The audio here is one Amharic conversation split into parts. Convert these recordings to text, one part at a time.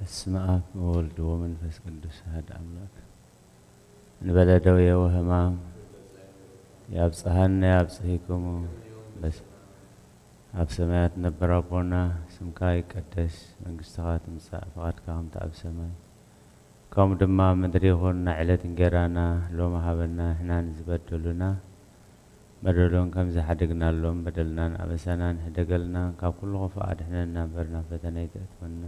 በስመ አብ ወወልድ ወመንፈስ ቅዱስ አሐዱ አምላክ። እንበለደዌ ወሕማም ያብጽሐነ ያብጽሕክሙ አብ ሰማያት ነበር አቦና ስምካ ይቀደስ መንግሥትኻ ትምጻእ ፈቃድካ ከምቲ ኣብ ሰማይ ከምኡ ድማ ምድሪ ይኹን ዕለት እንጀራና ሎሚ ሃበና ንሕና ንዝበደሉና በደሎን ከም ዝሓደግናሎም በደልናን ኣበሳናን ሕደገልና ካብ ኩሉ ክፉእ ኣድሕነና እምበርና ፈተና ይተእትወና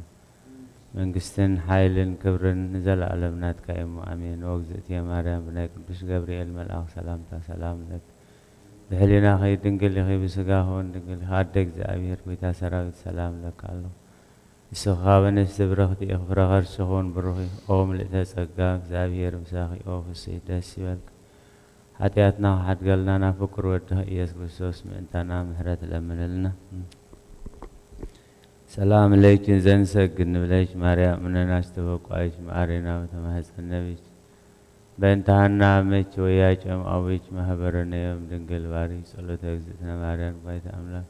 መንግስትን ሓይልን ክብርን ንዘለኣለም ናትካ እሞ ኣሜን። ወእግዝእትየ ማርያም ብናይ ቅዱስ ገብርኤል መልኣኽ ሰላምታ ሰላም ለክ ብሕሊናኺ ድንግል ኢኺ ብስጋኹን ድንግል ኢኻ ኣደ እግዚኣብሔር ጎይታ ሰራዊት ሰላም ለካ ኣለኹ ንስኻ በንስቲ ብረኽቲ ኢኽ ፍረ ከርስኹን ብሩኽ ኦ ምልእተ ጸጋ እግዚኣብሔር ምሳኺ ኦ ፍስሕት ደስ ይበልካ ሓጢኣትና ክሓድገልና ናብ ፍቁር ወድኻ ኢየሱስ ክርስቶስ ምእንታና ምሕረት ለምንልና። ሰላም ለኪን ዘንሰግድ ንብለሽ ማርያም እምነናሽ ተበቋይሽ ማዕሬናዊ ተማህፀን ነቢች በእንታሃና መች ወያጨም አዊች ማህበረነዮም ድንግል ባሪ ጸሎተ እግዝእትነ ማርያም ባይተ አምላክ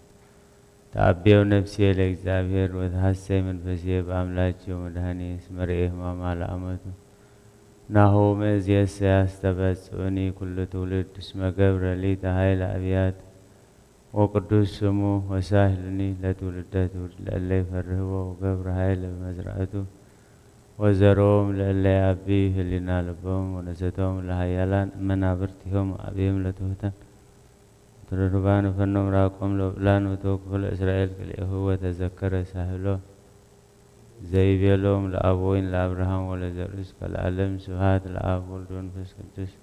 ተአብየው ነፍስየ ለእግዚአብሔር ወተሐሰይ መንፈስየ በአምላችው መድኃኔ እስመ ርኤ ሕማማ ለአመቱ ናሁ ምእዝየሰ ያስተበጽኡኒ ኩሉ ትውልድ እስመ ገብረ ሊተ ኃይለ አብያት ወቅዱስ ስሙ ወሳህልኒ ለትውልደ ትውልድ ለእለ ይፈርህዎ ወገብረ ኃይለ በመዝራእቱ ወዘሮም ለእለ ያቢ ህሊና ልቦም ወነሰቶም ለሃያላን መናብርቲሆም አብዮም ለትሑታን ትርርባን ፈኖም ራቆም ለብላን ወተወክፍለ እስራኤል ክልኤሁ ወተዘከረ ሳህሎ ዘይቤሎም ለአቦይን ለአብርሃም ወለዘርእስ ከለዓለም ስብሐት ለአብ ወልድ ወመንፈስ ቅዱስ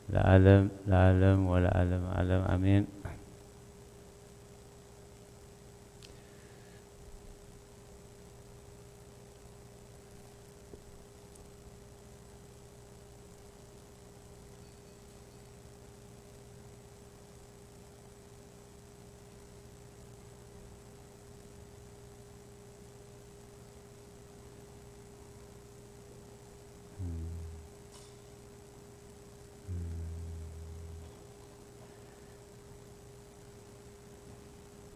ለዓለም ለዓለም ወለዓለም ዓለም አሜን።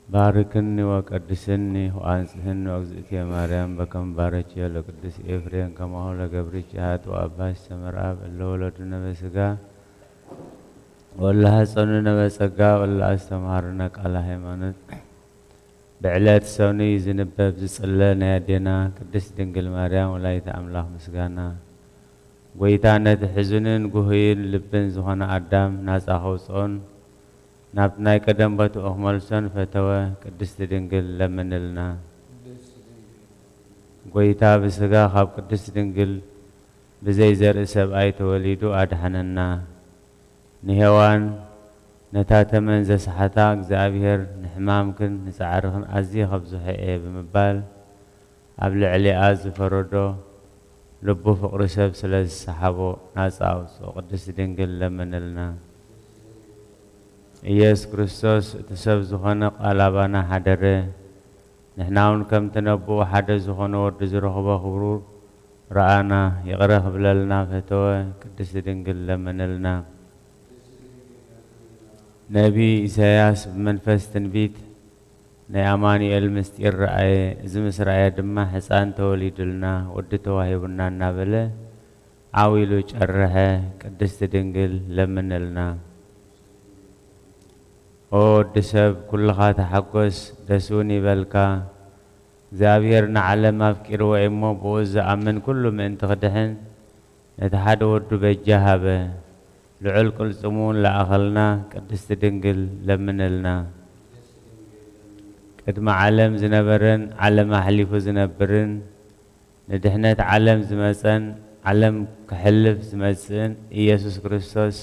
ባርክኒ ወቀድስኒ ወአንጽሕኒ ወእግዝእትየ ማርያም በከመ ባረክየ ለቅዱስ ኤፍሬም ከማሁ ለገብርኪ ሀጥ ወአባሽ ተመርአብ እለ ወለዱነ በሥጋ ወለ ሐፀኑነ በጸጋ ወለ አስተምሃሩነ ቃለ ሃይማኖት ብዕለት ሰኑይ ዝንበብ ዝጽለ ናይ ኣዴና ቅድስት ድንግል ማርያም ወላዲተ ኣምላኽ ምስጋና ጐይታ ነቲ ሕዙንን ጉህይን ልብን ዝኾነ ኣዳም ናጻ ከውፅኦን ናብ ናይ ቀደም ቦትኡ ክመልሶን ፈተወ ቅድስቲ ድንግል ለምንልና። ጐይታ ብስጋ ካብ ቅድስቲ ድንግል ብዘይ ዘርኢ ሰብኣይ ተወሊዱ ኣድሓነና ንሄዋን ነታ ተመን ዘሰሓታ እግዚኣብሔር ንሕማምክን ንፃዕርኽን ኣዝየ ከብዝሖ እየ ብምባል ኣብ ልዕሊኣ ዝፈረዶ ልቡ ፍቕሪ ሰብ ስለ ዝሰሓቦ ናፃ ኣውፅኦ ቅድስቲ ድንግል ለምንልና። ኢየሱስ ክርስቶስ እቲ ሰብ ዝኾነ ቃላባና ሓደረ ንሕና እውን ከም ትነብኡ ሓደ ዝኾነ ወዲ ዝረኽቦ ክብሩ ረኣና ይቕረ ክብለልና ፈተወ ቅድስቲ ድንግል ለምንልና። ነቢ ኢሳያስ ብመንፈስ ትንቢት ናይ ኣማኑኤል ምስጢር ረአየ እዚ ምስ ረአየ ድማ ሕፃን ተወሊዱልና ወዲ ተዋሂቡና እናበለ ዓዊሉ ጨርሐ ቅድስቲ ድንግል ለምንልና። ኦ ወዲ ሰብ ኩልኻ ተሓጐስ ደስ እውን ይበልካ እግዚኣብሔር ንዓለም ኣፍቂርዎ እሞ ብኡ ዝኣምን ኩሉ ምእንቲ ክድሕን ነቲ ሓደ ወዱ በጃ ሃበ ልዑል ቅልጽሙ ለኣኸልና ቅድስቲ ድንግል ለምንልና። ቅድሚ ዓለም ዝነበረን ዓለም ኣሕሊፉ ዝነብርን ንድሕነት ዓለም ዝመፀን ዓለም ክሕልፍ ዝመጽእን ኢየሱስ ክርስቶስ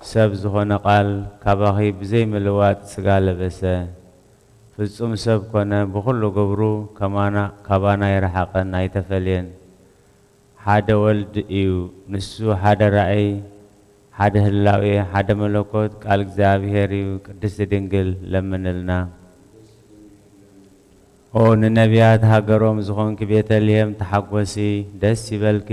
ሰብ ዝኾነ ቃል ካባኺ ብዘይ ምልዋጥ ስጋ ለበሰ ፍጹም ሰብ ኮነ ብኩሉ ግብሩ ካባና ይረሓቐን ኣይተፈልየን ሓደ ወልድ እዩ ንሱ ሓደ ራእይ ሓደ ህላዌ ሓደ መለኮት ቃል እግዚኣብሔር እዩ ቅድስቲ ድንግል ለምንልና። ኦ ንነቢያት ሃገሮም ዝኾንኪ ቤተልሔም ተሓጐሲ ደስ ይበልኪ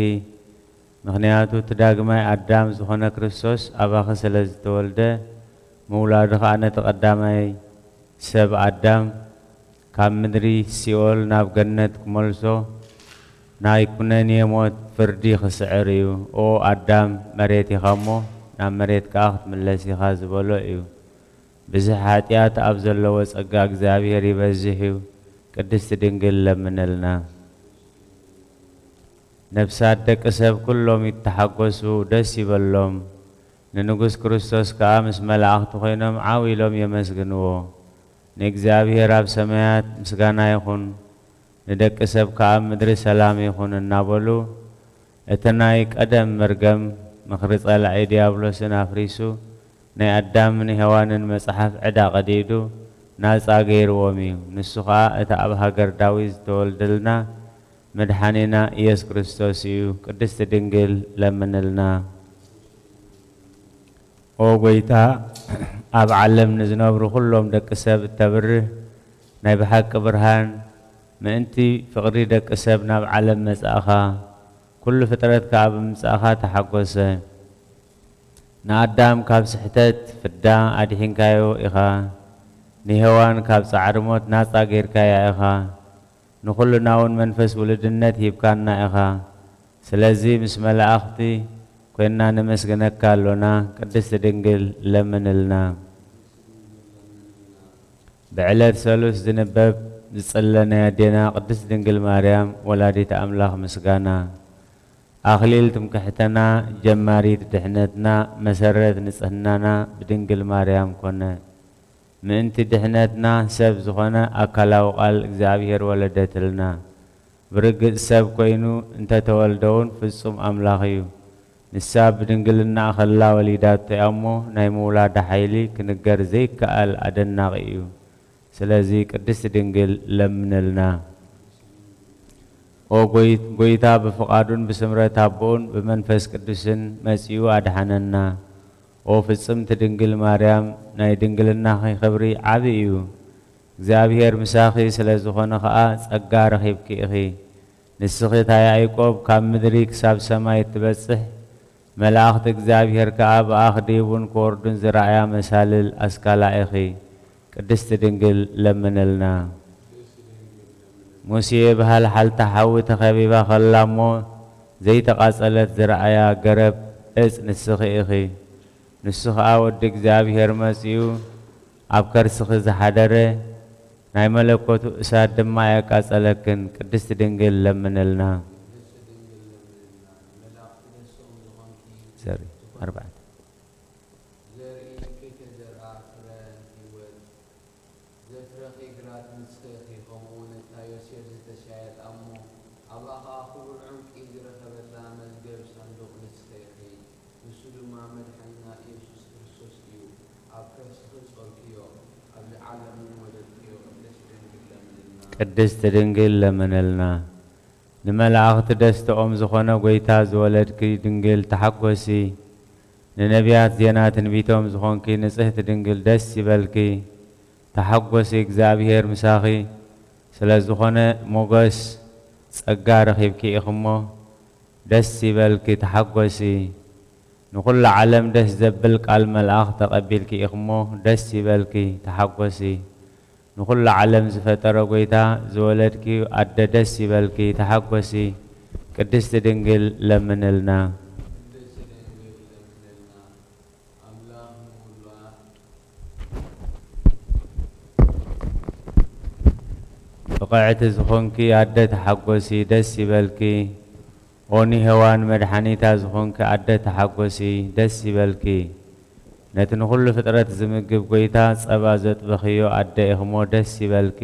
ምክንያቱ እቲ ዳግማይ ኣዳም ዝኾነ ክርስቶስ ኣባኺ ስለ ዝተወልደ ምውላዱ ከዓ ነቲ ቀዳማይ ሰብ ኣዳም ካብ ምድሪ ሲኦል ናብ ገነት ክመልሶ ናይ ኩነኔ ሞት ፍርዲ ክስዕር እዩ ኦ ኣዳም መሬት ኢኻ እሞ ናብ መሬት ከዓ ክትምለስ ኢኻ ዝበሎ እዩ ብዙሕ ሓጢኣት ኣብ ዘለዎ ጸጋ እግዚኣብሔር ይበዝሕ እዩ ቅድስቲ ድንግል ለምነልና ነፍሳት ደቂ ሰብ ኩሎም ይተሓጐሱ ደስ ይበሎም ንንጉስ ክርስቶስ ከዓ ምስ መላእኽቲ ኮይኖም ዓው ኢሎም የመስግንዎ ንእግዚኣብሔር ኣብ ሰማያት ምስጋና ይኹን ንደቂ ሰብ ከዓ ምድሪ ሰላም ይኹን እናበሉ እቲ ናይ ቀደም መርገም ምኽሪ ጸላኢ ዲያብሎስን ኣፍሪሱ ናይ ኣዳምን ሔዋንን መጽሓፍ ዕዳ ቀዲዱ ናፃ ገይርዎም እዩ ንሱ ከዓ እቲ ኣብ ሃገር ዳዊት ዝተወልደልና መድሓኒና ኢየሱስ ክርስቶስ እዩ ቅድስቲ ድንግል ለምንልና ኦ ጎይታ ኣብ ዓለም ንዝነብሩ ኩሎም ደቂ ሰብ እተብርህ ናይ ብሓቂ ብርሃን ምእንቲ ፍቕሪ ደቂ ሰብ ናብ ዓለም መጻእኻ ኩሉ ፍጥረት ካብ ምምጻእኻ ተሓጐሰ ንኣዳም ካብ ስሕተት ፍዳ ኣድሒንካዮ ኢኻ ንሔዋን ካብ ጻዕሪ ሞት ናፃ ጌርካያ ኢኻ ንኹልና እውን መንፈስ ውልድነት ሂብካና ኢኻ ስለዚ ምስ መላእኽቲ ኮይንና ነመስግነካ ኣሎና ቅድስቲ ድንግል ለምንልና ብዕለት ሰሉስ ዝንበብ ዝጽለነ ኣዴና ቅድስቲ ድንግል ማርያም ወላዲት ኣምላኽ ምስጋና ኣኽሊል ትምክሕተና ጀማሪት ድሕነትና መሰረት ንጽህናና ብድንግል ማርያም ኮነ ምእንቲ ድሕነትና ሰብ ዝኾነ ኣካላዊ ቃል እግዚአብሔር ወለደትልና ብርግጽ ሰብ ኮይኑ እንተተወልደውን ፍጹም ኣምላኽ እዩ ንሳ ብድንግልና ኸላ ወሊዳቶ እያ እሞ ናይ ምውላዳ ሓይሊ ክንገር ዘይከኣል ኣደናቒ እዩ ስለዚ ቅድስቲ ድንግል ለምንልና ኦ ጎይታ ብፍቓዱን ብስምረት ኣቦኡን ብመንፈስ ቅዱስን መጺኡ ኣድሓነና ኦ ፍጽምቲ ድንግል ማርያም ናይ ድንግልናኺ ክብሪ ዓቢ እዩ እግዚኣብሔር ምሳኺ ስለ ዝኾነ ከዓ ጸጋ ረኺብኪ ኢኺ ንስኺ እታ ያዕቆብ ካብ ምድሪ ክሳብ ሰማይ እትበጽሕ መላእኽቲ እግዚኣብሔር ከዓ ብኣኽዲቡን ክወርዱን ዝረኣያ መሳልል ኣስካላ ኢኺ ቅድስቲ ድንግል ለምንልና ሙሴ ብሃልሓልታ ሓዊ ተኸቢባ ኸላ እሞ ዘይተቓጸለት ዝረኣያ ገረብ ዕፅ ንስኺ ኢኺ ንሱ ከዓ ወዲ እግዚኣብሔር መጺኡ ኣብ ከርስኺ ዝሓደረ ናይ መለኮቱ እሳት ድማ ኣየቃጸለክን ቅድስቲ ድንግል ለምንልና ቅድስቲ ድንግል ለምንልና ንመላእኽቲ ደስተኦም ዝኾነ ጎይታ ዝወለድኪ ድንግል ተሓጐሲ ንነቢያት ዜና ትንቢቶም ዝኾንኪ ንጽሕቲ ድንግል ደስ ይበልኪ ተሓጐሲ እግዚኣብሔር ምሳኺ ስለ ዝኾነ ሞገስ ጸጋ ረኺብኪ ኢኽሞ ደስ ይበልኪ ተሓጐሲ ንኹሉ ዓለም ደስ ዘብል ቃል መልኣኽ ተቐቢልኪ ኢኽሞ ደስ ይበልኪ ተሓጐሲ ንኹሉ ዓለም ዝፈጠረ ጎይታ ዝወለድኪ ኣደ ደስ ይበልኪ ተሓጐሲ ቅድስቲ ድንግል ለምንልና ብቕዕቲ ዝኾንኪ ኣደ ተሓጐሲ ደስ ይበልኪ ኦኒ ሔዋን መድሓኒታ ዝኾንኪ ኣደ ተሓጐሲ ደስ ይበልኪ ነቲ ንኹሉ ፍጥረት ዝምግብ ጎይታ ጸባ ዘጥበኽዮ ኣደ ኢኽሞ ደስ ይበልኪ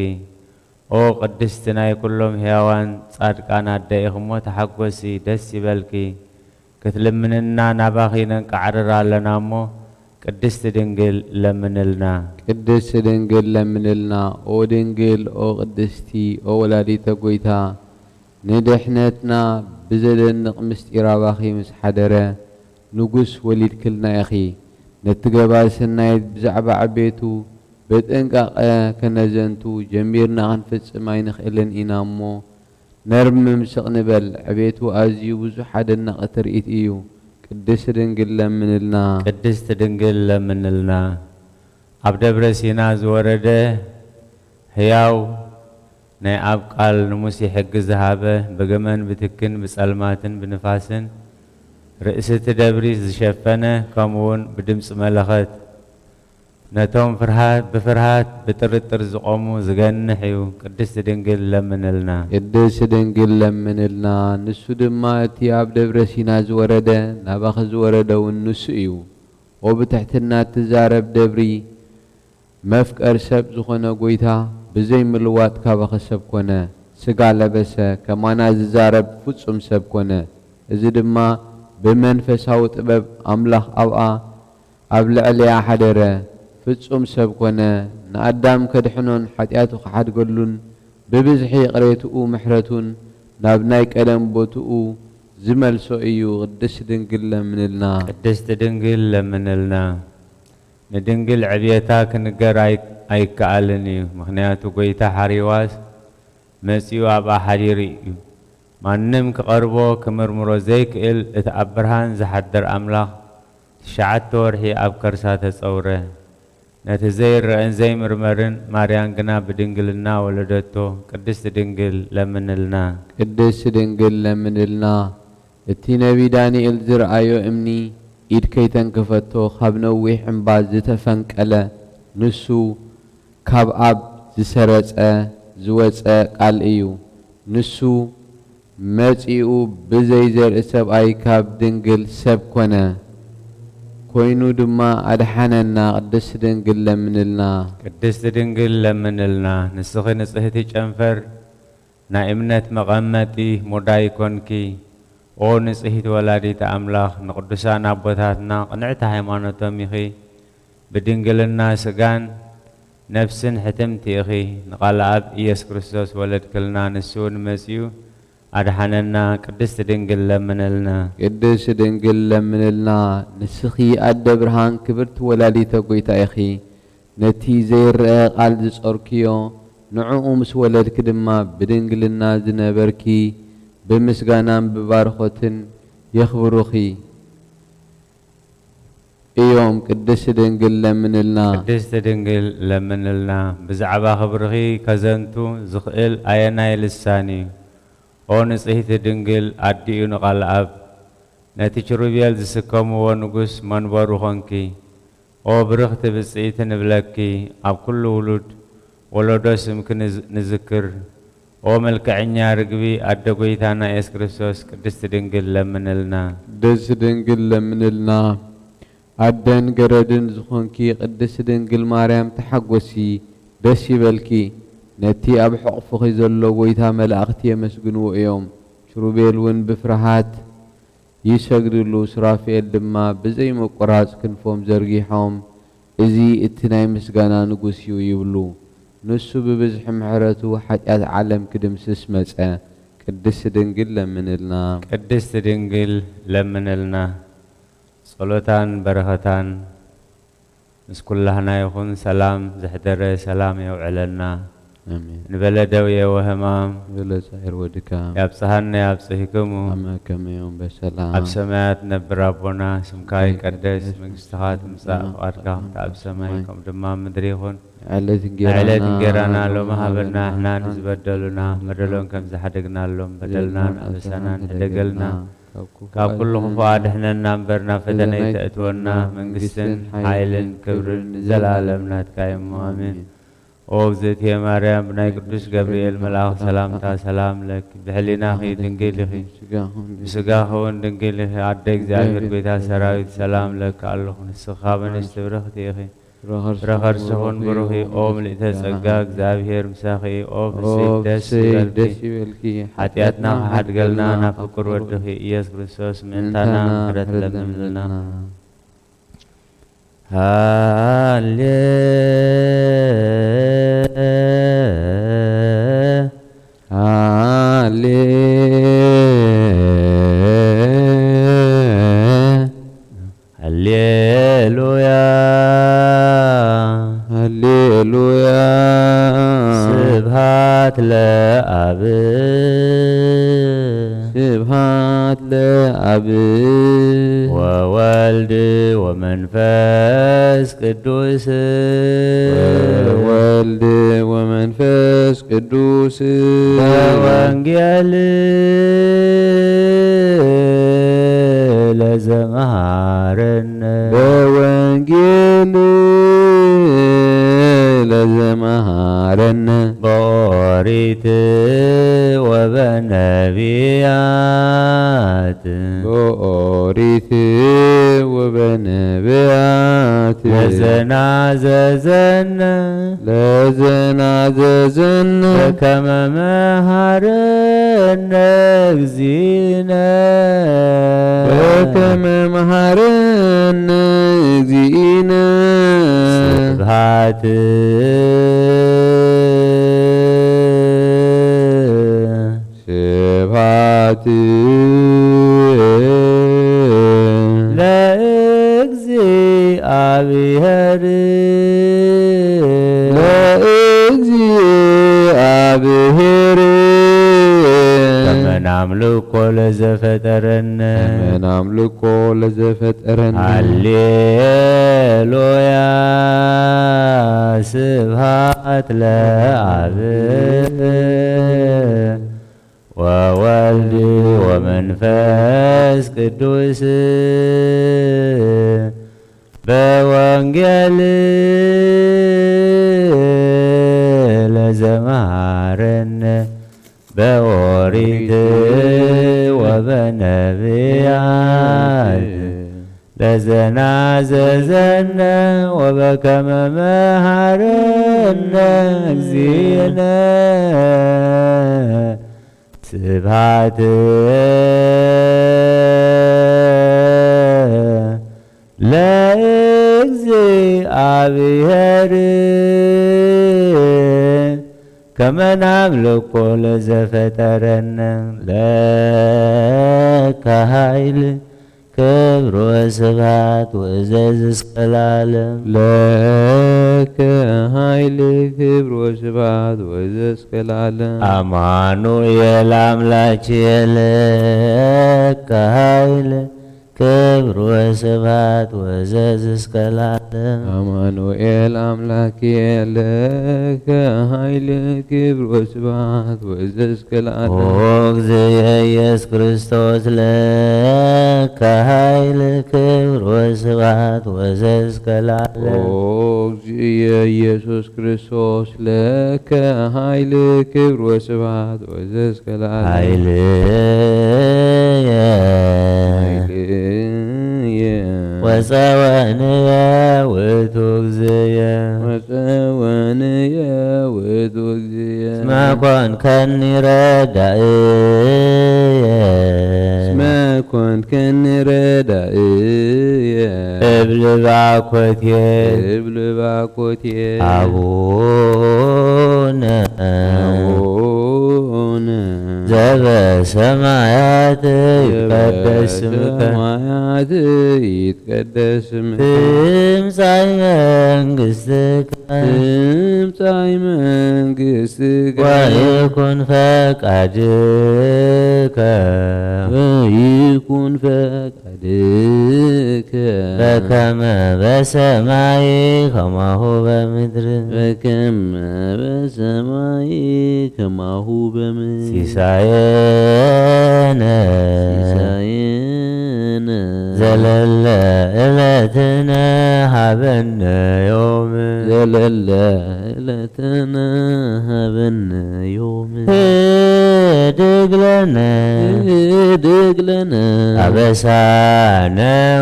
ኦ ቅድስቲ ናይ ኩሎም ሕያዋን ጻድቃን ኣደ ኢኽሞ ተሓጐሲ ደስ ይበልኪ ክትልምንና ናባኺ ነንቃዕርር ኣለና እሞ ቅድስቲ ድንግል ለምንልና ቅድስቲ ድንግል ለምንልና ኦ ድንግል ኦ ቅድስቲ ኦ ወላዲተ ጎይታ ንድሕነትና ብዘደንቕ ምስጢራባኺ ምስ ሓደረ ንጉስ ወሊድክልና ኢኺ ነቲ ገባር ሰናይት ብዛዕባ ዕቤቱ በጥንቃቐ ከነዘንቱ ጀሚርና ክንፍጽም ኣይንኽእልን ኢና እሞ ነርሚ ምምስቕ ንበል ዕቤቱ ኣዝዩ ብዙሕ ኣደናቒ ትርኢት እዩ ቅድስቲ ድንግል ለምንልና ቅድስቲ ድንግል ለምንልና ኣብ ደብረ ሲና ዝወረደ ሕያው ناي أب قال نموسي حق زهابه بجمن بتكن بسلماتن بنفاسن رئيسة دبري زشفنة كمون بدمس ملخت نتوم فرهات بفرهات بترتر زقومو زغنحيو قدست دنجل لمنلنا قدست دنجل لمنلنا نسو دما تياب دبرسينا زورده نابخ زورده ونسئيو وبتحتنا تزارب دبري مفكر سب زخنا قويتا بزي ملوات كابخ سب كونه سقع لبسه كمانا زارب فتصم سب كونه إذا دما بمنفساو طبب أملاخ أوآ أبلع لي حدره فتصم سب كونه نقدام كدحنون حتياتو خحد قلون ببزحي قريتو محرتون نابناي كلام بوتو زمل سوئيو قدست دنقل لمنلنا قدست دنقل لمنلنا ندنقل عبيتاك نقر أي كألني مخنياتو قويتا حريواس مسيو أبا حريري ما نم كقربو كمرمرو زيك إل اتعبرهان زحدر أملاخ شعات تورحي أبكر ساتس أوره نتزير رأن زي مرمرن ماريان قنا بدنقلنا ولدتو قدست دنقل لمنلنا قدست دنقل لمنلنا التي نبي دانيال زرعيو امني إيد كيتن كفتو خابنو ويح امباز زتفنك ألا نسو كاب أب زسرت زوت قال إيو نسو ماتيو بزيزر اسب أي كاب دنقل سب كونه كوينو دما أدحننا قدست دنقل لمنلنا قدست دنقل لمنلنا نسخي نسخيتي جنفر نائمنت مغمتي مداي كونكي او نسخيت ولادي تأملاخ نقدسان أبوتاتنا قنعت هايمانوتو ميخي بدنقلنا سقان نفس حتمتي أخي نقال أب إيس كريستوس ولد كلنا نسون مسيو أدحننا قدست دنقل لمنلنا قدست دنقل لمنلنا نسخي أدبرهان كبرت ولادي تقويتا أخي نتي زير قال دس أركيو نعو مس ولد كدما بدنقلنا زنبركي بمسغانام ببارخوتن يخبروخي ايوم قدست دنقل لمنلنا قدست دنقل لمنلنا بزعبا خبرخي كزنتو زخئل آيناي لساني او نصحيت دنقل عديو نقال أب نتي شروبيال زسكمو ونقص منبارو خانكي او برخت بسعيت نبلكي أب كل ولود ولودوس يمكن نذكر او ملكعنا رقبي أدقويتانا إيس كريستوس قدست دنقل لمنلنا قدست دنقل لمنلنا عدن قردن زخونكي قدست دنقل ماريام تحقوسي دسي بلكي نتي أب حقفخي زلو ويتا ملأختي مسجنو يوم شروبيل ون بفرحات يسجدلو سرافيل دما بزي مقراص كنفوم زرقيحوم ازي اتناي مسجانا نقوسيو يبلو نسو ببزح محرتو حاجات عالم كدمسس مسأ قدست دنقل لمنلنا قدست دنقل لمنلنا صلوتان بركتان نس كلنا يكون سلام زحدر سلام يوعلنا آمين نبلدو يا وهمام ولا سحر ودكام يا بصهنا يا بصهكمو أما كم يوم بسلام أب سمايات نبرابونا سمكاي قدس مقستخات مساء وارقا أب سمايكم دمام مدريخون علت نجيرانا لو ما هبلنا احنا نزبدلنا مدلون كم زحدقنا لهم بدلنا أبسانا حدقلنا كاب كل خفاد احنا نامبرنا فتني تأتونا منقسن حيلن كبرن زلالمنا تكايم آمين ووزت يا مريم بناي قدوس جبريل ملاك سلام تا سلام لك بحلينا خي دنقلخي بسقاخون دنقلخي عدك زاهر بيتا سراويت سلام لك الله نسخابن استبرختي اخي رخر سخون بروخي اوم لتسقاق زاهر مساخي اوف السيد دسي بلكي حتياتنا حد قلنا نفكر ودخي إياس كريستوس من تانا حدث لمنلنا هللويا هللويا سبحان ስብሐት ለአብ ስብሐት ለአብ ወወልድ ወመንፈስ ቅዱስ ወወልድ ወመንፈስ ቅዱስ በወንጌል ለዘመሃረነ በወንጌል ለዘመሃረነ በኦሪት ወበነቢያት በኦሪት ወበነቢያት ለዘናዘዘነ ለዘናዘዘነ በከመ መሃረነ እግዚእነ በከመ መሃረነ እግዚእነ ስብሐት ስብሐት ለእግዚአብሔር ለእግዚአብሔር ከመ ናምልኮ ለዘፈጠረነ ከመ ናምልኮ ለዘፈጠረነ ሃሌሉያ ስብሐት ለአብ ወወልድ ወመንፈስ ቅዱስ በወንጌል ለዘመሃረነ በኦሪት ወበነቢያት ለዘናዘዘነ ወበከመ መሃረነ እግዚእነ ስብሐት ለእግዚአብሔር ከመ ናምልኮ ለዘፈጠረነ ለከ ኃይል ክብር ወስብሐት ወእዘዝ እስከ ለዓለም ለከ ኃይል ክብር ወስብሐት ወእዘዝ እስከ ለዓለም አማኑኤል አምላክየ ለከ ኃይል ክብር ወስብሐት ወእዘዝ እስከ ለዓለም አማኑኤል አምላክየ ለከ ኃይል ክብር ወስብሐት ወእዘዝ እስከ ለዓለም ኦ እግዚእ ኢየሱስ ክርስቶስ ለከ ኃይል ክብር ወስብሐት ወእዘዝ እስከ ለዓለም ኦ እግዚእ ኢየሱስ ክርስቶስ ለከ ኃይል ክብር ወስብሐት ወእዘዝ እስከ ለዓለም ኃይልየ ወፀወንየ ውእቱ እግዚእየ ወፀወንየ ውእቱ እግዚእየ እስመ ኮንከኒ ረዳእየ እስመ ኮንከኒ ረዳእየ እብል ባኮቴየ እብል ባኮቴየ አቡነ አቡነ ዘበሰማያት ይትቀደስ ስምከ በሰማያት ይትቀደስ ስምከ ትምጻእ መንግሥትከ ትምጻእ መንግሥትከ ወይኩን ፈቃድከ ወይኩን ፈቃድከ በከመ በሰማይ ከማሁ በምድር በከመ በሰማይ ከማሁ በምድር ሲሳየነ ዘለለ ዕለትነ ሀበነ ዮም ዘለለ ዕለትነ ሀበነ ዮም ህድግ ለነ ህድግ ለነ አበሳነ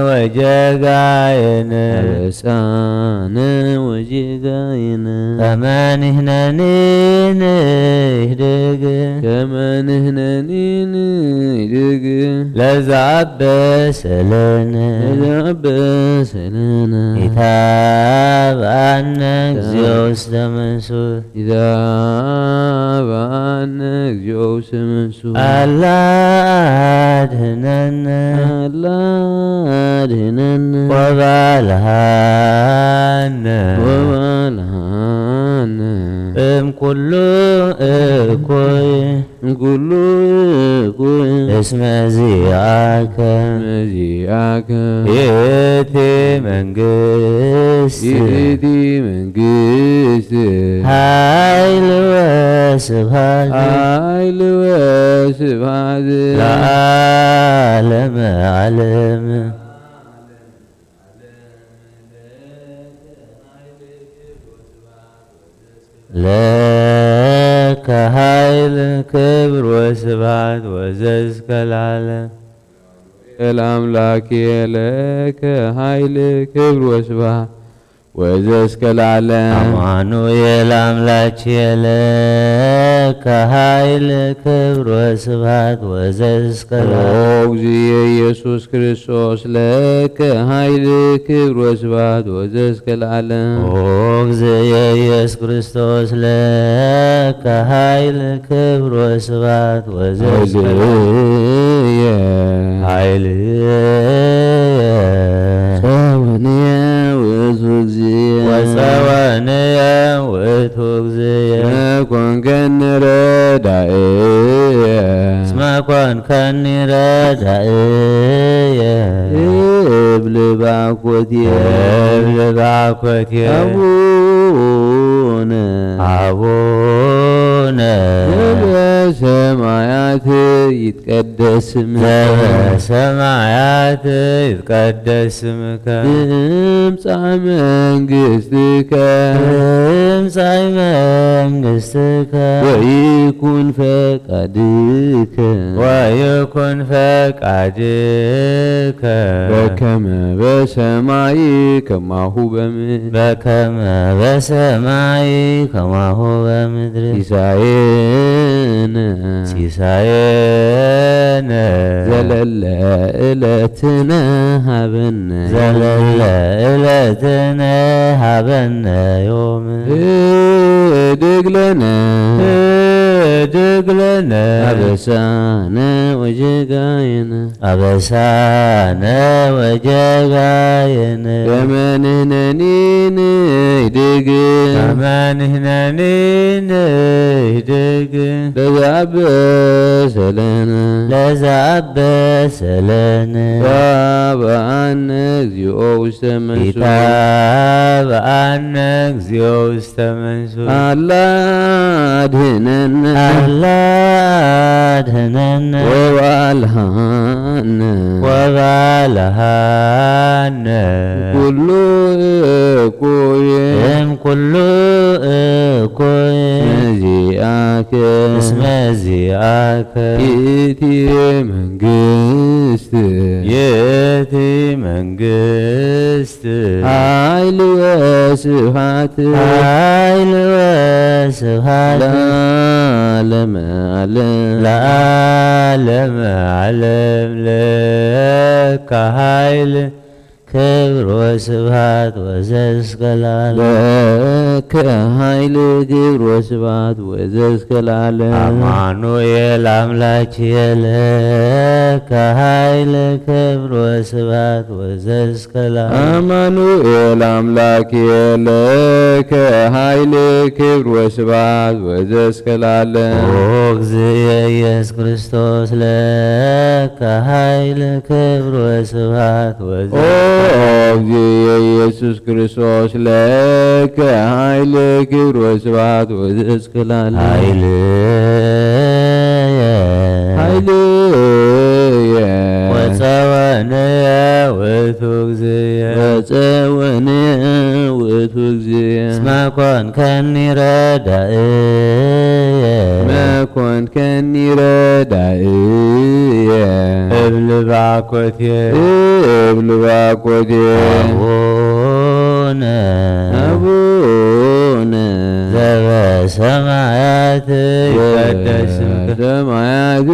ወጀጋየነ አበሳነ ወጀጋየነ ከመ ንሕነኒ ንህድግ ከመ ንሕነኒ ንህድግ ለዘአበሰለነ ለዘአበሰለነ ኢታብአነ እግዚኦ ውስተ መንሱት ኢታብአነ እግዚኦ ውስተ መንሱት አላ አድኅነነ አላ አድኅነነ ወባልሐነ ወባልሐነ እምኩሉ እኩይ እምኩሉ እኩይ እስመ ዚአከ መዚአከ ይእቲ መንግሥት ይእቲ መንግሥት ኃይል ወስብሐት ኃይል ወስብሐት ለዓለመ ዓለም ለከ ኃይል ክብር ወስብሐት ወዘእስከ ለዓለም ለአምላኬ ለከ ኃይል ክብር ወስብሐት ወዘእስከ ለዓለም አማኑኤል አምላኬ ለከ ኃይል ክብር ወስብሐት ወዘእስከ ለዓለም እግዚእ ኢየሱስ ክርስቶስ ለከ ኃይል ክብር ወስብሐት ወዘእስከ ለዓለም እግዚእ ኢየሱስ ክርስቶስ ለከ ኃይል ክብር ወስብሐት ወዘእስከ ለዓለም ኃይልየ ጸወንየ ውእቱ እግዚእ ወጸወንየ ውእቱ እግዚእ ኮንከኒ ረዳእየ እስመ ኮንከኒ ረዳእየ እብል ባኮትየ እብል ባኮትየ አቡነ አቡነ ዘበሰማያት ይትቀደስ ስምከ ዘበሰማያት ይትቀደስ ስምከ ትምጻእ መንግሥትከ ትምጻእ መንግሥትከ ወይኩን ፈቃድከ ወይኩን ፈቃድከ በከመ በሰማይ ከማሁ በምድር በከመ በሰማይ ከማሁ በምድር ሲሳየነ ሲሳየነ ዘለለ ዕለትነ ሀበነ ዘለለ ዕለትነ ሀበነ ዮም ህድግ ለነ ህድግ ለነ አበሳነ ወጀጋየነ አበሳነ ወጀጋየነ ከመ ንሕነኒ ንህድግ ከመ ንሕነኒ ንህድግ ለዘአበሰለነ ለዘአበሰለነ ታበአነ እግዚኦ ውስተ መንሱት ኢታብአነ እግዚኦ ውስተ መንሱት አላ አድኅነነ አላ አድኅነነ ወባልሐነ ወባልሐነ ኩሉ እኩይ እምኩሉ እኩይ መዚአከ እስመ ዚአከ ይእቲ መንግሥት ይእቲ መንግሥት ኃይል ወስብሐት ኃይል ወስብሐት ለዓለመ ዓለም ለዓለመ ዓለም ለከ ኃይል ክብር ወስብሐት ወዘእስከ ለዓለም ለከ ኃይል ክብር ወስብሐት ወዘእስከ ለዓለም አማኑኤል አምላክየ ለከ ኃይል ክብር ወስብሐት ወዘእስከ ለዓለም አማኑኤል አምላክየ ለከ ኃይል ክብር ወስብሐት ወዘእስከ ለዓለም እግዚእ ኢየሱስ ክርስቶስ ለከ ኃይል ክብር ወስብሐት ወዘእስከ እግዚእ ኢየሱስ ክርስቶስ ለከ ኃይል ክብር ወስብሐት ወዘእስከ ለዓለም ኃይልየ ወጸወንየ ውእቱ እግዚእ ወጸወንየ ውእቱ እግዚእ እስመ ኮንከኒ ረዳእየ መኮንከኒ ረዳእየ እብል ባኮትየ እብል ባኮትየ አቡነ አቡነ ዘበሰማያት ይትቀደስ ስምከ ሰማያት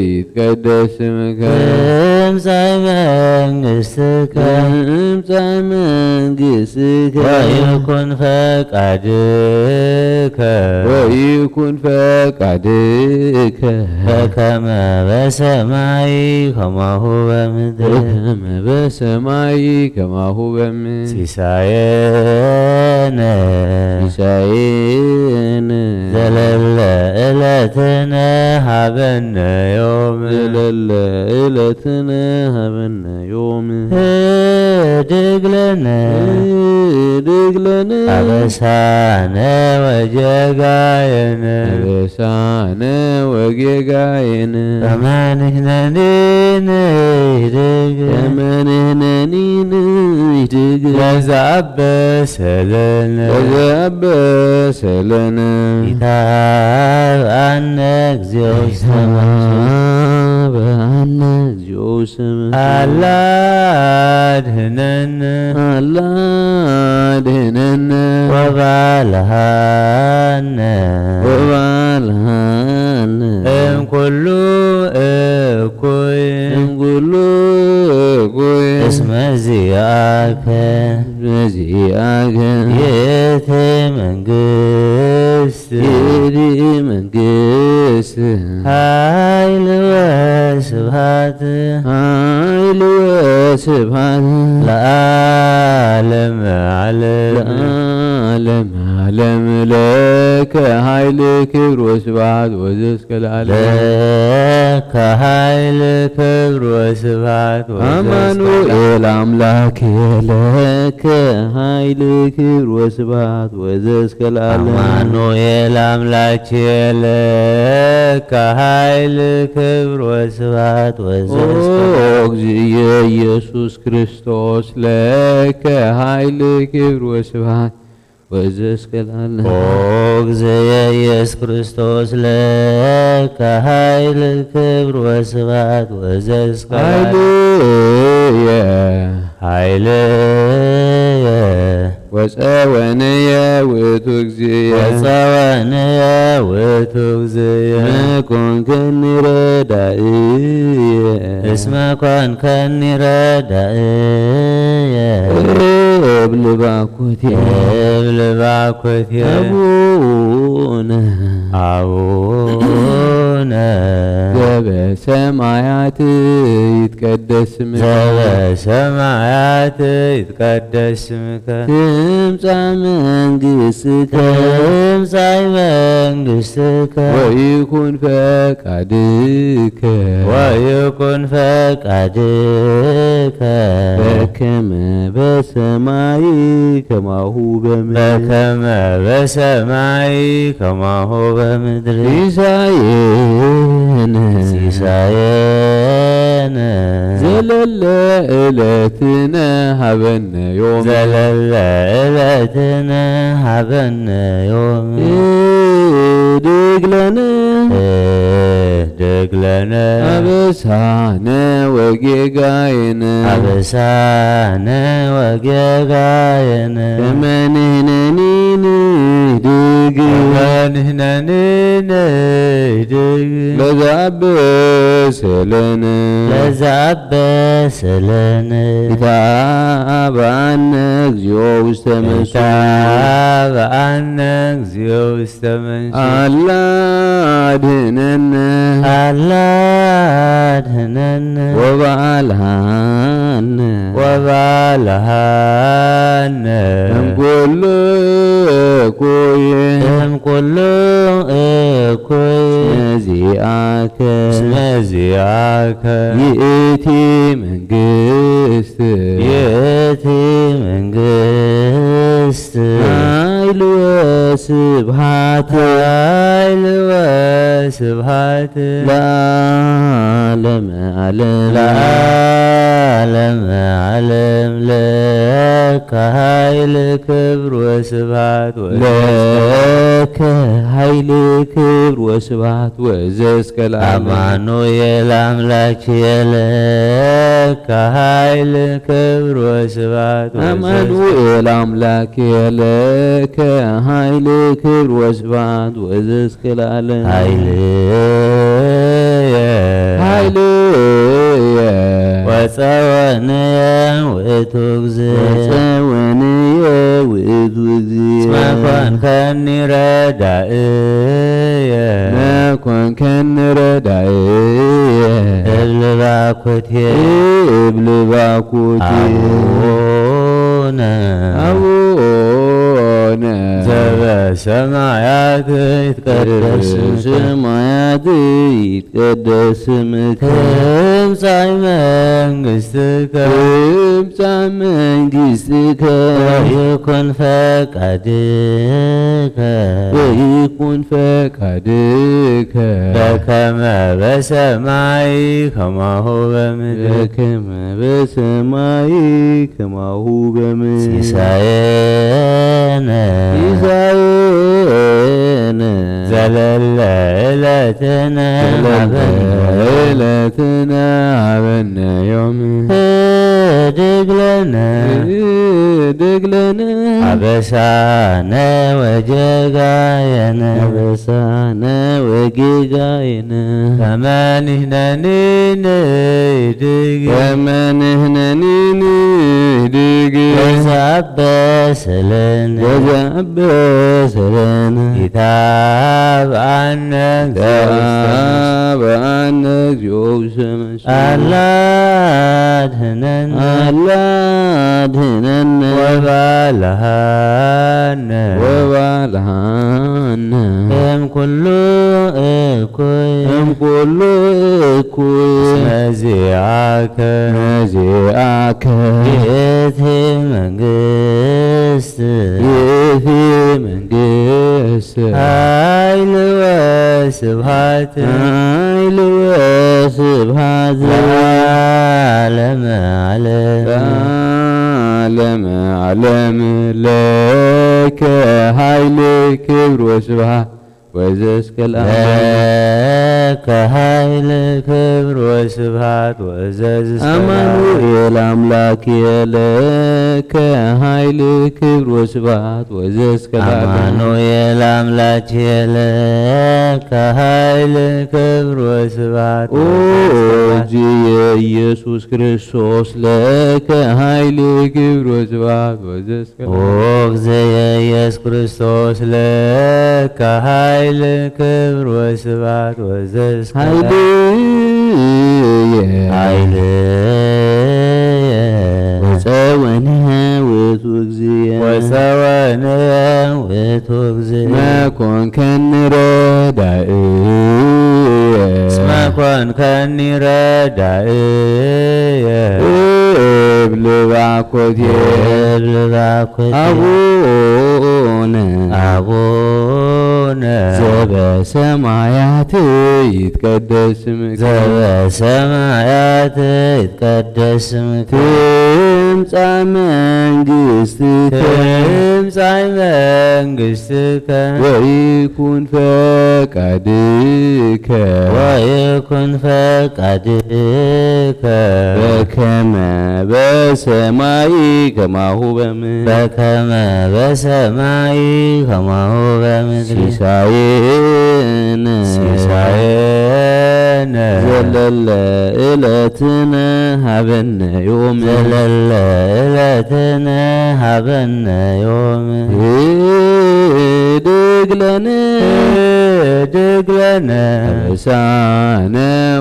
ይትቀደስ ስምከ ትምጻእ መንግሥትከ ትምጻእ መንግሥትከ ወይኩን ፈቃድከ ወይኩን ፈቃድከ በከመ በሰማይ ከማሁ በምድር በከመ በሰማይ ከማሁ በምድር ሲሳየነ ሲሳየነ ወጌጋየነ ዘለለ ዕለትነ ሀበነ ዮም ዘለለ ዕለትነ ሀበነ ዮም ህድግ ለነ አበሳነ ወጌጋየነ አበሳነ ወጌጋየነ ከመ ንሕነኒ ንህድግ ለዘአበሰለነ ኢታብአነ እግዚኦ በአነ እግዚኦ ሰማይ አላ አድኅነነ ወባልሐነ እምኩሉ እኩይ እስመ ዚአከ ይእቲ መንግሥት ኃይል ወስብሐት ለዓለመ ዓለም ለከ ኃይል ክብር ወስብሐት ወዘእስከ ለዓለም ለከ ኃይል ክብር ወስብሐት አማኑኤል አምላክ ለከ ኃይል ክብር ወስብሐት ወዘእስከ ለዓለም አማኑኤል አምላክ ለከ ኃይል ክብር ወስብሐት ወዘእስከ እግዚእ ኢየሱስ ክርስቶስ ለከ ኃይል ክብር ወስብሐት ወዘእስከ ለዓለም እግዚእ ኢየሱስ ክርስቶስ ለከ ኃይል ክብር ወስብሐት ወዘእስከ ኃይልየ ወፀወንየ ውእቱ እግዚእ መኮንከኒ ረዳእየ እስመ ኮንከኒ ረዳእየ እብል ባኮቴየ አቡነ ዘበሰማያት ይትቀደስ ስምከ ትምጻእ መንግሥትከ ወይኩን ፈቃድከ በከመ በሰማይ ከማሁ በምድር ሲሳየነ ዘለለ ዕለትነ ሀበነ ዮም ህድግ ለነ አበሳነ ወጌጋየነ ከመ ንሕነኒ ንህድግ ለዘአበሰለነ ኢታብአነ እግዚኦ ውስተ መንሱት አላ አድኅነነ ወባልሐነ እምኩሉ እኩይ እስመ ዚአከ ይእቲ መንግሥት ኃይል ወስብሐት ለዓለመ ዓለም ለከ ኃይል ክብር ወስብሐት ወዘእስከ ለዓለም አማኑኤል አምላክ ለከ ኃይል ክብር ወስብሐት ወዘእስከ ለዓለም ኃይልየ ወፀወንየ ውእቱ እግዚእ እስመ ኮንከኒ ረዳእየ እብል ባኮቴየ አቡነ በሰማያት ይትቀደስ በሰማያት ይትቀደስ ስምከ ትምጻእ መንግሥትከ ትምጻእ መንግሥትከ ወይኩን ፈቃድከ ወይኩን ፈቃድከ በከመ በሰማይ ከማሁ በምድር በከመ በሰማይ ከማሁ በምድር ሲሳየነ ሲሳየነ ዘለለ ዕለትነ ዕለትነ ሀበነ ዮም ህድግ ለነ ህድግ ለነ አበሳነ ወጌጋየነ አበሳነ ወጌጋየነ ከመ ንሕነኒ ንህድግ ከመ ንሕነኒ ንህድግ ወዘአበሰ ለነ ወዘአበሰ ለነ ኢታብአነ ኢታብአነ እግዚኦ ውስተ መንሱት አላ አድኅነነ አላ አድኅነነ ወባልሐነ ወባልሐነ እምኩሉ እኩይ እምኩሉ እኩይ እስመ ዚአከ ዚአከ ይእቲ መንግሥት ይእቲ መንግሥት ኃይል ወስብሐት ኃይል ወስብሐት ለዓለመ ዓለም ለዓለመ ዓለም ለከ ኃይል ክብር ወስብሐት ወዘእስከ ለከ ኃይል ክብር ወስብሐት ወዘእስከ አማኑኤል አምላክየ ለከ ኃይል ክብር ወስብሐት ወዘእስከ አማኑኤል አምላክየ ለከ ኃይል ክብር ወስብሐት ኦ እግዚእ ኢየሱስ ክርስቶስ ለከ ኃይል ክብር ወስብሐት ወዘእስከ ኦ እግዚእ ኢየሱስ ክርስቶስ ለከ ኃይል ክብር ወስብሐት ወዘእስከ ኃይልየ ወፀወንየ ውእቱ እግዚእ ወፀወንየ ውእቱ እግዚእ መኮንከኒ ረዳእየ እስመ ኮንከኒ ረዳእየ እብል ባኮትየ እብል ባኮትየ አቡነ አቡነ ዘበሰማያት ይትቀደስ ስምከ ዘበሰማያት ይትቀደስ ስምከ ትምጻእ መንግሥትከ ትምጻእ መንግሥትከ ወይኩን ፈቃድከ ወይኩን ፈቃድከ በከመ በሰማይ ከማሁ በምድር በከመ በሰማይ ከማሁ በምድር ሲሳየነ ሲሳየነ ዘለለ ዕለትነ ሀበነ ዮም ዘለለ ዕለትነ ሀበነ ዮም ህድግ ለነ ህድግ ለነ አበሳነ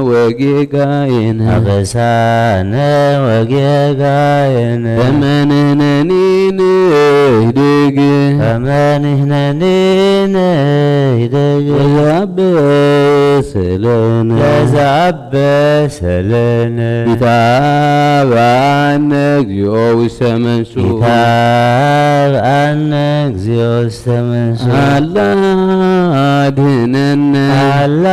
ወጌጋየነ አበሳነ ወጌጋየነ ከመ ንሕነኒ ንህድግ ከመ ንሕነኒ ንህድግ ወዘአበሰ ለነ ወዘአበሰ ለነ ኢታብአነ እግዚኦ ውስተ መንሱት ኢታብአነ እግዚኦ ውስተ መንሱት አላ አድኅነነ አላ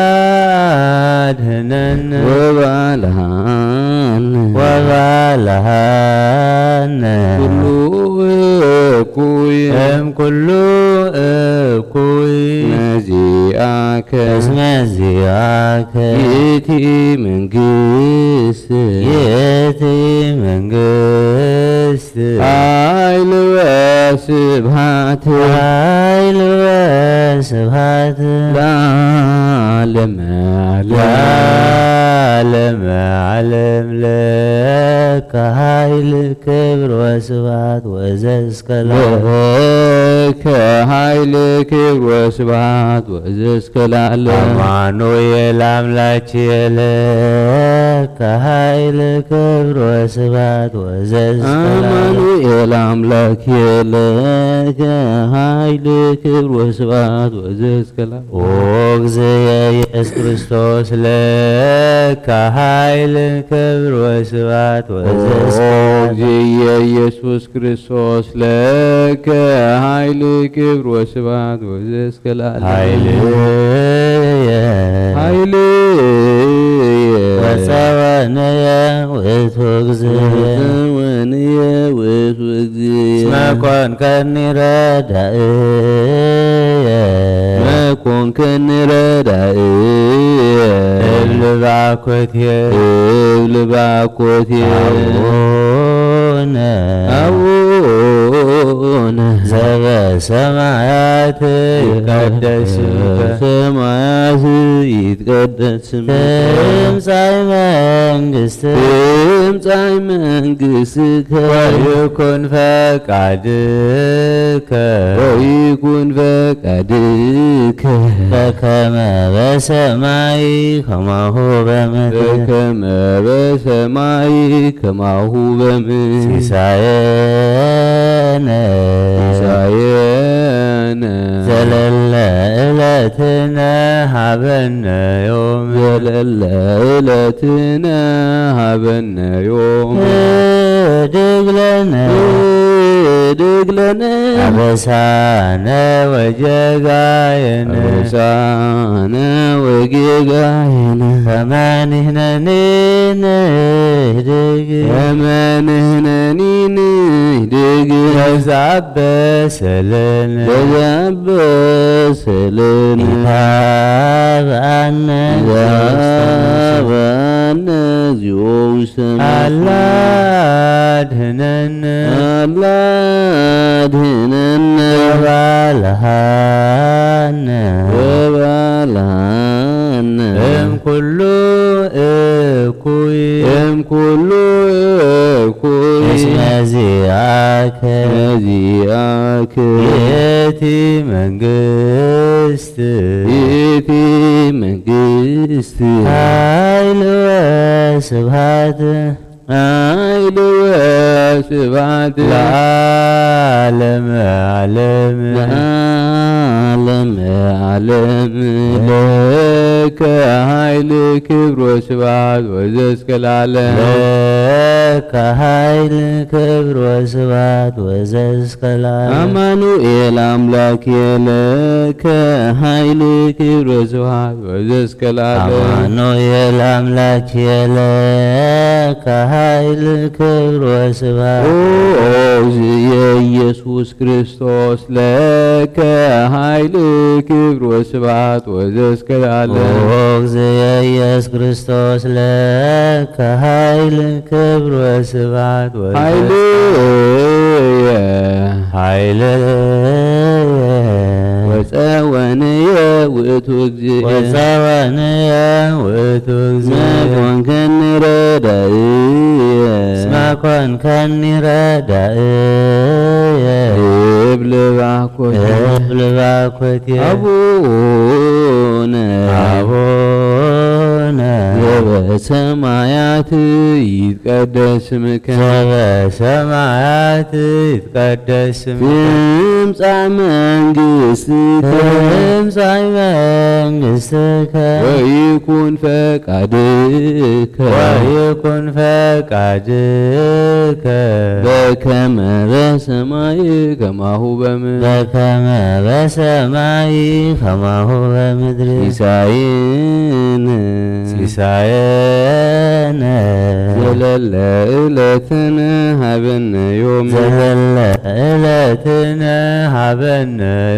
አድኅነነ ወባልሐነ ወባልሐነ ኩሉ እኩይ እምኩሉ እኩይ መዚአከ እስመ ዚአከ ይእቲ መንግሥት ይእቲ መንግሥት ኃይል ወስብሐት ኃይል ወስብሐት ለዓለመ ለዓለመ ዓለም ለከ ኃይል ክብር ወስብሐት ወስብሐት ወእዝእስከ ለዓለም ለከ ኃይል ክብር ወስብሐት ወእዝእስከ ለዓለም አማኑኤል አምላክየ ለከ ኃይል ክብር ወስብሐት ወእዝእስከ ለዓለም አማኑኤል አምላክየ ለከ ኃይል ክብር ወስብሐት ወእዝእስከ ለዓለም ኦ እግዚእየ ኢየሱስ ክርስቶስ ለከ ኃይል ክብር ወስብሐት ወእዝእስከ እግዚእየ ኢየሱስ ክርስቶስ ለከ ኃይል ክብር ወስብሐት ወእዝእስከ ለዓለም ኃይልየ ወፀወንየ ውእቱ እግዚእየ ወፀወንየ ውእቱ እግዚእየ እስመ ኮንከኒ ረዳእየ ኮንከኒ ረዳእየ እብል ባኮትየ አቡነ ዘበሰማያት ይትቀደስ ስምከ በሰማያት ይትቀደስ ስምከ ትምጻእ መንግሥትከ ወይኩን ፈቃድከ በከመ በሰማይ ከማሁ በምድር ከማሁ በምድር ሲሳየነ ዘለለ ዕለትነ ሀበነ ዮም ሀበነ ዮም ህድግ ለነ አበሳነ ወጌጋየነ ከመ ንሕነኒ ንህድግ ተዛበሰለነ ኢታብአነ እግዚኦ ውስተ አላ አድኅነነ ወባልሐነ እምኩሉ እኩይ እስመ ዚአከ ይእቲ መንግሥት ኃይል ወስብሐት ለዓለመ ዓለም ለከ ኃይል ክብር ወስብሐት ወእዝእስከ ለዓለም ለከ ኃይል ክብር ወስብሐት ወእዝእስከ ለዓለም አማኑኤል አምላክየ ለከ ኃይል ክብር ወስብሐት ወእዝእስከ ለዓለም አማኑኤል አምላክየ ለከ ኃይል ክብር ወስብሐት እግዚእየ ኢየሱስ ክርስቶስ ለከ ኃይል ክብር ወስብሐት ወእዝእስከ ለዓለም እግዚእየ ኢየሱስ ክርስቶስ ለከ ኃይል ክብር ወስብሐት ኃይልየ ወፀወንየ ውእቱ እግዚእየ ኮንከኒ ኮንከኒ ረዳእየ እብል ባኮትየ አቡነ ዘበሰማያት ይትቀደስ ስምከ ትምጻእ መንግሥትከ ወይኩን ፈቃድከ በከመ በሰማይ ከማሁ በምድር ሲሳየነ ዘለለ ዕለትነ ሀበነ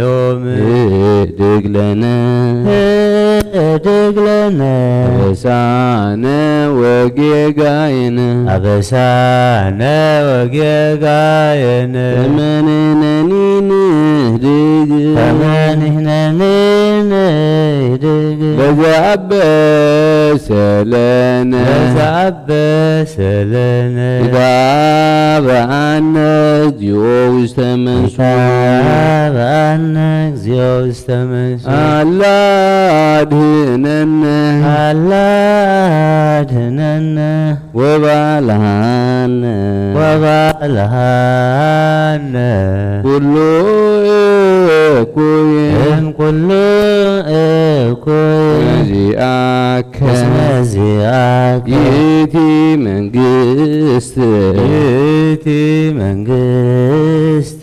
ዮም ህድግ ለነ አበሳነ ወጌጋየነ ከመ ንሕነኒ ንህድግ በዘአበሰለነ ሰለነ ለዘአበሰለነ ይትሃበአነ እግዚኦ ውስተ መንሱት በአነ እግዚኦ ውስተ መንሱት አላ አድኅነነ አላ አድኅነነ ወባልሐነ ወባልሐነ ኩሉ እኩይ እምኩሉ እኩይ ነዚአከ እስመ ዚአከ ይእቲ መንግሥት ይእቲ መንግሥት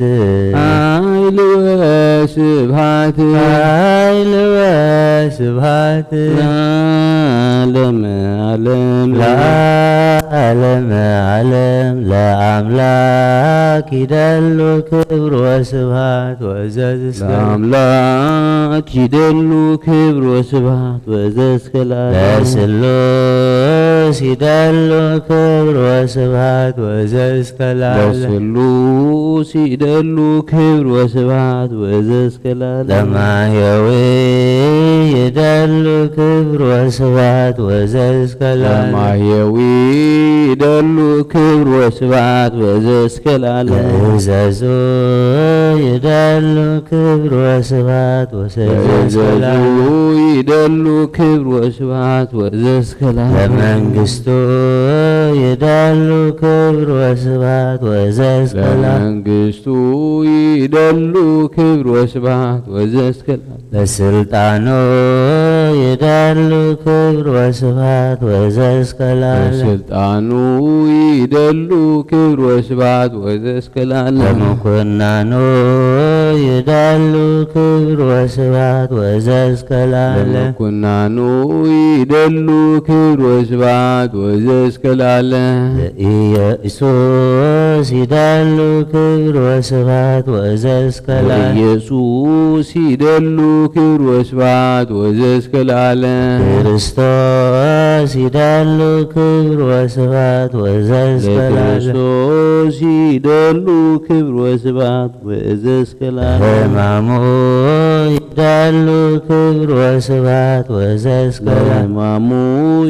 ኃይል ወስብሐት ኃይል ወስብሐት ለዓለመ ዓለም ለዓለመ ዓለም ለአምላክ ይደሉ ክብር ወስብሐት ወዘዝእስከ ለአምላክ ይደሉ ክብር ወስብሐት ወዘእስከ ለስሉስ ይደሉ ክብር ወስብሐት ወዘእስከ ለስሉስ ይደሉ ክብር ወስብሐት ወዘእስከ ለማሕየዊ ይደሉ ክብር ወስብሐት ወዘእስከ ለማሕየዊ ይደሉ ክብር ወስብሐት ወዘእስከ ለእዘዙ ይደሉ ክብር ወስብሐት ወዘእስከ ይደሉ ክብር ወስብሐት ወዘእስከ ለመንግሥቱ ይደሉ ክብር ወስብሐት ወዘእስከ ለመንግሥቱ ይደሉ ክብር ወስብሐት ወዘእስከ ለስልጣኑ ይደሉ ክብር ወስብሐት ወዘእስከ ለስልጣኑ ይደሉ ክብር ወስብሐት ወዘእስከ ለምኩናኑ ይደሉ ክብር ወስብሐት ወዘእስከ ለምኩናኑ ይደሉ ክብር ወስብሐት ወዘእስከ ለኢየሱስ ይደሉ ክብር ወስብሐት ወዘእስከ ለኢየሱስ ይደሉ ክብር ወስብሐት ወዘእስከ ክርስቶስ ይደሉ ክብር ወስብሐት ወዘእስከ ለክርስቶስ ይደሉ ክብር ወስብሐት ወዘእስከ ለሕማሙ ይደሉ ክብር ወስብሐት ወዘእስከ ለሕማሙ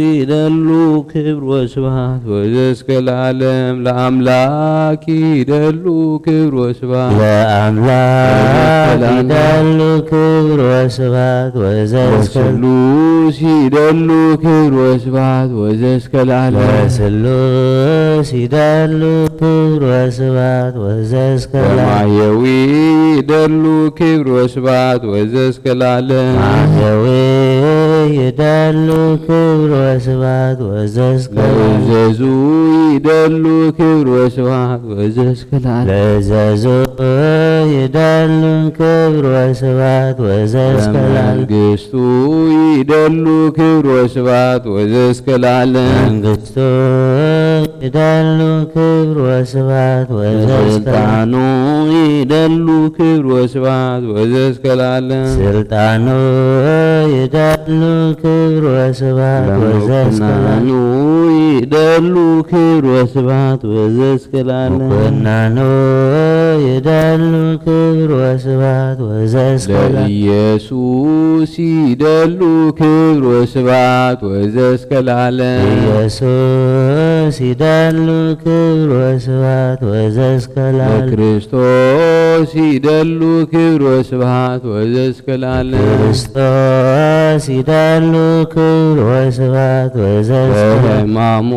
ይደሉ ክብር ወስብሐት ወዘእስከ ለዓለም ለአምላክ ይደሉ ክብር ወስብሐት ለአምላክ ይደሉ ክብር ወስብሐት ወዘእስከ ለስሉስ ይደሉ ክብር ወስብሐት ወዘእስከ ለስሉስ ይደሉ ክብር ወስብሐት ወዘእስከ ለማሕየዊ ይደሉ ክብር ወስብሐት ወዘእስከ ማሕየዊ ይደሉ ክብር ወስብሐት ወዘእስከ ለእዘዙ ይደሉ ክብር ወስብሐት ወዘእስከ ለእዘዙ ይደሉ ክብር ወስብሐት ወዘእስከ ለመንግሥቱ ይደሉ ክብር ወስብሐት ወዘእስከ መንግሥቱ ይደሉ ክብር ወስብሐት ወዘእስከ ለስልጣኑ ይደሉ ክብር ወስብሐት ወዘእስከ ስልጣኑ ይደሉ ክብር ወስብሐት ወዘእስከ ለምኩናኑ ይደሉ ክብር ወስብሐት ወዘእስከ ምኩናኑ ይደሉ ክብር ወስብሐት ወዘእስከ ለኢየሱስ ይደሉ ክብር ወስብሐት ወዘእስከ ኢየሱስ ይደሉ ክብር ወስብሐት ወዘእስከ ለክርስቶስ ይደሉ ክብር ወስብሐት ወዘእስከ ክርስቶስ ይደሉ ክብር ወስብሐት ወዘእስከ ለሕማሙ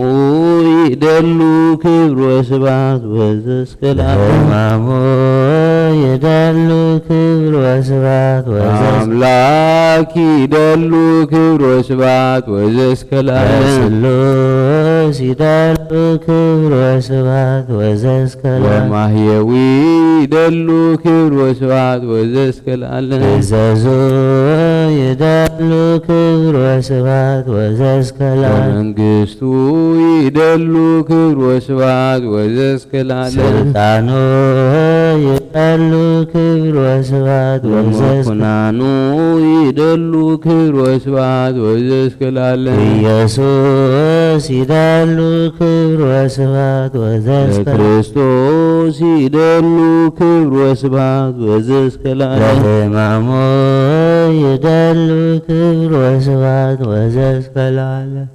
ይደሉ ክብር ወስብሐት ወዘእስከ ለሕማሙ ይደሉ ክብር ወስብሐት ወዘእስከ አምላክ ይደሉ ክብር ወስብሐት ወዘእስከ ለስሉስ ይደሉ ክብር ወስብሐት ወዘእስከ ለማሕየዊ ይደሉ ክብር ወስብሐት ወዘእስከ እዘዙ ይደሉ ክብር ወስብሐት ወዘእስከ ለመንግሥቱ ይደሉ ክብር ወስብሐት ወዘእስከ ስልጣኑ ይደሉ ክብር ወስብሐት ወዘእስከ ለምኩናኑ ይደሉ ክብር ወስብሐት ወዘእስከ ኢየሱስ ክርስቶስ ይደሉ ክብር ወስብሐት ለክርስቶስ ይደሉ ክብር ወስብሐት ወዘእስከ ለዓለም ለሕማሙ ይደሉ ክብር ወስብሐት ወዘእስከ ለዓለም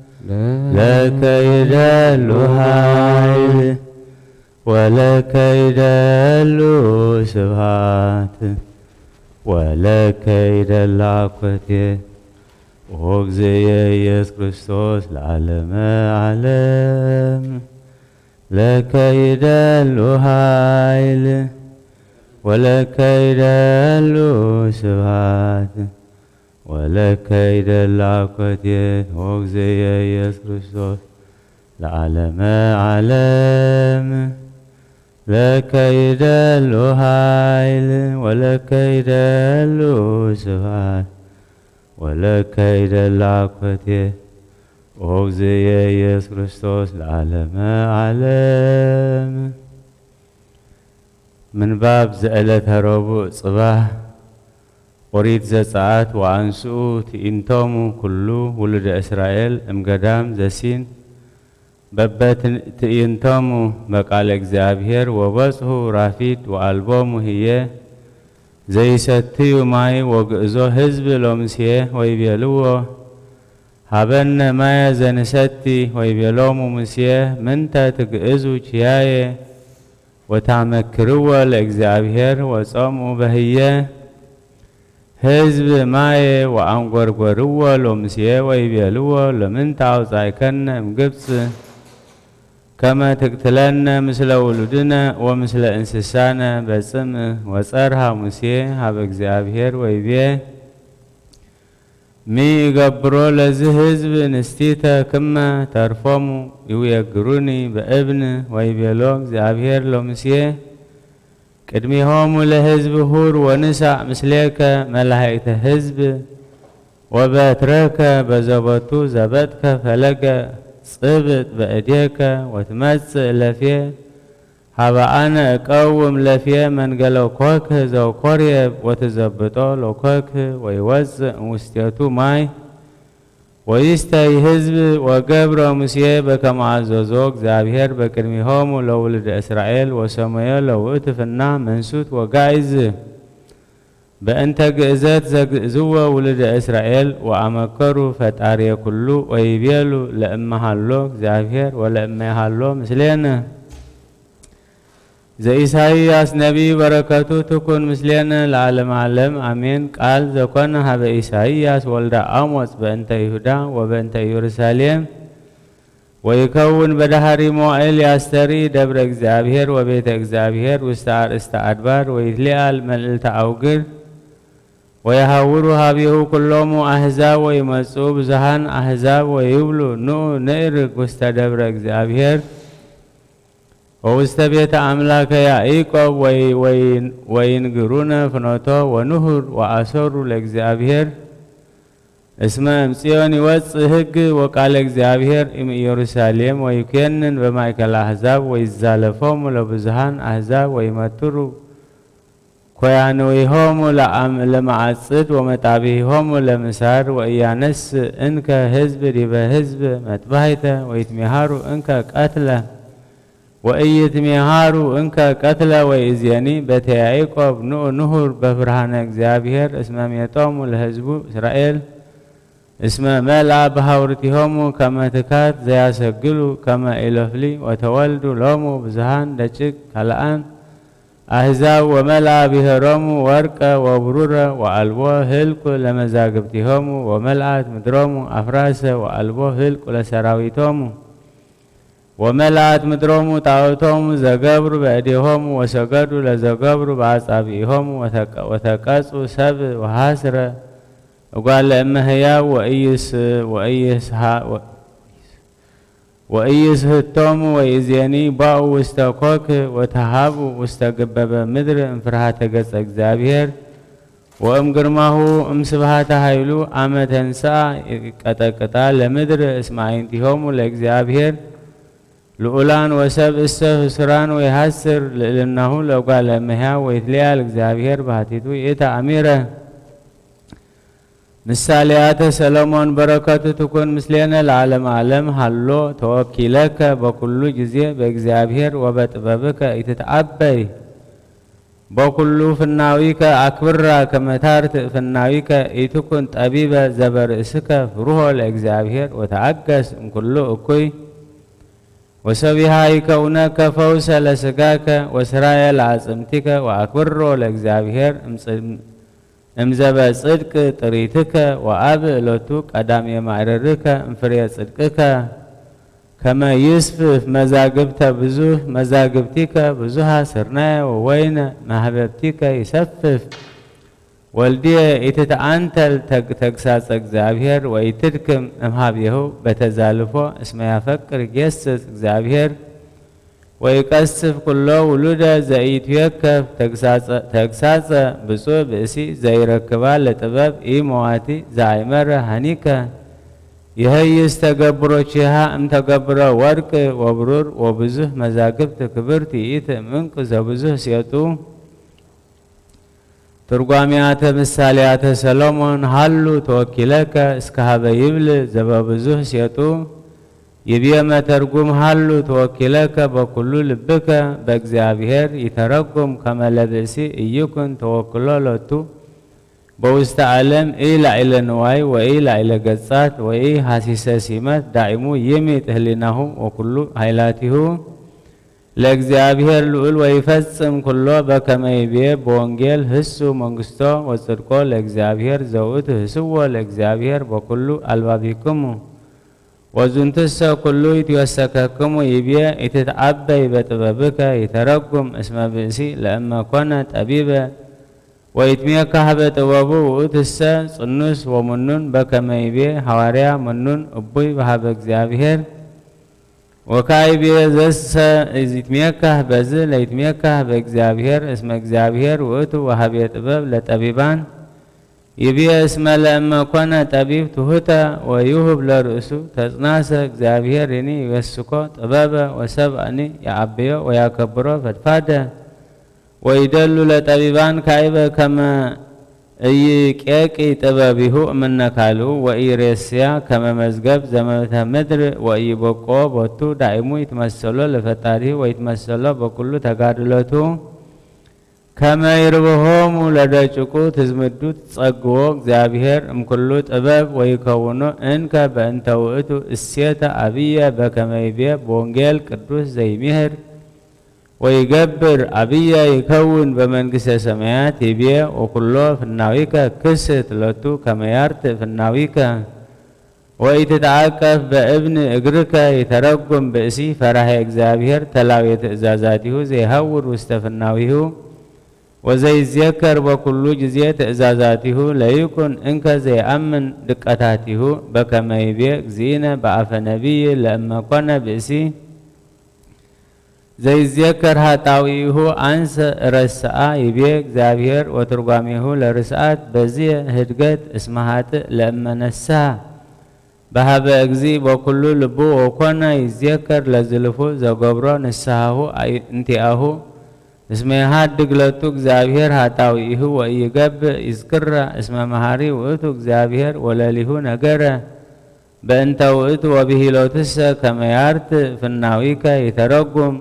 ለከ ይደሉ ኃይል ወለከ ይደሉ ስብሐት ወለከ ይደሉ አኮቴት ወእግዚእየ ኢየሱስ ክርስቶስ ለዓለመ ዓለም ለከ ይደሉ ኃይል ወለከ ይደሉ ስብሐት ወለከ ይደሉ አኮቴት ወእግዚእየ ኢየሱስ ክርስቶስ ለዓለመ ዓለም ለከ ይደሉ ኃይል ወለከ ይደሉ ስብሐት ወለከ ይደሉ አኮቴት ወእግዚእየ ኢየሱስ ክርስቶስ ለዓለመ ዓለም። ምንባብ ዘዕለተ ረቡዕ ጽባሕ ኦሪት ዘጸአት ወአንስኡ ትዕይንቶሙ ኩሉ ውሉደ እስራኤል እምገዳም ዘሲን በበትዕይንቶሙ በቃለ እግዚአብሔር ወበጽሑ ራፊድ ወአልቦሙ ህየ ዘይሰትዩ ማይ ወግእዞ ህዝብ ሎምስየ ወይቤልዎ ሀበነ ማየ ዘንሰቲ ወይቤሎሙ ሙስየ ምንተ ትግእዙ ችያየ ወታመክርዎ ለእግዚአብሔር ወጾሙ በህየ ህዝብ ማየ ወአንጐርጐርዎ ሎምስየ ወይቤልዎ ለምንተ አውጻእከነ እምግብፅ ከመ ትቅትለነ ምስለ ውሉድነ ወምስለ እንስሳነ በጽምዕ ወጸርሃ ሙሴ ሀበ እግዚአብሔር ወይቤ ሚ ይገብሮ ለዝ ህዝብ ንስቲተ ክመ ተርፎሙ ይውየግሩኒ በእብን ወይቤሎ እግዚአብሔር ሎሙሴ ቅድሚሆሙ ለህዝብ ሁር ወንሳእ ምስሌከ መላእክተ ህዝብ ወበትረከ በዘቦቱ ዘበጥከ ፈለገ ጽብጥ በእዴከ ወትመጽእ ለፍየ ሀበ አነ እቀውም ለፍየ መንገለ ኮክህ ዘኮርየብ ወትዘብጦ ለኮክህ ወይወፅእ ውስቴቱ ማይ ወይስተይ ህዝብ ወገብረ ሙሴ በከመ አዘዞ እግዚአብሔር በቅድሚሆሙ ለውሉደ እስራኤል ወሰመዮ ለውእቱ ፍና መንሱት ወጋይዝ በእንተ ግእዘት ዘግእዝዎ ውሉደ እስራኤል ወአመከሩ ፈጣሪየ ኩሉ ወይቤሉ ለእመሃሎ እግዚአብሔር ወለእመሃሎ ምስሌነ ዘኢሳይያስ ነቢይ በረከቱ ትኩን ምስሌነ ለዓለመ ዓለም አሜን። ቃል ዘኮነ ሀበ ኢሳይያስ ወልደ አሞጽ በእንተ ይሁዳ ወበእንተ ኢየሩሳሌም ወይከውን በዳህሪ ሞዕል ያስተሪ ደብረ እግዚአብሔር ወቤተ እግዚአብሔር ውስተ አርእስተ አድባር ወይትሊአል መልዕልተ አውግር ወየሃውሩ ሀቢሁ ኩሎሙ አሕዛብ ወይመጽኡ ብዙሃን አሕዛብ ወይብሉ ኑ ንዕርግ ውስተ ደብረ እግዚአብሔር ወውስተ ቤተ አምላከ ያዕቆብ ወይንግሩነ ፍኖቶ ወንሁር ወአሰሩ ለእግዚአብሔር እስመ እምጽዮን ይወፅእ ሕግ ወቃለ እግዚአብሔር እምኢየሩሳሌም ወይኮንን በማእከለ አሕዛብ ወይዛለፎሙ ለብዙሃን አሕዛብ ወይመትሩ ኮያንዊሆሙ ለማዕጽድ ወመጣቢሆሙ ለምሳር ወእያነስ እንከ ህዝብ ዲበ ህዝብ መጥባሕተ ወይትሚሃሩ እንከ ቀትለ ወኢይትሚሃሩ እንከ ቀትለ ወይእዜኒ በተ ያዕቆብ ኑ ንሁር በብርሃነ እግዚአብሔር እስመ ሜጦሙ ለህዝቡ እስራኤል እስመ መልአ በሃውርቲሆሙ ከመ ትካት ዘያሰግሉ ከመ ኢሎፍሊ ወተወልዱ ሎሙ ብዙሃን ደጭቅ ካልአን አሕዛብ ወመልአ ብሔሮሙ ወርቀ ወብሩረ ወአልቦ ህልቁ ለመዛግብቲሆሙ ወመልአት ምድሮሙ አፍራሰ ወአልቦ ህልቁ ለሰራዊቶሙ ወመልአት ምድሮሙ ጣዖቶሙ ዘገብሩ በእዴሆሙ ወሰገዱ ለዘገብሩ በአጻብዒሆሙ ወተቀጹ ሰብእ ወሐስረ እጓለ እመ ሕያው ወኢይስሕቶሙ ወኢዜኒ ባኡ ውስተ ኮክ ወተሃቡ ውስተ ገበበ ምድር እምፍርሃተ ገጸ እግዚአብሔር ወእምግርማሁ እምስብሃተ ኃይሉ አመ ተንሥአ ይቀጠቅጣ ለምድር እስመ አዕይንቲሆሙ ለእግዚአብሔር ልዑላን ወሰብ እሰ ህሱራን ወይሐስር ልዕልናሁ ለእጓለ እመ ሕያው ወይትሊአል እግዚአብሔር ባህቲቱ ይእተ አሚረ ምሳሌያተ ሰሎሞን በረከቱ ትኩን ምስሌነ ለዓለም ዓለም ሃሎ ተወኪለከ በኩሉ ጊዜ በእግዚአብሔር ወበጥበብከ ኢትትዓበይ በኩሉ ፍናዊከ አክብራ ከመታርት ፍናዊከ ኢትኩን ጠቢበ ዘበርእስከ ፍሩሆ ለእግዚአብሔር ወተአገስ እምኩሉ እኩይ ወሰቢሃ ይከውነከ ፈውሰ ለስጋከ ወስራየ ለአጽምቲከ ወአክብሮ ለእግዚአብሔር እምዘበ ጽድቅ ጥሪትከ ወአብ እሎቱ ቀዳም የማዕረርከ እምፍሬ ጽድቅከ ከመ ይስፍፍ መዛግብተ ብዙህ መዛግብቲከ ብዙሃ ስርናየ ወወይነ ማህበብቲከ ይሰፍፍ ወልድየ ኢትትአንተል ተግሳጸ እግዚአብሔር ወኢትድክም እምሃቤሁ በተዛልፎ እስመ ያፈቅር ይጌስጽ እግዚአብሔር ወይቀስፍ ኩሎ ውሉደ ዘኢትዌከፍ ተግሳጸ ብፁዕ ብእሲ ዘይረክባ ለጥበብ ኢመዋቲ ዘአይመረ ሃኒከ ይህይስ ተገብሮችሃ እምተገብረ ወርቅ ወብሩር ወብዙህ መዛግብት ክብርት ይእቲ እምዕንቁ ዘብዙህ ሲየጡ ትርጓሜያተ ምሳሌያተ ሰሎሞን ሃሉ ተወኪለከ እስከ ሀበ ይብል ዘበብዙህ ሲየጡ ይብየመ ተርጉም ሃሉ ተወኪለከ በኩሉ ልብከ በእግዚአብሔር ይተረጉም ከመ ለብእሲ ኢይኩን ተወክሎ ሎቱ በውስተ ዓለም ኢላዕለ ንዋይ ወኢላዕለ ገጻት ወኢ ሀሲሰ ሲመት ዳኢሙ ይሚጥ ህሊናሁ ወኩሉ ኃይላቲሁ ለእግዚአብሔር ልዑል ወይፈጽም ኩሎ በከመ ይቤ በወንጌል ህሱ መንግስቶ ወጽድቆ ለእግዚአብሔር ዘውእቱ ህስዎ ለእግዚአብሔር በኩሉ አልባቢክሙ ወዝንትሰ ኩሉ ይትወሰከክሙ ይቤ ኢትትዓበይ በጥበብከ ይተረጉም እስመ ብእሲ ለእመ ኮነ ጠቢበ ወይትሜካህ በጥበቡ ውእትሰ ጽኑስ ወምኑን በከመ ይቤ ሐዋርያ መኑን እቡይ በሃበ እግዚአብሔር ወካይቤ ዘሰ ይትሜካህ በዝ ለይትሜካህ በእግዚአብሔር እስመ እግዚአብሔር ውእቱ ወሃቤ ጥበብ ለጠቢባን ይቤ እስመ ለእመ ኮነ ጠቢብ ትሑተ ወይሁብ ለርእሱ ተጽናሰ እግዚአብሔር ይኒ ይወስኮ ጥበበ ወሰብአኒ ያአብዮ ወያከብሮ ፈድፋደ ወይደሉ ለጠቢባን ካይበ ከመ ኢይቄቂ ጥበቢሁ እምነካልኡ ወኢሬስያ ከመ መዝገብ ዘመተ ምድር ወኢበቆ ቦቱ ዳኢሙ ይትመሰሎ ለፈጣሪሁ ወይትመሰሎ በኩሉ ተጋድሎቱ ከመ ይርብሆሙ ለደጭቁ ትዝምዱ ትጸግዎ እግዚአብሔር እምኩሉ ጥበብ ወይከውኖ እንከ በእንተ ውእቱ እሴተ አብየ በከመ ይቤ በወንጌል ቅዱስ ዘይምህር ወይገብር አብየ ይከውን በመንግሥተ ሰማያት ይቤ ወኩሎ ፍናዊከ ክስት ሎቱ ከመ ያርትዕ ፍናዊከ ወኢትትዓቀፍ በእብን እግርከ ይተረጉም ብእሲ ፈራሄ እግዚአብሔር ተላዌ ትእዛዛቲሁ ዘይሃውር ውስተ ፍናዊሁ ወዘይዝየከር በኩሉ ጊዜ ትእዛዛቲሁ ለይኩን እንከ ዘይአምን ድቀታቲሁ በከመ ይቤ እግዚእነ በአፈ ነቢይ ለእመ ኮነ ብእሲ ዘይዝየከር ኃጣውኢሁ አንሰ ረስአ ይቤ እግዚአብሔር ወትርጓሜሁ ለርስአት በዚህ ህድገት እስመ ኃጥእ ለእመ ነስሐ በሃበ እግዚእ በኩሉ ልቡ ወኮነ ይዝየከር ለዝልፉ ዘገብሮ ንስሐሁ እንቲአሁ እስመ ይሃድግ ለቱ እግዚአብሔር ኃጣውኢሁ ወኢይገብእ ይዝክራ እስመ መሃሪ ውእቱ እግዚአብሔር ወለሊሁ ነገረ በእንተ ውእቱ ወብሂሎትሰ ከመ ያርትዕ ፍናዊከ ይተረጉም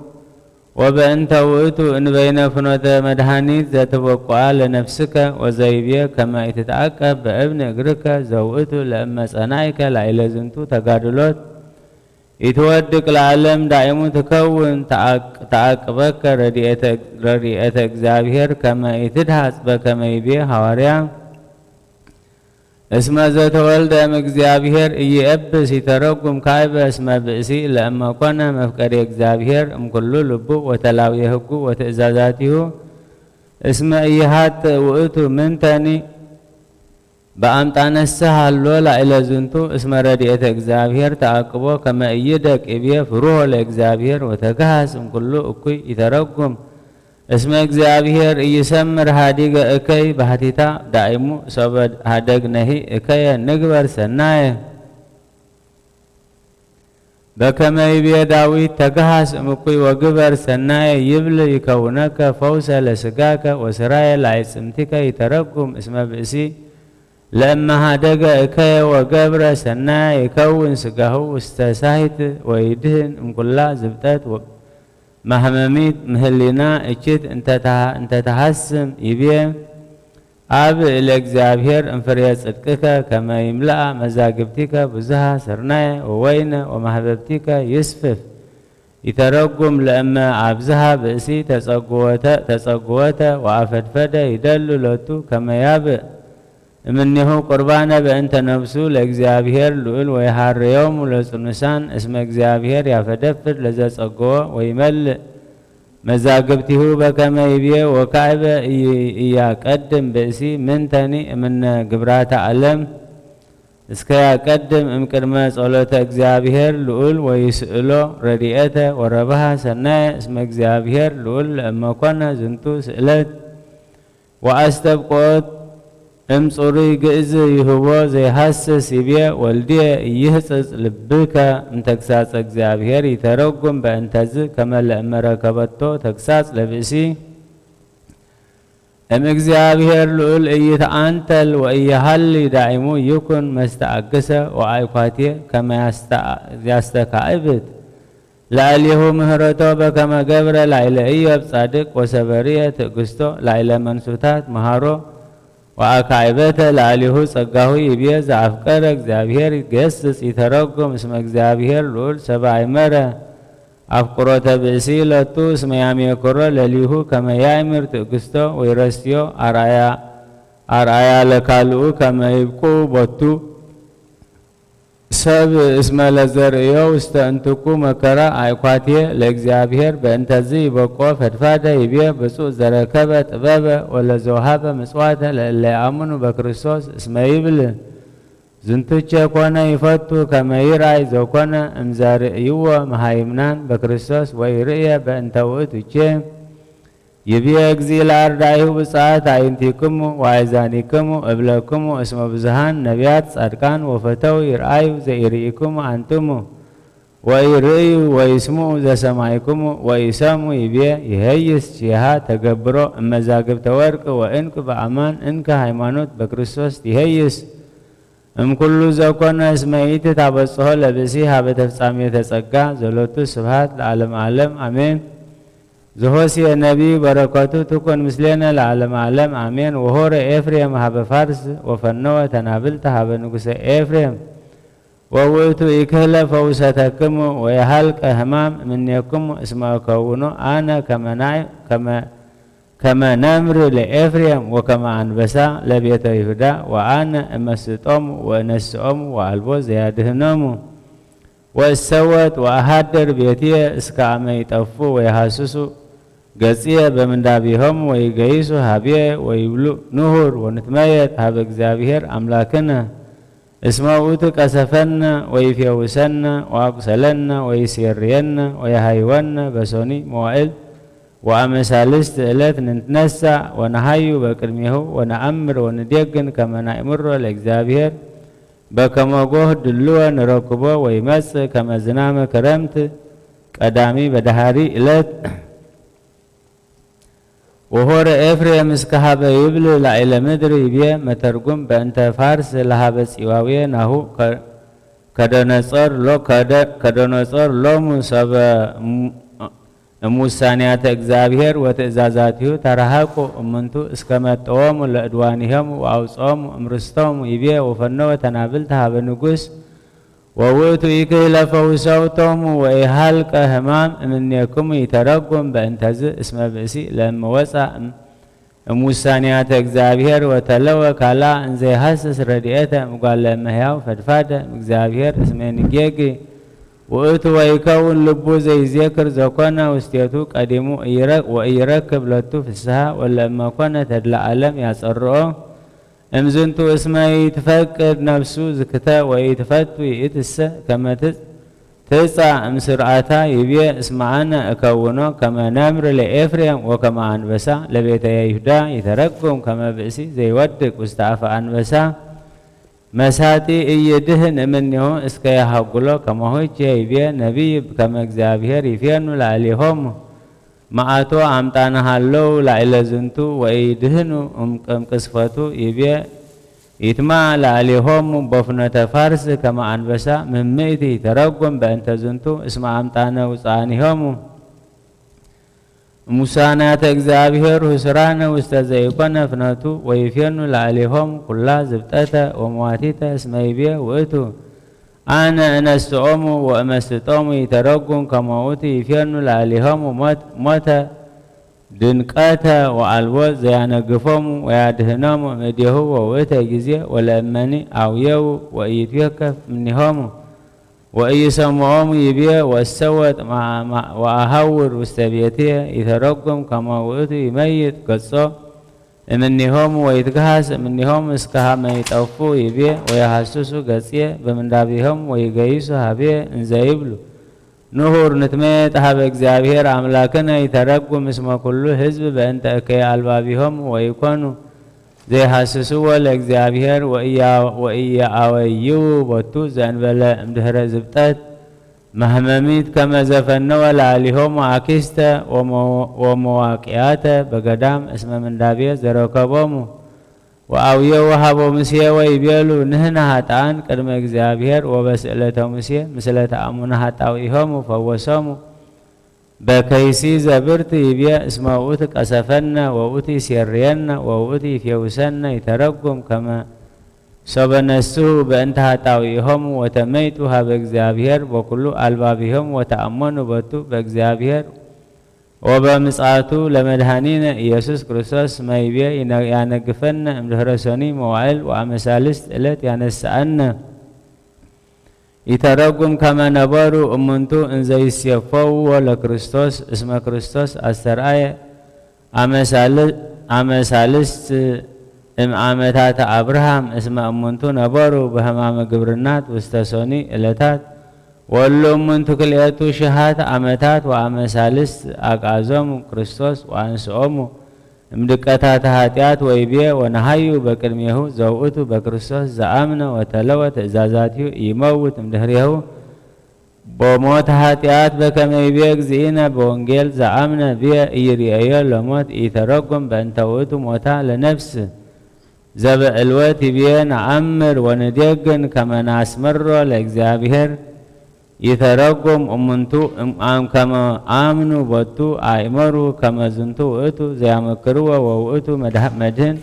ወበእንተ ውእቱ እንበይነ ፍኖተ መድኃኒት ዘትበቁዓ ለነፍስከ ወዘይቤ ከመ ኢትትዓቀብ በእብን እግርከ ዘውእቱ ለእመ ጸናኢከ ላዕለ ዝንቱ ተጋድሎት ይትወድቅ ለዓለም ዳኢሙ ትከውን ተዓቅበከ ረድኤተ እግዚአብሔር ከመ ኢትድሃጽ በከመ ይቤ ሐዋርያ እስመ ዘተወልደ እምእግዚአብሔር ኢየብስ ይተረጉም ካይበ እስመ ብእሲ ለእመ ኮነ መፍቀሬ እግዚአብሔር እምኩሉ ልቡ ወተላዊ ህጉ ወትእዛዛቲሁ እስመ ኢይሃጥእ ውእቱ ምንተኒ በአምጣነሰ ሃሎ ላዕለ ዝንቱ እስመ ረድኤተ እግዚአብሔር ተዓቅቦ ከመ ኢይደቅ ይቤ ፍሩሆ ለእግዚአብሔር ወተግሃስ እምኩሉ እኩይ ይተረጉም እስመ እግዚአብሔር ኢይሰምር ሃዲገ እከይ ባህቲታ ዳኢሙ ሰበ ሃደግነሂ እከየ ንግበር ሰናየ በከመ ይቤ ዳዊት ተግሃስ እምኩይ ወግበር ሰናየ ይብል ይከውነከ ፈውሰ ለስጋከ ወስራየ ለአዕጽምቲከ ይተረጉም እስመ ብእሲ لما هادق إكي وقبر سنا يكون سقه واستسايت ويدهن مكلا زبطت مهمميت مهلنا اجت انت تحسم يبيه أب الأجزابير انفريا صدقك كما يملأ مزاقبتك بزها سرناي ووين ومحببتك يسفف يترقم لأما عبزها بأسي تسقوته وعفدفده يدلو لتو كما يابئ منه قربانا بأنت نفسه لأجزابير لؤل ويحار يوم ولسنسان اسم أجزابير يفدفد لزاز أقوى ويملئ مزاقبته بكما يبيه وكعب يقدم بأسي من تاني من قبرات علم اسكا يقدم امكرما صلوة اجزابير لؤل ويسئلو رديئته وربها سناء اسم اجزابير لؤل اما كنا زنتو سئلت وأستبقوت امصري قئز يهوو زي حسس يبيه والدي يهسس لبك انتكساس اجزابير يترقم بانتز كما لأما ركبتو تكساس لبسي ام اجزابير لؤل ايتعنتل وايهل دائمو يكون مستعقسة وعيقاتي كما يستكعبت لعليه مهرتو بكما قبر لعلى ايب صادق وسبرية تقستو لعلى منسوتات مهارو وأكعبته لعليه صقاه يبيز عفقر اجزابير يقسس يترقم اسم اجزابير لول سبع مرة عفقروته بسيلتو اسم يامي كرة لليه كما يامر تقستو ويرسيو أرعايا لكالو كما يبقو بطو سب اسم لزرئيو استأنتكو مكرا عيقاتي لأجزابير بأنتزي بقوة فتفادة يبيه بسوء زركبة طبابة ولا زوهابة مسواتة للي آمنوا بكريستوس اسم يبل زنتوچه كونا يفتو كما يرعي زو كونا امزارئيو مهايمنان بكريستوس ويرئي بأنتوئتوچه يبيه اجزي الأردائه بساعة عينتكم وعيزانكم ابلكم اسم بزهان نبيات صدقان وفتو يرأيو زي يرئيكم أنتم ويرئيو ويسمو زي سماعكم ويسامو يبيه يهيس شيها تقبرو اما زاقب تورك وإنك بأمان إنك هيمانوت بكريستوس يهيس ام كل زوكونا اسمعيت تابصه لبسي هابت فصامية تسقى زلوتو سبحات لعالم عالم آمين زهوسي النبي بركاته تكون مثلنا العالم عالم آمين وهور إفريم هاب فارس وفنوة تنابلت هاب نقص إفريم ووئتو إكهلا فوساتكم ويهالك همام من يكم اسمه كونو أنا كما نمر لإفريم وكما أنبسا لبيت يهودا وأنا أمستهم ونسهم وعلبو زيادهنهم والسوت وأهدر بيتي اسكامي يطفو ويحسسو قصية بمندابيهم ويقيسو هابيه ويبلو نهر ونتميت هاب اجزابير أملاكنا اسمعوت كسفن ويفيوسن وأقسلن ويسيرين ويهيون بسوني موائل وأمسالست إلات نتنسع ونحيو بكرميه ونأمر ونديقن كما نأمر الإجزابير بكما قوه دلوه نركبه ويمس كما زنام كرمت قدامي بدهاري إلات وهور إفريم اسكهاب يبلو لعلى مدر يبيه مترقم بأنت فارس لهاب سيواوية نهو كدنصر لو مصاب موسانيات اجزابير وتأزازاته ترهاكو امنتو اسكمتوهم لأدوانهم وأوصهم امرستهم يبيه وفنو تنابلتها بنقوس ووتو يكيل فوسوتهم وإيهالك همام من يكم يترقم بأنتز اسم بأسي لما وسع موسانيات اجزابير وتلوك على انزي حسس رديئته مقال لما هياو فدفادة اجزابير اسمين جيجي وقت ويكون لبو زي ذكر زوكونا واستيتو قديمو ويركب لتو في السها ولا اما كنا تدل عالم يسرعو امزنتو اسمه يتفكر نفسه زكتا ويتفتو يتسا كما تسع مسرعتا يبيع اسمعنا اكونو كما نمر لإفريم وكما انبسا لبيت يهودا يترقم كما بأسي زي ودك واستعفى انبسا مساتي ايدهن منه اسكا يحقلو كما هو يبيع نبي كما اجزابير يفينو لعليهم معاتو عمتانا هالو لعلى زنتو ويدهنو ام قصفتو يبيع ኢትማ ለአሌሆሙ በፍኖተ ፋርስ ከመ አንበሳ ምምእቲ ተረጎም በእንተ ዝንቱ እስመ አምጣነ ውፃኒሆሙ ሙሳናተ እግዚአብሔር ሁስራነ ውስተ ዘይኮነ ፍነቱ ወይፌኑ ለአሌሆሙ ኩላ ዝብጠተ ወመዋቲተ እስመ ይቤ ውእቱ አነ እነስኦሙ ወእመስጦሙ ይተረጉም ከመ ውእቱ ይፌኑ ለአሌሆሙ ሞተ ድንቀተ ወአልቦ ዘያነግፎሙ ወያድህኖሙ እምኔሁ ወውእተ ጊዜ ወለእመኒ አውየው ወኢይትዌከፍ እምኔሆሙ ወኢይሰምዖሙ ይቤ ወእሰወጥ ወአሐውር ውስተ ቤትየ ይተረጉም ከመ ውእቱ ይመይጥ ገጾ እምኔሆሙ ወይትገሃስ እምኔሆሙ እስከ ሀመ ይጠፉ ይቤ ወየሐስሱ ገጽየ በምንዳቤሆሙ ወይገይሱ ሀቤየ እንዘ ይብሉ ንሁር ንትሜጥ ሀበ እግዚአብሔር አምላክነ ይተረጉም እስመ ኩሉ ህዝብ በእንተ እከየ አልባቢሆሙ ወይኮኑ ዘይሐስስዎ ለእግዚአብሔር ወኢየአወይው ቦቱ ዘእንበለ እምድኅረ ዝብጠት መህመሚት ከመ ዘፈነወ ለአሊሆሙ አኪስተ ወመዋቅያተ በገዳም እስመ ምንዳቤ ዘረከቦሙ ወአውየው ሀቦ ሙሴ ወይቤሉ ንሕነ ኃጥኣን ቅድመ እግዚአብሔር ወበስእለተ ሙሴ ምስለ ተአሙነ ኃጣውኢሆሙ ፈወሶሙ በከይሲ ዘብርት ይቤ እስመ ውእቱ ቀሰፈነ ወውእቱ ይሴርየነ ወውእቱ ይፌውሰነ ይተረጉም ከመ ሶበ ነስሑ በእንተ ኃጣውኢሆሙ ወተመይጡ ሀበ እግዚአብሔር በኩሉ አልባቢሆሙ ወተአመኑ ቦቱ በእግዚአብሔር ወበምጽአቱ ለመድኃኒነ ኢየሱስ ክርስቶስ መይቤ ያነግፈነ እምድኅረ ሰኒ መዋዕል ወአመሳልስት ዕለት ያነሳአነ ይተረጉም ከመ ነበሩ እሙንቱ እንዘ ይሴፈው ለክርስቶስ እስመ ክርስቶስ አስተርአየ አመሳልስት እምዓመታተ አብርሃም እስመ እሙንቱ ነበሩ በሕማመ ግብርናት ውስተ ሰኒ ዕለታት ወሎ እሙንቱ ክልኤቱ ሽሃት ዓመታት ወአመሳልስት አቃዞሙ ክርስቶስ ወአንስኦሙ እምድቀታተ ኃጢአት ወይቤ ወነሃዩ በቅድሜሁ ዘውእቱ በክርስቶስ ዘአምነ ወተለወ ትእዛዛቲሁ ይመውት እምድኅሬሁ በሞት ኃጢአት በከመ ይቤ እግዚእነ በወንጌል ዘአምነ ብየ ኢይርአዮ ለሞት ኢተረጎም በእንተ ውእቱ ሞታ ለነፍስ ዘበዕልወት ይቤ ነአምር ወንዴግን ከመ ናስመሮ ለእግዚአብሔር ይተረጎም እሙንቱ ከመ አምኑ ቦቱ አእመሩ ከመ ዝንቱ ውእቱ ዘያመክርዎ ወውእቱ መድህን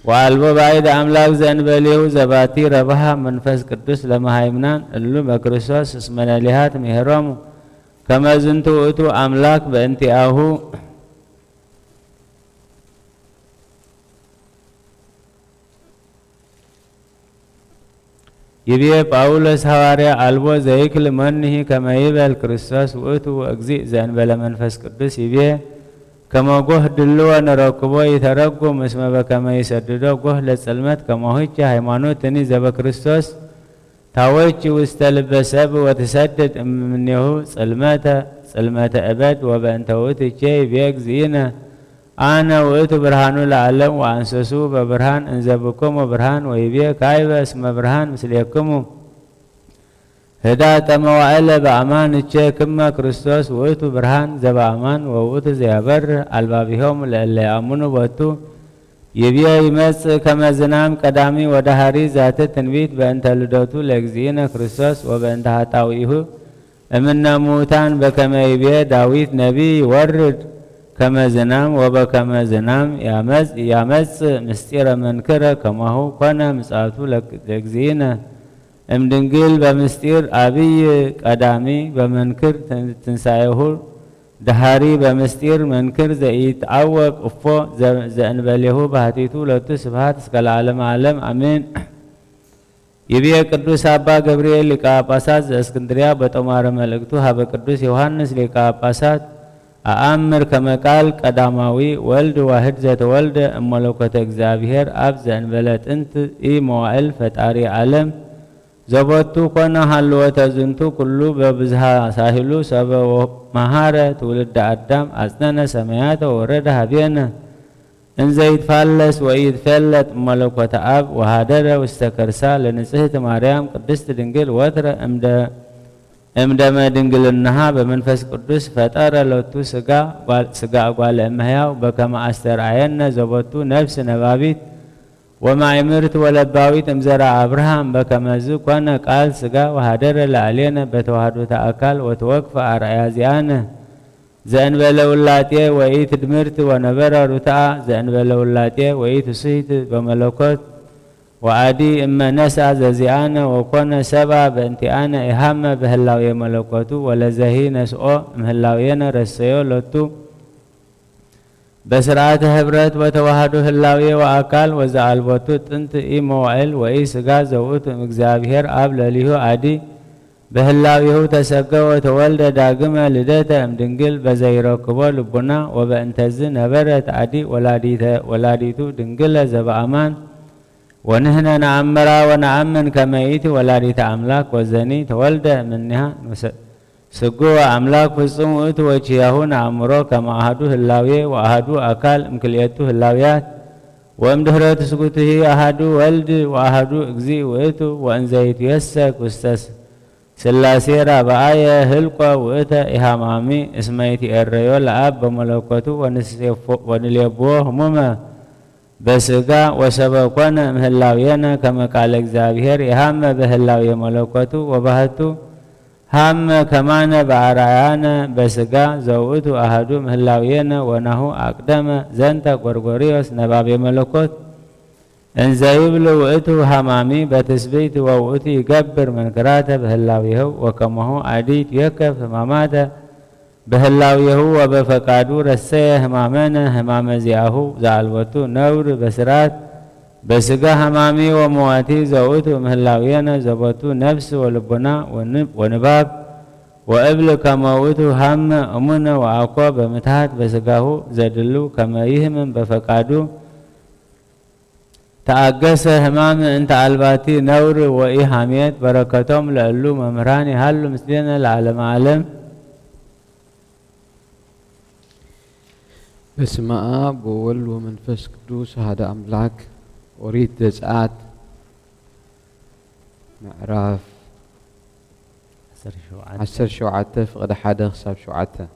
ወአልቦ ባዕድ አምላክ ዘእንበሌሁ ዘባቲ ረብሃ መንፈስ ቅዱስ ለመሃይምናን እሉ በክርስቶስ እስመ ነሊሃት ምሕሮሙ ከመ ዝንቱ ውእቱ አምላክ በእንቲአሁ ይቤ ጳውሎስ ሐዋርያ አልቦ ዘይክል መኒሂ ከመ ይበል ክርስቶስ ውእቱ እግዚእ ዘእንበለ መንፈስ ቅዱስ ይቤ ከመ ጎህ ድልዎ ነረክቦ ይተረጉም እስመ በከመ ይሰድዶ ጎህ ለጽልመት ከመሆች ሃይማኖትኒ ዘበክርስቶስ ታወች ውስተ ልበ ሰብእ ወትሰድድ እምኔሁ ጽልመተ እበድ ወበእንተ ውእቱ ይቤ እግዚእነ አነ ውእቱ ብርሃኑ ለዓለም ወአንሰሱ በብርሃን እንዘብክሙ ብርሃን ወይቤ ካይበ እስመ ብርሃን ምስሌክሙ ህዳጠ መዋዕለ በአማን እቼክመ ክርስቶስ ውእቱ ብርሃን ዘበአማን ወውእቱ ዘያበርህ አልባቢሆሙ ለእለ ያምኑ ቦቱ ይቤ ይመጽእ ከመ ዝናም ቀዳሚ ወዳሃሪ ዛተ ትንቢት በእንተ ልደቱ ለእግዚእነ ክርስቶስ ወበእንተ ኃጣውኢሁ እምነ ሙታን በከመ ይቤ ዳዊት ነቢይ ይወርድ ከመ ዝናም ወበከመ ዝናም ያመጽእ ምስጢረ መንክረ ከማሁ ኮነ ምጽአቱ ለእግዚእነ እምድንግል በምስጢር አብይ ቀዳሚ በመንክር ትንሣኤሁ ደሃሪ በምስጢር መንክር ዘኢትዐወቅ እፎ ዘእንበሌሁ ባህቲቱ ለቱ ስብሐት እስከ ለዓለመ ዓለም አሜን። ይቤ ቅዱስ አባ ገብርኤል ሊቀ ጳጳሳት ዘእስክንድርያ በጦማረ መልእክቱ ሀበ ቅዱስ ዮሐንስ ሊቀ ጳጳሳት አአምር ከመ ቃል ቀዳማዊ ወልድ ዋህድ ዘተወልደ እመለኮተ እግዚአብሔር አብ ዘእንበለ ጥንት ኢመዋዕል ፈጣሪ ዓለም ዘቦቱ ኮነ ሀልወተ ዝንቱ ኩሉ በብዝሃ ሳሂሉ ሰበ መሃረ ትውልደ አዳም አጽነነ ሰማያተ ወረደ ሀቤነ እንዘ ይትፋለስ ወይትፈለጥ እመለኮተ አብ ወሃደረ ውስተ ከርሳ ለንጽሕት ማርያም ቅድስት ድንግል ወትረ እምደመ ድንግልናሃ በመንፈስ ቅዱስ ፈጠረ ለቱ ስጋ እጓለ እመሕያው በከመ አስተርአየነ ዘቦቱ ነፍስ ነባቢት ومعمرت ولباويت امزرع أبراهام بكمزو كان قال سقا وهدر لعلينا بتوهدو تأكل وتوقف أرأي زيانه زين بلولاتيه وإيت دمرت ونبر رتاع زين بلولاتيه وإيت صيت بملكوت وعادي إما نسع زيانه وكون سبع بانتيانا إهام بهلاوية ملكوتو ولا زهي نسؤ مهلاوينا رسيو لطو بسرعات هبرت وتوهدو هلاوية وأكال وزعلبوتو تنت إي موعل وإي سقا زوؤت مكزابير أبل ليهو عادي بهلاويه تسقى وتولد داقمة لديتا امدنقل بزيروكبو لبنا وبانتزن هبرت عادي ولاديتو دنقل زبعمان ونهنا نعمرا ونعمن كميت ولاديت أملاك وزني تولد منها سقوا أملاك فصمت وجيهو نعمرو كما أهدو هلاويه وأهدو أكال مكليتو هلاويات وامدهرت سقوته أهدو ولد وأهدو اكزي وإتو وانزيت يسك وستس سلاسيرا بآية هلقا وإتا إهامامي اسميتي الريو لأب بملوكتو ونليبوه هموما بسقا وسبقنا مهلاوينا كما قال اكزابير إهام بهلاوية ملوكتو وبهتو هم كمان بعرايانا بسقا زوؤتو أهدو مهلاوينا ونهو أقدم زنتا قرقوريوس نبابي ملوكت انزايبل وقتو همامي بتسبيت ووقتي يقبر من كراته بهلاويه وكمه عديد يكف هماماته بهلاويه وبفقادو رسيه همامنا همام زياهو زعلوتو نور بسرات بسقا همامي ومواتي زوتو مهلاوينا زبطو نفس ولبنا ونباب وقبل كموتو هم أمنا وعقوب بمتحت بسقاهو زدلو كما يهمن بفقادو تأجس همام انت الباتي نور وإيهاميت بركتهم لألو ممراني هلو مثلنا العالم عالم بسم آب وولد ومنفس قدوس هذا أملاك أريد تزعات معراف عسر شوعته فقد حدا خساب شوعته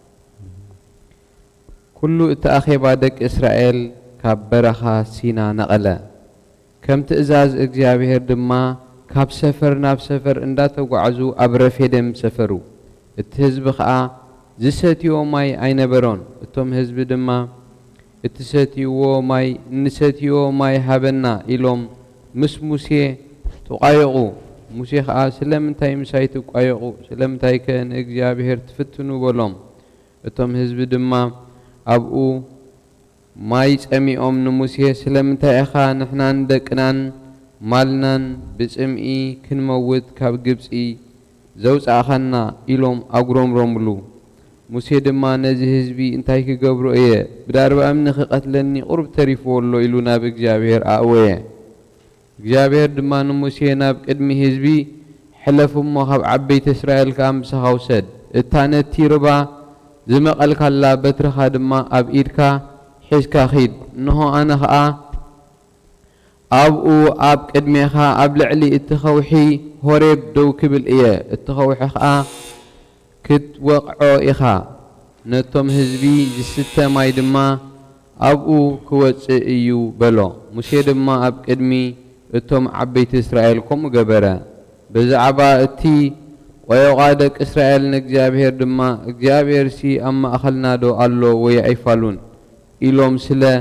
كله اتأخي بعدك إسرائيل كبرخا سينا نقله كم تأزاز اجزابير دما كاب سفر ناب سفر انداتو قعزو أبرفيدم سفرو اتهزب خاء زستيو ماي اين برون اتهم هزب دما اتستيو ماي نستيو ماي هابنا إلوم مس موسي تقايقو موسي خاء سلم انتاي مساي تقايقو سلم انتاي كان اجزابير تفتنو بولوم اتهم هزب دما أبقو مايس أمي نموسيه سلمتا إخا نحنان دكنان مالنان بسمئي كنموت كاب جبسئي زوج آخنا إلوم أقروم روملو موسيه دما نزي هزبي انتاي كقبرو إيه بدار بأمن قتلني قرب تريفو اللو إلو نابك جابير آوية جابير دما نموسيه نابك ادمي هزبي حلف مخاب عبيت إسرائيل كام سخوسد التانت تيربا زمق الكالا بترخا دما أب إيدكا حسكا خيد نهو أنا خا أبو أب قدمي خا أب لعلي التخوحي هورب دو كبل إيه التخوحي خا كت وقعو إخا نتم هزبي جستة ما يدما أبو كوتس إيو بلو مشي دما أب قدمي اتم عبيت إسرائيل كم جبرة بزعبا التي ويقادك إسرائيل نجابير دما جابير سي أما أخلنا دو الله ويعفلون إلوم سلا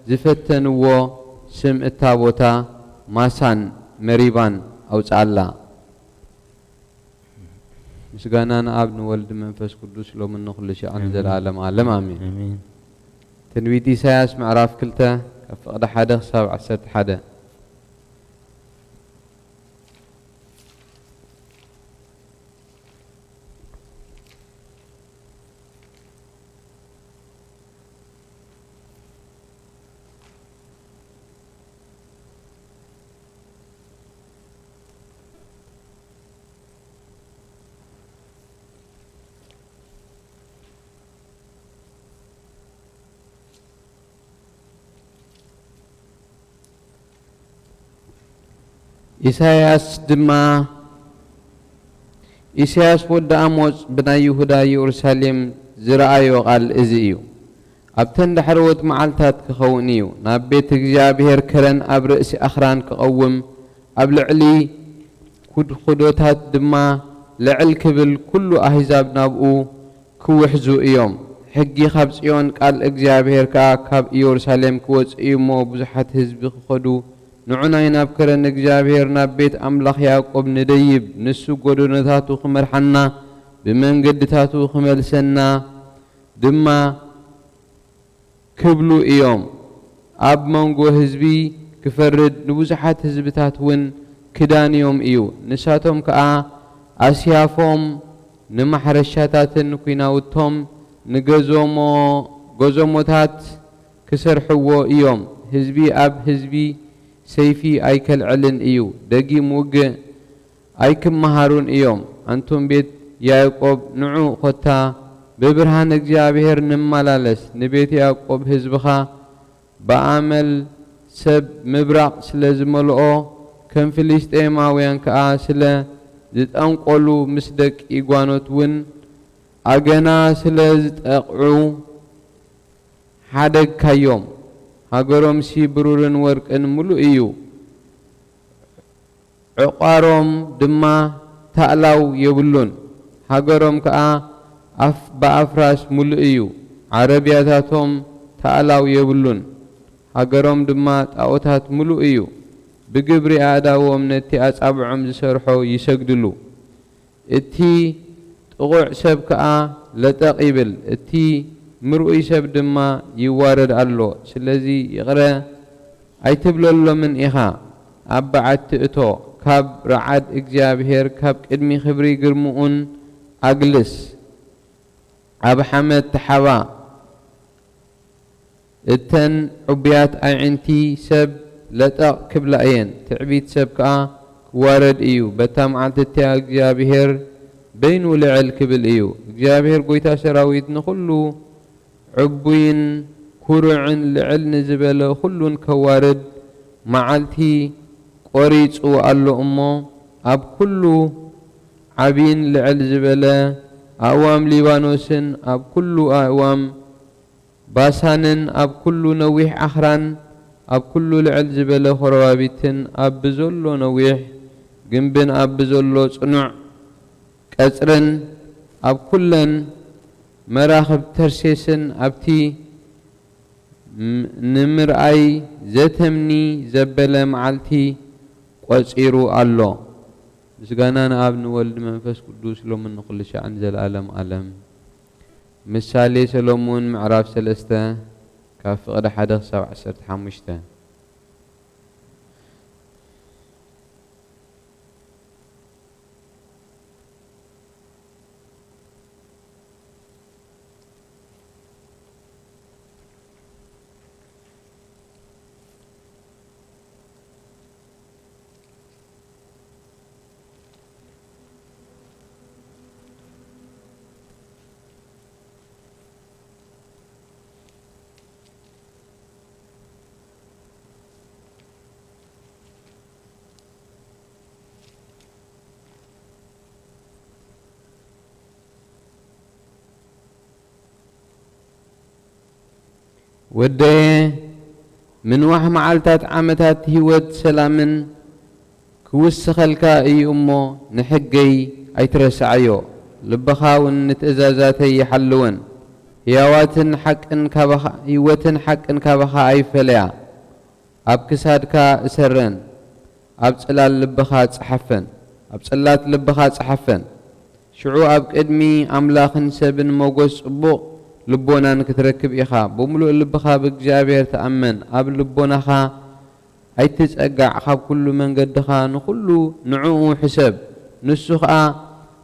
زفتنو سم التابوتا ماسان مريبان أو تعالى مسجانا أبن ولد منفس قدوس لو من نخل شيء عن العالم عالم آمين تنويتي سياس معراف كلتا فقد حدا 7 حدا إسحاق دما إسحاق ود أموس بنا يهودا يورشليم زرعيو قال إزيو أبتن دحروت معلتات كخونيو نابيت እግዚአብሔር كرن أب رأسي أخران كقوم أب لعلي خدوتات دما لعل كبل كل أحزاب نابؤو كوحزو إيوم حقي خبز إيون قال እግዚአብሔር كاب يورشلم كوز إيمو بزحت حزب خدو نعنا يناب كرن እግዚአብሔር نابيت أملاخ يعقوب نديب نسو قدونتاتو خمرحنا بمنقدتاتو خملسنا دما كبلو إيوم أب منغو حزبي كفرد نبزحت حزبتات ون كدان يوم إيو نساتهم كأ أسيافهم نمحرشاتاتن كيناوتهم نغزوموتات كسرحو إيوم حزبي أب حزبي سيفي أيكل علن إيو دقي موغ أيكم مهارون إيوم أنتم بيت يعقوب نعو خطا ببرهان እግዚአብሔር نمالالس نبيت يعقوب حزبخا بأعمل سب مبرق سلازملؤو كم فلسطيماويان كأ سلا زتأنقلو مسدك إيقوانوت ون أغنا سلا زتأقعو حدق كيوم هاقروم سي برورن ورقن ملو إيو عقاروم دما تألاو يبلون هاقروم كأ بأفراس ملو إيو عربياتاتهم تألاو يبلون هاقروم دما تأوتات ملو إيو بقبري آداوهم نتي أصابعهم زسرحو يسجدلو اتي تقوع سبكا لتقيبل اتي مرؤي سب دما يوارد الله سلازي يغرى ايتبلو من إخا أبعد تأتو كاب رعاد እግዚአብሔር كاب قدمي خبري قرمؤون أجلس أب حمد تحوا التن عبيات أعنتي سب لتق كبلأين تعبيت سبكا وارد إيو بتام عالتتيا እግዚአብሔር بينو لعل كبل إيو እግዚአብሔር قويتا سراويت نخلو عبوين كورعن لعل نزبل خلون كوارد معالتي قريت وقالو أمو أب كلو عبين لعل زبل أوام ليبانوسن أب كلو أوام باسانن أب كلو نويح أخران أب كلو لعل زبل خروابيتن أب بزولو نويح جنبن أب بزولو صنع كسرن أب كلن مراخب ترسيسن أبتي نمر أي زتمني زبل معلتي قصيرو الله زغانان أب نولد منفس قدوس لومن نقول شيء عن ذل العالم عالم مثالي سلومون معراف سلسته كاف قد حدث 17 ودي من واح معلتات عمتات هيوت سلامن كوسخلكا اي امو نحقي اي ترسعيو لبخاون نتازازاتي يحلون هيواتن حقن كبخا هيوتن حقن كبخا اي فليا اب كسادكا اسرن اب صلال لبخا صحفن اب صلات لبخا صحفن شعو اب قدمي املاخن سبن موغس صبو لبونا نكتركب إخا بملو لبخا بإግዚአብሔር تأمن أب لبوناخا أي تسأقع خاب كل من قدخا نخلو نعوه حساب نسخا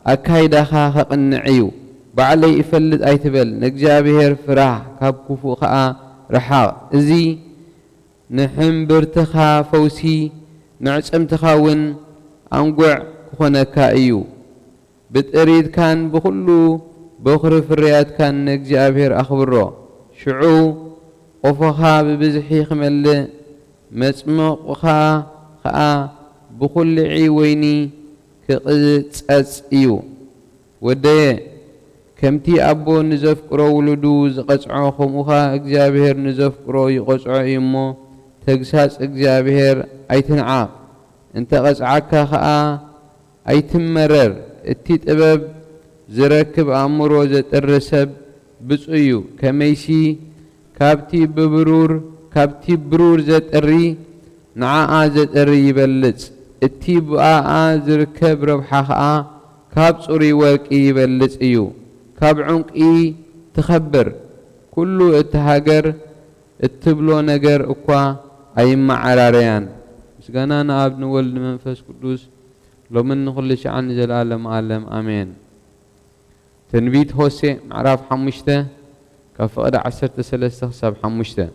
أكايداخا خقنعيو بعلي يفلد أي تبل نግዚአብሔር فراح كاب كفو خا رحا إزي نحنبرتخا فوسي نعصمتخاون أنقع كخونكا إيو بتريد كان بخلو بخر فريات كان እግዚአብሔር أخبره شعو قفخا ببزحي خمل مصمقخا خا بخل عي ويني كقصص إيو ودي كمتي أبو نزفقرو ولدو زقصعو خموخا اجزابهر نزفقرو يقصعو إيمو تقساس اجزابهر أيتنعا انت قصعكا خاء أيتمرر اتي تبب زركب أمرو زترسب بصيو كميسي كابتي برور زتري نعاء زتري يبلጽ اتي بآء زركب ربحا خاء كاب صوري ورق يبلጽ ايو كاب عنقي تخبر كله اتهاجر اتبلو نجر اقوى ايما عراريان مسغانا ناب نولد منفس قدوس لو من كل شيء عن العالم عالم امين تنبيت هوسي معراف حمشته كفقد 13 حساب حمشته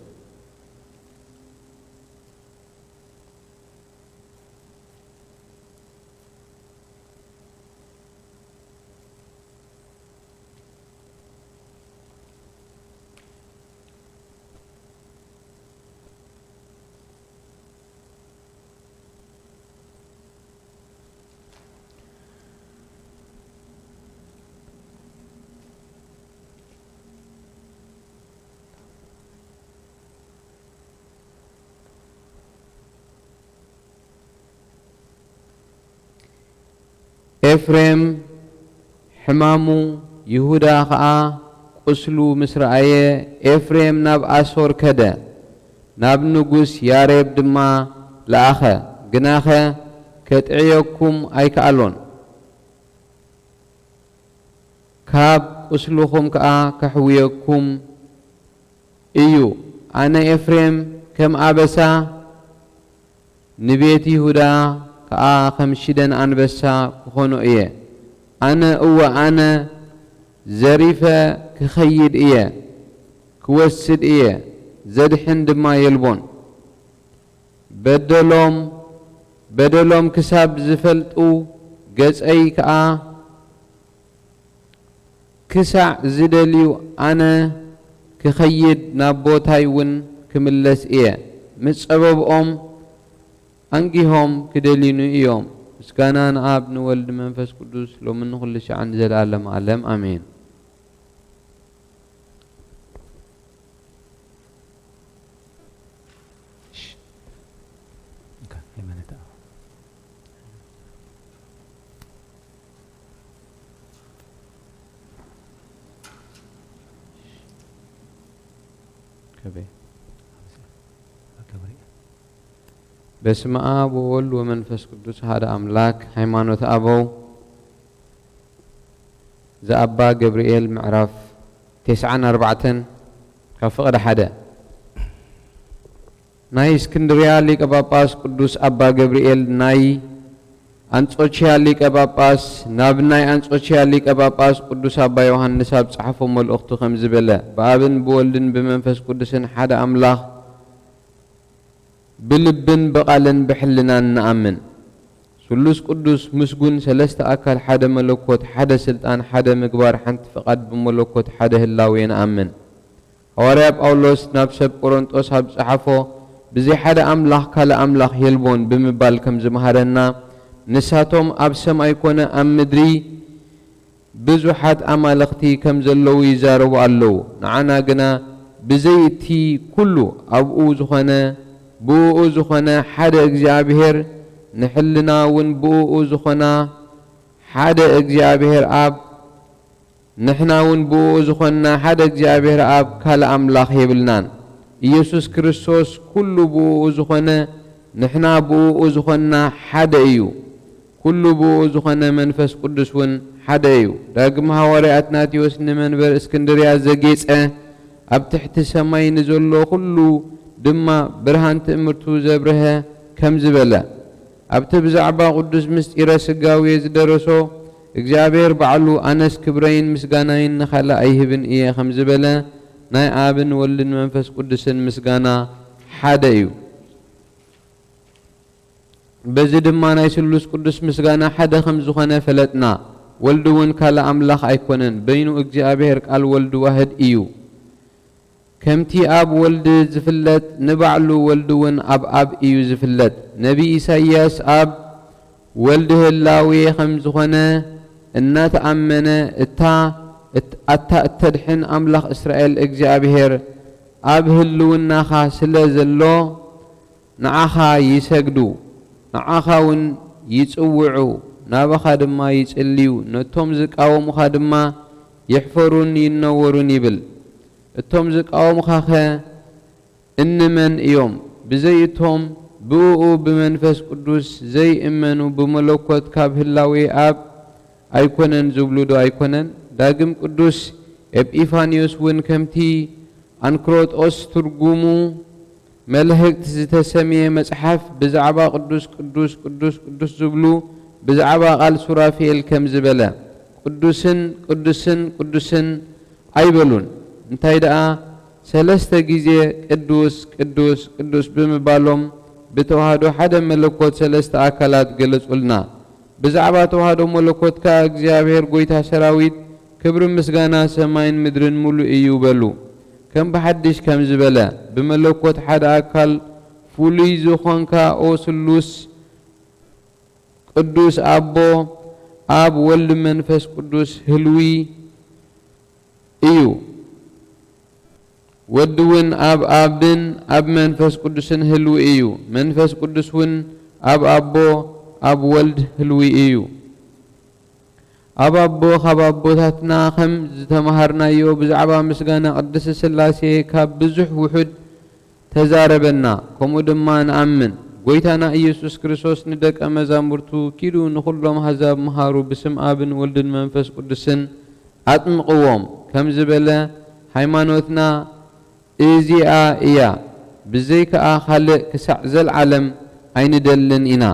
ኤፍሬም ሕማሙ ይሁዳ ኸዓ ቁስሉ ምስ ረአየ ኤፍሬም ናብ ኣሶር ከደ ናብ ንጉስ ያሬብ ድማ ለኣኸ ግናኸ ከጥዕየኩም ኣይከኣሎን ካብ ቁስሉኹም ከዓ ከሕውየኩም እዩ ኣነ ኤፍሬም ከም ኣበሳ ንቤት ይሁዳ كأ خمشدن أنبسا كخونو إيه أنا زريفة كخيد إيه كوسد إيه زدحن دما يلبون بدلوم كساب زفلتو جز أي كأ كسع زدليو أنا كخيد نابوتايون كملس إيه متصبب أنجيهم كدلينو إيوم مسكانا نعاب نولد منفس قدوس لو من كل شيء عن العالم عالم آمين بسم آب وولد ومنفس قدوس هذا أملاك هيمانوت أبو زأبا جبريل معرف 9 كفقد حدا ناي اسكندريا ليك أباباس قدوس أبا جبريل ناي أنصوشيا ليك أباباس نابناي أنصوشيا ليك أباباس قدوس أبا يوحنس أب صحفهم والأخت خمز بلا بابن بولدن بمنفس قدوسن حدا أملاك بلبن بقالن بحلنا نأمن سلوس قدوس مسجون سلست أكل حدا ملكوت حدا سلطان حدا مقبار حنت فقد بملكوت حدا هلاوين أمن هوارياب أولوس نابسب قرنطوس هب صحفو بزي حدا أملاح كالا أملاح يلبون بمبال كم زمهرنا نساتهم أبسم أيكون أم مدري بزوحات أمالختي كم زلو يزارو اللو نعنا قنا بزيتي كله أبقو زخنا بوء زخنا حدا اجزابهر نحلنا ون بوء زخنا حدا اجزابهر اب نحنا ون بوء زخنا حدا اجزابهر اب كال املاخ يبلنان يسوس كريستوس كل بوء زخنا نحنا بوء زخنا حدا ايو كل بوء زخنا منفس قدس ون حدا ايو داقم هواريات ناتيوس نمنبر اسكندريا زقيت اب تحت سماي نزلو كله دما برهان تأمرتو زبرها كم زبلا أبتبزعبا قدس مستيرا سقاوي زدرسو اجزابير بعلو أنس كبرين مسقاناين نخلا أيهبن إيا خم زبلا ناي آبن ولن منفس قدسن مسقانا حاديو بزد ما ناي سلوس قدس مسقانا حدا خمزخنا فلتنا ولدون كالا أملاخ أيكونن بينو اجزابير قال ولد واحد إيو كمتي أب ولد زفلت نبعلو ولدون أب إيو زفلت نبي إساياس أب ولده اللاوي خمزخنا النات أمنا التا التدحن أملاخ إسرائيل إجزابهر أبهلوناخا سلازلو نعخا يسجدو نعخا ون يتصوعو نابخا دما يتسليو نتوم زقاومخا دما يحفرون ينورون يبل التوم زقاومخا إنمن يوم بزيتهم بوء بمنفس قدوس زي إمنو بملوكوت كاب هلاوي أب أيكونن زبلودو أيكونن داقم قدوس إيفانيوس ون كمتي أنكروت أس ترجمو ملهقت زتسمية مصحف بزعبا قدوس قدوس قدوس قدوس زبلو بزعبا قال سورافيل كم زبلا قدوسن قدوسن قدوسن أيبلون انتهي دقا سلسته جيزي قدوس قدوس قدوس بمبالوم بتوهادو حدا ملكوت سلسته أكلات قلص قلنا بزعبا توهادو ملكوت كا اغزيابير قويتا سراويت كبر مسغانا سماين مدرن ملو ايو بلو كم بحدش كم زبلا بملكوت حدا أكل فولي زخونكا أو سلوس قدوس أبو أب ولد منفس قدوس هلوي ايو ودون أبن أب منفس قدسن هلو إيو منفس قدسون أبو أب ولد هلو إيو أبو خب أبو تاتنا خم زتمهرنا إيو بزعبا مسغانا قدس السلاسي كاب بزح وحد تزاربنا كمو دمان أمن قويتانا إيسوس كريسوس ندك أمزامورتو كيلو نخلهم هزاب مهارو بسم أبن ولد منفس قدسن أتم قوام كم زبلا حيمانوتنا إزياء إيا بزيك خالق كسع زل علم أين دلن إنا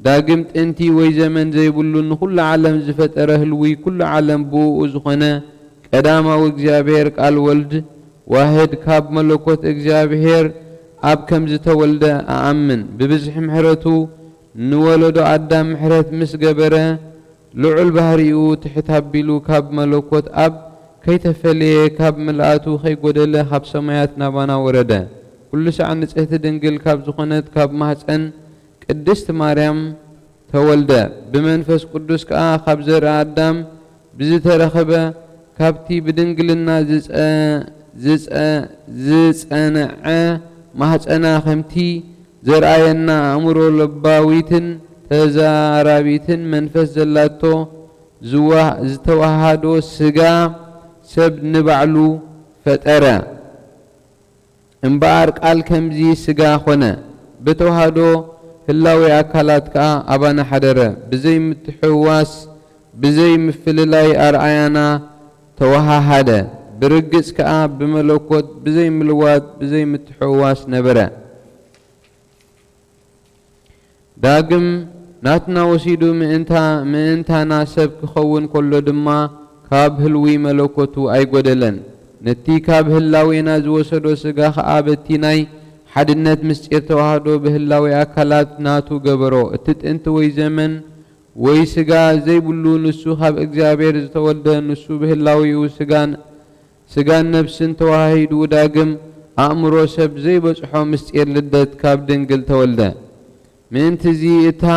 داقمت انتي وي زمن زي بلون كل عالم زفت أرهلوي كل عالم بو أزخنا قداما وإجزابير قال ولد واحد كاب ملكوت إجزابير أب كم زتولد أأمن ببزح محرتو نولدو عدام محرت مسقبرة لعل بهريو تحت هبيلو كاب ملكوت أب كي تفلي كاب ملآتو خي قدله خاب سمايات نابانا ورده كل ساعة نسأت دنقل كاب زخنت كاب مهسن قدست مريم تولده بمنفس قدس كا خاب زر آدم بزيت رخبه كابتي بدنقلنا زيسأنع مهسنا خمتي زر آينا أمرو لباويتن تزارابيتن منفس زلاتو زتوهادو سقا سب نبعلو فترة انبار قال كمزي سقا خونه بتوهادو هلاوي أكالات كا أبانا حدره بزي متحواس بزي مفللاي أرعيانا توها هذا برقص كا بملوكوت بزي ملوات بزي متحواس نبره داقم ناتنا وسيدو مئنتا ناسب كخون كله دما كاب هلوي ملوكوتو أي قدلن نتي كاب هلاوينا زوسدو سقا خآبتي ناي حدنت مسئر توهادو بهلاوي أكالات ناتو قبرو اتت انت وي زمن وي سقا زي بلو نسو خاب اكزابير زتولد نسو بهلاوي وسقا نفسن تواهيدو داقم أمرو سب زي بصحو مسئر لدت كاب دنقل تولده من تزي اتا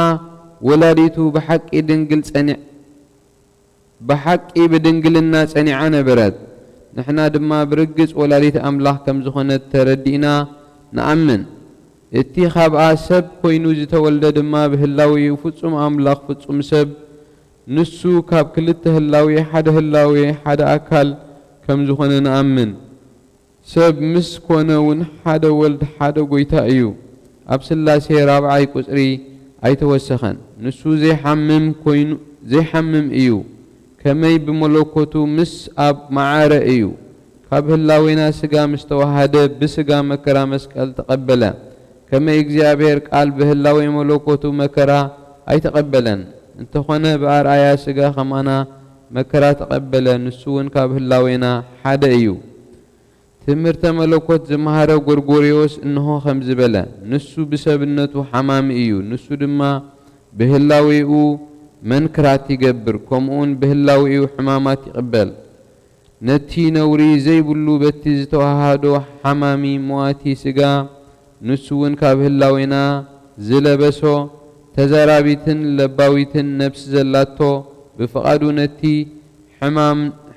ولاديتو بحق دنقل صنع بحق بدنقلنا صنعنا برد نحنا دما برقص ولاديت أملاح كم زخنت تردينا نأمن اتي خابا سب كوينو زتولد دما بهلاوي وفتصم أملاح فتصم سب نسو كاب كلت هلاوي حد أكل كم زخنا نأمن سب مسكونون حد ولد حد قويتا ايو أبسلاسي رابعي قصري أي توسخن نسو زي حمم إيو كمي بملوكوتو مس أب معار إيو كاب هلاوينا سقا مستوهاده بسقا مكرا مسكال تقبلا كمي إجزابير قال بهلاوي ملوكوتو مكرا أي تقبلا انت خونا بار آيا سقا خمانا مكرا تقبلا نسوون كاب هلاوينا حاد إيو تمرت ملكوت زمهارة غرغوريوس إنه خمز بلا نسو بسبنته حمام إيو نسو دما بهلاويو منكرات يقبر كمون بهلاويو حمامات يقبل نتي نوري زي بلو بتي زتوهادو حمامي مواتي سقا نسوون كابهلاوينا زلبسو تزارابيتن لباويتن نفس زلاتو بفقادو نتي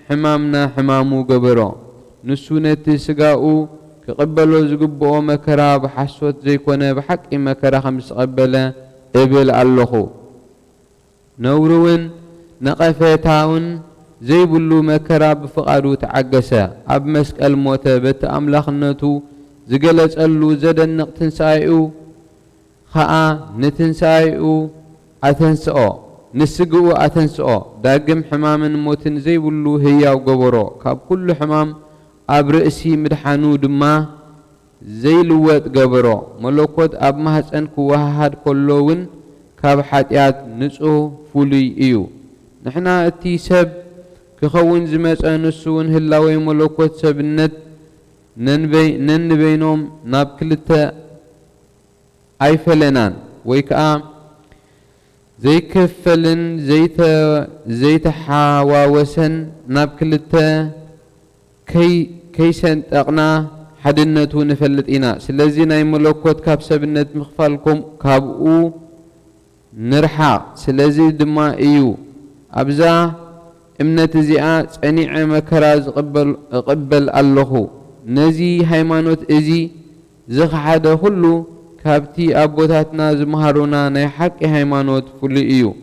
حمامنا حمامو قبرو نسونتي سقاؤو كقبلو زقبو مكرا بحسوت زي كونه بحق مكرا خمس قبله ابل اللخو نورون نقفتاون زي بلو مكرا بفقادو تعقسا اب مسقل موته بت املاخنتو زقلص اللو زدنق تنسايو خا نتنسايو اتنسኦ نسقو اتنسኦ داقم حمامن موتن زي بلو هياو قبرو كاب كل حمام اب رأسي مدحانو دما زي لوت قبرو ملوكوت اب مهسن كوهاد كلوون كاب حاتيات نصو فولي ايو نحنا اتي سب كخون زمس انسون هلاوي ملوكوت سبنت ننبينوم ناب كلتا ايفلنان ويكا زي كفلن زيت حواوسن ناب كلتا كيسن تقنا حدنتو نفلت إنا سلازي ناي ملوكوت كاب سبنت مخفالكم كابو نرحا سلازي دما ايو ابزا امنت زيا صنيع مكراز قبل اللهو نزي هيمانوت ازي زخحده كله كابتي ابوتاتنا زمهرونا ناي حق هيمانوت فلي ايو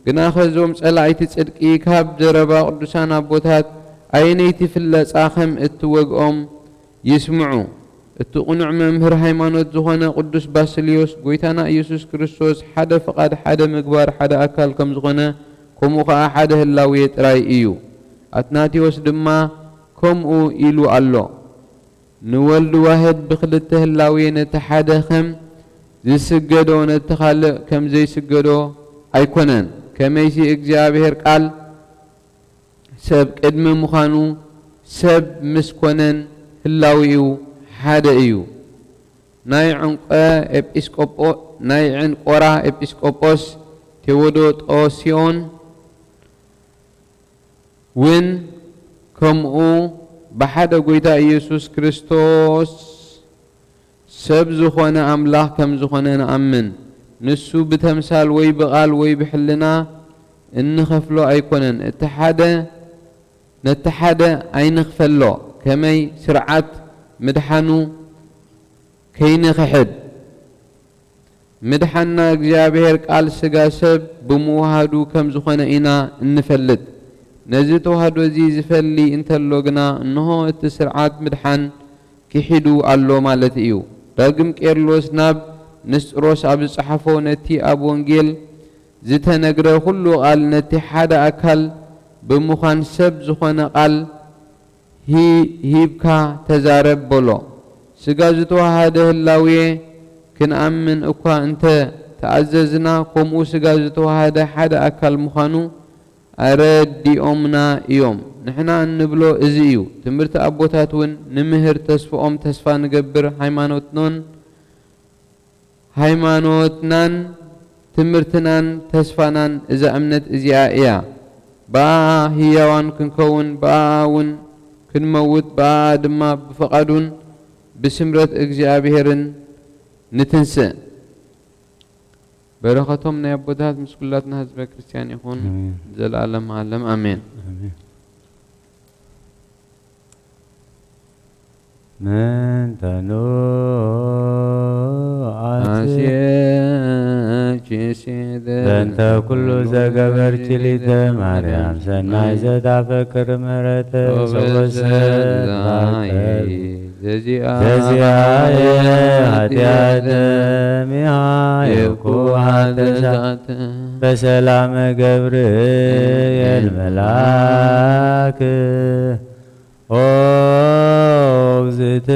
غنا خزوم صلايت صدقي كاب جربا قدسان ابوتات اينيتي فلص اخم اتوغኦም يسمعوا اتقنع ممهر هيمانوت زخونه قدوس باسليوس غويتانا يسوس كريستوس حدا فقاد حدا مغبار حدا اكل كم زخونه كمو خا حدا هلاوي تراي ايو اتناتيوس دما كمو يلو الله نولد واحد بخلته هلاوي نتحدا خم زسجدو نتخالق كم زي سجدو ايكونن كميسي اغزابير قال سب قدم مخانو سب مسكونن هلاويو حدا ايو ناي عنقا ابيسكوبو ناي عنقورا ابيسكوبوس تيودوت اوسيون وين كمو بحدا قويتا يسوس كريستوس سب زخونا املاح كم زخونا نأمن نسو بتمثال وي بقال وي بحلنا انخفلو ايكونن نتحدا اينخفلو كمي سرعات مدحانو كينخحد مدحنا اغزابير قال سغا سب بموهادو كم زخونا اينا نفلد نزيتو هادو زي زفلي انتلوغنا انه التسرعات مدحان كيحدو الله مالت ايو داقم كيرلوس ناب نسروس اب صحفو نتي اب ونجيل زتنغره كله قال نتي حدا اكل بمخان سب زخونه قال هيبكا تزارب بولو سغازتو هذا اللاويه كنأمن اكو انت تعززنا كومو سغازتو هذا حدا اكل مخانو أردي أمنا يوم نحنا نبلو إزيو تمرت أبوتاتون نمهر تسفو تسفا نقبر هيمانوتنان تمرتنان تسفانان إذا أمنت إزيائيا با هيوان كنكون باون كنموت با دما بفقدون بسمرت إجزابهرن نتنسى بركتهم نيابودات مسكولاتنا حزب كريستيان يكون زل عالم عالم امين من تنو بنت كل زغبر جليت مريم سناي زتفكر مرت ززيا هديات ميا يكوات بسلام جبريل الملاك اوزت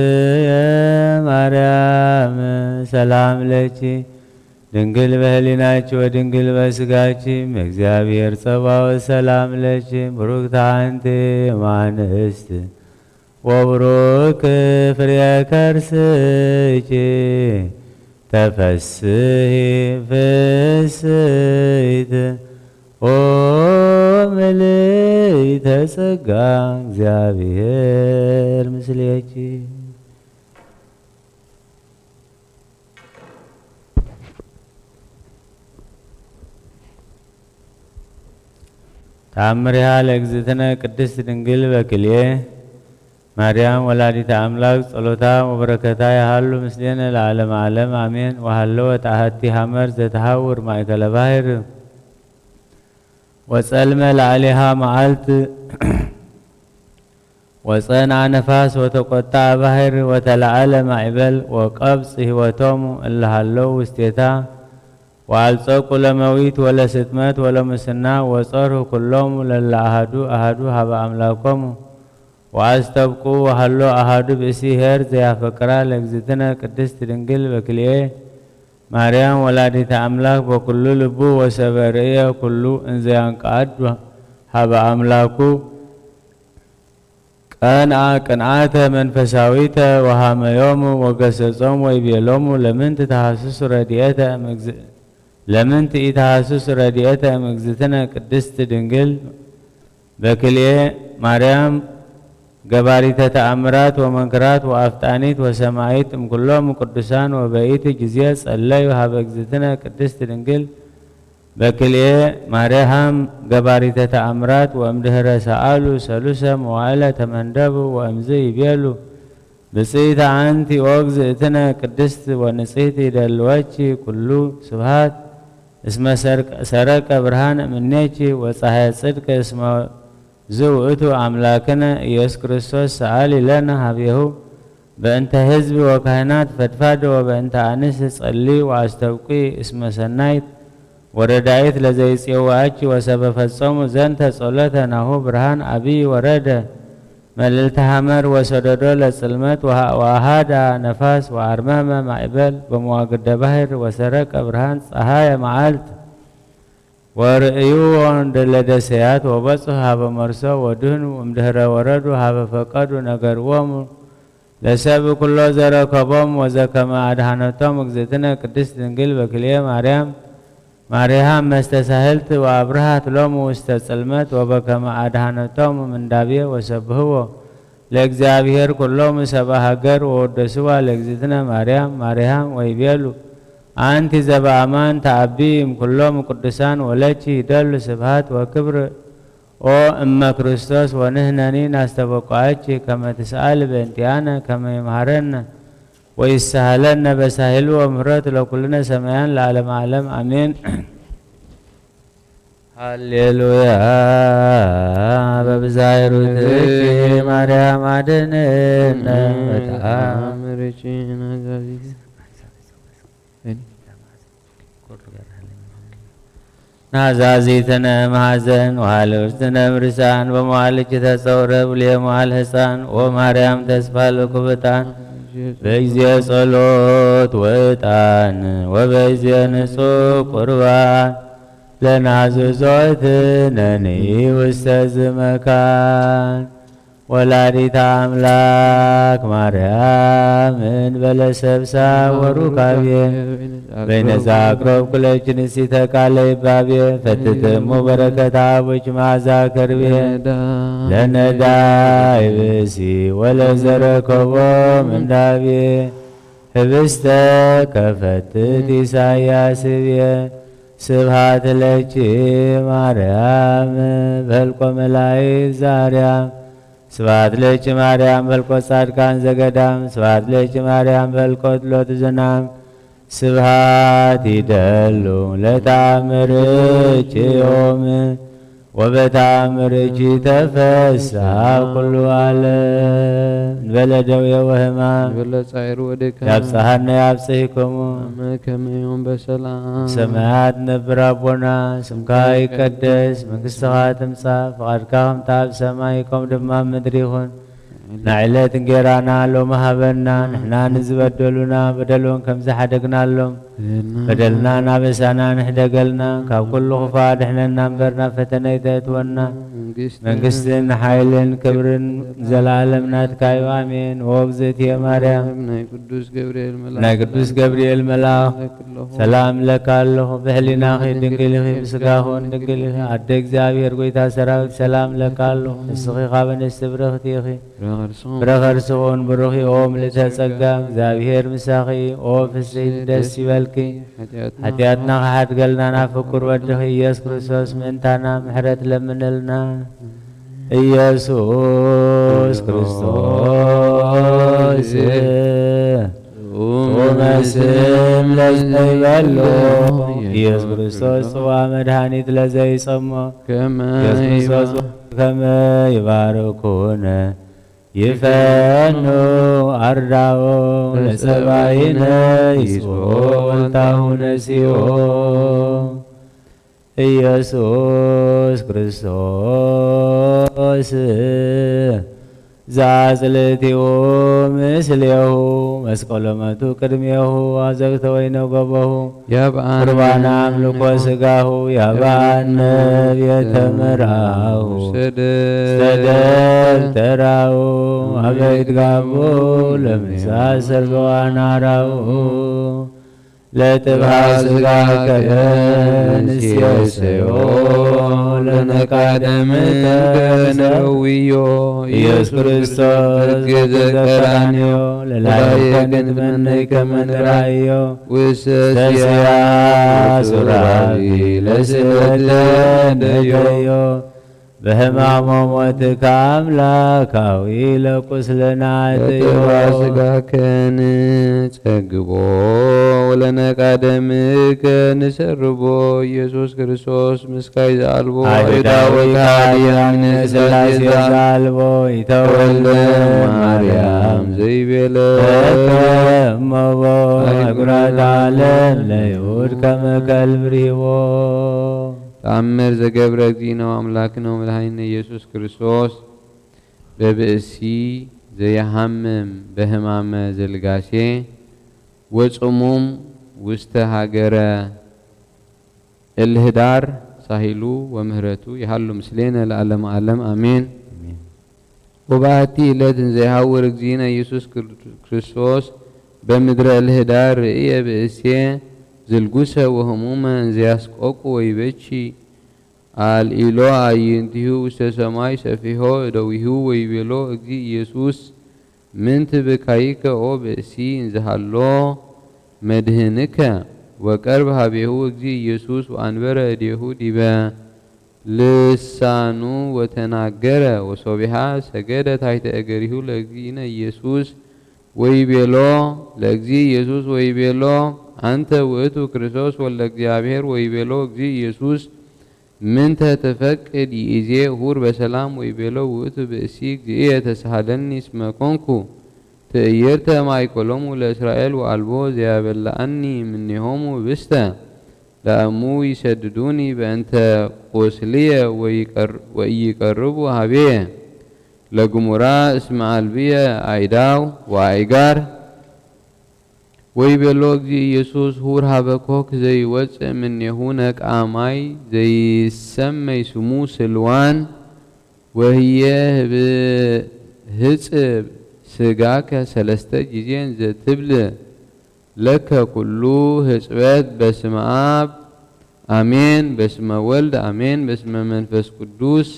يا مريم سلام لك ድንግል በህሊናችሁ ወድንግል በስጋችም እግዚአብሔር ጸባው ሰላም ለች ብሩክት አንቲ እማንስት ወብሩክ ፍሬ ከርስኪ ተፈስሒ ፍስሕት ኦ ምልዕተ ጸጋ እግዚአብሔር ምስሌኪ። ተአምሪሃ ለእግዝእትነ ቅድስት ድንግል በክልኤ ማርያም ወላዲተ አምላክ ጸሎታ ወበረከታ ያሃሉ ምስሌነ ለዓለመ ዓለም አሜን። ወሃለወ ጣሃቲ ሐመር ዘተሃውር ማእከለ ባሕር ወጸልመ ለዓሌሃ መዓልት ወጸንዐ ነፋስ ወተቈጣ ባሕር ወተለዓለ ማዕበል ወቀብጽ ሕይወቶሙ እለ ሃለዉ ውስቴታ ወአልጸቁ ለመዊት ወለስጥመት ወለሙስና ወጸርሁ ኩሎሙ ለለ አሐዱ አሐዱ ሀበ አምላኮሙ ወአስተብቁ ወሃሎ አሐዱ ብእሲ ኄር ዘያፈቅራ ለእግዝእትነ ቅድስት ድንግል በክልኤ ማርያም ወላዲተ አምላክ በኩሉ ልቡ ወሰበርእየ ኩሉ እንዘ ያንቀአዱ ሀበ አምላኩ ቀንዐ ቅንዓተ መንፈሳዊተ ወሃመዮሙ ወገሰጾሙ ወይቤሎሙ ለምንት ኢተሐስሱ ረድኤተ እምእግዝእትነ ቅድስት ድንግል በክልኤ ማርያም ገባሪተ ተአምራት ወመንክራት ወአፍጣኒት ወሰማይት እምኩሎሙ ቅዱሳን ወበኢቲ ጊዜ ጸለዩ ሀበ እግዝእትነ ቅድስት ድንግል በክልኤ ማርያም ገባሪተ ተአምራት ወእምድኅረ ሰአሉ ሰሉሰ መዋዕለ ተመንደቡ ወእምዝ ይቤሉ ብፅዕት አንቲ ወእግዝእትነ ቅድስት ወንጽሕት ይደልወኪ ኩሉ ስብሐት እስመ ሰረቀ ብርሃን እምኔኪ ወፀሐየ ጽድቅ እስመ ዝውእቱ አምላክነ ኢየሱስ ክርስቶስ ሰአሊ ለነ ሀቤሁ በእንተ ህዝብ ወካህናት ፈድፋደ ወበእንተ አንስት ጸልይ ወአስተብቂ እስመ ሰናይት ወረዳይት ለዘይፄዋኪ ወሰበ ፈጸሙ ዘንተ ጸሎተ ናሁ ብርሃን አብይ ወረደ መልዕልተ ሐመር ወሰደዶ ለጽልመት ወአሃዳ ነፋስ ወአርመመ ማዕበል በመዋግደ ባሕር ወሰረቀ ብርሃን ፀሐየ መዓልት ወርእዩ ለደሰያት ወበጽሑ ሀበ መርሶ ወድህኑ እምድኅረ ወረዱ ሀበ ፈቀዱ ነገርዎሙ ለሰብ ኩሎ ዘረከቦሙ ወዘከመ አድኃነቶሙ እግዝእትነ ቅድስት ድንግል በክልኤ ማርያም መስተሳህልት ወአብርሃት ሎሙ ውስተ ጽልመት ወበከመ አድኃነቶሙ ምንዳቤ ወሰብህዎ ለእግዚአብሔር ኩሎሙ ሰብአ ሀገር ወወደስዋ ለእግዝእትነ ማርያም ወይቤሉ አንቲ ዘበአማን ተአቢ እምኩሎሙ ቅዱሳን ወለኪ ይደሉ ስብሐት ወክብር ኦ እመ ክርስቶስ ወንሕነኒ ናስተበቁዐኪ ከመ ትስአል በእንቲአነ ከመ ይምሃረነ ወይሳሃለነ በሳህሉ ወምህረት ለኩልነ ሰማያን ለዓለመ ዓለም አሜን። ሃሌሉያ በብዛይሩትኪ ማርያም አድኅነነ በተአምርኪ ናዛዚትነ ማሐዘን ወሃልውርትነ ምርሳን በመዋልኪ ተጸውረ ብልየ መዋዕል ሕፃን ወማርያም ተስፋ ለኩብታን በጊዜ ጸሎት ወዕጣን ወበጊዜ ንጹሕ ቁርባን ለናዝዞትነኒ ውስተ ዝመካን ወላዲተ አምላክ ማርያም እንበለ ሰብሳብ ወሩካቤ በይነዛ አቅረብ ኩለኪ ንስቲተ ቃለ ይባቤ ፈትትሙ በረከታ አቡኪ መዓዛ ከርቤ ለነዳይ ብእሲ ወለዘረከቦ ምንዳቤ ህብስተ ከፈትት ኢሳያስ ብየ ስብሐት ለኪ ማርያም በልቆ መላእክት ዘአርያም ስብሐት ለኪ ማርያም በልቆ ጻድቃን ዘገዳም ስብሐት ለኪ ማርያም በልቆ ሎት ዝናም ስብሐት ይደሉ ለተአምርኪ ዮም ወበተአምርኪ ተፈስሐ ኩሉ ዓለም እንበለ ደዌ ወሕማም ያብጽሐነ ያብጽሕክሙ ከመ ዮም በሰላም ሰማያት ነብር አቦና ስምከ ይቀደስ መንግሥትከ ትምጻእ ፈቃድከ ከመ በሰማይ ከመ ድማ ምድር ይሁን ናዕለት እንጀራና ሎሚ ሀበና ንሕና ንዝበደሉና በደሎን ከም ዝሓደግናሎም በደልና ናበሳና ንሕደገልና ካብ ኩሉ ክፋእ ድሕነና እምበር ናብ ፈተነ ይተእትወና መንግስትን ሓይልን ክብርን ዘለዓለም ናትካ እዩ አሜን። ወእግዝእትየ ማርያም ናይ ቅዱስ ገብርኤል መልአክ ሰላም ለካ ኣለኹ ብሕሊናኺ ድንግል ኢኺ ብስጋኹን ድንግል ኢኺ አደ እግዚአብሔር ጎይታ ሰራዊት ሰላም ለካ ኣለኹ ንስኺ ካብ ኣንስቲ ብርኽቲ ኢኺ ብረኸ ርስኹን ብሩኽ ኦ ምልዕተ ጸጋ እግዚአብሔር ምሳኺ ኦ ፍስሕት ደስ ይበል በልኪ ኃጢአትና ከሓድገልና ናብ ፍቁር ወድኺ ኢየሱስ ክርስቶስ ምእንታና ምሕረት ለምንልና ኢየሱስ ክርስቶስ ጡመስም ለዘይበሎ ኢየሱስ ክርስቶስ ጽዋ መድኃኒት ለዘይጸሞ ኢየሱስ ክርስቶስ ከመ ይባርኩነ ይፈኑ አርዳኦ ለጸባይነ ይጽኦ ወልታሁ ነሲኦ ኢየሱስ ክርስቶስ ዛጽልቲኡ ምስሌሁ መስቀሎመቱ ቅድሜሁ አዘግተ ወይነ ገበሁ ቁርባነ አምልኮ ሥጋሁ ያባነ ቤተ ምርአሁ ተደብተራሁ አበይት ጋቦ ለምሳሰል በዋናራሁ ለጥብሃ ሥጋከ ንስየሰዮ ለነቃደምከ ነውዮ ኢየሱስ ክርስቶስ ዘቀራንዮ ለላይከነት መነይከ መንራዮ ውሰስያ ሱራቢ ለስበተ ደዮ በሕማሞ ሞትከ አምላካዊ ለቁስልና ጥጥዋ ሥጋከን ጸግቦ ለነቃደምከ ንሰርቦ ኢየሱስ ክርስቶስ ምስካይ ዘአልቦ አይዳወካያን ሥላሴ ዘአልቦ ይተወልደ ማርያም ዘይቤለ እመቦ አጉራት ዓለም ለይሁድ ከመ ከልብ ርሂቦ ተአምር ዘገብረ እግዚእነ አምላክነ ወመድኃኒነ ኢየሱስ ክርስቶስ በብእሲ ዘየሐምም በሕማመ ዘልጋሴ ወጽሙም ውስተ ሀገረ እልህዳር ሳሂሉ ወምህረቱ ይሃሉ ምስሌነ ለዓለመ ዓለም አሜን። ወባቲ ዕለት እንዘይሐውር እግዚእነ ኢየሱስ ክርስቶስ በምድረ እልህዳር ርእየ ብእሴ ዝልጉሰ ወህሙመ እንዘያስቆቁ ወይበቺ አልኢሎ አዕይንቲሁ ውስተ ሰማይ ሰፊሖ እደዊሁ ወይቤሎ እግዚእ ኢየሱስ ምንት ብካይከ ኦ ብእሲ እንዘሃሎ መድህንከ ወቀርብ ሀቤሁ እግዚእ ኢየሱስ ወአንበረ እዴሁ ዲበ ልሳኑ ወተናገረ ወሶቢሃ ሰገደ ታሕተ እገሪሁ ለእግዚእነ ኢየሱስ ወይቤሎ ለእግዚእ ኢየሱስ ወይቤሎ አንተ ውእቱ ክርስቶስ ወልደ እግዚአብሔር ወይቤሎ እግዚእ ኢየሱስ ምንተ ተፈቅድ ይእዜ ሁር በሰላም ወይቤሎ ውእቱ ብእሲ እግዚእየ ተሳሃለኒ እስመ ኮንኩ ትዕይርተ ማእከሎሙ ለእስራኤል ወአልቦ ዘያበላአኒ እምኔሆሙ ብስተ ለእሙ ይሰድዱኒ በእንተ ቁስልየ ወኢይቀርቡ ሀቤየ ለግሙራ እስመ አልብየ አይዳው ወአይጋር ወይቤሎ እግዚእ ኢየሱስ ሁር ሀበኮክ ዘይወፅእ እምኔሁ ነቃማይ ዘይሰመይ ስሙ ስልዋን ወህየ ህጽብ ሥጋከ ሰለስተ ጊዜን ዘትብል ለከ ኩሉ ህጽበት በስመ አብ አሜን በስመ ወልድ አሜን በስመ መንፈስ ቅዱስ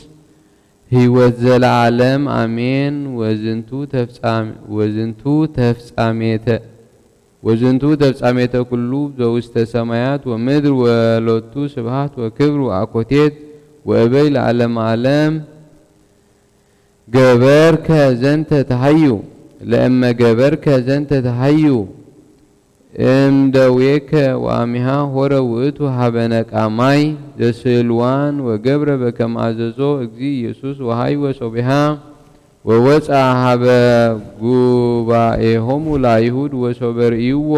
ሕይወት ዘለዓለም አሜን ወዝንቱ ተፍጻሜተ ኩሉ ዘውስተ ሰማያት ወምድር ወሎቱ ስብሐት ወክብር ወአኮቴት ወእበይ ለዓለመ ዓለም ገበርከ ዘንተ ተሐዩ ለእመ ገበርከ ዘንተ ተሐዩ እምደዌከ ወአሚሃ ሆረ ውእቱ ሀበ ነቃማይ ዘስልዋን ወገብረ በከመ አዘዞ እግዚእ ኢየሱስ ወሃይወ ሶቢሃ ወወፃ ሀበ ጉባኤሆሙ ለአይሁድ ወሶበርእይዎ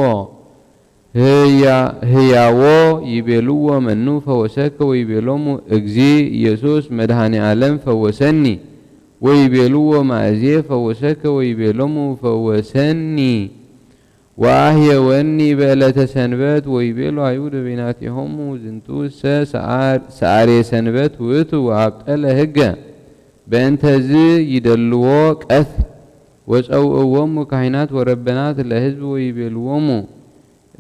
ህያዎ ይቤልዎ መኑ ፈወሰከ ወይቤሎሙ እግዚእ ኢየሱስ መድኃኔ ዓለም ፈወሰኒ ወይቤልዎ ማእዜ ፈወሰከ ወይቤሎሙ ፈወሰኒ ወአህየወኒ በዕለተ ሰንበት ወይቤሎ አይሁድ በቤናቲሆሙ ዝንቱ ሰዓሬ ሰንበት ውእቱ ወአብጠለ ህገ በእንተዝ ይደልዎ ቀትል ወፀውእዎሙ ካህናት ወረበናት ለህዝብ ወይቤልዎሙ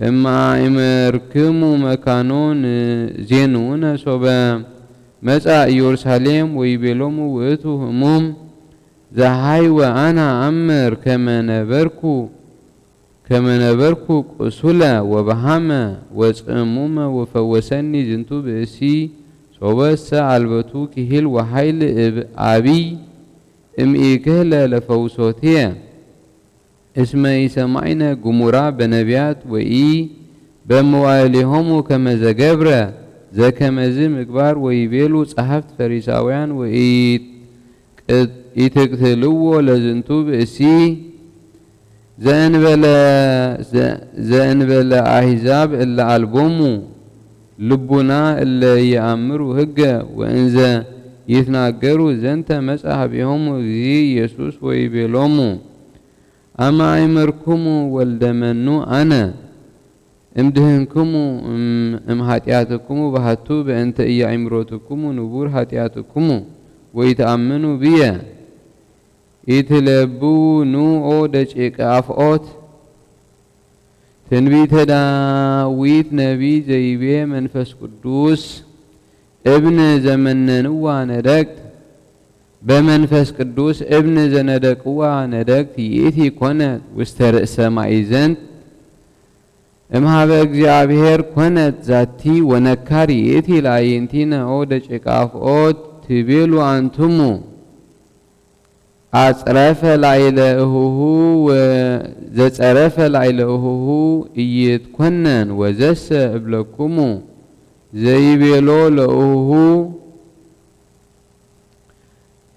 እማእመርክሙ መካኖን ዜንውነ ሶበ መጻ ኢየሩሳሌም ወይቤሎሙ ውእቱ ህሙም ዘሃይወ አነ አምር ከመ ነበርኩ كما نبرك قسلا وبهما وصموما وفوسني زنتو بأسي صوبس علبتو كهل وحيل أبي إيكهل لفوسوتيا اسمي سمعنا جمورا بنبيات وإي بموالهم كما زجبرا كما زي مكبار ويبيلو صحفت فريساويان يتقتلوا لزنتو بأسي زنبلا أحزاب إلا ألبومو لبنا إلا يأمروا هجا وإنزا يتناقروا زنتا مسأحبهم ذي يسوس ويبيلومو أما عمركمو والدمنو أنا امدهنكمو هاتياتكمو بهاتو بأنت إيا عمروتكمو نبور هاتياتكمو ويتأمنوا بيا يتلبو نوعو دجيك أفعوت تنبيت داويت نبي زيبي منفس قدوس ابن زمن نوع ندكت بمنفس قدوس ابن زندك ندكت يأتي كونت وسترأس معيزنت امها بأجزابهر كونت ذاتي ونكار يأتي لاينتين او دجيك أفعوت تبيلو أنتمو أصرف لعيلهه وزصرف لعيلهه يتكنن وزس ابلكمو زي بيلو لهه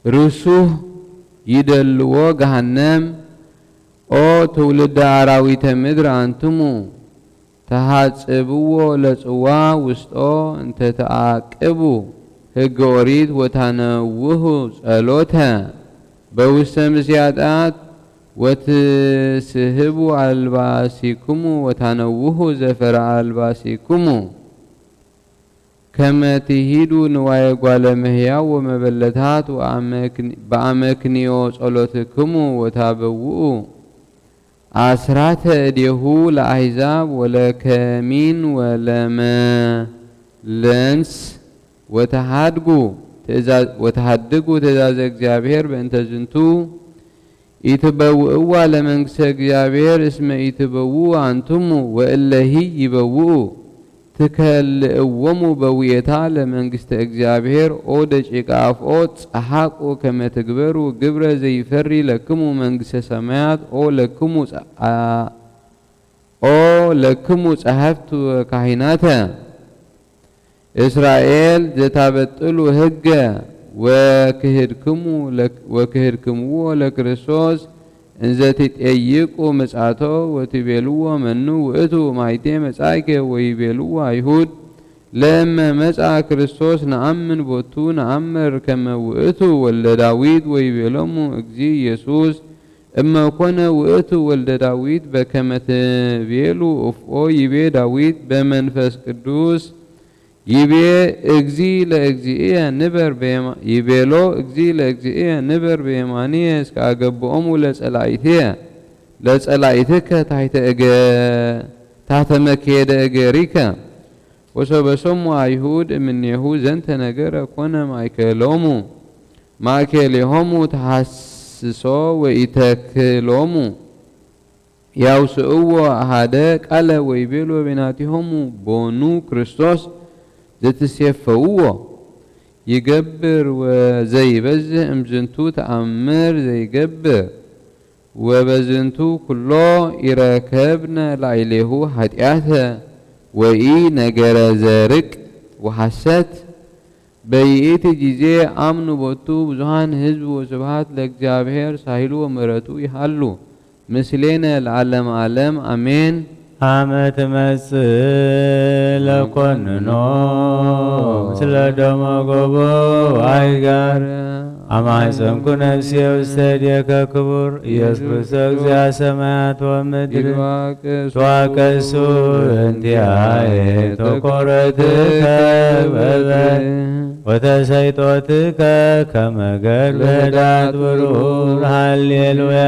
رسوه يدلو جهنم او تولد عراويت مدر أنتمو تحاسبوا لصوا وسطو انت تعاقبوا هج أريد وتنوه ጸሎታ بوسط مسيادات وتسهبوا ألباسكم وتنوه زفر ألباسكم كما تهيدوا نوايا قال مهيا ومبلتات بأمكنيو ጸሎتكم وتابوؤوا أسرات أديه لأحزاب ولا كمين ولا ما لنس وتهدقوا تزاز اجزابير بانت زنتو يتبوؤوا لمنكس اجزابير اسم يتبوؤوا أنتمو وإلا هي يبوؤوا تكلئوموا بويتا لمنكس اجزابير او دجيك أفعوت أحاقوا كما تكبروا قبر زي فري لكمو منكس سمايات او لكمو صحفتوا كاهناتا إسرائيل زتابتلو هجا وكهركمو لكريستوس إنزا تتأيقوا مسعاتو وتبيلوا منو وإتو مايتي مسعاك ويبيلوا يهود لما مسعى كريستوس نأمن بوتو نأمر كما وإتو ولا داويد ويبيلومو اكزي يسوس اما كنا وإتو ولا داويد بكما تبيلو افقو يبي داويد بمنفس قدوس يبي اجزي لأجزئية نبر بيما يبيلو اجزي لأجزئية نبر بيمانية اسكاقبؤمو لسألعيتك تحت مكيد اجاريكا وسبسمو يهود من يهود زنت نجرة كنا مايكلهمو تحسسو ويتكلهمو يوسعوا هذاك على ويبيلو بناتهمو بونو كريستوس زتسيفوه يجبر وزي بزه امزنتو تأمر زي يجبر وبزنتو كله يركبنا لعليه هدياته وإي نجر زارك وحسات بيئت جيزي امنو بوتو بزهان حزب وسبحات لكجابهر ساحلو ومرتو يحلو مثلنا العالم عالم امين አመት መስል ለኮንኖ ምስለ ደመ ጎቦ አይጋር አማይሰምኩ ነፍሴ ውስተ እዴከ ክቡር ኢየሱስ ክርስቶስ እግዚአ ሰማያት ወምድር ተዋቀሱ እንቲአየ ተኰረትከ በበር ወተሰይጦትከ ከመ ገድለ ዳት ብሩር ሃሌሉያ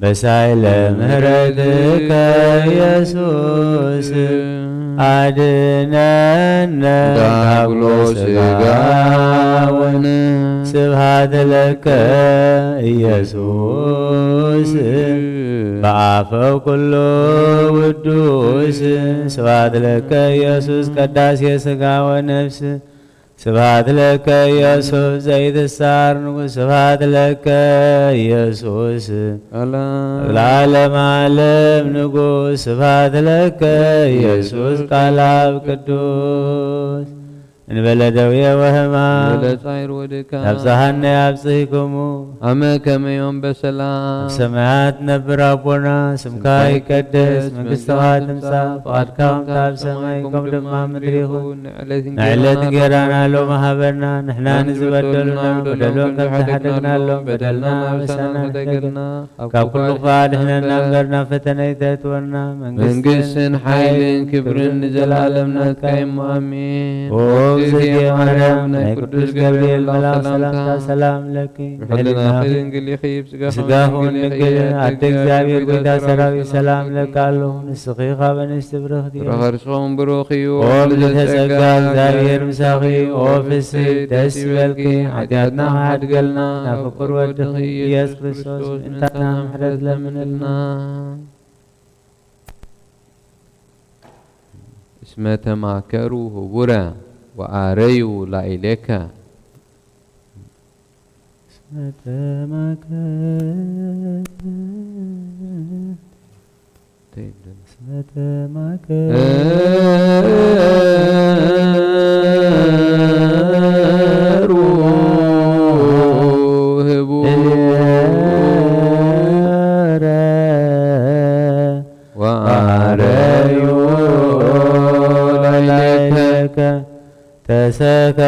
በሳይለ ምህረትከ ኢየሱስ አድነነ ዳብሎስ ሥጋውን ስብሐት ለከ ኢየሱስ በአፈው ኩሉ ውዱስ ስብሐት ለከ ኢየሱስ ቀዳሴ ሥጋ ወነፍስ ስብሐት ለከ ኢየሱስ ዘይትሳር ንጉሥ ስብሐት ለከ ኢየሱስ ለዓለመ ዓለም ንጉሥ ስብሐት ለከ ኢየሱስ ቃለ አብ ቅዱስ እንበለ ደዌ ወሕማም አብጽሐነ ያብጽሕክሙ አመ ከመ ዮም በሰላም ሰማያት ነብር አቦና ስምከ ይቀደስ መንግሥትከ ትምጻእ ፈቃድከ በከመ በሰማይ ከመ በምድር ይኩን ንዕለት እንጀራና ሎሙ ሀበና ንሕና ንዝበደሉና በደሎን ከመ ተሐደግና ሎሙ በደልና አበሳና ተገልና ካብ ኩሉ ክፉ አድኅነና እምበርና ፈተነ ይእትወና መንግሥትን ኃይልን ክብርን ንዘላለም ናትካ እሞ አሜን። እግዝእትየ ማርያም ናይ ቅዱስ ገብርኤል መልአክ ሰላምታ ሰላም ለኪ ሕሊናኪ ድንግል ይኽብ ሥጋኹን ድንግል አደ እግዚአብሔር ጌታ ሰራዊት ሰላም ለካለሁ ንስኺ ካብ እንስት ብርኽቲ ረኸርስኹም ብሩኽ እዩ ኦ ብዝተ ጸጋ እግዚአብሔር ምሳኺ ኦ ፍስሕት ደስ ይበልኪ ኃጢአትና ሓድገልና ናብ ፍቁር ወድኺ ኢየሱስ ክርስቶስ ምእንታና ምሕረት ለምንልና እስመ ተማከሩ ህቡረ ወአረዩ ላዕሌከ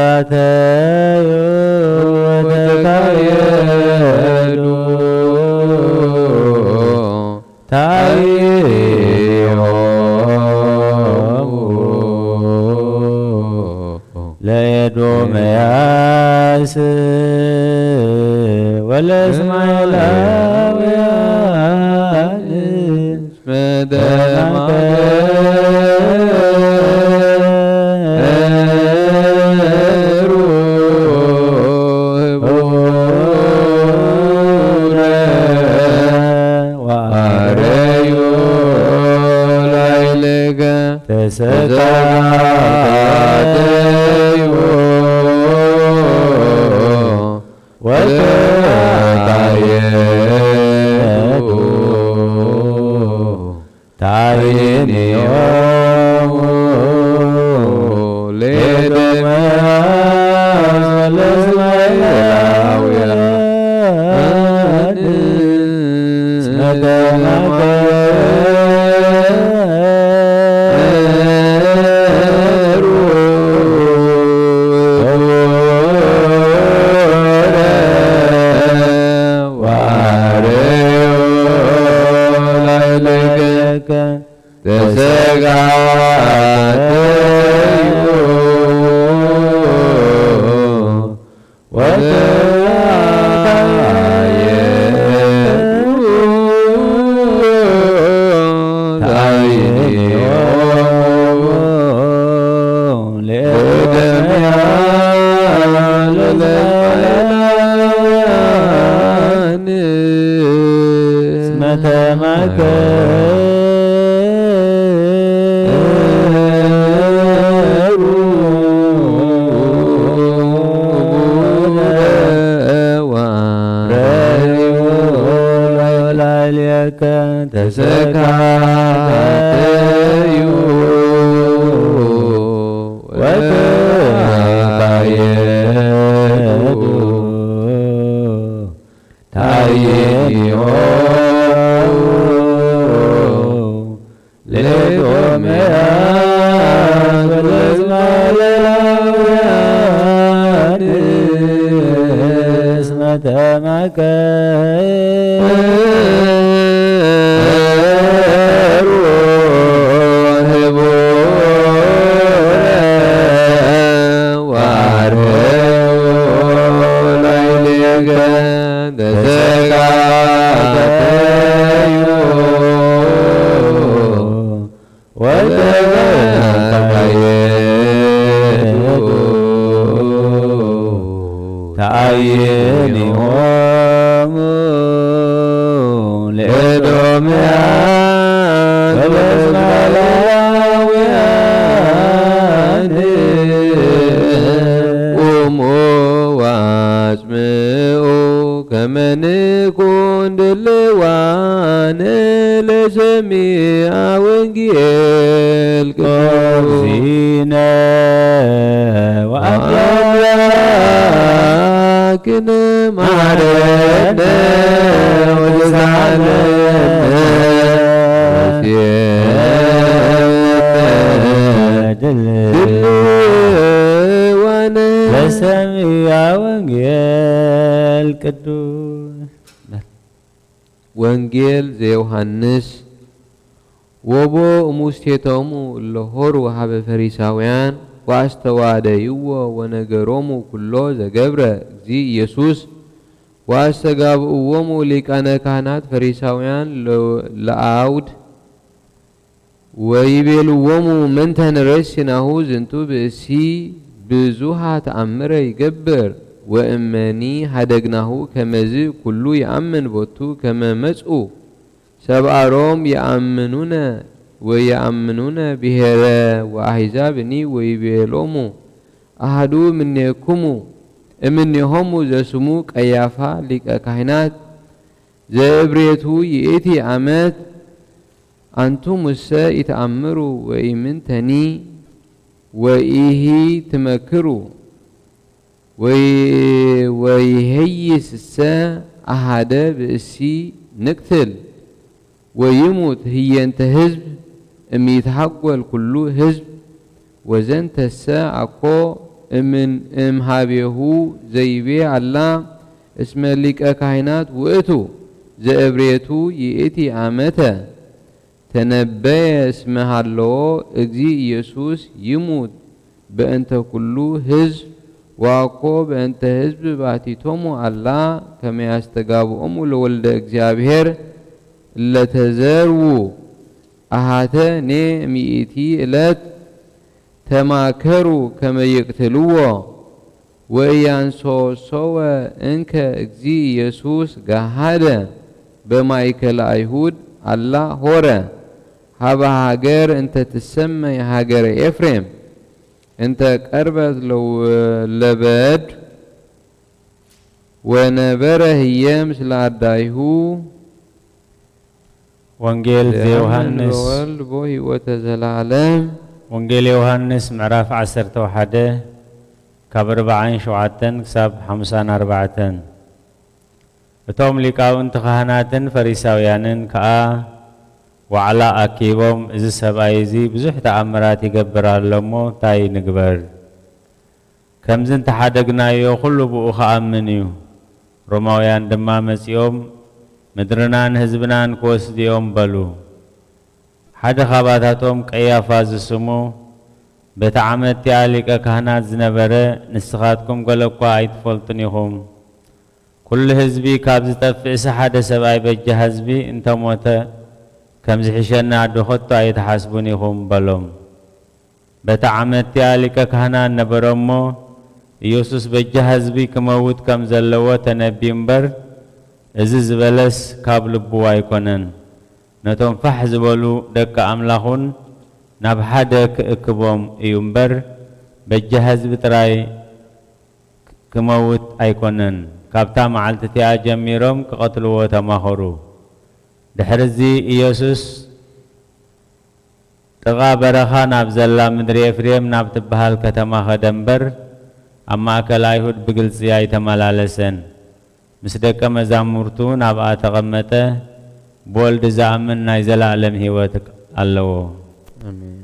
ተሰካተዩ ወተካየዱ ታይዮሙ ለኤዶምያስ ወለእስማኤላውያን እስመ ተሰካተዩ ወተካየዱ ታይንዮሙ ለኤዶምያስ ወለእስማኤላውያን እስመ ተሰካተዩ ወተካየዱ ታይንዮሙ ለኤዶምያስ ወለእስማኤላውያን እስመ ተማከሩ ህቡረ ወአረዩ ላዕሌከ ተሰካተዩ ወተካየዱ ታይንዮሙ ዜንሆሙ ለኤዶምያን ወለእስራኤላውያን ቁሙ ዋጽምዑ ከመ ንኩን ድልዋነ ለሰሚዐ ወንጌል ዚነ ወአምላክነ መሐረነ ወተሳሃለነ ድልዋነ ለሰሚዐ ወንጌል ቅዱስ ወንጌል ዘዮሐንስ ወቦ እሙስቴቶሙ ለሆሩ ሀበ ፈሪሳውያን ወአስተዋደይዎ ወነገሮሙ ኩሎ ዘገብረ እግዚ ኢየሱስ ወአስተጋብእዎሙ ሊቃነ ካህናት ፈሪሳውያን ለአውድ ወይቤልዎሙ ምንተ ንረሲ ናሁ ዝንቱ ብእሲ ብዙሃ ተአምረ ይገብር ወእመኒ ሀደግናሁ ከመዝ ኩሉ ይአምን ቦቱ ከመ መጽኡ ሰብአ ሮም ይአምኑነ ወይአምኑነ ብሔረ ወአሕዛብኒ ወይቤሎሙ አሐዱ እምኔክሙ እምኔሆሙ ዘስሙ ቀያፋ ሊቀ ካህናት ዘእብሬቱ ይእቲ ዓመት አንቱሙሰ ይተአምሩ ወኢምንተኒ ወኢሂ ትመክሩ ወይሄይስሰ አሐደ ብእሲ ንቅትል ወይሙት ህየንተ ህዝብ እሚትሐጐል ኩሉ ህዝብ ወዘንተሰ አኮ እምሃቤሁ ዘይቤ አላ እስመ ሊቀ ካህናት ውእቱ ዘእብሬቱ ይእቲ ዓመተ ተነበየ እስመ ሃለዎ እግዚ ኢየሱስ ይሙት በእንተ ኩሉ ህዝብ ዋኮ በእንተ ህዝብ ባቲቶሙ አላ ከመ ያስተጋብኦሙ ለወልደ እግዚአብሔር ለተዘርዉ አሃተ ኔ ሚእቲ ዕለት ተማከሩ ከመ ይቅትልዎ ወኢያንሶሶወ እንከ እግዚ ኢየሱስ ገሃደ በማእከለ አይሁድ አላ ሆረ ሀበ ሀገር እንተ ትሰመይ ሀገረ ኤፍሬም እንተ ቀርበት ለበድ ወነበረ ህየ ምስለ አርዳኢሁ ወንጌል ዘዮሐንስ ወልድ ቦ ሕይወተ ዘለዓለም ወንጌል ዮሐንስ ምዕራፍ 11 ካብ 47 ክሳብ 54 እቶም ሊቃውንቲ ካህናትን ፈሪሳውያንን ከዓ ዋዕላ አኪቦም እዚ ሰብኣይ እዚ ብዙሕ ተኣምራት ይገብር ኣሎ እሞ እንታይ ንግበር ከምዚ እንተሓደግናዮ ኩሉ ብኡ ከኣምን እዩ ሮማውያን ድማ መጺኦም ምድርናን ህዝብናን ክወስድዮም በሉ ሓደ ካባታቶም ቀያፋ ዝስሙ በቲ ዓመት ያ ሊቀ ካህናት ዝነበረ ንስኻትኩም ገለ እኳ ኣይትፈልጡን ኢኹም ኩሉ ህዝቢ ካብ ዝጠፍእሲ ሓደ ሰብኣይ በጃ ህዝቢ እንተሞተ ከም ዝሕሸና ድኸቶ ኣይተሓስቡን ኢኹም በሎም በቲ ዓመት ያ ሊቀ ካህናት ነበረ እሞ ኢየሱስ በጃ ህዝቢ ክመውት ከም ዘለዎ ተነቢ እምበር እዚ ዝበለስ ካብ ልቡ ኣይኮነን ነቶም ፋሕ ዝበሉ ደቂ ኣምላኹን ናብ ሓደ ክእክቦም እዩ እምበር በጃ ህዝቢ ጥራይ ክመውት ኣይኮነን ካብታ መዓልቲ እቲኣ ጀሚሮም ክቐትልዎ ተማኸሩ ድሕሪዚ ኢየሱስ ጥቓ በረኻ ናብ ዘላ ምድሪ ኤፍሬም ናብ ትበሃል ከተማ ኸደ እምበር ኣብ ማእከል ኣይሁድ ብግልፂ ኣይተመላለሰን ምስ ደቀ መዛሙርቱ ናብኣ ተቐመጠ ብወልዲ ዝኣምን ናይ ዘለዓለም ህይወት ኣለዎ አሜን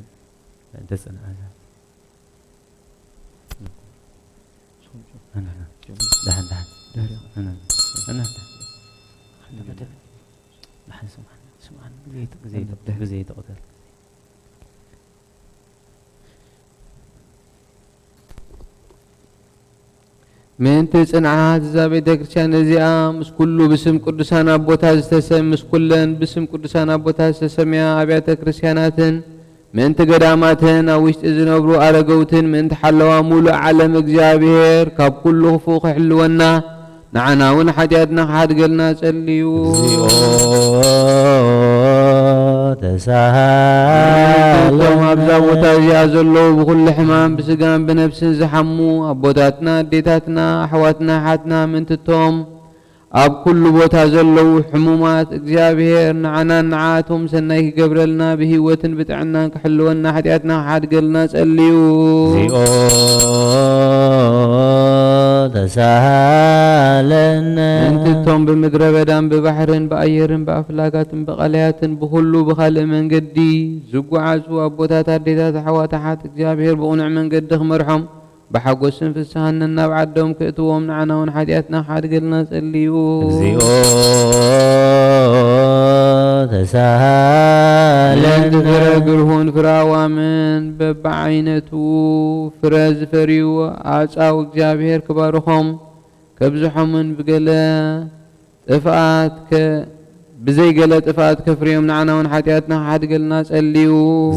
ምንት ጽንዓት እዛ ቤተ ክርስቲያን እዚኣ ምስ ኩሉ ብስም ቅዱሳን አቦታት ዝተሰም ምስ ኩለን ብስም ቅዱሳን አቦታት ዝተሰምያ አብያተ ክርስቲያናትን ምንት ገዳማትን ኣብ ውሽጢ ዝነብሩ አረገውትን ምንት ሓለዋ ሙሉእ ዓለም እግዚአብሔር ካብ ኩሉ ክፉእ ክሕልወና نعنا ونحتياتنا حد قلنا سليو تسهل أبزاو تازياز الله بكل حمام بسقام بنفس زحمو أبوتاتنا ديتاتنا أحواتنا حاتنا من تتوم أب كل بوتا زلو حمومات اجابير نعنا نعاتهم سنايك قبرلنا بهيوة بتعنا كحلونا حتياتنا حد قلنا سأليو تسهلنا انت توم بمدر بدان ببحرن بأيرن بأفلاقاتن بقلياتن بخلو بخالق من قدي زقو عزو أبوتات هديتات حواتحات اجابير بغنع من قدخ مرحم بحقوسن في السهننا بعدهم كأتوهم نعنا ونحدياتنا حد قلنا سأليو تسهلنا فرقرهون فراوامن ببعينتو فراز فريو عاصاو اجابير كبارهم كبزحمن بقلا طفات بزي قلا طفات كفريهم نعنا ونحدياتنا حد قلنا سأليو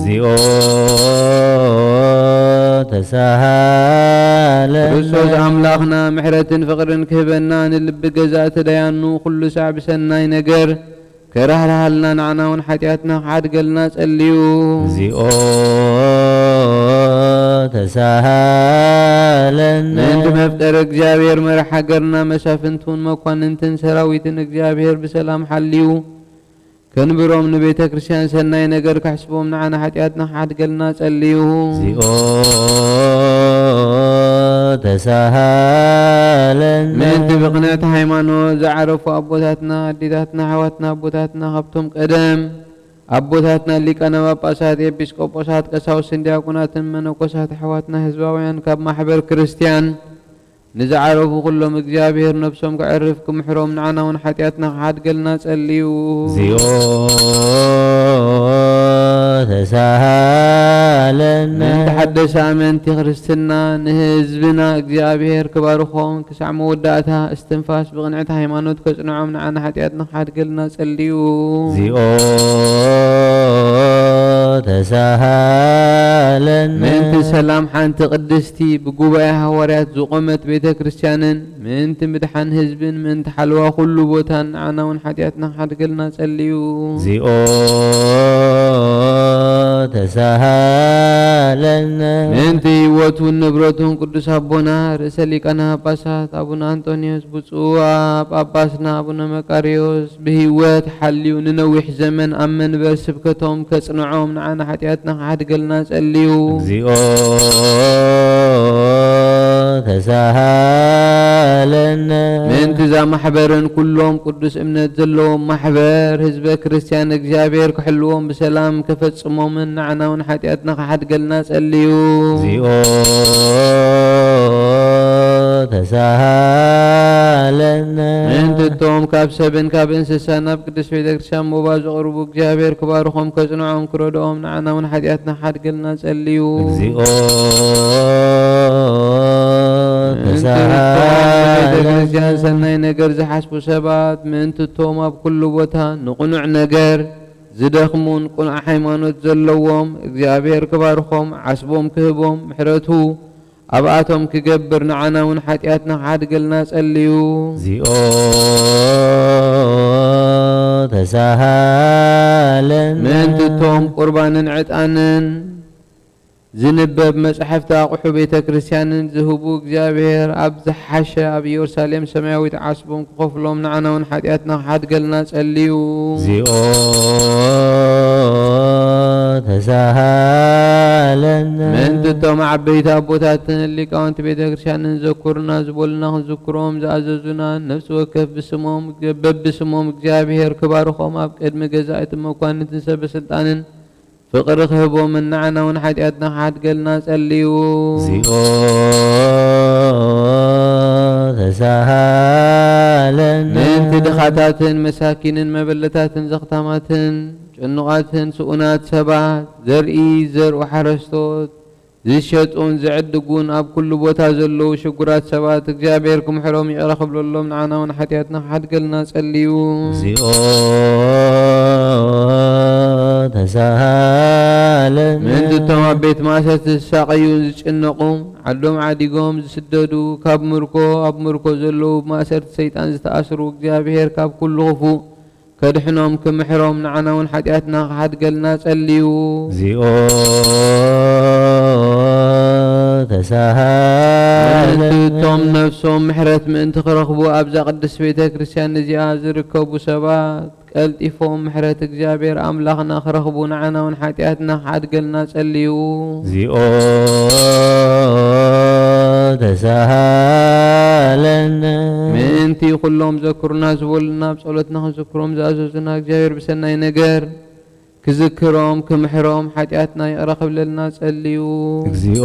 تسهلنا رسوز أملاخنا محرة فقرن كهبنا نلب قزات ديانو كل سعب سناي نقر كرهلها لنا نعنا ونحتياتنا حد قلنا سأليو تسهلنا انت مفتر اجابير مرح قرنا مسافنتون مكوان انتن سراويتن اجابير بسلام حليو كنبروم نبيت كريستيان سناي نقر كحسبوم نعنا حتياتنا حد قلنا سأليو تسهلنا من تبقنات حيمانو زعرفوا أبوتاتنا أديتاتنا حواتنا أبوتاتنا خبتم قدم أبوتاتنا اللي كانوا باباسات يبسكوبوسات كساوسن دياقونات منوكوسات حواتنا هزباويان كاب محبر كريستيان نزعرفوا كلهم اجابير نفسهم كعرفكم حروم نعنا ونحتياتنا حد قلنا سأليو تسهلنا من تحدث من تخرستنا نهزبنا اجابير كبارخون كسع موداتها استنفاس بغنعتها هيمانوت كسنعهم نعنا حتياتنا حد قلنا سأليو تسهلنا من تسلام حانت قدستي بقوبايا هوريات زقمت بيت كريستيانن من تمدحن هزبن من تحلوا كل بوتان نعنا ونحتياتنا حد قلنا سأليو تسهلنا من تيوتون نبرتون قدس أبونا رساليكنا باسات أبونا أنطونيوس بوصوا باباسنا أبونا مكاريوس بهيوات حليو ننوح زمن أمن برسبكتهم كصنعهم نعنا حتياتنا حد قلنا سأليو تسهلنا من تزا محبرن كلهم قدس امنت زلهم محبر حزب كريستيان اجابير كحلوهم بسلام كفصمهم نعنا ونحتياتنا حد قلنا سأليو تسهلنا من تتوم كاب سبن كاب انسسانا بقدس في دكتشام مباز غربو اجابير كبارهم كزنعهم كردهم نعنا ونحتياتنا حد قلنا سأليو تسهلنا سناي نقر زحسبو سبات من تتوم بكل بوتا نقنع نقر زدخمون قنع حيمانوت زلوهم اجابير كبارهم عسبهم كهبهم محرتو أبعاتهم كجبر نعنا ونحتياتنا حد قلنا سأليو تسهلنا من تتوم قربان عتانن زنبب مصحف تاقحو بيت كريستيان زهبو اجابير أبز حشا أب يرساليم سماوي تعصبهم كخفلهم نعنا ونحتياتنا حد قلنا سأليو تسهلنا من تتوم عبيت أبوتاتنا اللي كانت بيت كريستيان نذكرنا زبولنا نذكرهم زعززنا نفس وكف بسمهم جبب بسمهم اجابير كبارخهم أب قدم جزائت مكان تنسب سلطانن فقر خهبو من نعنا ونحتياتنا حد قلنا سأليو تسهلنا من تدخاتاتن مساكين مبلتاتن زختاماتن ጭኑቃትን ስኡናት ሰባት ዘርኢ ዘር ወሓረስቶት ዝሸጡን ዝዕድጉን ኣብ ኩሉ ቦታ ዘለዉ ሽጉራት ሰባት እግዚአብሔር ክምሕሮም ይቕረ ክብለሎም ንዓና እውን ሓጢኣትና ሓድገልና ጸልዩ እግዚኦ ተሳሃለነ ምእንቲ እቶም ኣብ ቤት ማእሰርቲ ዝሳቀዩ ዝጭነቁ ዓዶም ዓዲጎም ዝስደዱ ካብ ምርኮ ኣብ ምርኮ ዘለዉ ማእሰርቲ ሰይጣን ዝተኣስሩ እግዚኣብሔር ካብ ኩሉ ክፉእ ከድሕኖም ክምሕሮም ንዓና እውን ሓጢኣትና ክሓድገልና ጸልዩ እግዚኦ ተሳሃለነ እቶም ነፍሶም ምሕረት ምእንቲ ክረኽቡ ኣብዛ ቅድስ ቤተ ክርስቲያን እዚኣ ዝርከቡ ሰባት ቀልጢፎም ምሕረት እግዚኣብሔር ኣምላኽና ክረኽቡ ንዓና እውን ሓጢኣትና ክሓድገልና ጸልዩ እግዚኦ ተሳሃለነ ምእንቲ ኩሎም ዘክሩና ዝበሉና ብጸሎትና ክንዝክሮም ዝኣዘዙና እግዚኣብሔር ብሰናይ ነገር ክዝክሮም ክምሕሮም ሓጢኣትና ይቕረ ክብለልና ጸልዩ እግዚኦ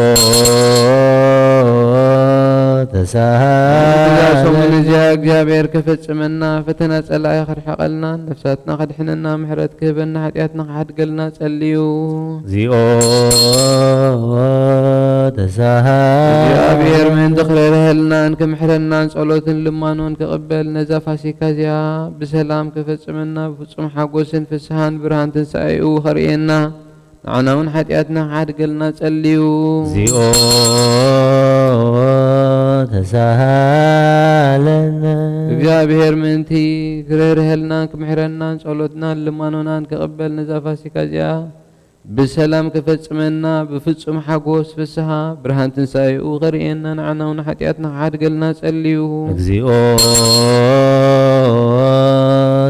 ተሳሃለነ እዚኣ እግዚኣብሔር ከፈጽመና ፈተና ጸላኢ ክርሕቐልና ነፍሳትና ከድሕነና ምሕረት ክህበና ሓጢኣትና ክሓድገልና ጸልዩ እግዚኦ ተሳሃለነ እግዚአብሔር ምእንቲ ክረርሀልናን ክምሕረናን ጸሎትን ልማኖን ክቕበል ነዛ ፋሲካ እዚኣ ብሰላም ከፈጽመና ብፍጹም ሓጎስን ፍስሓን ብርሃን ትንሣኤኡ ኸርእየና ንዓና እውን ሓጢኣትና ክሓድገልና ጸልዩ እግዚኦ ተሳሃለነ እግዚአብሔር ምእንቲ ክረርሀልናን ክምሕረናን ጸሎትናን ልማኖናን ክቕበል ነዛ ፋሲካ እዚኣ ብሰላም ከፈጽመና ብፍጹም ሓጎስ ፍስሓ ብርሃን ትንሣኤኡ ኸርእየና ንዓና እውን ሓጢኣትና ክሓድገልና ጸልዩ እግዚኦ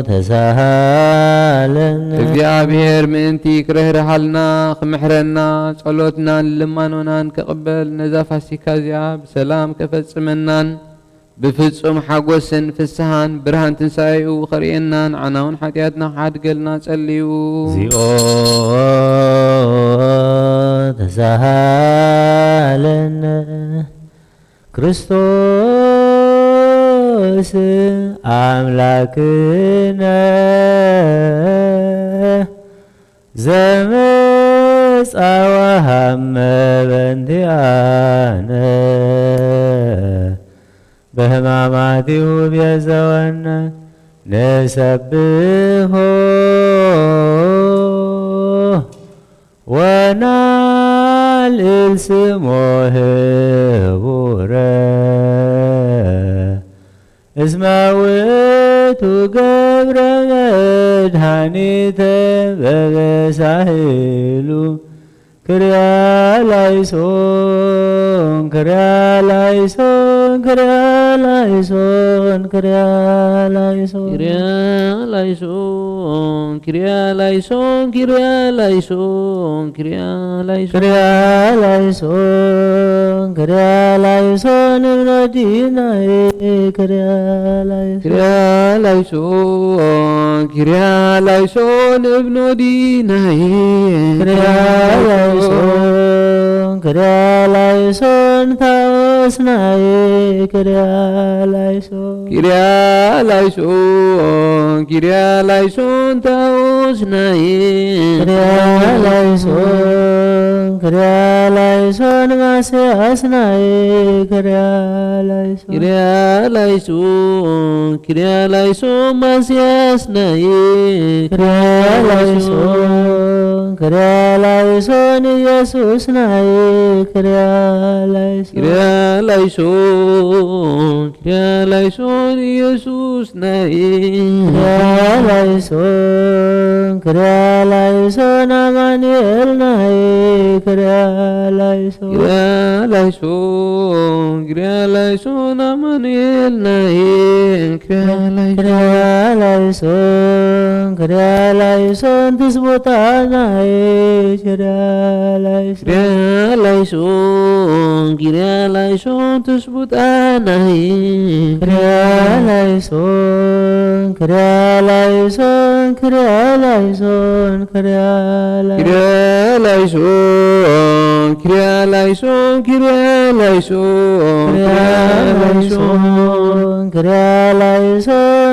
ተሳሃለነ እግዚአብሔር ምእንቲ ክረህርሃልና ክምሕረና ጸሎትናን ልማኖናን ክቕበል ነዛ ፋሲካ እዚኣ ብሰላም ከፈጽመናን ብፍጹም ሓጎስን ፍስሓን ብርሃን ትንሣኤኡ ኸርእየና ንዓና እውን ሓጢኣትና ክሓድገልና ጸልዩ እግዚኦ ተሳሃለነ ክርስቶስ አምላክነ ዘመጻ ወሃመ በእንቲአነ በሕማማቲሁ ቤዘወነ ንሰብሖ ወናልዕል ስሞ ህቡረ እስመ ውእቱ ገብረ መድኃኒተ በበሳህሉ ክርያላይሶን ክርያላይሶን ክርያላይሶን ክርያላይሶን ክርያላይሶን ክርያላይሶን ክርያላይሶን ክርያላይሶን ክርያላይሶን ክርያላይሶን እምነዲናዬ ክርያላይሶን ክርያላይሶን ክርያላይሶን እብኖዲናዬ ክርያላይሶን ክርያላይሶን ታወስናዬ ክርያላይሶን ክርያላይሶን ክርያላይሶን ታወስናዬ ክርያላይሶን ክርያላይሶን ማስያስናዬ ክርያላይሶን ክርያላይሶን ክርያላይሶን ማስያስናዬ ክርያላይሶን ክርያላይሶን ኢየሱስ ናዬ ክርያላይሶን ክርያላይሶን ክርያላይሶን ኢየሱስ ናዬ ክርያላይሶን ክርያላይሶን አማኑኤል ናዬ ክርያላይሶን ክርያላይሶን ክርያላይሶን አማኑኤል ናዬ ክርያላይሶን ክርያላይሶን ትስቦታ ናዬ ክርያላይሶን ክርያላይሶን ክርያላይሶን ትስቦታ ናዬ ክርያላይሶን ክርያላይሶን ክርያላይሶን ክርያላይሶን ክርያላይሶን ክርያላይሶን ክርያላይሶን ክርያላይሶን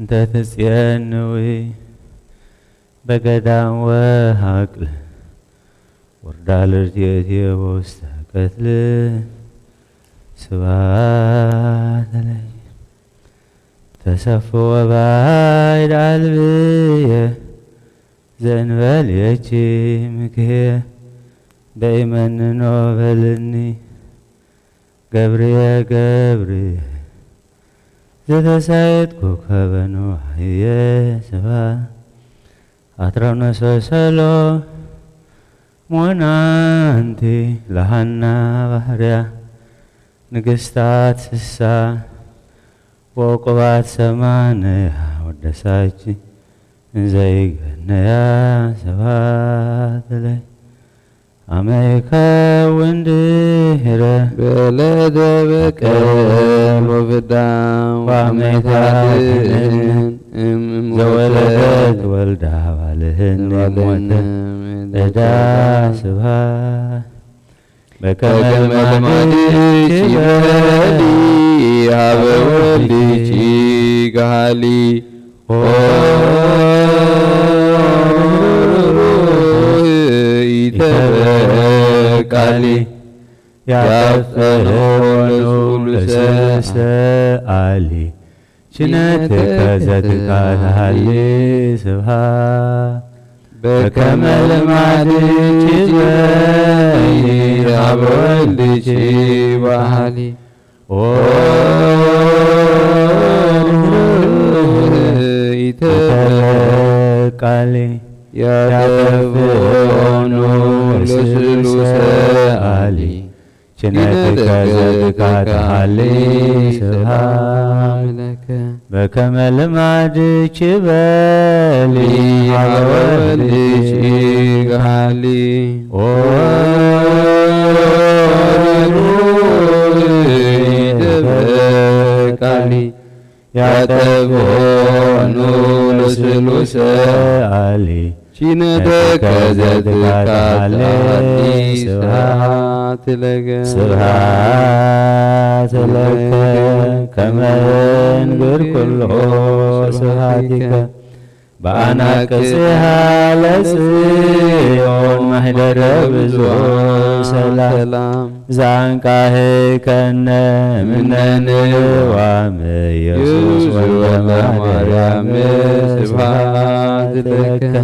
እንተ ትጽየንዊ በገዳም ወሃቅል ወርዳ ልርትየ ውስተ ቀትል ስብሐት ለኪ ተሰፍወ ባዕድ አልብየ ዘእንበልየኪ ምክየ በይመንኖ በልኒ ገብርየ ገብርየ ዘተሳየጥኩ ከበንዋየ ስብሐት አትረውነሰሰሎ ሞናንቲ ለሃና ባህርያ ንግሥታት ስሳ ወቁባት ሰማንያ ወደሳች እንዘይገነያ ስብሐት ለኪ አመ ይከውን ድኅረ በለደ በቀል ወፍዳም ዋመይታትንን ዘወለደት ወልዳ ባልህን ሞተ እዳ ስብሐት በከመ ልማድኪ በሊ ሀበ ወልድኪ ገሃሊ ኢተበቃሊ ያፈኖኑ ለሰአሊ ችነትከ ዘትካትሃሊ ስብሐት በከመ ልማድኪ በሊ ሀበ ወልድኪ ገሃሊ ኢተበቃሊ ያፈኖኑ ለሰአሊ ችነትከ ዘትካትሃሊ ስብሐት በከመ ልማድኪ በሊ ሀበ ወልድኪ ገሃሊ ኢተበቃሊ ያጠብሆኑ ለስሉሰ አሊ ችነትከ ዘትካትሃሊ ስብሐት ለከ ስብሐት ለከ ከመ እንግር ኩሎ ስብሐቲከ በአናቅጽሃ ለጽዮን ማኅደረ ብዙኅ ሰላም ዛንቃህከነ እምነ ንዋም ኢየሱስ ወልደ ማርያም ስብሐት ለከ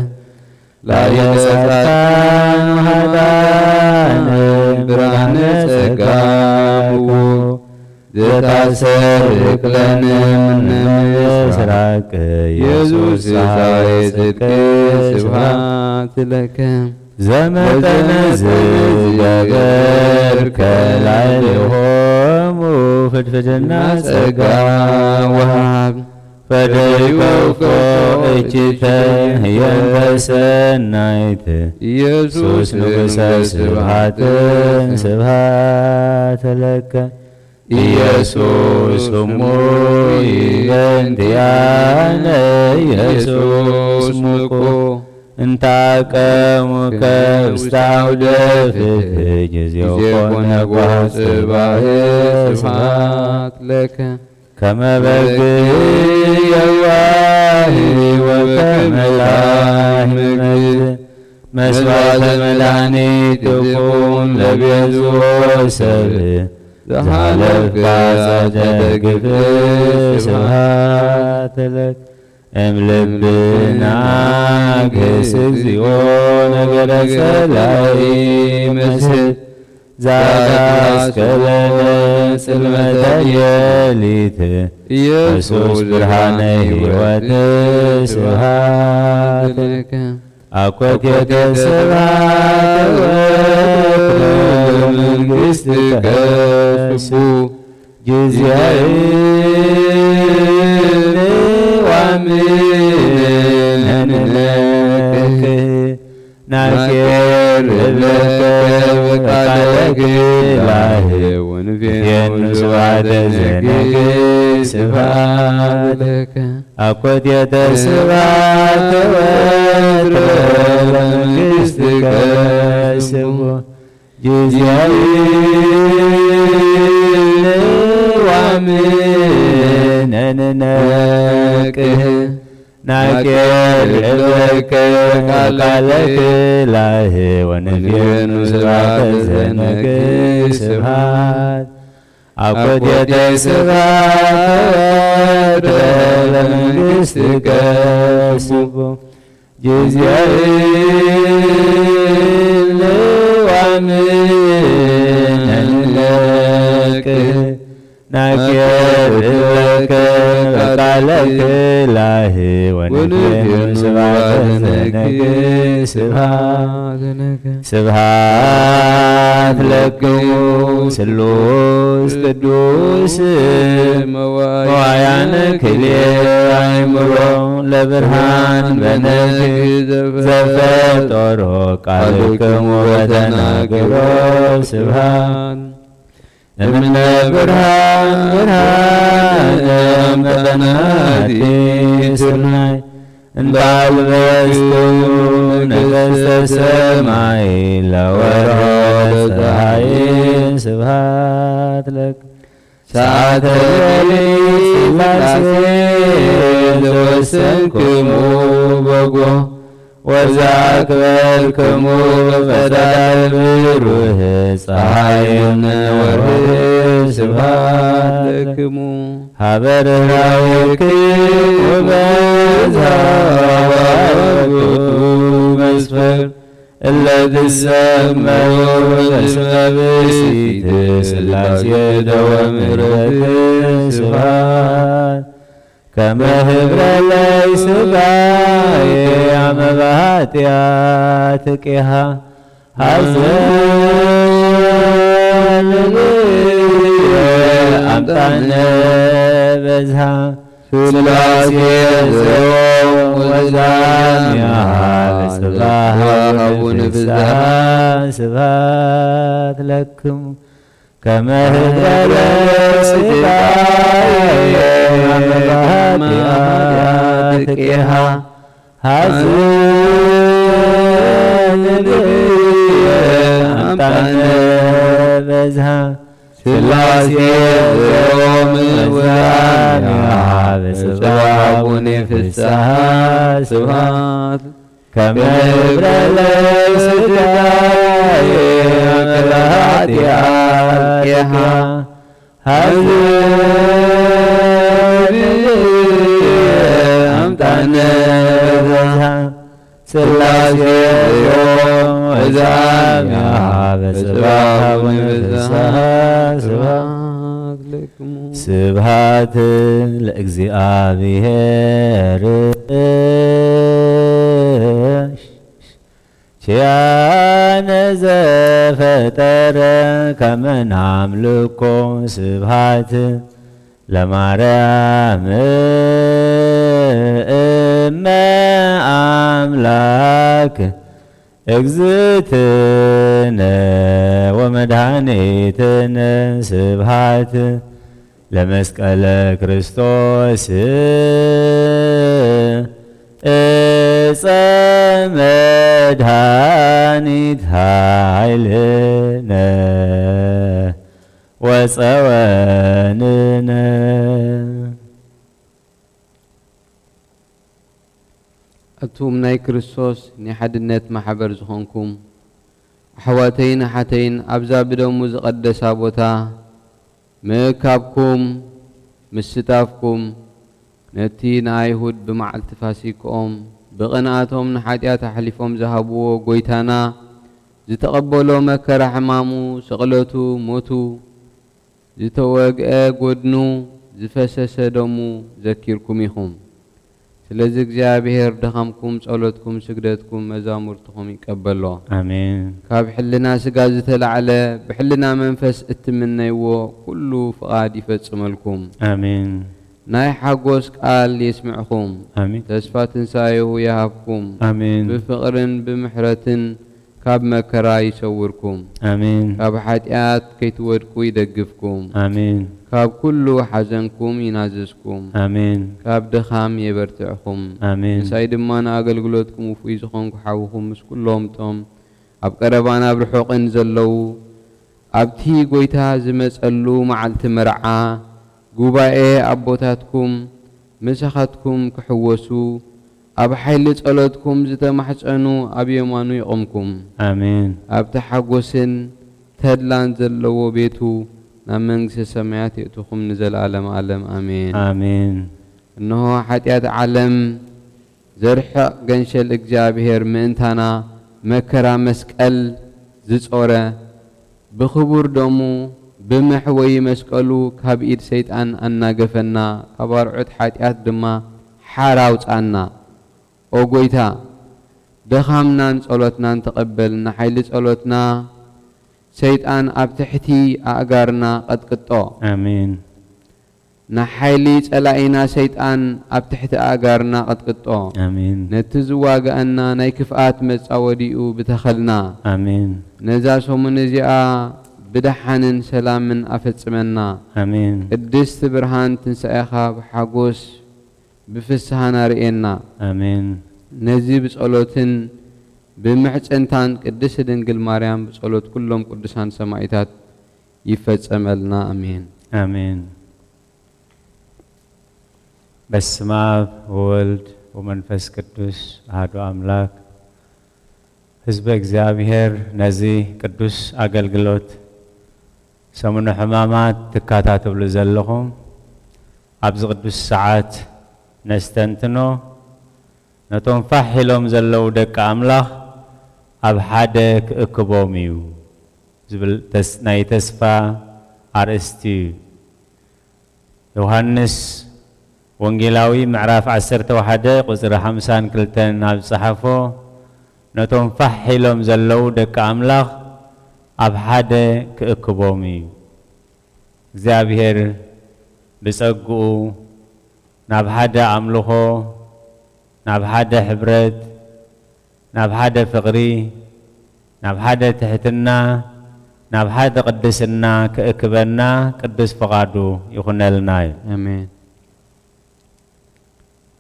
ላየጻድቃን ኃጥአን ብርሃነ ጸጋው ዘታሰርቅ ለነ እምነ ምስራቅ ኢየሱስ ፀሐየ ጽድቅ ስብሐት ለከ ዘመጠነ ዝገበርከ ላዕሌሆሙ ፍድፍድና ጸጋ ወሃብ ፈደይወፎ እኪተ ህየንተ ሰናይት ኢየሱስ ንጉሠ ስብሐት ስብሐት ለከ ኢየሱስ እሙ ይገንትያነ ኢየሱስ ሙቁ እንታቀሙከ ውስተ አውደ ፍትሕ ጊዜው ኮነ ጓጽባህ ስብሐት ለከ ከመ በግ የዋህ ወከመ ላህ መስዋዕተ መድኃኒት ይኩን ለቤዙ ሰብእ ዘሃለፍከ ጸደግፍ ስብሐት ለከ እምልብና ግስ እግዚኦ ነገረ ጸላኢ መስል ዛታስከለነ ጽልመተ ሌሊት ኢየሱስ ብርሃነ ሕይወት ስብሐት ለከ አኮቴተ ስብሐት ለመንግሥትከ ስቡ ጊዜያዊ ዋምነን ለከ ናኬር ለከ በቃለ ግላህ ወንፌኑ ስብሐተ ዘነግ ስብሐት ለከ አኮቴተ ስብሐት ለመንግሥትከ ስቡ ጊዜያዊ ወምነንነቅህ ናኬር እብለከ ቃለክ ላህ ወነግየኑ ስብሐተ ዘነግ ስብሐት አኮቴተ ስብሐት ለመንግሥትከ ስቦ ጊዜያዊን ወምነንነቅህ ናኬር እብለከ ቃለክ ላህ ወነግየኑ ስብሐተ ዘነግ ስብሐት ለክሙ ስሉስ ቅዱስ መዋያነ ክልኤ አእምሮ ለብርሃን በነግህ ዘፈጠሮ ቃልክሙ በተናገሮ ስብሐት እምነ ብርሃን ብርሃነ መጠናቲ ስርናይ እንዳልበስክሙ ነገሥተ ሰማይ ለወርኃ ለፀሐይ ስብሐት ለክ ሰዓተ ሌሊት ሥላሴ ዘወሰንክሙ በጎ ወዘአክበርክሙ በጸዳል ብሩህ ፀሐይነ ወርኅ ስብሐት ለክሙ ሀበ ርኅራኄክሙ በዘአዋልዱ መስፈር እለ ትሰመዩ በስመ ብእሲት ሥላሴ ወምሕረት ስብሐት ከመ ኅብረ ላይ ሥጋዬ አመ በኃጢአት ቄሃ ሐዘን አምጣነ በዝሃ ሥላሴ ወዛሚያሃ በጽባሃቡን ፍስሐ ስብሐት ለክሙ ከመ ኅብረ ሥጋዬ አመ በኃጢአት ቄሃ ሐዘን አምጣነ በዝሃ ሥላሴ ወዛሚያሃ በጽባሃቡን ፍስሐ ስብሐት ከመ ኅብረ ሥጋዬ አመ በኃጢአት ቄሃ ሐዘን አምጣነ በዝሃ ሥላሴ ወዛሚያሃ በጽባሃቡን ፍስሐ ስብሐት ለክሙ ስብሐት ለእግዚአብሔር ኪያነ ዘፈጠረ ከመ ናምልኮ ስብሐት ለማርያም እመ አምላክ እግዝእትነ ወመድኃኒትነ ስብሐት ለመስቀለ ክርስቶስ ዕፀ መድኃኒት ኃይልነ ወፀወንነ أتوم ناي كريستوس نحدنت محبر زخونكم أحواتين حتين أبزا بدوم مزقدس أبوتا مكابكم مستافكم نتي نايهود بمعلت فاسيكم بغناتهم نحاتيات حليفهم ذهبوا قويتانا زتقبلوا مكر حمامو سقلتو موتو زتوقع قدنو زفسس دمو ذكيركم يخم ስለዚህ እግዚአብሔር ድኻምኩም ጸሎትኩም ስግደትኩም መዛሙርትኩም ይቀበሎ አሜን ካብ ሕልና ስጋ ዝተላዕለ ብሕልና መንፈስ እትምነይዎ ኩሉ ፍቃድ ይፈጽመልኩም አሜን ናይ ሓጎስ ቃል ይስምዕኩም አሜን ተስፋ ትንሣኤሁ ይሃብኩም አሜን ብፍቅርን ብምሕረትን ካብ መከራ ይሰውርኩም አሜን ካብ ኃጢአት ከይትወድቁ ይደግፍኩም አሜን ካብ ኩሉ ሓዘንኩም ይናዘዝኩም አሜን ካብ ድኻም የበርትዕኩም አሜን ንሳይ ድማ ንኣገልግሎትኩም ውፉይ ዝኾንኩ ሓውኹም ምስ ኩሎምቶም ኣብ ቀረባን ኣብ ርሑቕን ዘለዉ ኣብቲ ጎይታ ዝመጸሉ መዓልቲ መርዓ ጉባኤ አቦታትኩም መሰኻትኩም ክሕወሱ ኣብ ሓይሊ ጸሎትኩም ዝተማሕፀኑ ኣብ የማኑ ይቆምኩም አሜን ኣብ ተሓጎስን ተድላን ዘለዎ ቤቱ ናብ መንግስቲ ሰማያት የእትኹም ንዘለዓለም ዓለም አሜን አሜን እነሆ ኃጢአት ዓለም ዘርሕቕ ገንሸል እግዚአብሔር ምእንታና መከራ መስቀል ዝጾረ ብኽቡር ደሙ ብምሕወይ መስቀሉ ካብ ኢድ ሰይጣን አናገፈና ካብ ኣርዑት ኃጢአት ድማ ሓር ኣውፃና ኦ ጎይታ ደኻምናን ጸሎትናን ተቐበልና ሓይሊ ጸሎትና ሰይጣን ኣብ ትሕቲ ኣእጋርና ቀጥቅጦ አሜን ንሓይሊ ጸላኢና ሰይጣን ኣብ ትሕቲ ኣእጋርና ቀጥቅጦ አሜን ነቲ ዝዋግአና ናይ ክፍኣት መጻወዲኡ ብተኸልና አሜን ነዛ ሰሙን እዚኣ ብድሓንን ሰላምን ኣፈጽመና አሜን ቅድስቲ ብርሃን ትንሣኤኻ ብሓጎስ بفسحنا رئينا آمين نزيب صلوتن بمحسنتان قدس دنجل مريم بصلوت كلهم قدسان سمايتات يفصملنا آمين آمين بسم الله وولد ومنفس قدوس أحد أملاك حزب እግዚአብሔር ነዚህ ቅዱስ አገልግሎት ሰሙነ ሕማማት ትካታተሉ ዘለኹም ኣብዚ ቅዱስ ሰዓት ነስተንትኖ ነቶም ፋሕ ኢሎም ዘለው ደቂ ኣምላኽ ኣብ ሓደ ክእክቦም እዩ ዝብል ናይ ተስፋ ኣርእስቲ ዮሐንስ ወንጌላዊ ምዕራፍ 11 ቁፅሪ 52 ናብ ጽሓፎ ነቶም ፋሕ ኢሎም ዘለው ደቂ ኣምላኽ ኣብ ሓደ ክእክቦም እዩ እግዚአብሔር ብጸግኡ ናብ ሓደ ኣምልኾ ናብ ሓደ ሕብረት ናብ ሓደ ፍቕሪ ናብ ሓደ ትሕትና ናብ ሓደ ቅድስና ክእክበና ቅዱስ ፈቃዱ ይኹነልና እዩ አሜን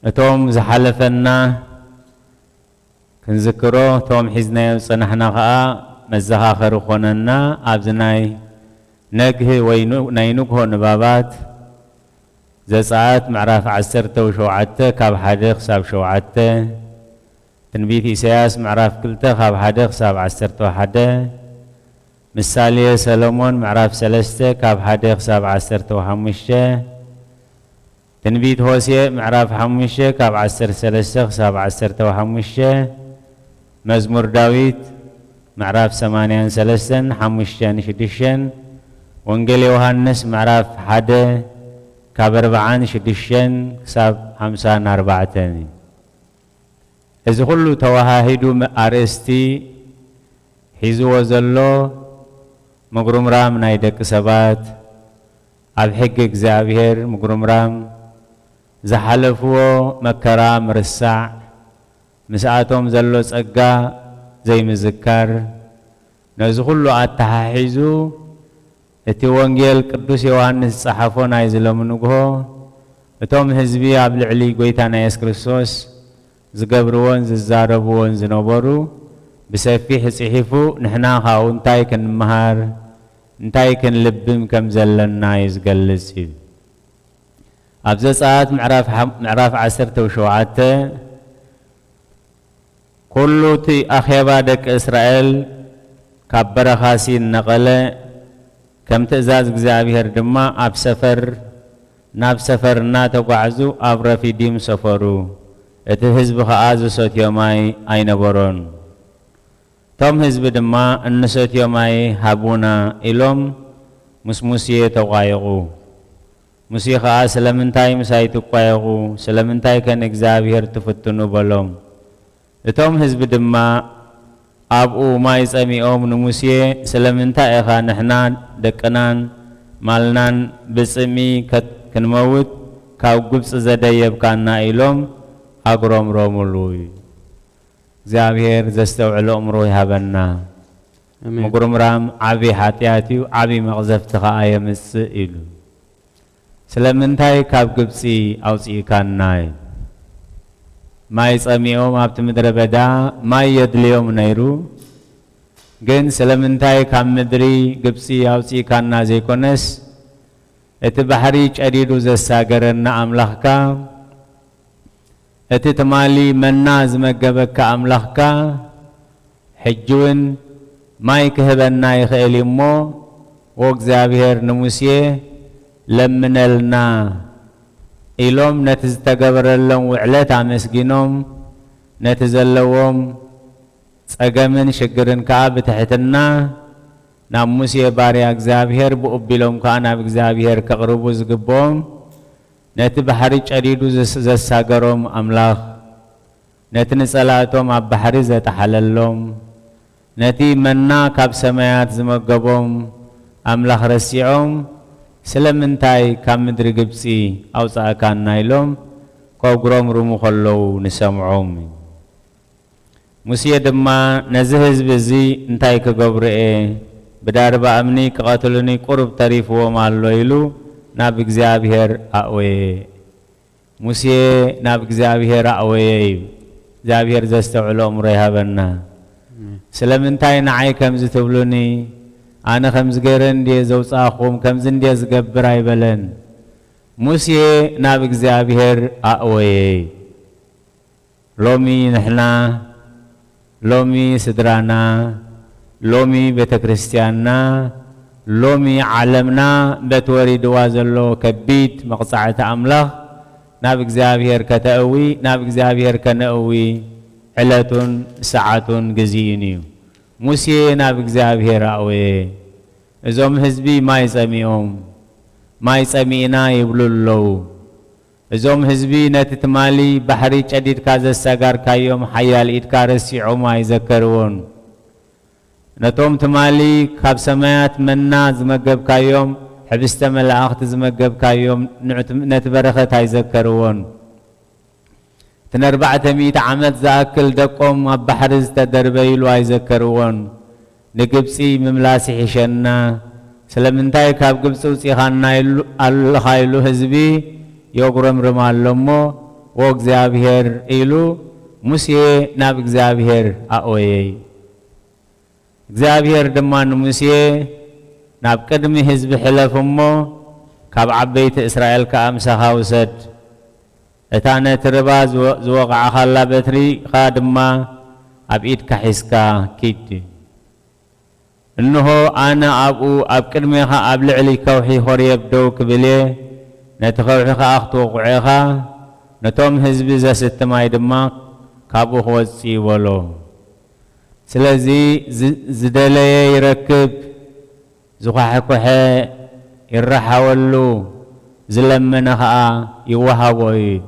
እቶም ዝሓለፈና ክንዝክሮ ቶም ሒዝናዮም ጽናሕና ኸዓ መዘኻኸሪ ኾነና ኣብዚ ናይ ነግህ ወይ ናይ ንግሆ ንባባት ዘጸአት ምዕራፍ 17 ካብ 1 ክሳብ 7 ትንቢት ኢሳያስ ምዕራፍ 2 ካብ 1 ክሳብ 11 ምሳሌ ሰሎሞን ምዕራፍ 3 ካብ 1 ክሳብ 15 ትንቢት ሆሴዕ ምዕራፍ 5 ካብ 13 ክሳብ 15 መዝሙር ዳዊት ምዕራፍ 83 5 6 ወንጌል ዮሐንስ ምዕራፍ 1 ካብ 46 ክሳብ 54 እዚ ኩሉ ተዋሃሂዱ ኣርእስቲ ሒዝዎ ዘሎ ምጉርምራም ናይ ደቂ ሰባት ኣብ ሕጊ እግዚአብሔር ምጉርምራም ዝሓለፍዎ መከራ ምርሳዕ ምስኣቶም ዘሎ ጸጋ ዘይምዝካር ነዚ ኩሉ ኣተሓሒዙ እቲ ወንጌል ቅዱስ ዮሐንስ ጸሓፎ ናይ ዝለምንግሆ እቶም ህዝቢ ኣብ ልዕሊ ጎይታና ኢየሱስ ክርስቶስ ዝገብርዎን ዝዛረብዎን ዝነበሩ ብሰፊሕ ጽሒፉ ንሕና ኻው እንታይ ክንመሃር እንታይ ክንልብም ከም ዘለና ይዝገልጽ እዩ ኣብ ዘጸአት ምዕራፍ 17 ኩሉ እቲ ኣኼባ ደቂ እስራኤል ካብ በረኻ ሲን ነቐለ ከም ትእዛዝ እግዚአብሔር ድማ ኣብ ሰፈር ናብ ሰፈር እናተጓዕዙ ኣብ ረፊዲም ሰፈሩ እቲ ህዝቢ ኸዓ ዝሰትዮ ማይ ኣይነበሮን ቶም ህዝቢ ድማ እንሰትዮ ማይ ሃቡና ኢሎም ምስ ሙሴ ተቋየቑ ሙሴ ኸዓ ስለምንታይ ምሳይ ትቋየቑ ስለምንታይ ከን እግዚአብሔር ትፍትኑ በሎም እቶም ህዝቢ ድማ ኣብኡ ማይ ጸሚኦም ንሙሴ ስለምንታይ ኢኻ ንሕና ደቅናን ማልናን ብጽሚ ክንመውት ካብ ግብጽ ዘደየብካና ኢሎም ኣግሮምሮሙሉ እግዚአብሔር ዘስተውዕሎ እምሮ ይሃበና ምጉርምራም ዓብዪ ኃጢአት እዩ ዓብዪ መቕዘፍቲ ኸዓ የምጽእ ኢሉ ስለምንታይ ካብ ግብጺ ኣውፂእካና ማይ ጸሚኦም ኣብቲ ምድረ በዳ ማይ የድልዮም ነይሩ ግን ስለምንታይ ካብ ምድሪ ግብጺ ኣውፂእካና ዘይኮነስ اتبحري جديدو زساقرنا أملاخكا اتتمالي مناز مقبك أملاخكا حجون ما يكهبنا يخيلي مو وقزابير نموسيه لمنلنا إلوم نتزتقبر اللهم وعلات عمسقينهم نتزلوهم سأقامن شكرن كعب تحتنا ناموسيه باري أقزابير بقبلهم كأنا بقزابير كغربو زقبهم نتبحري جريدو زساقرهم أملاخ نتنسألاتهم أبحري زتحللهم نتي منا كاب سمايات زمقبهم أملاخ رسيعهم سلمنتاي كام مدري قبسي أو ساكان نايلوم قوقروم رمو خلو نسمعهم موسى دما نزهز بزي انتاي كقبرئي بدار بأمني كقاتلوني قرب تاريف ومالو إلو نابق زيابهر أعوي موسى نابق زيابهر أعوي زيابهر زستوعلو أمريها بنا سلمنتاي نعي كمز تبلوني أنا خمس غيرن دي زوج أخوم كمزن دي زقبر عيبلن موسى نابق زيابهر أعوي لومي نحنا لومي سدرانا لومي بيت كريستياننا لومي عالمنا بتوري دوازلو كبيت مقصعة أملاخ نابق زيابهر كتأوي نابق زيابهر كنأوي علتون ساعتون جزيني موسى نابق زيابهر أوي إزوم حزبي ما يسميهم ما يسمينا يبلولو إزوم حزبي نتتمالي بحري جديد كذا سجار كيوم حيال إدكارسي عما يذكرون نتوم تمالي خاب سمايات منا زمقب كيوم حبست ملاخت زمقب كيوم نتبرخت يذكرون تنربعة مئة عمد زاكل دقوم بحرز تدربيلو يذكرون نقبسي مملاسي حشنا سلمنتاي كاب قبسو سيخانا الخايلو حزبي يوغرم رمال لمو ووق زيابهر إلو موسى نابق زيابهر أعوي زيابهر دمان موسى ناب قدمي حزب حلف أمو كاب عبيت إسرائيل كأمسخا وسد اتانا ترباز زوقع خلا بتري خادما أبئيد كحسكا كيد إنه أنا أبو أبكرميها أبلعلي كوحي خوريب دوك بليه نتخوحيها أخطو قعيها نتوم حزبي زا ستماي دما كابو خوزي ولو سلازي زدالي يركب زخاحي كوحي يرحا ولو زلمنها يوهاوي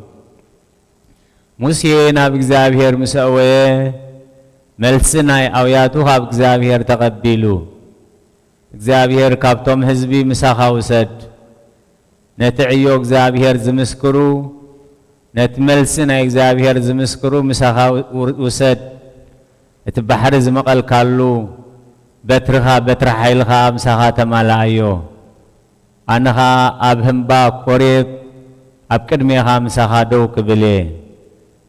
موسى نابق زابهر مسأوي ملسناي أوياتوها بكزابهر تقبلو زابهر كابتوم حزبي مساخا وسد نتعيوك زابهر زمسكرو نتملسناي زابهر زمسكرو مساخا وسد اتبحر زمقل كالو بترها بتر حيلها مساخا تمالايو أنها أبهمبا قريب أبكرميها مساخا دوك بلي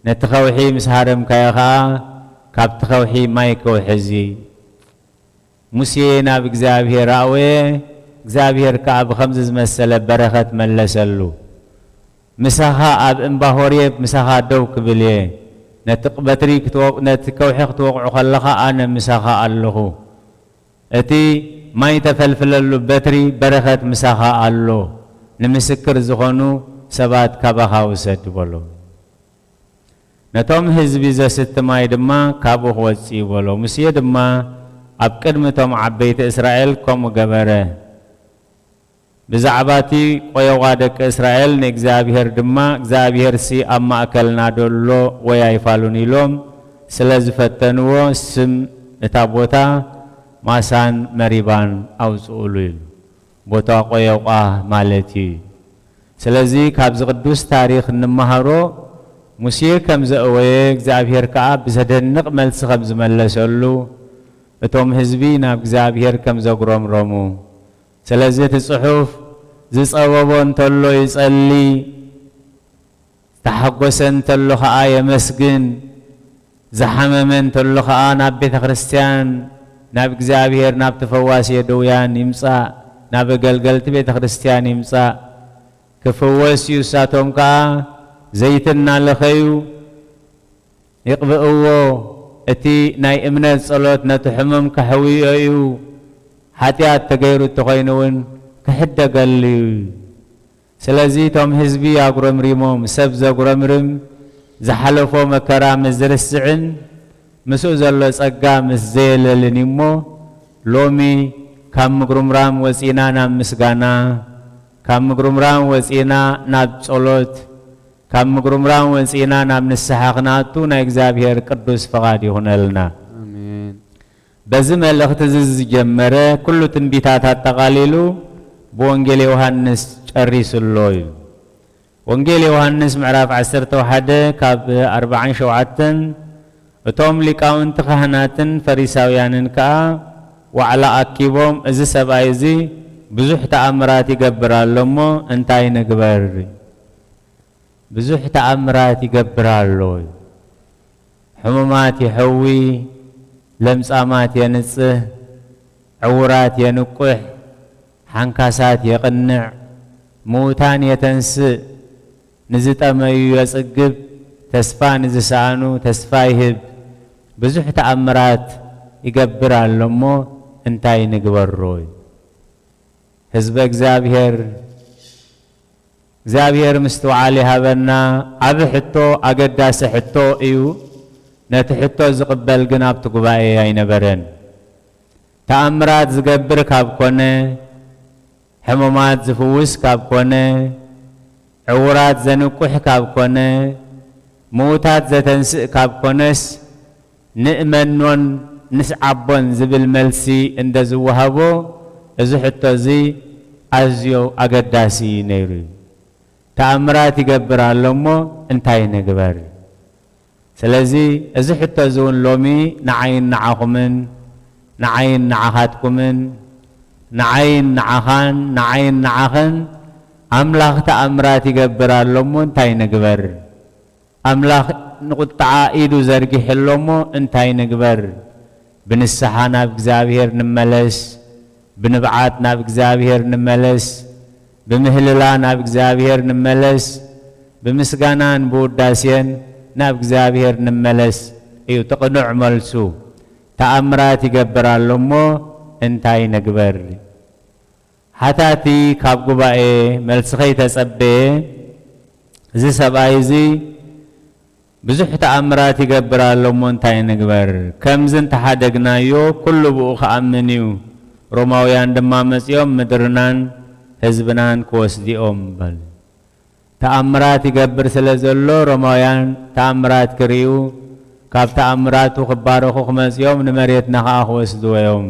نتخوحي مسهارم كايخا كاب تخوحي مايكو حزي موسى نابق زابهر أوي زابهر كاب خمز مسألة برخت ملسلو مساخا أب إنبا هوريب مساخا دوك بلي نتقبتريك نتكوحيق توقع خلقا أنا مساخا اللهو أتي ما يتفلفل بتري برخت مساخا اللو نمسكر زخونو سبات كابها وسد بولو نتوم حزبي زا ستماي دما كابو خوصي بولو موسى دما أبقدمتهم عبيت إسرائيل كم قبره بزعباتي قيوغادك إسرائيل نكزابير دما كزابير سي أما أكلنا دولو ويا يفالوني لهم سلازفتنو سم نتابوتا ماسان مريبان أو سؤوليل بوتا قيوغاه مالتي سلازي كابز قدوس تاريخ نمهارو موسى كمز أويك زابير كعب بزدنق ملس خبز ملسلو اتوم حزبينا بزابير كمز قروم رومو سلازيت الصحف زي صوابون تلو يصلي تحقسن تلو خآية مسجن زحممن تلو خآ ناب بيت كريستيان ناب زابير ناب تفواسي دويان يمسا ናበገልገልቲ ቤተ ክርስቲያን ይምጻእ ክፍወስ ይሳቶም ካ ዘይትና ለኸዩ ይቅብእዎ እቲ ናይ እምነት ጸሎት ነቲ ሕመም ከሕውዮ እዩ ሓጢአት ተገይሩ ተኾይኑውን ክሕደገሉ ስለዚ ቶም ህዝቢ አጉረምሪሞም ሰብ ዘጉረምርም ዝሓለፎ መከራ ምዝርስዕን ምስኡ ዘሎ ጸጋ ምስ ዘየለልን እሞ ሎሚ ካብ ምጉርምራም ወፂና ናብ ምስጋና ካብ ምጉርምራም ወፂና ናብ ጸሎት ካብ ምጉርምራም ወፂና ናብ ንስሐ ክናቱ ናይ እግዚአብሔር ቅዱስ ፈቃድ ይኹነልና አሜን። በዚ መልእኽቲ ዝጀመረ ኩሉ ትንቢታት አጠቃሊሉ በወንጌል ዮሐንስ ጨሪስሎ እዩ ወንጌል ዮሐንስ ምዕራፍ 11 ካብ 47 እቶም ሊቃውንቲ ካህናትን ፈሪሳውያንን ከዓ ዋዕላ አኪቦም እዚ ሰብኣይ እዚ ብዙሕ ተአምራት ይገብር አሎሞ እንታይ ንግበር ብዙሕ ተአምራት ይገብር አሎ ሕሙማት ይሕዊ ለምጻማት የንጽህ ዕውራት የንቁሕ ሓንካሳት የቕንዕ ሙታን የተንስእ ንዝጠመዩ የጽግብ ተስፋ ንዝሰአኑ ተስፋ ይህብ ብዙሕ ተአምራት ይገብር አሎሞ እንታይ ንግበሮ ህዝበ እግዚአብሔር ምስተውዓል ይሃበና ኣብ ሕቶ ኣገዳሲ ሕቶ እዩ ነቲ ሕቶ ዝቕበል ግን ኣብቲ ጉባኤ ኣይነበረን ተአምራት ዝገብር ካብ ኮነ ሕሙማት ዝፍውስ ካብ ኮነ ዕውራት ዘንቁሕ ካብ ኮነ ሙታት ዘተንስእ ካብ ኮነስ ንእመኖን ንስዓቦን ዝብል መልሲ እንደ ዝወሃቦ እዚ ሕቶ እዚ ኣዝዮ ኣገዳሲ ነይሩ ተአምራት ይገብር አሎሞ እንታይ ንግበር ስለዚ እዚ ሕቶ እዚ እውን ሎሚ ንዓይን ንዓኹምን ንዓይን ንዓኻትኩምን ንዓይን ንዓኻን ንዓይን ንዓኸን ኣምላኽ ተአምራት ይገብር አሎሞ እንታይ ንግበር ኣምላኽ ንቁጣዓ ኢዱ ዘርጊሕሎሞ እንታይ ንግበር ብንስሓ ናብ እግዚአብሔር ንመለስ ብንብዓት ናብ እግዚአብሔር ንመለስ بمهللا ناب እግዚአብሔር نملس بمسغانان بوداسين ناب እግዚአብሔር نملس ايو تقنع ملسو تأمرات يغبرالمو انتاي نغبر حتاتي كاب غباء ملسخي تصبي زي سبايزي بزح تأمرات يغبرالمو انتاي نغبر كمزن تحدقنايو كل بو خامنيو روماويان دمامس يوم مدرنان ህዝብናን ኮስዲኦም በል ተአምራት ይገብር ስለዘሎ ሮማውያን ተአምራት ክሪዩ ካብ ተአምራቱ ክባረኹ ክመጽዮም ንመሬት ነኻ ወስድዎም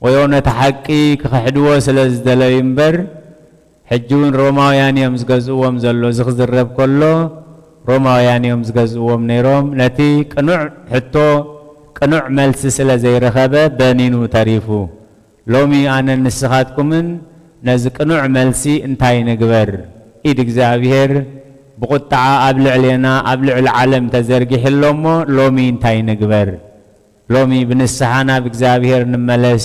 ወዮነ ተሐቂ ክሕድዎ ስለዝደለዩ እምበር ሕጂውን ሮማውያን እዮም ዝገዝእዎም ዘሎ ዝኽዝረብ ከሎ ሮማውያን እዮም ዝገዝእዎም ነይሮም ነቲ ቅኑዕ ሕቶ ቅኑዕ መልሲ ስለ ዘይረኸበ በኒኑ ተሪፉ لومي أنا نسخاتكمن نزقنوع ملسي انتاي نقبر إيد እግዚአብሔር بقطع أبلع لنا أبلع العالم تزرقي حلومو لومي انتاي نقبر لومي بنسحانا بእግዚአብሔር نملس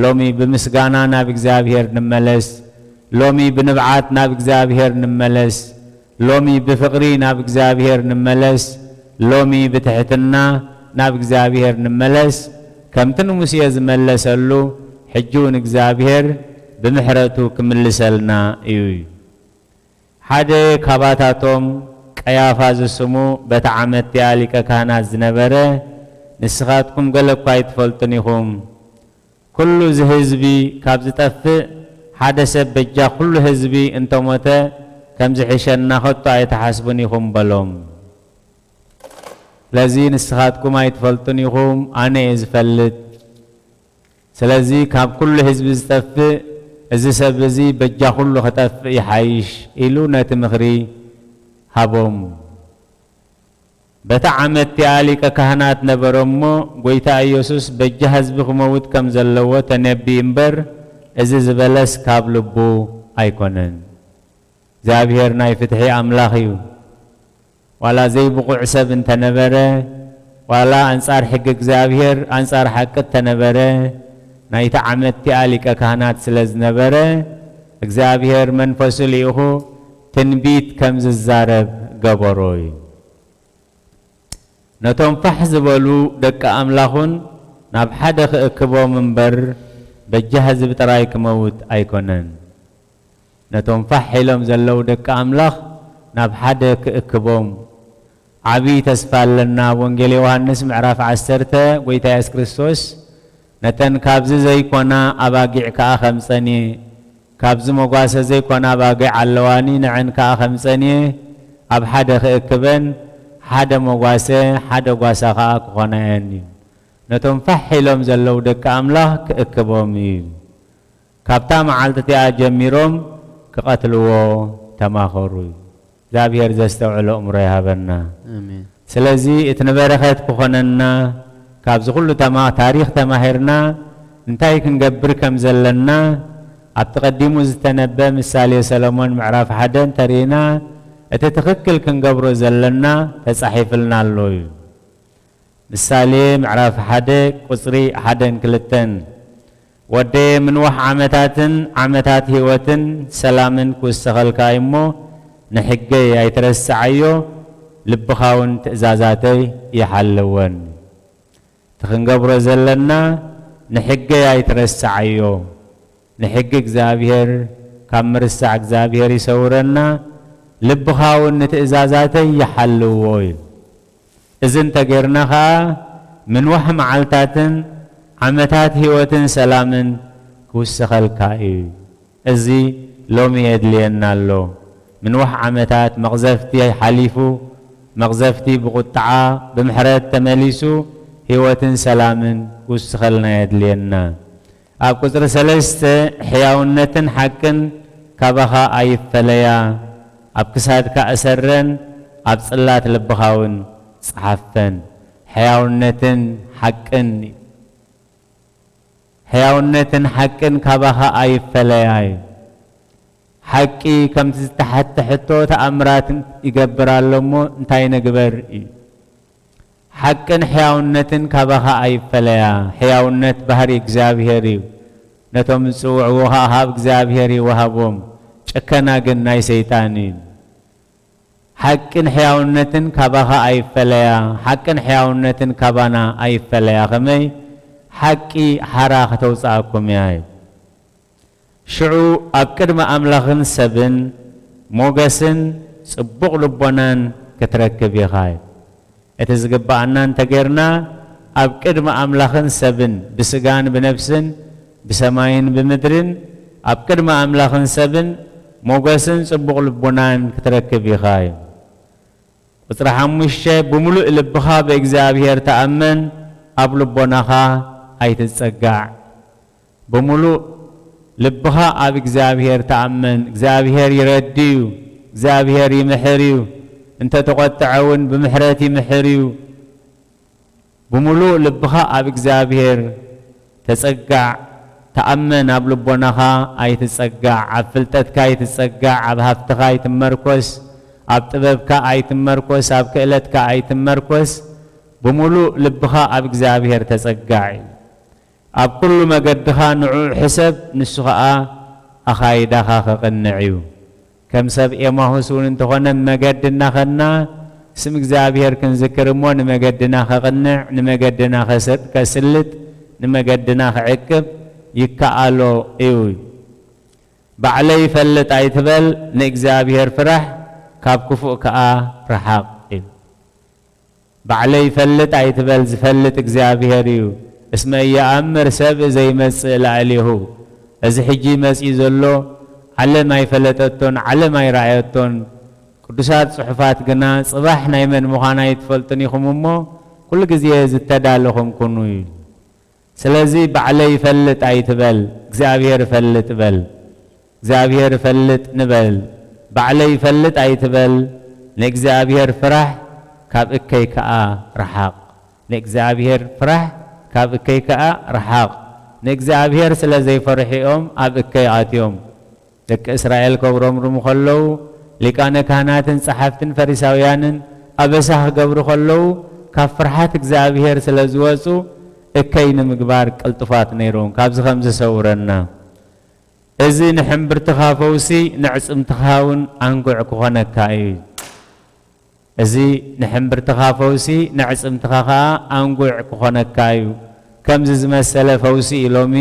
لومي بمسقانانا بእግዚአብሔር نملس لومي بنبعاتنا بእግዚአብሔር نملس لومي بفقرينا بእግዚአብሔር نملس لومي بتحتنا بእግዚአብሔር نملس كمتن موسى زملسلو حجون እግዚአብሔር بمحرته كملسلنا ايوي حدا كاباتاتهم قيافا زسمو بتعمت يالك كان زنبره نسخاتكم قلبكم يتفلطنيهم كل حزبي كاب زطفئ حدا سبجا كل حزبي انتمته كم زحشنا خطا يتحاسبنيهم بلوم لذي نسخاتكم يتفلطنيهم انا ازفلت سلازي كاب كل حزب زطفئ እዚ ሰብ እዚ በጃ ሁሉ خطفئ يحايش ኢሉ ነቲ ምኽሪ ሃቦም በተዓመት ያሊቀ ካህናት ነበረሞ ጎይታ ኢየሱስ በጃ ህዝብ ክመውት ከም ዘለዎ ተነቢ እምበር እዚ ዝበለስ ካብ ልቡ ኣይኮነን እግዚአብሔር ናይ ፍትሒ አምላኽ እዩ ዋላ ዘይብቁዕ ሰብ እንተነበረ ዋላ አንጻር ሕግ እግዚአብሔር አንጻር ሐቅ ተነበረ ናይታ ዓመት አሊቀ ካህናት ስለዝነበረ እግዚአብሔር መንፈሱ ሊሁ ትንቢት ከም ዝዛረብ ገበሮይ ነቶም ፋሕ ዝበሉ ደቂ አምላኹን ናብ ሓደ ክእክቦም እምበር በጃ ህዝብ ጥራይ ክመውት ኣይኮነን ነቶም ፋሕ ኢሎም ዘለው ደቂ አምላኽ ናብ ሓደ ክእክቦም ዓብይ ተስፋ ኣለና ወንጌል ዮሐንስ ምዕራፍ 10 ጎይታ ኢየሱስ ክርስቶስ ነተን ካብዚ ዘይኮና አባጊዕ ከዓ ከምፀኒ ካብዚ መጓሰ ዘይኮና አባጊዕ ኣለዋኒ ንዕን ከዓ ከምፀኒ ኣብ ሓደ ክእክበን ሓደ መጓሰ ሓደ ጓሳ ከዓ ክኾነየን እዩ ነቶም ፋሕ ኢሎም ዘለው ደቂ አምላኽ ክእክቦም እዩ ካብታ መዓልቲ ጀሚሮም ክቐትልዎ ተማኸሩ እግዚአብሔር ዘስተውዕሎ እምሮ ይሃበና አሜን ስለዚ እቲ ነበረኸት ክኾነና ካብዚ ኩሉ ታሪኽ ተማሂርና እንታይ ክንገብር ከም ዘለና ኣብ ተቀዲሙ ዝተነበ ምሳሌ ሰሎሞን ምዕራፍ 1 ተሪና እቲ ትክክል ክንገብሮ ዘለና ተጻሒፍልና ኣሎ እዩ ምሳሌ ምዕራፍ 1 ቁጽሪ 1-2 ወደ ምንዋሕ ዓመታት ህይወትን ሰላምን ክውሰኸልካ እሞ ንሕገይ ኣይትረስዓዮ ልብኻውን ትእዛዛተይ ይሓልወን ትኽንገብሮ ዘለና ንሕገይ ኣይትረስዓዮ ንሕጊ እግዚአብሔር ካብ ምርሳዕ እግዚአብሔር ይሰውረና ልብኻውን ትእዛዛተይ ይሓልዎ እዝን ተገርና ከዓ ምንዋሕ መዓልታትን ዓመታት ህይወትን ሰላምን ክውሰኸልካ እዩ እዚ ሎሚ የድልየና ኣሎ ምንዋሕ ዓመታት መቕዘፍቲ ሓሊፉ መቕዘፍቲ ብቁጣዓ ብምሕረት ተመሊሱ ህይወትን ሰላምን ክውስኸልና የድልየና ኣብ ቁጽሪ 3 ሕያውነትን ሓቅን ካባኻ ኣይፈለያ ኣብ ክሳድካ እሰረን ኣብ ጽላት ልብኻውን ጽሓፈን ሕያውነትን ሓቅን ካባኻ ኣይፈለያ ሓቂ ከምቲ ዝተሓትሕቶ ተኣምራት ይገብራሎ እሞ እንታይ ንግበር እዩ ሓቅን ሕያውነትን ካባኻ ኣይፈለያ ሕያውነት ባህሪ እግዚአብሔር እዩ ነቶም ዝጽውዕዎ ሃብ እግዚአብሔር ይወሃቦም ጨከና ግን ናይ ሰይጣን እዩ ሓቅን ሕያውነትን ካባኻ ኣይፈለያ ሓቅን ሕያውነትን ካባና ኣይፈለያ ከመይ ሓቂ ሓራ ከተውፅኣኩም እያ ሽዑ ኣብ ቅድሚ ኣምላኽን ሰብን ሞገስን ጽቡቕ ልቦናን ክትረክብ ኢኻ እቲ ዝግባአና እንተገርና ኣብ ቅድሚ ኣምላኽን ሰብን ብስጋን ብነፍስን ብሰማይን ብምድርን ኣብ ቅድሚ ኣምላኽን ሰብን ሞገስን ጽቡቕ ልቦናን ክትረክብ ኢኻ ቁጽሪ 5 ብምሉእ ልብኻ ብእግዚአብሔር ተኣመን ኣብ ልቦናኻ ኣይትጸጋዕ ብምሉእ ልብኻ ኣብ እግዚአብሔር ተኣመን እግዚአብሔር ይረድዩ እግዚአብሔር ይምሕርዩ እንተ ተቆጥዐውን ብምሕረት ይምሕርዩ ብምሉእ ልብኻ ኣብ እግዚአብሔር ተጸጋዕ ተኣመን ኣብ ልቦናኻ ኣይትጸጋዕ ኣብ ፍልጠትካ ኣይትጸጋዕ ኣብ ሃፍትኻ ኣይትመርኮስ ኣብ ጥበብካ ኣይትመርኮስ ኣብ ክእለትካ ኣይትመርኮስ ብምሉእ ልብኻ ኣብ እግዚአብሔር ተጸጋዕ ኣብ ኩሉ መገድኻ ንዑዕ ሕሰብ ንሱ ከዓ ኣኻይዳኻ ክቕንዕ እዩ ከም ሰብ ኤማሁስ እውን እንተኾነ መገድና ኸና ስም እግዚአብሔር ክንዝክር እሞ ንመገድና ክቕንዕ ንመገድና ከስልጥ ንመገድና ክዕቅብ ይከኣሎ እዩ ባዕለይ ይፈልጥ ኣይትበል ንእግዚአብሔር ፍራሕ ካብ ክፉእ ከዓ ረሓቕ እዩ ባዕለይ ይፈልጥ ኣይትበል ዝፈልጥ እግዚአብሔር እዩ እስመ ይኣምር ሰብእ ዘይመጽእ ላዕሌሁ እዚ ሕጂ መጺእ ዘሎ ዓለም ኣይፈለጠቶን ዓለም ኣይረኣየቶን ቅዱሳት ጽሑፋት ግና ጽባሕ ናይ መን ምዃና ይትፈልጡን ኢኹም እሞ ኩሉ ግዜ ዝተዳለኹም ኩኑ እዩ ስለዚ ባዕለይ ይፈልጥ ኣይትበል እግዚአብሔር ይፈልጥ በል እግዚአብሔር ይፈልጥ ንበል ባዕለይ ይፈልጥ ኣይትበል ንእግዚአብሔር ፍራሕ ካብ እከይ ከዓ ረሓቕ ንእግዚአብሔር ፍራሕ ካብ እከይ ከዓ ረሓቕ ንእግዚአብሔር ስለ ዘይፈርሕኦም ኣብ እከይ ኣትዮም ደቂ እስራኤል ከብሮምሩሙ ከለዉ ሊቃነ ካህናትን ጸሓፍትን ፈሪሳውያንን ኣበሳ ክገብሩ ከለዉ ካብ ፍርሓት እግዚአብሔር ስለ ዝወፁ እከይን ምግባር ቀልጥፋት ነይሮም ካብዚ ከምዚ ሰውረና እዚ ንሕምብርትኻ ፈውሲ ንዕጽምትኻውን አንጉዕ ክኾነካ እዩ እዚ ንሕምብርትኻ ፈውሲ ንዕጽምትኻ ከዓ አንጉዕ ክኾነካ እዩ ከምዚ ዝመሰለ ፈውሲ ኢሎሚ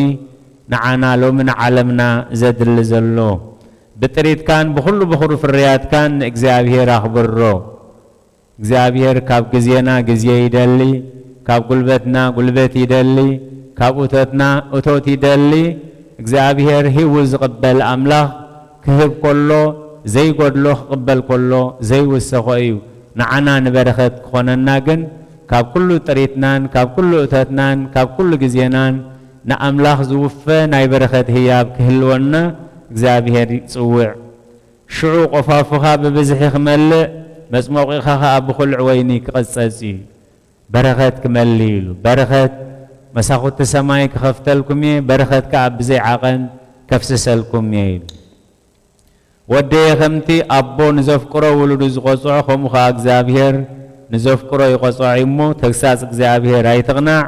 ንዓና ሎሚ ንዓለምና ዘድሊ ዘሎ ብጥሪትካን ብኩሉ ብኹሩ ፍርያትካን ንእግዚአብሔር አኽብሮ እግዚአብሔር ካብ ግዜና ግዜ ይደሊ ካብ ጉልበትና ጉልበት ይደሊ ካብ እቶትና እቶት ይደሊ እግዚአብሔር ሂቡ ዝቅበል አምላኽ ክህብ ከሎ ዘይጎድሎ ክቅበል ከሎ ዘይውሰኾ እዩ ንዓና ንበረኸት ክኾነና ግን ካብ ኩሉ ጥሪትናን ካብ ኩሉ እቶትናን ካብ ኩሉ ግዜናን ንአምላኽ ዝውፈ ናይ በረኸት ህያብ ክህልወና እግዚአብሔር ይጽውዕ ሽዑ ቆፋፉኻ ብብዝሒ ክመልእ መጽሞቂኻ ከዓ ብኹልዕ ወይኒ ክቕጸጽ እዩ በረኸት ክመልእ ኢሉ በረኸት መሳኹቲ ሰማይ ክኸፍተልኩም እየ በረኸት ከዓ ብዘይ ዓቐን ከፍስሰልኩም እየ ኢሉ ወደየ ከምቲ ኣቦ ንዘፍቅሮ ውሉዱ ዝቆፅዖ ከምኡ ከዓ እግዚአብሔር ንዘፍቅሮ ይቆፅዖ እሞ ተግሳጽ እግዚአብሔር ኣይትቕናዕ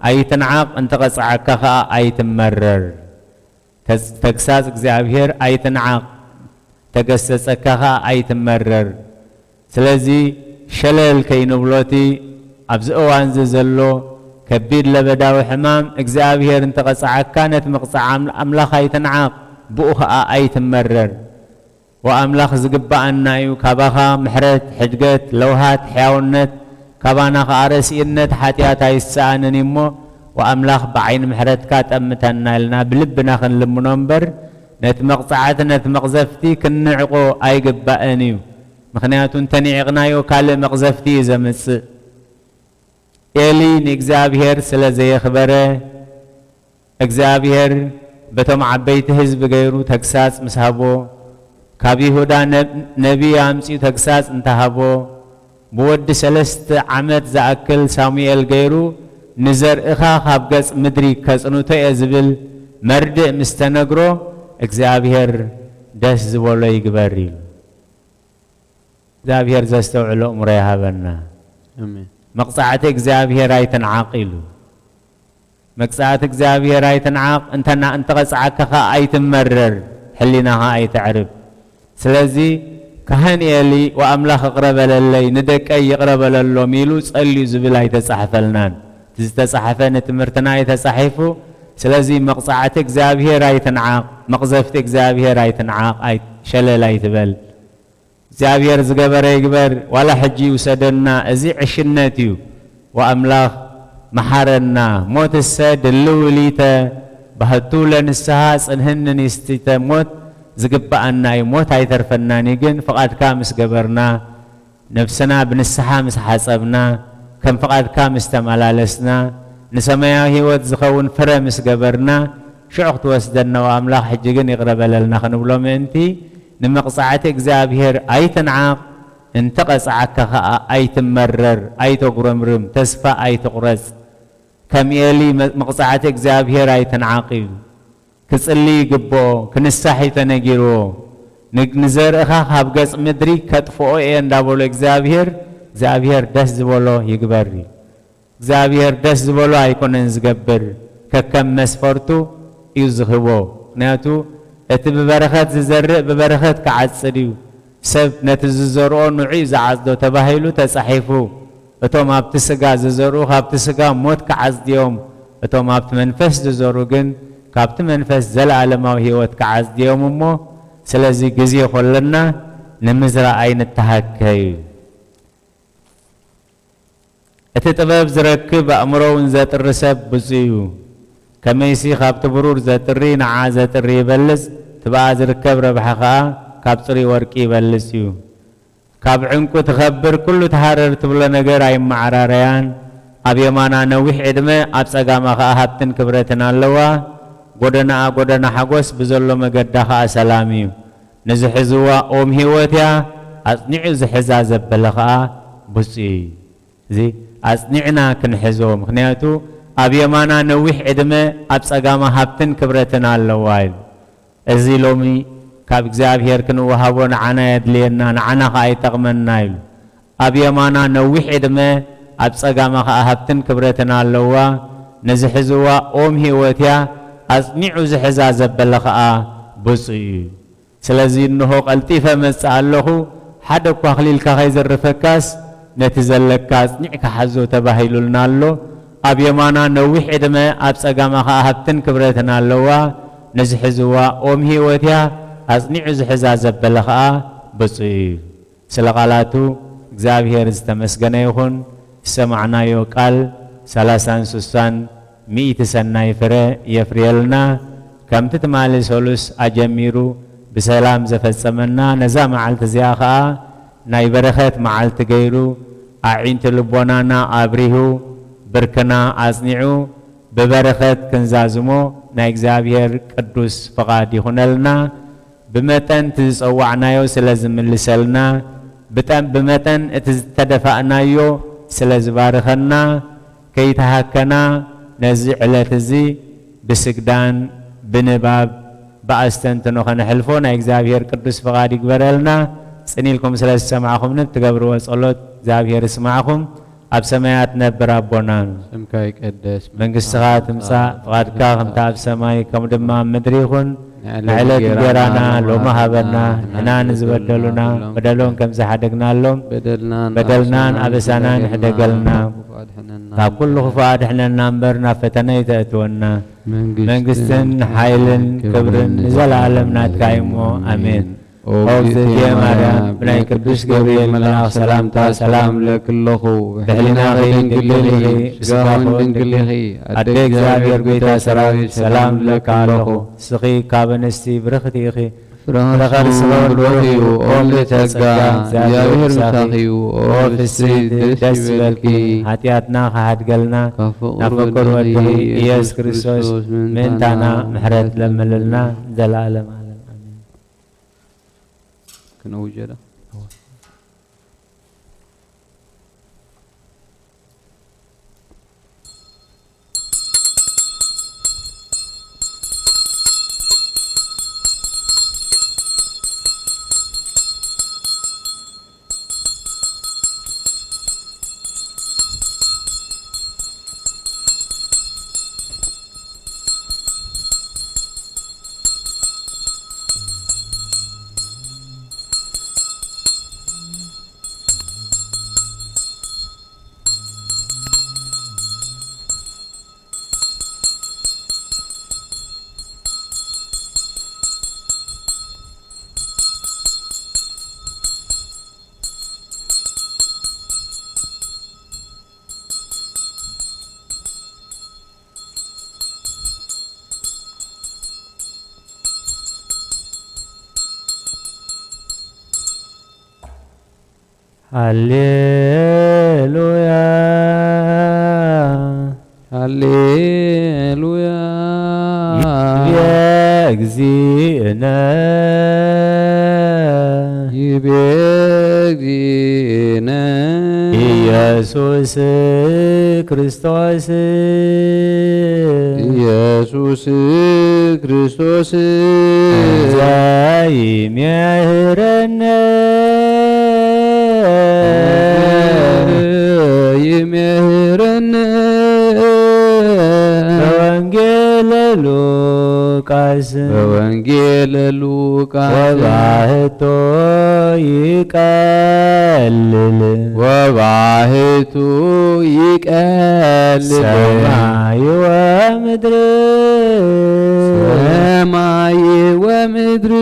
ኣይትንዓቕ እንተቐጽዓካ ከዓ ኣይትመረር ተግሳጽ እግዚአብሔር ኣይትንዓቕ ተገሰጸካ ከዓ ኣይትመረር ስለዚ ሸለል ከይንብሎቲ ኣብዚ እዋን ዘሎ ከቢድ ለበዳዊ ሕማም እግዚአብሔር እንተቐጽዓካ ነቲ መቕጽዓ ኣምላኽ ኣይትንዓቕ ብኡ ከዓ ኣይትመረር ወአምላኽ ዝግባአና እዩ ካባኻ ምሕረት ሕድገት ለውሃት ሕያውነት ካባና ከዓ ረሲእነት ሓጢአት ኣይሰኣንን እሞ ወአምላኽ ብዓይኒ ምሕረትካ ጠምተና ኢልና ብልብና ክንልምኖ እምበር ነቲ መቕጽዓት ነቲ መቕዘፍቲ ክንዕቆ ኣይግባእን እዩ ምክንያቱ እንተኒዕቕናዮ ካልእ መቕዘፍቲ እዩ ዘምጽእ ኤሊ ንእግዚአብሔር ስለ ዘየኽበረ እግዚአብሔር በቶም ዓበይቲ ህዝቢ ገይሩ ተግሳጽ ምስ ሃቦ ካብ ይሁዳ ነቢይ ኣምፂኡ ተግሳጽ እንተሃቦ ብወዲ 3 ዓመት ዝኣክል ሳሙኤል ገይሩ ንዘርእኻ ካብ ገጽ ምድሪ ከጽንቶ እየ ዝብል መርድእ ምስ ተነግሮ እግዚአብሔር ደስ ዝበሎ ይግበር ኢሉ እግዚአብሔር ዘስተውዕሎ እምሮ ይሃበና አሜን መቕጻዕቲ እግዚአብሔር ኣይትንዓቕ ኢሉ መቕጻዕቲ እግዚአብሔር ኣይትንዓቕ እንተቐጽዓካ ከዓ ኣይትመረር ሕሊናኻ ኣይትዕርብ ስለዚ ካህን ኤሊ ወአምላኽ እቕረበለለይ ንደቀይ ይቕረበለሎም ኢሉ ጸልዩ ዝብል ኣይተጻሕፈልናን ዝተጻሕፈ ንትምህርትና ኣይተጻሒፉ ስለዚ መቕጻዕቲ እግዚአብሔር ኣይትንዓቕ መቕዘፍቲ እግዚአብሔር ኣይትንዓቕ ሸለል ኣይትበል እግዚአብሔር ዝገበረ ይግበር ዋላ ሕጂ ይውሰደና እዚ ዕሽነት እዩ ወአምላኽ መሓረና ሞትሰ ድልው ኢሊተ ባህቱ ለንስሓ ጽንህን ንስቲተ ሞት ዝግባአና እዩ ሞት ኣይተርፈናን ግን ፍቓድካ ምስ ገበርና ነፍስና ብንስሓ ምስ ሓጸብና ከም ፍቓድካ ምስ ተመላለስና ንሰማያዊ ህይወት ዝኸውን ፍረ ምስ ገበርና ሽዑ ክትወስደና ወአምላኽ ሕጂ ግን ይቕረበለልና ክንብሎ ምእንቲ ንመቕጻዕቲ እግዚአብሔር ኣይትንዓቕ እንተቐጽዓካ ከዓ ኣይትመረር ኣይተጉረምርም ተስፋ ኣይትቑረጽ ከም ኤሊ መቕጻዕቲ እግዚአብሔር ኣይትንዓቕ ኢሉ ክጽሊ ይግብኦ ክንሳሕ ተነጊርዎ ንዘርእኻ ካብ ገጽ ምድሪ ከጥፍኦ እየ እንዳበሎ እግዚአብሔር ደስ ዝበሎ ይግበር እግዚአብሔር ደስ ዝበሎ ኣይኮነን ዝገብር ከከም መስፈርቱ እዩ ዝህቦ ምክንያቱ እቲ ብበረኸት ዝዘርእ ብበረኸት ክዓጽድ እዩ ሰብ ነቲ ዝዘርኦ ንዑ ዝዓጽዶ ተባሂሉ ተጻሒፉ እቶም ኣብቲ ስጋ ዝዘርኡ ካብቲ ስጋ ሞት ክዓጽድዮም እቶም ኣብቲ መንፈስ ዝዘርኡ ግን ካብቲ መንፈስ ዘለዓለማዊ ህይወት ክዓጽድዮም እሞ ስለዚ ግዜ ኮለና ንምዝራእይ ንተሃከይ እቲ ጥበብ ዝረክብ ኣእምሮውን ዘጥሪ ሰብ ብፁዕ እዩ ከመይሲ ካብቲ ብሩር ዘጥሪ ንዓ ዘጥሪ ይበልጽ ትብኣ ዝርከብ ረብሓ ከዓ ካብ ጽሩይ ወርቂ ይበልጽ እዩ ካብ ዕንቁ ትኸብር ኩሉ ተሃረር ትብሎ ነገር ኣይመዓራረያን ኣብ የማና ነዊሕ ዕድመ ኣብ ጸጋማ ከዓ ሃብትን ክብረትን ኣለዋ ጎደናኣ ጎደና ሓጎስ ብዘሎ መገዳ ከዓ ሰላም እዩ ንዝሕዝዋ ኦም ህይወት እያ ኣጽኒዑ ዝሕዛ ዘበለ ከዓ ብፁዕ እዩ እዚ ኣጽኒዕና ክንሕዞ ምክንያቱ ኣብ የማና ነዊሕ ዕድመ ኣብ ጸጋማ ሃብትን ክብረትን ኣለዋ ኢሉ እዚ ሎሚ ካብ እግዚአብሔር ክንወሃቦ ንዓና የድልየና ንዓና ከዓ ይጠቕመና ኢሉ ኣብ የማና ነዊሕ ዕድመ ኣብ ጸጋማ ከዓ ሃብትን ክብረትን ኣለዋ نزحزوا أم هيوتيا أصنع زحزا زبلخا بصي سلازي إنه قلتيفة مسأله حدا قخليل كخيزر رفكاس نتزلكاس نعك حزو تباهيلو لنالو أب يمانا نوح إدما أب سقامخا هبتن كبرتنا اللوا نزحزوا أم هيوتيا أصنع زحزا زبلخا بصي سلقالاتو እግዚአብሔር ዝተመስገነ ይሁን ሰማዕናዮ ቃል 36 ሚእቲ ሰናይ ፍረ የፍሬልና ከምቲ ትማሊ ሶሉስ አጀሚሩ በሰላም ዘፈጸመና ነዛ መዓልት ዚያኻ ናይ በረኸት መዓልት ገይሩ አዒንት ልቦናና አብሪሁ ብርክና አጽኒዑ በበረኸት ክንዛዝሞ ናይ እግዚአብሔር ቅዱስ ፈቃድ ይሁነልና በመጠን ትጸዋዕናዮ ስለዝምልሰልና بتم بمتن اتدفعنا يو سلزبارخنا كي تهكنا نزع لتزي بسجدان بنباب بأستنتنو خن حلفونا إجزابير قدس فقاد يقبرلنا سنيلكم سلس سمعكم نتقبروا وصلوت إجزابير اسمعكم أبسمايات نبر ربنا سمكايك قدس من قصات مساء فقاد كاهم تاب سماي كم دمام مدريخون نعلت جيرانا لو ما هبنا هنا نزبدلنا بدلون كم زحدقنا لهم بدلنا أبسانا حدقلنا كل خفاد احنا نامبرنا فتنة تأتونا من قسن حيلن كبرن نزل عالمنا تقايمو أمين أوزد يا مريم بناي قدوس جبريل ملاك سلام تا سلام لك الله دهلنا خيرين كلله سقاون كلله أديك زابير بيتا سراوي سلام لك الله سقي كابنستي برختي خي فرخر سلام الوحيو أول تسقى زابير مساقيو أول السيد دسبلكي هاتياتنا خهد قلنا نفكر ودي إياس كريستوس من تانا محرد لمللنا دلالة كنا وجده هللويا هللويا يجزينا يبينا ኢየሱስ ክርስቶስ ኢየሱስ ክርስቶስ ዘይምህረነ ይምህረነ በወንጌለ ሉቃስ ወባህቶ ይቀልል ወባህቱ ይቀልል ሰማይ ወምድር ሰማይ ወምድር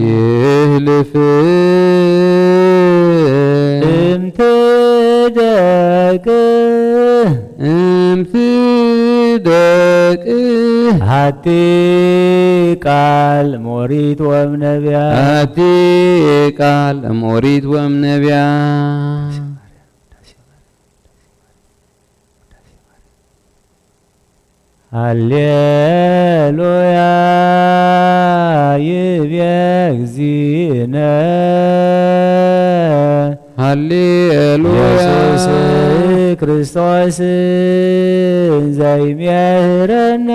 ይህልፍ እምትደቅ ሃቲ ቃል ሞሪት ወእምነቢያ ሃቲ ቃል ሞሪት ወእምነቢያ ሃሌሉያ ይቤ እግዚእነ ሃሌሉያ ኢየሱስ ክርስቶስ ዘይምህረነ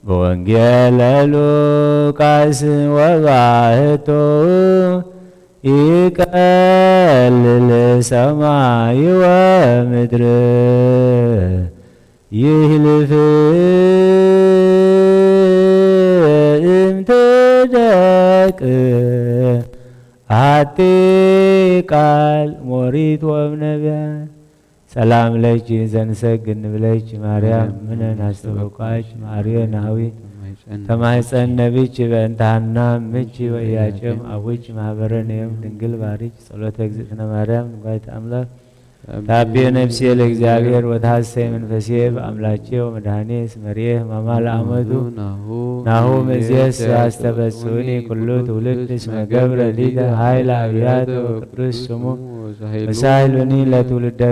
بوانجيل لوقاس وباهتو يقلل سماي ومدر يهلف امتدك عتيقال موريت وابنبيان سلام لك زنسق نبليك مريم من نستبقاش مريم ناوي تماهسن نبيك بانتهنا ميك وياكم أويك مهبرن يوم دنقل باريك صلوة اكزفنا مريم نقايت أملاك تابي نفسي لإكزابير وتحسي من فسيب أملاكي ومدهاني اسمريه ممال أمدو ناهو مزيس واستبسوني كله تولد اسم قبر ليدا هاي الأبيات وقدس سمو وسائل بني لا تولد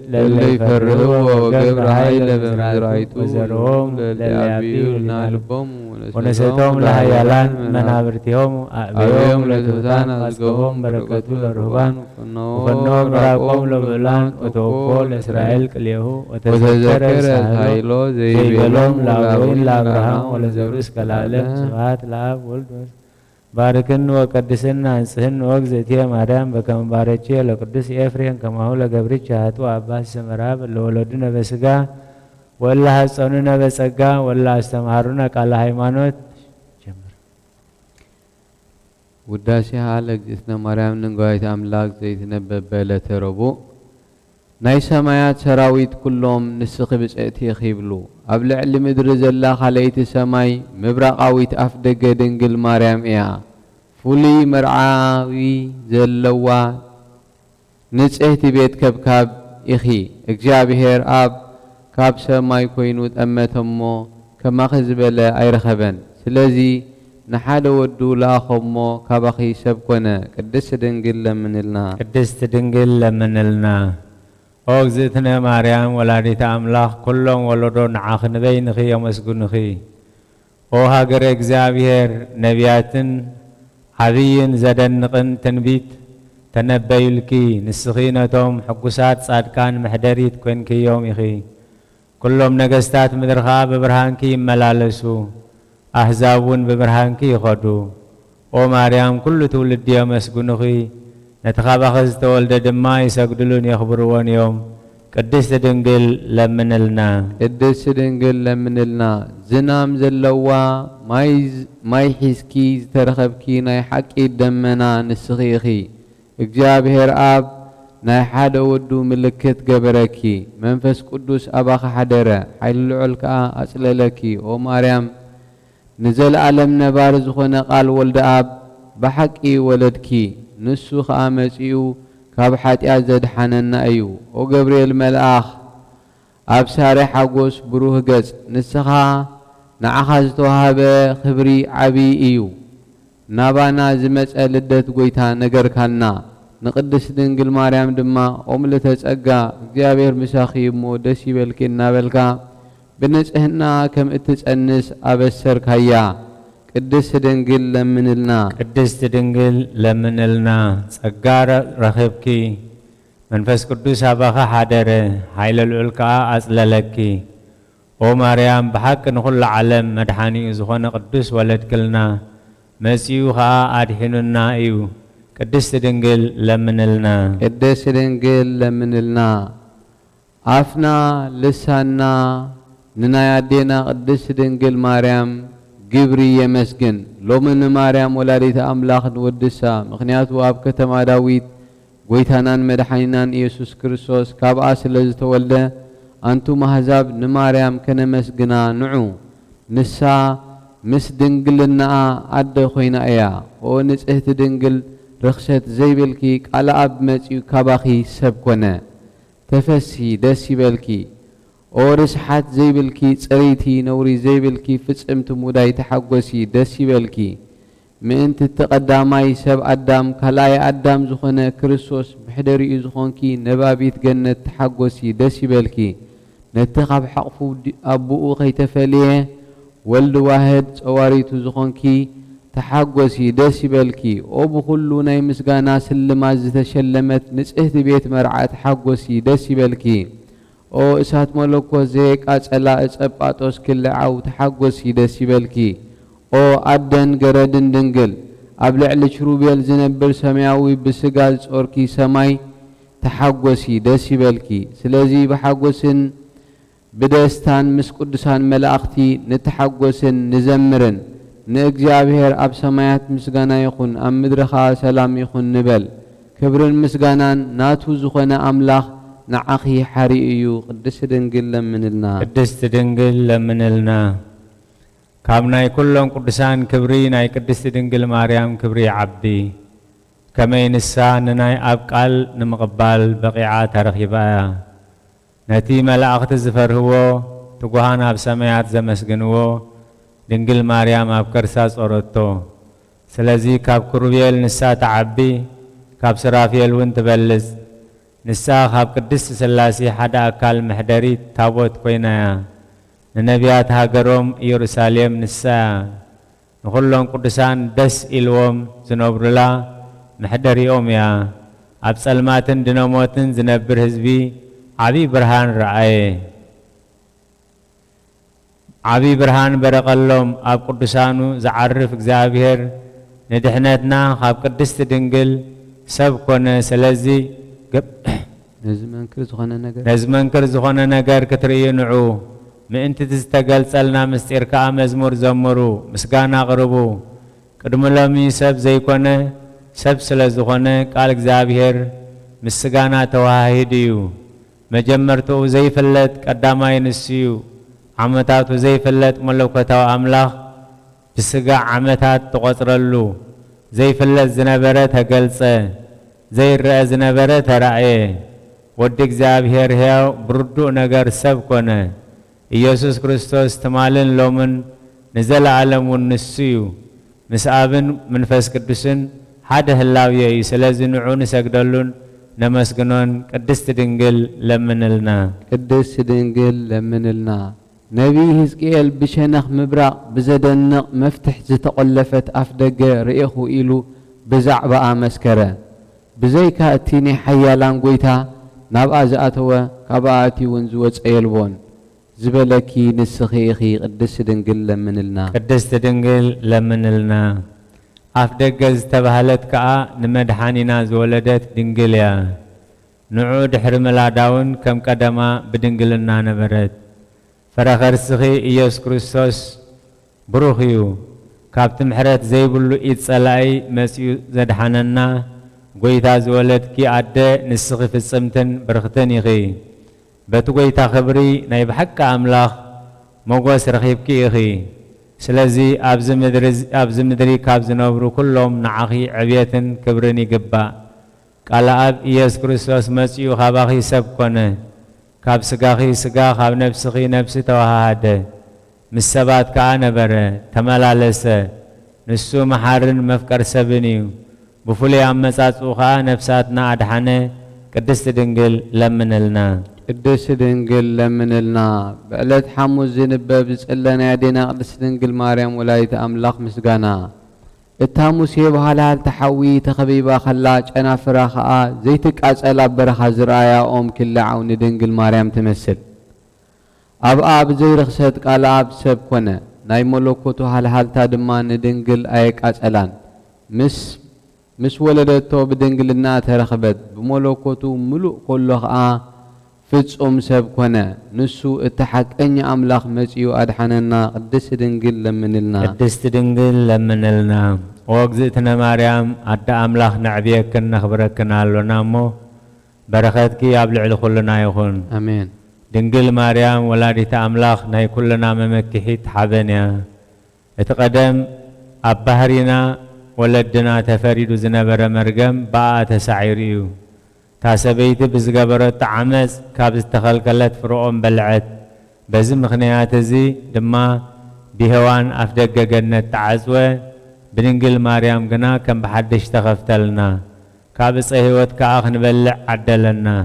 للي يفرهوا وقبر هاي لبمزرعيت وزرهم للي عبيو لنالبهم ونسيتهم لحيالان منابرتهم أبيهم لتوتان أزقهم بركتو للرهبان وفنهم راقهم لبلان وتوفوا لإسرائيل كليهو وتذكر الهايلو زي بلوم لأبوين لأبراهام ولزبرس كالعالم سبحات لأب ولد باركن وقدسن انسهن وقزتي مريم بكم باركي لقدس إفرين كما هو لقبريك هاتو عباس سمراب اللي بسقا ولا حصننا بسقا ولا استمهارنا قال هيمانوت جمر وداسي حالك جسنا مريم نقايت أملاك زيت نبب بلتربو ناي سمايات سراويت كلهم نسخ بسعتي خيبلو أبلع اللي مدرز الله خليت سماي مبرقاويت أفدق دنقل مريم إيا فولي مرعاوي زلوا نسعتي بيت كبكاب إخي اكجابهير أب كاب سماي كوينوت أمتمو كما خزبلا أيرخبن سلازي نحاد ودو لا خمو كابخي سبكونا قدس دنقل لمن لنا أوغزتنا مريم ولادت أملاك كلهم ولدون عاخن بينخي ومسكنخي أو هاجر إكزابير نبياتن عبيين زدنقن تنبيت تنبيلكي نسخينتهم حقوسات صادقان محدريت كونكي يوميخي كلهم نقستات مدرخا ببرهانكي ملالسو أحزابون ببرهانكي خدو أو مريم كل تولد مسكنخي نتخابخز تولد دما يسجدلون يخبرون يوم قدست دنقل لمن لنا زنام زلوا ماي حسكي ترخبكي ناي حقي دمنا نسخيخي اكجابهير أب ناي حدا ودو ملكت قبركي منفس قدوس أباخ حدرة حيل العلكاء أسللكي او مريم نزل عالم نبارز خونا قال ولد أب بحقي ولدكي نسو خامسيو كاب حاتيا زد حننا ايو او جبريل ملآخ ابساري حقوس بروه قز نسخا نعخزتو هابا خبري عبي ايو نابانا زمت ألدت قويتا نقر كانا نقدس دنقل مريم دما أملتس أقا اكجابير مساخي مو دسي بلكي نابلكا بنسهنا كم اتسأنس أبسر كايا قدست دنقل لمن لنا سقار رخبكي منفس قدوس أباخا حادره حيل العلقاء أسللكي او مريم بحق نخل عالم مدحاني زخون قدوس ولد كلنا مسيوها أدحننا ايو قدست دنقل لمن لنا عفنا لسانا ننايادينا قدست دنقل مريم جبري يمسكن لو من مريم ولادت أملاخ ودسا مخنيات واب كتما داويت قويتانان مدحينان إيسوس كريستوس كاب آسل لزتولد أنتو مهزاب نماريم كنمسكنا نعو نسا مس دنقلنا عد خوينا ايا ونسئت دنقل رخصت زي بالكي على أب متيو كاباخي سبكونا تفسي دسي بالكي ورسحات زي بالكي صريتي نوري زي بالكي فصمت موداي تحقوسي دسي بالكي من تتقداماي سب أدام كلاي أدام زخنا كريستوس بحدري زخونكي نبابيت جنة تحقوسي دسي بالكي نتقب حقفو أبوء خيتفليه ولد واحد صواريتو زخونكي تحقوسي دسي بالكي او بخلو ناي مسغانا سلما زتشلمت نصحت بيت مرعى تحقوسي دسي بالكي او اسات ملكو زيك اصلا اصباطوس كلعو تحغسي دس يبلكي او ادن غردن دنگل ابلعل شروبيل زنبر سماوي بسغال صوركي سماي تحغسي دس يبلكي سلازي بحغسن بدستان مس قدسان ملائختي نتحغسن نزمرن نእግዚአብሔር አብ ሰማያት ምስጋና ይኹን አብ ምድርኻ ሰላም ይኹን ንበል ክብርን ምስጋናን ናቱ ዝኾነ አምላኽ ንዓኺ ሓሪ እዩ ቅድስት ድንግል ለምንልና ቅድስት ድንግል ለምንልና ካብ ናይ ኩሎም ቅዱሳን ክብሪ ናይ ቅድስት ድንግል ማርያም ክብሪ ዓቢ ከመይ ንሳ ንናይ ኣብ ቃል ንምቕባል በቂዓ ተረኺባ ነቲ መላእኽቲ ዝፈርህዎ ትጉሃን ኣብ ሰማያት ዘመስግንዎ ድንግል ማርያም ኣብ ከርሳ ጾረቶ ስለዚ ካብ ክሩቤል ንሳ ተዓቢ ካብ ስራፌል እውን ትበልጽ ንሳ ካብ ቅድስት ስላሴ ሓደ ኣካል ምሕደሪት ታቦት ኮይናያ ንነቢያት ሃገሮም ኢየሩሳሌም ንሳ ንኹሎም ቅዱሳን ደስ ኢልዎም ዝነብሩላ ምሕደሪኦም እያ ኣብ ጸልማትን ድነሞትን ዝነብር ህዝቢ ዓብዪ ብርሃን ረአየ ዓብዪ ብርሃን በረቐሎም ኣብ ቅዱሳኑ ዝዓርፍ እግዚአብሔር ንድሕነትና ካብ ቅድስት ድንግል ሰብ ኮነ ስለዚ ነዝመንክር ዝኾነ ነገር ክትርእዩ ንዑ ምእንቲ ዝተገልጸልና ምስጢር ከዓ መዝሙር ዘምሩ ምስጋና ቅርቡ ቅድሚ ሎሚ ሰብ ዘይኮነ ሰብ ስለ ዝኾነ ቃል እግዚአብሔር ምስጋና ተዋሂድ እዩ መጀመርትኡ ዘይፍለጥ ቀዳማይ ንሱ እዩ ዓመታቱ ዘይፍለጥ መለኮታዊ አምላኽ ብስጋ ዓመታት ተቆጽረሉ ዘይፍለጥ ዝነበረ ተገልጸ ዘይረአ ዝነበረ ተራእየ ወዲ እግዚአብሔር ሕያው ብርዱእ ነገር ሰብ ኮነ ኢየሱስ ክርስቶስ ትማልን ሎምን ንዘለዓለም እውን ንሱ እዩ ምስ ኣብን መንፈስ ቅዱስን ሓደ ህላውየ እዩ ስለዚ ንዑ ንሰግደሉን ነመስግኖን ቅድስት ድንግል ለምንልና ቅድስት ድንግል ለምንልና نبي هزقيل بشنخ مبراق بزدنق مفتح زتقلفت أفدق رئيخو إلو بزعب آمسكرة بزيكا اتيني حيالان قويتا نابا زأتوا كاباتي ونزوات ايلبون زبلكي نسخيخي قدس دنقل لمنلنا قدس دنقل لمنلنا أفدق زتبهلت كا نمدحانينا زولدت دنقليا نعود حرم العداون كم قدما بدنقلنا نبرد فرخر سخي إيوس كريستوس بروخيو كابت محرت زيبلو إتصلاي مسيو زدحاننا قويتا زولد كي عدى نسخي في السمتن برختن يخي باتو قويتا خبري نايب حق أملاخ موقوس رخيب كي يخي سلازي أبز مدري كابز نوبرو كلهم نعاخي عبيتن كبرني قبا قال أب إيوس كريستوس مسيو خاباخي سب كونه كاب سقاخي سقا خاب نفسخي نفسي توهاده مسبات كأنبره تملالسه نسو محارن مفكر سبنيو بفولي عمسات أخا نفساتنا أدحانه قدست دنقل لمنلنا قدست دنقل لمنلنا بقلت حمو الزنبه بسألنا يدينا قدست دنقل مريم ولاية أملاخ مسقانا التامو سيبها لها التحوي تخبيبا خلاج أنا فراخا زيتك أسأل برخا زرايا أم كل عون دنقل مريم تمثل أب زي رخصت قال أب سب كونه ناي ملوكوتو هالتا دمان دنقل أيك أسألان مس ولدتو بدنقلنا ترخبت بملوكوتو ملوك كلها فتصوم سب كونه نسو اتحق أني أملاخ مسيو أدحاننا قدس دنقل لمنلنا قدس دنقل لمنلنا وقزتنا مريم أدى أملاخ نعبيك نخبرك نالونا مو بركتك يابلع لكلنا يخون آمين دنقل مريم ولادة أملاخ ناي كلنا ممكحيت حبنيا اتقدم أبهرنا ولدنا تفريد زنبر مرقم باء تسعيريو تاسبيت بزقبرت عمس كابز تخلقلت فروعهم بلعت بزم خنيات زي دما بهوان أفدق جنة تعزوه بننقل مريم قنا كم بحدش تخفتلنا كابس اهوت كاخ نبلع عدلنا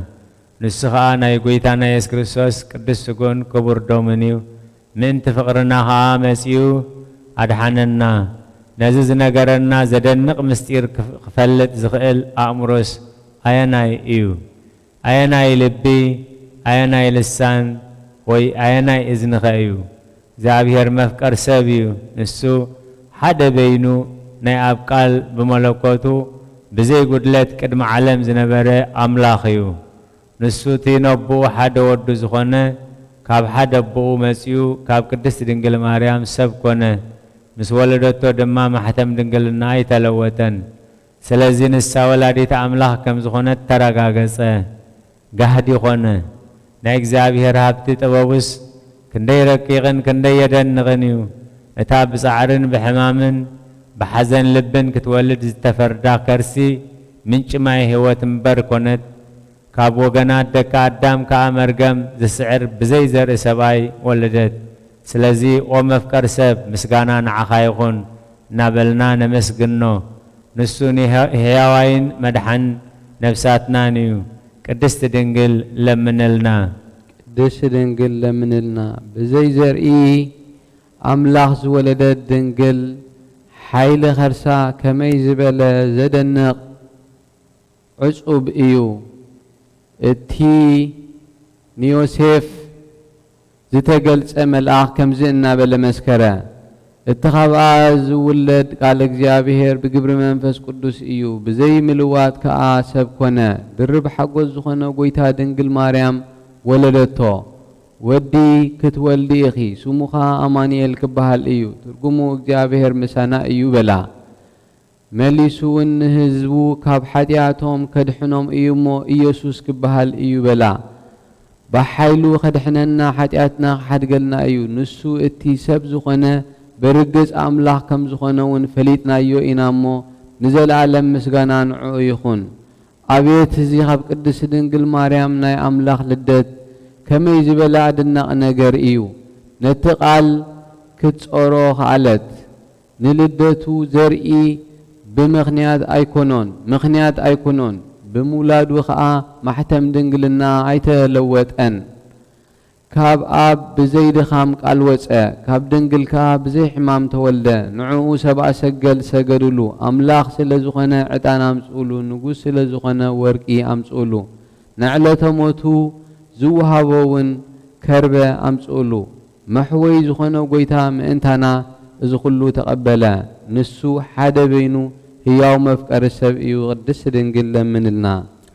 نسخانا يقويتانا يس كريستوس قدس سكون كبر دومنيو من تفقرنا مسيو أدحاننا نزز نقرنا زدنق مستير خفلت زخيل أمروس أيناي إيو أيناي لبي ኣየናይ ልሳን ወይ ኣየናይ እዝኒ ኸእዩ እግዚኣብሔር መፍቀር ሰብ እዩ ንሱ ሓደ በይኑ ናይ ኣብ ቃል ብመለኮቱ ብዘይ ጉድለት ቅድሚ ዓለም ዝነበረ ኣምላኽ እዩ ንሱ እቲ ነቦኡ ሓደ ወዱ ዝኾነ ካብ ሓደ ኣቦኡ መጺኡ ካብ ቅድስቲ ድንግል ማርያም ሰብ ኮነ ምስ ወለደቶ ድማ ማሕተም ድንግልና ኣይተለወጠን ስለዚ ንሳ ወላዲት ኣምላኽ ከም ዝኾነት ተረጋገጸ ጋህዲ ኾነ ናይ እግዚኣብሔር ሃብቲ ጥበቡስ ክንደይ ረቂቕን ክንደይ የደንቕን እዩ እታ ብጻዕርን ብሕማምን ብሓዘን ልብን ክትወልድ ዝተፈርዳ ከርሲ ምንጭ ማይ ህይወት እምበር ኮነት ካብ ወገናት ደቂ ኣዳም ከዓ መርገም ዝስዕር ብዘይ ዘርኢ ሰብኣይ ወለደት ስለዚ ኦ መፍቀር ሰብ ምስጋና ንዓኻ ይኹን እናበልና ነመስግኖ ንሱ ንሕያዋይን መድሓን ነፍሳትናን እዩ ቅድስቲ ድንግል ለምንልና ቅድስቲ ድንግል ለምንልና ብዘይ ዘርኢ ኣምላኽ ዝወለደት ድንግል ሓይሊ ኸርሳ ከመይ ዝበለ ዘደንቕ ዕጹብ እዩ እቲ ንዮሴፍ ዝተገልጸ መልአኽ ከምዚ እናበለ መስከረ እቲ ኻብኣ ዝውለድ ቃል እግዚኣብሔር ብግብሪ መንፈስ ቅዱስ እዩ ብዘይ ምልዋት ከዓ ሰብ ኮነ ድርብ ሓጐስ ዝኾነ ጐይታ ድንግል ማርያም ወለደቶ ወዲ ክትወልዲ ኢኺ ስሙኻ ኣማኑኤል ክበሃል እዩ ትርጉሙ እግዚኣብሔር ምሳና እዩ በላ መሊሱ እውን ንህዝቡ ካብ ሓጢኣቶም ከድሕኖም እዩ እሞ ኢየሱስ ክበሃል እዩ በላ ብሓይሉ ከድሕነና ሓጢኣትና ክሓድገልና እዩ ንሱ እቲ ሰብ ዝኾነ በርግጽ ኣምላኽ ከም ዝኾነ እውን ፈሊጥናዮ ኢና እሞ ንዘለዓለም ምስጋና ንዕኡ ይኹን ኣብየት እዚ ካብ ቅድስቲ ድንግል ማርያም ናይ ኣምላኽ ልደት ከመይ ዝበለ ኣድናቕ ነገር እዩ ነቲ ቃል ክትጾሮ ኸኣለት ንልደቱ ዘርኢ ብምኽንያት ኣይኮኖን ብምውላዱ ከዓ ማሕተም ድንግልና ኣይተለወጠን ካብ ኣብ ብዘይ ድኻም ቃል ወፀ ካብ ድንግል ከዓ ብዘይ ሕማም ተወልደ ንዕኡ ሰብኣ ሰገል ሰገድሉ ኣምላኽ ስለ ዝኾነ ዕጣን ኣምጽኡሉ ንጉስ ስለ ዝኾነ ወርቂ ኣምጽኡሉ ንዕለተ ሞቱ ዝውሃቦውን ከርበ ኣምጽኡሉ መሕወይ ዝኾነ ጐይታ ምእንታና እዚ ኩሉ ተቐበለ ንሱ ሓደ በይኑ ህያው መፍቀሪ ሰብ እዩ ቅድስቲ ድንግል ለምንልና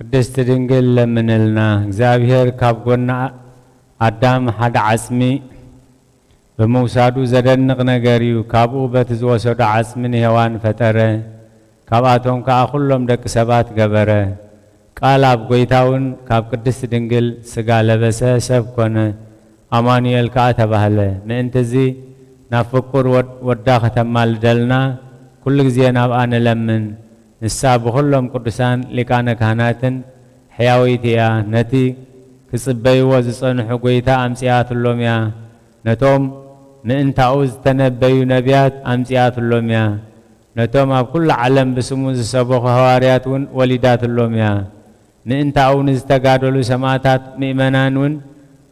ቅድስቲ ድንግል ለምንልና እግዚአብሔር ካብ ጎና ኣዳም ሓደ ዓጽሚ ብምውሳዱ ዘደንቕ ነገር እዩ ካብኡ በቲ ዝወሰዶ ዓጽሚ ንሔዋን ፈጠረ ካብኣቶም ከዓ ኩሎም ደቂ ሰባት ገበረ ቃል ኣብ ጐይታውን ካብ ቅድስቲ ድንግል ስጋ ለበሰ ሰብ ኮነ ኣማኑኤል ከዓ ተባህለ ምእንቲ እዚ ናብ ፍቁር ወዳ ከተማልደልና ኩሉ ግዜ ናብኣ ንለምን ንሳ ብኩሎም ቅዱሳን ሊቃነ ካህናትን ሕያዊት እያ ነቲ ክጽበይዎ ዝጸንሑ ጐይታ ኣምጽያትሎም እያ ነቶም ምእንታኡ ዝተነበዩ ነቢያት ኣምጽያትሎም እያ ነቶም ኣብ ኩሉ ዓለም ብስሙ ዝሰበኹ ሃዋርያት እውን ወሊዳትሎም እያ ምእንታኡ ንዝተጋደሉ ሰማዕታት ምእመናን እውን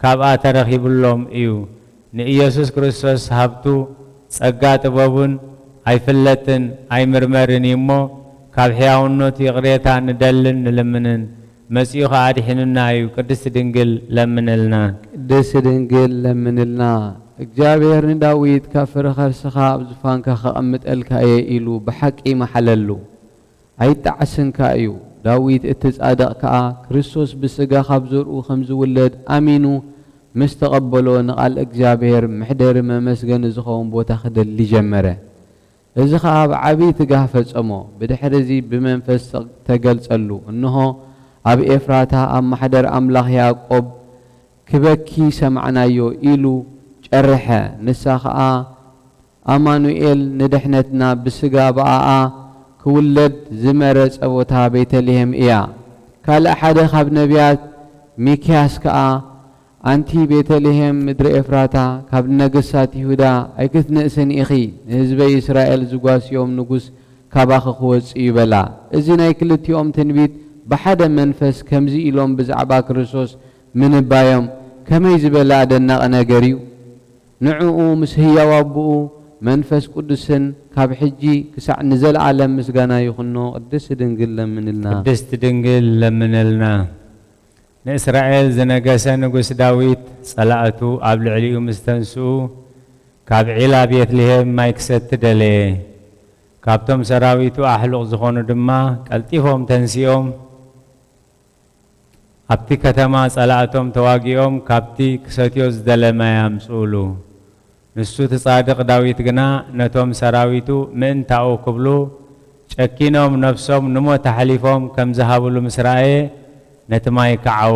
ካብኣ ተረኺብሎም እዩ ንኢየሱስ ክርስቶስ ሃብቱ ጸጋ ጥበቡን ኣይፍለጥን ኣይምርመርን እሞ ካብ ሕያውነቱ ይቕሬታ ንደልን ንልምንን መጺኡ ከዓ ኣድሒኑና እዩ ቅድስቲ ድንግል ለምንልና ቅድስቲ ድንግል ለምንልና እግዚአብሔር ንዳዊት ካብ ፍረ ኸርስኻ ኣብ ዙፋንካ ኸቐምጠልካ እየ ኢሉ ብሓቂ መሓለሉ ኣይጣዓስንካ እዩ ዳዊት እቲ ጻድቕ ከዓ ክርስቶስ ብስጋ ካብ ዘርኡ ከም ዝውለድ ኣሚኑ ምስ ተቐበሎ ንቓል እግዚአብሔር ምሕደሪ መመስገኒ ዝኸውን ቦታ ክደሊ ጀመረ እዚ ከዓ ብዓብዪ ትጋህ ፈጸሞ ብድሕሪ እዚ ብመንፈስ ተገልጸሉ እንሆ ኣብ ኤፍራታ ኣብ ማሕደር ኣምላኽ ያዕቆብ ክበኪ ሰማዕናዮ ኢሉ ጨርሐ ንሳ ከዓ ኣማኑኤል ንድሕነትና ብስጋ በኣኣ ክውለድ ዝመረጸ ቦታ ቤተልሔም እያ ካልእ ሓደ ካብ ነቢያት ሚክያስ ከዓ ኣንቲ ቤተልሔም ምድሪ ኤፍራታ ካብ ነገሥታት ይሁዳ ኣይክትንእስን ኢኺ ንህዝበይ እስራኤል ዝጓስዮም ንጉስ ካባኺ ክወፅእ ይበላ እዚ ናይ ክልቲኦም ትንቢት ብሓደ መንፈስ ከምዚ ኢሎም ብዛዕባ ክርስቶስ ምንባዮም ከመይ ዝበለ ኣደናቕ ነገር እዩ ንዕኡ ምስ ህያው ኣቦኡ መንፈስ ቅዱስን ካብ ሕጂ ክሳዕ ንዘለዓለም ምስጋና ይኹኖ ቅድስቲ ድንግል ለምንልና ቅድስቲ ድንግል ለምንልና ንእስራኤል ዝነገሰ ንጉስ ዳዊት ጸላእቱ ኣብ ልዕሊኡ ምስተንስኡ ካብ ዒላ ቤትልሔም ማይ ክሰቲ ደለየ ካብቶም ሰራዊቱ ኣሕሉቕ ዝኾኑ ድማ ቀልጢፎም ተንሲኦም ኣብቲ ከተማ ጸላእቶም ተዋጊኦም ካብቲ ክሰትዮ ዝደለየ ማይ ኣምጽኡሉ ንሱ ትጻድቕ ዳዊት ግና ነቶም ሰራዊቱ ምእንታኡ ክብሉ ጨኪኖም ነፍሶም ንሞት ተሓሊፎም ከም ዝሃብሉ ምስ ረአየ ነቲ ማይ ከዓዎ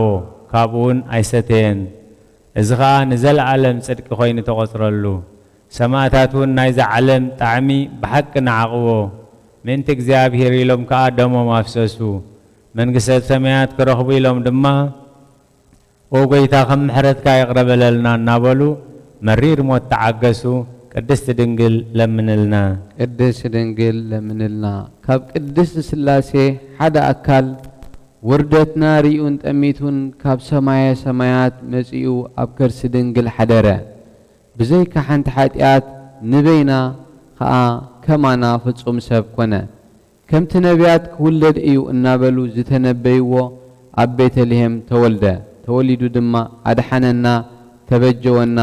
ካብኡውን ኣይሰተየን እዚ ኸኣ ንዘለዓለም ጽድቂ ኮይኑ ተቖፅረሉ ሰማዕታት እውን ናይዚ ዓለም ጣዕሚ ብሓቂ ንዓቕቦ ምእንቲ እግዚኣብሔር ኢሎም ከዓ ደሞም ኣፍሰሱ መንግስተ ሰማያት ክረኽቡ ኢሎም ድማ ኦ ጎይታ ከም ምሕረትካ ይቕረበለልና እናበሉ መሪር ሞት ተዓገሱ ቅድስቲ ድንግል ለምንልና ቅድስቲ ድንግል ለምንልና ካብ ቅድስቲ ስላሴ ሓደ ኣካል ውርደትና ሪኡን ጠሚቱን ካብ ሰማየ ሰማያት መጺኡ ኣብ ከርሲ ድንግል ሓደረ ብዘይካ ሓንቲ ሓጢኣት ንበይና ከዓ ከማና ፍጹም ሰብ ኮነ ከምቲ ነቢያት ክውለድ እዩ እናበሉ ዝተነበይዎ ኣብ ቤተልሔም ተወልደ ተወሊዱ ድማ ኣድሓነና ተበጀወና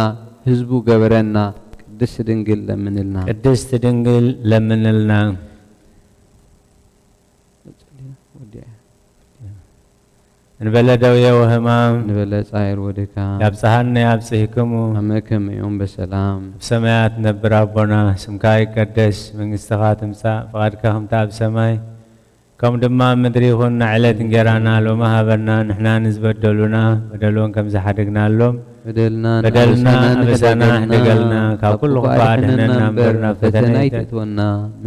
ህዝቡ ገበረና ቅድስቲ ድንግል ለምንልና ቅድስቲ ድንግል ለምንልና እንበለ ደውየ ወህማም ንበለ ጻይር ወድካ ያብጽሐና ያብጽሕክሙ ኣመከም እዮም በሰላም ብሰማያት ነብር ኣቦና ስምካ ይቀደስ መንግሥትኻ ትምጻእ ፍቓድካ ከምታ ኣብ ሰማይ ከም ድማ ምድሪ ይኹን ዕለት እንጀራና ሎማ ሃበና ንሕና ንዝበደሉና በደልዎን ከም ዝሓደግናሎም በደልና ኣበሳና ሕደገልና ካብ ኩሉ ኽፋ ኣድሕነና እምበር ናብ ፈተና ይእትወና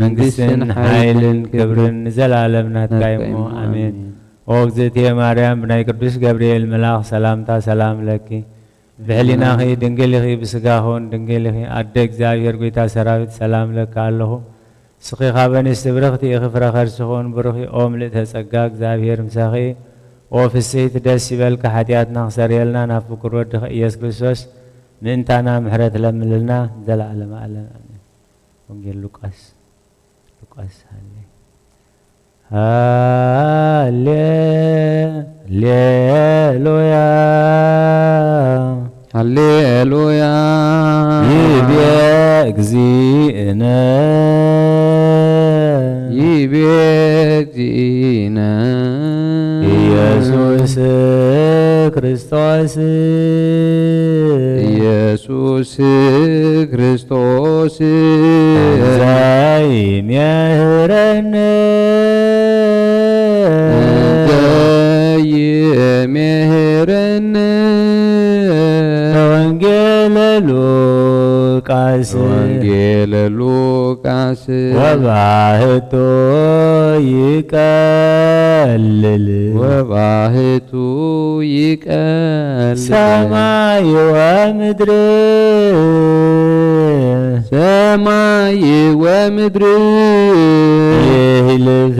መንግስትን ሓይልን ክብርን ንዘላለም ናትካ እሞ ኣሜን ኦ እግዝእትየ ማርያም ብናይ ቅዱስ ገብርኤል መልኣኽ ሰላምታ ሰላም ለኪ ብሕሊናኺ ድንግል ኢኺ ብስጋኹን ድንግል ኢኺ ኣደ እግዚኣብሔር ጎይታ ሰራዊት ሰላም ለካ ኣለኹ ስኺ ካብ ኣንስቲ ብርኽቲ ኢኺ ፍረ ከርስኹን ብሩኺ ኦ ምልእተ ጸጋ እግዚኣብሔር ምሳኺ ኦ ፍስሕቲ ደስ ይበልካ ሓጢኣትና ክሰርየልና ናብ ፍቁር ወድኺ ኢየሱስ ክርስቶስ ምእንታና ምሕረት ለምልልና ዘለዓለመ ዓለም ኣሜን ወንጌል ሉቃስ ሃሌሉያ ሃሌሉያ ይቤ እግዚእነ ኢየሱስ ክርስቶስ ዘይምህረነ ወንጌለ ሉቃስ ወባህቶ ይቀልል ሰማይ ወምድር ይህልፍ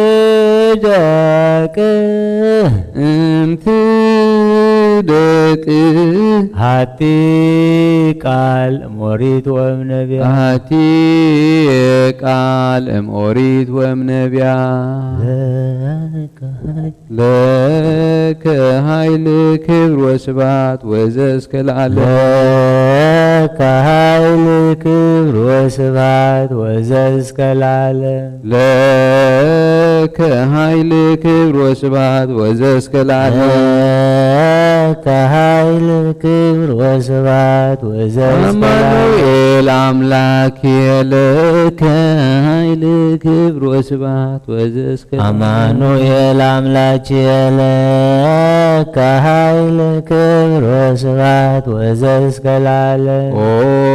እምትደቅ ሃቲ ቃል ሞሪት ወእምነቢያ ለከ ኃይል ክብር ወስብሐት ወዘእስከ ለዓለም ለከ ኃይል ክብር ወስብሐት ወዘእስከ ለዓለም አማኑኤል አምላክ ለከ ኃይል ክብር ወስብሐት ወዘእስከ አማኑኤል አምላክ ለከ ኃይል ክብር ወስብሐት ወዘእስከ ለዓለም ኦ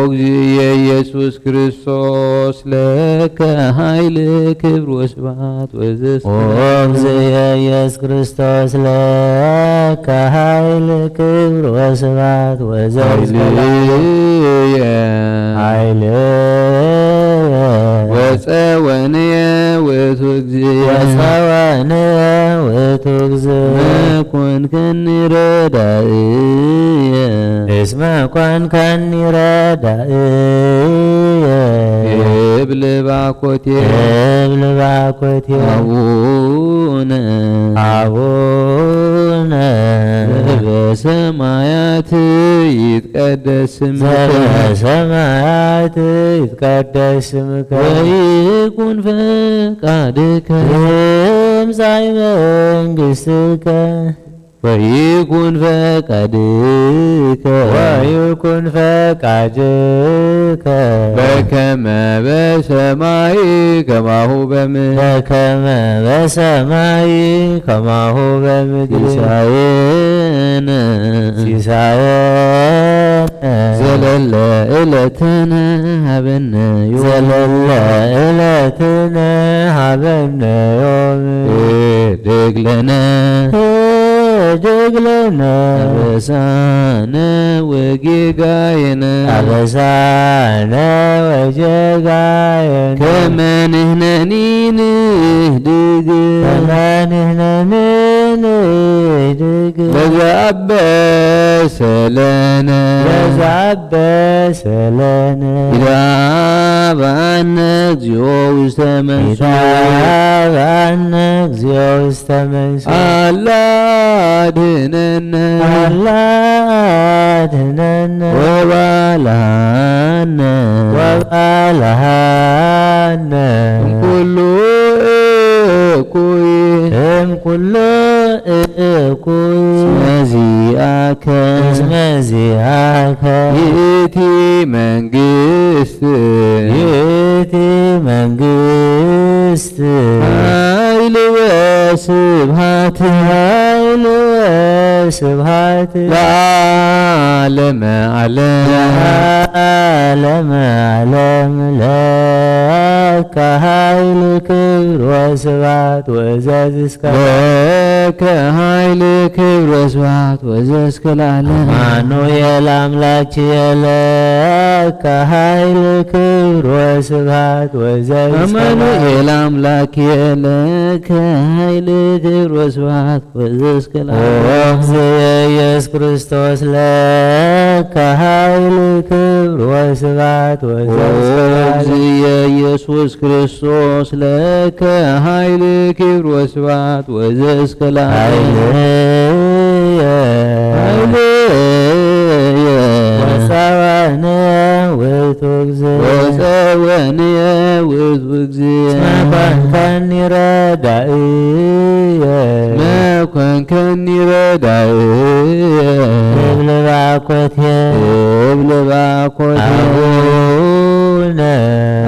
እግዚእ ኢየሱስ ክርስቶስ ለከ ኃይል ክብር ወስብሐት ወዘእስከ ኢየሱስ ክርስቶስ ለከ ኃይል ክብር ወስብሐት ወዘእስከ ወፀወንየ ውእቱ እግዚእ ኮንከኒ ረዳእየ እስመ ኮንከኒ ረዳእየ እብል ባኮቴየ እብል ባኮቴየ አቡነ አቡነ ዘበሰማያት ይትቀደስ ስምከ ዘበሰማያት ይትቀደስ ስምከ ወይኩን ፈቃድከ ትምጻእ መንግሥትከ ወይኩን ፈቃድከ ወይኩን ፈቃድከ በከመ በሰማይ ከማሁ በምድር በከመ በሰማይ ከማሁ በምድር ሲሳየነ ሲሳየነ ዘለለ ዕለትነ ሀበነ ዘለለ ዕለትነ ሀበነ ዮም ህድግ ለነ ህድግ ለነ አበሳነ ወጌጋየነ አበሳነ ወጌጋየነ ከመ ንሕነኒ ንህድግ ከመ ንሕነኒ ንህድግ ለዘአበሰ ለነ ለዘአበሰ ለነ ኢታብአነ እግዚኦ ውስተ መንሱት ኢታብአነ እግዚኦ ውስተ መንሱት አላ አድኅነነ አላ አድኅነነ ወባልሐነ ወባልሐነ እምኩሉ እኩይ እምኩሉ እኩይ እስመዚአከ እስመ ዚአከ ይእቲ መንግሥት ይእቲ መንግሥት ኃይል ወስብሐት ኃይል ወስብሐት ለዓለመ ዓለም ለዓለመ ዓለም ለከ ኃይል ክብር ወስብሐት ወእዘዝ እስከ ለከ ኃይል ክብር ወስብሐት ወእዘዝ እስከ ለዓለም አማኑኤል አምላክየ ለከ ኃይል ክብር ወስብሐት ወእዘዝ እስከ አማኑኤል አምላክየ ለከ ኃይል ክብር ወስብሐት ወእዘዝ እስከ ለዓለም ወእግዚእየ ኢየሱስ ክርስቶስ ለከ ኃይል ክብር ወስብሐት ወእዘዝ እስከ ለዓለም ወእግዚእየ ኢየሱስ ክርስቶስ ለከ ኃይል ክብር ወስብሐት ወእዘዝ እስከ ለዓለም ኃይልየ ወፀወነ ውእቱ እግዚእ ወፀወንየ ውእቱ እግዚእ እስመ ኮንከኒ ረዳእየ መኮንከኒ ረዳእየ እብል ባኮቴየ እብል ባኮቴየ አቡነ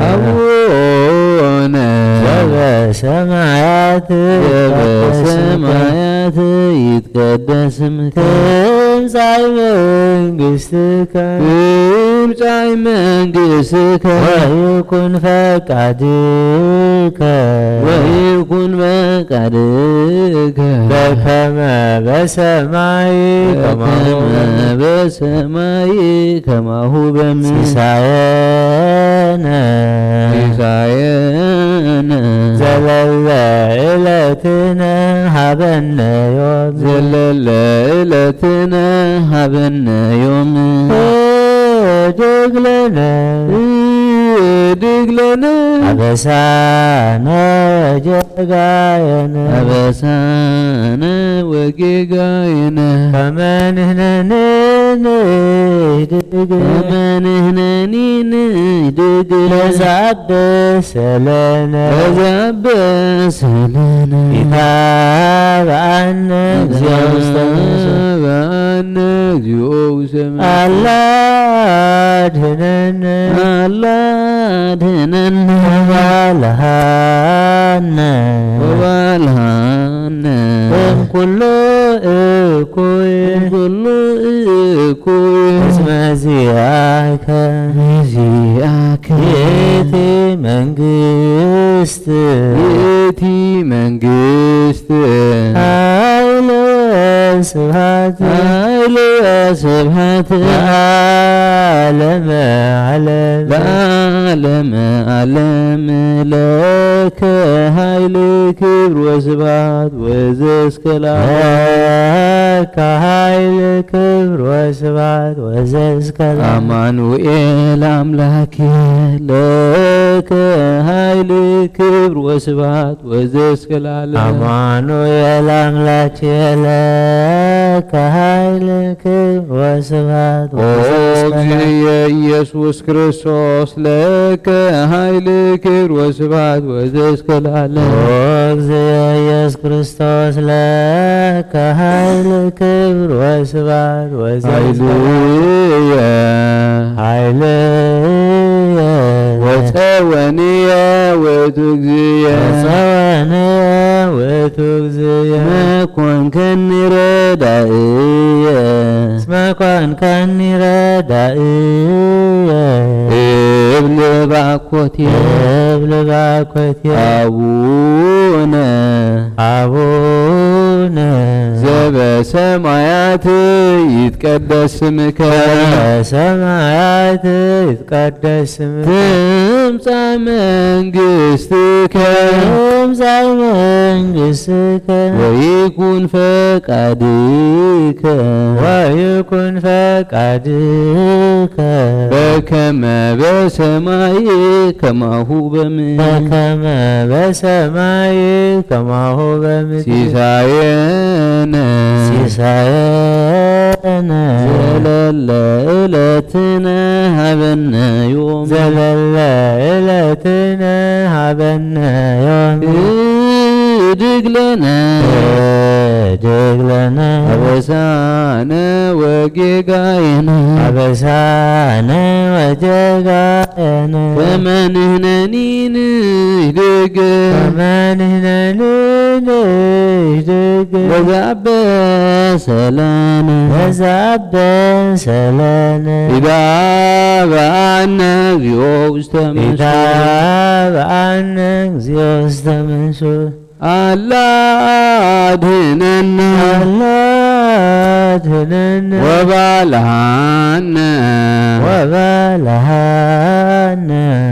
አቡነ ዘበሰማያት ዘበሰማያት ይትቀደስ ስምከ ትምጻእ መንግሥትከ ትምጻእ መንግሥትከ ወይኩን ፈቃድከ ወይኩን ፈቃድከ በከመ በሰማይ በከመ በሰማይ ከማሁ በምድር ሲሳየነ ሲሳየነ ዘለለ ዕለትነ ሀበነ ዮም ዘለለ ዕለትነ ሀበነ ዮም ህድግ ለነ ህድግ ለነ አበሳነ ወጌጋየነ አበሳነ ወጌጋየነ ከመ ንሕነኒ ንህድግ ከመ ንሕነኒ ንህድግ ለዘአበሰ ለነ ለዘአበሰ ለነ ኢታብአነ እግዚኦ ውስተ መንሱት ኢታብአነ እግዚኦ ውስተ መንሱት አላ አድኅነነ አላ አድኅነነ ወባልሐነ ወባልሐነ እምኩሉ እኩይ እምኩሉ እኩይ እስመ ዚአከ ዚአከ ይእቲ መንግሥት ይእቲ መንግሥት ኃይል ወስብሐት ኃይል ወስብሐት ለዓለመ ዓለም ለዓለመ ዓለም ለከ ኃይል ክብር ወስብሐት ወእዘዝ እስከ ለዓለም ለከ ኃይል ክብር ወስብሐት ወዘእስከ አማኑኤል አምላኬ ለከ ኃይል ክብር ወስብሐት ወዘእስከ ለዓለም አማኑኤል አምላኬ ለከ ኃይል ክብር ወስብሐት ወዘእስከ ኢየሱስ ክርስቶስ ለከ ኃይል ክብር ወስብሐት ወዘእስከ ለዓለም ኢየሱስ ክርስቶስ ለከ ኃይል ክብር ወስብሐት ወዘእስከ ኃይልየ ወፀወንየ ውእቱ እግዚእየ ውእቱ እግዚእየ መኮንከኒ ረዳእየ እስመ ኮንከኒ ረዳእየ እብል ባኮትየ አቡነ ዘበሰማያት ይትቀደስ ስምከ በሰማያት ይትቀደስ ስምከ ትምጻእ መንግሥትከ ወይኩን ፈቃድከ በከመ በሰማይ ከማሁ በምድር ሲሳየነ ዘለለ ዕለትነ ሀበነ ዮም እድግ ለነ አበሳነ ወጌጋየነ ከመ ንሕነኒ ንህድግ ወዛበሰለነ ኢዳብአነ እግዚኦ ውስተ መንሱት አላ አድኅነነ ወባልሐነ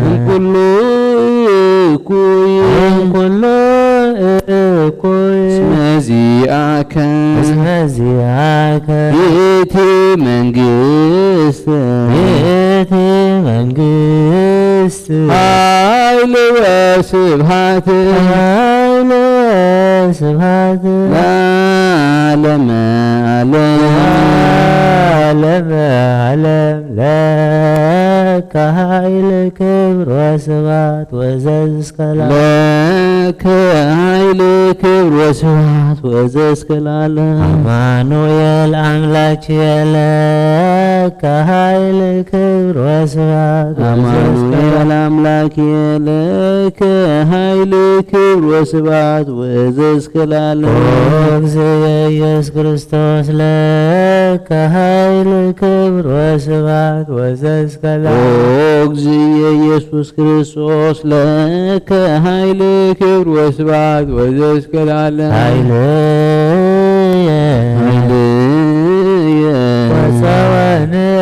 እምኩሉ እኩይ እስመ ዚአከ ይእቲ መንግሥት ኃይል ወስብሐት ለዓለመ ዓለም ለከ ኃይል ክብር ወስብሐት ወዘእስከ ለከ ኃይል ክብር ወስብሐት ወዘእስከ ለዓለም አማኑኤል አምላኬ ለከ ኃይል ክብር ወስብሐት አማኑኤል አምላኬ ለከ ኃይል ክብር ወስብሐት ወዘእስከ ለዓለም ኢየሱስ ክርስቶስ ለከ ኃይል ክብር ወስብሐት ወዘእስከ ለዓለም ኢየሱስ ክርስቶስ ለከ ኃይል ክብር ወስብሐት ወዘእስከ ለዓለም ወፀወንየ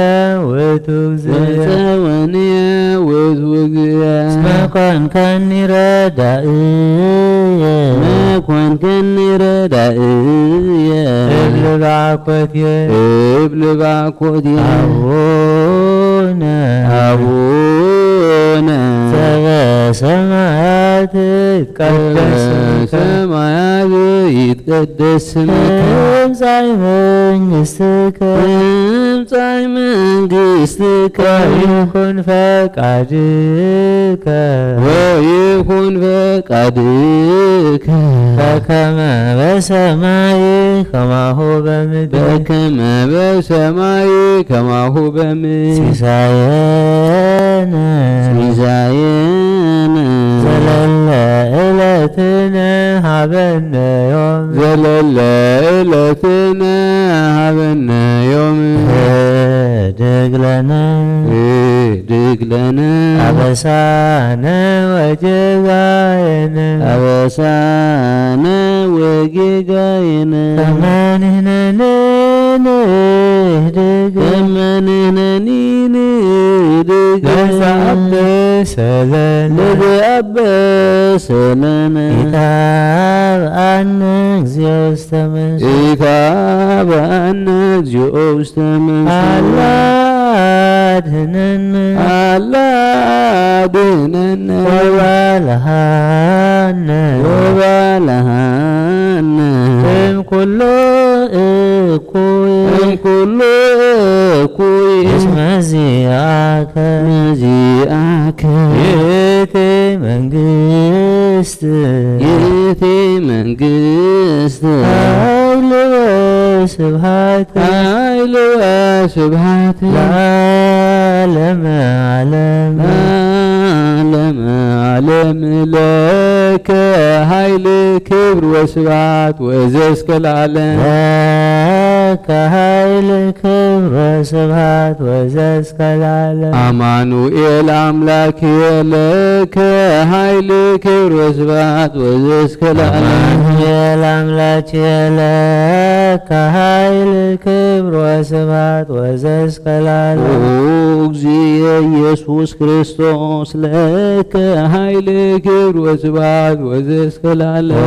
ውእቱ እግዚእየ እስመ ኮንከኒ ረዳእየ እብል ባኮትየ አቡነ ዘበሰማያት ይትቀደስ ስምከ ትምጻእ መንግሥትከ ወይኩን ፈቃድከ በከመ በሰማይ ከማሁ በምድር ሲሳየነ ዘለለ ዕለትነ ሀበነ ዮም እድግ ለነ አበሳነ ወጌጋየነ ከመ ንሕነኒ ንድግ ለዘአበሰለነ ኢታብአነ እግዚኦ ውስተ መንሱት ኢታብአነ እግዚኦ ውስተ መንሱት አላ አድኅነነ ወባልሐነ እምኩሉ እኩይ እስመ ዚአከ ይእቲ መንግሥት ኃይል ወስብሐት ለዓለመ ዓለም ለከ ኃይል ክብር ወስብሐት ወዘእስከ ለዓለም ለከ ኃይል ክብር ወስብሐት ወዘእስከ ለዓለም አማኑኤል አምላክየ ለከ ኃይል ክብር ወስብሐት ወዘእስከ ለዓለም አማኑኤል አምላክየ ለከ ኃይል ክብር ወስብሐት ወዘእስከ ለዓለም እግዚእ ኢየሱስ ክርስቶስ ለከ ኃይል ክብር ወስብሐት ወዘእስከ ለዓለም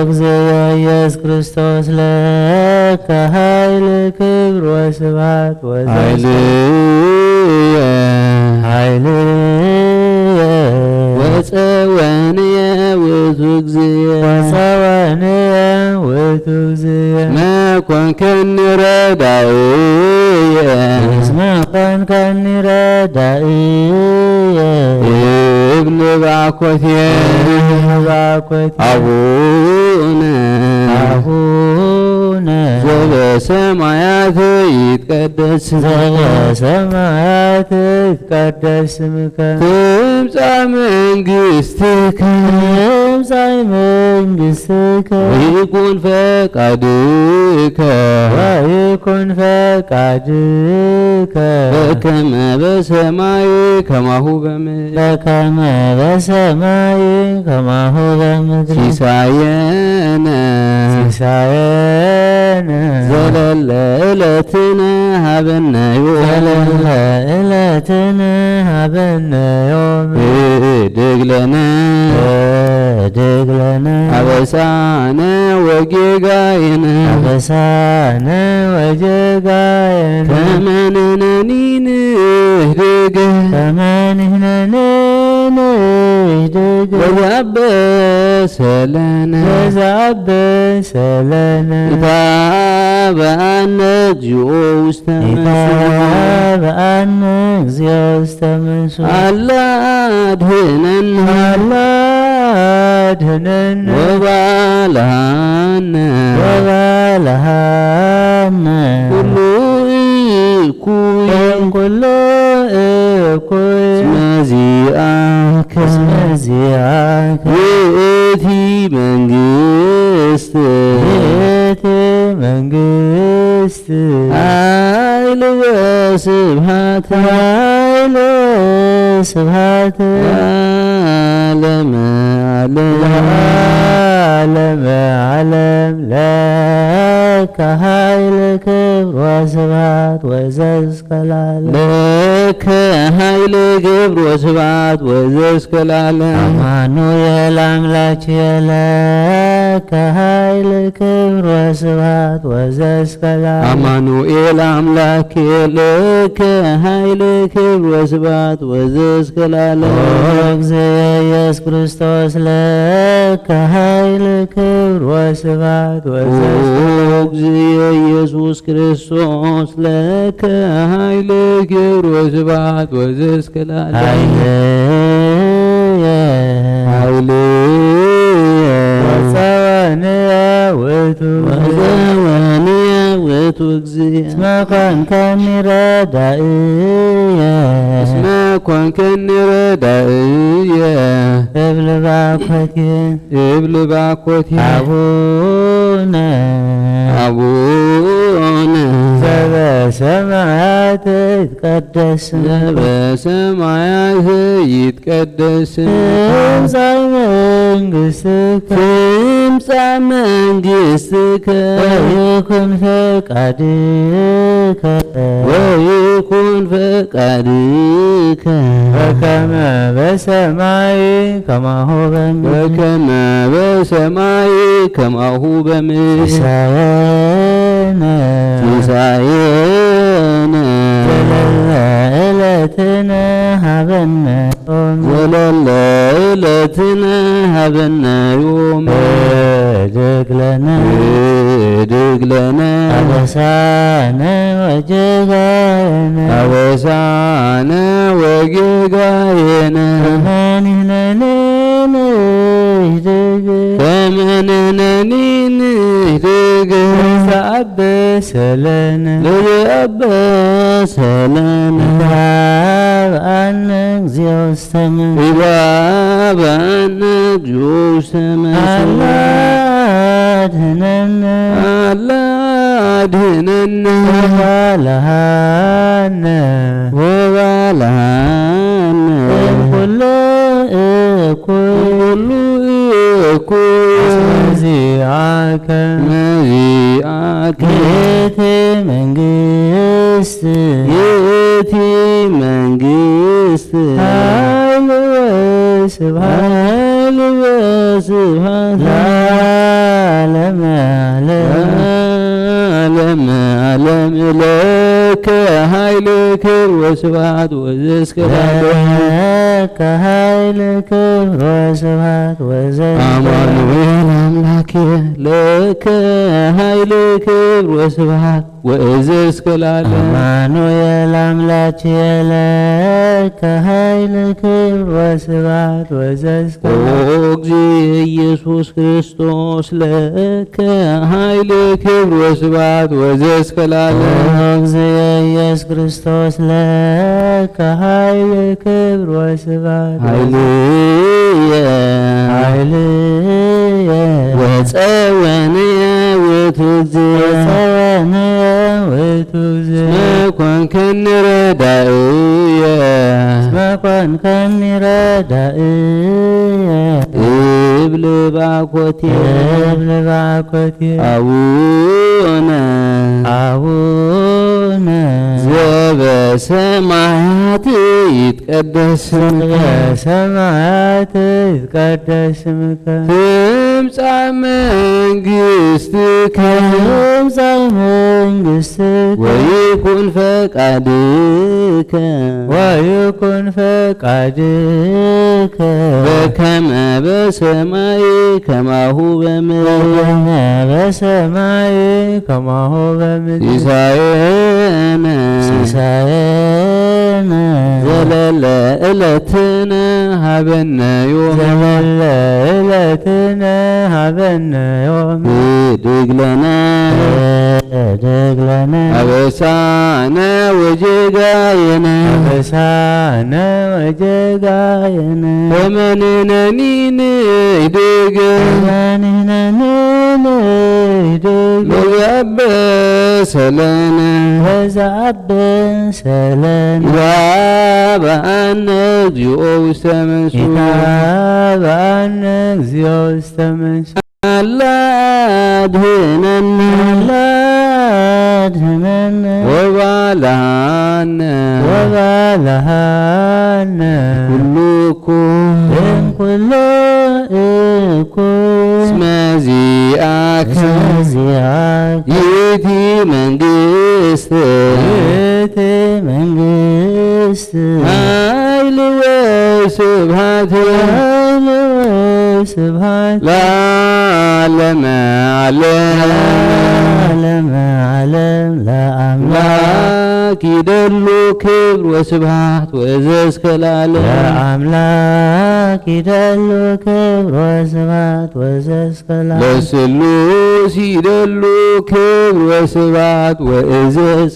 እግዚእ ኢየሱስ ክርስቶስ ለከ ኃይል ክብር ወስብሐት ወዘእስከ ኃይልየ ወፀወንየ ውእቱ እግዚእ መኮንከኒ ረዳእየ እስመ ኮንከኒ ረዳእየ እብን ባኮትየ አቡነ ዘበሰማያት ይትቀደስ ስምከ ትምጻእ መንግሥትከ ወይኩን ፈቃድከ በከመ በሰማይ ከማሁ በምድር ሲሳየነ ዘለለ ዕለትነ ሀበነ ዮም እድግ ለነ አበሳነ ወጌጋየነ ከመ ንሕነኒ ንህድግ ወዘአበሰለነ ኢታብአነ እግዚኦ ውስተ መንሱት አላ አድኅነነ ወባልሐነ ኩሉ እኩይ እስመ ዚአከ ይእቲ መንግሥት ኃይል ወስብሐት ለዓለመ ዓለም ለከ ኃይል ክብር ወስብሐት ወዘእስከ ለዓለም ለከ ኃይል ክብር ወስብሐት ወዘእስከ ለዓለም አማኑኤል አምላክየ ለከ ኃይል ክብር ወስብሐት ወዘእስከ ለዓለም አማኑኤል አምላክየ ለከ ኃይል ክብር ወስብሐት ወዘእስከ ለዓለም እግዚእ ኢየሱስ ክርስቶስ ለከ ኃይል ክብር ወስብሐት እግዚእ ኢየሱስ ክርስቶስ ለከ ኃይል ክብር ወስብሐት ወዘእስከ ለዓለም ወፀወንየ ውእቱ እግዚእ እስመ ኮንከኒ ረዳእየ እብል ባኮትየ አቡነ ዘበሰማያት ይትቀደስ በሰማያት ይትቀደስ ትምጻእ መንግሥትከ ወይኩን ፈቃድከ በከመ በሰማይ ከማሁ በምድር ሲሳየነ ዘለለ ዕለትነ ሀበነ ዮም ወኅድግ ለነ አበሳነ ወጌጋየነ ከመ ንሕነኒ ንህድግ ለዘአበሰለነ ይባበአነ እግዚኦ ውስተ መንሱት አላድኅነነ ወባልሐነ እምኩሉ እኩይ መዚአከ ይእቲ መንግሥት ኃይል ወስብሐት ለዓለመ ዓለም ለከ ኃይል ክብር ወስብሐት አማኑኤል አምላኬ ለከ ኃይል ክብር ወስብሐት ወእዝዝ ለዓለም አማኑኤል አምላኬ ለከ ኃይል ክብር ወስብሐት ወእዝዝ እግዚእ ኢየሱስ ክርስቶስ ለከ ኃይል ክብር ወስብሐት ወእዝዝ ለዓለም እግዚእ ኢየሱስ ክርስቶስ ለከ ኃይል ክብር ወስብሐት ወፀወንየ ወትግዝእ ኮንከኒ ረዳእየ እብል ባኮቴ አቡነ ዘበሰማያት ይትቀደስ ስምከ ትምጻእ መንግሥትከ ወይኩን ፈቃድከ በከመ በሰማይ ከማሁ በምድር ሲሳየነ ዘለለ ዕለትነ ሀበነ ዮም ወኅድግ ለነ አበሳነ ወጌጋየነ ከመ ንሕነኒ ንህድግ ለዘአበሰለነ ይባበአነ እግዚኦ ውስተ መንሱት አላድኅነነ ወባልሐነ ኩሉ እኩይ እስመ ዚአከ ይእቲ መንግሥት ኃይል ወስብሐት ለዓለመ ዓለም ለአምላክ ይደሉ ክብር ወስብሐት ወእዝዝ ለዓለም ለስሉስ ይደሉ ክብር ወስብሐት ወእዝዝ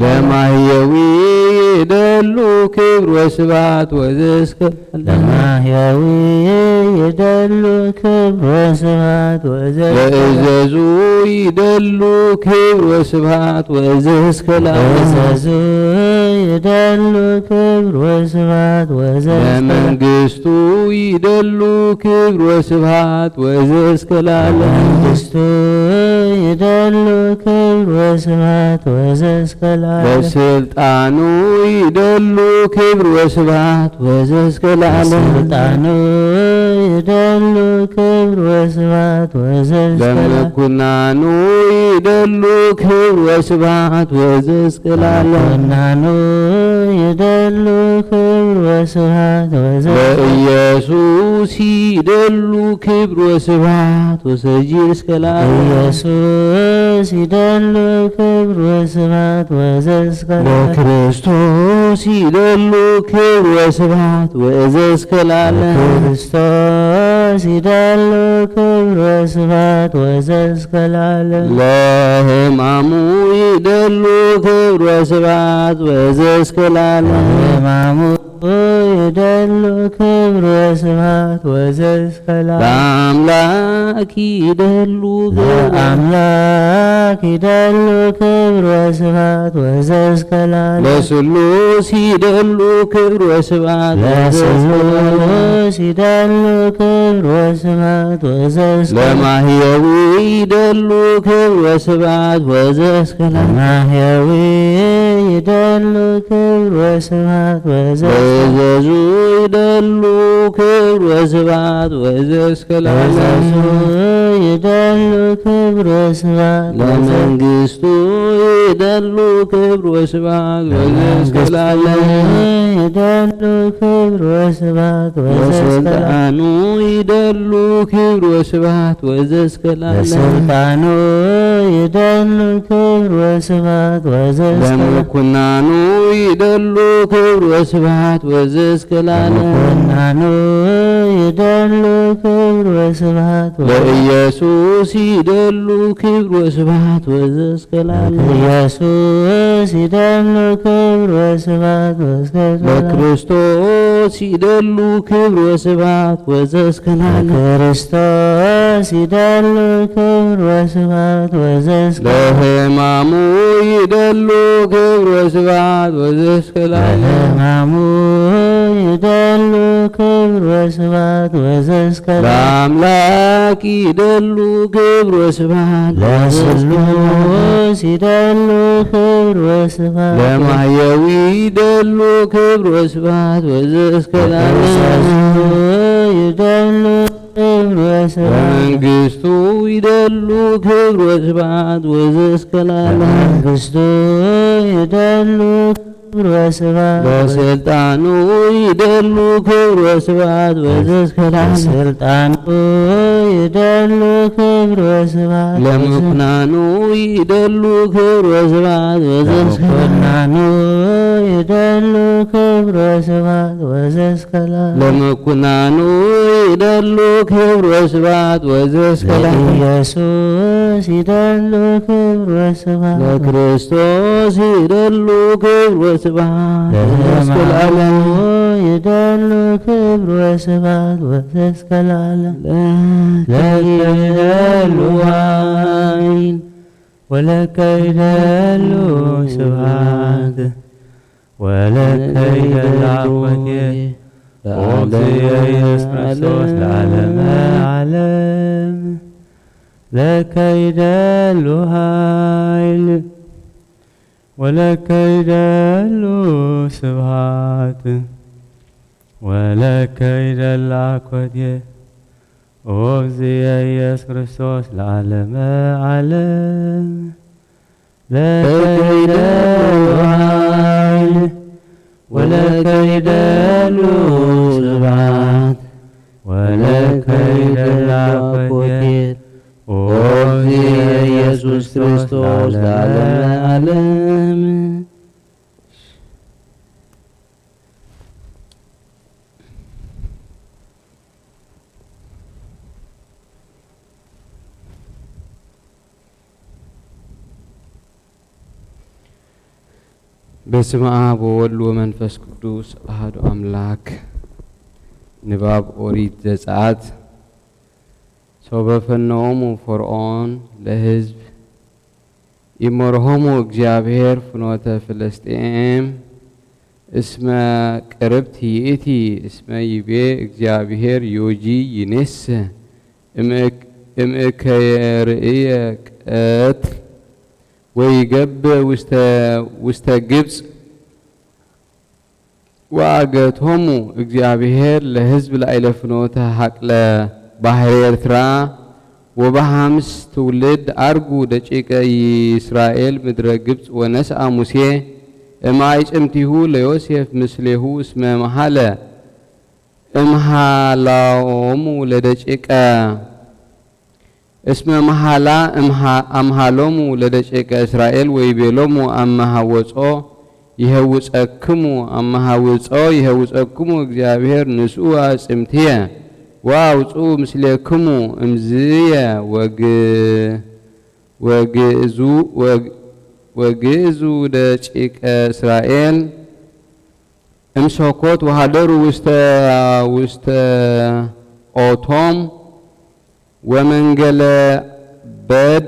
ለማህየዊ ይደሉ ክብር ወስብሐት ወእዝዝ ክብር ወስብሐት ለእዘዙ ይደሉ ክብር ወስብሐት ወዘእስከ ለእዘዙ ይደሉ ክብር ወስብሐት ለመንግስቱ ይደሉ ክብር ወስብሐት ወዘእስከ ለመንግስቱ ይደሉ ክብር ወስብሐት ወዘእስከ ለስልጣኑ ይደሉ ክብር ወስብሐት ወዘእስከ ለስልጣኑ ይደሉ ክብር ወስብሐት ወዘእስከ ለምኩናኑ ይደሉ ክብር ወስብሐት ወዘእስከ ለምኩናኑ ይደሉ ክብር ወስብሐት ወዘእስከ ለኢየሱስ ይደሉ ክብር ወስብሐት ወሰጂ እስከ ኢየሱስ ይደሉ ክብር ወስብሐት ወዘእስከ ለክርስቶስ ይደሉ ክብር ወስብሐት ወዘእስከ ክርስቶስ ይደሉ ክብር ወስብሐት ወዘእስከ ለሕማሙ ይደሉ ክብር ወስብሐት ወዘእስከ ለሕማሙ ይደሉ ክብር ወስብሐት ወዘእስከ ለአምላክ ይደሉ ለአምላክ ይደሉ ክብር ወስብሐት ወዘእስከ ለስሉስ ይደሉ ክብር ወስብሐት ለስሉስ ይደሉ ክብር ወስብሐት ወዘእስከ ለማህየዊ ይደሉ ክብር ወስብሐት ወዘእስከ ለማህየዊ ይደሉ ክብር ወስብሐት ወዘእስከ ለእዘዙ ይደሉ ክብር ወስብሐት ወዘእስከ ለእዘዙ ይደሉ ክብር ወስብሐት ለመንግስቱ ይደሉ ክብር ወስብሐት ወዘእስከ ይደሉ ክብር ወስብሐት ወዘእስከ ለስልጣኑ ይደሉ ክብር ወስብሐት ወዘእስከ ለስልጣኑ ይደሉ ክብር ወስብሐት ወዘእስከ ለምኩናኑ ይደሉ ክብር ወስብሐት ወዘእስከ ለምኩናኑ ይደሉ ክብር ወስብሐት ለኢየሱስ ይደሉ ክብር ወስብሐት ወዘእስከ ኢየሱስ ይደሉ ክብር ወስብሐት ወዘእስከ ለክርስቶስ ይደሉ ክብር ወስብሐት ወዘእስከ ክርስቶስ ይደሉ ክብር ወስብሐት ወዘእስከ ለሕማሙ ይደሉ ክብር ወስብሐት ወዘእስከ ለሕማሙ ይደሉ ክብር ወስብሐት ወዘእስከ ለአምላክ ይደሉ ክብር ወስብሐት ለስሉስ ይደሉ ክብር ወስብሐት ለማህየዊ ይደሉ ክብር ወስብሐት ወዘእስከ ይደሉ ክብር ወስብሐት ለመንግስቱ ይደሉ ክብር ወስብሐት ወዘእስከ ለመንግስቱ ይደሉ ክብር ወስብሐት ለስልጣኑ ይደሉ ክብር ወስብሐት ወዘእስከ ለስልጣኑ ይደሉ ክብር ወስብሐት ለምኩናኑ ይደሉ ክብር ወስብሐት ወዘእስከ ለምኩናኑ ይደሉ ክብር ወስብሐት ወዘእስከ ለምኩናኑ ይደሉ ክብር ወስብሐት ወዘእስከ ለኢየሱስ ይደሉ ክብር ወስብሐት ለክርስቶስ ይደሉ ክብር ወስብሐት ወዘእስከ ለሕማሙ ይደሉ ክብር ወስብሐት ወዘእስከ ለከ ይደሉ ኃይል ወለከ ይደሉ ስብሐት ወለከ ይደሉ አኮቴት ኢየሱስ ክርስቶስ ለዓለመ ዓለም ለከ ይደሉ ኃይል ወለከ ይደሉ ስብሐት ወለከ ይደሉ አኮቴት ኢየሱስ ክርስቶስ ለዓለመ ዓለም ለከ ይደሉ ኃይል ወለከ ይደሉ ስብሐት ወለከ ይደሉ አኮቴት ኢየሱስ ክርስቶስ ለዓለመ ዓለም። በስመ አብ ወወልድ ወመንፈስ ቅዱስ አሐዱ አምላክ። ንባብ ኦሪት ዘጸአት ሶበፈነኦሙ ፈርዖን ለሕዝብ ይመርሆሙ እግዚአብሔር ፍኖተ ፍልስጤም እስመ ቅርብት ይእቲ እስመ ይቤ እግዚአብሔር ዮጂ ይኔስ እምእከየርእየ ቀትል ወይገብእ ውስተ ግብፅ ወአገቶሙ እግዚአብሔር ለሕዝብ ላዕለ ፍኖተ ሀቅለ ባሕረ ኤርትራ ወበሃምስ ትውልድ አርጉ ደቂቀ ይስራኤል ምድረ ግብፅ ወነስአ ሙሴ እምአይጽምቲሁ ለዮሴፍ ምስሌሁ እስመ መሃለ እምሃላኦሙ ለደቂቀ እስመ መሃላ አምሃሎሙ ለደቂቀ እስራኤል ወይቤሎሙ አመሃወጾ ይሄውጸክሙ አመሃውጾ ይሄውጸክሙ እግዚአብሔር ንስኡ አጽምትየ ወአውፁ ምስሌክሙ እምዝየ ወግእዙ ደቂቀ እስራኤል እምሶኮት ወሃደሩ ውስተ ኦቶም ወመንገለ በድ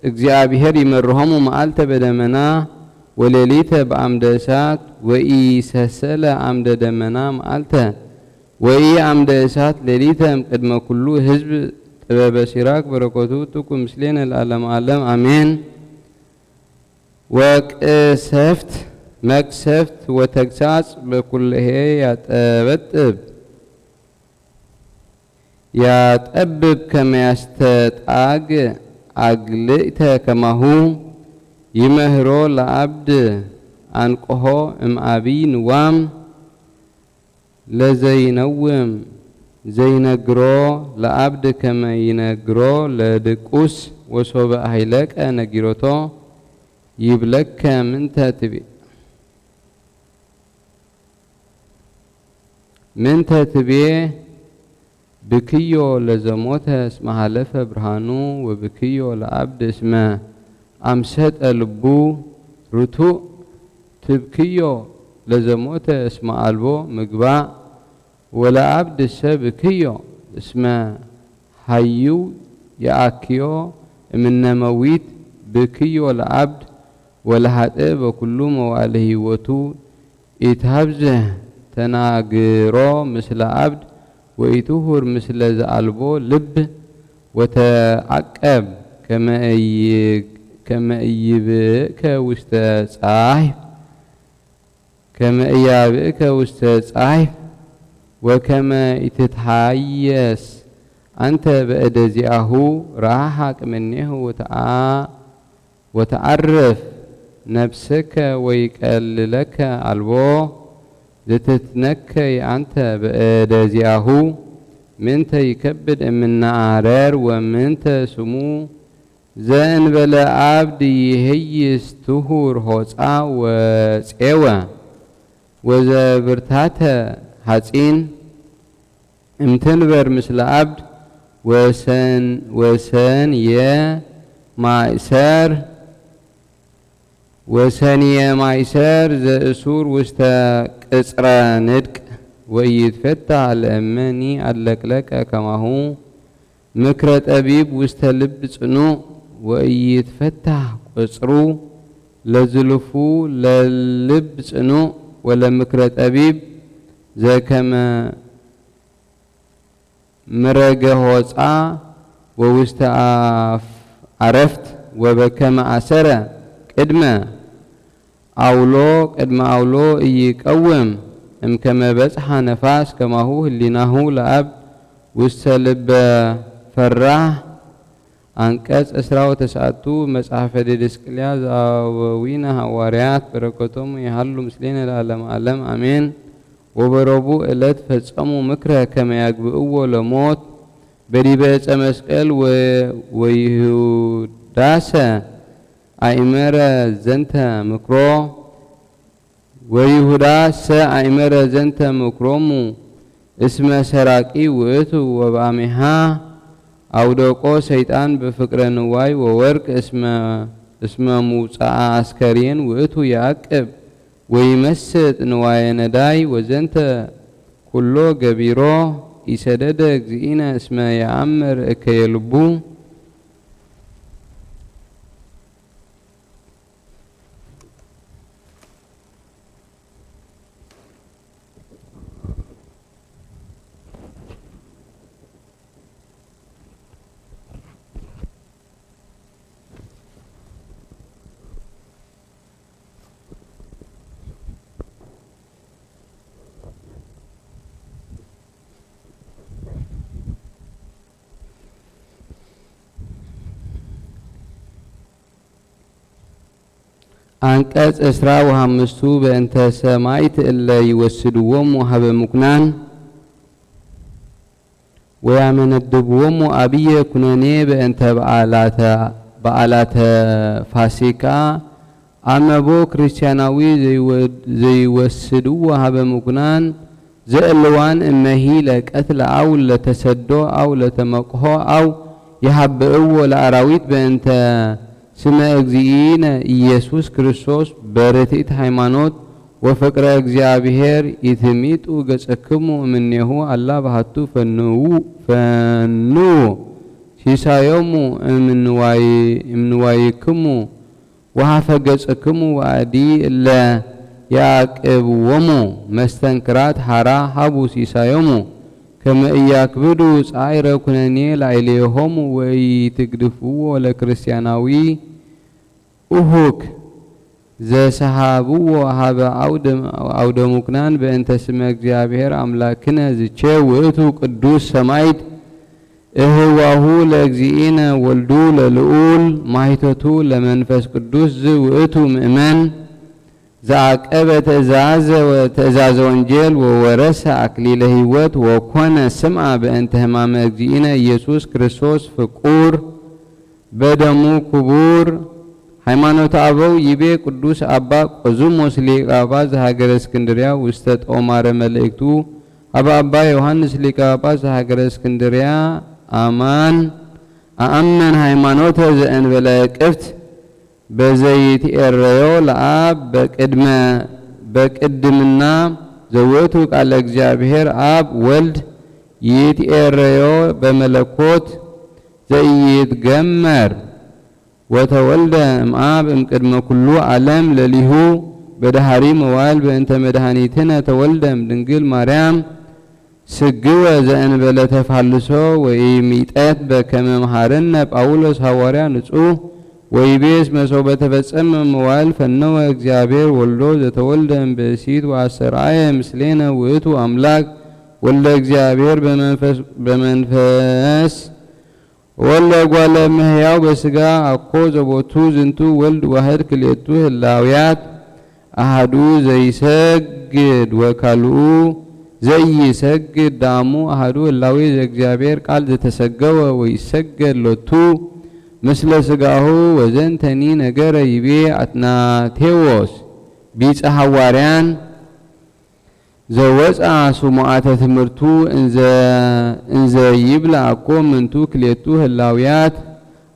እግዚአብሔር ይመርሆሙ መዓልተ በደመና ወሌሊተ በአምደ እሳት ወኢሰሰለ አምደ ደመና መዓልተ ወኢ አምደ እሳት ሌሊተ እምቅድመ ኩሉ ሕዝብ ጥበበ ሲራክ በረከቱ ትኩን ምስሌነ ለዓለመ ዓለም አሜን። ወቅሰፍት መቅሰፍት ወተግሳጽ በኩልሄ ያጠብብ ከመያስተጣግ አግልእተ ከማሁ ይመህሮ ለአብድ አንቆሆ እምአቢይ ንዋም ለዘይነውም ዘይነግሮ ለአብድ ከመ ይነግሮ ለድቁስ ወሶበ ሀይለቀ ነጊሮቶ ይብለከ ምንተ ትቤ ብክዮ ለዘሞተ እስመ ሀለፈ ብርሃኑ ወብክዮ ለአብድ እስመ አምሰጠ ልቡ ርቱዕ ትብክዮ ለዘሞተ እስመ አልቦ ምግባእ ወለአብድ ሰብክዮ እስመ ሃዩ የአክዮ እምነመዊት ብክዮ ለአብድ ወለሃጥእ በኩሉ መዋዕለ ህይወቱ ኢትሃብዝህ ተናግሮ ምስለ አብድ ወኢትሁር ምስለ ዘአልቦ ልብ ወተዓቀብ ከመ ኢይብእከ ውስተ ጻሕፍ ወከመ ኢትትሃየስ አንተ በእደ ዚአሁ ረሃቅ እምኔሁ ወተዓርፍ ነፍስከ ወይቀልለከ አልቦ ዘትትነከይ አንተ በእደ ዚአሁ ምንተ ይከብድ እምናአረር ወምንተ ስሙ ዘእንበለ አብድ ይህይስ ትሁር ሆፃ ወፄወ ወዘብርታተ ሐጺን እምትንበር ምስለ አብድ ወሰንየ ማይሰር ዘእሱር ውስተ ቅጽረ ንድቅ ወይትፈታህ ለእመኒ አለቅለቀ ከማሁ ምክረ ጠቢብ ውስተ ልብ ጽኑዕ ወይትፈታህ ቅጽሩ ለዝልፉ ለልብ ጽኑዕ ወለምክረ ጠቢብ ዘከመ ምረገ ሆፃ ወውስተ አረፍት ወበከመ አሰረ ቅድመ አውሎ እይቀውም እምከመ በጽሐ ነፋስ ከማሁ ህሊናሁ ለአብ ውስተ ልበ ፈራህ አንቀጽ 19 መጽሐፈ ዲድስቅልያ ዘአበዊነ ሐዋርያት በረከቶሙ ይሃሉ ምስሌነ ለዓለመ ዓለም አሜን። ወበረቡዕ ዕለት ፈጸሙ ምክረ ከመ ያግብእዎ ለሞት በዲበ ዕፀ መስቀል ወይሁዳሰ አእመረ ዘንተ ምክሮ ወይሁዳሰ አእመረ ዘንተ ምክሮሙ እስመ ሰራቂ ውእቱ ወበአሜሃ አውደቆ ሰይጣን በፍቅረ ንዋይ ወወርቅ እስመ ሙጻአ አስከሬን ውእቱ ያዕቅብ ወይመስጥ ንዋየ ነዳይ ወዘንተ ኩሎ ገቢሮ ይሰደደ እግዚእነ እስመ የአምር እከየልቡ አንቀጽ 15 በእንተ ሰማዕት እለ ይወስድዎሙ ሀበ ምኩናን ወያመነድብዎሙ አብየ ኩነኔ በእንተ በዓላተ ፋሲካ አመቦ ክርስቲያናዊ ዘይወስድዎ ሀበ ምኩናን ዘእልዋን እመሂ ለቀትለ አው ለተሰዶ አው ለተመቅሆ አው የሀብእዎ ለአራዊት በእንተ ስመ እግዚእነ ኢየሱስ ክርስቶስ በርትዕት ሃይማኖት ወፍቅረ እግዚአብሔር ይትሚጡ ገጸክሙ እምኔሁ አላ ባህቱ ፈኑ ሲሳዮሙ እምንዋይክሙ ወሃፈ ገጸክሙ ወአዲ እለ ያዕቅብዎሙ መስተንክራት ሐራ ሀቡ ሲሳዮሙ ከመ ኢያክብዱ ጻዕረ ኩነኔ ላዕሌሆሙ ወኢትግድፍዎ ለክርስቲያናዊ ኡሁክ ዘሰሃብዎ ሀበ አውደ ምኩናን በእንተ ስመ እግዚአብሔር አምላክነ ዝቼ ውእቱ ቅዱስ ሰማዕት እህዋሁ ለእግዚእነ ወልዱ ለልዑል ማይተቱ ለመንፈስ ቅዱስ ዝውእቱ ምእመን ዘአቀበ ትእዛዘ ወንጌል ወወረሰ አክሊለ ሕይወት ወኮነ ስምዐ በእንተ ሕማመ እግዚእነ ኢየሱስ ክርስቶስ ፍቁር በደሙ ክቡር። ሃይማኖተ አበው ይቤ ቅዱስ አባ ቆዝሞስ ሊቀ ጳጳስ ዘሀገረ እስክንድርያ ውስተ ጦማረ መልእክቱ አባ አባ ዮሐንስ ሊቀ ጳጳስ ዘሀገረ እስክንድርያ አአመን ሃይማኖተ ዘእንበለ ቅፍት በዘይትኤረዮ ለአብ በቅድምና ዘውእቱ ቃለ እግዚአብሔር አብ ወልድ ይትኤረዮ በመለኮት ዘይትገመር ወተወልደ እምአብ እምቅድመ ኩሉ ዓለም ለሊሁ በዳህሪ መዋዕል በእንተ መድኃኒትነ ተወልደ እምድንግል ማርያም ስግወ ዘእንበለ ተፋልሶ ወኢሚጠት በከመ መሃረነ ጳውሎስ ሐዋርያ ንጹሕ ወይቤስ መሶ በተፈጸመ መዋዕል ፈነወ እግዚአብሔር ወልዶ ዘተወልደ እምብእሲት ወአስተርአየ ምስሌነ ውእቱ አምላክ ወልደ እግዚአብሔር በመንፈስ ወልደ እጓለ እመሕያው በሥጋ አኮ ዘቦቱ ዝንቱ ወልድ ዋህድ ክልኤቱ ህላውያት አሐዱ ዘይሰግድ ወካልኡ ዘይሰግድ ዳሙ አሐዱ ህላዌ ዘእግዚአብሔር ቃል ዘተሰገወ ወይሰገድ ሎቱ ምስለ ሥጋሁ ወዘንተኒ ነገረ ይቤ አትናቴዎስ ቢጸ ሐዋርያን ዘወፃ ሱሙዓተ ትምህርቱ እንዘ ይብላ እኮ ምንቱ ክልኤቱ ህላውያት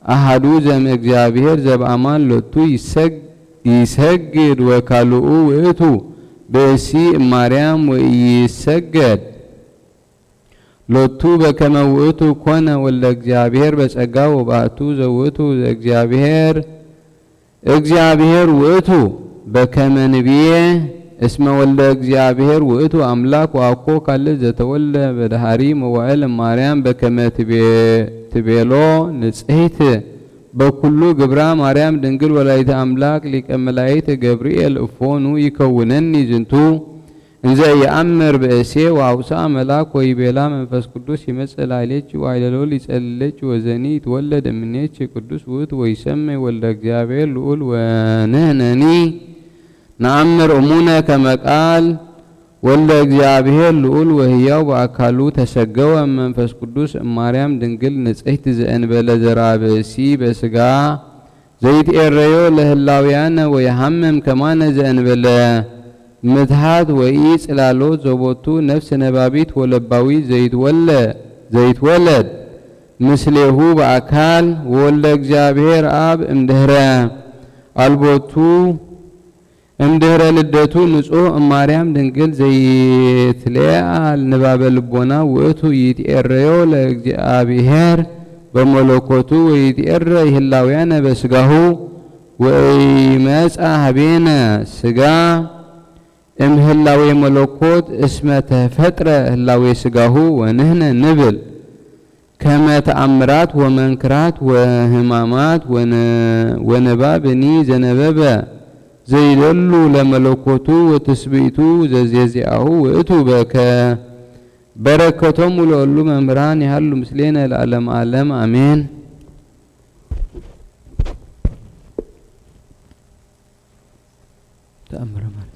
አሐዱ ዘም እግዚአብሔር ዘበአማን ሎቱ ይሰግድ ወካልኡ ውእቱ ብእሲ እማርያም ወይሰገድ ሎቱ በከመ ውእቱ ኮነ ወልደ እግዚአብሔር በጸጋ ወባእቱ ዘውእቱ እግዚአብሔር ውእቱ በከመ ንብየ እስመ ወልደ እግዚአብሔር ውእቱ አምላክ ወአኮ ካልእ ዘተወልደ በዳህሪ መዋዕል እማርያም በከመ ትቤሎ ንጽሕት በኩሉ ግብራ ማርያም ድንግል ወላዲተ አምላክ ሊቀ መላእክት ገብርኤል እፎኑ ይከውነኒ ዝንቱ እንዘ የአምር ብእሴ ወአውሳ መልአክ ወይቤላ መንፈስ ቅዱስ ይመጽእ ላዕሌኪ ወኃይለ ልዑል ይጸልለኪ ወዘኒ ይትወለድ እምኔኪ ቅዱስ ውእቱ ወይሰመይ ወልደ እግዚአብሔር ልዑል ወንሕነኒ ነአምር እሙነ ከመ ቃል ወልደ እግዚአብሔር ልዑል ወሕያው በአካሉ ተሰገወ መንፈስ ቅዱስ እማርያም ድንግል ንጽሕት ዘእንበለ ዘርአ ብእሲ በሥጋ ዘይትኤረዮ ለህላውያነ ወየሐምም ከማነ ዘእንበለ ምትሃት ወኢ ጽላሎት ዘቦቱ ነፍስ ነባቢት ወለባዊ ዘይትወለድ ምስሌሁ በአካል ወልደ እግዚአብሔር አብ እምድኅረ አልቦቱ اندهر لدتو نصوح مريم دنجل زيتليا النباب البونا وقتو يتقريو لأبيهر بملوكوتو ويتقري هلاويانا بسقاهو ويمسع هبينا سقا ام هلاوي ملوكوت اسمه فترة هلاوي سقاهو ونهنا نبل كما تأمرات ومنكرات وهمامات ونبابني زنبابا زي دلو لملوكوتو وتسبيتو زيزيعه وإتو بك بركتهم ولولو ممران يهلو مسلينا العالم عالم آمين تأمر أمر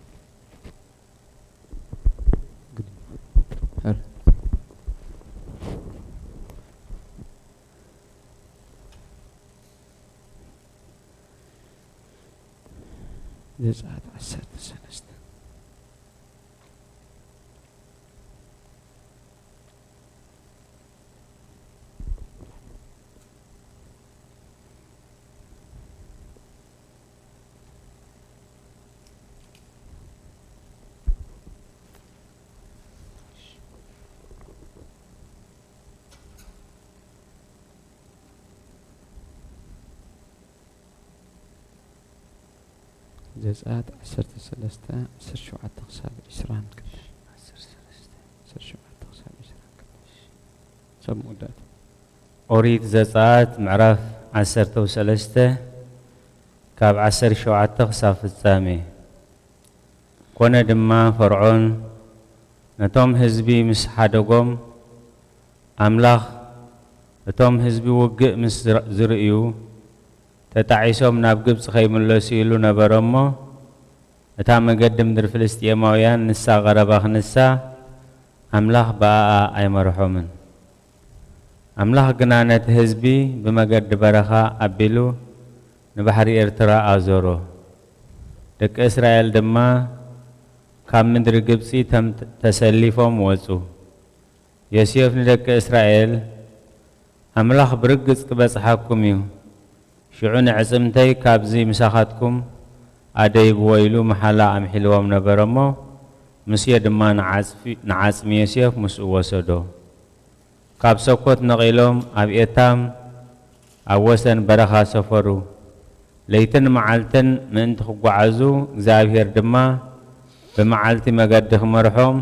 زاد عسرت سنست زاد عسرت سلسته عسر شوعة تقصاب إسران كده عسر سلسته عسر شوعة تقصاب إسران كده سب مودات أريد زاد معرف عسرت سلسته كاب عسر شوعة تقصاب الثامي كون دما فرعون نتوم حزبي مس حدقوم أملاخ نتوم حزبي وقع مس زرئيو تتعيسهم نابقب سخيم الله سيلو نبرمو اتا مقدم در فلسطيماويان نسا غرباخ نسا أملاخ باء أي مرحومن أملاخ قنانة حزبي بمقد برخا أبلو نبحر إرتراء أزورو دك إسرائيل دما كام من در قبسي تم تسليفهم وزو يسيف ندك إسرائيل أملاخ برقص كبس حاكميو شعون عزمتي كابزي مساخاتكم أديب ويلو محلا أم حلوام نبرمو مسيا دما نعاسمي يسيف مسؤو وسدو كاب سوكوت نغيلوم أب إتام أوسن برخا سفرو ليتن معالتن من تخقو عزو زابير دما بمعالتي مقدخ مرحوم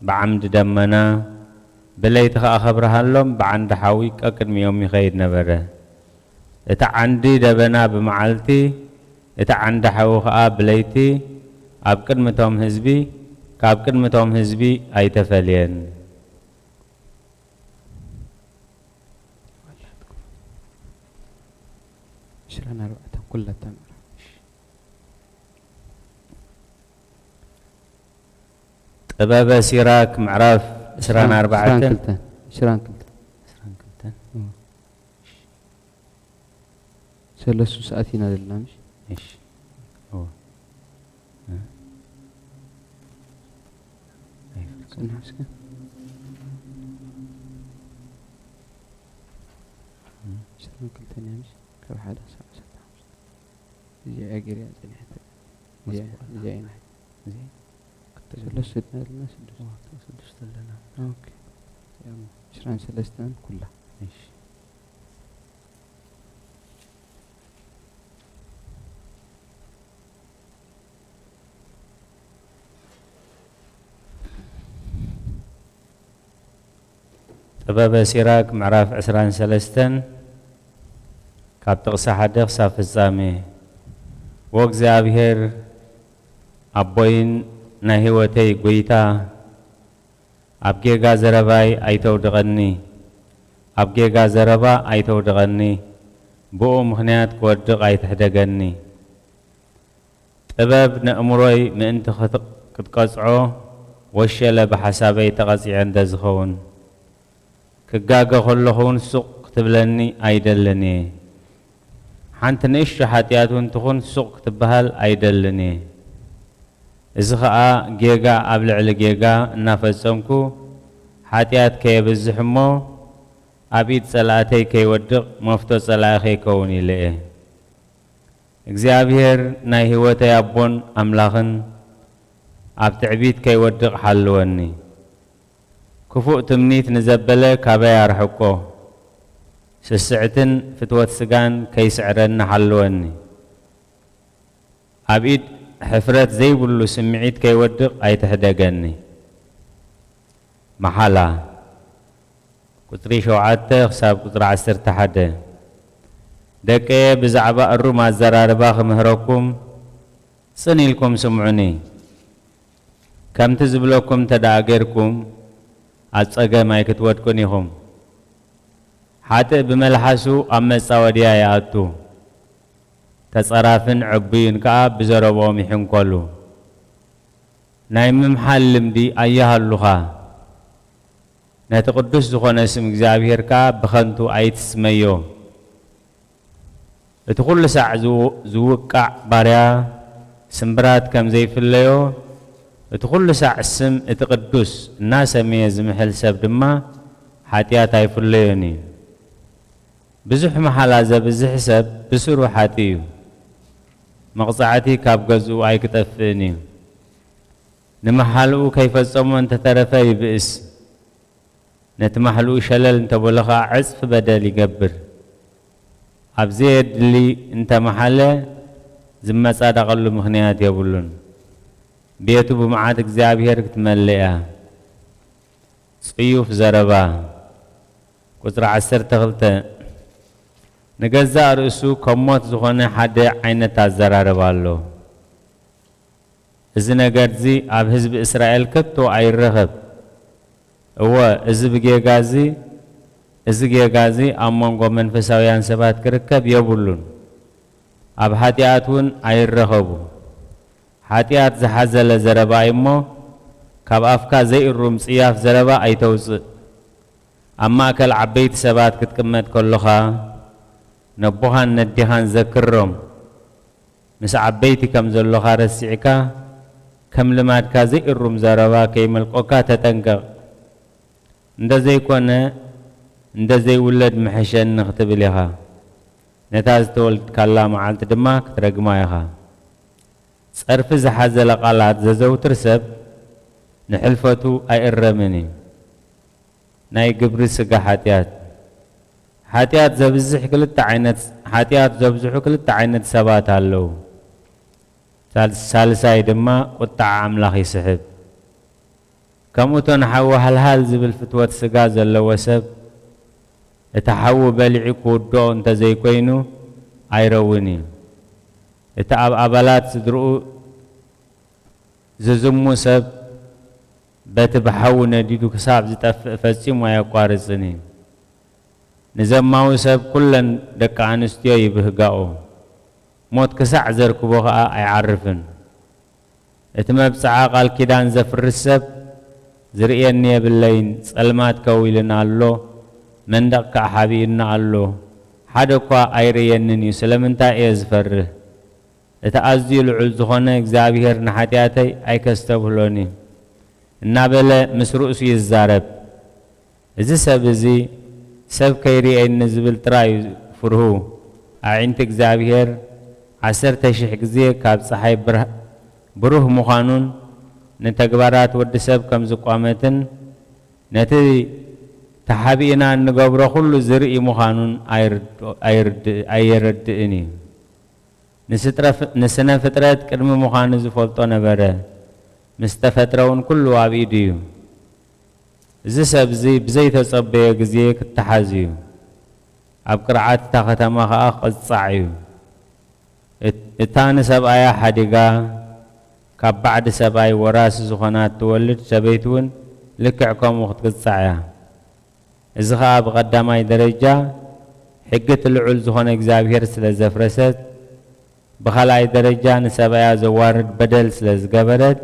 بعمد دمنا بليتخ أخبرها اللوم بعند حاويك أكد ميومي خيد نبره إتا عندي دبنا بمعالتي إتا عند حوخ بليتي أب كلمتهم حزبي كاب كلمتهم حزبي أي تفلين شرنا رؤيتهم كلها تمر طبابة سيراك معرف شرنا أربعة شران كلتن ثلاث ساعتين للنمش إيش هو سنحسك شران كلتن يمش كل حدا ساعة ساعة جي أجري أجري حتى جي زين ثلاث ساعتين للناس سدس لنا أوكي شران ثلاثتين كلها إيش طبابة سيراك معرف عسران سلستن كاب تقصى حدق صاف الزامي وق زابهر أبوين نهيوتي قويتا أبقي غازرباي أيتو دغني أبقي غازربا أيتو دغني بو مخنيات كودق أيتحدقني طباب نأمروي من انت كتقصعو وشيلا بحسابي تقصي عند زخون كجاجا خلهم سوق تبلني أيدلني حنت نيش حاتياتون تكون سوق تبهل أيدلني إذا خا جيجا قبل على جيجا نفسهمكو حاتيات كي بزحمو أبيت صلاتي كي ودق مفتو صلاخي كوني ليه እግዚአብሔር ናይ ህይወተይ አቦን አምላኽን ኣብ ትዕቢት ከይወድቕ ሓልወኒ ክፉእ ትምኒት ንዘበለ ካበይ ኣርሕቆ ስስዕትን ፍትወት ስጋን ከይስዕረኒ ሓልወኒ ኣብ ኢድ ሕፍረት ዘይብሉ ስምዒት ከይወድቕ ኣይትሕደገኒ መሓላ ቁጥሪ 7 ክሳብ ቁጥሪ 11 ደቀየ ብዛዕባ እሩም ኣዘራርባ ክምህረኩም ጽን ኢልኩም ስምዑኒ ከምቲ ዝብለኩም ተዳእገርኩም ኣብ ጸገም ኣይክትወድቁን ኢኹም ሓጥእ ብመልሓሱ ኣብ መጻወድያ ይኣቱ ተጸራፍን ዕቡይን ከዓ ብዘረብኦም ይሕንኰሉ ናይ ምምሓል ልምዲ ኣያሃሉኻ ነቲ ቅዱስ ዝኾነ ስም እግዚአብሔር ከዓ ብኸንቱ ኣይትስመዮ እቲ ኩሉ ሳዕ ዝውቃዕ ባርያ ስምብራት ከም ዘይፍለዮ እቲ ኩሉ ሳዕ ስም እቲ ቅዱስ እናሰመየ ዝምሕል ሰብ ድማ ሓጢአት ኣይፍለዮን እዩ ብዙሕ መሓላ ዘብዝሕ ሰብ ብስሩ ሓጢ እዩ መቕጻዕቲ ካብ ገዝኡ ኣይክጠፍእን እዩ ንመሓልኡ ከይፈጸሞ እንተተረፈ ይብእስ ነቲ ማሕልኡ ሸለል እንተበለኻ ዕፅፊ በደል ይገብር ኣብዚ የድሊ እንተመሓለ ዝመጻደቐሉ ምኽንያት የብሉን ቤቱ ብመዓት እግዚአብሔር ክትመልእ እያ ጽዩፍ ዘረባ ቁጥሪ 12 ንገዛእ ርእሱ ከሞት ዝኾነ ሓደ ዓይነት ኣዘራርባ ኣሎ እዚ ነገር እዚ ኣብ ህዝቢ እስራኤል ከቶ ኣይረኸብ እወ እዚ ጌጋዚ ኣብ መንጎ መንፈሳውያን ሰባት ክርከብ የብሉን ኣብ ሓጢአት እውን ኣይረኸቡ ሓጢአት ዝሓዘለ ዘረባ እሞ ካብ ኣፍካ ዘይእሩም ጽያፍ ዘረባ ኣይተውፅእ ኣብ ማእከል ዓበይቲ ሰባት ክትቅመጥ ከለኻ ነቦኻን ነዲኻን ዘክሮም ምስ ዓበይቲ ከም ዘለኻ ረሲዕካ ከም ልማድካ ዘይእሩም ዘረባ ከይመልቆካ ተጠንቀቕ እንደዘይኮነ እንደዘይውለድ ምሕሸኒ ክትብል ኢኻ ነታ ዝተወልድካላ መዓልቲ ድማ ክትረግማ ኢኻ ጸርፊ ዝሓዘለ ቃላት ዘዘውትር ሰብ ንሕልፈቱ ኣይእረምን እዩ ናይ ግብሪ ስጋ ሓጢአት ዘብዝሑ ክልተ ዓይነት ሰባት ኣለዉ ሳልሳይ ድማ ቁጣዕ ኣምላኽ ይስሕብ ከምኡቶ ንሓዊ ሃልሃል ዝብል ፍትወት ስጋ ዘለዎ ሰብ እቲ ሓዊ በሊዒ ክውድኦ እንተዘይኮይኑ ኣይረውን እዩ እቲ ኣብ ኣባላት ስድርኡ ዝዝሙ ሰብ በቲ ብሓዊ ነዲዱ ክሳብ ዝጠፍእ ፈጺሙ ኣየቋርፅን እዩ ንዘማዊ ሰብ ኩለን ደቂ ኣንስትዮ ይብህጋኦ ሞት ክሳዕ ዘርክቦ ከዓ ኣይዓርፍን እቲ መብፅዓ ቃል ኪዳን ዘፍርስ ሰብ ዝርእየኒ የብለይን ጸልማት ከው ኢልና ኣሎ መንደቕ ከዓ ሓቢእና ኣሎ ሓደ እኳ ኣይርእየንን እዩ ስለምንታይ እየ ዝፈርህ እቲ ኣዝዩ ልዑል ዝኾነ እግዚአብሔር ንሓጢአተይ ኣይከስተብህሎኒ እናበለ ምስ ርእሱ ይዛረብ እዚ ሰብ እዚ ሰብ ከይርእየኒ ዝብል ጥራይ ፍርሁ ኣዒንቲ እግዚአብሔር 10,000 ግዜ ካብ ፀሓይ ብሩህ ምዃኑን ንተግባራት ወዲ ሰብ ከም ዝቋመትን ነቲ ተሓቢእና እንገብሮ ኩሉ ዝርኢ ምዃኑን ኣይረድእን እዩ ንስነ ፍጥረት ቅድሚ ምዃኑ ዝፈልጦ ነበረ ምስ ተፈጥረ እውን ኩሉ ኣብ ኢዱ እዩ እዚ ሰብ እዚ ብዘይተጸበየ ግዜ ክትሓዝ እዩ ኣብ ቅርዓት እታ ከተማ ከዓ ቅጻዕ እዩ እታ ንሰብኣያ ሓዲጋ ካብ ባዕዲ ሰብኣይ ወራሲ ዝኾናት ትወልድ ሰበይቲ እውን ልክዕ ከምኡ ክትቅጻዕ እያ እዚ ከዓ ብቐዳማይ ደረጃ ሕጊ ልዑል ዝኾነ እግዚአብሔር ስለ ዘፍረሰት ብኻልኣይ ደረጃ ንሰብኣያ ዘዋርድ በደል ስለ ዝገበረት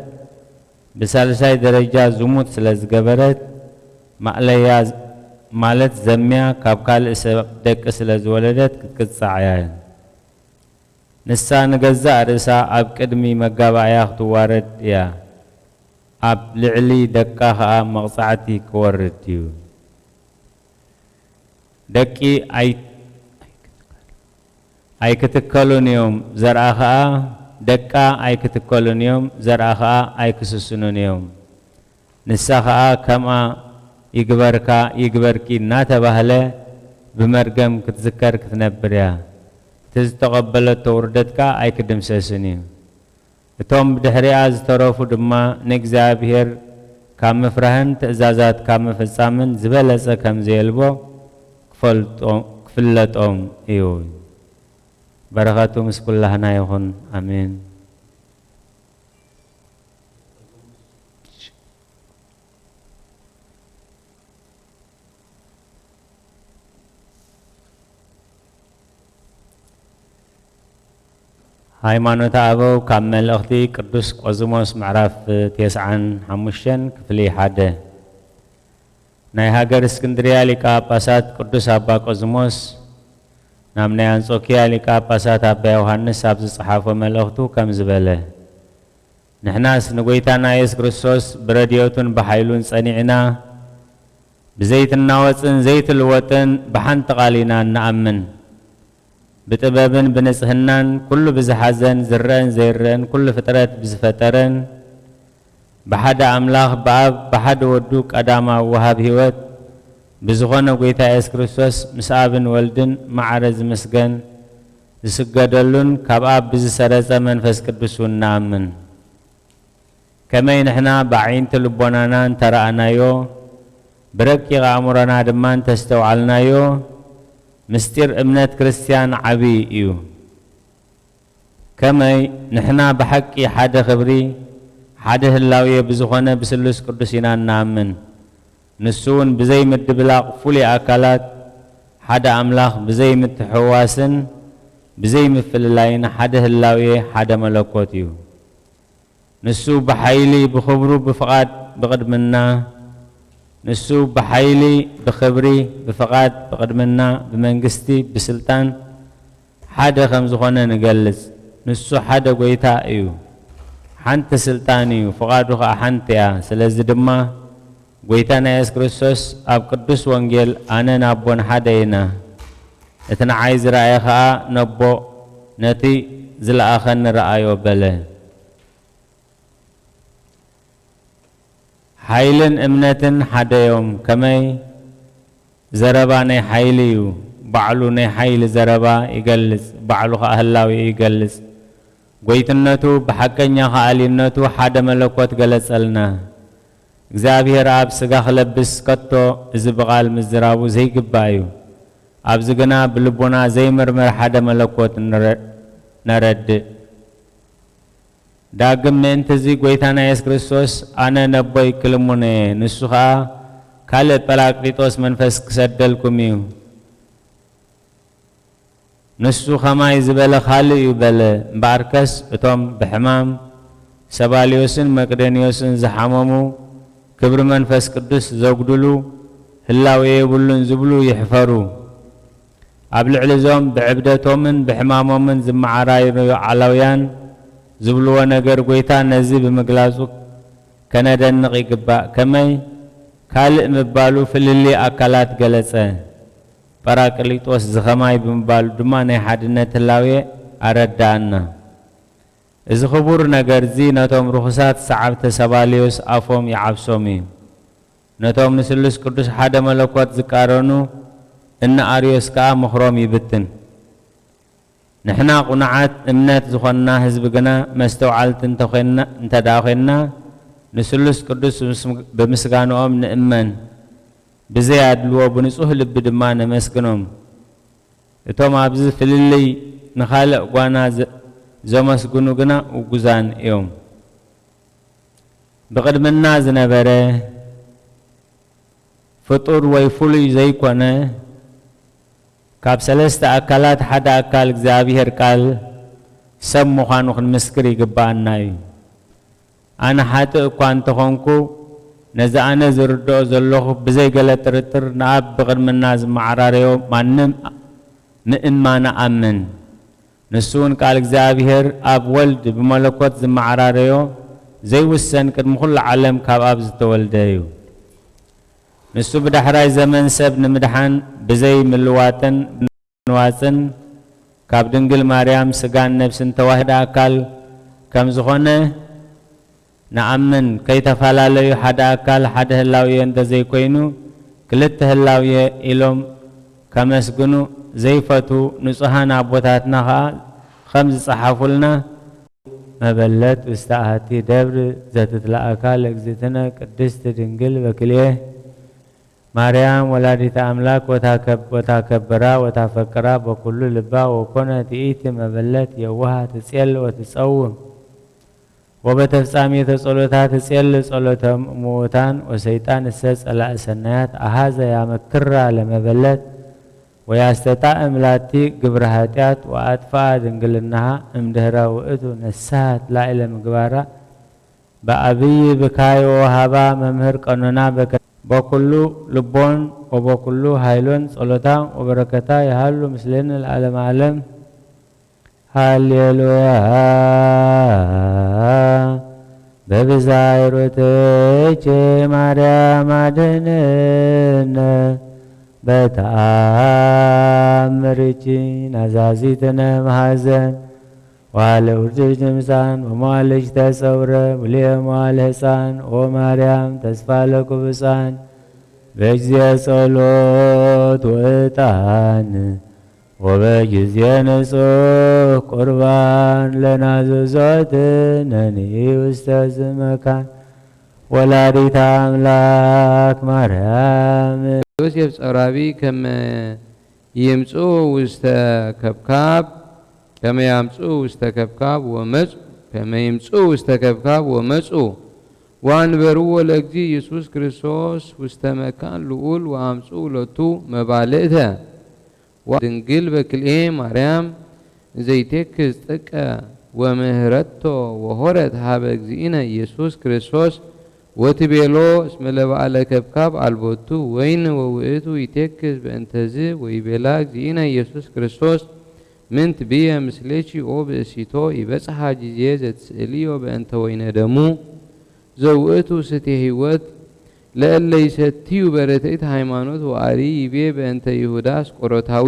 ብሳልሳይ ደረጃ ዝሙት ስለ ዝገበረት ማእለያ ማለት ዘምያ ካብ ካልእ ሰብ ደቂ ስለ ዝወለደት ክትቅጻዕ እያ ንሳ ንገዛእ ርእሳ ኣብ ቅድሚ መጋባእያ ክትዋረድ እያ ኣብ ልዕሊ ደቃ ከዓ መቕጻዕቲ ክወርድ እዩ ደቂ أي كتكلون يوم زرعها دكا أي كتكلون يوم زرعها أي كسسنون يوم نسخها كما يقبركي ناتبهله بمرقم كتذكر كتنبريا تزتقبلت توردتك أي كدمسسني توم بدحريا زتروفو دما نكزابير كام مفرهن تأزازات كام مفصامن زبالسا كام زيلبو كفلتهم إيوه بركاته مسكول لهنا يخون آمين ሃይማኖት አበው ካብ መልእኽቲ ቅዱስ ቆዝሞስ ምዕራፍ 95 ክፍሊ 1 ናይ ሃገር እስክንድርያ ሊቀ ጳጳሳት ቅዱስ አባ ቆዝሞስ ናብ ናይ አንጾኪያ ሊቀ ጳጳሳት አባ ዮሐንስ ኣብ ዝጸሓፎ መልእኽቱ ከም ዝበለ ንሕናስ ንጎይታና ኢየሱስ ክርስቶስ ብረድኤቱን ብሓይሉን ጸኒዕና ብዘይትናወፅን ዘይትልወጥን ብሓንቲ ቃሊና ንኣምን بتبابن بنسهنان كل بزحزن زرن زيرن كل فترات بزفترن بحد أملاخ باب بحد ودوك أداما وهاب هيوت بزغنا قويتا إيس كريستوس مسابن ولدن معرز مسجن زسجدلون كباب بزسرزة منفس كدسون نامن كما نحنا بعين تلبونانا ترى يو بركي غامرنا دمان تستوعلنا يو مستير امنات كريستيان عبي ايو كما نحنا بحكي حدا خبري حدا هلاوية بزخونة بسلوس قدسينا نامن نسون بزي مدبلاق فولي اكالات حدا املاخ بزي متحواسن بزي مفللاين حدا هلاوية حدا ملكوت ايو نسو بحيلي بخبرو بفقاد بقدمنا نسو بحيلي بخبري بفقاد بقدمنا بمنجستي بسلطان حدا خمزخونا نجلس نسو حدا قويتا ايو حنت سلطانيو فقادوخا حنتيا سلازي دما قويتانا يس كريستوس اب قدس وانجيل انا نابون حداينا اتنا عايز رأيخا نبو نتي زل آخن رأيو بله حيلن امنتن حدا يوم كمي زرباني حيليو بعلوني حيل زربا يقلس بعلوها أهلاوي يقلس قويتنتو بحقنيا خالينتو حدا ملكوت قلس لنا እግዚአብሔር አብ ስጋ ክለብስ ከቶ እዚ በቃል ምዝራቡ ዘይግባዩ ኣብዚ ግና ብልቦና ዘይምርምር ሓደ መለኮት ነረድ ዳግም ምእንቲ እዚ ጎይታና ኢየሱስ ክርስቶስ ኣነ ነቦይ ክልሙነ ንሱ ኸኣ ካልእ ጰራቅሊጦስ መንፈስ ክሰደልኩም እዩ ንሱ ኸማይ ዝበለ ካልእ እዩ በለ እምበኣርከስ እቶም ብሕማም ሰባልዮስን መቅደንዮስን ዝሓመሙ ክብሪ መንፈስ ቅዱስ ዘጉድሉ ህላዌ የብሉን ዝብሉ ይሕፈሩ ኣብ ልዕሊ እዞም ብዕብደቶምን ብሕማሞምን ዝመዓራዩ ዓላውያን ዝብልዎ ነገር ጎይታ ነዚ ብምግላጹ ከነደንቕ ይግባእ ከመይ ካልእ ምባሉ ፍልሊ ኣካላት ገለጸ ጰራቅሊጦስ ዝኸማይ ብምባሉ ድማ ናይ ሓድነት ህላዌ ኣረዳእና እዚ ክቡር ነገር እዚ ነቶም ርኹሳት ሰዓብተ ሰባልዮስ ኣፎም ይዓብሶም እዩ ነቶም ንስሉስ ቅዱስ ሓደ መለኮት ዝቃረኑ እነ ኣርዮስ ከዓ ምኽሮም ይብትን ንሕና ቁኑዓት እምነት ዝኾንና ህዝቢ ግና መስተውዓልቲ እንተደኣ ኮይንና ንስሉስ ቅዱስ ብምስጋንኦም ንእመን ብዘያድልዎ ብንጹህ ልቢ ድማ ነመስግኖም እቶም ኣብዚ ፍልልይ ንኻልእ ጓና ዘመስግኑ ግና ውጉዛን እዮም ብቅድምና ዝነበረ ፍጡር ወይ ፍሉይ ዘይኮነ ካብ ሰለስተ ኣካላት ሓደ ኣካል እግዚኣብሔር ቃል ሰብ ምዃኑ ክንምስክር ይግባአና እዩ ኣነ ሓጥእ እኳ እንተኾንኩ ነዚ ኣነ ዝርድኦ ዘለኹ ብዘይገለ ጥርጥር ንኣብ ብቅድምና ዝመዓራረዮ ማንም ምእማነ ኣምን ንሱን ቃል እግዚአብሔር ኣብ ወልድ በመለኮት ዝመዓራረዮ ዘይውሰን ቅድሚ ኩሉ ዓለም ካብ ኣብ ዝተወልደ እዩ ንሱ ብዳሕራይ ዘመን ሰብ ንምድሓን ብዘይ ምልዋጥን ንዋፅን ካብ ድንግል ማርያም ስጋን ነፍስን ተዋህደ አካል ከም ዝኾነ ነአምን ከይተፈላለዩ ሓደ አካል ሓደ ህላውየ እንተዘይኮይኑ ክልተ ህላውየ ኢሎም ከመስግኑ ዘይፈቱ ንጹሃን አቦታትና ከም ዝጸሓፉልና መበለት ውስተ አሐቲ ደብር ዘትትለአካ ለእግዝእትነ ቅድስት ድንግል በክልኤ ማርያም ወላዲተ አምላክ ወታከብራ ወታፈቅራ በኩሉ ልባ ወኮነት ይእቲ መበለት የዋሃ ትጼል ወትጸውም ወበተፍጻሜተ ጸሎታ ትጼል ጸሎተ ሙታን ወሰይጣን ጸላእ ሰናያት አሃዘ ያመክራ ለመበለት ወያስተጣዕም ላቲ ግብረ ኃጢአት ወአጥፋ ድንግልናሃ እምድህረ ውእቱ ነሳት ላዕለ ምግባራ በአብይ ብካይ ወሃባ መምህር ቀኖና በኩሉ ልቦን ወበኩሉ ኃይሎን ጸሎታ ወበረከታ ያሃሉ ምስሌን ለዓለም ዓለም ሃሌሉያ በብዛይሮተቼ ማርያም አድኅነነ በተአምርኪ ናዛዚትነ ማሐዘን ዋለ ውርድሽ ንምሳን ወመዋልሽ ተጸውረ ሙልየ መዋል ሕፃን ኦ ማርያም ተስፋ ለኩብፃን በጊዜ ጸሎት ወዕጣን ወበጊዜ ንጹሕ ቁርባን ለናዘዞት ነኒ ውስተ ዝመካን ወላዲተ አምላክ ማርያም ዮሴፍ ጸራቢ ከመ ይምጽኡ ውስተ ከብካብ ከመ ያምጽኡ ውስተ ከብካብ ወመጹ ከመ ይምጽኡ ውስተ ከብካብ ወመጹ ወአንበርዎ ለእግዚ ኢየሱስ ክርስቶስ ውስተ መካን ልዑል ወአምጽኡ ሎቱ መባልእተ ወድንግል በክልኤ ማርያም ዘይቴክዝ ጥቀ ወምህረቶ ወሆረት ሀበ እግዚእነ ኢየሱስ ክርስቶስ ወትቤሎ እስመ ለበዓለ ከብካብ አልቦቱ ወይን ወውእቱ ይቴክዝ በእንተዝ ወይቤላ እግዚእነ ኢየሱስ ክርስቶስ ምንት ብየ ምስሌቺ ኦ ብእሲቶ ይበጽሐ ጊዜ ዘትስእልዮ በእንተ ወይነ ደሙ ዘውእቱ ስቴ ሕይወት ለእለ ይሰትዩ በረተይት ሃይማኖት ወአሪ ይቤ በእንተ ይሁዳ አስቆሮታዊ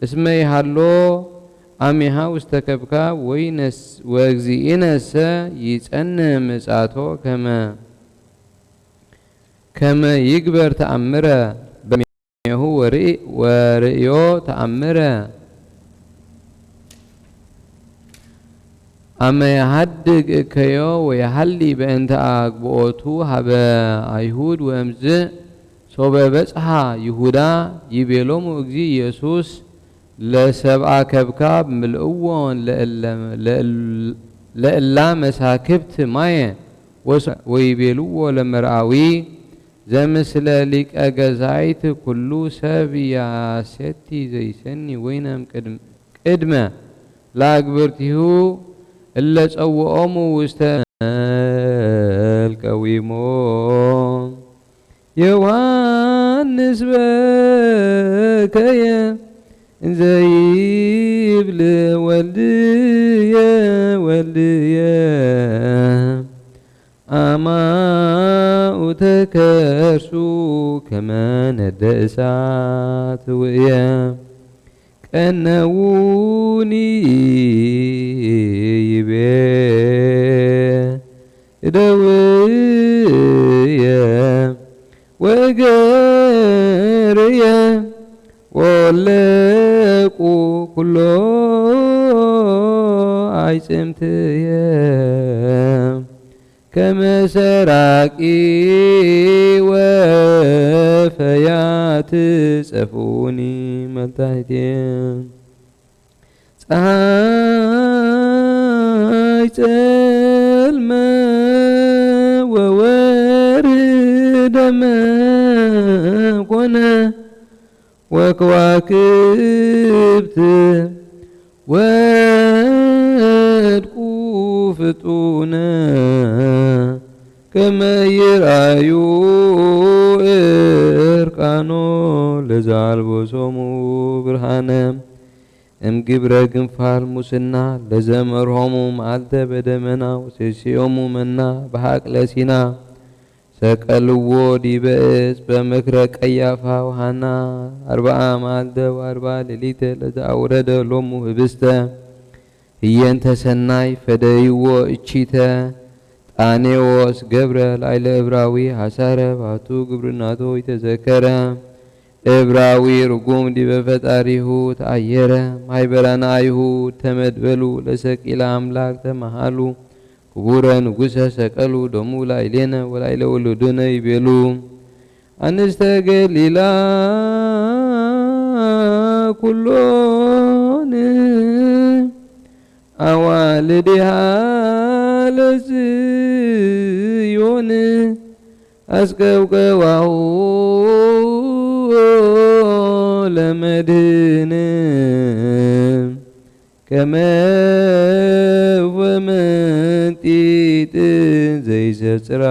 እስመ ይሃሎ አሜሃ ውስተ ከብካብ ወእግዚእነሰ ይጸንዕ ምጽአቶ ከመ ይግበር ተአምረ በሜሁ ወርእዮ ተአምረ አመ ያሃድግ እከዮ ወያሃሊ በእንተ አግብኦቱ ሀበ አይሁድ ወእምዝ ሶበ በጽሐ ይሁዳ ይቤሎሙ እግዚ ኢየሱስ ለሰብአ ከብካብ ምልእዎን ለእላ መሳክብት ማየ ወይቤልዎ ለመርአዊ ዘምስለ ሊቀ ገዛይት ኩሉ ሰብ ያሴቲ ዘይሰኒ ወይነም ቅድመ ለአግብርቲሁ እለ ጸውዖሙ ውስተ ቀዊሞ ዮሐንስ በከየ እንዘ ይብል ወልድየ አማኡ ተከርሱ ከመ ነደ እሳት ውእየ ቀነውኒ ይቤ እደውየ ወገርየ ወለቁ ኩሎ አይጽምትየ ከመ ሰራቂ ወፈያት ጸፉኒ መልታሕትየ ፀሐይ ጸልመ ወወርደመ ኮነ ወከዋክብት ወድቁ ፍጡነ ከመ ይርአዩ እርቃኖ ለዘአልቦሶሙ ብርሃነ እምግብረ ግንፋል ሙስና ለዘመርሆሙ መዓልተ በደመና ወሴስዮሙ መና በሐቅለ ሲና ሰቀልዎ ዲበ ዕፅ በምክረ ቀያፋ ወሐና 40 መዓልተ ወ40 ሌሊተ ለዘአውረደ ሎሙ ህብስተ ህየንተ ሰናይ ፈደይዎ እቺተ ጣኔዎስ ገብረ ላዕለ ዕብራዊ ሐሳረ ባቱ ግብርናቶ ይተዘከረ ዕብራዊ ርጉም ዲበ ፈጣሪሁ ተአየረ ማይበራና አይሁድ ተመድበሉ ለሰቂለ አምላክ ተመሃሉ ክቡረ ንጉሰ ሰቀሉ ደሙ ላዕሌነ ወላዕለ ወለዶነ ይቤሉ አንስተ ገሊላ ኩሎን አዋልድሃ ለጽዮን አስቀብቀባሁ ለመድህን ከመ ወመንጢጥ ዘይሰጽራ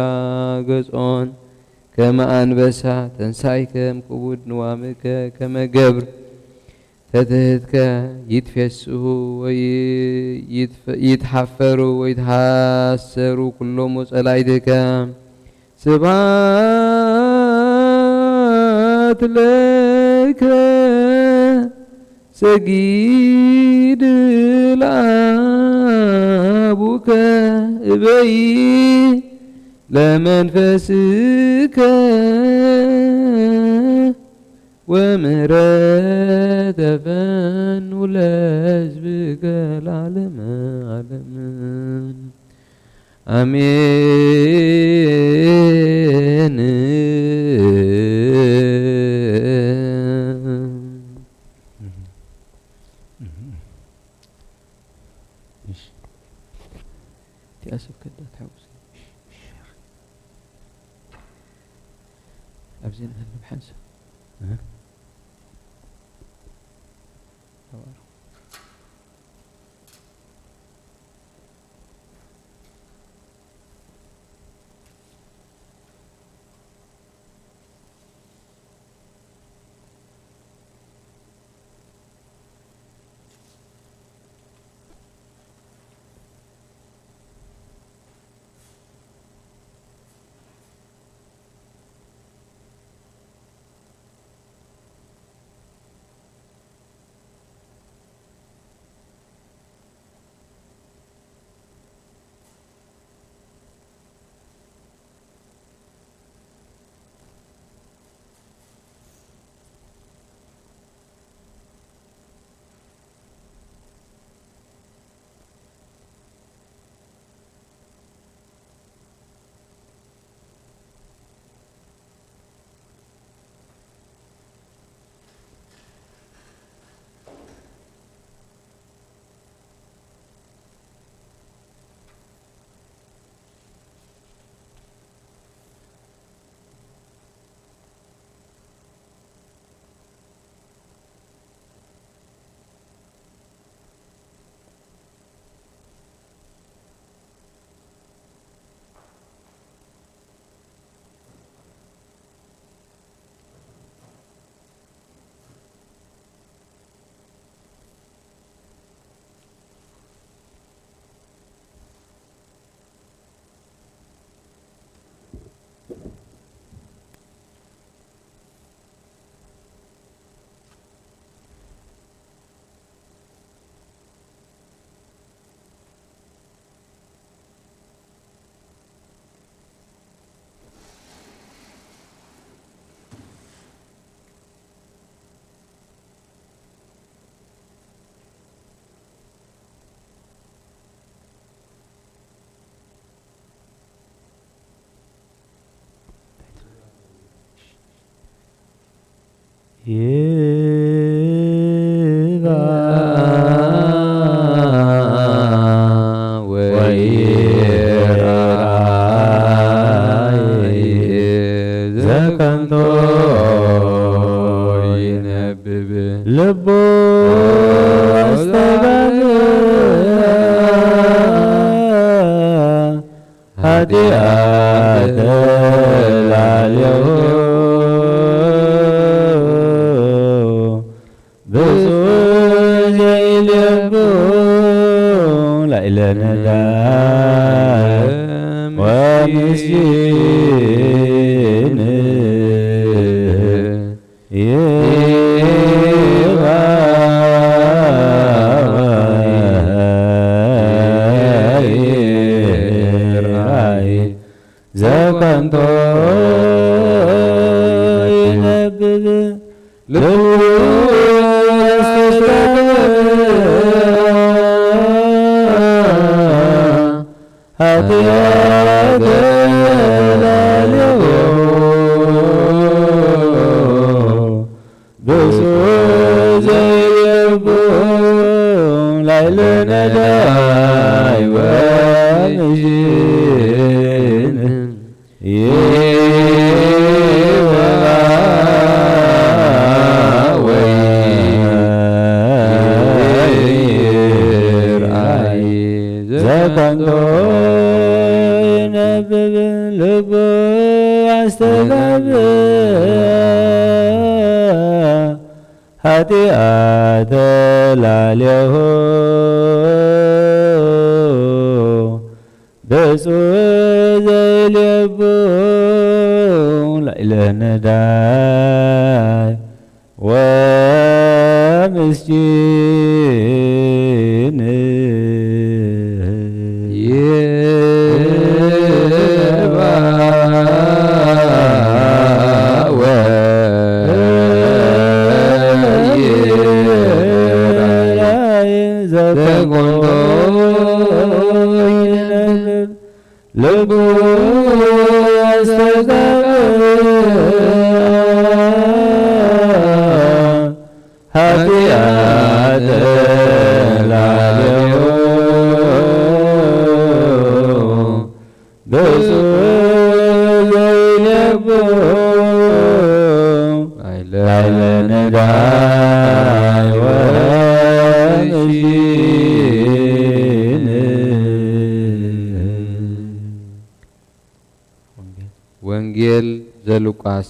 ገጾን ከመ አንበሳ ተንሳይከም ክቡድ ንዋምከ ከመ ገብር ተትህትከ ይትፌስሑ ይትሐፈሩ ወይትሐሰሩ ኩሎሙ ጸላእትከ ስብሐት ለከ ሰጊድ ለአቡከ እበይ ለመንፈስከ ወምህረተ ፈኑ ለሕዝብከ ለዓለመ ዓለም አሜን። تأسف كده تحوز أبزين هلا بحنسة ومسكين زكنت ينبذ هاتيات اليوم بسوز اليوم ليل نداي ومجين زكنت ينبذ لب واستغب هاتيات اليوم بسوز اليوم ليل نداي ومسكين هاتيات اليوم بسوز اليوم ليل نداي ومسكين ወንጌል ዘሉቃስ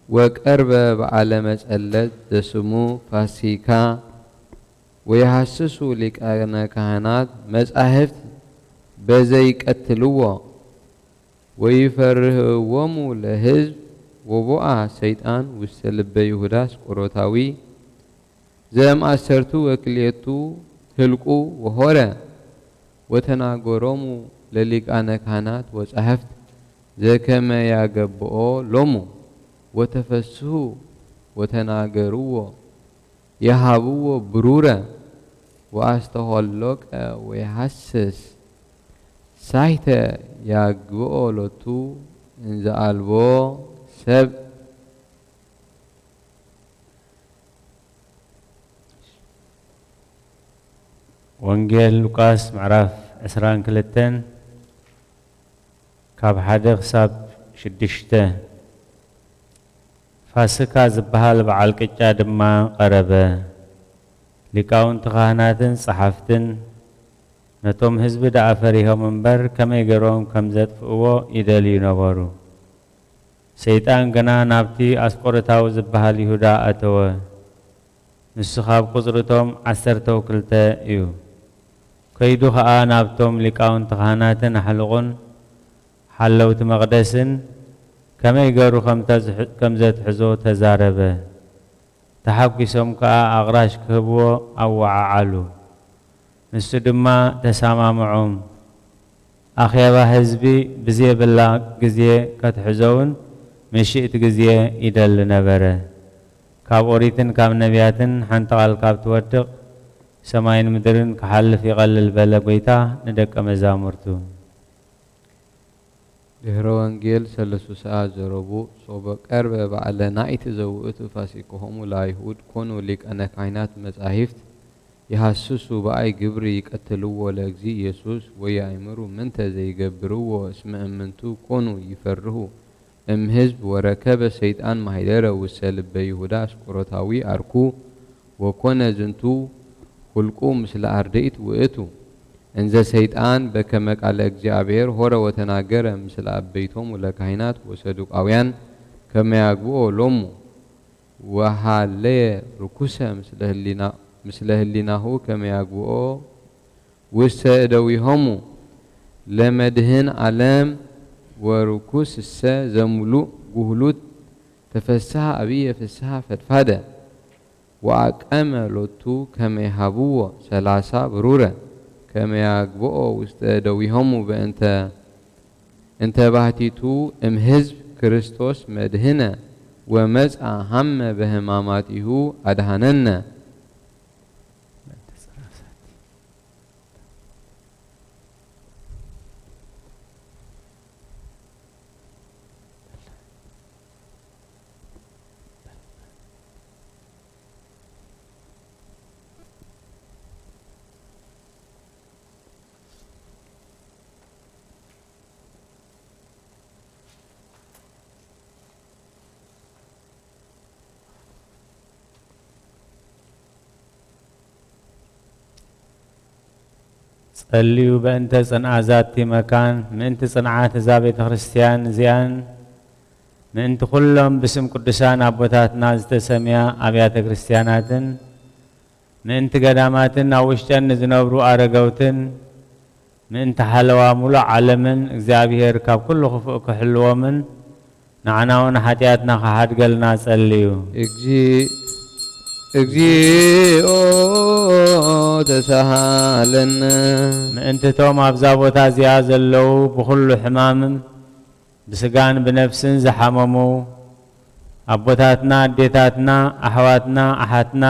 ወቀርበ በዓለ መጸለት ዘስሙ ፋሲካ ወይሐስሱ ሊቃነ ካህናት መጻሕፍት በዘይቀትልዎ ወይፈርህዎሙ ለሕዝብ ወቦአ ሰይጣን ውስተ ልበ ይሁዳ አስቆሮታዊ ዘእምአሰርቱ ወክልኤቱ ህልቁ ወሆረ ወተናገሮሙ ለሊቃነ ካህናት ወጻሕፍት ዘከመ ያገብኦ ሎሙ ወተፈስሑ ወተናገርዎ የሃብዎ ብሩረ ወአስተሆሎቀ ወይሐስስ ሳይተ ያግብኦ ሎቱ እንዘ አልቦ ሰብ ወንጌል ሉቃስ ምዕራፍ 22 ካብ 1 ክሳብ 6 ፋሲካ ዝበሃል በዓል ቅጫ ድማ ቀረበ ሊቃውንቲ ካህናትን ጸሓፍትን ነቶም ህዝቢ ደኣ ፈሪሆም እምበር ከመይ ገይሮም ከም ዘጥፍእዎ ይደልዩ ነበሩ ሰይጣን ገና ናብቲ አስቆሮታዊ ዝበሃል ይሁዳ ኣተወ ንሱ ካብ ቁፅርቶም 12 እዩ ከይዱ ከዓ ናብቶም ሊቃውንቲ ካህናትን ኣሕልቑን ሓለውቲ መቕደስን ከመይ ገይሩ ከም ዘትሕዞ ተዛረበ ተሓጒሶም ከዓ ኣቕራሽ ክህብዎ ኣወዓዓሉ ንሱ ድማ ተሰማምዖም ኣኼባ ህዝቢ ብዘየብላ ግዜ ከትሕዞውን ምሽእቲ ግዜ ይደሊ ነበረ ካብ ኦሪትን ካብ ነቢያትን ሓንቲ ቃል ካብ ትወድቕ ሰማይን ምድርን ክሓልፍ ይቐልል በለ ጎይታ ንደቀ መዛሙርቱ ድህረ ወንጌል 3 ሰዓት ዘረቡ ሶበ ቀርበ በዓለ ናይቲ ዘውእቱ ፋሲክሆሙ ለአይሁድ ኮኑ ሊቃነ ካህናት መጻሕፍት ይሐስሱ በአይ ግብሪ ይቀትልዎ ለእግዚ ኢየሱስ ወያእምሩ ምንተ ዘይገብርዎ እስመ እምንቱ ኮኑ ይፈርሁ ህዝብ ወረከበ ሰይጣን ማሂደረ ውስተ ልበ ይሁዳ አስቆሮታዊ አርኩ ወኮነ ዝንቱ ሁልቁ ምስለ አርድእት ውእቱ እንዘ ሰይጣን በከመ ቃለ እግዚአብሔር ሆረ ወተናገረ ምስለ አበይቶሙ ለካህናት ወሰዱቃውያን ከመ ያግብኦ ሎሙ ወሃለየ ርኩሰ ምስለ ህሊናሁ ከመ ያግብኦ ውስተ እደዊሆሙ لمدهن عالم وركوس السا زملو جهلوت تفسها أبي فسها فتفادة وأقام لوتو كما يهبوا 30 برورة كما يقبؤوا وستدويهم بأنت بهتيتو حزب كريستوس مدهنة ومزع هم بهماماته أدهننا صليو بأنت صنع ذاتي مكان من صنعات زابت خريستيان زيان من كلهم باسم قدسان أبوتاتنا زتسميا أبيات كريستياناتن من قداماتن أوشتن زنبرو أرقوتن من تحلوا مولى عالمن እግዚአብሔር ካብ كل خفوق حلومن نعناون حاجاتنا خحد قلنا صليو እግዚኦ ተሳሃለነ ምእንትቶም ኣብ ዛቦታ እዚኣ ዘለው ብኩሉ ሕማምን ብስጋን ብነፍስን ዝሓመሙ ኣቦታትና ኣዴታትና ኣሕዋትና ኣሓትና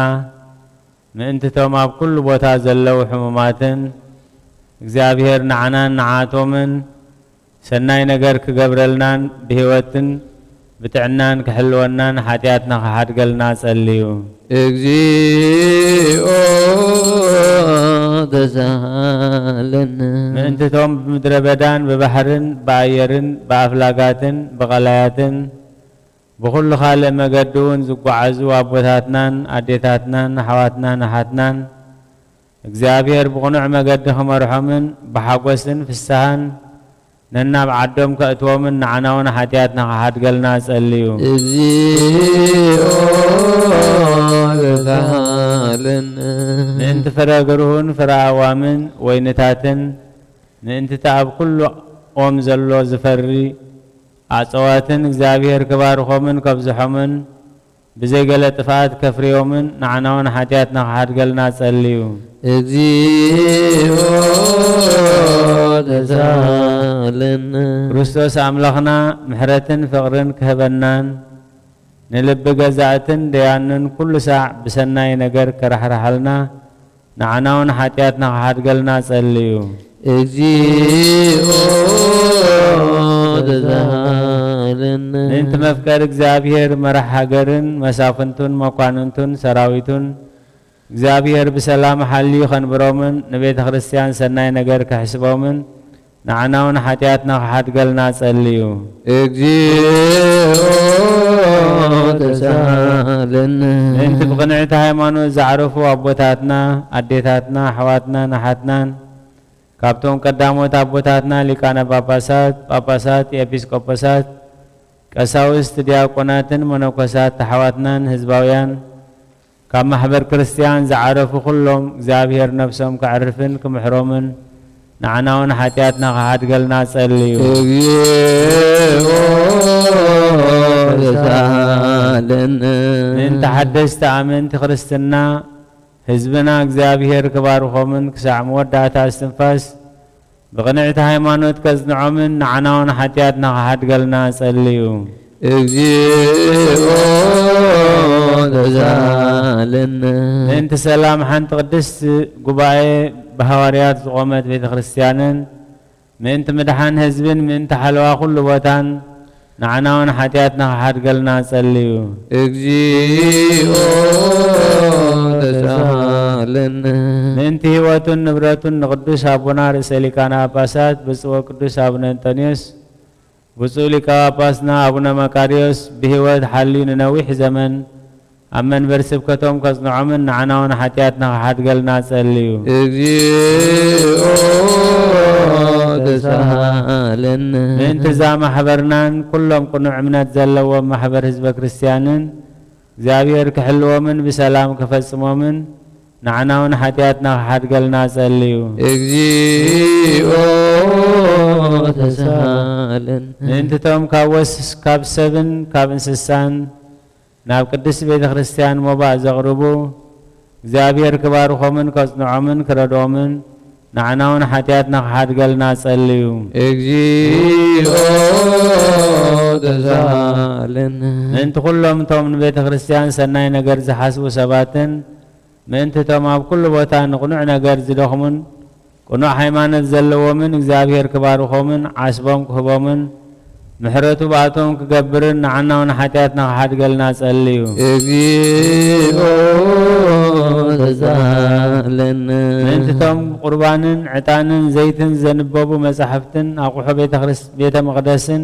ምእንትቶም ኣብ ኩሉ ቦታ ዘለው ሕሙማትን እግዚአብሔር ንዓናን ንዓቶምን ሰናይ ነገር ክገብረልናን ብህይወትን بتعنان كحلوانان حاتياتنا خحاد قلنا صليو እግዚኦ تسهلنا انت توم بمدرة بدان ببحرن بأيرن بأفلاقاتن بغلاياتن بكل خالق مقدون زقو عزو أبوتاتنان أديتاتنان حواتنان حاتنان እግዚአብሔር بقنع مقدهم ورحمن بحقوسن في السهن ننا بعدهم كأتومن نعناون حاتياتنا خحاد قلنا صليو ننت فرقرهن فرعوامن وينتاتن ننت تعب كل قوم زلو زفري أصواتن እግዚአብሔር كبارخومن كبزحومن بزي قلت فات كفريومن نعناون حاتياتنا خحاد قلنا صليو ክርስቶስ አምላኽና ምሕረትን ፍቅርን ክህበናን ንልቢ ገዛእትን ደያንን ኩሉ ሳዕ ብሰናይ ነገር ከረሕረሐልና ንዓናውን ሓጢአትና ክሓድገልና ጸልዩ ንእንቲ መፍቀሪ እግዚአብሔር መራሕ ሃገርን መሳፍንቱን መኳንንቱን ሰራዊቱን እግዚአብሔር በሰላም حالي خنبرومن نبيت ክርስቲያን ሰናይ ነገር ከሕስቦምን ንዓናውን ሓጢአትና ክሓድገልና ጸልዩ እንት ብቕንዕቲ ሃይማኖት ዝዓረፉ ኣቦታትና ኣዴታትና ኣሕዋትና ናሓትናን ካብቶም ቀዳሞት ኣቦታትና ሊቃነ ጳጳሳት ኤጲስቆጶሳት ቀሳውስት ዲያቆናትን መነኮሳት ኣሕዋትናን ህዝባውያን كم محبر كريستيان زعرفوا كلهم እግዚአብሔር نفسهم كعرفن كمحرومن نعناون حاتياتنا خحاد قلنا صليو انت حدثت امنت كريستنا حزبنا እግዚአብሔር كبارخومن كساع موداتا استنفاس بقنعت ሃይማኖት كزنعومن نعناون حاتياتنا خحاد قلنا صليو انت سلام حنت قدست قبائي بهواريات قومت بيت خريستيانن من انت مدحان هزبن من انت حلوى كل وطن نعناون حاتياتنا حد قلنا صليو انت هواتن نبراتن قدس ابونا رساليكانا باسات بسوى قدس ابونا انتونيوس بسوى لك باسنا ابونا مكاريوس بهوات حالين نويح زمن أمن برسب كتوم كزنعمن نعناون حاتياتنا حد قلنا صليو انت زام حبرنان كلهم قنوع منات زلوا محبر حزب كريستيانن እግዚአብሔር كحلومن بسلام كفصمومن نعناون حاتياتنا حد قلنا صليو ተሳለን ምእንትቶም ካብ ወስስ ካብ ሰብን ካብ እንስሳን ናብ ቅድስት ቤተ ክርስቲያን መባእ ዘቕርቡ እግዚአብሔር ክባርኾምን ከጽንዖምን ክረድኦምን ንዓናውን ሓጢአትና ክሓድገልና ጸልዩ። እግዚኦ ተሳለን ምእንቲ ኩሎም እቶም ንቤተ ክርስቲያን ሰናይ ነገር ዝሓስቡ ሰባትን ምእንቲ እቶም ኣብ ኩሉ ቦታ ንቕኑዕ ነገር ዝደኽሙን ቅኑዕ ሃይማኖት ዘለዎምን እግዚአብሔር ክባርኾምን ዓስቦም ክህቦምን ምሕረቱ ባቶም ክገብርን ንዓናውን ሓጢአትና ክሓድገልና ጸልዩ። እግዚኦ ተሳለን ምእንቲ እቶም ቁርባንን ዕጣንን ዘይትን ዘንበቡ መጻሕፍትን ኣቑሑ ቤተ መቕደስን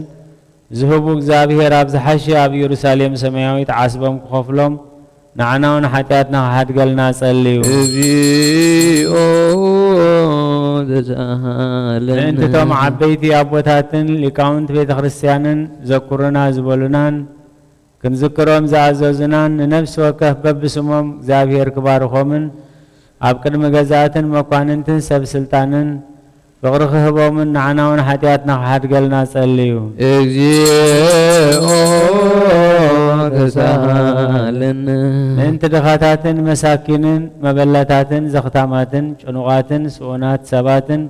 ዝህቡ እግዚአብሔር ኣብ ዝሓሸ ኣብ ኢየሩሳሌም ሰማያዊት ዓስቦም ክኸፍሎም ንዓናውን ሓጢአትና ክሓድገልና ጸልዩ። እግዚኦ ተሳለን ምእንቲ እቶም ዓበይቲ ኣቦታትን ሊቃውንቲ ቤተ ክርስቲያንን ዘኩሩና ዝበሉናን ክንዝክሮም ዝኣዘዙናን ንነፍሲ ወከፍ በብስሞም እግዚአብሔር ክባርኾምን ኣብ ቅድሚ ገዛእትን መኳንንትን ሰብ ስልጣንን ፍቕሪ ክህቦምን ንዓናውን ሓጢአትና ክሓድገልና ጸልዩ። እግዚኦ ተሳለን ምእንቲ ድኻታትን መሳኪንን መበለታትን ዘኽታማትን ጭኑቓትን ስኡናት ሰባትን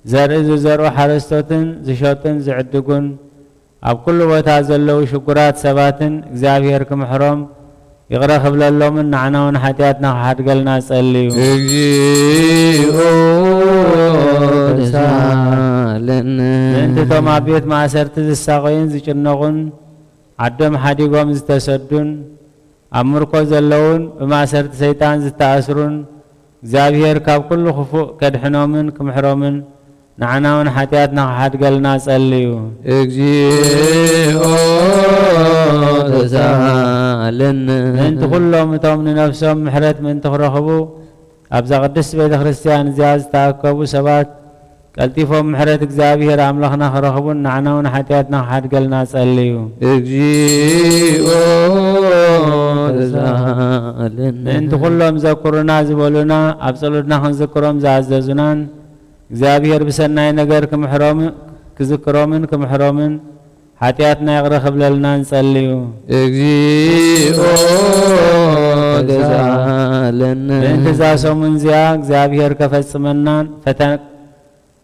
ዘርኢ ዝዘርኡ ሓረስቶትን ዝሸጡን ዝዕድጉን ኣብ ኩሉ ቦታ ዘለዉ ሽጉራት ሰባትን እግዚአብሔር ክምሕሮም ይቕረ ክብለሎምን ንዓናውን ሓጢአትና ክሓድገልና ጸልዩ። እግዚኦ ተሳለን ምእንቲ እቶም ኣብ ቤት ማእሰርቲ ዝሳቐዩን ዝጭነቑን ዓዶም ሓዲጎም ዝተሰዱን ኣብ ምርኮ ዘለውን ብማእሰርቲ ሰይጣን ዝተኣስሩን እግዚአብሔር ካብ ኩሉ ክፉእ ከድሕኖምን ክምሕሮምን ንዓናውን ሓጢአትና ክሓድገልና ጸልዩ። እግዚኦ ተሳለን ምእንቲ ኩሎም እቶም ንነፍሶም ምሕረት ምእንቲ ክረኽቡ ኣብዛ ቅድስት ቤተ ክርስቲያን እዚኣ ዝተኣከቡ ሰባት ቀልጢፎም ምሕረት እግዚአብሔር ኣምላኽና ክረኽቡን ንዓናውን ሓጢአትና ክሓድገልና ጸልዩ። እግዚኦ ተሳለን ምእንቲ ኩሎም ዘኩሩና ዝበሉና ኣብ ጸሎትና ክንዝክሮም ዝኣዘዙናን እግዚአብሔር ብሰናይ ነገር ክዝክሮምን ክምሕሮምን ሓጢአትና ይቕረ ክብለልናን ጸልዩ። እግዚኦ ተሳለን ምእንቲ እዛ ሰሙን እዚኣ እግዚአብሔር ከፈጽመናን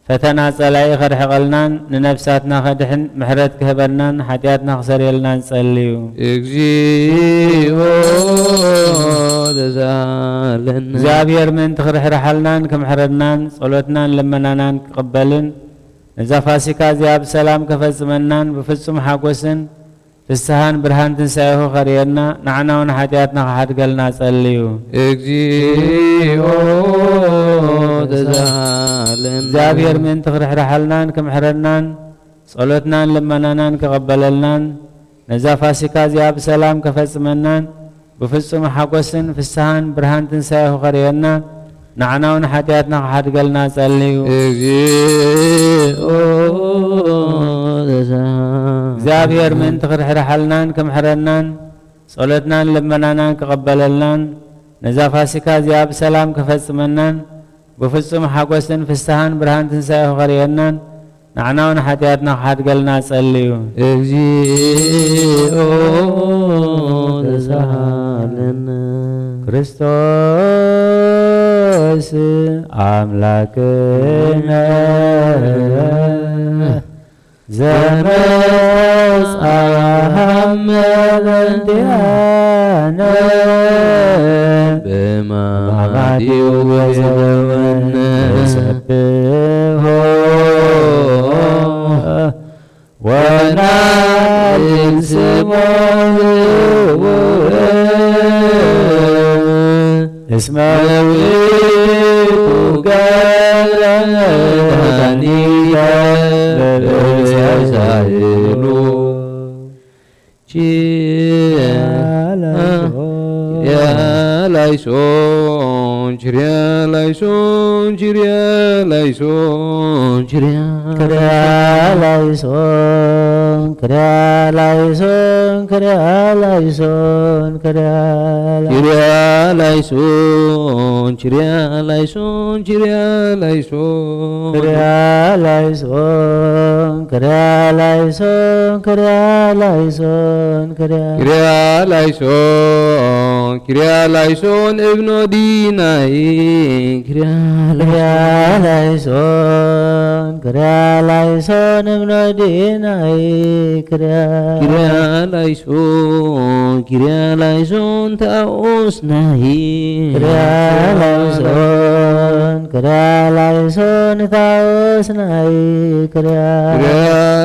ፈተና ጸላኢ ከድሕቐልናን ንነፍሳትና ከድሕን ምሕረት ክህበናን ሓጢአትና ክሰርየልናን ጸልዩ። እግዚኦ ተሳለን እግዚአብሔር ምእንቲ ክርሕርሓልናን ክምሕረናን ጸሎትናን ልመናናን ክቕበልን ነዛ ፋሲካ እዚኣ ብሰላም ከፈጽመናን ብፍጹም ሓጎስን ፍስሓን ብርሃን ትንሣኤሁ ኸርየና ንዓናውን ሓጢአትና ክሓድገልና ጸልዩ። እግዚኦ ተሳለን እግዚአብሔር ምእንቲ ክርሕርሓልናን ክምሕረናን ጸሎትናን ልመናናን ክቕበለልናን ነዛ ፋሲካ እዚኣ ብሰላም ከፈጽመናን ብፍጹም ሓጎስን ፍስሓን ብርሃን ትንሣኤሁ ኸርየና ንዓናውን ሓጢአትና ክሓድገልና ጸልዩ። እግዚኦ ተሳለን እግዚአብሔር ምእንቲ ክርሕርሓልናን ክምሕረናን ጸሎትናን ልመናናን ክቕበለልናን ነዛ ፋሲካ እዚኣ ብሰላም ከፈጽመናን ብፍጹም ሓጎስን ፍስሓን ብርሃን ትንሣኤሁ ኸርየናን ንዓናውን ሓጢአትና ክሓድገልና ጸልዩ። እግዚኦ ተሳለን ክርስቶስ አምላክነ ዘመጽአሃመ በእንቲአነ በማማዲው ወዘወነ ሰብሖ ወናድል ስሞ እስመ ውእቱ ገብረ መድኃኒተ ለሳይሉ ላይሶን ችርያ ላይሶን ችርያ ላይሶን ችርያ ላይሶን ክርያ ላይሶን ክርያ ላይሶን ክርያ ላይሶን ችርያ ላይሶን ችርያ ላይሶን ክርያ ላይሶን ክርያ ላይሶን ክርያ ላይሶን ክርያ ላይሶን ክርያ ላይሶን እብኖ ዲናይ ክርያ ላይሶን ክርያ ላይሶን እብኖ ዲናይ ክርያ ላይሶን ታኦስናይ ክርያ ላይሶን ታኦስናይ ክርያ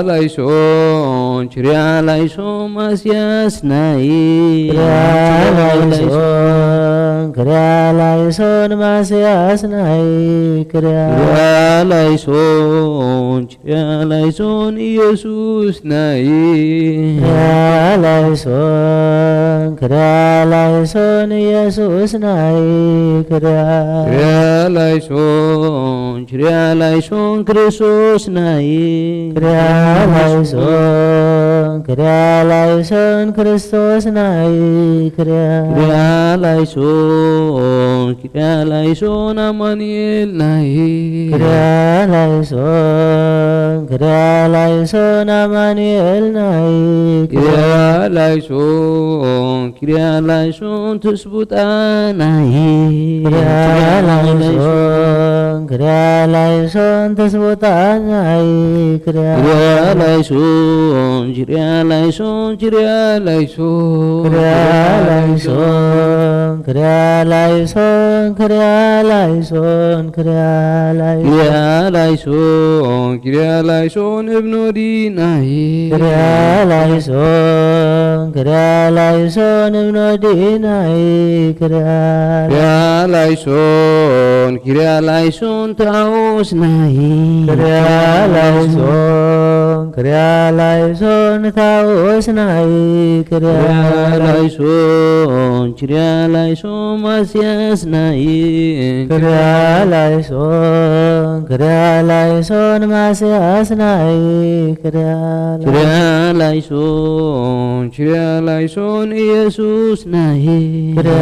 ላይሶን ችርያ ላይሶን ማስያስናይ ክርያ ላይሶን ማስያስናይ ክርያ ላይሶን ችርያ ላይሶን ኢየሱስ ናይ ክርያ ላይሶን ኢየሱስ ናይ ክርያ ላይሶን ችርያ ላይሶን ክርስቶስ ናይ ክርያ ላይሶን ክርስቶስ ናይ ክርያ ላይሶን አማኑኤል ናይ ክርያ ላይሶን አማኑኤል ናይ ክርያ ላይሶን ትስቡጣ ናይ ክርያ ላይሶን ተስቦታ ናይ ክርያ ላይሶን ችርያ ላይሶን ችርያ ላይሶን ክርያ ላይሶን ክርያ ላይሶን ክርያ ላይሶን ክርያ ላይሶን እብኖ ዲናይ ክርያ ላይሶን እብኖ ዲናይ ክርያ ላይሶን ክርያ ላይሶን ታኦስናይ ክርያ ላይሶን ታኦስናይ ክርያ ላይሶን ችርያ ላይሶን ማስያስናይ ክርያ ላይሶን ማስያስናይ ክርያ ላይሶን ችርያ ላይሶን ኢየሱስ ናይ ክርያ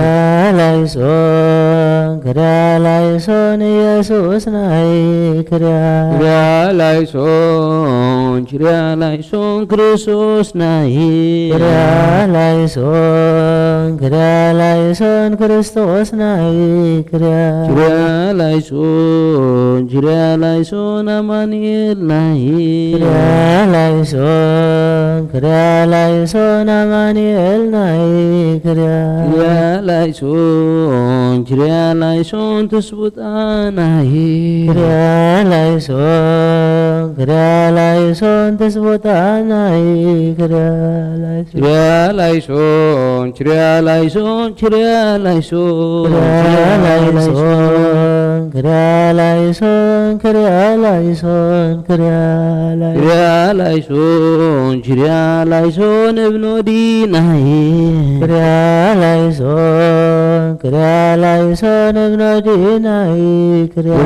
ላይሶን ኢየሱስ ናይ ክርያ ላይሶን ችርያ ላይሶን ክርስቶስ ናይ ክርያ ላይሶን ክርስቶስ ናይ ክርያ ላይሶን ችርያ ላይሶን አማኑኤል ናይ ክርያ ላይሶን አማኑኤል ናይ ክርያ ላይሶን ችርያ ላይሶን ትስቡጣ ናይ ክርያ ላይሶን ተስቦታ ናይ ክርያ ላይሶን ችርያ ላይሶን ችርያ ላይሶን ክርያ ላይሶን ክርያ ላይሶን ክርያ ላይሶን ችርያ ላይሶን እብኖ ዲናይ ክርያ ላይሶን እብኖ ዲናይ ክርያ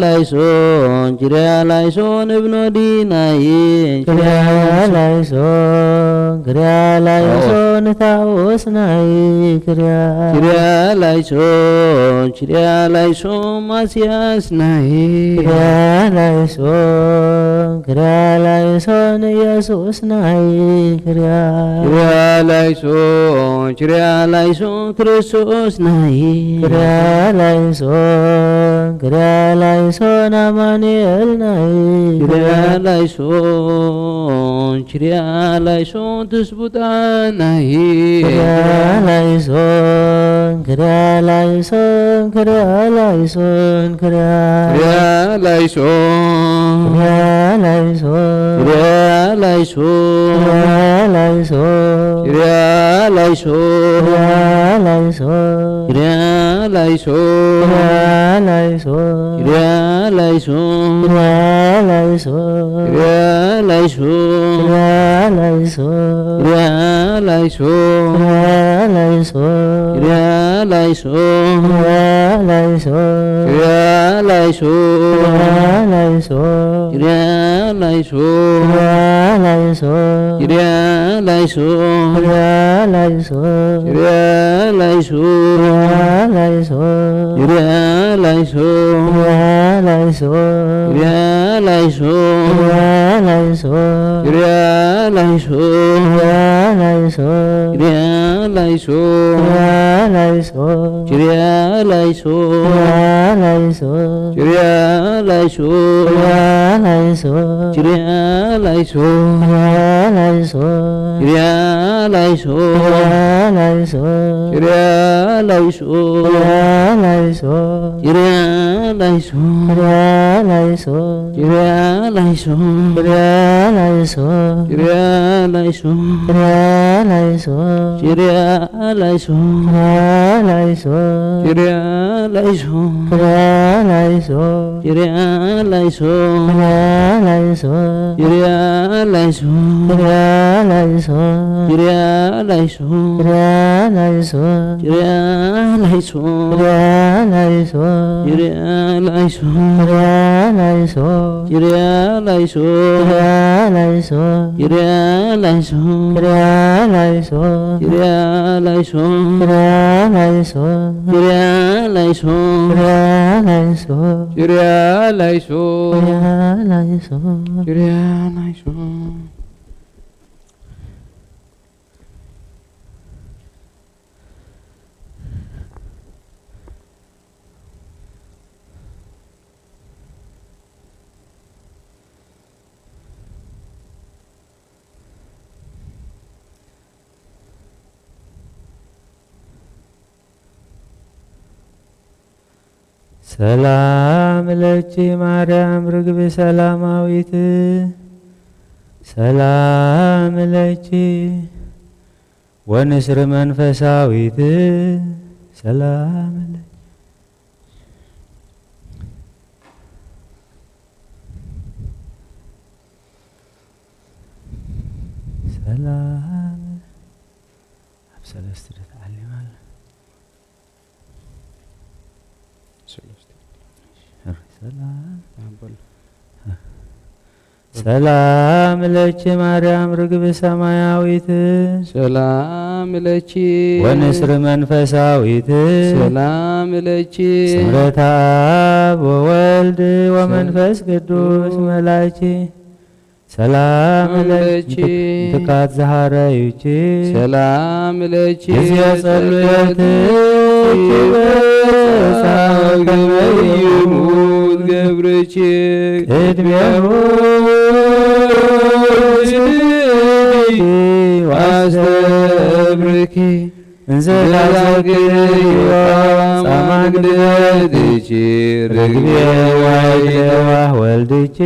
ላይሶን ችርያ ላይሶን እብኖ ዲናይ ክርያ ላይሶን ታኦስናይ ክርያ ላይሶን ችርያ ላይሶን ማስያስናይ ክርያ ላይሶን ኢየሱስ ናይ ክርያ ላይሶን ችርያ ላይሶን ክርስቶስ ናይ ክርያ ላይሶን አማኑኤል ናይ ላይሶን ችርያ ላይሶን ትስቡጣ ናይ ክርያ ላይሶን ክርያላይሶን ክርያላይሶን ክርያላይሶን ክርያላይሶን ክርያላይሶን ሰላም ለኪ ማርያም ርግብ ሰላማዊት ሰላም ለኪ ወንስር መንፈሳዊት ሰላም ለኪ ሰላም አብሰለስት ተዓሊማል ሰላም ለኪ ማርያም ርግብ ሰማያዊት ሰላም ለኪ ወንስር መንፈሳዊት ሰላም ለኪ ስምረተ አብ ወወልድ ወመንፈስ ቅዱስ መላኪ ሰላም ለኪ ትካት ዘሃረዩኪ ሰላም ለኪ የጸሎትኪ ከመይሙት ገብረኪ ቅድሜሁ ዋስተብርኪ እንዘ ታዘክዮ ጻማግደትኪ ርግቤ ዋይደዋህ ወልድኪ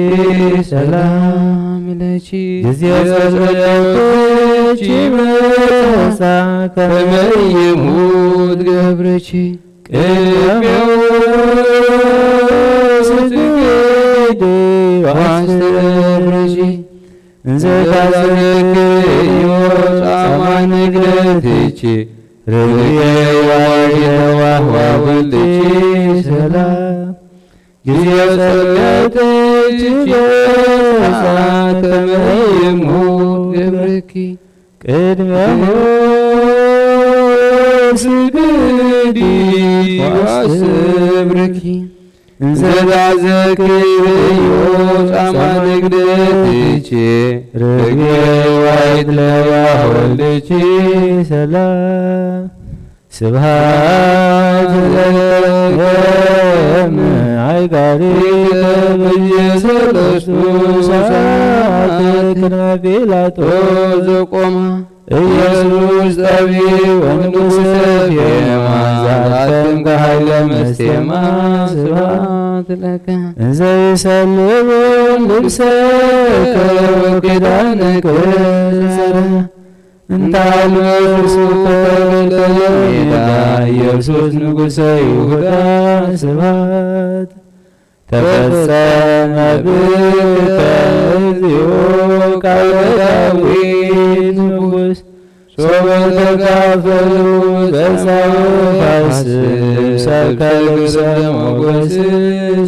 ሰላም ለኪ ጊዜ ጸሎትኪ መሳ ከመይሙት ገብረኪ ቅድሜሁ ዋስተብርኪ እንዘ ታዘክዮ ጻማግደትኪ ርግቤ ዋይደዋህ ወልድኪ ሰላም ጊዜ ጸሎትኪ መሳ ከመይሙት ገብረኪ ቅድሜሁ ስግዲ ዋስተብርኪ እንዘ ዘባዘክዮ ጻማግደትኪ ርግቤ ዋይድለዋህ ወልድኪ ሰላም ስብሐት ለእግዚአብሔር አይጋሪ በየሰለስቱ ሰዓት ቅድመ ጲላጦስ ዘቆማ ኢየሱስ ጠቢብ ወንጉሰ ዜማ ዘአትም ኃይለ መስቴማ ስብሐት ለከ እንዘ ይሰልቡ ልብሰከ ወኪዳነከ እንታልበሱ ከበለሜዳ ኢየሱስ ንጉሠ ይሁዳ ስብሐት ተፈጸመ ብከ እግዚኦ ቃለ ዳዊት ንጉሥ ሶበ ተካፈሉ በጻሕፍት ሐስብ ሰከለ ልብሰ ሞገስ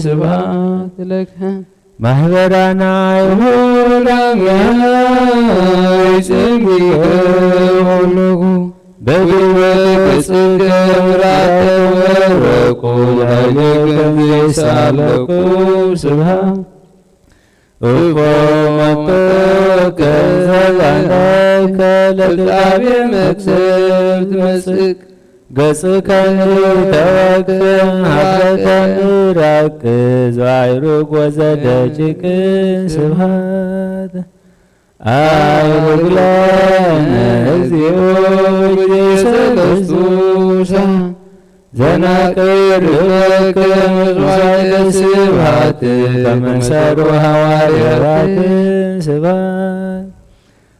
ስብሐት ለከ ማኅበራነ አይሁድ ይጽምዑ ሁሉ በግልበተ ቅጽከ ምራተ ወረቁ ለልከ ይሳለቁ ስብሐት እኮ መጠከ ዘባነከ ለክላቤ መቅሰፍት መስክ ገጽከ ተወክፈ ኀፍረተ ምራቅ ዘአዕሩግ ወዘደቂቅ ስብሐት አዕሩግ ለነ እግዚኦ ሰለስቱ ዘናቅር ለከ መሥዋዕተ ስብሐት ከመሰሩ ሐዋርያት ስብሐት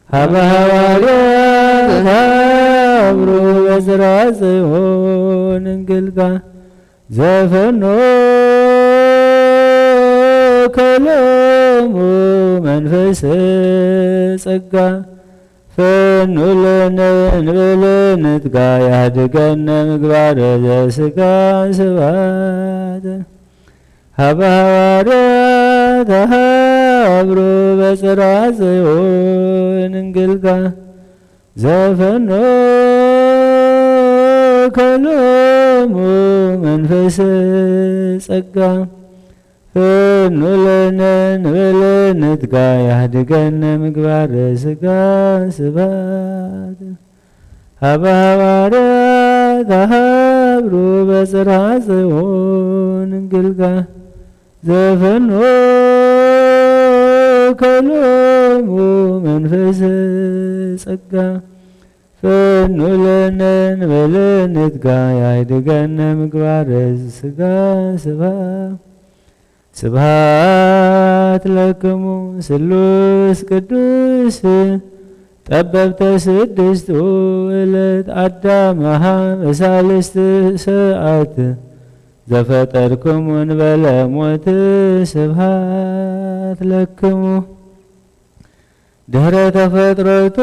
ሀበ ሐዋርያት ሀብሩ በዝራ ጽዮን እንግልጋ ዘፈኖ ከሎሙ መንፈስ ጸጋ ፈኑ ለነ እንበለ ንትጋ ያህድገነ ምግባረ ዘሥጋ ስብሐት ሀበ ሐዋርያት ሀብሩ በጽርሐ ጽዮን እንግልጋ ዘፈኖ ከሎሙ መንፈስ ጸጋ ፈኑ ለነ እንበለ ንትጋ ያህድገነ ምግባረ ሥጋ ስብሐት ሀበ ሐዋርያት ሀብሩ በጽርሐ ጽዮን እንግልጋ ዘፈኖ ከሎሙ መንፈስ ጸጋ ፈኑ ለነ እንበለ ንትጋ ያህድገነ ምግባረ ሥጋ ስብሐት ስብሐት ለክሙ ስሉስ ቅዱስ ጠበብተ ስድስቱ ዕለት አዳመሃ በሳልስት ሰዓት ዘፈጠርክሙ እንበለ ሞት ስብሐት ለክሙ ድኅረ ተፈጥሮቱ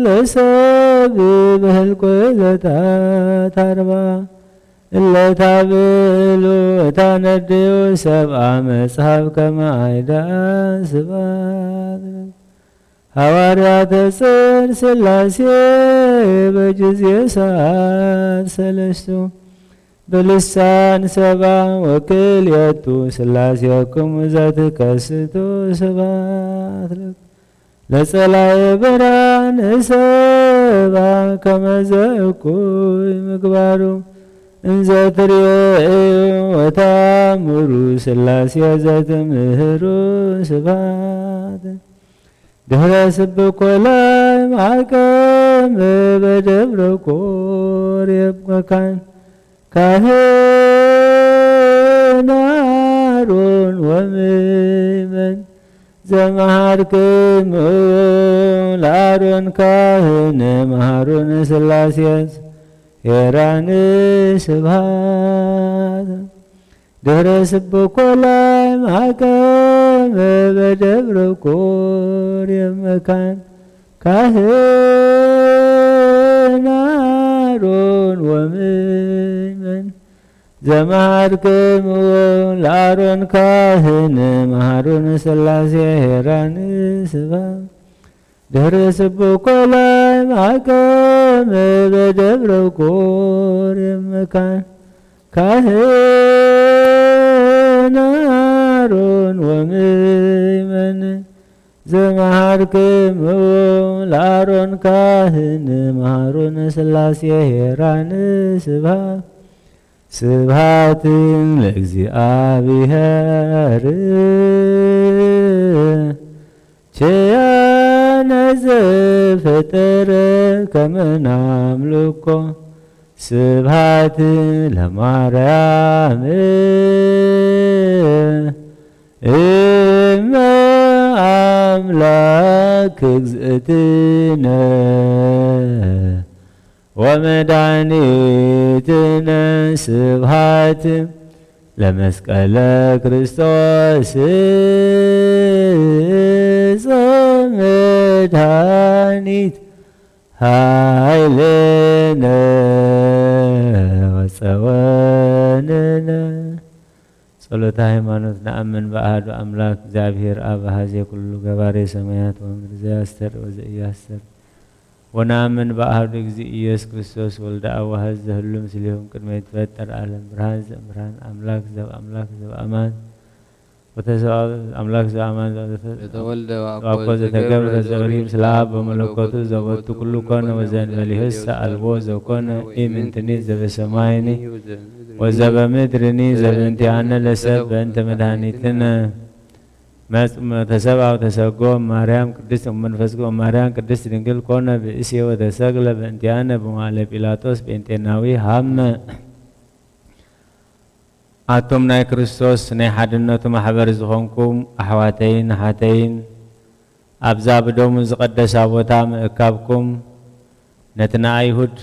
ለሰብ በህልቆ ዕለታት አርባ እለታብሉ እታነድዩ ሰብአ መጽሐፍ ከመ አይዳ ስብሐት ሐዋርያተ ጽድቅ ሥላሴ በጊዜ ሰዓት ሰለስቱ በልሳን ሰብአ ወክልኤቱ ሥላሴክሙ ዘትከስቱ ስብሐት ለጸላኤ ብርሃን ሰብአ ከመ ዘእኩይ ምግባሩ እንዘ ትርእዩ ወተአምሩ ሥላሴ ዘትምህሩ ስብሐት ድኅረ ስብኮ ላይ ማዕቀም በደብረ ኮሬብ መካን ካህን አሮን ወምእመን ዘመሃርክሙ ለአሮን ካህን መሃሩን ሥላሴ ሄራን ስብሐት ድኅረ ስብኮ ላይ ማዕቀም በደብረ ኮሬብ መካን ካህን አሮን ወምእመን ዘመሃርክሙ ለአሮን ካህን መሃሩን ሥላሴ ሄራን ስብሐት ድኅረ ስብኮ ላይ ማዕቀም በደብረ ኮሬብ መካን ካህን አሮን ወምእመን ዘመሃርክሙ ለአሮን ካህን መሃሩን ሥላሴ ሄራን ስብሐት ስብሐት ለእግዚአብሔር ቸያነ ዘፈጠረ ከመ ናምልኮ ስብሐት ለማርያም እመ አምላክ እግዝእትነ ወመድኃኒትነ ስብሐት ለመስቀለ ክርስቶስ መድኃኒት ኃይልነ ወፀወንነ። ጸሎተ ሃይማኖት ነአምን በአሐዱ አምላክ እግዚአብሔር አብ ኀዜ ኩሉ ገባሬ ሰማያት ወምድር ዘያስተር ወዘኢያስተር ወነአምን በአሐዱ እግዚእ ኢየሱስ ክርስቶስ ወልደ አብ ዋሕድ ዘህሉ ምስሌሆሙ ቅድመ ይትፈጠር ዓለም ብርሃን ዘእምብርሃን አምላክ ዘበአምላክ ዘበአማን አምላክ ዘበአማን ዘተወልደ ወአኮ ዘተገብረ ዘእሪም ስለ አብ በመለኮቱ ዘቦቱ ኩሉ ኮነ ወዘእንበሌህሰ አልቦ ዘኮነ ኢምንትኒ ዘበሰማይኒ ወዘበምድርኒ ዘበእንቲአነ ለሰብ በእንተ መድኃኒትነ ተሰብአ ተሰጎ ማርያም ቅድስት መንፈስ ማርያም ቅድስት ድንግል ኮነ ብእሲ ወተሰቅለ በእንቲአነ በመዋዕለ ጲላጦስ ጴንጤናዊ ሃመ። ኣቶም ናይ ክርስቶስ ናይ ሓድነቱ ማሕበር ዝኾንኩም ኣሕዋተይን ሓተይን ኣብዛ ብደሙ ዝቐደሳ ቦታ ምእካብኩም ነቲ ንኣይሁድ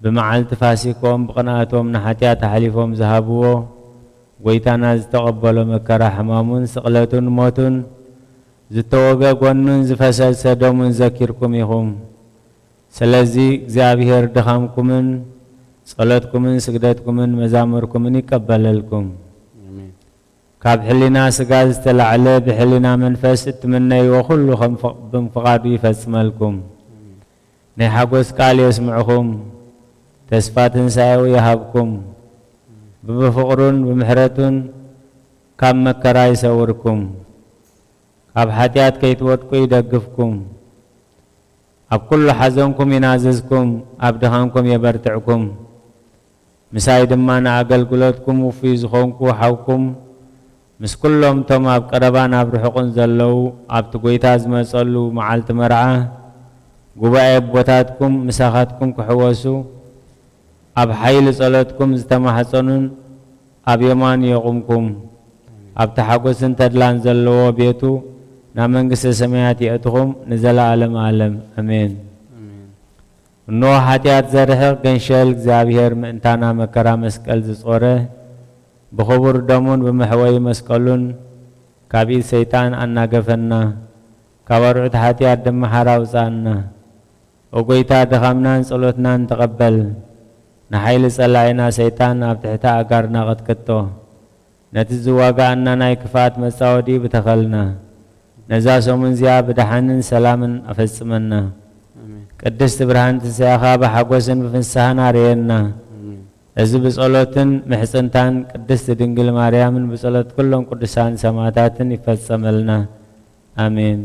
ብመዓልቲ ፋሲኮም ብቕንኣቶም ንሓጢኣት ሓሊፎም ዝሃብዎ ጎይታና ዝተቐበሎ መከራ ሕማሙን ስቕለቱን ሞቱን ዝተወገ ጎኑን ዝፈሰሰ ደሙን ዘኪርኩም ኢኹም። ስለዚ እግዚአብሔር ድኻምኩምን ጸሎትኩምን ስግደትኩምን መዛሙርኩምን ይቀበለልኩም። ካብ ሕሊና ስጋ ዝተላዕለ ብሕሊና መንፈስ እትምነይዎ ኩሉ ከም ብፍቓዱ ይፈጽመልኩም። ናይ ሓጎስ ቃል የስምዕኹም፣ ተስፋ ትንሣኤው ይሃብኩም። بفقرون بمحرتون كم مكرا يسوركم كاب حتيات كيتوتكو يدقفكم أب كل حزنكم يناززكم أب دخانكم يبرتعكم مسايد مانا أقل قلتكم وفي زخونكو حوكم مس كلهم تم أب قربان أب رحقن زلو أب تقويتاز مسألو معالت مرعاه قبائي بوتاتكم مساخاتكم كحواسو أب حيل صلاتكم زتمحصنون أب يمان يقومكم أب تحقسن تدلان زلوا بيتو نامنقس سميات يأتهم نزل عالم عالم أمين نو حتيات زرحق قنشل زابير مانتانا مكرا مسكال زصوره بخبر دمون بمحوي مسكالون كابي سيطان أنا قفنا كابرعت حتيات دم حراوزانا وقويتا دخمنان صلوتنان تقبل نحيل صلاينا سيطان أبتحتا أقارنا قد كتو نتزواغا أننا يكفات مساودي بتخلنا نزاسو من زياب دحنن سلامن أفسمنا قدست برهان تسياخا بحقوسن بفنسهنا رينا أزي بصلوتن محسنتان قدست دنقل ماريامن بصلوت كلهم قدسان سماتاتن يفسملنا آمين.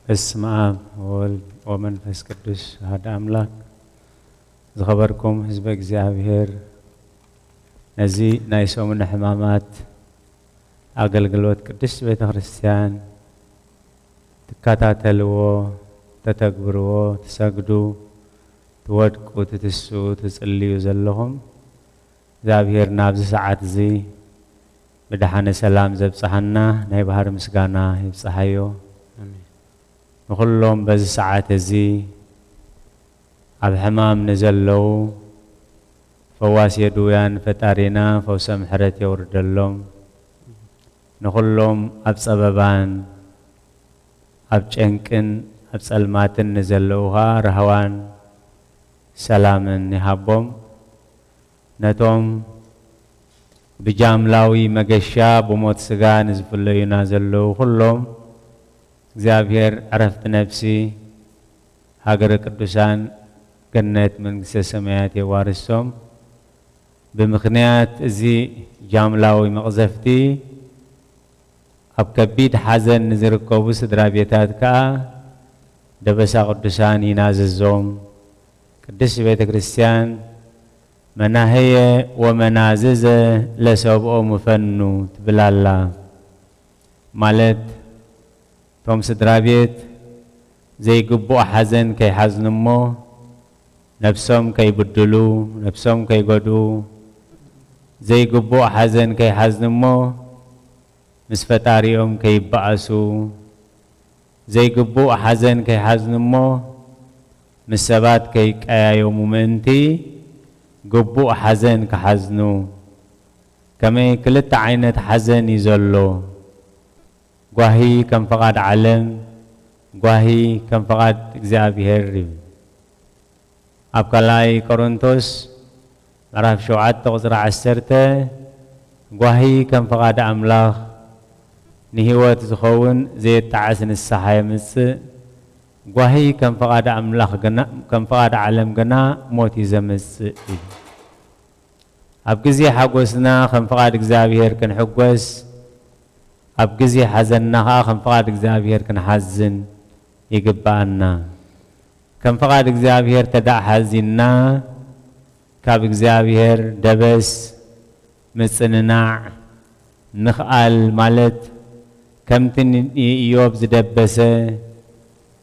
بسم آب والد ومنفس قدس هذا أملاك زخبركم حزب እግዚአብሔር نزي نايسو من حمامات أقلقلوت قدس بيت ክርስቲያን تكاتاتلو تتكبرو تسجدو تودقو تتسو تسأليو زلهم እግዚአብሔር نابز ساعات زي بدحان سلام زبصحنا ناي بحر مسغانا يبصحيو نخلهم بز ساعات زي اب حمام نزلو فواس يدويان فتارينا فوسم حرت يوردلهم نخلهم اب سببان اب چنقن اب صلماتن نزلوها رهوان سلامن يحبهم نتوم بجاملاوي مغشا بموت سغا نزفلو ينازلو كلهم እግዚአብሔር عرفت نفسي ሀገረ ቅዱሳን ገነት መንግስተ ሰማያት የዋርሶም በምክንያት እዚ ጃምላዊ መቅዘፍቲ ኣብ ከቢድ ሐዘን ዝርከቡ ስድራ ቤታት ካ ደበሳ ቅዱሳን ይናዘዞም ቅዱስ ቤተ ክርስቲያን مناهي ومنازز لسبؤ مفنو تبلالا مالت توم سدرابيت زي قبو حزن كي حزنمو نفسهم كي بدلو نفسهم كي قدو زي قبو حزن كي حزنمو مسفتاريهم كي بأسو زي قبو حزن كي حزنمو مسبات كي كايو ممنتي قبو حزن كحزنو كما كلت عينت حزن يزلو قواهي كم فقد علم قواهي كم فقد እግዚአብሔር أبقلاي كورنثوس عرف شوعات تغزر عسرته قواهي كم فقد أملاخ نهوات زخون زي التعسن السحايا مس قواهي كم فقد أملاخ كم فقد علم قنا موتي زمس أبقزي حقوسنا كم فقد እግዚአብሔር كن حقوس أبقزي حزننا كم فقد እግዚአብሔር كن حزن يقبعنا كم فقد እግዚአብሔር تدع حزننا كاب እግዚአብሔር دبس مصنناع نخال مالت كم تن إيوب زدبسه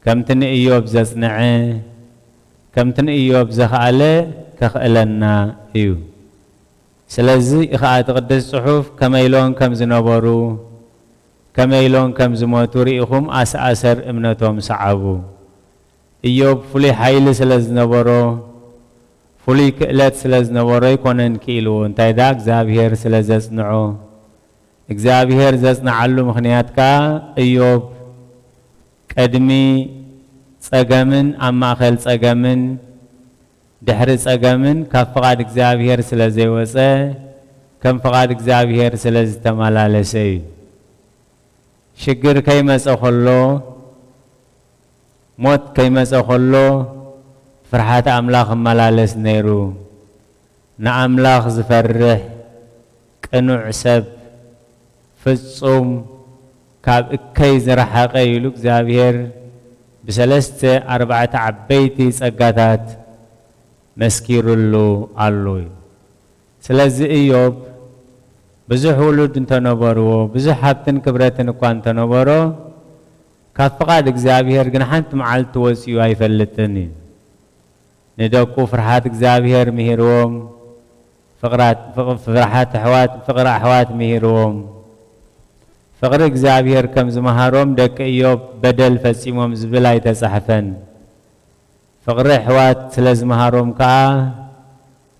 كم تن إيوب زصنعه كم تن إيوب زخاله كخلنا إيو سلازي إخاء تقدس صحوف كما يلون كم زنبرو كما يلون كم زموتو رئيهم أسر امنتهم صعبو إيوب فلي حيل سلاز نبرو فلي كئلت سلاز نبرو يكونن كيلو انتاي دا እግዚአብሔር سلاز زنعو እግዚአብሔር زنعلو مخنياتك إيوب قدمي صقمن أما أخل صقمن دحر صقمن كفقاد እግዚአብሔር سلازي وصه كم فقاد እግዚአብሔር سلازي تمالالسي شجر كيمس أخلو موت كيمس أخلو فرحات أملاخ ملالس نيرو نأملاخ زفرح كنوع سب فصوم كاب اكي زرحاق يلو እግዚአብሔር بسلست 4 عبيتي صقاتات مسكيرلو علوي سلازي إيوب بزح ولد انت نبرو بزح حبتن كبرتن اكوان تنبرو كفقاد እግዚአብሔር ግን حانت معالت وسيو ايفلتني ندوكو فرحات እግዚአብሔር مهيروم فرحات حوات فقر أحوات مهيروم فقر እግዚአብሔር كم زمهاروم دك إيوب بدل فسيموم زبلاي تسحفن فقر حوات سلز مهاروم كا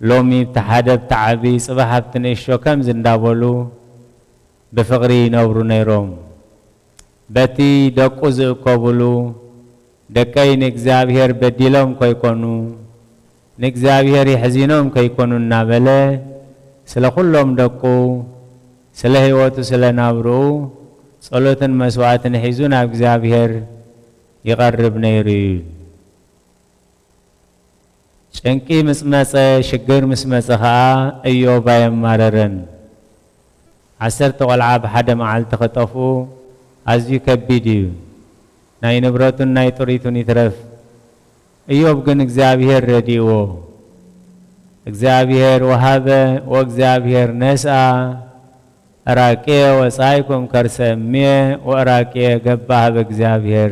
لومي بتحدب تعبي صباح بتنشو كم زندابولو بفقري نورو نيروم بتي دكو زقبولو دكاي نግዚአብሔር بديلهم كيكونو نግዚአብሔር يحزينهم كيكونو نابله سلا كلهم دكو سلا هيوتو سلا نابرو صلوتن مسواعتن حيزون እግዚአብሔር يقرب نيري ጭንቂ ምስመፀ ሽግር ምስመፀ ኸዓ ኢዮብ ኣየማረረን 10 ቆልዓ ብሓደ መዓልቲ ኸጠፍኡ ኣዝዩ ከቢድ እዩ ناي نبرتون ناي طريتون يترف إيوب جن إجزابير رديو إجزابير وهذا وإجزابير نسأ أراكيه وصايكم كرسمية وأراكيه جبها بإجزابير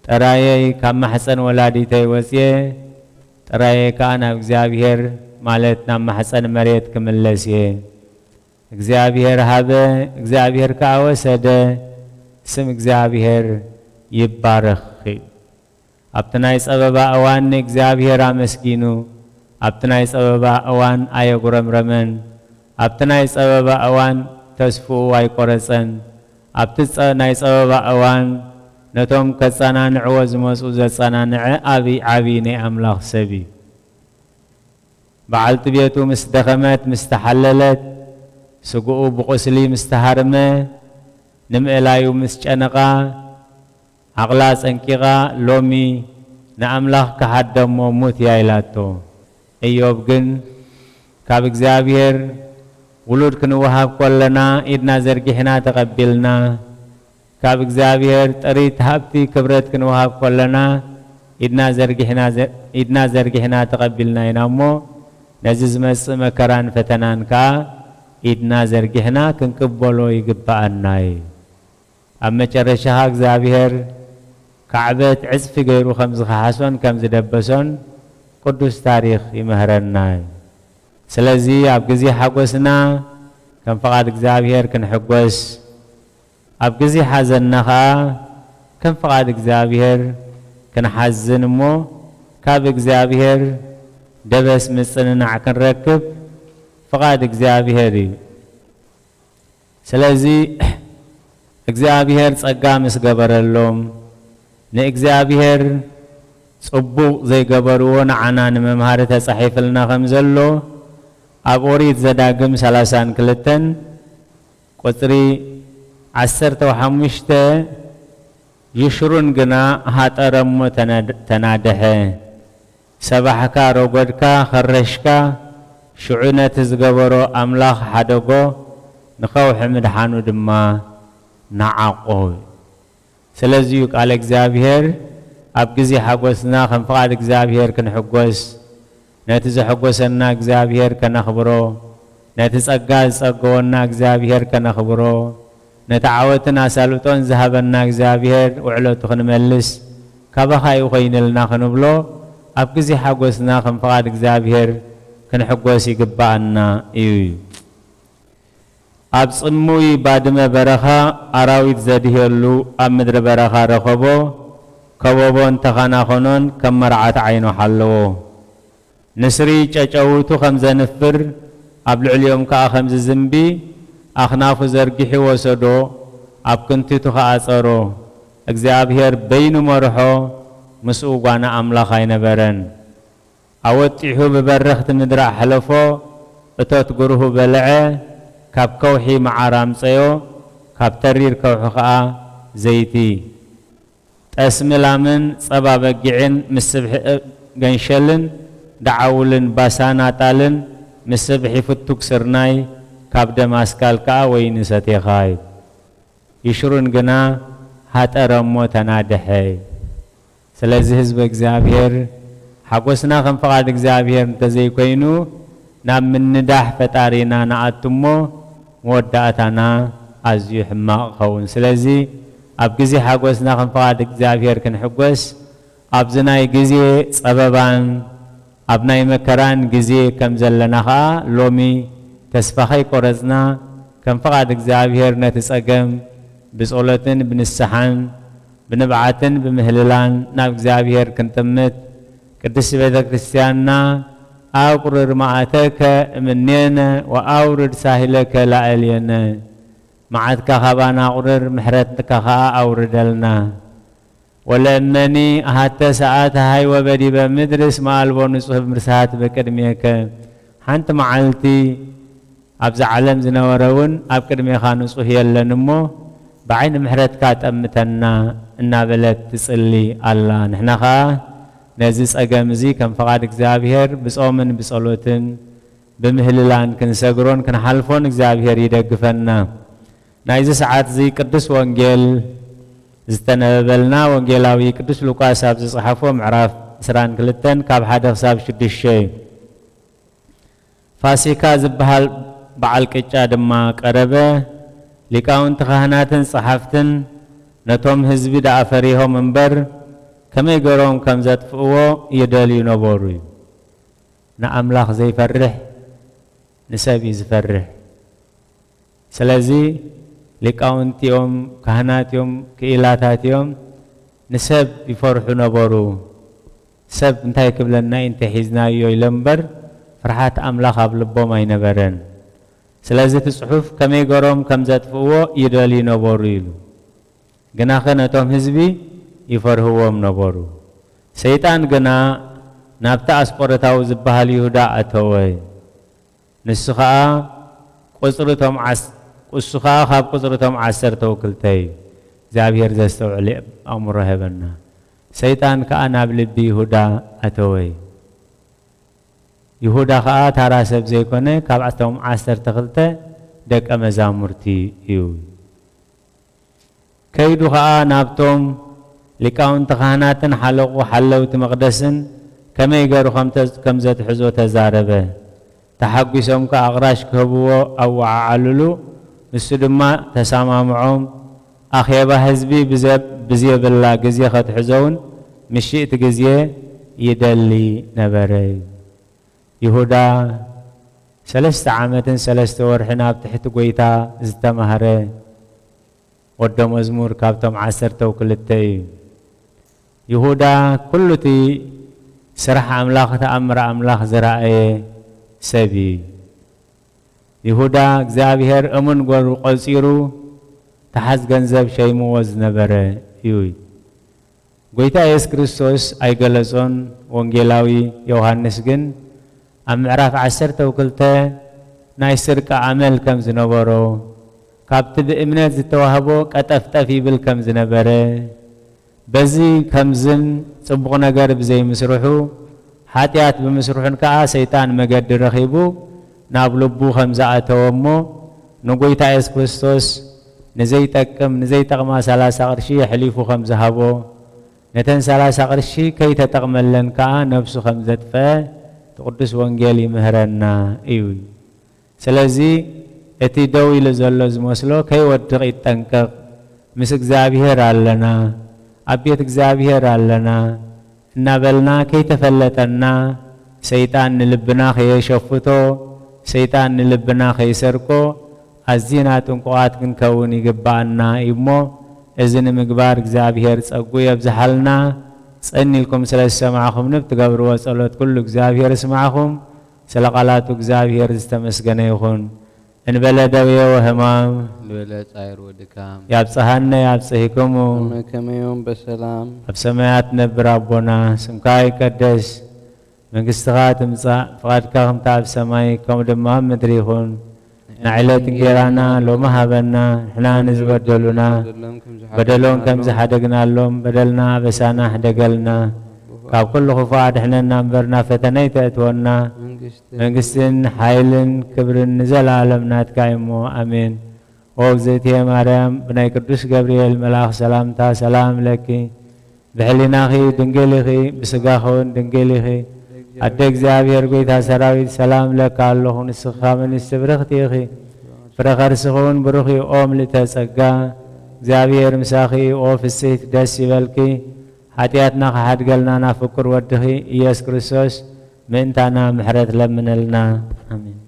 تراي كم حسن ولاديتي وسيه تراي كان إجزابير مالتنا محسن مريت كملسيه إجزابير هذا إجزابير كأوسده اسم إجزابير يبارخي أبتنايس أبابا أوان إجزابير مسكينو أبتنايس أبابا أوان آية قرم رمن أبتنايس أبابا أوان تسفو واي قرسن أبتنايس أبابا أوان نتوم كسانان عوز مسؤوزة سانان أبي عبيني أملاخ سبي بعلت بيتو مستخمت مستحللت سقوء بقسلي مستهرمة نم إلايو مسجنقا عقلاس انكيغا لومي نأملاخ كحدم وموت يايلاتو أيوب جن كاب إجزابير ولود كنوهاب كلنا إدنا زرقحنا تقبلنا كاب إجزابير تريد هابتي كبرت كنوهاب كلنا إدنا زرقحنا تقبلنا ينامو نزز مس مكران فتنان كا إدنا زرقحنا كنكبولو يقبعنا أما جرشها إجزابير كعبت عزف غيرو خمس حسن كم زدبسون قدس تاريخ يمهرنا سلازي أبجزي حقوسنا كم فقط إجزابير كن حقوس أبجزي حزنها كم فقط إجزابير كن حزن مو كاب إجزابير دبس مسننا عكن ركب فقط إجزابيري سلازي إجزابير تقامس قبر اللوم نإجزابير صبوق زي قبرون عنان ممهارة صحيف لنا خمزلو أبوريت زداقم سلاسان كلتن قطري عسرت وحمشت يشرون قنا هات أرمو تنادحه سبحكا روغدكا خرشكا شعونة تزقبرو أملاخ حدقو نخو حمد حانو دما نعاقوه سلازيوك على إجزابير أبجزي حقوسنا خم فقط إجزابير كن حقوس ناتز حقوسنا إجزابير كن أخبرو ناتز أجاز أقونا إجزابير كن أخبرو نتعاوتنا سالوتون ذهبنا إجزابير وعلو تخن ملس كبخا يخين لنا خنبلو أبجزي حقوسنا خم فقط إجزابير كن حقوسي قبعنا إيوي أبصموي بادم برخا أراويت زديهلو أمدر برخا رخبو كوابون تخانا خنون كم مرعات عينو حلو نسري تشاوتو خمزة نفر أبلع اليوم كا خمزة زنبي أخنافو زرقحي وسدو أب كنتي تخا أصرو أجزابير بينو مرحو مسؤوقانا أملا خاين برن أوتيحو ببرخت مدرع حلفو أتوت قروه بلعه كاب كوحي مع رامسيو كاب ترير كوحخا زيتي تأسم لامن صبا بقعين مسبح قنشلن دعاولن باساناتالن مسبح فتوك سرناي كاب دماسكال كا وينساتي خايب يشرون قنا هات أرمو تنادحي سلازي حزب إجزابير حقوسنا خم فقاد إجزابير انتزي كوينو نام من نداح فتارينا نعتمو موداتنا أزيو حماق خون سلازي أبجزي حقوسنا خم فقاد إجزابير كن حقوس أبزناي جزي سببان أبناي مكران جزي كم زلناها لومي تسفخي قرزنا كم فقاد إجزابير نتسأقم بسؤولتن بنسحان بنبعتن بمهللان ناب إجزابير كنتمت قدس بيتا كريستياننا أقرر معتك منينا وأورد ساهلك لألينا معتك خبانا أقرر محرتك خا أورد لنا ولأنني حتى ساعات هاي وبدي بمدرس مع البونس وبمرسات بكرميك حنت معلتي أبز علم زنورون أبكرمي خانوس وهي لنمو بعين محرتك تأمتنا إنا بلد تسألي الله نحن خا نزيس أجامزي كم فقاد إجزابير بس أؤمن بصلوتن بمهللان كنسجرون كنحلفون إجزابير يدقفنا نايز ساعات زي قدس وانجيل ዝተነበበልና ወንጌላዊ ቅዱስ ሉቃስ ኣብ ዝጽሓፎ ምዕራፍ 22 ካብ 1 ክሳብ 6 ፋሲካ ዝበሃል በዓል ቅጫ ድማ ቀረበ ሊቃውንቲ ካህናትን ጸሓፍትን ነቶም ህዝቢ ዳኣፈሪሆም እምበር ከመይ ገሮም ከም ዘጥፍእዎ ይደልዩ ነበሩ እዩ ንኣምላኽ ዘይፈርሕ ንሰብ እዩ ዝፈርሕ ስለዚ ሊቃውንቲኦም ካህናትዮም ክኢላታትዮም ንሰብ ይፈርሑ ነበሩ ሰብ እንታይ ክብለና እንታይ ሒዝናዮ ኢሎም እምበር ፍርሓት ኣምላኽ ኣብ ልቦም ኣይነበረን ስለዚ እቲ ጽሑፍ ከመይ ገሮም ከም ዘጥፍእዎ ይደልዩ ነበሩ ኢሉ ግና ኸ ነቶም ህዝቢ ይፈርህዎም ነበሩ ሰይጣን ግና ናብቲ ኣስቆሮታዊ ዝበሃል ይሁዳ ኣተወ ንሱ ኸዓ ካብ ቁጽርቶም 12 እዩ እግዚኣብሔር ዘስተውዕል ኣእምሮ ሄበና ሰይጣን ከዓ ናብ ልቢ ይሁዳ ኣተወ ይሁዳ ከዓ ታራ ሰብ ዘይኮነ ካብ 12 ደቀ መዛሙርቲ እዩ ከይዱ ከዓ ናብቶም ሊቃውንቲ ካህናትን ሓለቑ ሓለውቲ መቕደስን ከመይ ገይሩ ከም ዘትሕዞ ተዛረበ ተሓጒሶም ከዓ ኣቕራሽ ክህብዎ ኣወዓዓልሉ ንሱ ድማ ተሰማምዖም ኣኼባ ህዝቢ ብዘየብላ ግዜ ከትሕዞውን ምሽእቲ ግዜ ይደሊ ነበረ ይሁዳ 3 ዓመትን 3 ወርሕን ኣብ ትሕቲ ጎይታ ዝተማህረ ወደ መዝሙር ካብቶም 12 እዩ ይሁዳ ኩሉ እቲ ስራሕ ኣምላኽ ተኣምረ ኣምላኽ ዝረኣየ ሰብ እዩ ይሁዳ እግዚአብሔር እሙን ጎሩ ቆፂሩ ተሓዝ ገንዘብ ሸይምዎ ዝነበረ እዩ ጎይታ ኢየሱስ ክርስቶስ ኣይገለጾን ወንጌላዊ ዮሐንስ ግን ኣብ ምዕራፍ 12 ናይ ስርቀ ዓመል ከም ዝነበሮ ካብቲ ብእምነት ዝተዋህቦ ቀጠፍጠፍ ይብል ከም ዝነበረ በዚ ከምዝን ጽቡቕ ነገር ብዘይምስርሑ ሓጢአት ብምስርሑን ከዓ ሰይጣን መገዲ ረኺቡ ናብ ልቡ ከም ዝኣተወ እሞ ንጎይታ ኢየሱስ ክርስቶስ ንዘይጠቕማ 30 ቅርሺ የሕሊፉ ከም ዝሃቦ ነተን 30 ቅርሺ ከይተጠቕመለን ከዓ ነፍሱ ከም ዘጥፍአ ቅዱስ ወንጌል ይምህረና እዩ ስለዚ እቲ ደው ኢሉ ዘሎ ዝመስሎ ከይወድቕ ይጠንቀቕ ምስ እግዚአብሔር ኣለና ኣብ ቤት እግዚአብሔር ኣለና እናበልና ከይተፈለጠና ሰይጣን ንልብና ከየሸፍቶ ሰይጣን ንልብና ከይሰርቆ ኣዝና ጥንቁቓት ክንከውን ይግባአና እሞ እዚ ንምግባር እግዚአብሔር ጸጉ የብዝሓልና ጸኒልኩም ስለ ዝሰማዕኹም ንብትገብርዎ ጸሎት ኩሉ እግዚአብሔር ይስማዕኹም ስለ ቃላቱ እግዚአብሔር ዝተመስገነ ይኹን እንበለ ደዌ ወሕማም እንበለ ጻይር ወድካም ያብጽሐነ ያብጽሕክሙ ከመዮም በሰላም ኣብ ሰማያት ነብር ኣቦና ስምካ ይቀደስ መንግሥትኻ ትምጻእ ፍቓድካ ከምታ ኣብ ሰማይ ከምኡ ድማ ኣብ ምድሪ ይኹን ንዕለት እንጀራና ሎሚ ሃበና ንሕና ንዝበደሉና በደሎም ከም ዝሓደግናሎም በደልና ኣበሳና ሕደገልና ካብ ኩሉ ክፉእ ኣድሕነና እምበርና ፈተና ይተእትወና መንግስትን ሓይልን ክብርን ንዘለዓለም ናትካ እሞ ኣሜን ወእግዝእትየ ማርያም ብናይ ቅዱስ ገብርኤል መልኣኽ ሰላምታ ሰላም ለኪ ብሕሊናኺ ድንግል ኢኺ ብስጋኺ እውን ድንግል ኢኺ ኣደ እግዚአብሔር ጎይታ ሰራዊት ሰላም ለካ ኣለኹ ንስኻ መንስቲ ብርኽቲ ኢኺ ፍረ ከርስኺ እውን ብሩኽ እዩ ኦ ምልእተ ጸጋ እግዚአብሔር ምሳኺ ኦ ፍስሕት ደስ ይበልኪ ሓጢአትና ከሓድገልና ናብ ፍቁር ወድኺ ኢየሱስ ክርስቶስ ምእንታና ምሕረት ለምነልና ኣሜን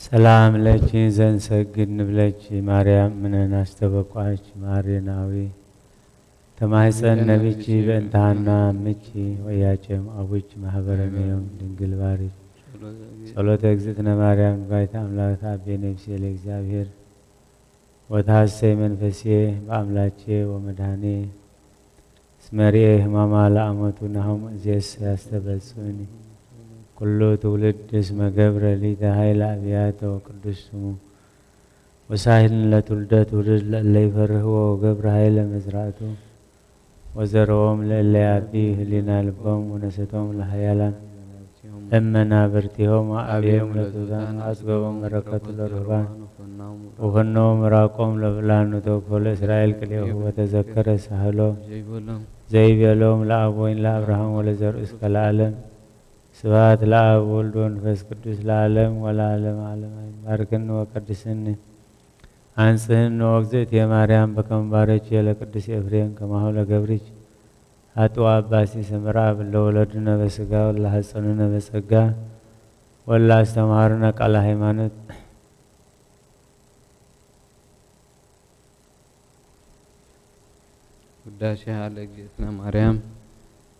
ሰላም ለኪ ዘንሰግድ ንብለኪ ማርያም ምነን አስተበቋች ማሬናዊ ተማህፀን ነቢኪ በእንታና ምኪ ወያጨም አቡች ማህበረኔዮም ድንግል ባሪ ጸሎተ እግዝእትነ ማርያም ባይተ አምላክ አቤ ነፍሴ ለእግዚአብሔር ወታሰይ መንፈሴ በአምላኬ ወመድኃኔ ስመሪኤ ህማማ ለአመቱ ናሁም እዜስ ያስተበጽኒ ኩሉ ትውልድ እስመ ገብረ ሊተ ኃይለ አብያተ ወቅዱስ ስሙ ወሳሂልን ለትውልደ ትውልድ ለእለ ይፈርህዎ ገብረ ኃይለ መዝራእቱ ወዘረዎም ለእለ ያቢ ህሊና ልቦም ወነሰቶም ለሀያላን እመናብርቲሆም አብዮም ለትውዛን አጽገቦም በረከቱ ለርህባን ወፈኖም ራቆም ለብላኑ ተወክፎ ለእስራኤል ቅሌሁ ወተዘከረ ሳህሎ ዘይቤሎም ለአብ ወይን ለአብርሃም ወለዘርኡ እስከ ለዓለም ስብሐት ለአብ ወልድ ወመንፈስ ቅዱስ ለዓለም ወለዓለመ ዓለም አሜን። ባርክን ወቀድስን አንጽህን ወእግዝእትየ ማርያም በከመ ባረኪ ለቅዱስ ኤፍሬም ከማሁ ለገብሪች አጥዋ አባሲ ሰምራ ለወለድነ በስጋ ወለሐፀንነ በጸጋ ወለአስተማሩነ ቃለ ሃይማኖት ውዳሴ ለእግዝእትነ ማርያም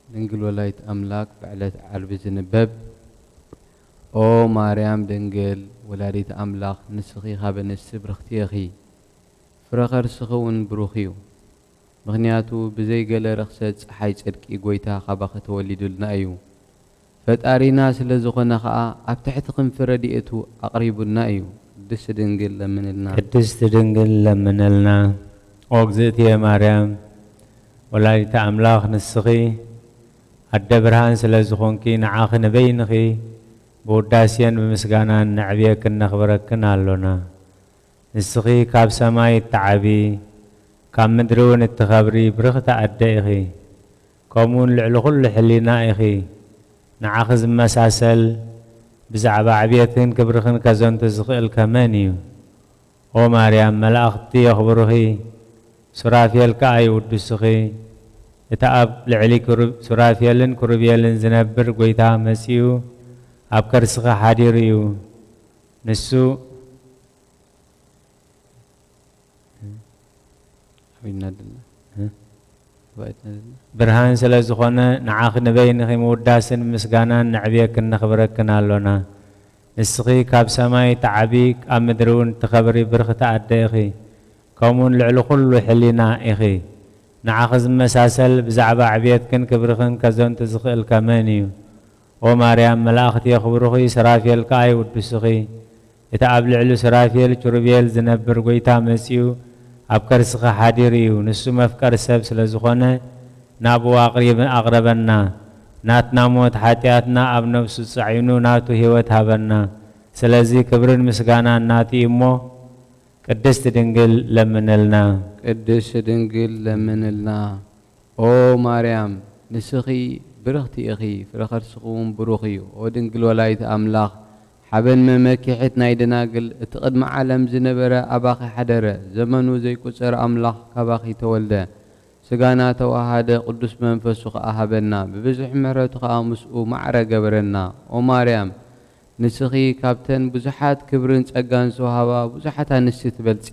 ድንግል ወላዲተ አምላክ በዕለት ዓርብ ዝንበብ ኦ ማርያም ድንግል ወላዲተ አምላክ ንስኺ ኻበ ንስቲ ብርኽቲ ኢኺ ፍረ ከርስኺ እውን ብሩኽ እዩ ምክንያቱ ብዘይገለ ርኽሰት ፀሓይ ጽድቂ ጎይታ ካባኺ ተወሊዱልና እዩ ፈጣሪና ስለ ዝኾነ ከዓ ኣብ ትሕቲ ክንፊ ረድኤቱ ኣቕሪቡና እዩ ቅድስቲ ድንግል ለምንልና ቅድስቲ ድንግል ለምንልና ኦ እግዝእትየ ማርያም ወላዲተ አምላክ ንስኺ አደ ብርሃን ስለ ዝኾንኪ ንዓኺ ንበይንኺ ብውዳሴን ብምስጋናን ንዕብየክን ነኽብረክን ኣሎና ንስኺ ካብ ሰማይ እትዓቢ ካብ ምድሪ እውን እትኸብሪ ብርኽቲ ኣደ ኢኺ ከምኡውን ልዕሊ ኩሉ ሕሊና ኢኺ ንዓኺ ዝመሳሰል ብዛዕባ ዕብየትን ክብርኽን ከዘንቱ ዝኽእል ከመን እዩ ኦ ማርያም መላእኽቲ የኽብሩኺ ሱራፌል ከዓ ይውድሱኺ እቲ ኣብ ልዕሊ ሱራፌልን ኩሩቤልን ዝነብር ጎይታ መጺኡ ኣብ ከርስኺ ሓዲሩ እዩ ንሱ ብርሃን ስለ ዝኾነ ንዓኺ ንበይንኺ ምውዳስን ምስጋናን ንዕብየክን ነኽብረክን ኣሎና ንስኺ ካብ ሰማይ ተዓቢ ኣብ ምድሪ እውን ትኸብሪ ብርኽቲ ኣደ ኢኺ ከምኡውን ልዕሊ ኩሉ ሕሊና ኢኺ ንዓኺ ዝመሳሰል ብዛዕባ ዕብየትክን ክብርኽን ከዘንቱ ዝኽእል ከመን እዩ ኦ ማርያም መላእኽቲ የኽብሩኺ ሱራፌል ከዓ ይውድሱኺ እቲ ኣብ ልዕሊ ሱራፌል ኪሩቤል ዝነብር ጎይታ መጺኡ ኣብ ከርስኺ ሓዲር እዩ ንሱ መፍቀሪ ሰብ ስለ ዝኾነ ናብኡ ኣቕረበና ናትና ሞት ሓጢኣትና ኣብ ነፍሱ ጻዒኑ ናቱ ህይወት ሃበና ስለዚ ክብርን ምስጋናን ናቱ እዩ እሞ ቅድስቲ ድንግል ለምንልና ቅድስቲ ድንግል ለምንልና ኦ ማርያም ንስኺ ብርኽቲ ኢኺ ፍረ ከርስኺ እውን ብሩኽ እዩ ኦ ድንግል ወላዲተ አምላክ ሓበን መመኪሒት ናይ ደናግል እቲ ቅድሚ ዓለም ዝነበረ ኣባኺ ሓደረ ዘመኑ ዘይቁፀር ኣምላኽ ካባኺ ተወልደ ስጋና ተዋሃደ ቅዱስ መንፈሱ ከዓ ሃበና ብብዙሕ ምሕረቱ ከዓ ምስኡ ማዕረ ገበረና ኦ ማርያም ንስኺ ካብተን ብዙሓት ክብርን ጸጋን ዝወሃባ ብዙሓት ኣንስቲ ትበልፂ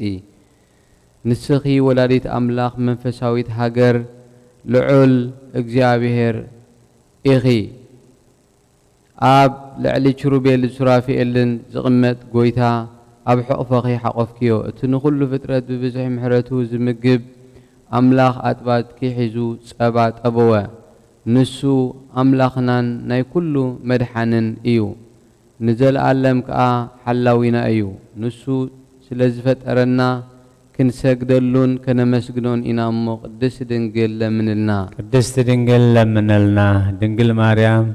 ንስኺ ወላዲተ አምላክ መንፈሳዊት ሃገር ልዑል እግዚአብሔር ኢኺ ኣብ ልዕሊ ኪሩቤል ሱራፌልን ዝቕመጥ ጎይታ ኣብ ሕቑፈኺ ሓቆፍክዮ እቲ ንኹሉ ፍጥረት ብብዙሕ ምሕረቱ ዝምግብ ኣምላኽ ኣጥባትኪ ሒዙ ጸባ ጠበወ ንሱ ኣምላኽናን ናይ ኩሉ መድሓንን እዩ ንዘለዓለም ከዓ ሓላዊና እዩ ንሱ ስለ ዝፈጠረና ክንሰግደሉን ከነመስግኖን ኢና እሞ ቅድስቲ ድንግል ለምንልና ቅድስቲ ድንግል ለምንልና ድንግል ማርያም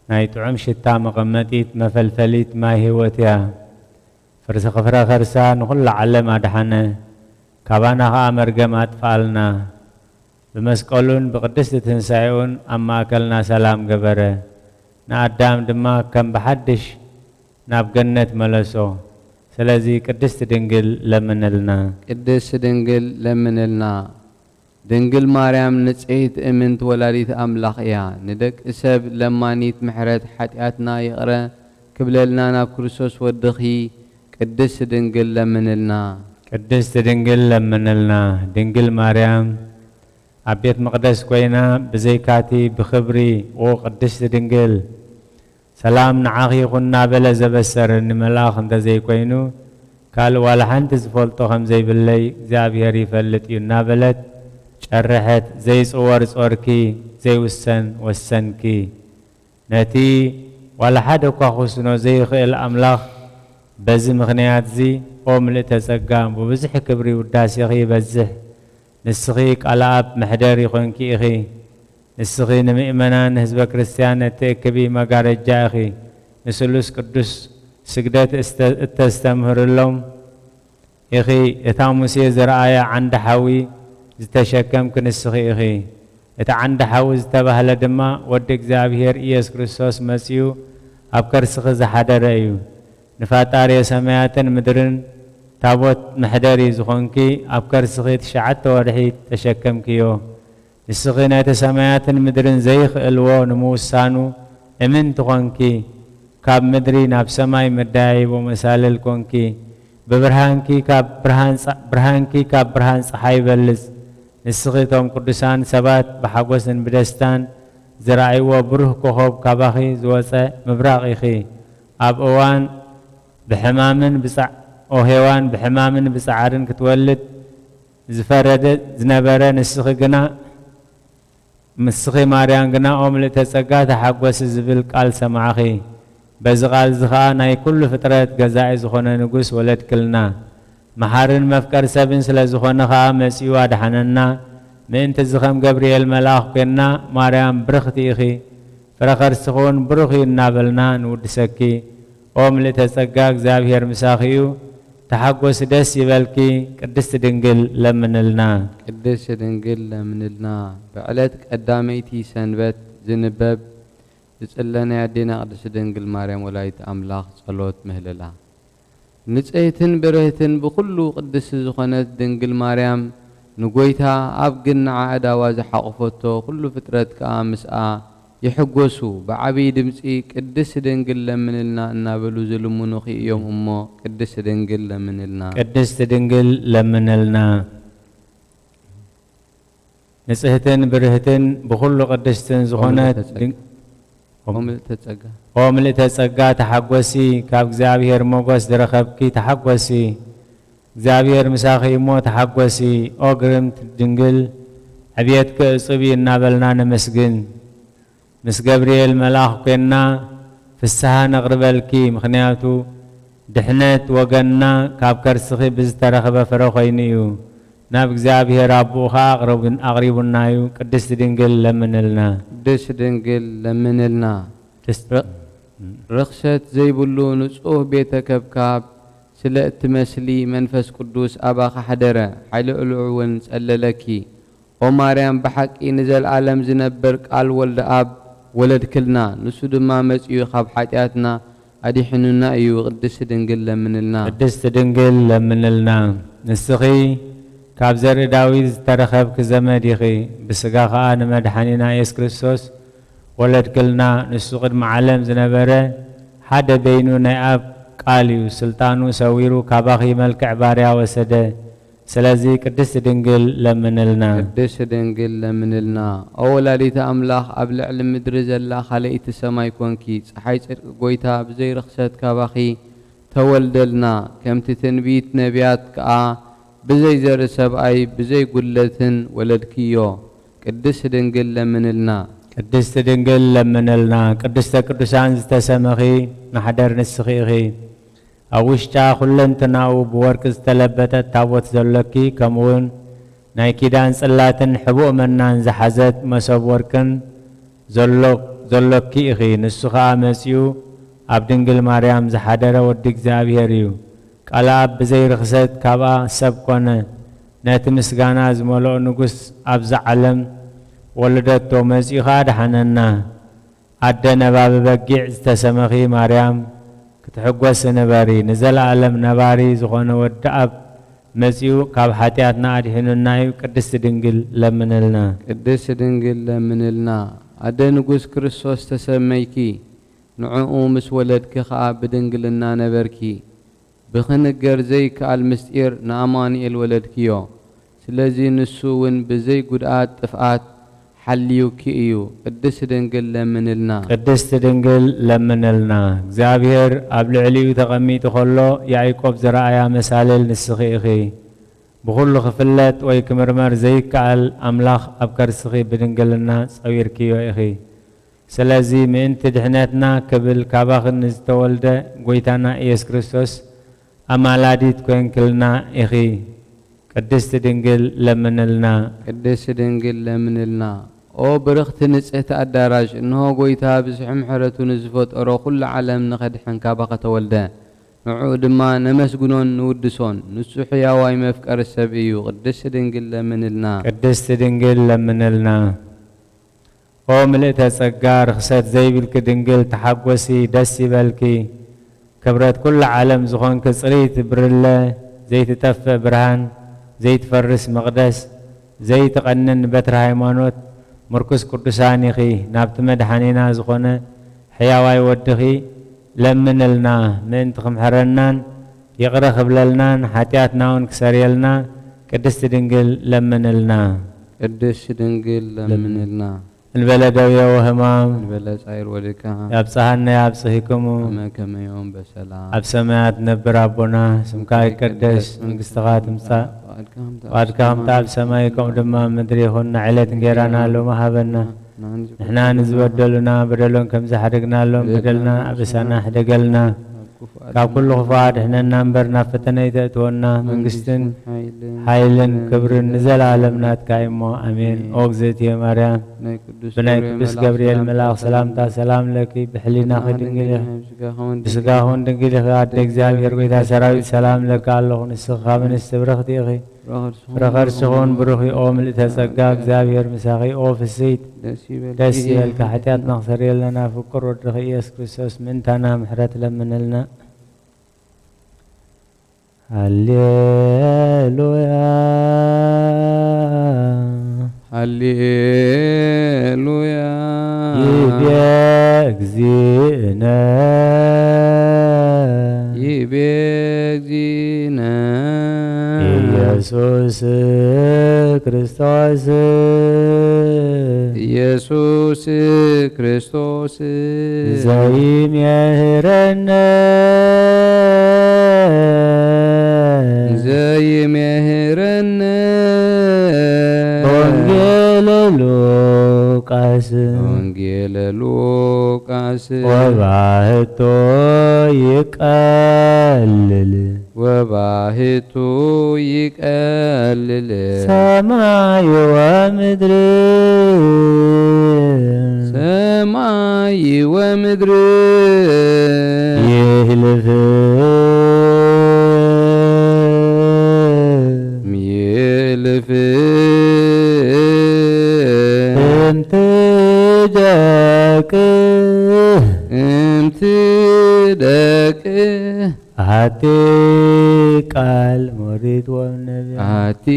ናይ ጥዑም ሽታ መቐመጢት መፈልፈሊት ማይ ህይወት እያ ፍርሲ ኽፍረ ኸርሳ ንኹሉ ዓለም ኣድሓነ ካባና ከዓ መርገም ኣጥፋኣልና ብመስቀሉን ብቅድስቲ ትንሳኤኡን ኣብ ማእከልና ሰላም ገበረ ንኣዳም ድማ ከም ብሓድሽ ናብ ገነት መለሶ ስለዚ ቅድስቲ ድንግል ለምንልና ቅድስቲ ድንግል ለምንልና ድንግል ማርያም ንጽሕት እምንቲ ወላዲተ አምላኽ እያ ንደቂ ሰብ ለማኒት ምሕረት ሓጢኣትና ይቕረ كبللنا ناب كريستوس ودخي قدس دنجل لمنلنا ቅድስት ድንግል ለምንልና ድንግል ማርያም ኣብ ቤት መቅደስ ኮይና ብዘይካቲ ብክብሪ ቅድስት ድንግል ሰላም ንዓኺ ይኹን እናበለ ዘበሰረኒ መልኣኽ እንተዘይኮይኑ ካልእ ዋላ ሓንቲ ዝፈልጦ ከምዘይብለይ እግዚኣብሔር ይፈልጥ እዩ እናበለት ጨርሐት ዘይፅወር ጾርኪ ዘይውሰን ወሰንኪ ነቲ ዋላ ሓደ እኳ ክውስኖ ዘይኽእል ኣምላኽ በዚ ምኽንያት እዚ ምልእተ ጸጋ ብብዙሕ ክብሪ ውዳሴኺ ይበዝሕ ንስኺ ቃል ኣብ መሕደሪ ኮንኪ ኢኺ ንስኺ ንምእመናን ህዝበ ክርስቲያን እትእክቢ መጋረጃ ኢኺ ንስሉስ ቅዱስ ስግደት እተስተምህርሎም ኢኺ እታ ሙሴ ዝረኣያ ዓንዲ ሓዊ ዝተሸከምክ ንስኺ ኢኺ እቲ ዓንዲ ሓዊ ዝተባህለ ድማ ወዲ እግዚኣብሔር ኢየሱስ ክርስቶስ መጺኡ ኣብ ከርስኺ ዝሓደረ እዩ ንፋጣሪ ሰማያትን ምድርን ታቦት መሕደሪ ዝኾንኪ ኣብ ከርስኺ 9 ወርሒ ተሸከምክዮ ንስኺ ነቲ ሰማያትን ምድርን ዘይኽእልዎ ንምውሳኑ እምንቲ ኮንኪ ካብ ምድሪ ናብ ሰማይ መዳይቦ መሳልል ኮንኪ ብብርሃንኪ ካብ ብርሃን ፀሓይ ይበልጽ ንስኺ እቶም ቅዱሳን ሰባት ብሓጎስን ብደስታን ዝረኣይዎ ብሩህ ኮኸብ ካባኺ ዝወፀ ምብራቕ ኢኺ ኣብ እዋን ብሕማምን ሄዋን ብሕማምን ብፃዕርን ክትወልድ ዝፈረደ ዝነበረ ንስኺ ማርያም ግና ምልእተ ጸጋ ተሓጐሲ ዝብል ቃል ሰማዕኺ በዚ ቃል እዚ ከዓ ናይ ኩሉ ፍጥረት ገዛኢ ዝኾነ ንጉስ ወለድክልና መሓርን መፍቀር ሰብን ስለ ዝኾነ ከዓ መጺኡ ኣድሓነና ምእንቲ እዚ ከም ገብርኤል መልኣኽ ኮይንና ማርያም ብርኽቲ ኢኺ ፍረ ከርስኺ እውን ብሩኽ እዩ እናበልና ንውድሰኪ ምልእተ ጸጋ እግዚኣብሔር ምሳኺ እዩ ተሓጐሲ ደስ ይበልኪ ቅድስት ድንግል ለምንልና ቅድስት ድንግል ለምንልና ብዕለት ቀዳመይቲ ሰንበት ዝንበብ ዝጽለና ያዴና ቅድስት ድንግል ማርያም ወላዲተ ኣምላኽ ጸሎት ምህልላ ንጽሕትን ብርህትን ብኩሉ ቅድስት ዝኾነት ድንግል ማርያም ንጎይታ ኣብ ግናዓ ኣዳዋ ዝሓቆፈቶ ኩሉ ፍጥረት ከዓ ምስኣ ይሕጎሱ ብዓብይ ድምፂ ቅድስት ድንግል ለምንልና እናበሉ ዝልሙኑ እዮም እሞ ቅድስት ድንግል ለምንልና ቅድስት ድንግል ለምንልና ንጽሕትን ብርህትን ብኩሉ ቅድስትን ዝኾነት ምልእተ ጸጋ ተሓጐሲ ካብ እግዚኣብሔር ሞገስ ዝረኸብኪ ተሓጐሲ እግዚአብሔር ምሳኺ እሞ ተሓጐሲ ግርምት ድንግል ዕብየትከ እጽቢ እናበልና ነመስግን ምስ ገብርኤል መልአኽ ኮይንና ፍስሓ ነቕርበልኪ ምኽንያቱ ድሕነት ወገንና ካብ ከርስኺ ብዝተረኸበ ፍረ ኮይኑ እዩ ናብ እግዚአብሔር ኣቦኻ ኣቕሪቡና እዩ ቅድስት ድንግል ለምንልና ቅድስት ድንግል ለምንልና ርኽሰት ዘይብሉ ንጹህ ቤተ ከብካብ ስለ እትመስሊ መንፈስ ቅዱስ ኣባኻ ሓደረ ሓይሊ ዕልዑውን ጸለለኪ ማርያም ብሓቂ ንዘለዓለም ዝነበር ቃል ወልደ ኣብ ወለድክልና ንሱ ድማ መጺኡ ካብ ሓጢኣትና ኣዲሕኑና እዩ ቅድስት ድንግል ለምንልና ቅድስት ድንግል ለምንልና ንስኺ ካብ ዘርኢ ዳዊት ዝተረኸብክ ዘመድ ኢኺ ብስጋ ከዓ ንመድሓኒና ኢየሱስ ክርስቶስ ወለድክልና ንሱ ቅድሚ ዓለም ዝነበረ ሓደ በይኑ ናይ ኣብ ቃል እዩ ስልጣኑ ሰዊሩ ካባኺ መልክዕ ባርያ ወሰደ ስለዚ ቅድስት ድንግል ለምንልና ቅድስት ድንግል ለምንልና ወላዲተ ኣምላኽ ኣብ ልዕሊ ምድሪ ዘላ ካልእቲ ሰማይ ኮንኪ ፀሓይ ጽድቂ ጎይታ ብዘይ ርኽሰት ካባኺ ተወልደልና ከምቲ ትንቢት ነቢያት ከዓ ብዘይ ዘርኢ ሰብኣይ ብዘይ ጉለትን ወለድክዮ ቅድስት ድንግል ለምንልና ቅድስት ድንግል ለምንልና ቅድስተ ቅዱሳን ዝተሰመኺ ማሕደር ንስኺ ኢኺ ኣብ ውሽጣ ኩለንትናኡ ብወርቂ ዝተለበጠት ታቦት ዘሎኪ ከምኡውን ናይ ኪዳን ጽላትን ሕቡእ መናን ዝሓዘት መሶብ ወርቅን ዘሎኪ ኢኺ ንሱ ከዓ መጺኡ ኣብ ድንግል ማርያም ዝሓደረ ወዲ እግዚኣብሔር እዩ ቃል ኣብ ብዘይ ርኽሰት ካብኣ ሰብ ኮነ ነቲ ምስጋና ዝመልኦ ንጉስ ኣብዛ ዓለም ወለደቶ መጺኡ ኣድሓነና ኣደ ነባቢ በጊዕ ዝተሰመኺ ማርያም ክትሕጐስ ንበሪ ንዘለዓለም ነባሪ ዝኾነ ወዲ ኣብ መጺኡ ካብ ሓጢኣትና ኣድሒኑና እዩ ቅድስት ድንግል ለምንልና ቅድስት ድንግል ለምንልና ኣደ ንጉስ ክርስቶስ ተሰመይኪ ንዕኡ ምስ ወለድኪ ኸዓ ብድንግልና ነበርኪ ብኽንገር ዘይከኣል ምስጢር ንኣማኑኤል ወለድክዮ ስለዚ ንሱ እውን ብዘይ ጉድኣት ጥፍኣት ሓልዩኪ እዩ ቅድስት ድንግል ለምንልና ቅድስት ድንግል ለምንልና እግዚአብሔር ኣብ ልዕሊኡ ተቐሚጡ ከሎ ያዕቆብ ዝረኣያ መሳልል ንስኺ ኢኺ ብኹሉ ክፍለጥ ወይ ክምርመር ዘይከኣል ኣምላኽ ኣብ ከርስኺ ብድንግልና ፀዊርክዮ ኢኺ ስለዚ ምእንቲ ድሕነትና ክብል ካባኽን ዝተወልደ ጎይታና ኢየሱስ ክርስቶስ ኣማላዲት ኮንክልና ኢኺ ቅድስት ድንግል ለምንልና ቅድስት ድንግል ለምንልና ኦ ብርኽቲ ንጽሕቲ ኣዳራሽ እንሆ ጎይታ ብዝሕ ምሕረቱ ንዝፈጠሮ ኩሉ ዓለም ንኸድሕን ካባኸ ተወልደ ንዕኡ ድማ ነመስግኖን ንውድሶን ንሱ ሕያዋይ መፍቀሪ ሰብ እዩ ቅድስት ድንግል ለምንልና ቅድስት ድንግል ለምንልና ኦ ምልእተ ጸጋ ርኽሰት ዘይብልኪ ድንግል ተሓጐሲ ደስ ይበልኪ ክብረት ኩሉ ዓለም ዝኾንኪ ጽሪት ብርለ ዘይትጠፍእ ብርሃን ዘይትፈርስ መቕደስ ዘይትቐንን በትሪ ሃይማኖት ምርኩስ ቅዱሳን ኢኺ ናብቲ መድሓኒና ዝኾነ ሕያዋይ ወድኺ ለምንልና ምእንቲ ክምሕረናን ይቕረ ክብለልናን ሓጢኣትና እውን ክሰርየልና ቅድስት ድንግል ለምንልና ቅድስት ድንግል ለምንልና እንበለ ደዌ ወህማም እንበለ ጻይር ወድካ ያብጽሐና ያብጽሕክሙ ከመ ዮም በሰላም ኣብ ሰማያት ነብር ኣቦና ስምካ ይትቀደስ መንግሥትኻ ትምጻእ ፈቃድካ ከምቲ ኣብ ሰማይ ከምኡ ድማ ምድሪ ይኹን ዕለት እንጀራና ሎሚ ሃበና ንሕና ንዝበደሉና በደሎን ከም ዝሓደግናሎም በደልና ኣበሳና ሕደገልና ካብ ኩሉ ክፉኣት ድሕነና እምበር ናብ ፈተነ ይተእትወና መንግስትን ሓይልን ክብርን ንዘለዓለም ናትካ እሞ ኣሜን ኦ እግዝእትየ ማርያም ብናይ ቅዱስ ገብርኤል መልኣኽ ሰላምታ ሰላም ለኪ ብሕሊናኺ ድንግል ኢኺ ብስጋኹን ድንግል ኢኺ ኣደ እግዚኣብሔር ጎይታ ሰራዊት ሰላም ለካ ኣለኹ ንስኻ ካብ እንስቲ ብርኽቲ ኢኺ ረኸርስኹን ብሩኽ ኦ ምልእተ ጸጋ እግዚኣብሔር ምሳኺ ኦ ፍስይት ደስ ይበልካ ሓጢኣትና ክሰርየለና ፍቁር ወድኺ ኢየሱስ ክርስቶስ ምእንታና ምሕረት ለምንልና ሃሌሉያ ሃሌሉያ ይቤ እግዚእነ ይቤ እግዚእነ ኢየሱስ ክርስቶስ ኢየሱስ ክርስቶስ ዘይምሕረነ ዘይምሕረነ ወንጌለ ሉቃስ ወንጌለ ሉቃስ ወባህቶ ይቀልል ወባህቱ ይቀልል ሰማይ ወምድር ሰማይ ወምድር ይህልፍ ይህልፍ እምትደቅ እምትደቅ አሐቲ ቃል ሞሪት ወእምነቢያ አሐቲ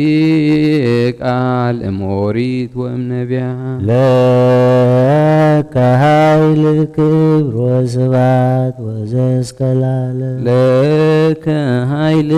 ቃል ሞሪት ወእምነቢያ ለከ ኃይል ክብር ወስብሐት ወዘእስከ ለዓለም ለከ ኃይል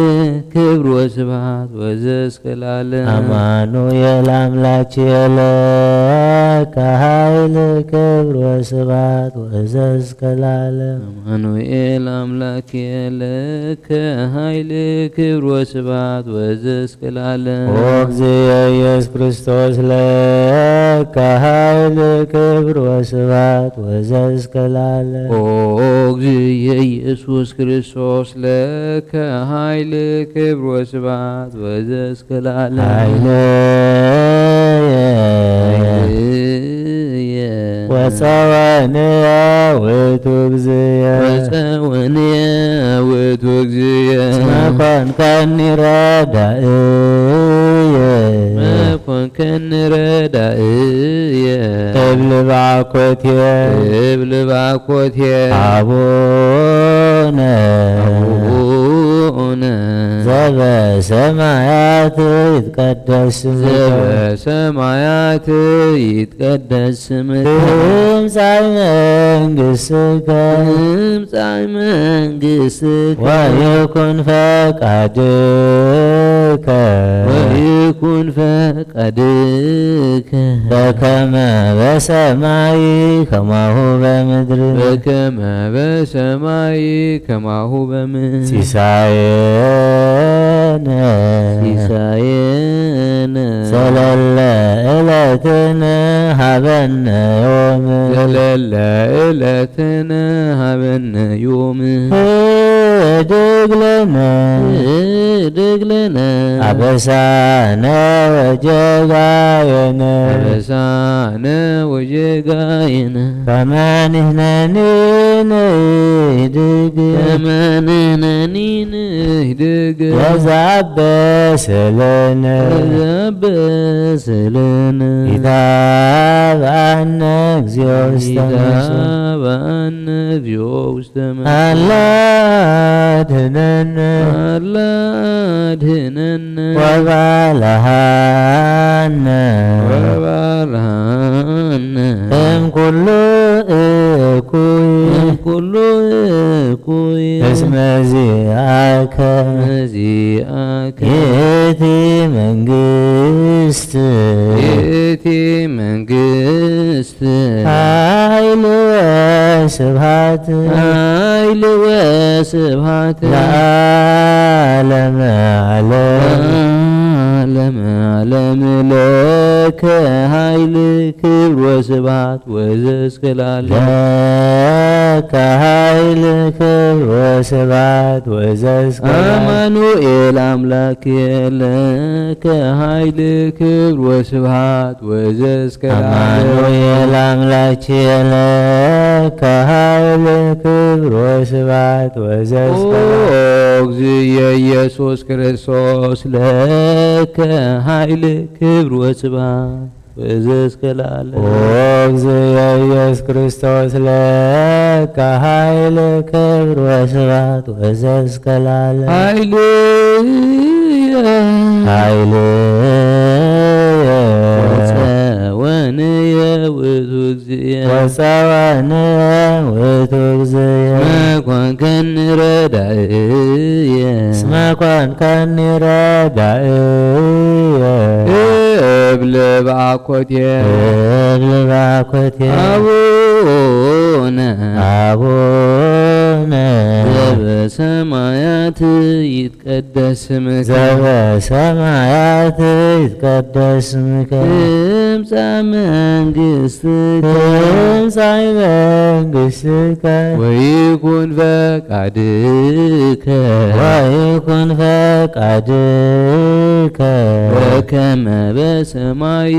ክብር ወስብሐት ወዘእስከ ለዓለም አማኑኤል አምላክየ ለከ ኃይል ክብር ወስብሐት ወዘእስከ ለዓለም አማኑኤል አምላክየ ለከ ኃይል ክብር ወስብሐት ወዘእስከ ለዓለም ኦ እግዚእ ኢየሱስ ክርስቶስ ለከ ኃይል ክብር ወስብሐት ወዘእስከ ለዓለም ኦ እግዚእ ኢየሱስ ክርስቶስ ለከ ኃይል ክብር ወስብሐት ወዘእስከ ለዓለም ወፀወንየ ውእቱ እግዚእ ወፀወንየ ውእቱ እግዚእ እስመ ኮንከኒ ረዳእየ ኮንከኒ ረዳእየ እብል ባኮትየ እብል ባኮትየ አቡነ አቡነ ዘበሰማያት ይትቀደስ ስምከ ዘበሰማያት ይትቀደስ ስምከ ትምጻእ መንግሥትከ ትምጻእ መንግሥትከ ወይኩን ፈቃድከ ወይኩን ፈቃድከ በከመ በሰማይ ከማሁ በምድር በከመ በሰማይ ከማሁ በምድር ሲሳየነ ሲሳየነ ዘለለ ዕለትነ ሀበነ ዮም ዘለለ ዕለትነ ሀበነ ዮም ህድግ ለነ ህድግ ለነ አበሳነ ወጀጋየነ አበሳነ ወጀጋየነ ከመ ንሕነኒ ንህድግ ከመ ንሕነኒ ንህድግ ወዘአበስ ለነ ወዘአበስ ለነ ኢታብአነ እግዚኦ ውስተ ምድር ኢታብአነ እግዚኦ ውስተ ምድር አላ አድኅነነ አላ አድኅነነ ወባልሐነ ወባልሐነ እምኩሉ እኩይ እምኩሉ እኩይ እስመ ዚአከ ዚአከ ይእቲ መንግሥት ይእቲ መንግሥት ኃይል ወስብሐት ኃይል ወስብሐት ለዓለመ ዓለም ዓለመ ዓለም ለከ ኃይል ክብር ወስብሐት ወዘእስከ ለዓለም ለከ ኃይል ክብር ወስብሐት ወዘእስከ አማኑኤል አምላክ ለከ ኃይል ክብር ወስብሐት ወዘእስከ አማኑኤል አምላክ ለከ ኃይል ክብር ወስብሐት ወዘእስከ እግዚእ ኢየሱስ ክርስቶስ ለከ ኃይል ክብር ወስብሐት ወዘእስከ ለዓለም እግዚእ ኢየሱስ ክርስቶስ ለከ ኃይል ክብር ወስብሐት ወዘእስከ ለዓለም ወፀወንየ ውእቱ እግዚእ ወፀወንየ ውእቱ እግዚእ መኳንከኒ ረዳእየ እስመ ኮንከኒ ረዳእየ እብል በአኮቴየ እብል በአኮቴየ አቡነ አቡነ ዘበሰማያት ይትቀደስ ስምከ ዘበሰማያት ይትቀደስ ስምከ ትምጻእ መንግሥትከ ትምጻእ መንግሥትከ ወይኩን ፈቃድከ ወይኩን ፈቃድከ በከመ በሰማይ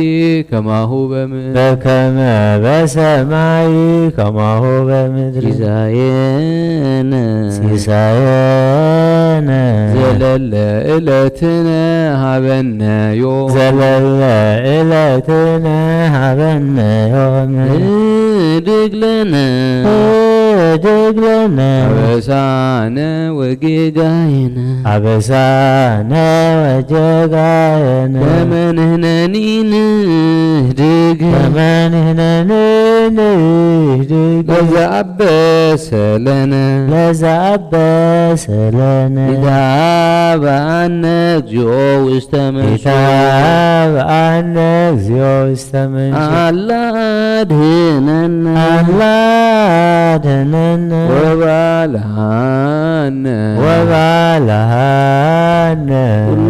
ከማሁ በምድር በከመ በሰማይ ከማሁ በምድር ሲሳየነ ሲሳየነ ዘለለ ዕለትነ ሀበነ ዮም ዘለለ ዕለትነ ሀበነ ዮም ህድግ ለነ ህድግ ለነ አበሳነ ወጌጋየነ አበሳነ ወጀጋየነ ከመ ንሕነኒ ንህድግ ከመ ንሕነኒ ንህድግ ወዘአበሰ ለነ ለዘአበሰ ለነ ኢታብአነ እግዚኦ ውስተ መንሱት ኢታብአነ እግዚኦ ውስተ መንሱት አላ አድኅነነ አላ አድኅነነ ወባልሐነ ወባልሐነ ኩሉ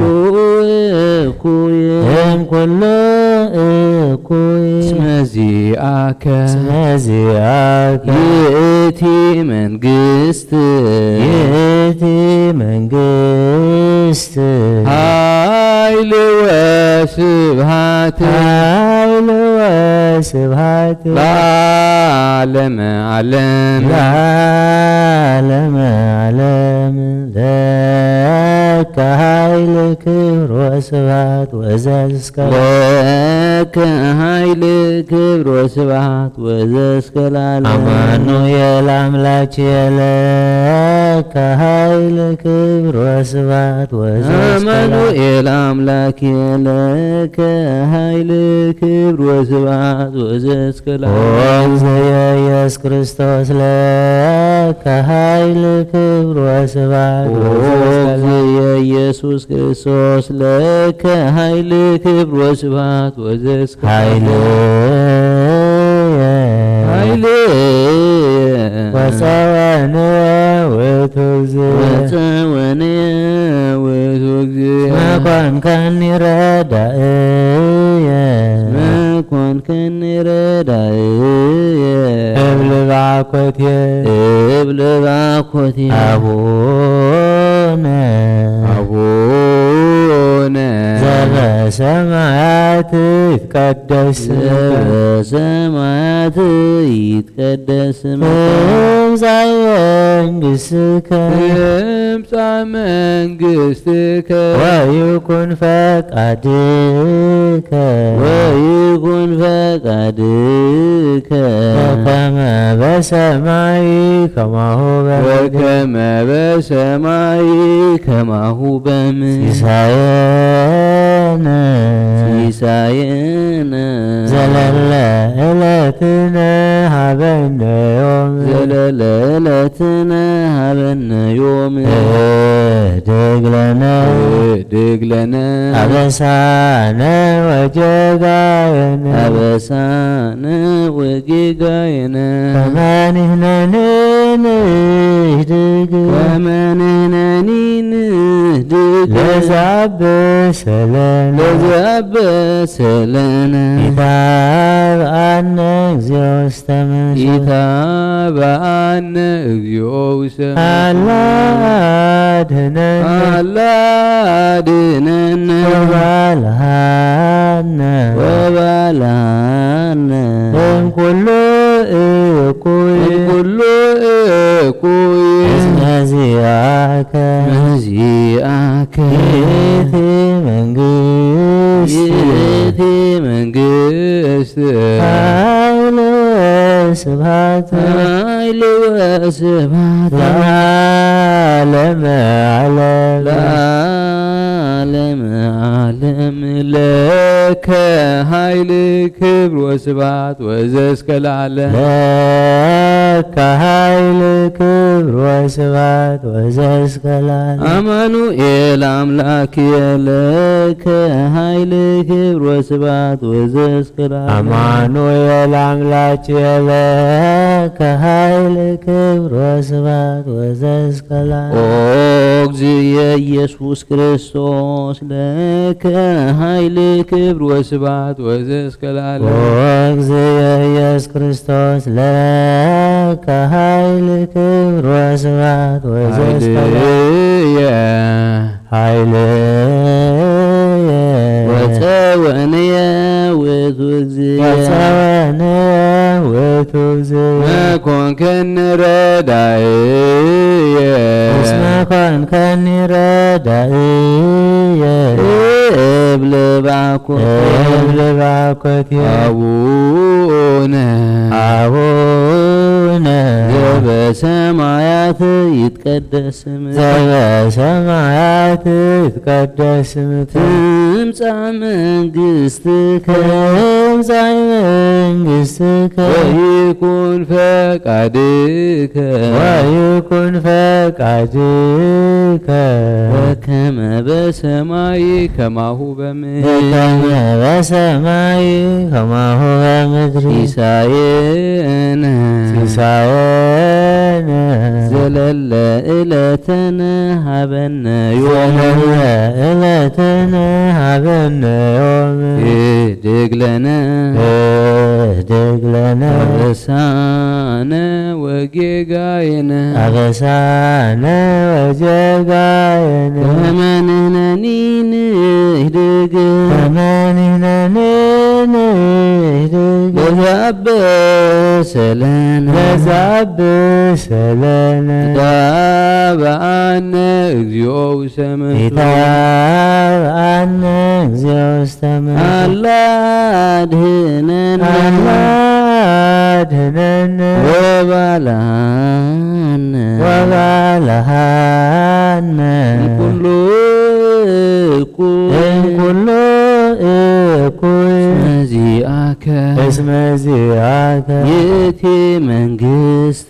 እኩይ እምኩሉ እኩይ እስመ ዚአከ እስመ ዚአከ ይእቲ መንግሥት ይእቲ መንግሥት ኃይል ወስብሐት ኃይል ወስብሐት ለዓለመ ዓለም ለዓለመ ዓለም ለከ ኃይል ክብር ወስብሐት ወዘእስከ ለከ ኃይል ክብር ወስብሐት ወዘእስከ ለዓለም አማኑኤል አምላክየ ለከ ኃይል ክብር ወስብሐት ወዘእስከ አማኑኤል አምላክየ ለከ ኃይል ክብር ወስብሐት ወዘእስከ ለዓለም ኢየሱስ ክርስቶስ ለከ ኃይል ክብር ወስብሐት ወዘእስከ ኢየሱስ ክርስቶስ ለከ ኃይል ክብር ወስብሐት ወዘእስከ ኃይል ወፀወነ ውእቱ ወፀወነ ውእቱ መኮንከኒ ረዳእየ መኮንከኒ ረዳእየ እብል ባኮትየ እብል ባኮትየ አቡነ ዘበሰማያት ይትቀደስ በሰማያት ይትቀደስ ትምጻእ መንግሥትከ ትምጻእ መንግሥትከ ወይኩን ፈቃድከ በከመ በሰማይ ከማሁ በከመ በሰማይ ከማሁ በምድር ሲሳየነ ዘለለ ዕለትነ ሀበነ ዮም ዘለለ ዕለትነ ሀበነ ዮም ህድግ ለነ አበሳነ ወጌጋየነ ከመ ንሕነኒ ንህድግ ለዘአብሰለነ ኢታብአነ እግዚኦ ውስተ መንሱት ኢታብአነ እግዚኦ ውስተ አላ አድኅነነ ወባልሐነ እምኩሉ እኩይ እስመዚአከ ይእቲ መንግሥት ኃይል ወስብሐት ለዓለመ ዓለም ለከ ኃይል ክብር ወስብሐት ወዘእስከ ለዓለም ለከ ኃይል ክብር ወስብሐት ወዘእስከ ለዓለም አማኑኤል አምላክየ ለከ ኃይል ክብር ወስብሐት ወዘእስከ ለዓለም አማኑኤል አምላክየ ለከ ኃይል ክብር ወስብሐት ወዘእስከ ለዓለም ኦ እግዚእየ ኢየሱስ ክርስቶስ ለከ ኃይል ክብር ወስብሐት ወዘእስከ ለዓለም ኦ እግዚእየ ኢየሱስ ክርስቶስ ለከ ኃይል ክብር ወስብሐት ወዘእስከ ወፀወነየ ውእቱ እግዚእ መኮንከኒ ረዳእየ እስመ ኮንከኒ ረዳእየ እብል ባኮትየ አቡነ ዘበሰማያት ይትቀደስ ስምከ ትምጻእ መንግሥትከ ወይኩን ፈቃድከ በከመ በሰማይ ከማሁ በምድር ሲሳየነ ዘለለ ዕለትነ ሀበነ ዮም ህድግ ለነ አበሳነ ወጌጋየነ ከመ ንሕነኒ ንህድግ ለዛብሰለነ ይታበአነ እግዚኦ ውስተ ምድር አላ አድኅነነ ወባልሐነ እምኩሉ እኩይ እስመ ዚአከ ይእቲ መንግሥት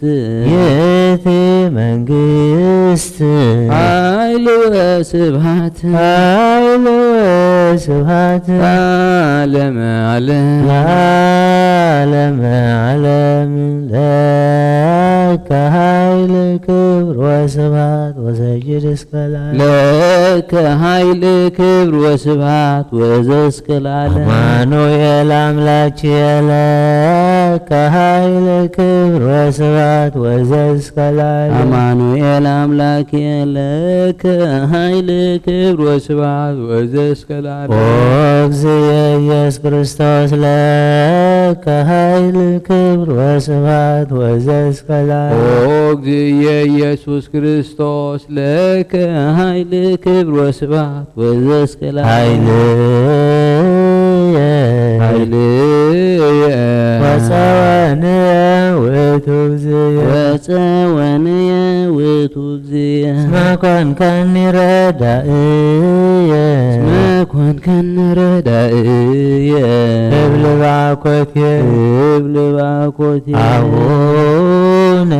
ኃይል ወስብሐት ለዓለመ ዓለም ለከ ኃይል ክብር ወስብሐት ወሰይድ እስከ ለዓለም አማኑኤል አምላክየ ለከ ኃይል ክብር ወስብሐት ወዘእስከ ለዓለም አማኑኤል አምላክየ ለከ ኃይል ክብር ወስብሐት ወዘእስከ ለዓለም ኦ እግዚእ ኢየሱስ ክርስቶስ ለከ ኃይል ክብር ወስብሐት ወዘእስከ ለዓለም ኦ እግዚእ ኢየሱስ ክርስቶስ ለከ ኃይል ክብር ወስብሐት ወዘእስከ ለዓለም ወፀወንየ ውእቱ እግዚእ እስመ ኮንከኒ ረዳእየ እብል ባኮቴ አቡነ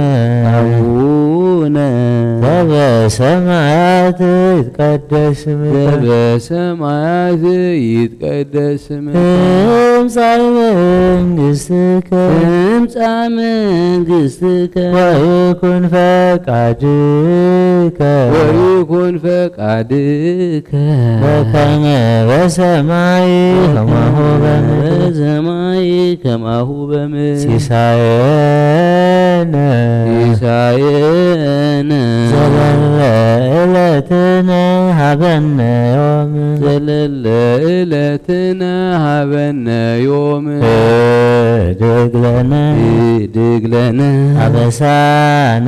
ዘበሰማያት ይትቀደስ ስምከ ትምጻእ መንግሥትከ ወይኩን ፈቃድከ በከመ በሰማይ ከማሁ በምድር ሲሳየነ ዘለለ ዕለትነ ሀበነ ዮም ህድግ ለነ አበሳነ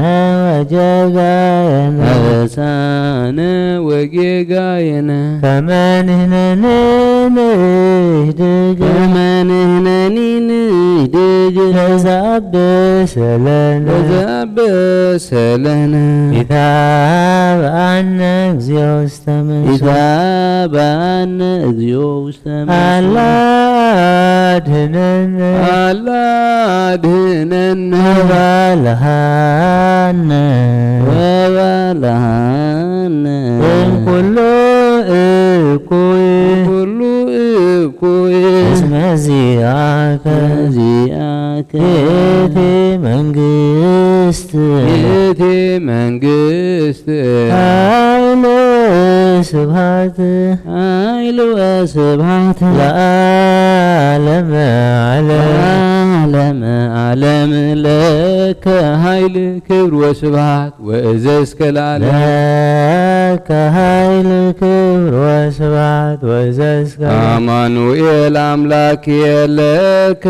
ወጌጋየነ ከመ ንሕነኒ ንህድግ ለዘአበሰለነ ኢታብአነ እግዚኦ ውስተ ምድር አላ አድኅነነ ወባልሐነ እምኩሉ እኩይ እስመ ዚአከ ይእቲ መንግሥት ኃይል ወስብሐት ለዓለመ ዓለም ለከ ኃይል ክብር ወስብሐት ወእዘዝከ ለዓለም አማኑኤል አምላክየ ለከ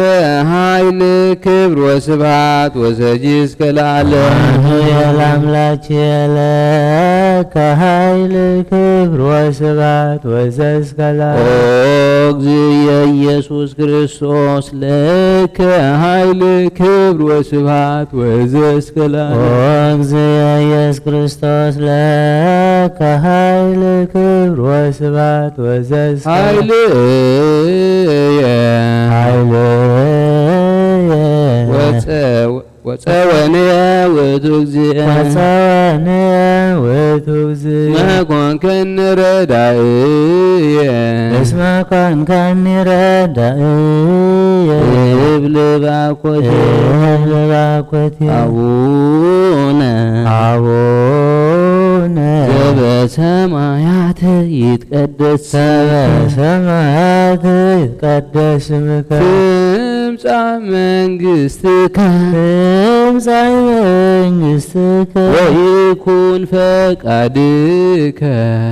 ኃይል ክብር ወስብሐት ወሰጂስከ ለዓለም አማኑኤል አምላክየ ለከ ኃይል ክብር ወስብሐት ወዘእስከ ለዓለም ኦ እግዚእ ኢየሱስ ክርስቶስ ለከ ኃይል ክብር ወስብሐት ወዘእስከ ለዓለም ኦ እግዚእ ኢየሱስ ክርስቶስ ለከ ኃይል ክብር ወስብሐት ወዘእስከ ወፀወንየ ውእቱ እግዚእ እስመ ኮንከኒ ረዳእየ እብል ባኮቴ አቡነ ዘበሰማያት ይትቀደስ ስምከ ትምጻእ መንግሥትከ ትምጻእ መንግሥትከ ወይኩን ፈቃድከ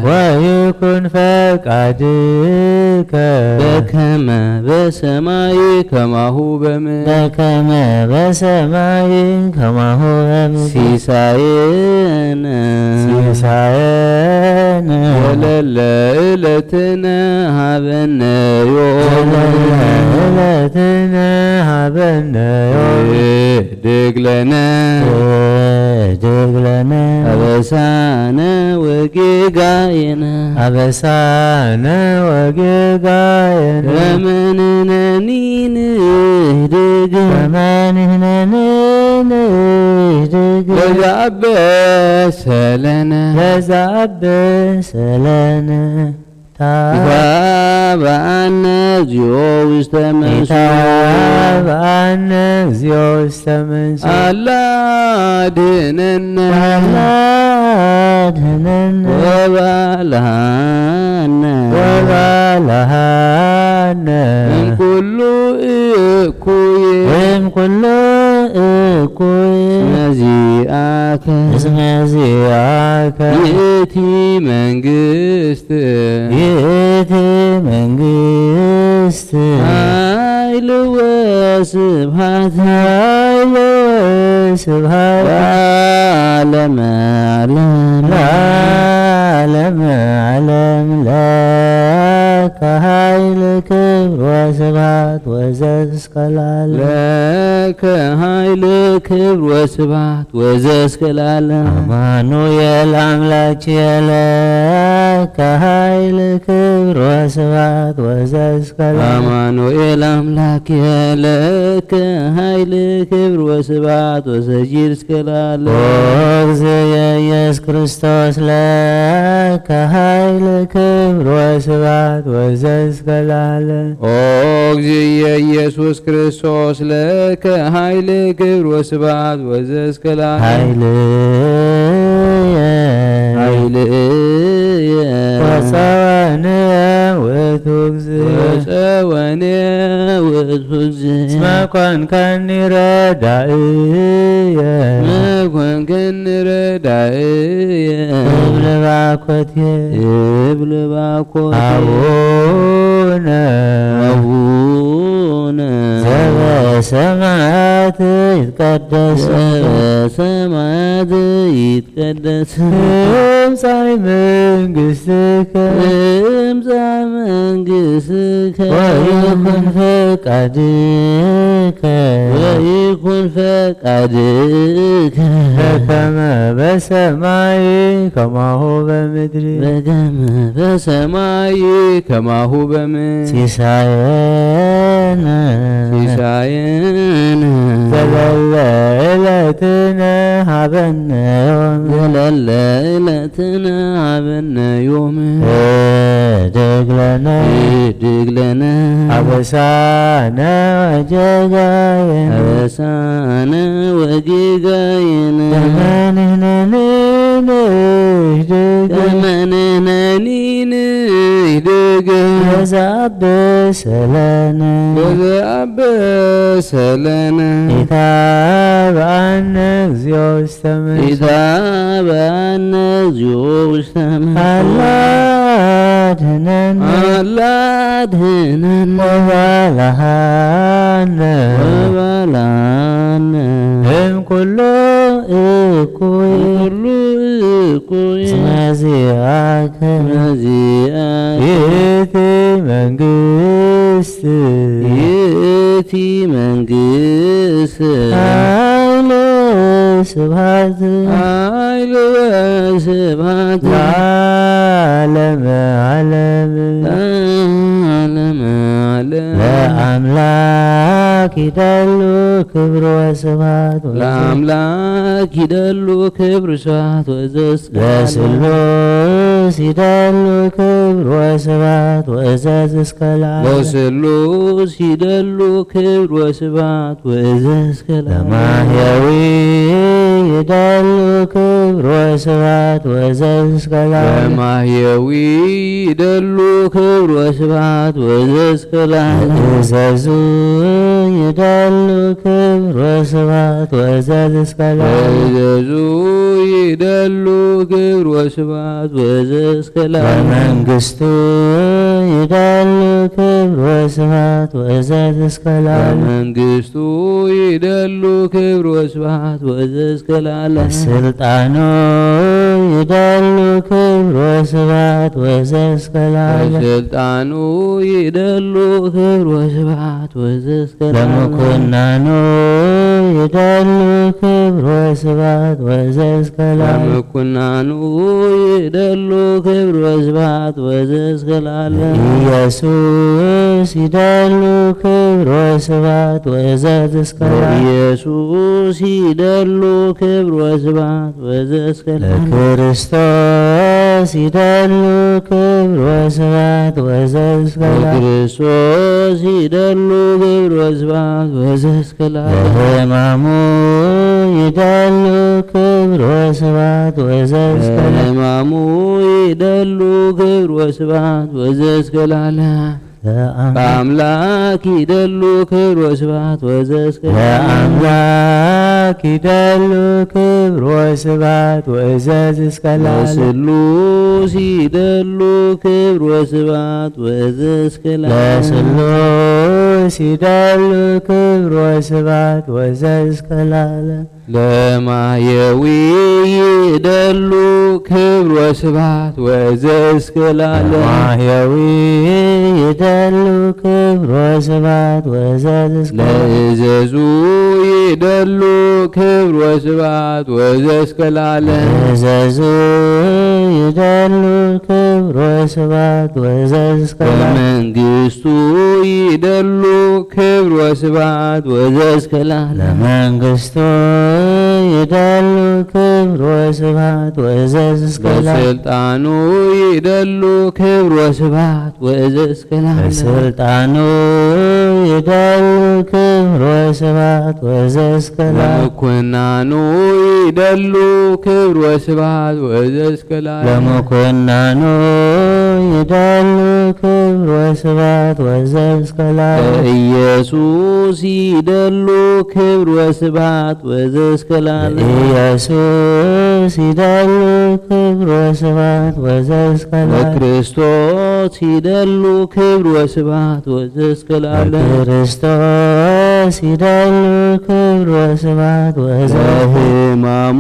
ወይኩን ፈቃድከ በከመ በሰማይ ከማሁ በምድር በከመ በሰማይ ከማሁ በምድር ሲሳየነ ሲሳየነ ዘለለ ዕለትነ ሀበነ ዮም ዕለትነ ሀበነ ዮም ህድግ ለነ ህድግ ለነ አበሳነ ወጌጋየነ አበሳነ ወጌጋየነ ከመ ንሕነኒ ንህድግ ከመንህነኒ ንህድግ ለዘአበሰ ለነ ለዘአበሰለነ ታበአነ እግዚኦ ውስተ መንሱት ታበአነ እግዚኦ ውስተ መንሱት አላ አድኅነነ አድኅነነ ወባልሐነ ወባልሐነ እምኩሉ እኩይ እምኩሉ እኩይ መዚአከ እስመ ዚአከ ይእቲ መንግሥት ይእቲ መንግሥት ኃይል ወስብሐት ኃይል ወስብሐት ለዓለመ ዓለም ለዓለመ ዓለም ለከ ኃይል ክብር ወስብሐት ወዘእስከ ለዓለም ለከ ኃይል ክብር ወስብሐት ወዘእስከ ለዓለም አማኑኤል አምላክየ ለከ ኃይል ክብር ወስብሐት ወዘእስከ ለዓለም አማኑኤል አምላክየ ለከ ኃይል ክብር ወስብሐት ወሰጂድ እስከ ለዓለም ወእግዚእየ ኢየሱስ ክርስቶስ ለከ ኃይል ክብር ወስብሐት ወዘእስከ ለዓለም ኦ እግዚእየ ኢየሱስ ክርስቶስ ለከ ኃይል ክብር ወስብሐት ወዘእስከ ለዓለም ኃይልየ ወፀወነ ውእቱ እግዚእ ወፀወነ ውእቱ እግዚእ እስመ ኮንከኒ ረዳእየ መኮንከኒ ረዳእየ እብል ባኮትየ እብል ባኮትየ አቡነ አቡነ ዘበሰማያት ይትቀደስ በሰማያት ይትቀደስ ትምጻእ መንግሥትከ ትምጻእ መንግሥትከ ወይኩን ፈቃድከ ወይኩን ፈቃድከ በከመ በሰማይ ከማሁ በምድር በከመ በሰማይ ከማሁ በምድር ሲሳየነ ሲሳየነ ዘለለ ዕለትነ ሀበነ ዮም ዘለለ ዕለትነ ሀበነ ዮም ህድግ ለነ ህድግ ለነ አበሳነ ወጌጋየነ አበሳነ ወጌጋየነ ከመ ንሕነኒ ንህድግ ከመ ንሕነኒ ንህድግ ለዘአበሰለነ ወዘአበሰለነ ኢታብአነ እግዚኦ ውስተ መንሱት ኢታብአነ እግዚኦ ውስተ አላ መንሱት አድኅነነ አላ አድኅነነ ወባልሐነ ወባልሐነ እምኩሉ እኩይ ሁሉ እኩይ እስመ ዚአከ መዚአከ ይእቲ መንግሥት ይእቲ መንግሥት ኃይል ወስብሐት ኃይል ወስብሐት ለዓለመ ዓለም ለዓለመ ዓለም ለአምላክ ይደሉ ክብር ወስብሐት ለአምላክ ይደሉ ክብር ስብሐት ወዘእስከ ለስሉስ ይደሉ ክብር ወስብሐት ወእዘዝ እስከ ለዓለም ለስሉስ ይደሉ ክብር ወስብሐት ወእዘዝ እስከ ለዓለም ለማሕየዊ ይደሉ ክብር ወስብሐት ወእዘዝ እስከ ለዓለም ለማሕየዊ ይደሉ ክብር ወስብሐት ወእዘዝ እስከ ለዓለም ለእዘዙ ይደሉ ክብር ወስብሐት ወእዘዝ እስከ ለዓለም ለእዘዙ ይደሉ ክብር ወስብሐት ወእዘዝ እስከ ለዓለም ለመንግሥቱ ይደሉ ክብር ወስብሐት ወእዘዝ እስከ ለዓለም ለመንግሥቱ ይደሉ ክብር ወስብሐት ወእዘዝ እስከ ለዓለም ለስልጣኑ ይደሉ ክብር ወስብሐት ወእዘዝ እስከ ለዓለም ለስልጣኑ ይደሉ ክብር ወስብሐት ወእዘዝ እስከ ለዓለም ለምኩናኑ ይደሉ ክብር ወስብሐት ወእዘዝ እስከ ለዓለም ለምኩናኑ ይደሉ ክብር ወስብሐት ወእዘዝ እስከ ለዓለም ኢየሱስ ይደሉ ክብር ወስብሐት ወእዘዝ እስከ ለዓለም ኢየሱስ ይደሉ ክብር ወስብሐት ወእዘዝ እስከ ለዓለም ለክርስቶስ ይደሉ ክብር ወስብሐት ወእዘዝ እስከ ለዓለም ለክርስቶስ ይደሉ ክብር ወስብሐት ወእዘዝ እስከ ለዓለም ለሕማሙ ይደሉ ክብር ወስብሐት ወእዘዝ እስከ ለዓለም ለሕማሙ ይደሉ ክብር ወስብሐት ወእዘዝ እስከ ለዓለም ለአምላክ ይደሉ ክብር ወስብሐት ወእዘዝ እስከ ለዓለም ለአምላክ ይደሉ ክብር ወስብሐት ወእዘዝ እስከ ለዓለም ለስሉስ ይደሉ ክብር ወስብሐት ወእዘዝ እስከ ለዓለም ለስሉስ ይደሉ ክብር ወስብሐት ወእዘዝ እስከ ለዓለም ለማሕየዊ ይደሉ ክብር ወስብሐት ወእዘዝ እስከ ለዓለም ለማሕየዊ ይደሉ ክብር ወስብሐት ወእዘዝ እስከ ለእዘዙ ይደሉ ክብር ወስብሐት ወእዘዝ እስከ ለዓለም ለእዘዙ ይደሉ ክብር ወስብሐት ወእዘዝ እስከ ለዓለም ለመንግሥቱ ይደሉ ክብር ወስብሐት ወእዘዝ እስከ ለዓለም ለመንግሥቱ ይደሉ ክብር ወስብሐት ወእዘዝ እስከ ለዓለም ለስልጣኑ ይደሉ ክብር ወስብሐት ወእዘዝ እስከ ለዓለም ለስልጣኑ ይደሉ ክብር ወስብሐት ወእዘዝ እስከ ለዓለም ለምኩናኑ ይደሉ ክብር ወስብሐት ወእዘዝ እስከ ለዓለም ለምኩናኑ ይደሉ ክብር ወስብሐት ወእዘዝ እስከ ለዓለም ለኢየሱስ ይደሉ ክብር ወስብሐት ወእዘዝ እስከ ለዓለም ኢየሱስ ይደሉ ክብር ወስብሐት ወእዘዝ እስከ ለዓለም ለክርስቶስ ይደሉ ክብር ወስብሐት ወእዘዝ እስከ ለዓለም ለክርስቶስ ይደሉ ክብር ወስብሐት ወእዘዝ ለሕማሙ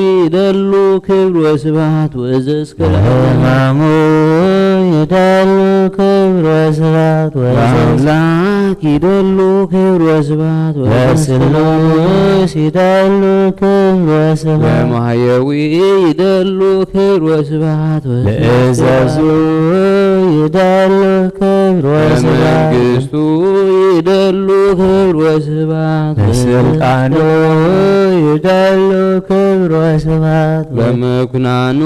ይደሉ ክብር ወስብሐት ወእዘዝ እስከ ለዓለም ለሕማሙ ይደሉ ክብር ወስብሐት ወእዘዝ ለአምላክ ይደሉ ክብር ወስብሐት ወእዘዝ እስከ ለዓለም ለስሉስ ይደሉ ክብር ወስብሐት ለማሕየዊ ይደሉ ክብር ወስብሐት ለእዘዙ ይደሉ ክብር ወስብሐት ለመንግሥቱ ይደሉ ክብር ወስብሐት ለስልጣኑ ይደሉ ክብር ወስብሐት ለምኩናኑ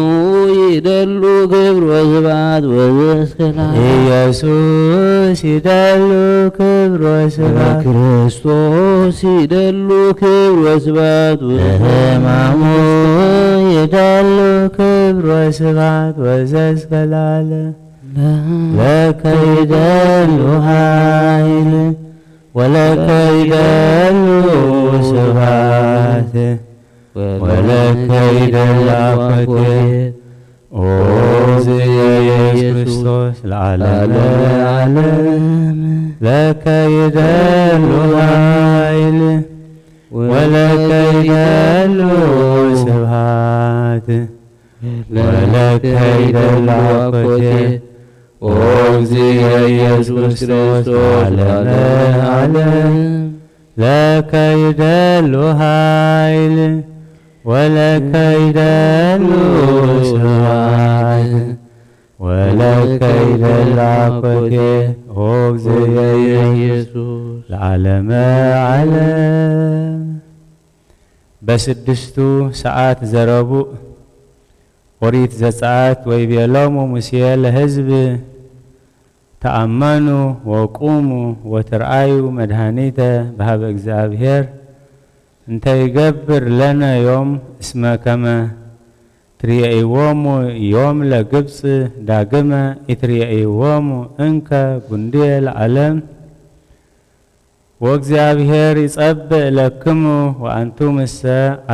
ይደሉ ክብር ወስብሐት ወእዘዝ እስከ ለዓለም ኢየሱስ ይደሉ ክብር ወስብሐት ለክርስቶስ ይደሉ ክብር ወስብሐት ለሕማሙ ይደሉ ክብር ወስብሐት ወእዘዝ እስከ ለዓለም ለከ ይደሉ ኃይል ወለከ ይደሉ ስብሐት ወለከ ይደሉ አኮቴት ኦ ኢየሱስ ክርስቶስ ለዓለመ ዓለም ለከ ይደሉ ኃይል ወለከ ይደሉ ስብሐት ወለከ ይደሉ አኮቴት ኦ ኢየሱስ ክርስቶስ ለዓለመ ዓለም ለከ ይደሉ ኃይል ወለከ ይደሉ ስብሐት ወለከ ይደሉ አኮቴት ኦ ኢየሱስ ለዓለመ ዓለም። በስድስቱ ሰዓት ዘረቡዕ ኦሪት ዘጸአት ወይቤሎሙ ሙሴ ለሕዝብ ተአመኑ ወቁሙ ወትርአዩ መድኃኒተ በሀበ እግዚአብሔር እንተ ይገብር ለነ ዮም እስመ ከመ ትርእይዎሙ ዮም ለግብፅ ዳግመ ኢትርእይዎሙ እንከ ጉንድየ ለዓለም ወእግዚአብሔር ይጸብእ ለክሙ ወአንቱምሰ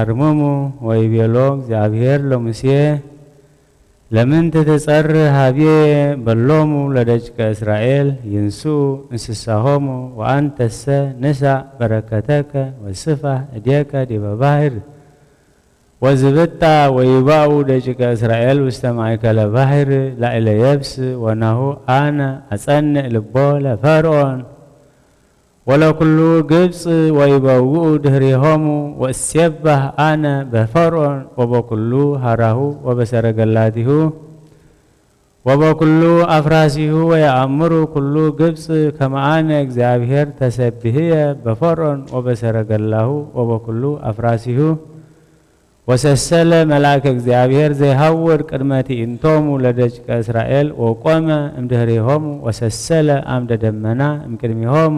አርምሙ ወይቤሎ እግዚአብሔር ለሙሴ ለምንት ትጸርህ ሀብየ በሎሙ ለደቂቀ እስራኤል ይንስኡ እንስሳሆሙ ወአንተሰ ንሳእ በረከተከ ወስፋሕ እዴከ ዲበ ባሕር ወዝብጣ ወይባኡ ደቂቀ እስራኤል ውስተ ማእከለ ባሕር ላዕለ የብስ ወናሁ አነ አጸንዕ ልቦ ለፈርዖን ወለኩሉ ግብፅ ወይበውኡ ድህሬሆሙ ወእሴባህ አነ በፈርዖን ወበኩሉ ሃራሁ ወበሰረገላቲሁ ወበኩሉ አፍራሲሁ ወየአምሩ ኩሉ ግብፅ ከመ አነ እግዚአብሔር ተሰብህየ በፈርዖን ወበሰረገላሁ ወበኩሉ አፍራሲሁ ወሰሰለ መልአከ እግዚአብሔር ዘይሃውር ቅድመ ትዕይንቶሙ ለደቂቀ እስራኤል ወቆመ እምድህሬሆሙ ወሰሰለ አምደ ደመና እምቅድሜሆሙ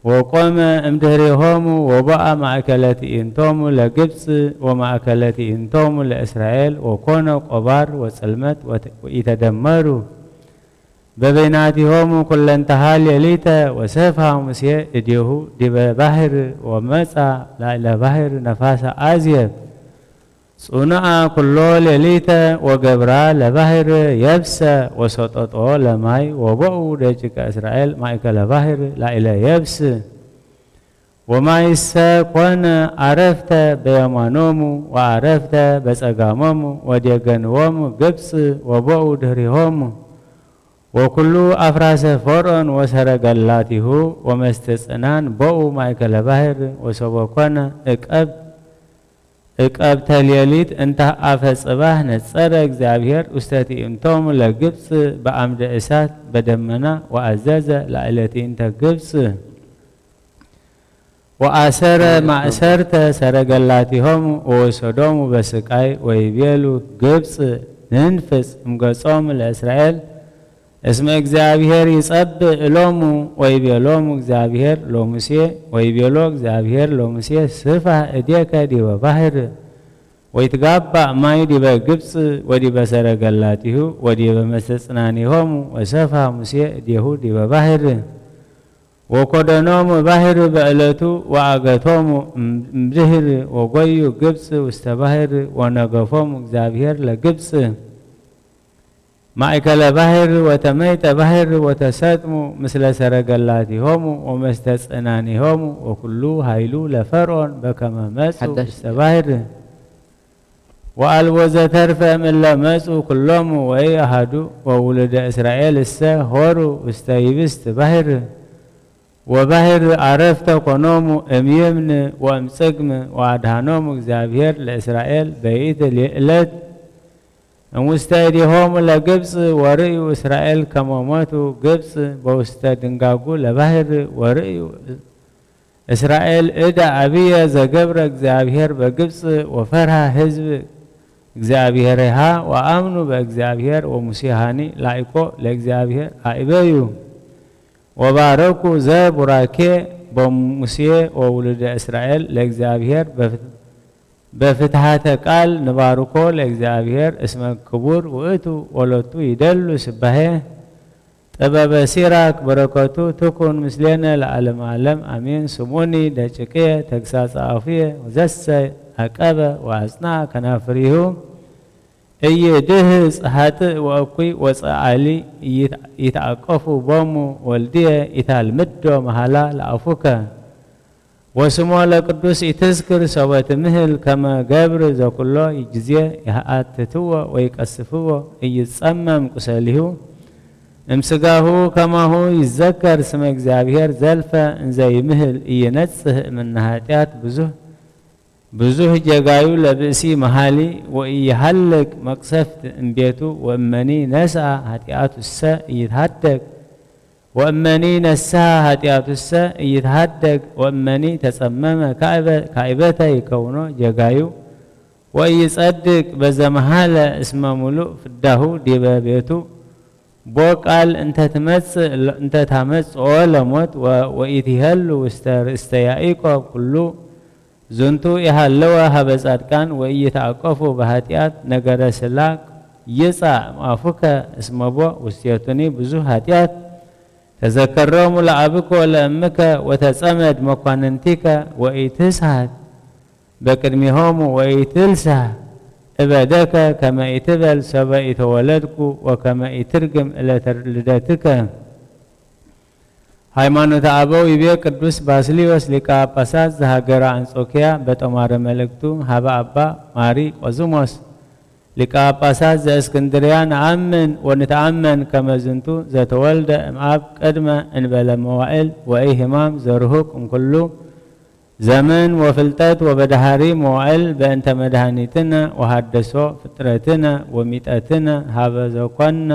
ወቆመ እምድህሬሆሙ ወበአ ማእከለ ትዕይንቶሙ ለግብፅ ወማእከለ ትዕይንቶሙ ለእስራኤል ወኮነ ቆባር ወጽልመት ወኢተደመሩ በበይናቲሆሙ ኩለንተሃ ሌሊተ ወሰፍሐ ሙሴ እዴሁ ዲበ ባሕር ወመጻ ላዕለ ባሕር ነፋሰ አዝየብ ጽኑዓ ኩሎ ሌሊተ ወገብራ ለባሕር የብሰ ወሰጠጦ ለማይ ወበኡ ደቂቀ እስራኤል ማእከለ ባሕር ላዕለ የብስ ወማይሰ ኮነ አረፍተ በየማኖሙ ወአረፍተ በጸጋሞሙ ወዴገንዎሙ ግብፅ ወበኡ ድህሬሆሙ ወኩሉ አፍራሰ ፈርዖን ወሰረገላቲሁ ወመስተጽናን በኡ ማእከለ ባሕር ወሶበ ኮነ እቀብተ ሌሊት እንተ አፈ ጽባሕ ነጸረ እግዚአብሔር ውስተ ትዕይንቶሙ ለግብፅ በአምደ እሳት በደመና ወአዘዘ ላዕለ ትዕይንተ ግብፅ ወአሰረ ማእሰርተ ሰረገላቲሆሙ ወወሰዶሙ በስቃይ ወይቤሉ ግብፅ ንንፍጽ እምገጾሙ ለእስራኤል እስመ እግዚአብሔር ይጸብእ ሎሙ ወይቤሎሙ እግዚአብሔር ሎሙሴ ወይቤሎ እግዚአብሔር ሎሙሴ ስፋሕ እዴከ ዲበ ባሕር ወይትጋባእ ማይ ዲበ ግብፅ ወዲበ ሰረገላቲሁ ወዲበ መስተጽናኒሆሙ ወሰፍሐ ሙሴ እዴሁ ዲበ ባሕር ወኮደኖሙ ባሕር በዕለቱ ወአገቶሙ እምድህር ወጎዩ ግብፅ ውስተ ባሕር ወነገፎሙ እግዚአብሔር ለግብፅ ማእከለ ባሕር ወተመይጠ ባሕር ወተሰጥሙ ምስለ ሰረገላቲሆሙ ወመስተጽናኒሆሙ ወኩሉ ኃይሉ ለፈርዖን በከመ መጹ ውስተ ባሕር ወአልቦ ዘተርፈ እምእለ መጹ ኩሎሙ ወኢአሐዱ ወውሉደ እስራኤል እሰ ሆሩ ውስተ ይብስት ባሕር ወባሕር አረፍተ ኮኖሙ እምይምን ወእምጽግም ወአድኃኖሙ እግዚአብሔር ለእስራኤል በይእቲ ዕለት እሙስተ እዴሆሙ ለግብፅ ወርእዩ እስራኤል ከመ ሞቱ ግብፅ በውስተ ድንጋጉ ለባሕር ወርእዩ እስራኤል እደ አብየ ዘገብረ እግዚአብሔር በግብፅ ወፈርሃ ሕዝብ እግዚአብሔርሃ ወአምኑ በእግዚአብሔር ወሙሴሃኒ ላይቆ ለእግዚአብሔር አእበዩ ወባረኩ ዘቡራኬ በሙሴ ወውሉደ እስራኤል ለእግዚአብሔር በፍትሐተ ቃል ንባርኮ ለእግዚአብሔር እስመ ክቡር ውእቱ ወሎቱ ይደሉ ስባሄ ጥበበ ሲራክ በረከቱ ትኩን ምስሌነ ለዓለመ ዓለም አሜን። ስሙኒ ደቂቅየ ተግሳጸ አፉየ ወዘሰ አቀበ ወአጽንዐ ከናፍሪሁ እይድህጽ ኃጥእ ወእኩይ ወፀዓሊ ይትአቀፉ ቦሙ ወልድየ ኢታልምዶ መሃላ ለአፉከ ወስሞ ለቅዱስ ኢትዝክር ሰወ ትምህል ከመ ገብር ዘኩሎ ጊዜ ይአትትዎ ወይቀስፍዎ እይጸመም ቁሰሊሁ እምስጋሁ ከማሁ ይዘከር ስመ እግዚአብሔር ዘልፈ እንዘ ይምህል እይነጽህ እምነ ኃጢአት ብዙህ ጀጋዩ ለብእሲ መሃሊ ወኢይሃልቅ መቅሰፍት እምቤቱ ወእመኒ ነስአ ኃጢአቱሰ እይትሃደግ ወእመኒ ነስሐ ኃጢአቱሰ እይትሃደግ ወእመኒ ተጸመመ ካዕበተ ይከውኖ ጀጋዩ ويصدق بزمهال اسم ملوء فداه ديبا بيتو بوقال انت تمس ولا موت وإتهل واستيائقوا كله زنتو يهلوا هبصادقان ويتعقفوا بهاتيات نغر سلاك يصا مافك اسمبو وستيتني بزو هاتيات تذكرهم لعبك ولأمك وتصمد مقاننتك وإتسهد بكرمهم وإتلسه إبادك كما إتبل سبا إتولدك وكما إترجم إلى لداتك ሃይማኖተ አበው ይቤ ቅዱስ ባስልዮስ ሊቀ ጳጳሳት ዘሀገረ አንጾኪያ በጦማረ መልእክቱ ሀበ አባ ማሪ ቆዝሞስ ሊቀ ጳጳሳት ዘእስክንድርያ ነአምን ወንተአመን ከመ ዝንቱ ዘተወልደ እምአብ ቅድመ እንበለ መዋዕል ወኢ ሕማም ዘርሁቅ እምኩሉ ዘመን ወፍልጠት ወበዳህሪ መዋዕል በእንተ መድኃኒትነ ወሃደሶ ፍጥረትነ ወሚጠትነ ሀበ ዘኮነ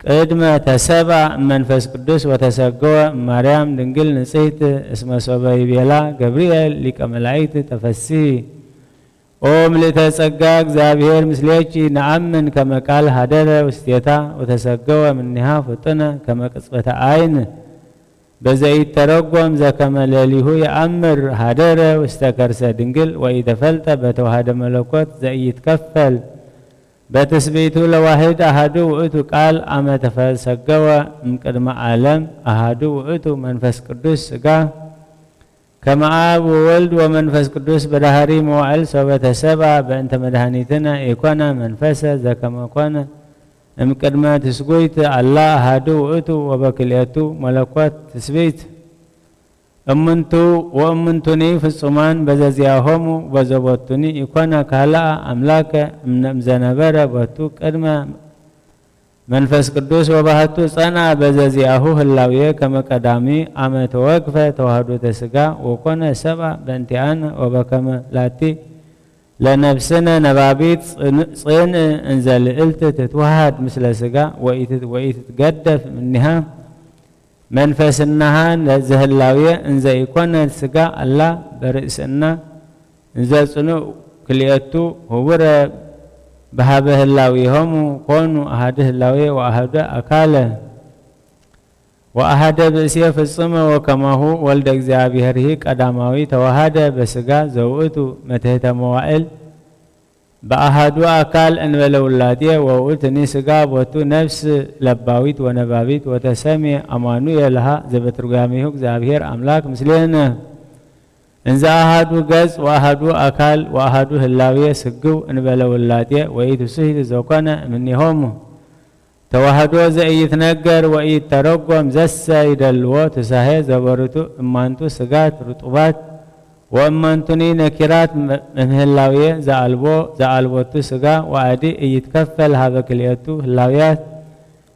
ቅድመ ተሰባ መንፈስ ቅዱስ ወተሰገወ ማርያም ድንግል ንጽሕት እስመ ሶበ ይቤላ ገብርኤል ሊቀ መላእክት ተፈሥሒ ኦ ምልዕተ ጸጋ እግዚአብሔር ምስሌኪ ነአምን ከመ ቃል ሀደረ ውስቴታ ወተሰገወ እምኔሃ ፍጡነ ከመ ቅጽበተ ዓይን በዘኢተረጎም ዘከመ ሌሊሁ የአምር ሀደረ ውስተ ከርሰ ድንግል ወኢተፈልጠ በተዋህደ መለኮት ዘኢይትከፈል በትስብእቱ ለዋሕድ አሐዱ ውእቱ ቃል አመ ተሰገወ እምቅድመ ዓለም አሐዱ ውእቱ መንፈስ ቅዱስ ሥጋ ከመ አብ ወወልድ ወመንፈስ ቅዱስ በዳህሪ መዋዕል ሶበ ተሰብአ በእንተ መድኃኒትነ ኢኮነ መንፈሰ ዘከመ ኮነ እምቅድመ ትስጉይት አላ አሐዱ ውእቱ ወበክልኤቱ መለኮት ትስብእት እምንቱ ወእምንቱኒ ፍጹማን በዘዚአሆሙ በዘቦቱኒ ኢኮነ ካልአ አምላከ እምዘነበረ ቦቱ ቅድመ መንፈስ ቅዱስ ወባህቱ ጸንዐ በዘዚአሁ ህላዌ ከመ ቀዳሚ አመ ተወክፈ ተዋህዶተ ሥጋ ወኮነ ሰብአ በእንቲአነ ወበከመ ላቲ ለነፍስነ ነባቢት ጽንዕ እንዘ ልዕልት ትትዋሃድ ምስለ ሥጋ ወኢትትገደፍ እምኔሃ መንፈስናሃ ዘህላዌ እንዘ ኢኮነ ሥጋ አላ በርእስና እንዘ ጽኑዕ ክልኤቱ ህቡረ በሀበ ህላዌሆሙ ኮኑ አሐደ ህላዌ ወአሐደ አካለ ወአሐደ ብእሴ ፍጹመ ወከማሁ ወልደ እግዚአብሔርሂ ቀዳማዊ ተዋሃደ በሥጋ ዘውእቱ መትሕተ መዋዕል በአሐዱ አካል እንበለ ውላጤ ወውእቱኒ ሥጋ ቦቱ ነፍስ ለባዊት ወነባቢት ወተሰሜ አማኑኤል ዘበትርጓሜሁ እግዚአብሔር አምላክ ምስሌነ እንዘ አሐዱ ገጽ ወአሐዱ አካል ወአሐዱ ህላዌ ስግው እንበለ ውላጤ ወኢትስሕት ዘኮነ እምኔሆሙ ተዋህዶ ዘኢይትነገር ወኢይተረጎም ዘሰ ይደልዎ ትሳሄ ዘበርቱ እማንቱ ሥጋት ርጡባት ወእማንቱኒ ነኪራት እምህላዌ ዘአልቦቱ ሥጋ ወአዲ ኢይትከፈል ሀበ ክልኤቱ ህላዌያት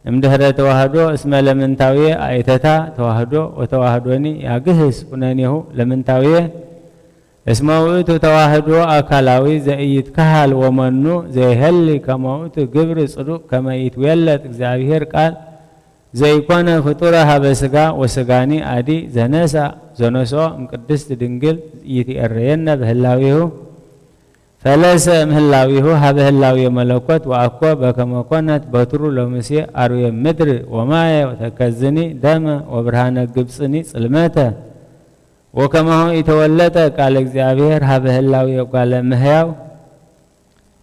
እምድኅረ ተዋህዶ እስመ ለምንታዌ አይተታ ተዋህዶ ወተዋህዶኒ ያግህስ ኩነኔሁ ለምንታዌ እስመ ውእቱ ተዋህዶ አካላዊ ዘኢይትከሃል ወመኑ ዘይህሊ ከመ ውእቱ ግብር ጽዱቅ ከመ ይትዌለጥ እግዚአብሔር ቃል ዘይኮነ ፍጡረ ሀበ ሥጋ ወሥጋኒ አዲ ዘነሶ እምቅድስት ድንግል ይትኤረየነ በህላዌሁ ፈለሰ እምህላዌሁ ሀበ ህላዌ መለኮት ወአኮ በከመ ኮነት በትሩ ለሙሴ አርዌ ምድር ወማየ ወተከዝኒ ደመ ወብርሃነ ግብፅኒ ጽልመተ ወከማሁ የተወለጠ ቃል እግዚአብሔር ሀበ ህላዌ ጓለ እምሕያው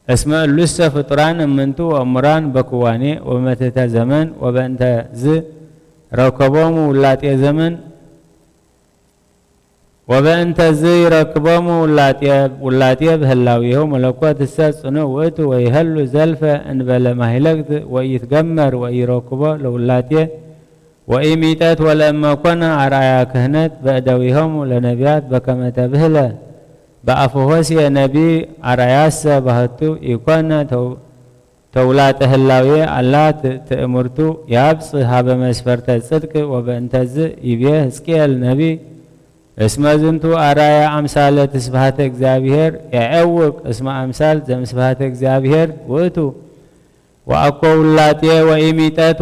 እስመ እሉሰ ፍጡራን እምንቱ ወእሙራን በክዋኔ ወመትሕተ ዘመን ወበእንተ ዝ ረከቦሙ ውላጤ ዘመን ወበእንተ ዝ ይረክቦሙ ውላጤ በህላዌሁ መለኮት እሰ ጽኑዕ ውእቱ ወይህሉ ዘልፈ እንበለ ማህለቅት ወኢይትገመር ወኢይረክቦ ለውላጤ ወኢሚጠት ወለእመ ኮነ አርአያ ክህነት በእደዊሆሙ ለነቢያት በከመ ተብህለ በአፈ ሆሴዕ ነቢይ አርአያሰ ባህቱ ኢኮነ ተውላጠ ህላዌ አላ ትእምርቱ ያብጽሕ ሀበ መስፈርተ ጽድቅ ወበእንተዝ ይቤ ሕዝቅኤል ነቢይ እስመ ዝንቱ አርአያ አምሳለ ትስብሐተ እግዚአብሔር ያዕውቅ እስመ አምሳል ዘምስብሐተ እግዚአብሔር ውእቱ ወአኮ ውላጤ ወኢሚጠት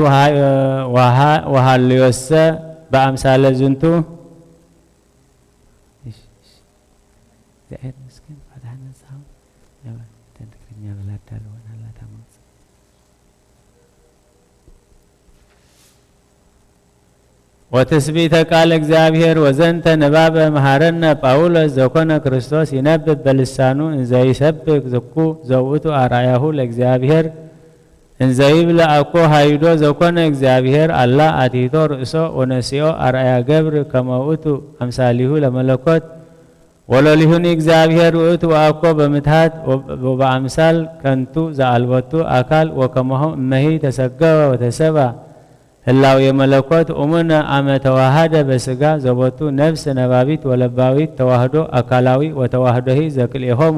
ወሃልዮሰ በአምሳለ ዝንቱ وتثبيت قال እግዚአብሔር وزنت نباب مهارنا ጳውሎስ ዘኮነ ክርስቶስ ይነብብ በልሳኑ እንዘ ይሰብክ ዝኩ ዘውቱ አርአያሁ ለእግዚአብሔር እንዘ ይብል አኮ ሃይዶ ዘኮነ እግዚአብሔር አላ አቲቶ ርእሶ ወነሲኦ አርአያ ገብር ከመውቱ አምሳሊሁ ለመለኮት ወለሊሁን እግዚአብሔር ውእቱ አኮ በምትሃት ወበአምሳል ከንቱ ዘአልበቱ አካል ወከመሁ እመሂ ተሰገወ ወተሰባ ህላው የመለኮት ኡሙነ አመ ተዋሃደ በስጋ ዘቦቱ ነፍስ ነባቢት ወለባዊት ተዋህዶ አካላዊ ወተዋህዶሂ ዘክልኤሆሙ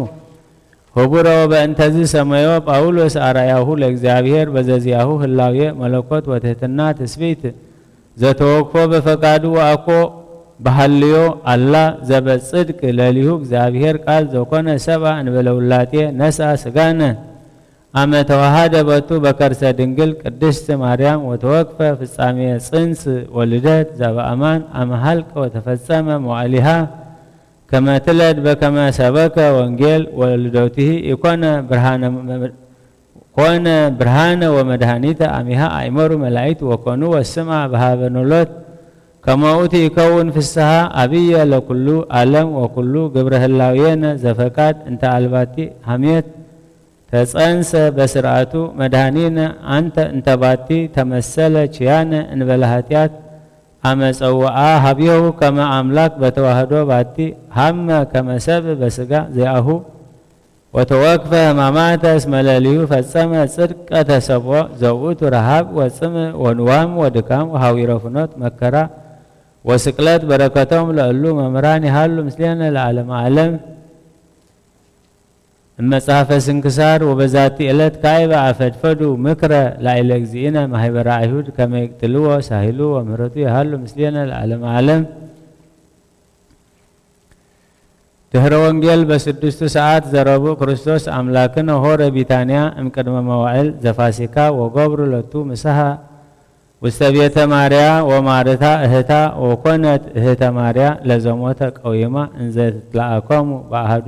ህቡረ በእንተዝ ሰማዮ ጳውሎስ አርአያሁ ለእግዚአብሔር በዘዚያሁ ህላው የመለኮት ወትህትና ትስብእት ዘተወክፎ በፈቃዱ ወአኮ ባህልዮ አላ ዘበጽድቅ ለሊሁ እግዚአብሔር ቃል ዘኮነ ሰብአ እንበለውላጤ ነስአ ስጋነ አመ ተዋሃደ በቱ በከርሰ ድንግል ቅድስት ማርያም ወተወክፈ ፍጻሜ ጽንስ ወልደት ዘበአማን አመሃልቀ ወተፈጸመ መዋዕሊሃ ከመትለድ በከመ ሰበከ ወንጌል ወልደትህ ኢኮነ ብርሃነ ወመድኃኒተ አሚሃ አይመሩ መላእክት ወኮኑ ወስማ በሃበኖሎት ከመውት ይከውን ፍስሐ አብየ ለኩሉ ዓለም ወኩሉ ግብረ ህላዌነ ዘፈቃድ እንተ አልባቲ ሐሜት ተጸንሰ በስርዓቱ መድኃኒነ አንተ እንተባቲ ተመሰለ ችያነ እንበለ ኃጢአት አመፀውአ ሀቢሁ ከመ አምላክ በተዋህዶ ባቲ ሀመ ከመሰብ በስጋ ዘያሁ ወተወክፈ ህማማተ እስመ ለሊሁ ፈጸመ ጽድቀ ተሰብኦ ዘውእቱ ረሃብ ወጽም ወንዋም ወድካም ወሃዊረ ፍኖት መከራ ወስቅለት በረከቶም ለእሉ መምህራን ይሃሉ ምስሌነ ለዓለም ዓለም መጽሐፈ ስንክሳር ወበዛቲ ዕለት ካይበ አፈድፈዱ ምክረ ላዕለ እግዚእነ ማህበረ አይሁድ ከመ ይቅትልዎ ሳሂሉ ወምህረቱ ይሃሉ ምስሌነ ለዓለም ዓለም። ድህረ ወንጌል በስድስቱ ሰዓት ዘረቡዕ ክርስቶስ አምላክነ ሆረ ቢታንያ እምቅድመ መዋዕል ዘፋሲካ ወገብሩ ለቱ ምሳሃ ውስተ ቤተ ማርያ ወማርታ እህታ ወኮነት እህተ ማርያ ለዘሞተ ቀዊማ እንዘ ትትለአኮሙ በአሐዱ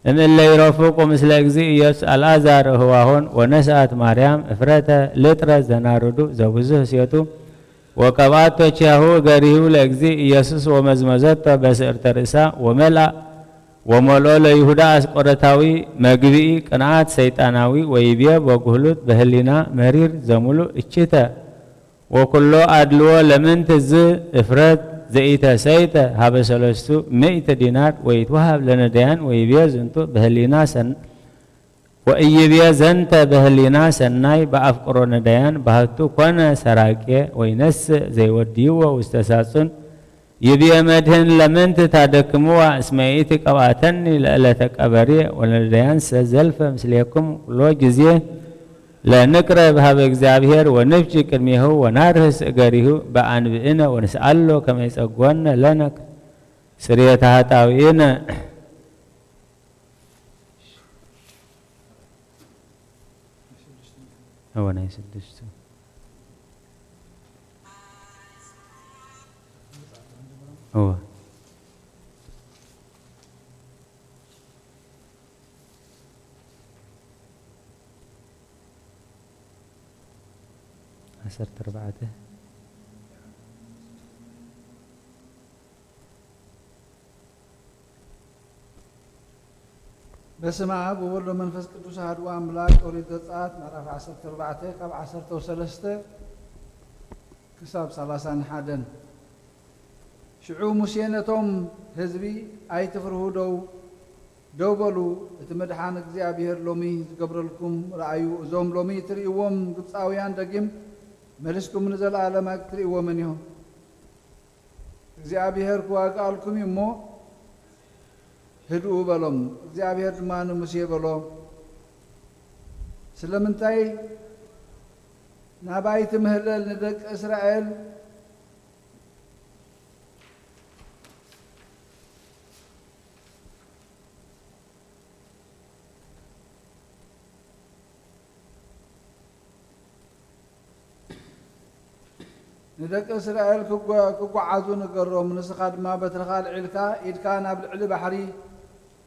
እምእለ ይረፍቁ ምስለ እግዚእ ኢየሱስ አልዓዛር እህዋሆን ወነስአት ማርያም እፍረተ ልጥረ ዘናርዱ ዘብዙሕ ሴቱ ወቀብአቶ ቺያሁ እገሪሁ ለእግዚእ ኢየሱስ ወመዝመዘቶ በስዕርተ ርእሳ ወመልኦ ለይሁዳ አስቆረታዊ መግቢኢ ቅንዓት ሰይጣናዊ ወይቤ በጉህሉት በህሊና መሪር ዘሙሉእ እችተ ወኩሎ አድልዎ ለምንት ዝ እፍረት ዘኢተሰይተ ሀበ ሰለስቱ ምእተ ዲናር ወይትወሃብ ለነዳያን ወይቤ ዝንቱ በህሊና ወእይቤ ዘንተ በህሊና ሰናይ በአፍቅሮ ነዳያን ባህቱ ኮነ ሰራቄ ወይነስ ዘይወድይዎ ውስተ ሳጹን ይቤ መድህን ለምንት ታደክምዋ እስመኢት ቀባተኒ ለዕለተ ቀበሬ ወለነዳያን ዘልፈ ምስሌኩም ኩሎ ጊዜ ለንቅረብ ሀበ እግዚአብሔር ወንፍጅ ቅድሜሁ ወናርህስ እገሪሁ በአንብእነ ወንስአሎ ከመ ይጸግወነ ለነ ስርየተ ኃጣውኢነ ወናይ ስድስቱ عسرت أربعته በስመ አብ ወወልድ ወመንፈስ ቅዱስ አሐዱ አምላክ። ኦሪት ዘጸአት ምዕራፍ 14 ካብ 13 ክሳብ 31 ሽዑ ሙሴ ነቶም ህዝቢ ኣይትፍርሁ ደው በሉ እቲ መድሓን እግዚአብሔር ሎሚ ዝገብረልኩም ረአዩ እዞም ሎሚ ትርእይዎም ግብፃውያን ደጊም መልስኩም ንዘለዓለም ክትርእይዎምን ኢኹም እግዚአብሔር ክዋግኣልኩም እሞ ህድኡ በሎም። እግዚአብሔር ድማ ንሙሴ በሎ ስለምንታይ ናባይቲ ምህለል ንደቂ እስራኤል ንደቂ እስራኤል ክጓዓዙ ንገሮም። ንስኻ ድማ በትርኻ ልዒልካ ኢድካ ናብ ልዕሊ ባሕሪ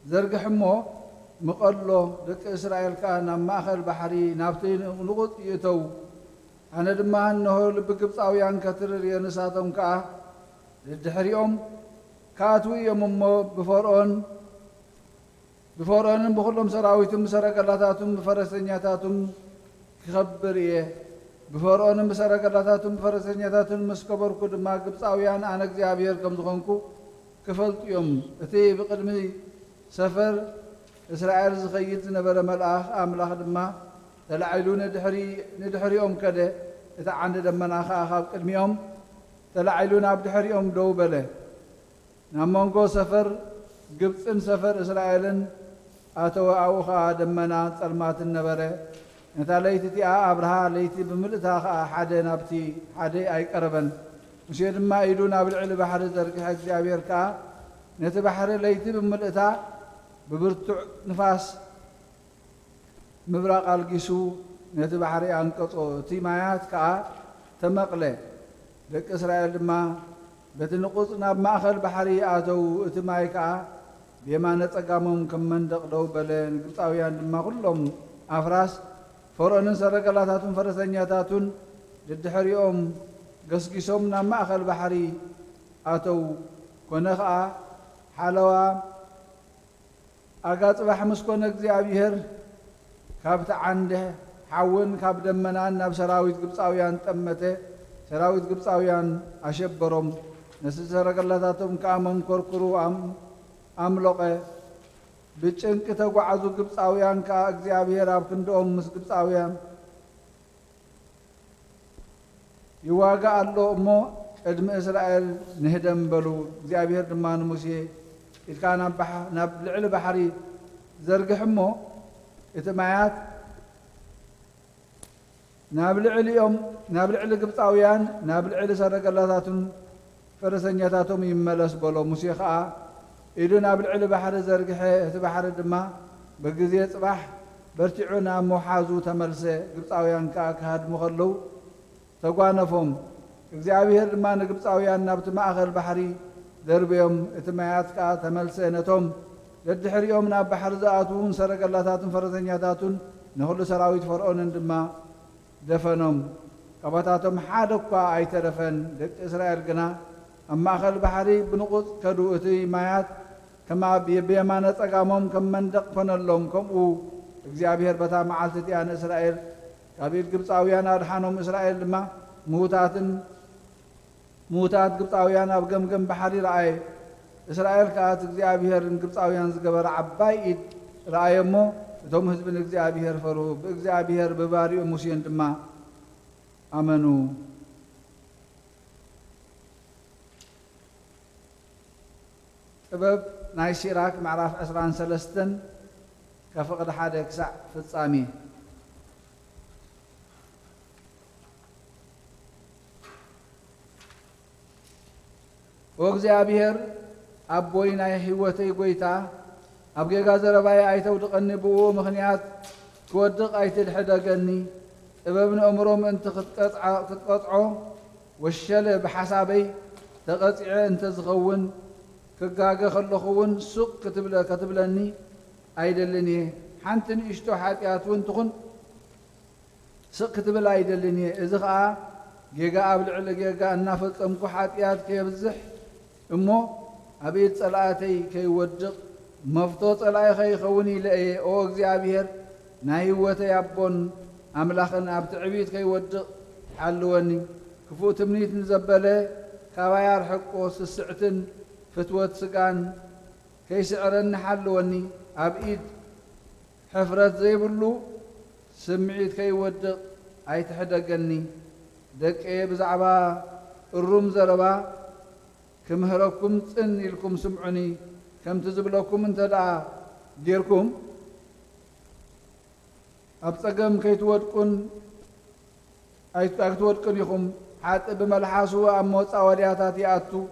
ዘርግሕሞ መቐሎ ደቂ እስራኤልካ ናብ ማእኸል ባሕሪ ናብቲ ንቑጥ ይእተው። أنا دما أنه لبقبطاويان كترر ينساتهم كأ للدحريهم كاتوي يممو بفرعون بخلهم سراويتهم بسرقلاتاتهم بفرسنياتاتهم كخبر إيه بفرعون بسرقلاتاتهم بفرسنياتاتهم مسكبر كود ما قبطاويان أنا እግዚአብሔር كم زخنكو كفلت يوم أتي بقدمي سفر إسرائيل زخيت نبر ملأخ أملاخ دما تلعيلون ندحريهم كده إتعند دمنا خاخاب قدميهم تلعيلون عبدحريهم دوبله نمونكو سفر قبطن سفر إسرائيلن أتوا أوخا دمنا صلمات النبره نتا ليتي تي أبرها ليتي بملئتا حدا نابتي حدا أي قربن مشيد ما يدونا بالعل بحر زرق حق እግዚአብሔር كا نت بحر ليتي بملئتا ببرتع نفاس مبراق القيسو نت بحر أنقطو تي مايات كا تمقله لك إسرائيل ما بتنقص ناب ماخل بحري آتو اتماي كا بيمانة تقامهم كمن دقلو بلين قبطاويان ما كلهم أفراس فرعون سرقلاتاتون فرسنياتاتون للدحريهم قسقسهم ناب ماخل بحري آتو كونخا حلوة أقاط بحمس كونك እግዚአብሔር كابت عنده حون كاب دمنان ناب سراويت قبطاويان تمته سراويت قبطاويان أشبرهم نسسرقلاتاتهم كامن كركرو أملقه بچنك تقعزو قبطاويان كا እግዚአብሔር አብ ክንዶም ምስ قبطاويان يواقع الله أمو قدم إسرائيل نهدم بلو እግዚአብሔር دمان موسى إذ كان نبلعل بحري زرقح أمو إتمايات نابلعل يوم نابلعل قبطاويان نابلعل سرقلاتاتهم فرسنياتاتهم يملس بلو موسيقى إدونا بالعل بحر زرقحة تبحر الدما بقزية صباح برتعونا محازو تملسة قبطاويان كهاد مخلو تقوانفهم እግዚአብሔር دما نقبطاويان نابت ماخر بحري دربيهم اتمايات كا تملسة نتهم للدحر يوم ناب بحر زاتون سرقلاتاتهم فرسنياتاتهم نخل سراويت فرعون دما دفنهم قبطاتهم حادقا أي ترفن لك إسرائيل قنا أما أخل بحري بنقص كدو إتي مايات كما بيمانة أقامهم كم من دقفن اللهم كم እግዚአብሔር بتا معالتي عن إسرائيل كابيل قبطاويان أرحانهم إسرائيل لما موتات قبطاويان أبقم بحري رأي إسرائيل كات እግዚአብሔር قبطاويان زقبر عبايد رأي مو ثم حزب እግዚአብሔር فرو እግዚአብሔር بباريو موسين دما آمنوا سبب ناي سيراك معرف أسران سلستن كفقد حدا كسع في الصامي وእግዚአብሔር أبوي ناي هيوتي قويتا أبقى غازر باي أيتو دقني بو مخنيات كودق أيت الحدقني ابن أمرهم أنت تقطعو والشل بحسابي تقطع أنت زغون كقاقة خلقون سوق كتب لني أيدلني حنتن إشتو حاتيات وانتخن سوق كتب أيدلني إذا خا جيجا أبلع جيجا النافذ أمكو حاتيات كي بزح أمو أبيت صلاتي كي ودق مفتوط لا يخي خوني لأي أو እግዚአብሔር نايوتي أبون أملاخن أبتعبيت كي ودق حلوني كفو تمنيت نزبله كوايار حقوس السعتن فتوت سقان كي سعرن حلوني أبئيد حفرت زي بلو سمعيت كي ودق أي تحدقني دك إيه بزعبا الروم زربا كمهركم تني لكم سمعني كم تزبلكم انت دعا ديركم أبتقم كي تودكن أي تودكن يخم حتى بملحاسو أموت أولياتاتي أتو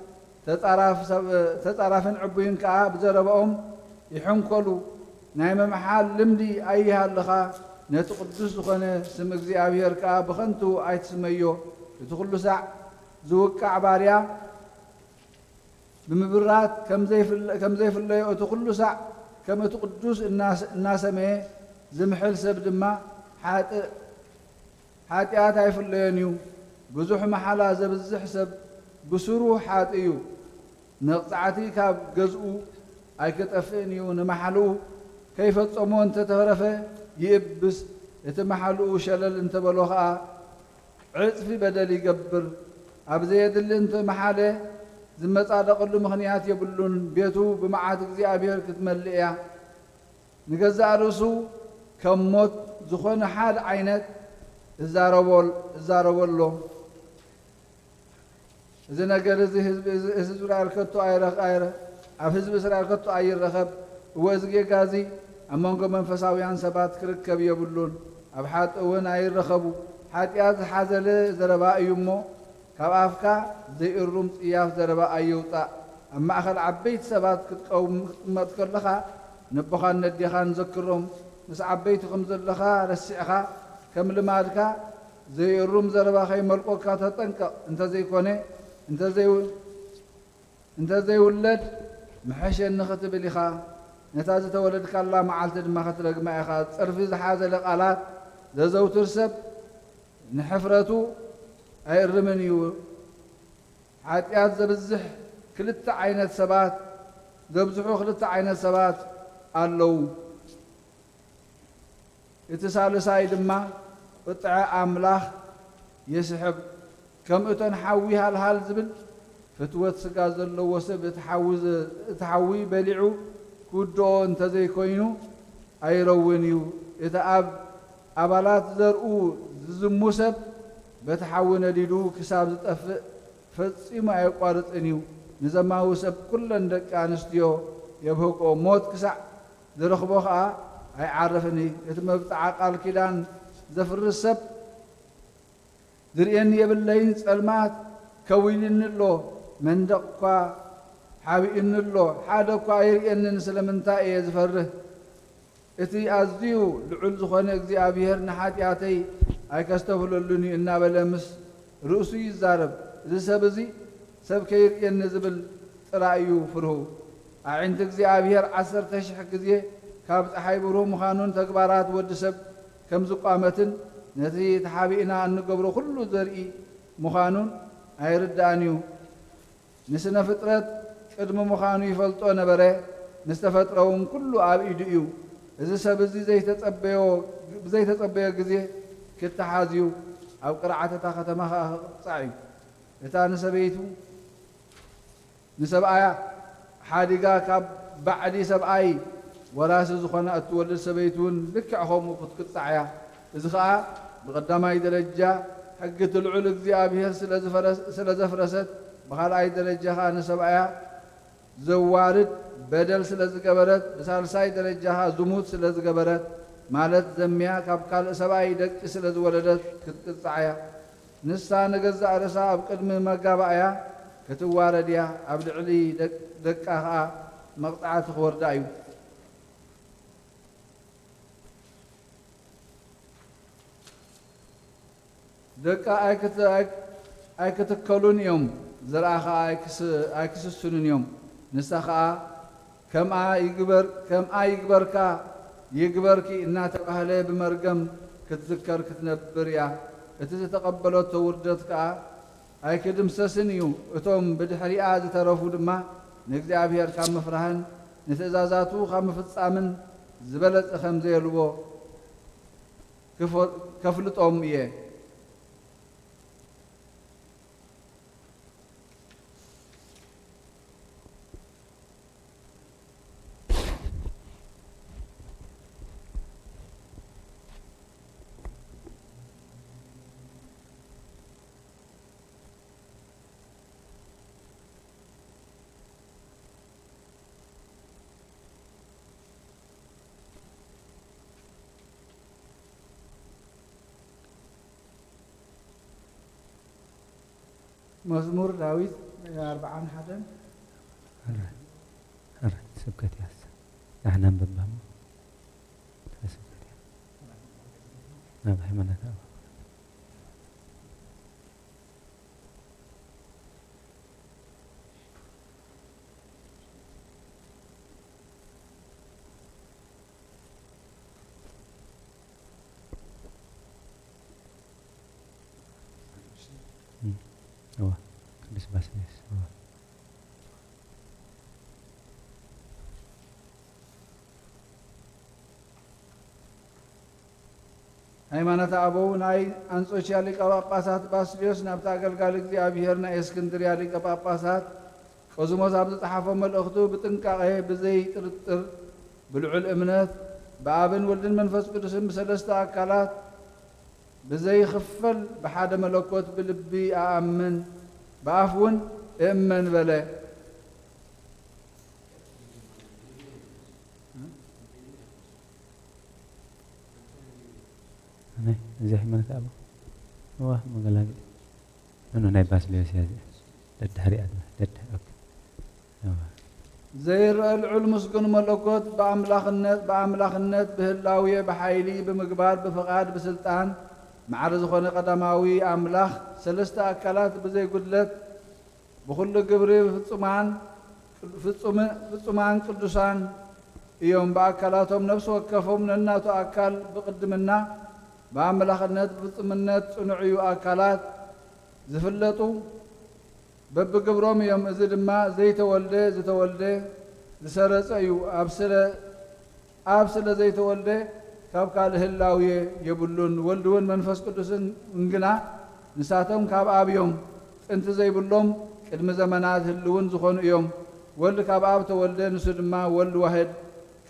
تتعرفن عبين كعاب زربهم يحنكلوا نايم محال لمدي أيها اللخا نتقدس خنا سم እግዚአብሔር كعاب بخنتو أي تسميو يدخلوا ساع زوك عباريا بمبرات كم زي في الله يدخلوا ساع كما تقدس الناس ما زمحل سبد ما حات ሓጢኣት ኣይፍለዮን እዩ ብዙሕ መሓላ ዘብዝሕ ሰብ ብስሩ ሓጥዩ ንቕፅዓቲ ካብ ገዝኡ ኣይክጠፍእን እዩ ንመሓልኡ ከይፈጸሞ እንተተረፈ ይእብስ እቲ መሓልኡ ሸለል እንተበሎ ኸዓ ዕፅፊ በደል ይገብር ኣብ ዘየድሊ እንተመሓለ ዝመጻደቐሉ ምኽንያት የብሉን ቤቱ ብመዓት እግዚኣብሔር ክትመልእ እያ ንገዛእ ርእሱ ከም ሞት ዝኾነ ሓደ ዓይነት እዛረበሎ እዚ ነገር እዚ ህዝቢ እስራኤል ከቶ ኣብ ህዝቢ እስራኤል ከቶ ኣይረኸብ እወ እዚ ጌጋ እዚ ኣብ መንጎ መንፈሳውያን ሰባት ክርከብ የብሉን ኣብ ሓጥ እውን ኣይረኸቡ ሓጢኣት ዝሓዘለ ዘረባ እዩ እሞ ካብ ኣፍካ ዘይእሩም ጽያፍ ዘረባ ኣይውጣእ ኣብ ማእኸል ዓበይቲ ሰባት ክትቅመጥ ከለኻ ንቦኻን ነዲኻን ዘክሮም ምስ ዓበይቲ ከም ዘለኻ ረሲዕኻ ከም ልማድካ ዘይእሩም ዘረባ ከይመልቆካ ተጠንቀቕ እንተዘይኮነ እንተዘይውለድ ምሐሸኒ ክትብል ኢኻ ነታ ዝተወለድካላ መዓልቲ ድማ ክትረግማ ኢኻ ጽርፊ ዝሓዘለ ቃላት ዘዘውትር ሰብ ንሕፍረቱ ኣይእርምን እዩ ሓጢኣት ዘብዝሑ ክልተ ዓይነት ሰባት ኣለዉ እቲ ሳልሳይ ድማ ቁጥዐ ኣምላኽ የስሕብ ከም እቶን ሓዊ ሃልሃል ዝብል ፍትወት ስጋ ዘለዎ ሰብ እቲ ሓዊ በሊዑ ክውድኦ እንተዘይኮይኑ ኣይረውን እዩ እቲ ኣብ ኣባላት ዘርኡ ዝዝሙ ሰብ በቲ ሓዊ ነዲዱ ክሳብ ዝጠፍእ ፈጺሙ ኣይቋርፅን እዩ ንዘማዊ ሰብ ኩለን ደቂ ኣንስትዮ የብህቆ ሞት ክሳዕ ዝረኽቦ ኸዓ ኣይዓርፍን እቲ መብፅዓ ቃል ኪዳን ዘፍርስ ሰብ ዝርአኒ የብለይን ጸልማት ከዊልኒ ኣሎ መንደቕ እኳ ሓቢእኒ ኣሎ ሓደ እኳ ኣይርአንን ስለምንታይ እየ ዝፈርህ እቲ ኣዝዩ ልዑል ዝኾነ እግዚኣብሔር ንሓጢኣተይ ኣይከስተፍለሉን እዩ እናበለ ምስ ርእሱ ይዛረብ እዚ ሰብ እዚ ሰብ ከይርአኒ ዝብል ጥራይ እዩ ፍርሁ ኣዒንቲ እግዚኣብሔር 10,000 ግዜ ካብ ፀሓይ ብሩህ ምዃኑን ተግባራት ወዲ ሰብ ከም ዝቋመትን ነቲ ተሓቢእና እንገብሮ ኩሉ ዘርኢ ምዃኑን ኣይርዳእን እዩ ንስነ ፍጥረት ቅድሚ ምዃኑ ይፈልጦ ነበረ ንዝተፈጥረውን ኩሉ ኣብ ኢዱ እዩ እዚ ሰብ እዚ ብዘይተጸበዮ ግዜ ክተሓዝዩ ኣብ ቅርዓተታ ከተማ ክቕፃዕ እዩ እታ ንሰበይቱ ንሰብኣያ ሓዲጋ ካብ ባዕዲ ሰብኣይ ወራሲ ዝኾነ እትወልድ ሰበይቱ እውን ልክዕ ከምኡ ክትቅፃዕ እያ እዚ ከዓ ብቐዳማይ ደረጃ ሕጊ ትልዑል እግዚኣብሔር ስለ ዘፍረሰት ብኻልኣይ ደረጃ ከዓ ንሰብኣያ ዘዋርድ በደል ስለ ዝገበረት ብሳልሳይ ደረጃ ከዓ ዝሙት ስለ ዝገበረት ማለት ዘምያ ካብ ካልእ ሰብኣይ ደቂ ስለ ዝወለደት ክትቅፃዕ እያ ንሳ ንገዛእ ርእሳ ኣብ ቅድሚ መጋባእያ ክትዋረድ እያ ኣብ ልዕሊ ደቃ ከዓ መቕፃዕቲ ክወርዳ እዩ ደቃ ኣይክትከሉን እዮም ዘርአ ከዓ ኣይክስስኑን እዮም ንሳ ከዓ ከምኣ ይግበርካ ይግበርኪ እናተባህለ ብመርገም ክትዝከር ክትነብር እያ እቲ ዝተቐበለቶ ውርደት ከዓ ኣይክድምሰስን እዩ እቶም ብድሕሪኣ ዝተረፉ ድማ ንእግዚኣብሔር ካብ ምፍራህን ንትእዛዛቱ ካብ ምፍጻምን ዝበለጸ ከም ዘየልዎ ከፍልጦም እየ مزمور داوود 41 سبكت يا أستاذ نحن نبضهم سبكت يا نبض حمنا ቅዱስ ባስልዮስ ሃይማኖት አበው ናይ አንጾኪያ ሊቀ ጳጳሳት ባስልዮስ ናብታ አገልጋሊ እግዚአብሔር ናይ እስክንድርያ ሊቀ ጳጳሳት ቆዝሞስ ኣብ ዝፀሓፎ መልእኽቱ ብጥንቃቄ ብዘይ ጥርጥር ብልዑል እምነት በአብን ወልድን መንፈስ ቅዱስን ብሰለስተ አካላት ብዘይ ክፈል ብሓደ መለኮት ብልቢ አአምን በአፍ እውን እመን በለ። እዚ ሃይማኖት አበው መገላገ ናይ ባስልዮስ ያዘ ደድሕሪያ ዘይርአ ልዑል ምስጉን መለኮት በአምላኽነት ብህላውየ ብሓይሊ ብምግባር ብፍቓድ ብስልጣን ማዕረ ዝኾነ ቀዳማዊ አምላኽ ሰለስተ አካላት ብዘይ ጉድለት ብኩሉ ግብሪ ፍጹማን ቅዱሳን እዮም። በአካላቶም ነፍሲ ወከፎም ነናቱ አካል ብቅድምና በአምላኽነት ብፍጹምነት ጽኑዕ እዩ አካላት ዝፍለጡ በብግብሮም እዮም። እዚ ድማ ዘይተወልደ ዝተወልደ ዝሰረጸ እዩ። ኣብ ስለ ዘይተወልደ ካብ ካልእ ህላውየ የብሉን። ወልድ እውን መንፈስ ቅዱስን እንግና ንሳቶም ካብ ኣብ እዮም። ጥንቲ ዘይብሎም ቅድሚ ዘመናት ህልውን ዝኾኑ እዮም። ወልድ ካብ ኣብ ተወልደ፣ ንሱ ድማ ወልድ ዋሕድ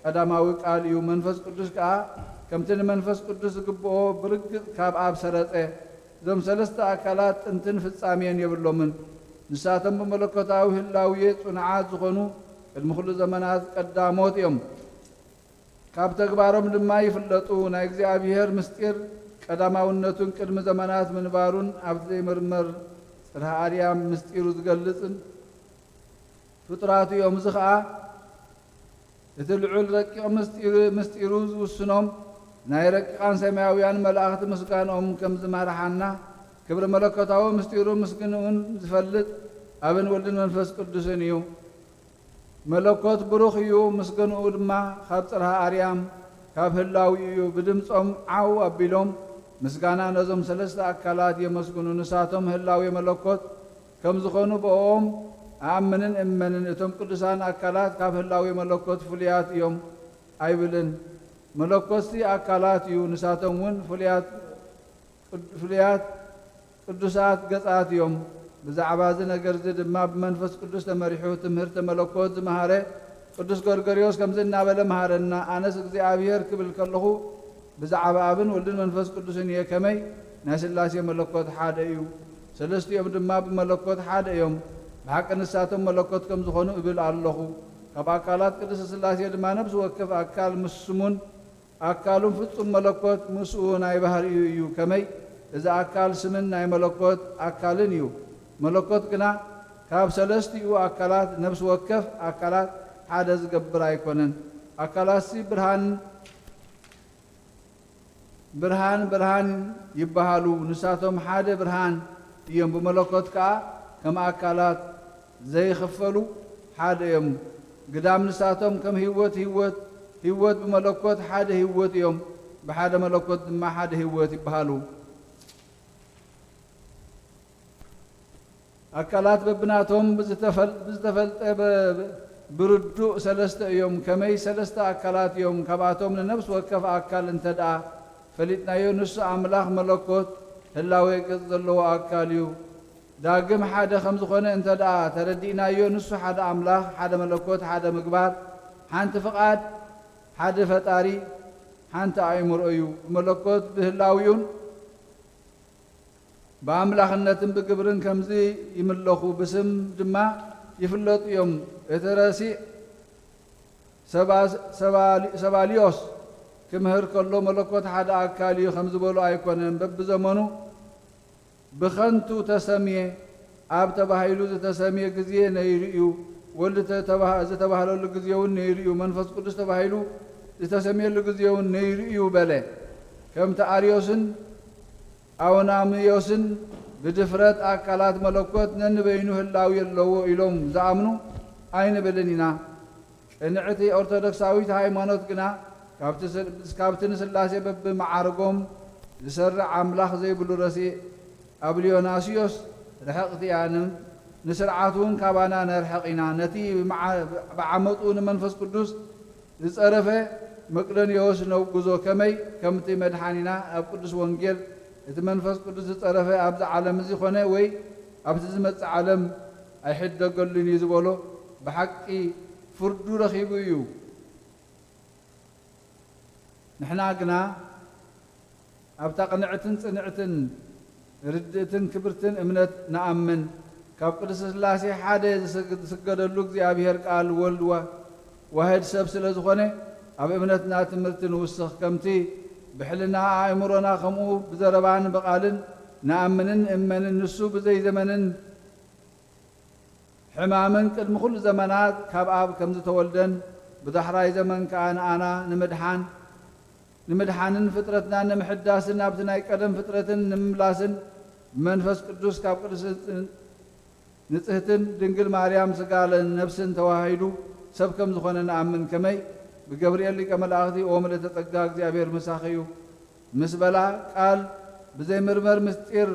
ቀዳማዊ ቃል እዩ። መንፈስ ቅዱስ ከዓ ከምቲ ንመንፈስ ቅዱስ ዝግብኦ ብርግጽ ካብ ኣብ ሰረጸ። እዞም ሰለስተ አካላት ጥንትን ፍጻሜን የብሎምን። ንሳቶም ብመለኮታዊ ህላውየ ጽኑዓት ዝኾኑ ቅድሚ ኩሉ ዘመናት ቀዳሞት እዮም። ካብ ተግባሮም ድማ ይፍለጡ። ናይ እግዚአብሔር ምስጢር ቀዳማውነቱን ቅድሚ ዘመናት ምንባሩን ኣብቲ ዘይምርመር ጽርሐ አርያም ምስጢሩ ዝገልጽን ፍጡራት እዮም። እዚ ከዓ እቲ ልዑል ረቂቕ ምስጢሩ ዝውስኖም ናይ ረቂቃን ሰማያውያን መላእኽቲ ምስጋንኦም ከም ዝመርሓና ክብሪ መለኮታዊ ምስጢሩ ምስግንኡን ዝፈልጥ ኣብን ወልድን መንፈስ ቅዱስን እዩ። መለኮት ብሩኽ እዩ፣ ምስግንኡ ድማ ካብ ጽርሐ አርያም ካብ ህላዊ እዩ። ብድምፆም ዓው ኣቢሎም ምስጋና ነዞም ሰለስተ አካላት የመስግኑ። ንሳቶም ህላዊ መለኮት ከም ዝኾኑ ብኦም ኣኣምንን እመንን። እቶም ቅዱሳን አካላት ካብ ህላዊ መለኮት ፍሉያት እዮም ኣይብልን። መለኮትቲ አካላት እዩ፣ ንሳቶም እውን ፍሉያት ቅዱሳት ገጻት እዮም። ብዛዕባ እዚ ነገር እዚ ድማ ብመንፈስ ቅዱስ ተመሪሑ ትምህርተ መለኮት ዝመሃረ ቅዱስ ጎርጎርዮስ ከምዚ እናበለ መሃረና። ኣነስ እግዚአብሔር ክብል ከለኹ ብዛዕባ ኣብን ወልድን መንፈስ ቅዱስን እየ። ከመይ ናይ ስላሴ መለኮት ሓደ እዩ፣ ሰለስቲኦም ድማ ብመለኮት ሓደ እዮም። ብሓቂ ንሳቶም መለኮት ከም ዝኾኑ እብል ኣለኹ። ካብ አካላት ቅዱስ ስላሴ ድማ ነብሲ ወከፍ አካል ምስሙን አካሉን ፍጹም መለኮት ምስኡ ናይ ባህሪኡ እዩ። ከመይ እዚ አካል ስምን ናይ መለኮት አካልን እዩ። መለኮት ግና ካብ ሰለስቲኡ አካላት ነብሲ ወከፍ አካላት ሓደ ዝገብር ኣይኮነን። አካላትሲ ብርሃን ይበሃሉ፣ ንሳቶም ሓደ ብርሃን እዮም። ብመለኮት ከዓ ከም አካላት ዘይኽፈሉ ሓደ እዮም። ግዳም ንሳቶም ከም ህይወት ብመለኮት ሓደ ህይወት እዮም። ብሓደ መለኮት ድማ ሓደ ህይወት ይበሃሉ። አካላት በብናቶም ብዝተፈልጠ ብርዱእ ሰለስተ እዮም። ከመይ ሰለስተ አካላት እዮም። ካብኣቶም ንነብሲ ወከፍ አካል እንተደኣ ፈሊጥናዮ ንሱ አምላኽ መለኮት ህላዌ ገጽ ዘለዎ አካል እዩ። ዳግም ሓደ ከም ዝኾነ እንተደኣ ተረዲእናዮ ንሱ ሓደ አምላኽ፣ ሓደ መለኮት፣ ሓደ ምግባር፣ ሓንቲ ፍቓድ፣ ሓደ ፈጣሪ፣ ሓንቲ ኣእምሮ እዩ። ብመለኮት ብህላዊኡን በአምላኽነትን ብግብርን ከምዚ ይምለኹ፣ ብስም ድማ ይፍለጡ እዮም። እቲ ረሲዕ ሰባልዮስ ክምህር ከሎ መለኮት ሓደ አካል እዩ ከም ዝበሉ ኣይኮነን። በብዘመኑ ብኸንቱ ተሰምየ ኣብ ተባሂሉ ዝተሰምየ ግዜ ነይሩ እዩ። ወልድ ዝተባህለሉ ግዜ እውን ነይሩ እዩ። መንፈስ ቅዱስ ተባሂሉ ዝተሰምየሉ ግዜ እውን ነይሩ እዩ በለ። ከምቲ አርዮስን አውናምዮስን ብድፍረት አካላት መለኮት ነንበይኑ ህላዊ ኣለዎ ኢሎም ዝኣምኑ ኣይንብልን ኢና። ቅንዕቲ ኦርቶዶክሳዊት ሃይማኖት ግና ካብቲ ንስላሴ በብመዓርጎም ዝሰርዕ አምላኽ ዘይብሉ ረሲዕ ኣብ ሊዮናስዮስ رحقت يعني نسرعاتون كابانا نرحقنا نتي بعمطون منفس قدوس زصرفه مقدن يوسنو غزو كمي كمتي مدحانينا اب قدوس وانجيل ات منفس قدوس زصرفه ابز عالم زي خونه وي ابز زمص عالم ايحدغلني زبولو بحقي فردو رخيبو يو نحنا قنا ابتا قنعتن صنعتن ردتن كبرتن امنت نامن كاب قدس سلاسي حاده سجدلو እግዚአብሔር ቃል ወልድ واحد سب ስለዝኾነ ኣብ እምነትና ትምህርትን ውስኽ ከምቲ ብሕልና ኣእምሮና ከምኡ ብዘረባን በቃልን نأمنن እመንን ንሱ ብዘይ ዘመንን ሕማምን ቅድሚ ኩሉ ዘመናት ካብ ኣብ ከም ዝተወልደን ብዳሕራይ ዘመን ከዓ ኣና ንምድሓንን ፍጥረትና ንምሕዳስን ኣብቲ ናይ ቀደም ፍጥረትን ንምምላስን መንፈስ ቅዱስ ካብ ቅዱስ ንጽህትን ድንግል ማርያም ስጋለን ነፍስን ተዋሂዱ ሰብ ከም ዝኾነ ንኣምን ከመይ بجبريل لك ملاخذي أمر تتجاج زابير مساخيو مسبلا قال بزي مرمر مستير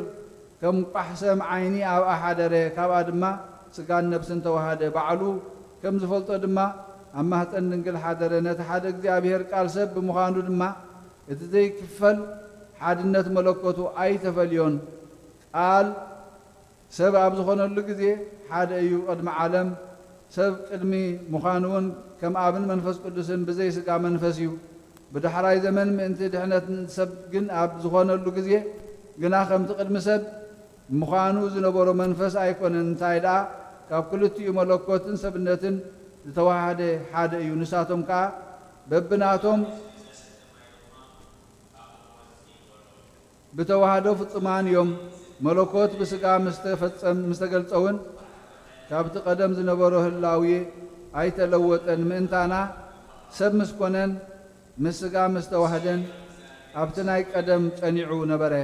كم قحسم عيني أو أحد رأي كابد ما سكان نفس توهاد بعلو كم زفلت دما أما هتنقل حدر نتحدق زابير قال سب بمخاندو دما يتزي كفل حادنة ملكوتو أي تفليون قال سب أبزخون اللقزي حاد أيو قدم عالم سب قدمي مخانون كم أبن منفس قدسن بزي سكا منفسيو بدحراي زمن من انت دحنت سب جن أبزخون اللقزي جنا خم تقدم سب مخانو زنبورو منفس أيكون انتايدا كاب كلتي ملكوتن سبنتن توحد حاد أيو نساتهم كا ببناتهم بتوحدو فطمان يوم ملكوت بسكا مستقلصون كابت قدم زنبروه اللاوي اي تلوطن منتانا سب مسكونن مسكا مستوحدن ابتناي قدم صنيعو نبره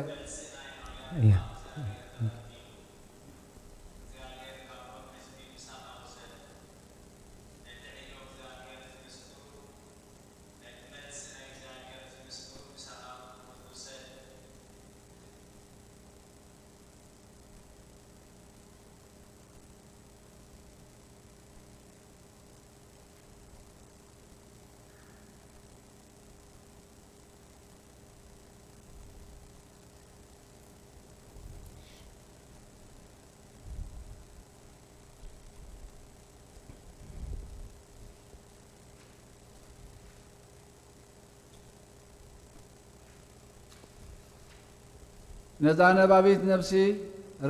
نزانا بابيت نفسي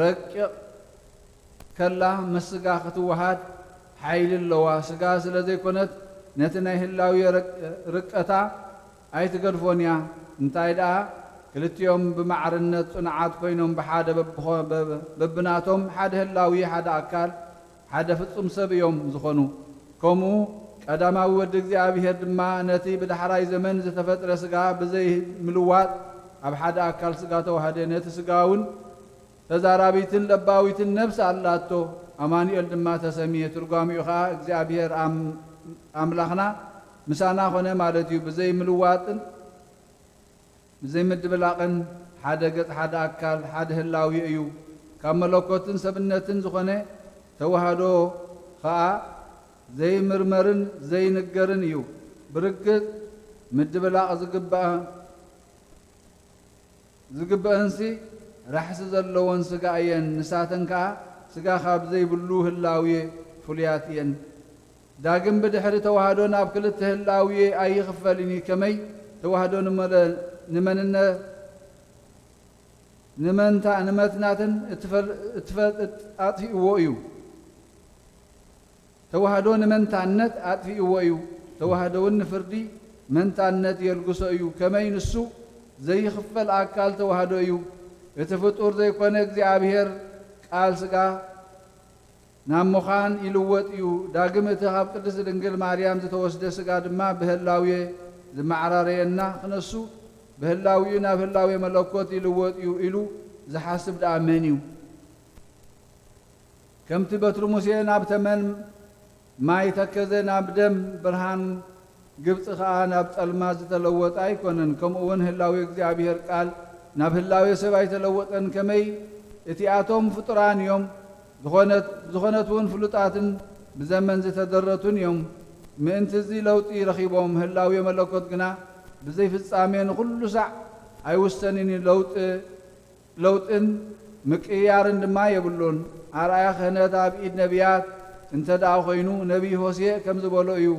رقق كلا مسقا ختوهات حيل اللوا سقا سلزي كونت نتناي هلاوي رقتا اي تقرفونيا انتايدا كلتيوم بمعرنة صنعات كوينهم بحادة ببناتهم حاد هلاوي حاد أكال حاد فتصم سبيوم زخونو كومو قدما ود እግዚአብሔር ድማ ነቲ ብድሕራይ ዘመን ዝተፈጥረ ስጋ ብዘይ ምልዋጥ ኣብ ሓደ ኣካል ስጋ ተዋሃደ ነቲ ስጋውን ተዛራቢትን ለባዊትን ነፍስ ኣላቶ ኣማኑኤል ድማ ተሰሚየ ትርጓሚኡ ኸዓ እግዚአብሔር ኣምላኽና ምሳና ኾነ ማለት እዩ ብዘይ ምልዋጥን ብዘይ ምድብላቕን ሓደ ገጽ ሓደ ኣካል ሓደ ህላዊ እዩ ካብ መለኮትን ሰብነትን ዝኾነ ተዋህዶ ኸዓ زي مرمرن زي نجرن يو برقد مدبلاق زقبا انسي راح سزلون سقاين نساتن كا سقا خاب زي بلوه اللاوية فلياتين داقن بدحر توهادون ابكلته اللاوية اي خفاليني كمي توهادون نمنن نمنتا نمتناتن اتفل اطفئ ويو توهدون من تعنت أطفئ ويو توهدون فردي من تعنت يلقص أيو كما ينسو زي خفل أكال توهدو أيو يتفتور زي كون እግዚአብሔር ቃል ስጋ ናብ ምዃን ይልወጥ እዩ ዳግም እቲ ካብ ቅድስት ድንግል ማርያም ዝተወስደ ስጋ ድማ ብህላዊ ዝመዓራረየና ክነሱ ብህላዊ ናብ ህላዊ መለኮት ይልወጥ እዩ ኢሉ ዝሓስብ ዳኣመን እዩ ከምቲ በትሩ ሙሴ ናብ ተመን ማይ ተከዘ ናብ ደም ብርሃን ግብጽ ኸዓ ናብ ጸልማ ዝተለወጠ ኣይኮነን ከምኡውን ህላዊ እግዚአብሔር ቃል ናብ ህላዊ ሰብ ኣይተለወጠን ከመይ እቲኣቶም ፍጡራን እዮም ዝኾነትውን ፍሉጣትን ብዘመን ዝተደረቱን እዮም ምእንቲ እዚ ለውጢ ረኺቦም ህላዊ መለኮት ግና ብዘይ ፍጻሜ ንኹሉ ሳዕ ኣይውሰንን ለውጥን ምቅያርን ድማ የብሉን ኣርኣያ ክህነት ኣብ ኢድ ነቢያት እንተ ደኣ ኮይኑ ነቢይ ሆሴዕ ከም ዝበሎ እዩ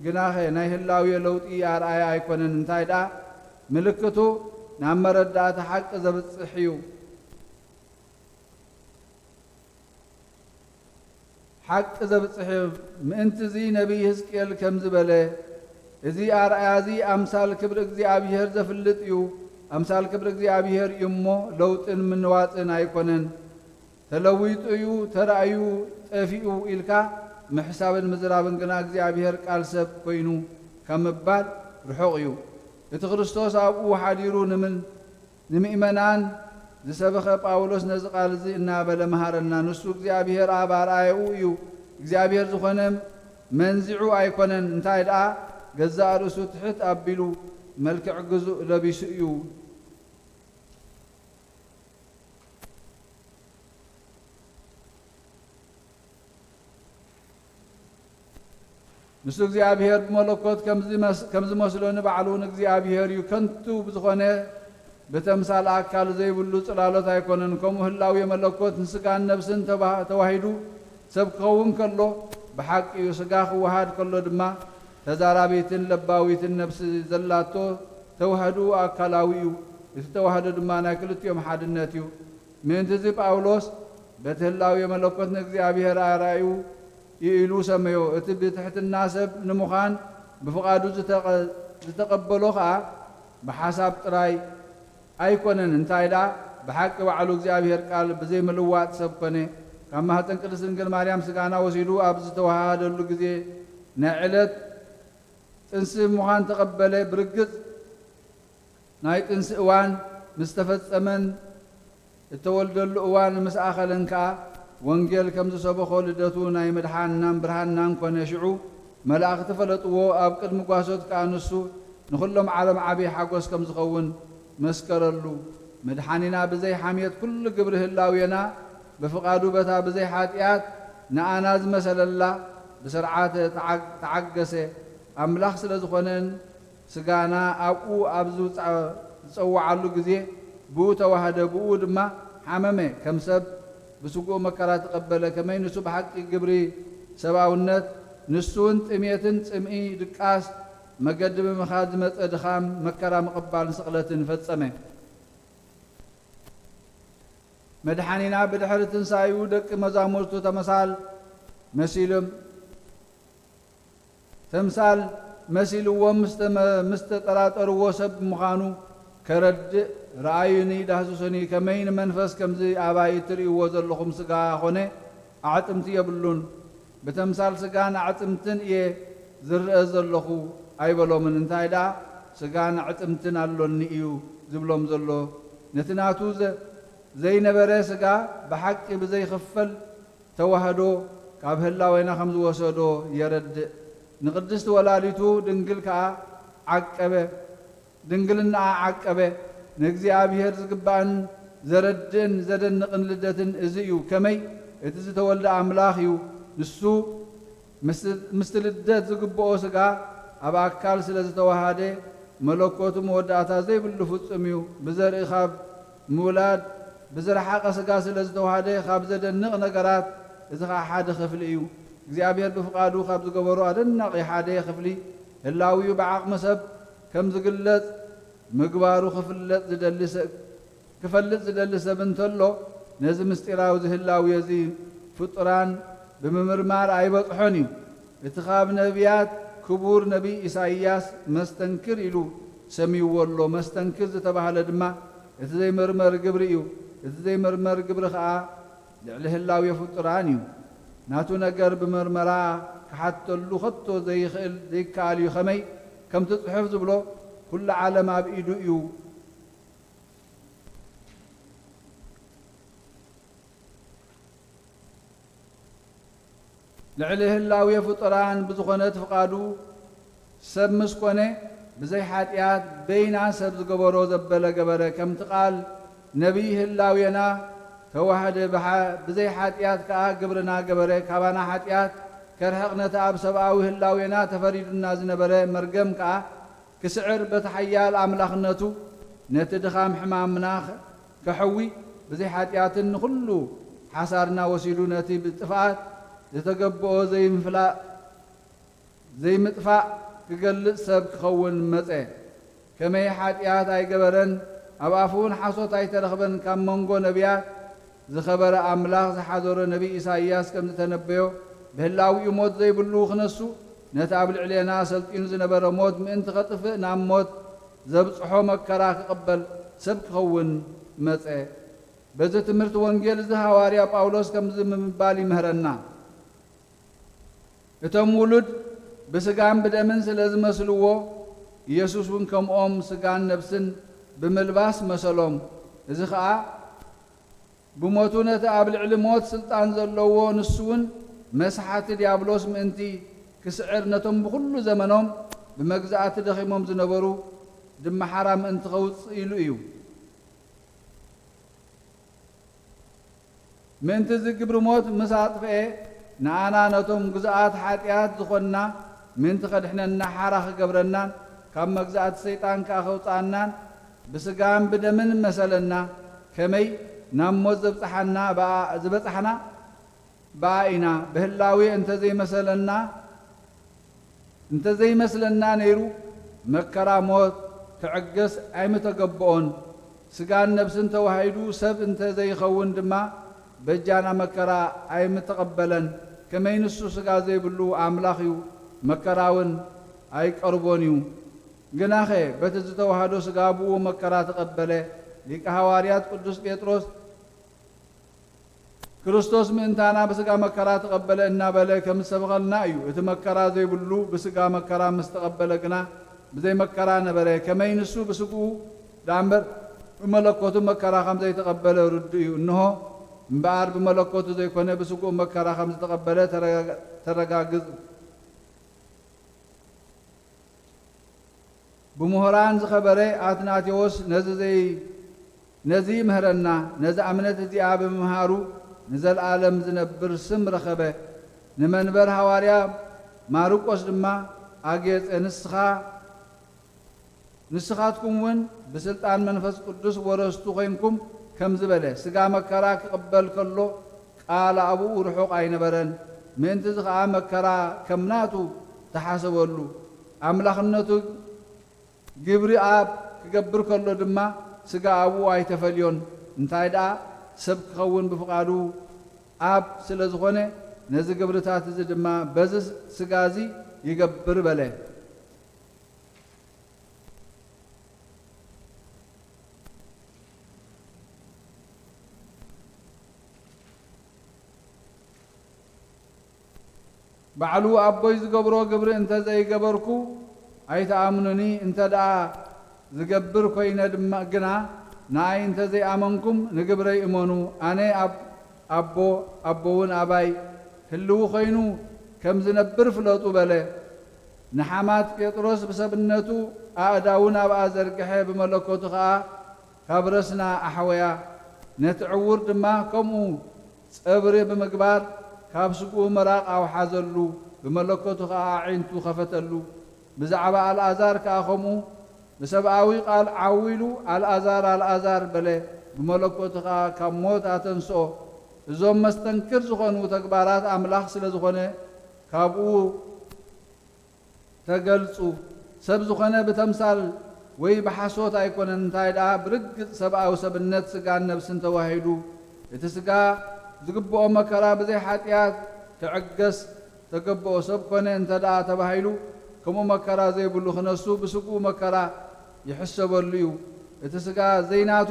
ግናኸ ናይ ህላዊ ለውጢ ኣርኣያ ኣይኮነን እንታይ ደኣ ምልክቱ ናብ መረዳእቲ ሓቂ ዘብፅሕ እዩ ሓቂ ዘብፅሕ ምእንቲ እዚ ነቢይ ሕዝቅኤል ከም ዝበለ እዚ ኣርኣያ እዚ ኣምሳል ክብሪ እግዚኣብሔር ዘፍልጥ እዩ ኣምሳል ክብሪ እግዚኣብሔር እዩ እሞ ለውጥን ምንዋፅን ኣይኮነን ተለዊጡ እዩ ተራእዩ ጠፊኡ ኢልካ ምሕሳብን ምዝራብን ግና እግዚኣብሔር ቃል ሰብ ኮይኑ ከም ምባል ርሑቕ እዩ እቲ ክርስቶስ ኣብኡ ሓዲሩ ንምእመናን ዝሰበኸ ጳውሎስ ነዚ ቃል እዚ እናበለ መሃረና ንሱ እግዚኣብሔር ኣብ ኣርኣያኡ እዩ እግዚኣብሔር ዝኾነ መንዚዑ ኣይኮነን እንታይ ደኣ ገዛእ ርእሱ ትሕት ኣቢሉ መልክዕ ግዙእ ለቢሱ እዩ ንሱ እግዚኣብሔር ብመለኮት ከም ዝመስሎ ንባዕሉ ንእግዚኣብሔር እዩ ከንቱ ብዝኾነ ብተምሳል ኣካል ዘይብሉ ጽላሎት ኣይኮነን ከምኡ ህላዊ መለኮት ንስጋን ነብስን ተዋሂዱ ሰብ ክኸውን ከሎ ብሓቂ እዩ ስጋ ክወሃድ ከሎ ድማ ተዛራቢትን ለባዊትን ነብሲ ዘላቶ ተዋህዱ ኣካላዊ እዩ እቲ ተዋህዶ ድማ ናይ ክልቲኦም ሓድነት እዩ ምእንቲ እዚ ጳውሎስ በቲ ህላዊ መለኮት ንእግዚኣብሔር ኣርኣዩ ኢሉ ሰመዮ እቲ ብትሕትና ሰብ ንምዃን ብፍቓዱ ዝተቐበሎ ከዓ ብሓሳብ ጥራይ ኣይኮነን እንታይ ደኣ ብሓቂ ባዕሉ እግዚኣብሔር ቃል ብዘይ ምልዋጥ ሰብ ኮነ ካብ ማህፀን ቅድስት ድንግል ማርያም ስጋና ወሲዱ ኣብ ዝተዋሃደሉ ግዜ ናይ ዕለት ጥንሲ ምዃን ተቐበለ ብርግፅ ናይ ጥንሲ እዋን ምስ ተፈጸመን እተወልደሉ እዋን ምስ ኣኸለን ከዓ ወንጌል ከም ዝሰበኾ ልደቱ ናይ መድሓንናን ብርሃንናን ኮነ ሽዑ መላእኽቲ ፈለጥዎ ኣብ ቅድሚ ጓሶት ከዓ ንሱ ንኹሎም ዓለም ዓብዪ ሓጎስ ከም ዝኸውን መስከረሉ መድሓኒና ብዘይ ሓሜት ኩሉ ግብሪ ህላውየና ብፍቓዱ በታ ብዘይ ሓጢኣት ንኣና ዝመሰለላ ብስርዓተ ተዓገሰ ኣምላኽ ስለ ዝኾነን ስጋና ኣብኡ ኣብ ዝፀዋዓሉ ግዜ ብኡ ተዋህደ ብኡ ድማ ሓመመ ከም ሰብ ብስጉኡ መከራ ተቐበለ ከመይ ንሱ ብሓቂ ግብሪ ሰብኣውነት ንሱውን ጥሜትን ጽምኢ ድቃስ መገዲ ብምኻድ ዝመፀ ድኻም መከራ ምቕባል ስቕለትን ፈጸመ መድሓኒና ብድሕሪ ትንሳኤኡ ደቂ መዛሙርቱ ተምሳል መሲልዎም ምስ ተጠራጠርዎ ሰብ ምዃኑ ከረድእ ረኣዩኒ ዳህሱሱኒ ከመይ ንመንፈስ ከምዚ ኣባይ ትርእይዎ ዘለኹም ስጋ ኾነ ኣዕፅምቲ የብሉን ብተምሳል ስጋን ኣዕፅምትን እየ ዝርአ ዘለኹ ኣይበሎምን እንታይ ደኣ ስጋን ኣዕፅምትን ኣሎኒ እዩ ዝብሎም ዘሎ ነቲ ናቱ ዘይነበረ ስጋ ብሓቂ ብዘይኽፈል ተዋህዶ ካብ ህላወይና ከም ዝወሰዶ የረድእ ንቅድስቲ ወላዲቱ ድንግል ከዓ ድንግልና ዓቀበ ንእግዚኣብሔር ዝግባእን ዘረድእን ዘደንቕን ልደትን እዚ እዩ ከመይ እቲ ዝተወልደ ኣምላኽ እዩ ንሱ ምስቲ ልደት ዝግብኦ ስጋ ኣብ ኣካል ስለ ዝተዋሃደ መለኮቱ መወዳእታ ዘይብሉ ፍጹም እዩ ብዘርኢ ካብ ምውላድ ብዝረሓቐ ስጋ ስለ ዝተዋሃደ ካብ ዘደንቕ ነገራት እቲ ከዓ ሓደ ክፍሊ እዩ እግዚኣብሔር ብፍቓዱ ካብ ዝገበሮ ኣደናቒ ሓደ ክፍሊ ህላዊዩ ብዓቕሚ ሰብ ከም ዝግለጽ ምግባሩ ክፈልጥ ዝደሊ ሰብ እንተሎ ነዚ ምስጢራዊ ዝህላዊ እዚ ፍጡራን ብምምርማር ኣይበፅሖን እዩ እቲ ካብ ነቢያት ክቡር ነቢይ ኢሳይያስ መስተንክር ኢሉ ሰሚይዎ ኣሎ መስተንክር ዝተባሃለ ድማ እቲ ዘይመርመር ግብሪ እዩ እቲ ዘይመርመር ግብሪ ከዓ ልዕሊ ህላዊ ፍጡራን እዩ ናቱ ነገር ብመርመራ ክሓተሉ ከቶ ዘይከኣል እዩ ኸመይ ከምቲ ጽሑፍ ዝብሎ ኩሉ ዓለም ኣብ ኢዱ እዩ ልዕሊ ህላዊ ፍጡራን ብዝኾነት ፍቓዱ ሰብ ምስ ኮነ ብዘይ ሓጢኣት በይና ሰብ ዝገበሮ ዘበለ ገበረ ከምቲ ቃል ነቢይ ህላውየና ተዋህደ ብዘይ ሓጢያት ከዓ ግብርና ገበረ ካባና ሓጢያት ከርሕቕነታ ኣብ ሰብኣዊ ህላዌና ተፈሪዱና ዝነበረ መርገም ከዓ ክስዕር በቲ ሓያል ኣምላኽነቱ ነቲ ድኻም ሕማምና ከሐዊ ብዘይ ሓጢያትን ኩሉ ሓሳርና ወሲዱ ነቲ ብጥፍኣት ዝተገብኦ ዘይምጥፋእ ክገልጽ ሰብ ክኸውን መጸ ከመይ ሓጢያት ኣይገበረን ኣብ ኣፉን ሓሶት ኣይተረኽበን ካብ መንጎ ነቢያት ዝኸበረ ኣምላኽ ዝሓዘሮ ነቢ ኢሳይያስ ከም ዝተነበዮ ብህላዊኡ ሞት ዘይብሉ ክነሱ ነቲ ኣብ ልዕልና ሰልጢኑ ዝነበረ ሞት ምእንቲ ኸጥፍእ ናብ ሞት ዘብጽሖ መከራ ክቕበል ሰብ ክኸውን መጸ በዚ ትምህርቲ ወንጌል እዚ ሃዋርያ ጳውሎስ ከምዚ ምባል ይምህረና እቶም ውሉድ ብስጋን ብደምን ስለ ዝመስልዎ ኢየሱስ እውን ከምኦም ስጋን ነብስን ብምልባስ መሰሎም እዚ ከዓ ብሞቱ ነቲ ኣብ ልዕሊ ሞት ስልጣን ዘለዎ ንሱ እውን መስሓቲ ዲያብሎስ ምእንቲ ክስዕር ነቶም ብኩሉ ዘመኖም ብመግዛእቲ ደኺሞም ዝነበሩ ድማ ሓራ ምእንቲ ኸውፅእ ኢሉ እዩ ምእንቲ ዝግብሪ ሞት ምስ ኣጥፍአ ንኣና ነቶም ግዛኣት ሓጢኣት ዝኾንና ምእንቲ ኸድሕነና ሓራ ክገብረናን ካብ መግዛእቲ ሰይጣን ከዓ ኸውፃአናን ብስጋን ብደምን መሰለና ከመይ ናብ ሞት ዝበፅሓና በኣ ኢና ብህላዊ እንተዘይመስለና ነይሩ መከራ ሞት ክዕገስ ኣይምተገብኦን ስጋን ነብስን ተዋሂዱ ሰብ እንተዘይኸውን ድማ በጃና መከራ ኣይምተቐበለን ከመይ ንሱ ስጋ ዘይብሉ ኣምላኽ እዩ መከራውን ኣይቀርቦን እዩ ግናኸ በቲ ዝተዋህዶ ስጋ ብኡ መከራ ተቐበለ ሊቀ ሃዋርያት ቅዱስ ጴጥሮስ ክርስቶስ ምእንታና ብስጋ መከራ ተቐበለ እናበለ ከም ዝሰብኸልና እዩ እቲ መከራ ዘይብሉ ብስጋ መከራ ምስ ተቐበለ ግና ብዘይ መከራ ነበረ ከመይ ንሱ ብስግኡ ዳእምበር ብመለኮቱ መከራ ከም ዘይተቐበለ ርዱ እዩ እንሆ እምበኣር ብመለኮቱ ዘይኮነ ብስግኡ መከራ ከም ዝተቐበለ ተረጋግጽ ብምሁራን ዝኸበረ ኣትናቴዎስ ነዚ ምህረና ነዚ እምነት እዚኣ ብምምሃሩ ንዘለዓለም ዝነብር ስም ረኸበ ንመንበር ሃዋርያ ማርቆስ ድማ ኣጌፀ ንስኻትኩም እውን ብስልጣን መንፈስ ቅዱስ ወረስቱ ኮይንኩም ከም ዝበለ ስጋ መከራ ክቕበል ከሎ ቃል ኣብኡ ርሑቕ ኣይነበረን ምእንቲ እዚ ከዓ መከራ ከምናቱ ተሓሰበሉ ኣምላኽነቱ ግብሪ ኣብ ክገብር ከሎ ድማ ስጋ ኣብኡ ኣይተፈልዮን እንታይ ደኣ ሰብ ክኸውን ብፍቓዱ ኣብ ስለ ዝኾነ ነዚ ግብርታት እዚ ድማ በዚ ስጋ እዚ ይገብር በለ ባዕሉ ኣቦይ ዝገብሮ ግብሪ እንተዘይገበርኩ ኣይተኣምኑኒ እንተ ደኣ ዝገብር ኮይነ ድማ ግና ንኣይ እንተዘይኣመንኩም ንግብረይ እመኑ ኣነ ኣቦውን ኣባይ ህልው ኮይኑ ከም ዝነብር ፍለጡ በለ ንሓማት ጴጥሮስ ብሰብነቱ ኣእዳውን ኣብኣ ዘርግሐ ብመለኮቱ ከዓ ካብ ረስና ኣሕወያ ነቲ ዕውር ድማ ከምኡ ፀብሪ ብምግባር ካብ ስግኡ መራቕ ኣውሓዘሉ ብመለኮቱ ከዓ ዒንቱ ኸፈተሉ ብዛዕባ ኣልኣዛር ከዓ ከምኡ ብሰብኣዊ ቃል ዓዊሉ ኣልኣዛር በለ ብመለኮቱ ከዓ ካብ ሞት ኣተንስኦ እዞም መስተንክር ዝኾኑ ተግባራት ኣምላኽ ስለ ዝኾነ ካብኡ ተገልጹ ሰብ ዝኾነ ብተምሳል ወይ ብሓሶት ኣይኮነን እንታይ ደኣ ብርግጽ ሰብኣዊ ሰብነት ስጋን ነብስን ተዋሂዱ እቲ ስጋ ዝግብኦ መከራ ብዘይ ሓጢያት ክዕገስ ተገብኦ ሰብ ኮነ እንተ ደኣ ተባሂሉ ከምኡ መከራ ዘይብሉ ክነሱ ብስግኡ መከራ ይሕሰበሉ እዩ እቲ ስጋ ዘይናቱ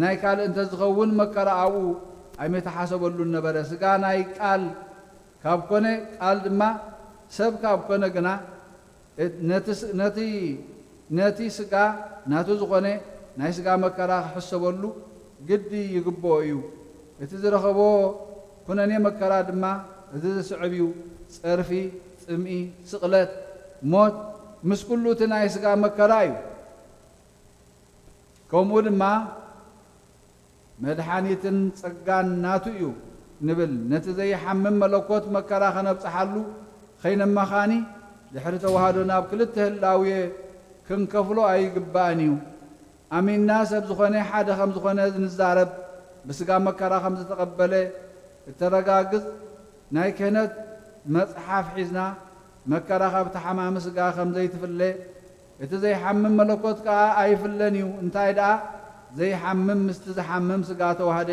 ናይ ካልእ እንተ ዝኸውን መከራ ኣብኡ ኣይመተሓሰበሉን ነበረ ስጋ ናይ ቃል ካብ ኮነ ቃል ድማ ሰብ ካብ ኮነ ግና ነቲ ስጋ ናቱ ዝኾነ ናይ ስጋ መከራ ክሕሰበሉ ግዲ ይግብኦ እዩ እቲ ዝረኸቦ ኩነኔ መከራ ድማ እዚ ዝስዕብ እዩ ፀርፊ ፅምኢ ስቕለት ሞት ምስ ኩሉ እቲ ናይ ስጋ መከራ እዩ ከምኡ ድማ መድኃኒትን ጸጋን ናቱ እዩ ንብል ነቲ ዘይሓምም መለኮት መከራ ኸነብጽሓሉ ኸይነመኻኒ ድሕሪ ተዋህዶ ናብ ክልተ ህላውየ ክንከፍሎ ኣይግባእን እዩ ኣሚንና ሰብ ዝኾነ ሓደ ከም ዝኾነ ንዛረብ ብስጋ መከራ ከም ዝተቐበለ እተረጋግጽ ናይ ክህነት መጽሓፍ ሒዝና መከራ ካብ ተሓማሚ ስጋ ከም ዘይትፍለ እቲ ዘይሓምም መለኮት ከዓ ኣይፍለን እዩ እንታይ ደኣ ዘይሓምም ምስቲ ዝሓምም ስጋ ተዋህደ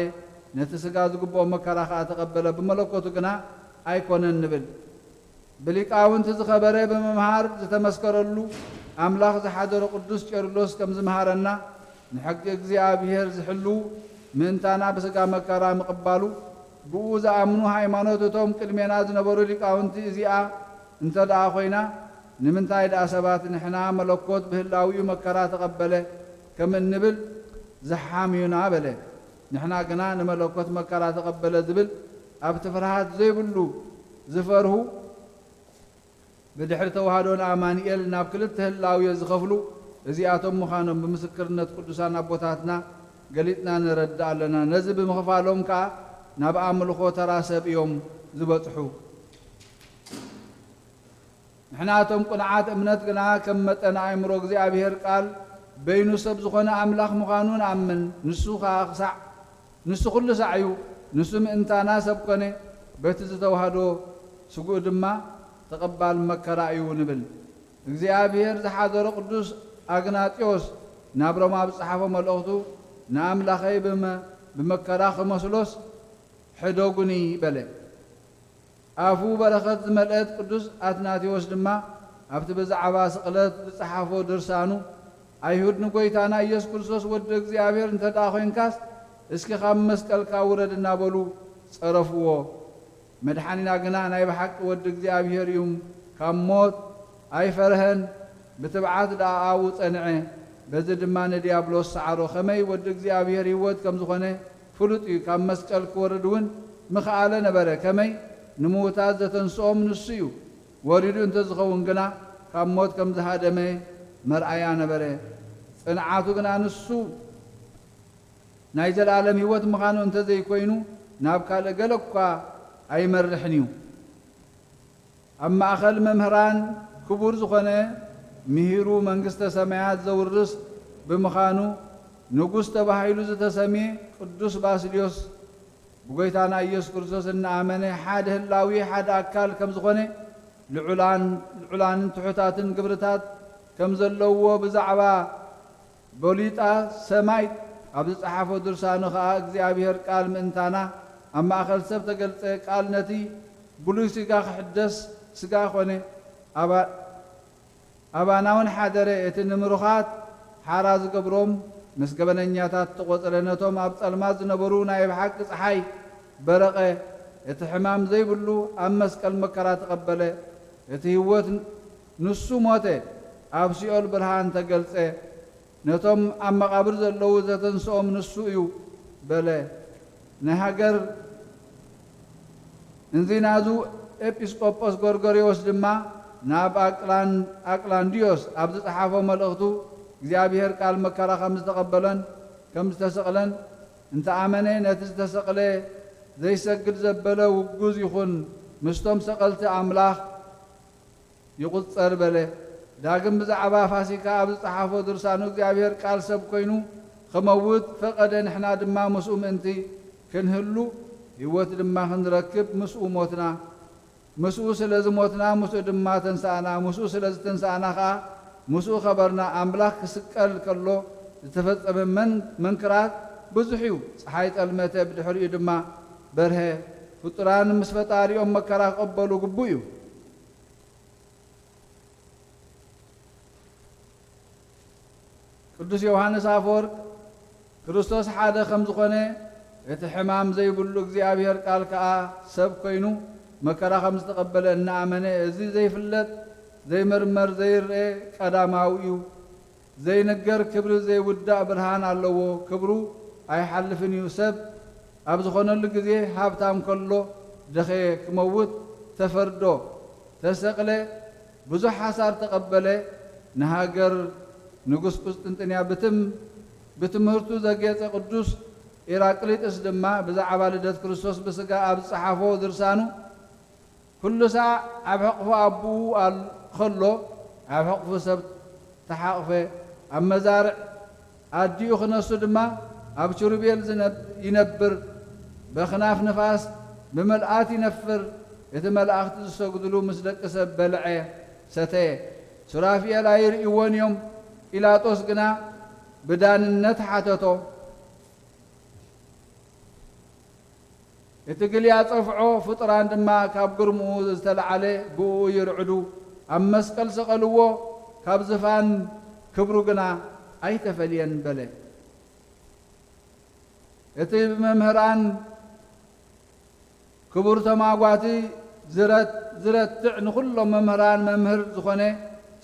ነቲ ስጋ ዝግብኦ መከራ ከዓ ተቐበለ ብመለኮቱ ግና ኣይኮነን ንብል ብሊቃውንቲ ዝኸበረ ብምምሃር ዝተመስከረሉ ኣምላኽ ዝሓደረ ቅዱስ ቄርሎስ ከም ዝምሃረና ንሕጊ እግዚኣብሔር ዝሕሉ ምእንታና ብስጋ መከራ ምቕባሉ ብኡ ዝኣምኑ ሃይማኖት እቶም ቅድሜና ዝነበሩ ሊቃውንቲ እዚኣ እንተ ደኣ ኾይና ንምንታይ ደኣ ሰባት ንሕና መለኮት ብህላዊኡ መከራ ተቐበለ ከም እንብል ዝሓምዩና በለ ንሕና ግና ንመለኮት መከራ ተቐበለ ዝብል ኣብቲ ፍርሃት ዘይብሉ ዝፈርሁ ብድሕሪ ተዋህዶን ኣማኒኤል ናብ ክልተ ህላውየ ዝኸፍሉ እዚኣቶም ምዃኖም ብምስክርነት ቅዱሳን ኣቦታትና ገሊጥና ንረዳእ ኣለና ነዚ ብምኽፋሎም ከዓ ናብ ኣምልኾ ተራ ሰብ እዮም ዝበጽሑ ንሕናቶም ቁንዓት እምነት ግና ከም መጠን ኣእምሮ እግዚኣብሔር ቃል በይኑ ሰብ ዝኾነ ኣምላኽ ምዃኑ ንኣምን ንሱ ኩሉ ሳዕ እዩ ንሱ ምእንታና ሰብ ኮነ በቲ ዝተዋህዶ ስጉእ ድማ ተቐባል መከራ እዩ ንብል እግዚኣብሔር ዝሓደሮ ቅዱስ ኣግናጢዮስ ናብ ሮማ ብጽሓፎ መልእኽቱ ንኣምላኸይ ብመከራ ክመስሎስ ሕደጉኒ በለ ኣፉ በረኸት ዝመልአት ቅዱስ ኣትናቴዎስ ድማ ኣብቲ ብዛዕባ ስቕለት ዝጸሓፎ ድርሳኑ ኣይሁድ ንጐይታና ኢየሱስ ክርስቶስ ወዲ እግዚኣብሔር እንተ ደኣ ኾይንካስ እስኪ ካብ መስቀልካ ውረድ እናበሉ ጸረፍዎ መድሓኒና ግና ናይ ብሓቂ ወዲ እግዚኣብሔር እዩ ካብ ሞት ኣይፈርህን ብትብዓት ደኣ ኣብኡ ጸንዐ በዚ ድማ ንዲያብሎስ ሰዓሮ ኸመይ ወዲ እግዚኣብሔር ህይወት ከም ዝኾነ ፍሉጥ እዩ ካብ መስቀል ክወርድ እውን ምኽኣለ ነበረ ከመይ ንምውታት ዘተንስኦም ንሱ እዩ ወሪዱ እንተ ዝኸውን ግና ካብ ሞት ከም ዝሃደመ መርኣያ ነበረ ጽንዓቱ ግና ንሱ ናይ ዘለዓለም ህይወት ምዃኑ እንተ ዘይኮይኑ ናብ ካልእ ገለ እኳ ኣይመርሕን እዩ ኣብ ማእኸል መምህራን ክቡር ዝኾነ ምሂሩ መንግሥተ ሰማያት ዘውርስ ብምዃኑ ንጉሥ ተባሂሉ ዝተሰምየ ቅዱስ ባስልዮስ ብጎይታና ኢየሱስ ክርስቶስ እናኣመነ ሓደ ህላዊ ሓደ ኣካል ከም ዝኾነ ልዑላንን ትሑታትን ግብርታት ከም ዘለዎ ብዛዕባ በሊጣ ሰማይ ኣብ ዝጸሓፎ ድርሳኑ ከዓ እግዚኣብሔር ቃል ምእንታና ኣብ ማእኸል ሰብ ተገልጸ ቃል ነቲ ብሉይ ስጋ ክሕደስ ስጋ ኾነ ኣባናውን ሓደረ እቲ ንምሩኻት ሓራ ዝገብሮም ምስ ገበነኛታት ተቖጸረ ነቶም ኣብ ጸልማት ዝነበሩ ናይ ብሓቂ ፀሓይ በረቐ እቲ ሕማም ዘይብሉ ኣብ መስቀል መከራ ተቐበለ እቲ ህይወት ንሱ ሞተ ኣብ ሲኦል ብርሃን ተገልጸ ነቶም ኣብ መቓብር ዘለዉ ዘተንስኦም ንሱ እዩ በለ ንሃገር እንዚናዙ ኤጲስቆጶስ ጎርጎርዮስ ድማ ናብ ኣቅላንዲዮስ ኣብ ዝጸሓፎ መልእኽቱ እግዚኣብሔር ቃል መከራ ከም ዝተቐበለን ከም ዝተሰቕለን እንተኣመነ ነቲ ዝተሰቕለ ዘይሰግድ ዘበለ ውጉዝ ይኹን ምስቶም ሰቐልቲ ኣምላኽ ይቝጸር በለ ዳግም ብዛዕባ ፋሲካ ኣብ ዝጸሓፎ ድርሳኑ እግዚኣብሔር ቃል ሰብ ኮይኑ ክመውት ፈቐደ ንሕና ድማ ምስኡ ምእንቲ ክንህሉ ህይወት ድማ ክንረክብ ምስኡ ሞትና ምስኡ ስለ ዝሞትና ምስኡ ድማ ተንሳእና ምስኡ ስለ ዝተንሳእና ከዓ ምስኡ ኸበርና ኣምላኽ ክስቀል ከሎ ዝተፈጸመ መንክራት ብዙሕ እዩ ፀሓይ ጠልመተ ብድሕሪኡ ድማ በርሀ ፍጡራን ምስ ፈጣሪኦም መከራ ክቐበሉ ግቡእ እዩ ቅዱስ ዮሐንስ አፈወርቅ ክርስቶስ ሓደ ከም ዝኾነ እቲ ሕማም ዘይብሉ እግዚአብሔር ቃል ከዓ ሰብ ኮይኑ መከራ ከም ዝተቐበለ እናኣመነ እዚ ዘይፍለጥ ዘይመርመር ዘይርአ ቀዳማዊ እዩ ዘይነገር ክብሪ ዘይውዳእ ብርሃን ኣለዎ ክብሩ ኣይሓልፍን እዩ ሰብ ኣብ ዝኾነሉ ግዜ ሃብታም ከሎ ደኸየ ክመውት ተፈርዶ ተሰቕለ ብዙሕ ሓሳር ተቐበለ ንሃገር ንጉስ ቁስጥንጥንያ ብትምህርቱ ዘጌፀ ቅዱስ ኢራቅሊጥስ ድማ ብዛዕባ ልደት ክርስቶስ ብስጋ ኣብ ዝጸሓፎ ድርሳኑ ኩሉ ሰዓት ኣብ ሕቕፉ ኣቡኡ ከሎ ኣብ ሕቕፉ ሰብ ተሓቕፈ ኣብ መዛርዕ ኣዲኡ ክነሱ ድማ ኣብ ኪሩቤል ይነብር በኽናፍ ንፋስ ብመልኣት ይነፍር እቲ መላእኽቲ ዝሰግድሉ ምስ ደቂ ሰብ በልዐ ሰተየ ሱራፊኤል ኣይርእይዎን እዮም ጲላጦስ ግና ብዳንነት ሓተቶ እቲ ግልያ ጸፍዖ ፍጡራን ድማ ካብ ግርምኡ ዝተለዓለ ብኡ ይርዕዱ ኣብ መስቀል ሰቐልዎ ካብ ዝፋን ክብሩ ግና ኣይተፈልየን በለ እቲ መምህራን ክቡር ተማጓቲ ዝረትዕ ንኹሎም መምህራን መምህር ዝኾነ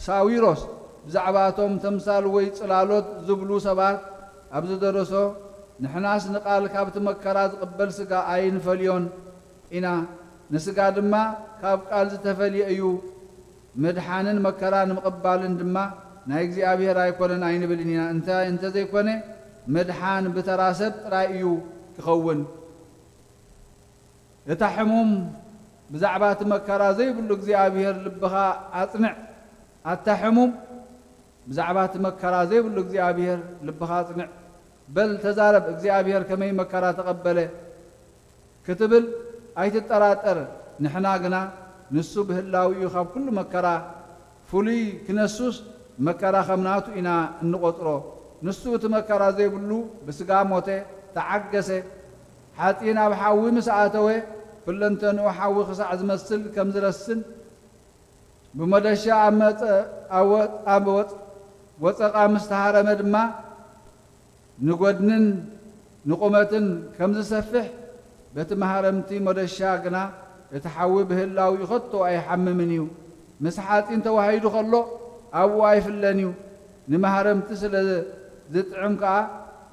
ሳዊሮስ ብዛዕባቶም ተምሳል ወይ ጽላሎት ዝብሉ ሰባት ኣብ ዝደረሶ ንሕናስ ንቓል ካብቲ መከራ ዝቕበል ስጋ ኣይንፈልዮን ኢና ንስጋ ድማ ካብ ቃል ዝተፈልየ እዩ ምድሓንን መከራን ምቕባልን ድማ ናይ እግዚኣብሔር ኣይኮነን ኣይንብልን ኢና እንተዘይኮነ ምድሓን ብተራ ሰብ ጥራይ እዩ ክኸውን እታ ሕሙም ብዛዕባ እቲ መከራ ዘይብሉ እግዚኣብሔር ልብኻ ኣጽንዕ ኣታ ሕሙም ብዛዕባ እቲ መከራ ዘይብሉ እግዚኣብሔር ልብኻ ኣጽንዕ በል ተዛረብ እግዚኣብሔር ከመይ መከራ ተቐበለ ክትብል ኣይትጠራጠር ንሕና ግና ንሱ ብህላዊ እዩ ካብ ኩሉ መከራ ፍሉይ ክነሱስ መከራ ከምናቱ ኢና እንቆጥሮ ንሱ እቲ መከራ ዘይብሉ ብስጋ ሞተ ተዓገሰ ሓጢን ኣብ ሓዊ ምስ ኣተወ ኩለንተንኡ ሓዊ ክሳዕ ዝመስል ከም ዝረስን ብመደሻ ኣብ ወፀቓ ምስ ተሃረመ ድማ ንጐድንን ንቁመትን ከም ዝሰፍሕ በቲ መሃረምቲ መደሻ ግና እቲ ሓዊ ብህላዊ ይኸቶ ኣይሓምምን እዩ ምስ ሓጢን ተዋሂዱ ከሎ ኣብኡ ኣይፍለን እዩ ንመሃረምቲ ስለ ዝጥዕም ከዓ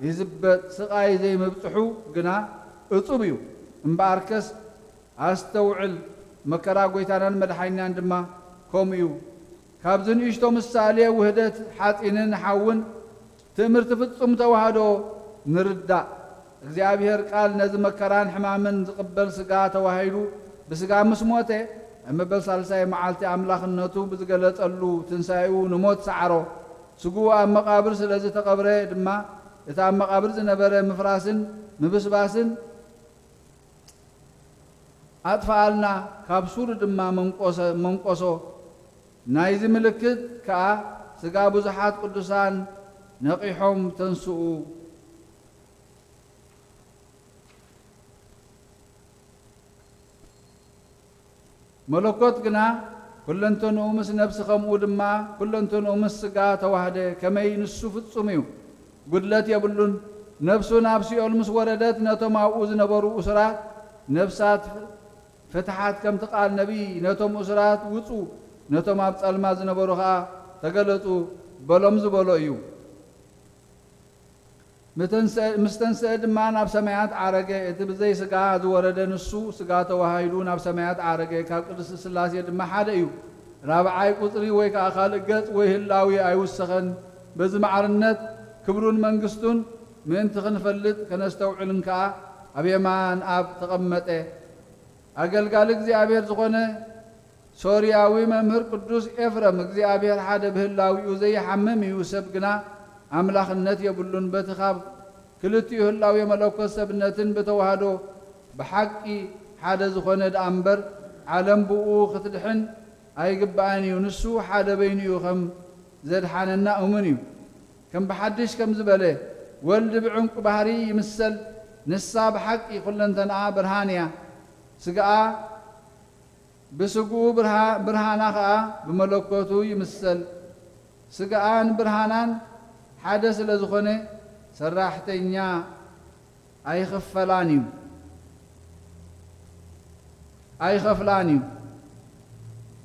ይዝበጥ ስቓይ ዘይመብፅሑ ግና እጹብ እዩ እምበኣርከስ ኣስተውዕል መከራ ጐይታናን መድሓይናን ድማ ከምኡ እዩ ካብዚ ንእሽቶ ምሳሌ ውህደት ሓጢንን ሓውን ትእምርቲ ፍጹም ተዋህዶ ንርዳእ እግዚኣብሔር ቃል ነዚ መከራን ሕማምን ዝቕበል ስጋ ተዋሂዱ ብስጋ ምስ ሞተ ኣብ መበል ሳልሳይ መዓልቲ ኣምላኽነቱ ብዝገለጸሉ ትንሳኤኡ ንሞት ሰዓሮ ስጉኡ ኣብ መቓብር ስለ ዝተቐብረ ድማ እቲ ኣብ መቓብር ዝነበረ ምፍራስን ምብስባስን ኣጥፍኣልና ካብ ሱር ድማ መንቆሶ ናይዚ ምልክት ከዓ ስጋ ብዙሓት ቅዱሳን ነቂሖም ተንስኡ መለኮት ግና ኩለንተንኡ ምስ ነብሲ ከምኡ ድማ ኩለንተንኡ ምስ ስጋ ተዋህደ ከመይ ንሱ ፍጹም እዩ ጉድለት የብሉን ነብሱ ናብ ሲኦል ምስ ወረደት ነቶም ኣብኡ ዝነበሩ እስራት ነብሳት ፍትሓት ከም ትቃል ነቢይ ነቶም እስራት ውፁ ነቶም ኣብ ጸልማ ዝነበሩ ከዓ ተገለጹ በሎም ዝበሎ እዩ ምስ ተንስአ ድማ ናብ ሰማያት ዓረገ እቲ ብዘይ ስጋ ዝወረደ ንሱ ስጋ ተዋሂዱ ናብ ሰማያት ዓረገ ካብ ቅድስቲ ስላሴ ድማ ሓደ እዩ ራብዓይ ቁፅሪ ወይ ከዓ ካልእ ገጽ ወይ ህላዊ ኣይውሰኸን በዚ ማዕርነት ክብሩን መንግስቱን ምእንቲ ክንፈልጥ ከነስተውዕልን ከዓ ኣብ የማን ኣብ ተቐመጠ ኣገልጋሊ እግዚኣብሔር ዝኾነ ሶርያዊ መምህር ቅዱስ ኤፍረም እግዚኣብሔር ሓደ ብህላዊኡ ዘይሓምም እዩ ሰብ ግና ኣምላኽነት የብሉን በቲ ካብ ክልቲኡ ህላዊ መለኮት ሰብነትን ብተዋህዶ ብሓቂ ሓደ ዝኾነ ደኣ እምበር ዓለም ብኡ ክትድሕን ኣይግባአን እዩ ንሱ ሓደ በይኑ እዩ ከም ዘድሓነና እሙን እዩ ከም ብሓድሽ ከም ዝበለ ወልዲ ብዕንቁ ባህሪ ይምሰል ንሳ ብሓቂ ኩለንተንኣ ብርሃን እያ ስጋኣ ብስጉኡ ብርሃና ከዓ ብመለኮቱ ይምሰል ስጋኣን ብርሃናን ሓደ ስለ ዝኾነ ሰራሕተኛ ኣይኸፍላን እዩ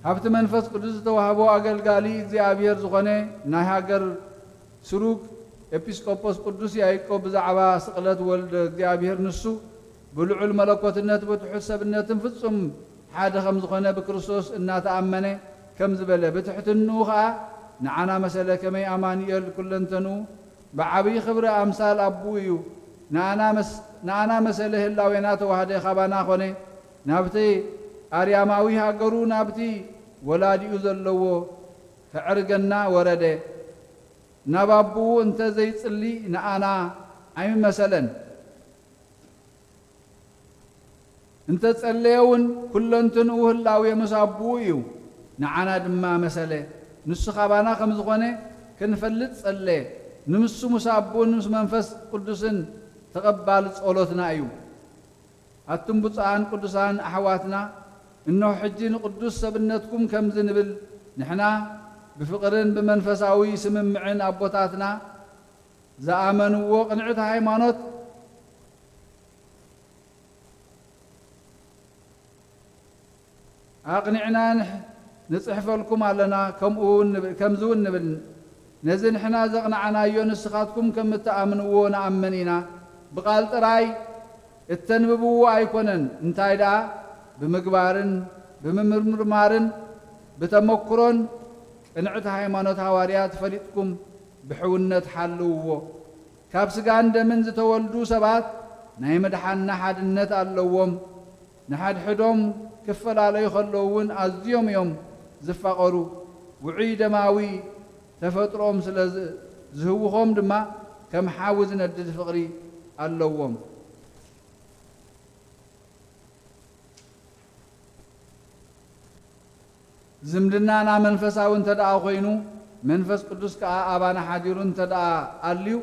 ሃብቲ መንፈስ ቅዱስ ዝተዋህቦ ኣገልጋሊ እግዚኣብሔር ዝኾነ ናይ ሃገር ስሩግ ኤጲስቆጶስ ቅዱስ ያዕቆብ ብዛዕባ ስቕለት ወልደ እግዚኣብሔር ንሱ ብልዑል መለኮትነት ብትሑት ሰብነትን ፍጹም ሓደ ከም ዝኾነ ብክርስቶስ እናተኣመነ ከም ዝበለ ብትሕትንኡ ከዓ ንዓና መሰለ ከመይ ኣማኑኤል ኩለንተንኡ ብዓብዪ ክብሪ ኣምሳል ኣቡ እዩ ንኣና መሰለ ህላዌና ተዋህደ ኻባና ኾነ ናብቲ ኣርያማዊ ሃገሩ ናብቲ ወላዲኡ ዘለዎ ከዕርገና ወረደ ናብ ኣቡኡ እንተ ዘይጽሊ ንኣና ኣይመሰለን እንተ ጸለየውን ኩለንትንኡ ህላዌ ምስ ኣቡኡ እዩ ንዓና ድማ መሰለ ንሱ ኻባና ከም ዝኾነ ክንፈልጥ ጸለየ ንምሱ ምስ ኣቡኡን ምስ መንፈስ ቅዱስን ተቐባሊ ጸሎትና እዩ ኣቱም ብፁዓን ቅዱሳን ኣሕዋትና እነሆ ሕጂ ንቅዱስ ሰብነትኩም ከምዚ ንብል ንሕና ብፍቕርን ብመንፈሳዊ ስምምዕን ኣቦታትና ዝኣመንዎ ቅንዕቲ ሃይማኖት ኣቕኒዕና ንጽሕፈልኩም ኣለና ከምዝውን ንብል ነዚ ንሕና ዘቕንዓናዮ ንስኻትኩም ከም እትኣምንዎ ንኣምን ኢና ብቓል ጥራይ እተንብብዎ ኣይኮነን እንታይ ደኣ ብምግባርን ብምምርማርን ብተመክሮን ቅንዕቲ ሃይማኖት ሃዋርያት ፈሊጥኩም ብሕውነት ሓልውዎ ካብ ስጋን ደምን ዝተወልዱ ሰባት ናይ መድሓንና ሓድነት ኣለዎም ንሓድሕዶም ክፈላለዩ ከለውን ኣዝዮም እዮም ዝፋቐሩ ውዑይ ደማዊ ተፈጥሮም ስለ ዝህውኾም ድማ ከም ሓዊ ዝነድድ ፍቕሪ ኣለዎም ዝምድናና መንፈሳዊ እንተደኣ ኮይኑ መንፈስ ቅዱስ ከዓ ኣባና ሓዲሩ እንተደኣ ኣልዩ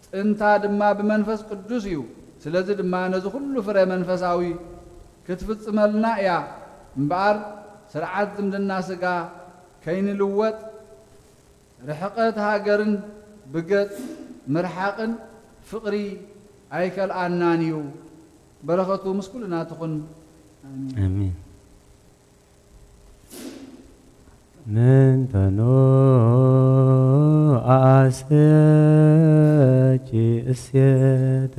ጥንታ ድማ ብመንፈስ ቅዱስ እዩ ስለዚ ድማ ነዚ ኩሉ ፍረ መንፈሳዊ ክትፍጽመልና እያ እምበኣር ስርዓት ዝምድና ስጋ ከይንልወጥ ርሕቐት ሃገርን ብገጽ ምርሓቕን ፍቕሪ ኣይከልኣናን እዩ በረኸቱ ምስ ኩልና ትኹን አሜን ምንተኖ አስቺ እስየተ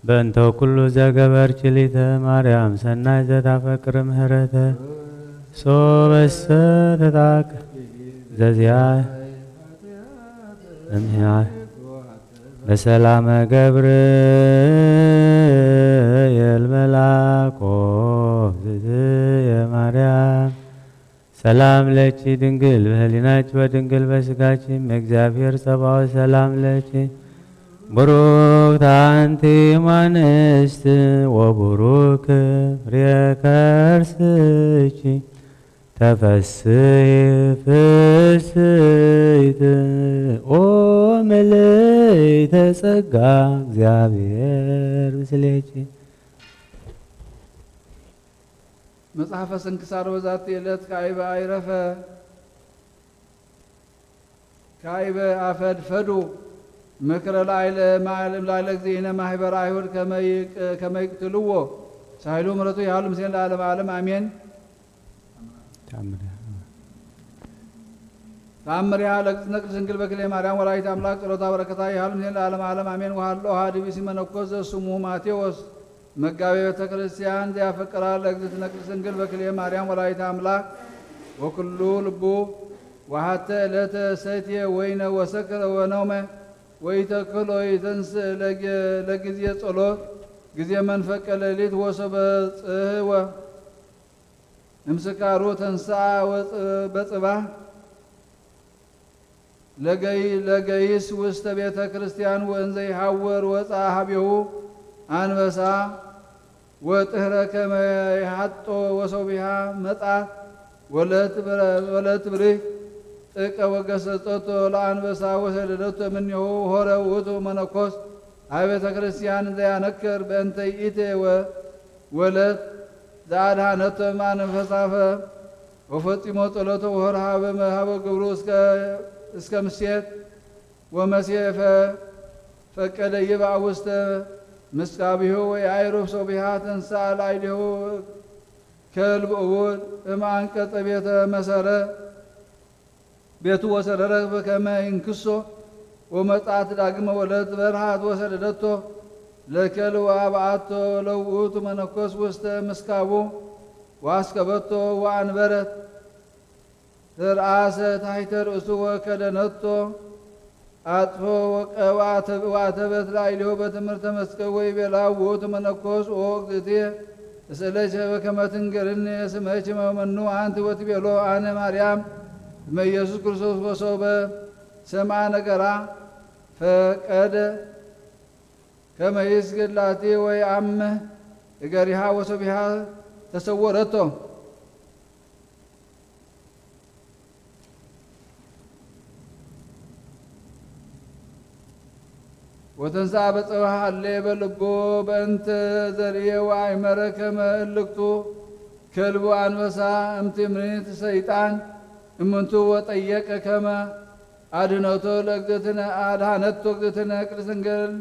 በእንተ ኩሉ ዘገበርች ሊተ ማርያም ሰናይ ዘታፈቅር ምህረተ ሶበሰ ተታቅ ዘዚያ እምያ በሰላመ ገብርኤል መልአኮ ዝትየ ማርያም ሰላም ለኪ ድንግል በህሊናች ወድንግል በስጋችም እግዚአብሔር ጸባኦት ሰላም ለኪ ቡሩክት አንቲ እምአንስት ወቡሩክ ፍሬ ከርስኪ ተፈሥሒ ፍሥሕት ኦ ምልዕተ ጸጋ እግዚአብሔር ምስሌኪ መጽሐፈ ስንክሳር በዛቲ ዕለት ካዕበ አይረፈ ካዕበ አፈድፈዱ ምክረ ላዕለ ላዕለ እግዚእነ ማህበረ አይሁድ ከመ ይቅትልዎ ሳይሉ ምሕረቱ ያህሉ ምስሌን ለዓለመ ዓለም አሜን። ተአምሪሃ ለእግዝእትነ ቅድስት ድንግል በክልኤ ማርያም ወላዲተ አምላክ ጸሎታ በረከታ ያህሉ ምስሌን ለዓለመ ዓለም አሜን። ወሃሎ ሀዲቢሲ መነኮስ ዘስሙ ማቴዎስ መጋቤ ቤተ ክርስቲያን ዘያፈቅራ ለእግዝእትነ ቅድስት ድንግል በክልኤ ማርያም ወላዲተ አምላክ ወኩሉ ልቡ ወሀተ ዕለተ ሰትየ ወይነ ወሰክረ ወነውመ ወይተክል ወይተንሥእ ለጊዜ ጸሎት ጊዜ መንፈቀ ሌሊት ወሶበ ጽህወ እምስካሩ ተንሥአ በጽባህ ለገይስ ውስተ ቤተ ክርስቲያን ወእንዘ ይሐወር ወፃ ሀቤሁ አንበሳ ወጥህረ ከመ ይሐጦ ወሶቢሃ መጻት ወለት ብርህ ጥቀ ወገሰጸቶ ለአንበሳ ወሰደደቶ እምኔሁ ሆረ ውእቱ መነኮስ አብ ቤተ ክርስቲያን ዘያነክር በእንተ ይእተ ወለት ዘአድኀነቶ እምአንበሳፈ ወፈጺሞ ጸሎቶ ወሆረ ሀበ ግብሩ እስከ ምሴት ወመሴፈ ፈቀደ ይብአ ውስተ ምስካቢሁ ወይአይሩፍ ሶቢሃ ተንሥአ ላዕሌሁ ከልብ እውል እምአንቀጸ ቤቱ ወሰረረ በከመ ይንክሶ ወመጻት ዳግመ ወለት በርሃት ወሰደደቶ ለከልብ ወአብአቶ ለውእቱ መነኮስ ውስተ ምስካቡ ወአስከበቶ ወአንበረት ተርአሰ ታሕተ ርእሱ ወከደነቶ አጥፎ ወአተበት ላዕሌሁ በትምህርተ መስቀል ወይቤልዎ ውእቱ መነኮስ ወእግዝእቴ እስእለከ በከመ ትንገረኒ ስመኪ መኑ አንቲ ወትቤሎ አነ ማርያም እመ ኢየሱስ ክርስቶስ ወሶበ ሰምዐ ነገራ ፈቀደ ከመ ይስግድ ላቲ ወየአምህ እገሪሃ ወሶቢሃ ተሰወረቶ ወተንሥአ በጽባሕ አለ በልቦ በእንተ ዘርኤ ወአእመረ ከመ እልክቱ ከልቡ አንበሳ እምትምኒት ሰይጣን እምንቱ ወጠየቀ ከመ አድኅነቶ ለእግዝእትነ አድኃነቶ እግዝእትነ ቅድስት ድንግል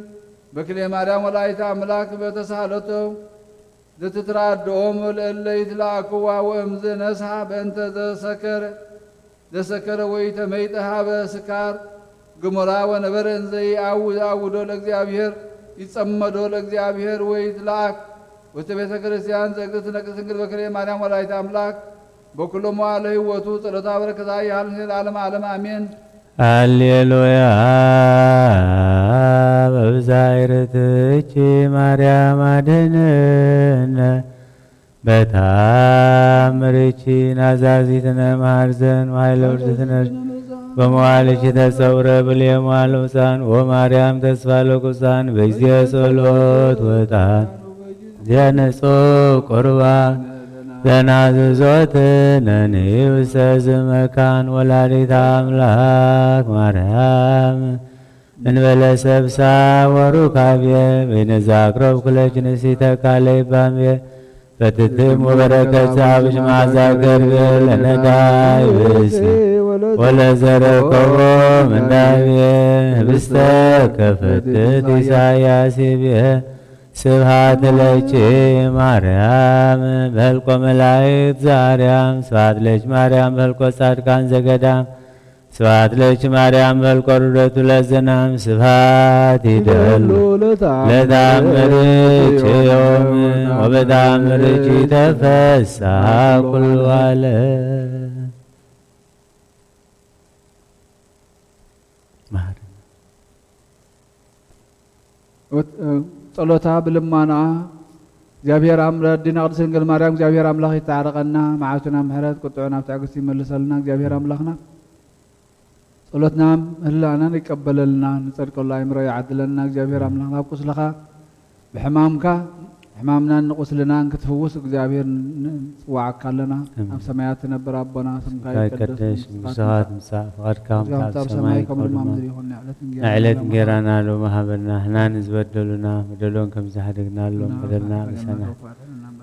በክልኤ ማርያም ወላዲተ አምላክ በተሳሃለቶ ዘትትራድኦም ለእለ ይትለአክዋ ወእምዝ ነስሐ በእንተ ዘሰከረ ወኢተመይጠ ኀበ ስካር ግሞራ ወነበረ እንዘ ይአውዶ ለእግዚአብሔር ይጸመዶ ለእግዚአብሔር ወይትለአክ ውስተ ቤተ ክርስቲያን ዘእግዝእትነ ቅድስት ድንግል በክልኤ ማርያም ወላዲተ አምላክ በኩሎ መዋዕለ ሕይወቱ ጸሎታ በረከታ ያህል ለዓለመ ዓለም አሜን። ሃሌሉያ በብዛይርትኪ ማርያም አድኅነነ በተአምርኪ ናዛዚትነ መሐርዘን ወኃይለ ውርደትነ በመዋዕልኪ ተጸውረ ብልየ መዋዕለ ውፃን ወማርያም ተስፋ ለቁፃን በጊዜ ጸሎት ወጣን ዘነጾ ቁርባን ዘናዝዞትነኒ ውስተ ዝመካን ወላዲተ አምላክ ማርያም እንበለ ሰብሳ ወሩካብየ በይነዛቅረብ ኩለች ንሲተ ካለይ ባምየ በትትም ወበረከት ዛብሽ ማዛ ገርቤ ለነዳይ ብእሲ ወለዘረከቦ ምንዳብየ ህብስተ ከፈትት ኢሳያስ ብየ ስብሐት ለኪ ማርያም በልቆ መላእክት ዘአርያም ስብሐት ለኪ ማርያም በልቆ ጻድቃን ዘገዳም ስብሐት ለኪ ማርያም በልቆ ርደቱ ለዘናም ስብሐት ይደሉ ለተአምርኪ ዮም ወበተአምርኪ ተፈስሐ ኩሉ ዓለም። ጸሎታ ብልማና እግዚአብሔር ረዲና ቅድስት ድንግል ማርያም እግዚአብሔር አምላኽ ይታረቀና መዓቱና ምሕረት ቁጥዑና ብትዕግስት ይመልሰልና እግዚአብሔር አምላኽና ጸሎትና ምህላናን ይቀበለልና ንጸድቀሉ አእምሮ ይዓድለና እግዚአብሔር አምላኽ ናብ ቁስልኻ ብሕማምካ ሕማምና ንቁስልና ክትፍውስ እግዚአብሔር ንጽዋዓካ ኣለና ኣብ ሰማያት ትነብር ኣቦና ስምካ ይቀደስ ምስኻት ምሳእ ፍቓድካ ኣብ ሰማይ ከምኡ ድማ ምድሪ ይኹን ንዕለት እንጀራና ሎሚ ሃበና ንሕና ንዝበደሉና በደሎን ከም ዝሓደግናሎም በደልና ምሳና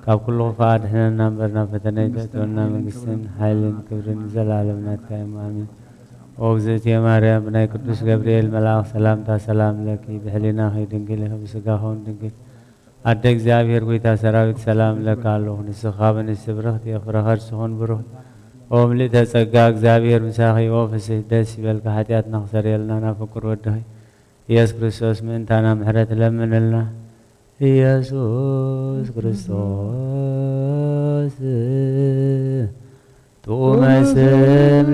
ካብ ኩሉ ክፋእ ድሕነና እምበርና ፈተና ይተእትወና መንግስትን ሓይልን ክብርን ዘላለም ናትካ እዩ ኣሜን። ኦ እግዝእትየ ማርያም ብናይ ቅዱስ ገብርኤል መልኣኽ ሰላምታ ሰላም ለኪ ብሕሊና ድንግል ኢኸ ብስጋኸውን ድንግል አደ እግዚአብሔር ጌታ ሰራዊት ሰላም ለካለሁ ንስኻ በንስት ብርኽት የፍረኸር ስኹን ብሩህ ኦ ምልእተ ጸጋ እግዚአብሔር ምሳኺ ኦ ፍስሕ ደስ ይበልካ ኃጢአትና ክሰርየልና ናብ ፍቁር ወድኺ ኢየሱስ ክርስቶስ ምእንታና ምሕረት ለምንልና ኢየሱስ ክርስቶስ ጥዑመ ስም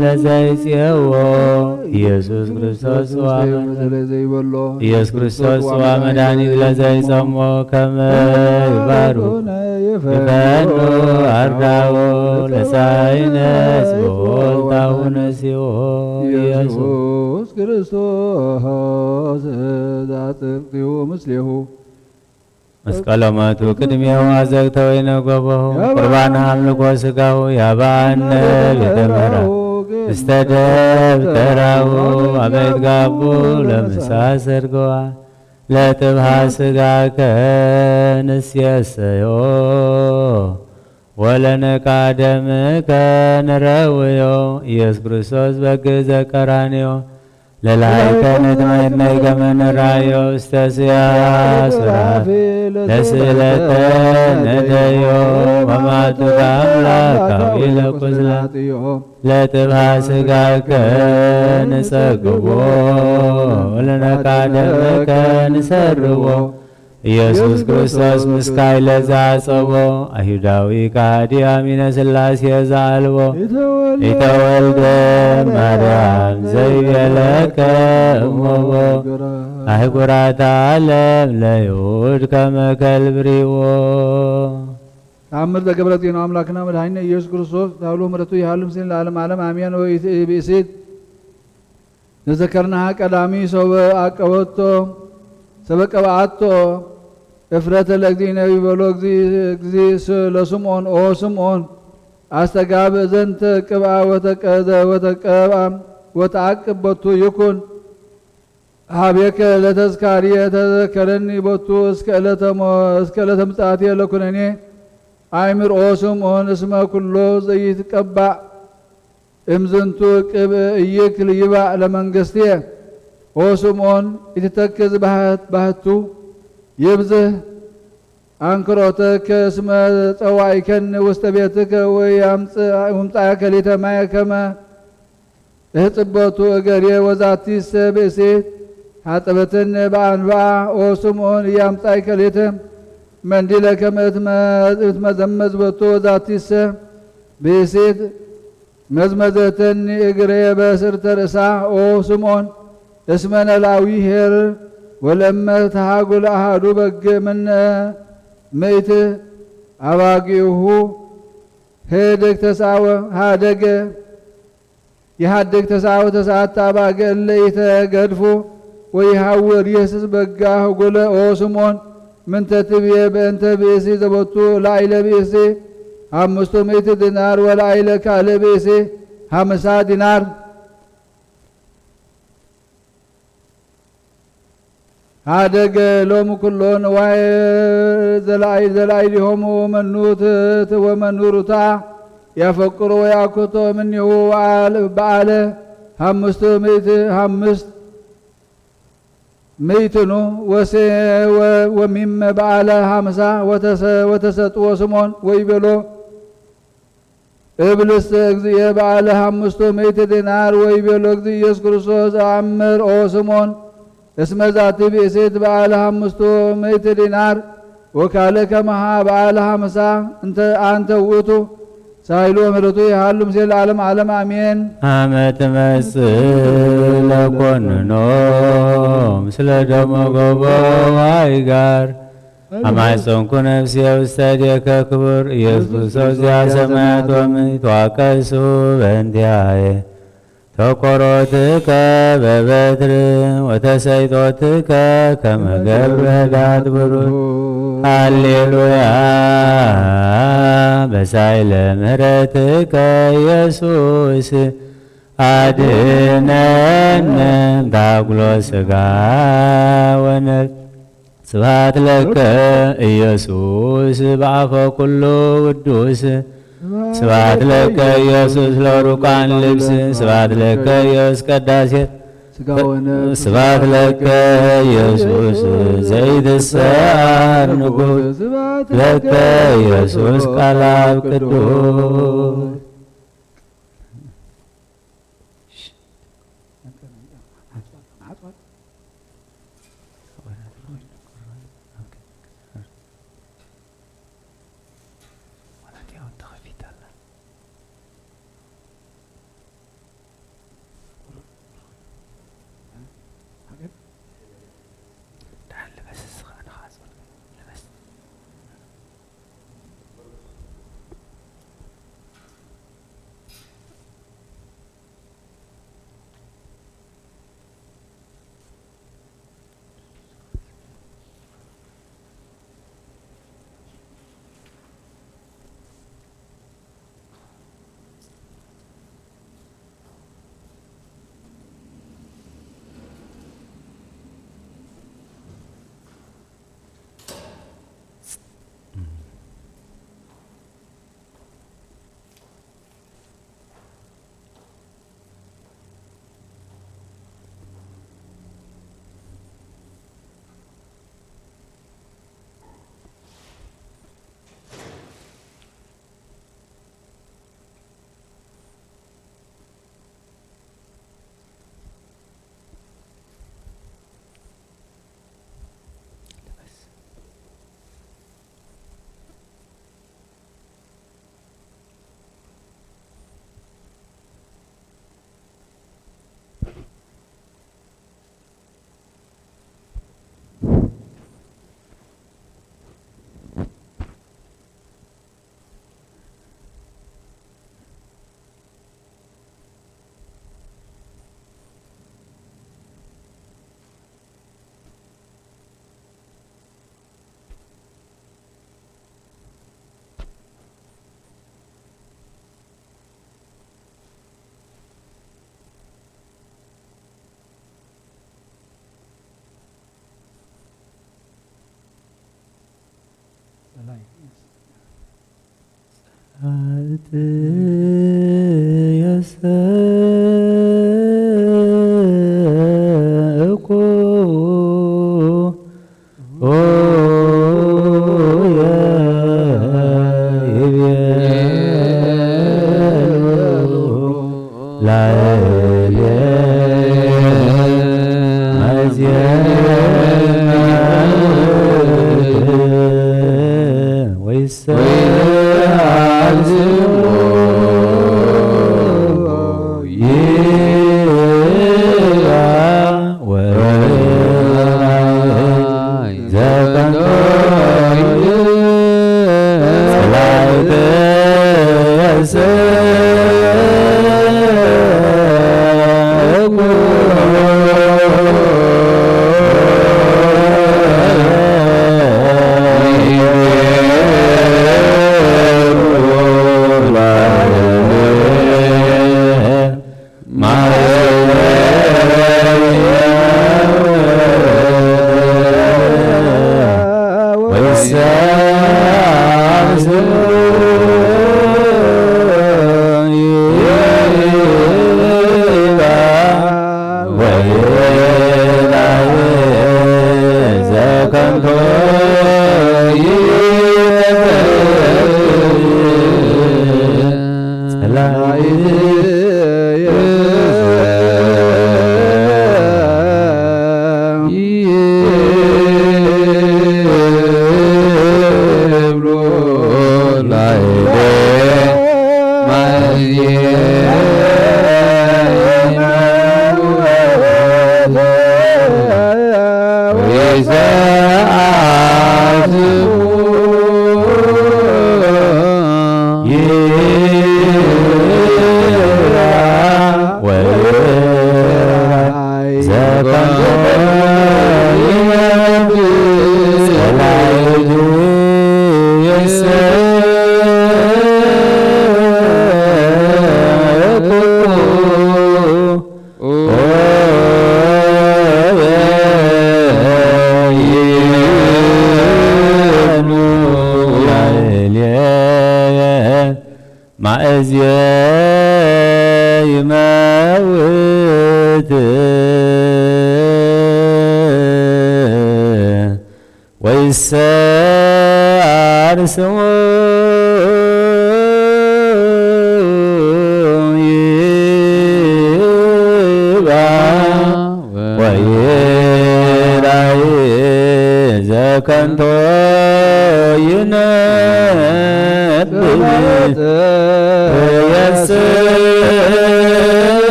ለዘይጽየዎ ኢየሱስ ክርስቶስ ኢየሱስ ክርስቶስ ጽዋ መድኃኒት ለዘይጸሞ ከመ ይባሩ ይፈኑ አርዳዎ ለሳይነስ በወልታሁ ነሲዎ ኢየሱስ ክርስቶስ ዛጽድቅዩ ምስሌሁ መስቀለመቱ ቅድሜው አዘግተ ወይነ ጎበሁ ቁርባን አምልኮ ስጋሁ ያባነ ቤተመራ እስተ ደብተራሁ አበይት ጋቡ ለምሳ ሰርገዋ ለጥብሃ ስጋከ ንስየሰዮ ወለነቃ ደምከ ንረውዮ ኢየሱስ ክርስቶስ በግዕ ዘቀራንዮ ለላይከ ንትመነይ ከመ ንርአዮ ውስተ ስያስራት ለስእለተ ነደዮ ወማቱከ አምላካዊ ለቁስላት ለጥብሃ ስጋከ ንጸግቦ ወለነቃ ደምከ ንሰርዎ ኢየሱስ ክርስቶስ ምስካይ ለዘአጸቦ አይሁዳዊ ከሃዲ አሚነ ሥላሴ ዘአልቦ ኢተወልደ ማርያም ዘይቤለከ እሞቦ አህጉራተ ዓለም ለይሁድ ከመ ከልብ ሪቦ። ተአምር ዘገብረ ጤና አምላክና መድኃኒነ ኢየሱስ ክርስቶስ ታውሎ ምሕረቱ ይሃልም ሲል ለዓለም ዓለም አሜን። ወይእዜት ነዘከርናሃ ቀዳሚ ሰው አቀበቶ ሰበቀባአቶ እፍረተ ለእግዚእነ ይበሎ እግዚእ ለስምዖን ኦ ስምዖን አስተጋብ ዘንተ ቅብአ ወተቀብአ ወተዓቅብ ቦቱ ይኩን ሀቤከ ለተዝካርየ ተዘከረኒ ቦቱ እስከ ዕለተ ምጽአትየ ለኩነኔ አእምር ኦ ስምዖን እስመ ኩሎ ዘይትቀባእ እምዝንቱ ቅብእ ኢይክል ይባእ ለመንግሥትየ ኦ ስምዖን ኢትተክዝ ባህቱ ይብዝህ አንክሮተከ እስመ ጸዋዕከኒ ውስተ ቤትከ ወምጻእከ ሊተ ማየ ከመ እህጽበቱ እገርየ ወዛቲሰ ብእሴት ሀጥበትን በአንብአ ኦ ስምዖን እያምጻእከ ሊተ መንዲለ ከመ እትመዘመዝ ቦቱ ወዛቲሰ ብእሴት መዝመዘተኒ እግርየ በስርተ ርእሳ ኦ ስምዖን እስመ ነላዊ ኄር ወለመ ተሃጉል አሃዱ በግ እምነ ምእት አባጊሁ ሄደግ ተሳወ ሃደገ የሃደግ ተሳወ ተሳተ አባገ እለ ኢተገድፉ ወይሃውር ኢየሱስ በጋ ህጉለ ኦ ስምዖን ምንተ ትብየ በእንተ ብእሲ ዘቦቱ ላዕለ ብእሲ 500 ዲናር ወላዕለ ካልእ ብእሲ 50 ዲናር ሃደገ ሎሙ ኩሎ ንዋየ ዘላዕሊሆሙ ወመኑሩታ ያፈቅሩ ወያኩቶ እምኔሁ በዓለ 500 ወሚመ በዓለ 50 ወተሰጥዎ ስምዖን ወይቤሎ እብልስ እግዚእየ በዓለ 500 ዲናር ወይቤሎ እግዚእ ኢየሱስ ክርስቶስ አምር ኦ ስምዖን እስመ ዛቲ ብእሴት በዓለ 500 ዲናር ወካልእ ከመሃ በዓለ 50 አንተ ውእቱ ሳይሎ ምሕረቱ ይሃሉ ምስለ ለዓለም ዓለም አሜን። አመ ትመጽእ ለኮንኖ ምስለ ደሞ ገቦ ዋይጋር አማይጾንኩ ነፍሴ ውስተ እዴከ ክቡር ኢየሱስ ክርስቶስ ዘሰማያት ወምድር ተዋቀሱ በእንቲአየ ተቆሮትከ በበትር ወተሰይጦትከ ከመ ገብረ ዳት ብሩር ሃሌሉያ በሳይለ ምሕረትከ ኢየሱስ አድኅነነ እምታኵሎ ሥጋ ወነፍስ ስብሐት ለከ ኢየሱስ በአፈ ኩሉ ቅዱስ ስብሐት ለከ ኢየሱስ ለሩቃን ልብስ ስብሐት ለከ ኢየሱስ ቀዳሴ ስብሐት ለከ ኢየሱስ ዘይትሰዓር ንጉሥ ለከ ኢየሱስ ቃለ አብ ቅዱስ ላይ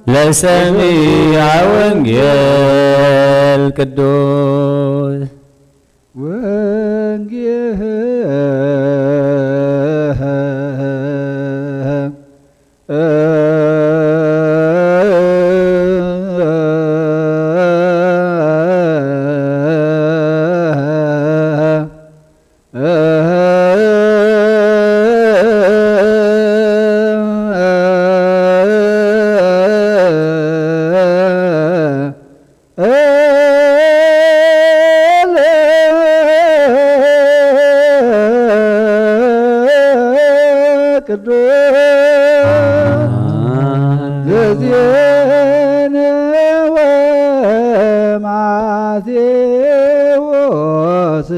ለሰሚዐ ወንጌል ቅዱስ ቅዱስ ዘዜነወ ማቴዎስ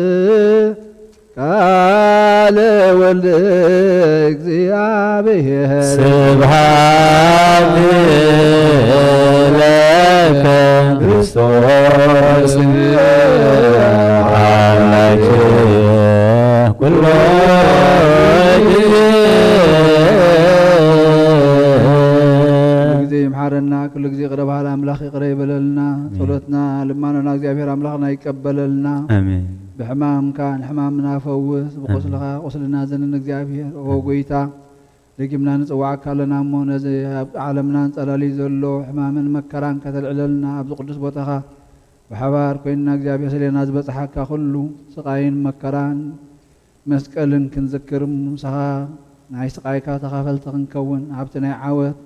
ቃለ ወልደ እግዚአብሔር ስብሐት ለከ ክርስቶስ አምላክየ ኩሎ ጊዜ ይምሐረና ኩሉ ጊዜ ቅረ ባህል አምላኽ ይቅረ ይበለልና ጸሎትና ልማኖና እግዚአብሔር አምላኽና ይቀበለልና አሜን። ብሕማምካ ንሕማምና ፈውስ ብቁስልኻ ቁስልና ዘንን እግዚአብሔር ኦ ጎይታ ደጊምና ንጽዋዕካ ኣለና እሞ ነዚ ኣብ ዓለምና ንጸላሊ ዘሎ ሕማምን መከራን ከተልዕለልና ኣብዚ ቅዱስ ቦታኻ ብሓባር ኮይንና እግዚአብሔር ሰሌና ዝበፅሓካ ኩሉ ስቃይን መከራን መስቀልን ክንዝክር ምሳኻ ናይ ስቃይካ ተኻፈልቲ ክንከውን ኣብቲ ናይ ዓወት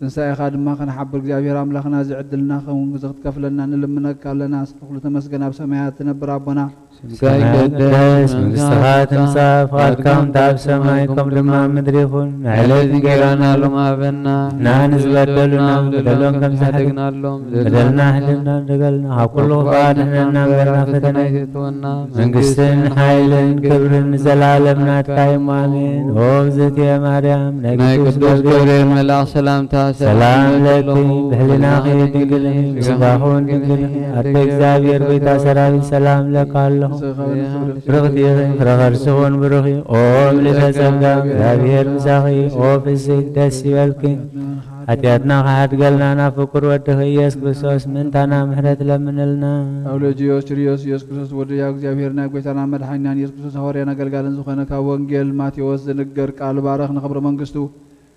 ትንሳኤኻ ድማ ከነሓብር እግዚአብሔር ኣምላኽና ዝዕድልና ኸውን ግዜ ክትከፍለና ንልምነካ ኣለና ኩሉ ተመስገን ኣብ ሰማያት ትነብር ኣቦና ይትቀደስ መንግሥትኻ ትምጻእ ፍቓድካ ኣብ ሰማይ ከም ድማ ምድሪ ይኹን ንዕለት እንጀራና ሎሚ ሃበና ንሕና ዝበደሉና በደሎም ከም ዝሓደግናሎም በደልና ሕድግና ንደገልና ካብ ኩሉ ክፉኣት ንሕነና እምበልና ፈተና ይእትወና መንግሥትን ሓይልን ክብርን ንዘላለም ናትካ እዩ ኣሜን። ኦ እግዝእትየ ማርያም ናይ ቅዱስ ገብርኤል መልአክ ሰላምታ ሰላም ለኪ ብሕሊናኺ ድንግል ነኪ ብስጋኹን ድንግል ነኪ ኣደ እግዚአብሔር ጎይታ ሰራዊት ሰላም ለካ ኣለኹ ብርኽቲ ፍረ ከርስኹን ብሩኺ ኦ ምልዕተ ጸጋ እግዚአብሔር ምሳኺ ኦ ፍስሕት ደስ ይበልኪ ኃጢአትና ከሓድገልና ናብ ፍቁር ወድኺ ኢየሱስ ክርስቶስ ምንታና ምሕረት ለምንልና አውሎጂዮስ ችሪዮስ ኢየሱስ ክርስቶስ ወድያ እግዚአብሔር ናይ ጎይታና መድኃኒናን ኢየሱስ ክርስቶስ ሐዋርያን አገልጋልን ዝኾነ ካብ ወንጌል ማቴዎስ ዝንገር ቃል ባረኽ ንኽብሪ መንግስቱ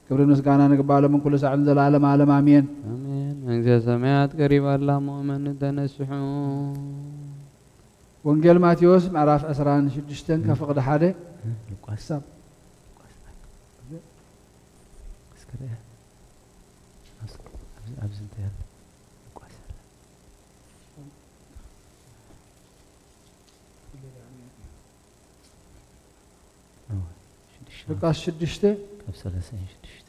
ክብሪ ምስጋና ንግባሎም ኩሉ ሰዓት ዘለዓለም ዓለም አሜን አሜን። መንግሥተ ሰማያት ቀሪባላ ሙእመን ተነስሑ ወንጌል ማቴዎስ ምዕራፍ 26 ከፍቅዲ 1 ክሳብ ሉቃስ 6 ካብ 36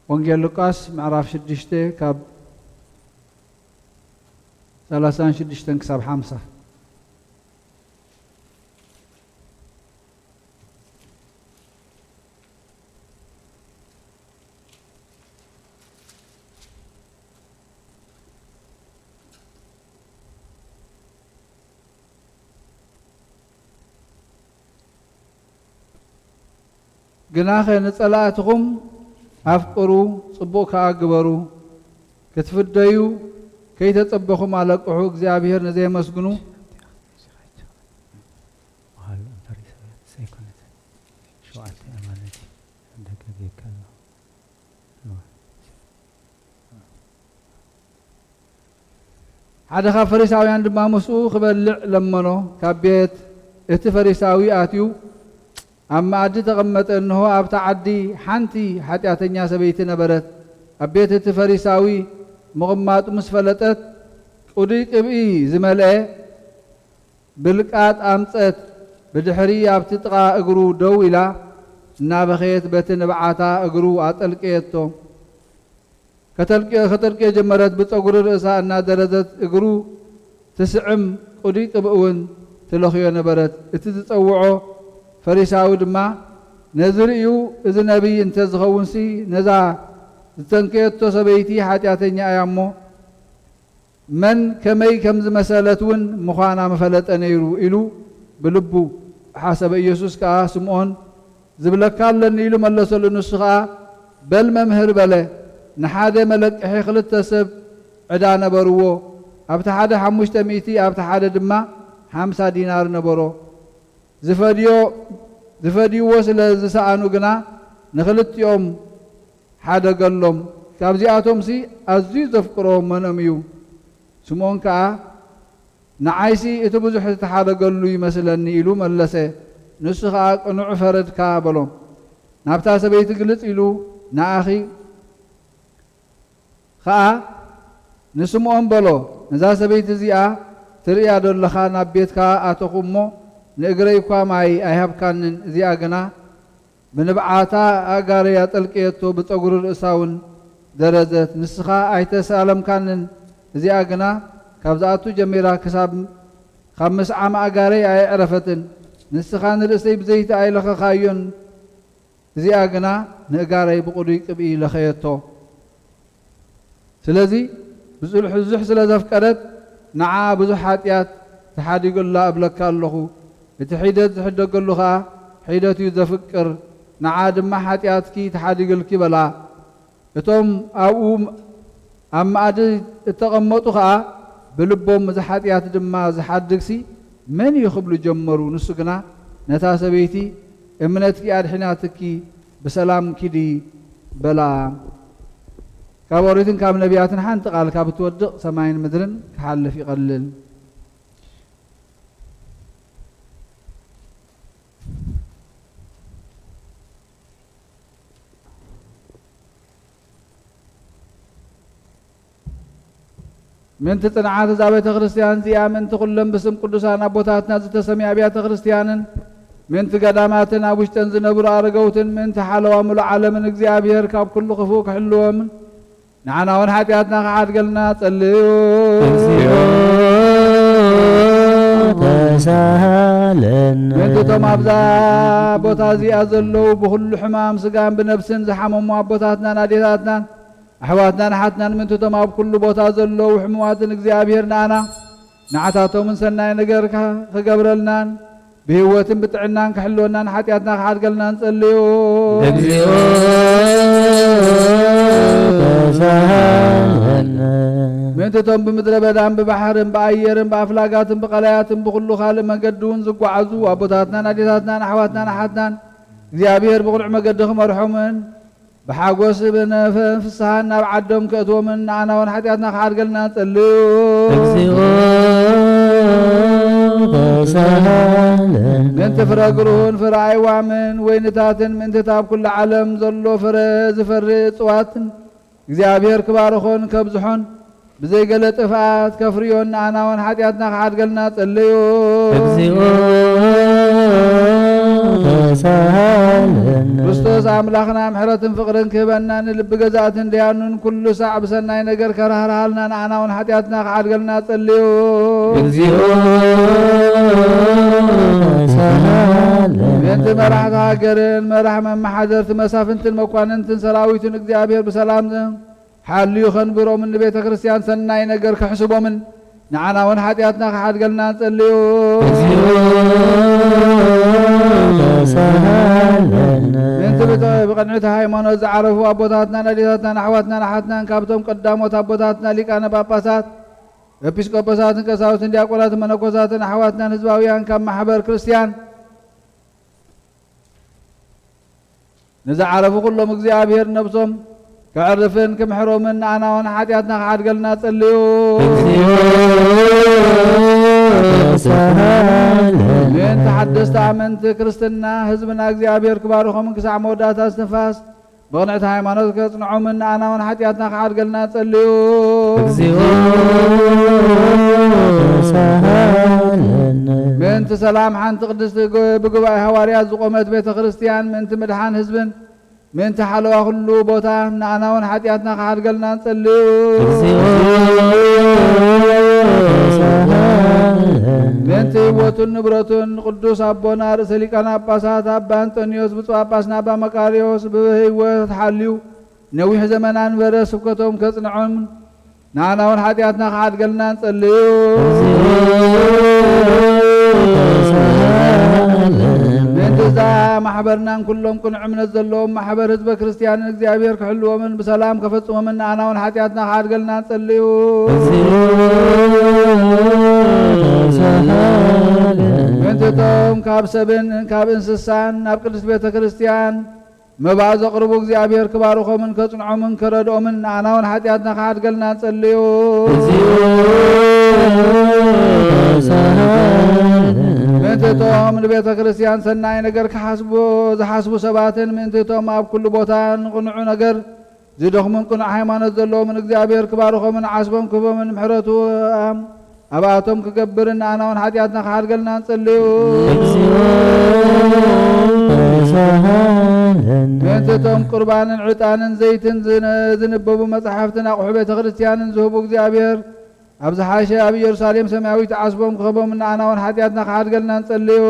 ወንጌል ሉቃስ ምዕራፍ 6 ካብ 36 ክሳብ 50 ግናኸ ንጸላእትኹም አፍቅሩ ጽቡቕ ከአግበሩ ክትፍደዩ ከይተጸበኹም አለቅሑ እግዚአብሔር ነዘይመስግኑ ሓደ ካብ ፈሪሳውያን ድማ ምስኡ ክበልዕ ለመኖ ካብ ቤት እቲ ፈሪሳዊ አትዩ ኣብ ማዕዲ ተቐመጠ እንሆ ኣብታ ዓዲ ሓንቲ ሓጢአተኛ ሰበይቲ ነበረት ኣብ ቤት እቲ ፈሪሳዊ ምቕማጡ ምስ ፈለጠት ቁዱይ ቅብኢ ዝመልአ ብልቃጥ ኣምፀት ብድሕሪ ኣብቲ ጥቓ እግሩ ደው ኢላ እናበኸየት በቲ ንብዓታ እግሩ ኣጠልቀየቶ ከተልቅዮ ጀመረት ብፀጉሪ ርእሳ እናደረዘት እግሩ ትስዕም ቁዱይ ቅብኢ እውን ትለኽዮ ነበረት እቲ ዝፀውዖ ፈሪሳዊ ድማ ነዝርእዩ እዚ ነቢይ እንተ ዝኸውንሲ ነዛ ዝተንከየቶ ሰበይቲ ሓጢአተኛ እያ እሞ መን ከመይ ከም ዝመሰለት እውን ምዃና መፈለጠ ነይሩ ኢሉ ብልቡ ሓሰበ ኢየሱስ ከዓ ስምዖን ዝብለካ ኣለኒ ኢሉ መለሰሉ ንሱ ከዓ በል መምህር በለ ንሓደ መለቅሒ 2 ሰብ ዕዳ ነበርዎ ኣብቲ ሓደ 500 ኣብቲ ሓደ ድማ 50 ዲናር ነበሮ ዝፈድይዎ ስለ ዝሰኣኑ ግና ንኽልቲኦም ሓደ ገሎም ካብዚኣቶምሲ ኣዝዩ ዘፍቅሮም መኖም እዩ ስምዖን ከዓ ንዓይሲ እቲ ብዙሕ ዝተሓደገሉ ይመስለኒ ኢሉ መለሰ ንሱ ከዓ ቅኑዕ ፈረድካ በሎም ናብታ ሰበይቲ ግልጽ ኢሉ ንኣኺ ከዓ ንስምዖን በሎ ነዛ ሰበይቲ እዚኣ ትርእያ ዘለኻ ናብ ቤትካ ኣተኹ እሞ ንእግረይ እኳ ማይ ኣይሃብካንን እዚኣ ግና ብንብዓታ ኣጋረያ ጠልቅየቶ ብፀጉሪ ርእሳ እውን ደረዘት ንስኻ ኣይተሳለምካንን እዚኣ ግና ካብዝኣቱ ጀሚራ ክሳብ ካብ ምስዓም ኣጋረይ ኣይዕረፈትን ንስኻ ንርእሰይ ብዘይቲ ኣይለኸኻዮን እዚኣ ግና ንእጋረይ ብቑዱይ ቅብኢ ለኸየቶ ስለዚ ብዙሕ ስለ ዘፍቀረት ንዓ ብዙሕ ሓጢኣት ተሓዲጉላ እብለካ ኣለኹ እቲ ሒደት ዝሕደገሉ ከዓ ሒደት እዩ ዘፍቅር ንዓ ድማ ሓጢኣትኪ ተሓዲግልኪ በላ እቶም ኣብኡ ኣብ ማእዲ እተቐመጡ ከዓ ብልቦም እዚ ሓጢኣት ድማ ዝሓድግሲ መን ይኽብሉ ጀመሩ ንሱ ግና ነታ ሰበይቲ እምነትኪ ኣድሒናትኪ ብሰላም ኪዲ በላ ካብ ኦሪትን ካብ ነቢያትን ሓንቲ ቃል ካብ እትወድቕ ሰማይን ምድርን ክሓልፍ ይቐልል ምንቲ ጽንዓት እዛ ቤተ ክርስቲያን እዚኣ ምንቲ ኩሎም ብስም ቅዱሳን ኣቦታትና ዝተሰሚያ ኣብያተ ክርስቲያንን ምንቲ ገዳማትን ኣብ ውሽጠን ዝነብሩ ኣረገውትን ምንቲ ሓለዋ ሙሉእ ዓለምን እግዚኣብሔር ካብ ኩሉ ክፉእ ክሕልዎምን ንዓና እውን ሓጢኣትና ክሓድገልና ጸልዩ ተሳሃለና ምንቲ እቶም ኣብዛ ቦታ እዚኣ ዘለዉ ብኩሉ ሕማም ስጋን ብነብስን ዝሓመሙ ኣቦታትናን ኣዴታትናን ኣሕዋትናን ሓትናን ምንቲ እቶም ኣብ ኩሉ ቦታ ዘለዉ ሕሙማትን እግዚኣብሔር ንኣና ንዓታቶምን ሰናይ ነገር ክገብረልናን ብህይወትን ብጥዕናን ክሕልወናን ሓጢኣትና ክሓድገልና ንጸልዩ እግዚኦ ተሳሃለና ምንቲ እቶም ብምድረ በዳን ብባሕርን ብኣየርን ብኣፍላጋትን ብቐላያትን ብኩሉ ካልእ መንገዲ እውን ዝጓዓዙ ኣቦታትናን ኣዴታትናን ኣሕዋትናን ሓትናን እግዚኣብሔር ብቕኑዕ መገዲ ክመርሖምን بحاجوس بنفسها نبعدهم كأتومن أنا ونحتياتنا خارج لنا تلو من تفرقون فرعي وامن وين تاتن من تتاب كل عالم ظلوا فرز فرز واتن እግዚአብሔር ክባርኾን ከብዝሖን ብዘይ ገለ ጥፋት ከፍርዮን ኣና ወን ሓጢአትና ክሓድገልና ጸልዩ እግዚኦ ተሳሃለና ክርስቶስ አምላኽና ምሕረትን ፍቅርን ክህበና ንልቢ ገዛእትን ድያኑን ኩሉ ሳዕ ብሰናይ ነገር ከራህራሃልና ንኣና ወን ሓጢአትና ክሓድገልና ጸልዩ እግዚኦ በንት መራሕቲ ሃገርን መራሕ መማሓደርቲ መሳፍንትን መኳንንትን ሰራዊትን እግዚአብሔር ብሰላም ሓልዩ ኸንብሮምን ንቤተ ክርስቲያን ሰናይ ነገር ክሕስቦምን ንዓና እውን ሓጢአትና ክሓድገልና ንጸልዩ በንቲ ብቐንዑቲ ሃይማኖት ዝዓረፉ ኣቦታትናን ኣዴታትናን ኣሕዋትናን ኣሓትናን ካብቶም ቀዳሞት ኣቦታትና ሊቃነ ጳጳሳት ኤጲስቆጶሳትን ቀሳውስትን ዲያቆናትን መነኮሳትን ኣሕዋትናን ህዝባውያን ካብ ማሕበር ክርስቲያን ንዝዓረፉ ኩሎም እግዚአብሔር ነብሶም كعرفن كم حرومن أنا ونحاتياتنا خاد قلنا تليو من تحدثت عمنت كريستنا حزبنا እግዚአብሔር كبارهم كسع مودات استنفاس بغنعت ሃይማኖት كصنعوا من أنا ونحاتياتنا خاد قلنا تليو من تسلام عن تقدس بقباء حواريات زقومت بيت كريستيان من تمدحان حزبن من تحلوا كل بوتا أنا ونحاتياتنا خارجلنا نصلي من تيوتن نبرتن قدوس أبونا رسليكنا باسات أبا أنطونيوس بتوع باسنا بمكاريوس بهيوت حليو نوح زمنان ورا سكتهم كصنعون أنا ونحاتياتنا خارجلنا نصلي انتزا محبرنا كلهم كن عمنا الزلوم محبر حزب كريستيان እግዚአብሔር كحلوهم بسلام كفصوهم من أنا ونحاتياتنا خارجلنا نصليو انتم كاب سبن كاب انسسان ناب قدس بيت كريستيان መባእ ዘቕርቡ እግዚአብሔር ክባርኾምን ከጽንዖምን ከረድኦምን ንኣናውን ሓጢኣትና ከሓድገልና ንጸልዩ ምእንትቶም ንቤተ ክርስቲያን ሰናይ ነገር ዝሓስቡ ሰባትን ምእንትቶም ኣብ ኩሉ ቦታ ንቕንዑ ነገር ዝደኽሙን ቅኑዕ ሃይማኖት ዘለዎምን እግዚአብሔር ክባርኾምን ዓስቦም ክህቦምን ምሕረቱ ኣባቶም ክገብርን ንኣናውን ሓጢኣትና ከሓድገልና ንጸልዩ ምእንትቶም ቁርባንን ዕጣንን ዘይትን ዝንበቡ መጽሓፍትን ኣቑሑ ቤተ ክርስቲያንን ዝህቡ እግዚአብሔር ኣብ ዝሓሸ ኣብ ኢየሩሳሌም ሰማያዊት ዓስቦም ክህቦም ንኣናውን ሓጢኣትና ከሓድገልና ንጸልዩ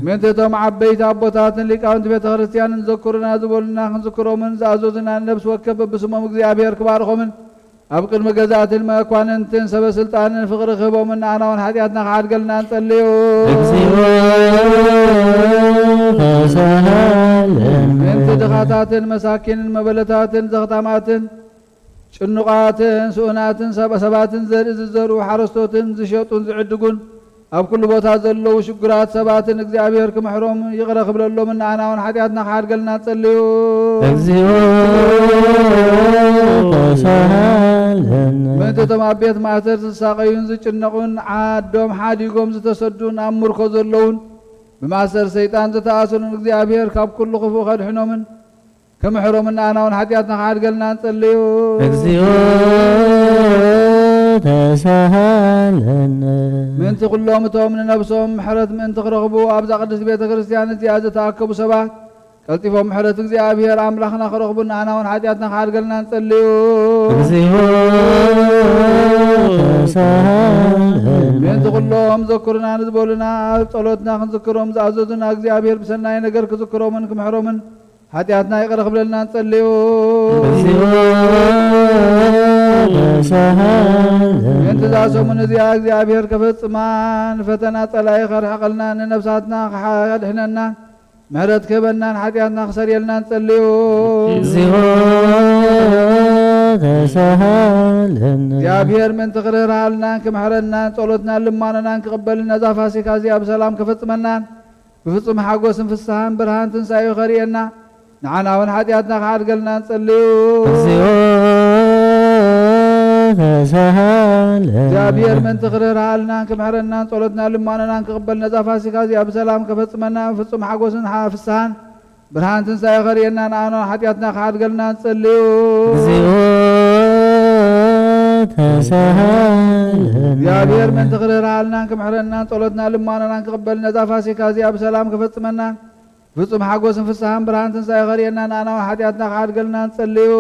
ምእንትቶም ዓበይቲ ኣቦታትን ሊቃውንቲ ቤተ ክርስቲያንን ዘክሩና ዝበሉና ክንዝክሮምን ዝኣዘዙና ነብሲ ወከፍ በብስሞም እግዚአብሔር ክባርኾምን ኣብ ቅድሚ ገዛእትን መኳንንትን ሰበስልጣንን ፍቕሪ ክህቦምን ንኣናውን ሓጢኣትና ከሓድገልና ንጸልዩ ምእንቲ ድኻታትን መሳኪንን መበለታትን ዘኽታማትን ጭኑቓትን ስኡናትን ሰባትን ዘርኢ ዝዘርኡ ሓረስቶትን ዝሸጡን ዝዕድጉን ኣብ ኩሉ ቦታ ዘለዉ ሽጉራት ሰባትን እግዚአብሔር ክምሕሮም ይቕረ ክብለሎምን ንኣናውን ሓጢኣትና ከሓድገልና ንጸልዩ ምእንትቶም ኣብ ቤት ማእሰር ዝሳቐዩን ዝጭነቑን ዓዶም ሓዲጎም ዝተሰዱን ኣብ ምርኮ ዘለውን ብማእሰር ሰይጣን ዝተኣሰሩን እግዚአብሔር ካብ ኩሉ ክፉእ ከድሕኖምን ክምሕሮምን ንኣናውን ሓጢኣትና ከሓድገልና ንጸልዩ ምእንቲ ኩሎም እቶም ንነብሶም ምሕረት ምእንቲ ክረኽቡ ኣብዛ ቅድስቲ ቤተ ክርስቲያን እዚኣ ዝተኣከቡ ሰባት ቀልጢፎም ምሕረት እግዚአብሔር ኣምላኽና ክረኽቡ ንኣናውን ሓጢኣትና ከሓድገልና ንጸልዩ ምእንቲ ኩሎም ዘክሩና ንዝበሉና ኣብ ጸሎትና ክንዝክሮም ዝኣዘዙና እግዚአብሔር ብሰናይ ነገር ክዝክሮምን ክምሕሮምን ሓጢኣትና ይቕረ ክብለልና ንጸልዩ ምእንቲ ዝኣሰሙን እዚኣ እግዚአብሔር ከፈጽማ ንፈተና ጸላኢ ከርሕቐልና ንነብሳትና ከድሕነና ምሕረት ክህበናን ሓጢኣትና ክሰርየልና ንጸልዩ እግዚአብሔር ምእንቲ ክርህርሃልናን ክምሕረናን ጸሎትናን ልማኖናን ክቕበልና እዛ ፋሲካ እዚኣ ብሰላም ከፈጽመናን ብፍጹም ሓጎስን ፍስሓን ብርሃን ትንሣኤዩ ኸርየና ንዓናውን ሓጢኣትና ከሓድገልና ንጸልዩ እግዚአብሔር ምእንቲ ክርህርሃልናን ክምሕረናን ጸሎትናን ልማኖናን ክቕበልና እዛ ፋሲካ እዚኣ ብሰላም ከፈጽመና ብፍጹም ሓጎስን ፍስሓን ብርሃን ትንሣኤ ኸርየና ንዓናውን ሓጢኣትና ከሓድገልና ንጸልዩ እግዚአብሔር ምእንቲ ክርህርሃልናን ክምሕረናን ጸሎትናን ልማኖናን ክቕበልና እዛ ፋሲካ እዚኣ ብሰላም ከፈጽመና ፍጹም ሓጎስን ፍስሓን ብርሃን ትንሣኤ ኸርየና ንዓናውን ሓጢኣትና ከሓድገልና ንጸልዩ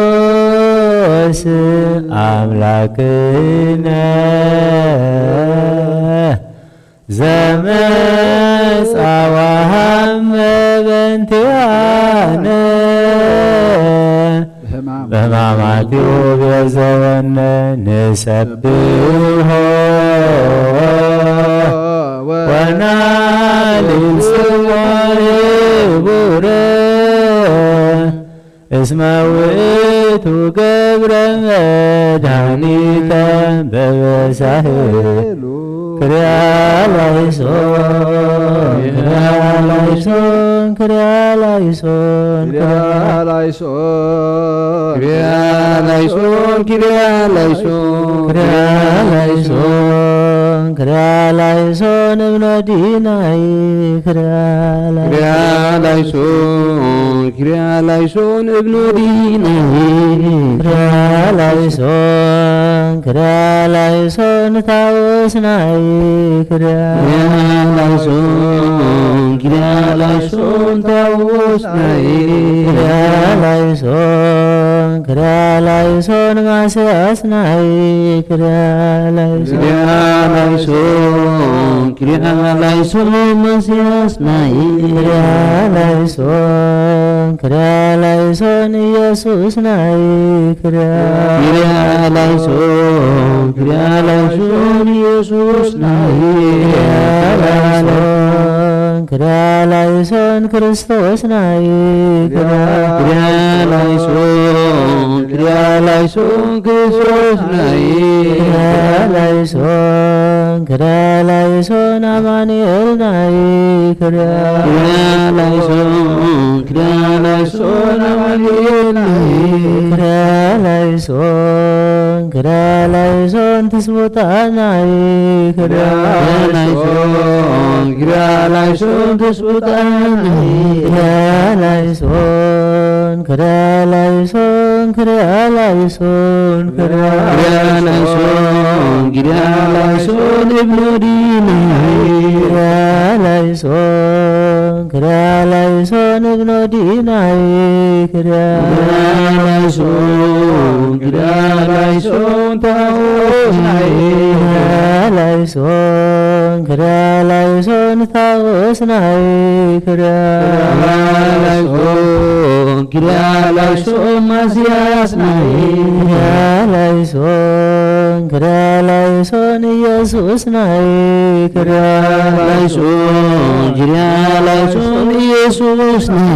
ክርስቶስ አምላክነ ዘመጽአ ወሀመ በእንቲአነ በሕማማቲሁ ቤዘወነ ንሰብሖ ወናልል ስሞ ቡረ እስመ ውእቱ ገብረ መድኃኒተ በበሳህሉ ክርያላይሶን ክርያላይሶን ክርያላይሶን ክርያላይሶን ክርያላይሶን ክርያላይሶን ክርያላይሶን እብነ ዲናይ ክርያላይሶን ክርያላይሶን እብነ ዲናይ ክርያላይሶን ክርያላይሶን ታወስናይ ክርያላይሶን ክርያላይሶን ታወስናይ ክርያላይሶን ክርያላይሶን ማስያስናይ ክርያላይሶን ክርያላይሶን ማስያስናይ ክርያላይሶን ክርያላይሶን ኢየሱስ ናይ ክርያላይሶን ክርያላይሶን ኢየሱስ ናይ ክርያላይሶን ክርያላይሶን ክርስቶስ ናይ ክርያላይሶን ክርስቶስ ናይ ክርያላይሶን አማኑኤል ናይ ክርያላይሶን አማኑኤል ናይ ክርያላይሶን ትስቦታ ናይ ክርያላይሶን ትስቦታ ናይ ክርያላይሶን እብኖዲ ናይ ክርያላይሶን እብኖዲ ናይ ክርያላይሶን ታቦት ናይ ክርያላይሶን ታቦት ናይ ክርያላይሶን ማስያስ ናይ ክርያላይሶን ኢየሱስ ናይ ክርያላይሶን ኢየሱስ ናይ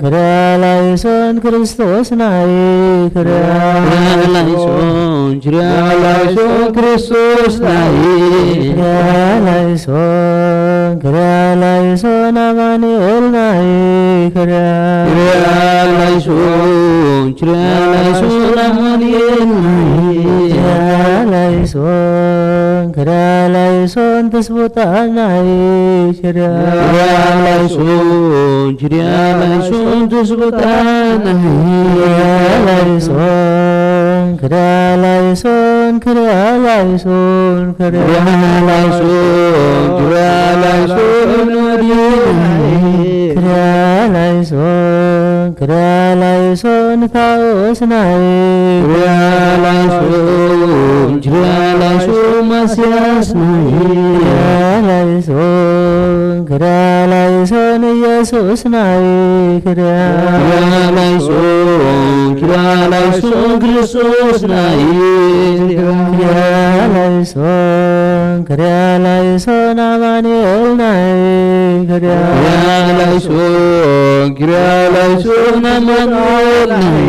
ክርያላይሶን ክርስቶስ ናይ ክርያላይሶን ክርስቶስ ናይ ክርያላይሶን አማኑኤል ናይ ክርያላይሶን አማኑኤል ናይ ክርያላይሶን ትስቦታ ናይ ክርያላይሶን ትስቦታ ናይ ክርያላይሶን ታቦት ናይ ክርያላይሶን ማስያስ ናይ ክርያላይሶን ኢየሱስ ናይ ክርያላይሶን ክርስቶስ ናይ ክርያላይሶን አማኑኤል ናይ ክርያላይሶን አማኑኤል ናይ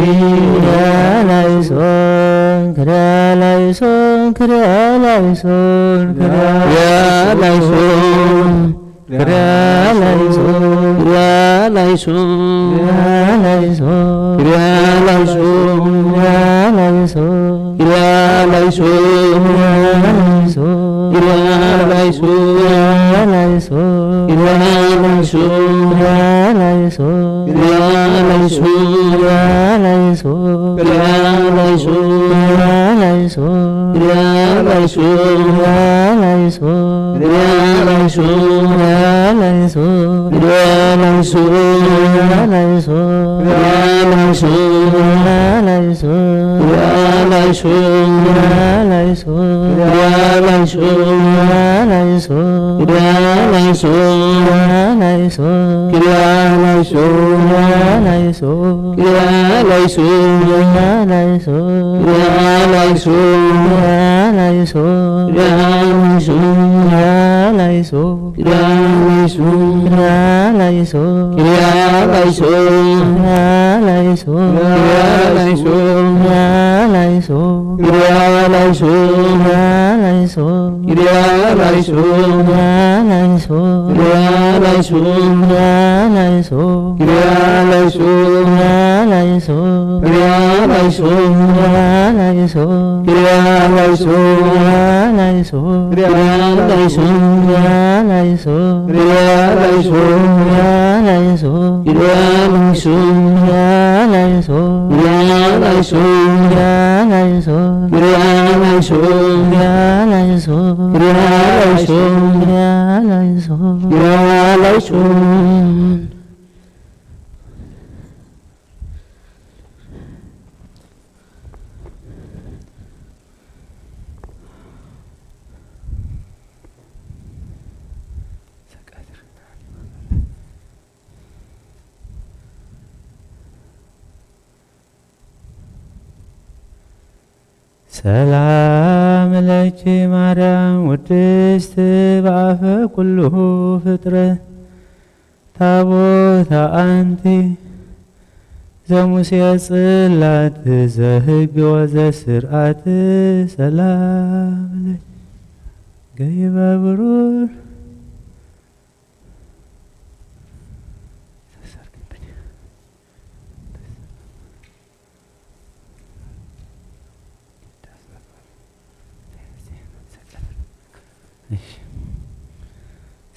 ክርያላይሶን ሰላም ለኪ ማርያም ውድስት በአፈ ኩሉ ፍጥረት ታቦተ አንቲ ዘሙሴ ጽላት ዘሕግ ወዘስርዓት ሰላም ለኪ ገይበ ብሩር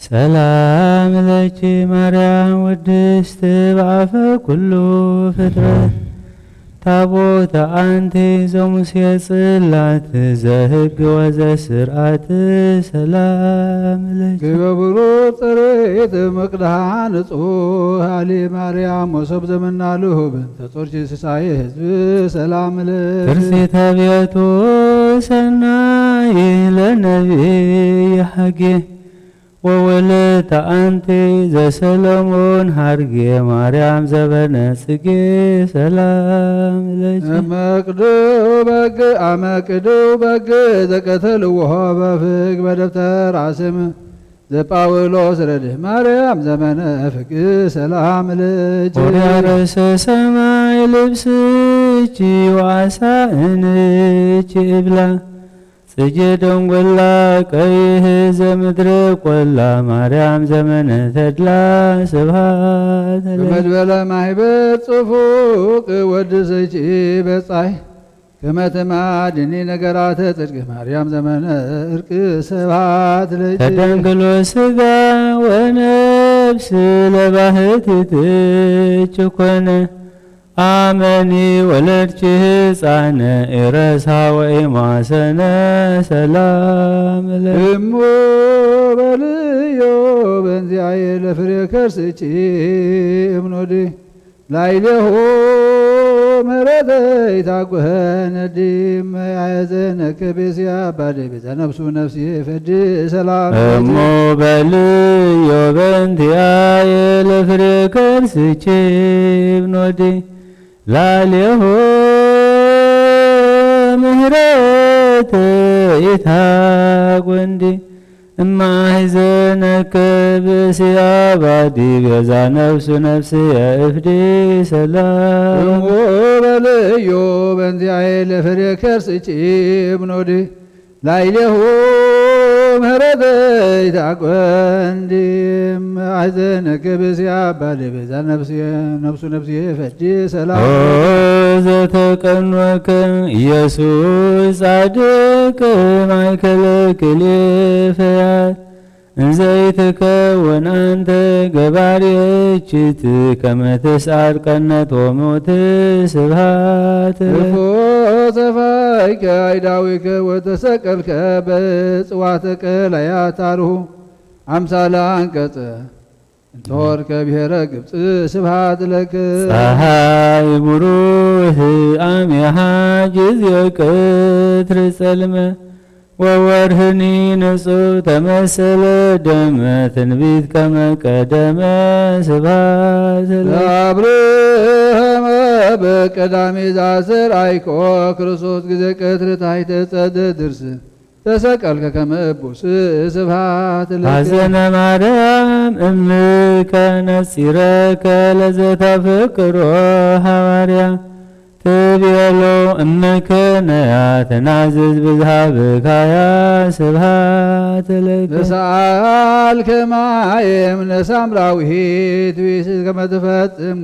ሰላም ለኪ ማርያም ውድስት በአፈ ኩሉ ፍጥረት ታቦተ አንቲ ዘሙሴ ጽላት ዘሕግ ወዘስርዓት ሰላም ለኪ ግበብሩ ጥሬት መቅድሃ ንጹሕ አሊ ማርያም ወሰብ ዘመናልሁ በእንተ ጾርኪ ስሳይ ህዝብ ሰላም ለኪ ትርሲተ ቤቱ ሰናይ ለነቢይ ሐጌ ወወለተ አንቲ ዘሰሎሞን ሀርጌ ማርያም ዘበነ ጽጌ ሰላም ለኪ አመቅድው በግ ዘቀተልዎ በፍግ በደብተር አስም ዘጳውሎስ ረድእ ማርያም ዘመነ ፍግ ሰላም ለኪ ወያረሰ ሰማይ ልብስኪ ወአሳእንኪ እብላ ጽጌ ደንጎላ ቀይህ ዘምድረ ቆላ ማርያም ዘመነ ተድላ ስብሐት ለኪ በመድበለ ማኅበር ጽፉቅ ወድሰኪ በጻይ ከመ ትማድኒ ነገራተ ጽድቅ ማርያም ዘመነ ዕርቅ ስብሐት ለኪ ተደንግሎ ሥጋ ወነፍስ ለባሕቲትኪ ኮነ አመኒ ወለድኪ ሕፃነ ኢረሳ ወኢማሰነ ሰላም ለኪ እሞ በልዮ በእንዚአየ ለፍሬ ከርስኪ እምኖዲ ላዕሌሁ ምሕረተ ይታጐህነዲ እመያዘነከ ቤዝያ ባደ ቤዛ ነፍሱ ነፍሲ ፈድ ሰላም እሞ በልዮ በእንቲአየ ለፍሬ ከርስኪ እምኖዲ ላዕሌሁ ምሕረተ ይታጐንዲ እማሕዘነከ ብእስያ ባዲ ቤዛ ነፍሱ ነፍስየ እፍዲ ሰላም እሞ በልዮ በእንዚአየ ለፍሬ ከርስኪ እምኖዲ ላዕሌሁ ምሕረተ ይታጐንዲ እምአሕዘነከ ብእስያ ባደ ቤዛ ነፍሱ ነፍስየ ፈዲ ሰላም ዘተቀንወከ ኢየሱስ ጻድቅ ማእከለ ክልኤፈያት እንዘ ይትከውን አንተ ገባሬ እችት ከመ ትስዓር ቀነት ወሞት ስብሐት እፎ ሰፋይከ አይዳዊከ ወተሰቀልከ በጽዋተ ቀላያት አልሁ አምሳለ አንቀጸ እንተወርከ ብሔረ ግብፅ ስብሐት ለከ ፀሐይ ብሩህ አሜሃ ጊዜ ቅትር ጸልመ ወወርህኒ ንጹሕ ተመሰለ ደመ ትንቢት ከመ ቀደመ ስብሐት ለከ አብርሃመ በቀዳሜ ዘአስተርአይኮ ክርስቶስ ጊዜ ቀትር ታሕተ ጸደ ድርስ ተሰቀልከ ከመ እቡስ ስብሐት ለከ ሐዘነ ማርያም እምከ ነጺረከ ለዘተፍቅሮ ሐዋርያ ትቤሎ እምከ ነያ ተናዘዝ ብዝሃ ብካያ ስብሐት ለከ ንስአልከ ማየም ነሳምራዊት ቢስ ከመ ትፈጽም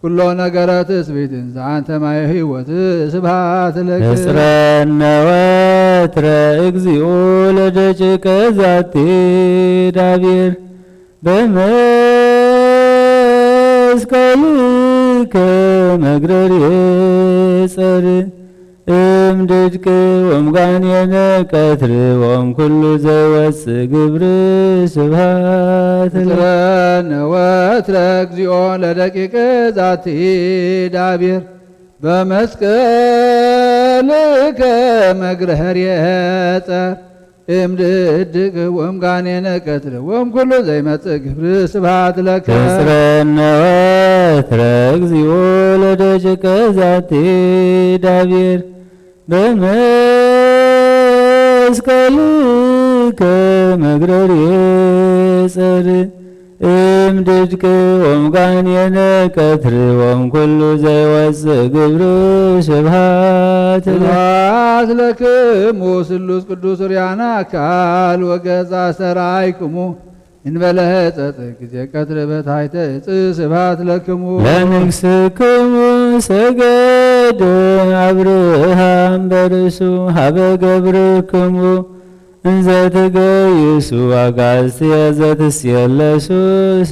ኩሎ ነገረ ትስብእት ዘአንተ ማየ ሕይወት ስብሐት ለከ ንጽረነ ወትረ እግዚኦ ለደቂቀ ዛቲ ዳቢር በመስቀልከ መግረርየ ጸር እምድድቅ ወምጋኔነ ቀትር ወእምኩሉ ዘይወፅእ ግብር ስብሐት ለከ ንጽረነ ወትረ እግዚኦ ለደቂቀ ዛቲ ዳቢር በመስቀልከ መግረርየ ጸር እምድድቅ ወምጋኔነ ቀትር ወእምኩሉ ዘይመጽእ ግብር ስብሐት ለከ ንጽረነ ወትረ እግዚኦ ለደቂቀ ዛቲ ዳቢር በመስቀልከ መስቀልከ መግረር የጸር እምድድቅ ወምጋኔነ ቀትር ወምኩሉ ዘይወፅእ ግብር ስብሐት ለክሙ ስሉስ ቅዱስ ርያና አካል ወገዛ ሰራይክሙ እንበለ ሕፀፅ ጊዜ ቀትር በታሕተ ዕፅ ስብሐት ለክሙ ለንግሥክሙ ሰገደ አብርሃም በርእሱ ሀበ ገብርክሙ እንዘ ትገይሱ አጋዕዝትየ ዘትስየለሱ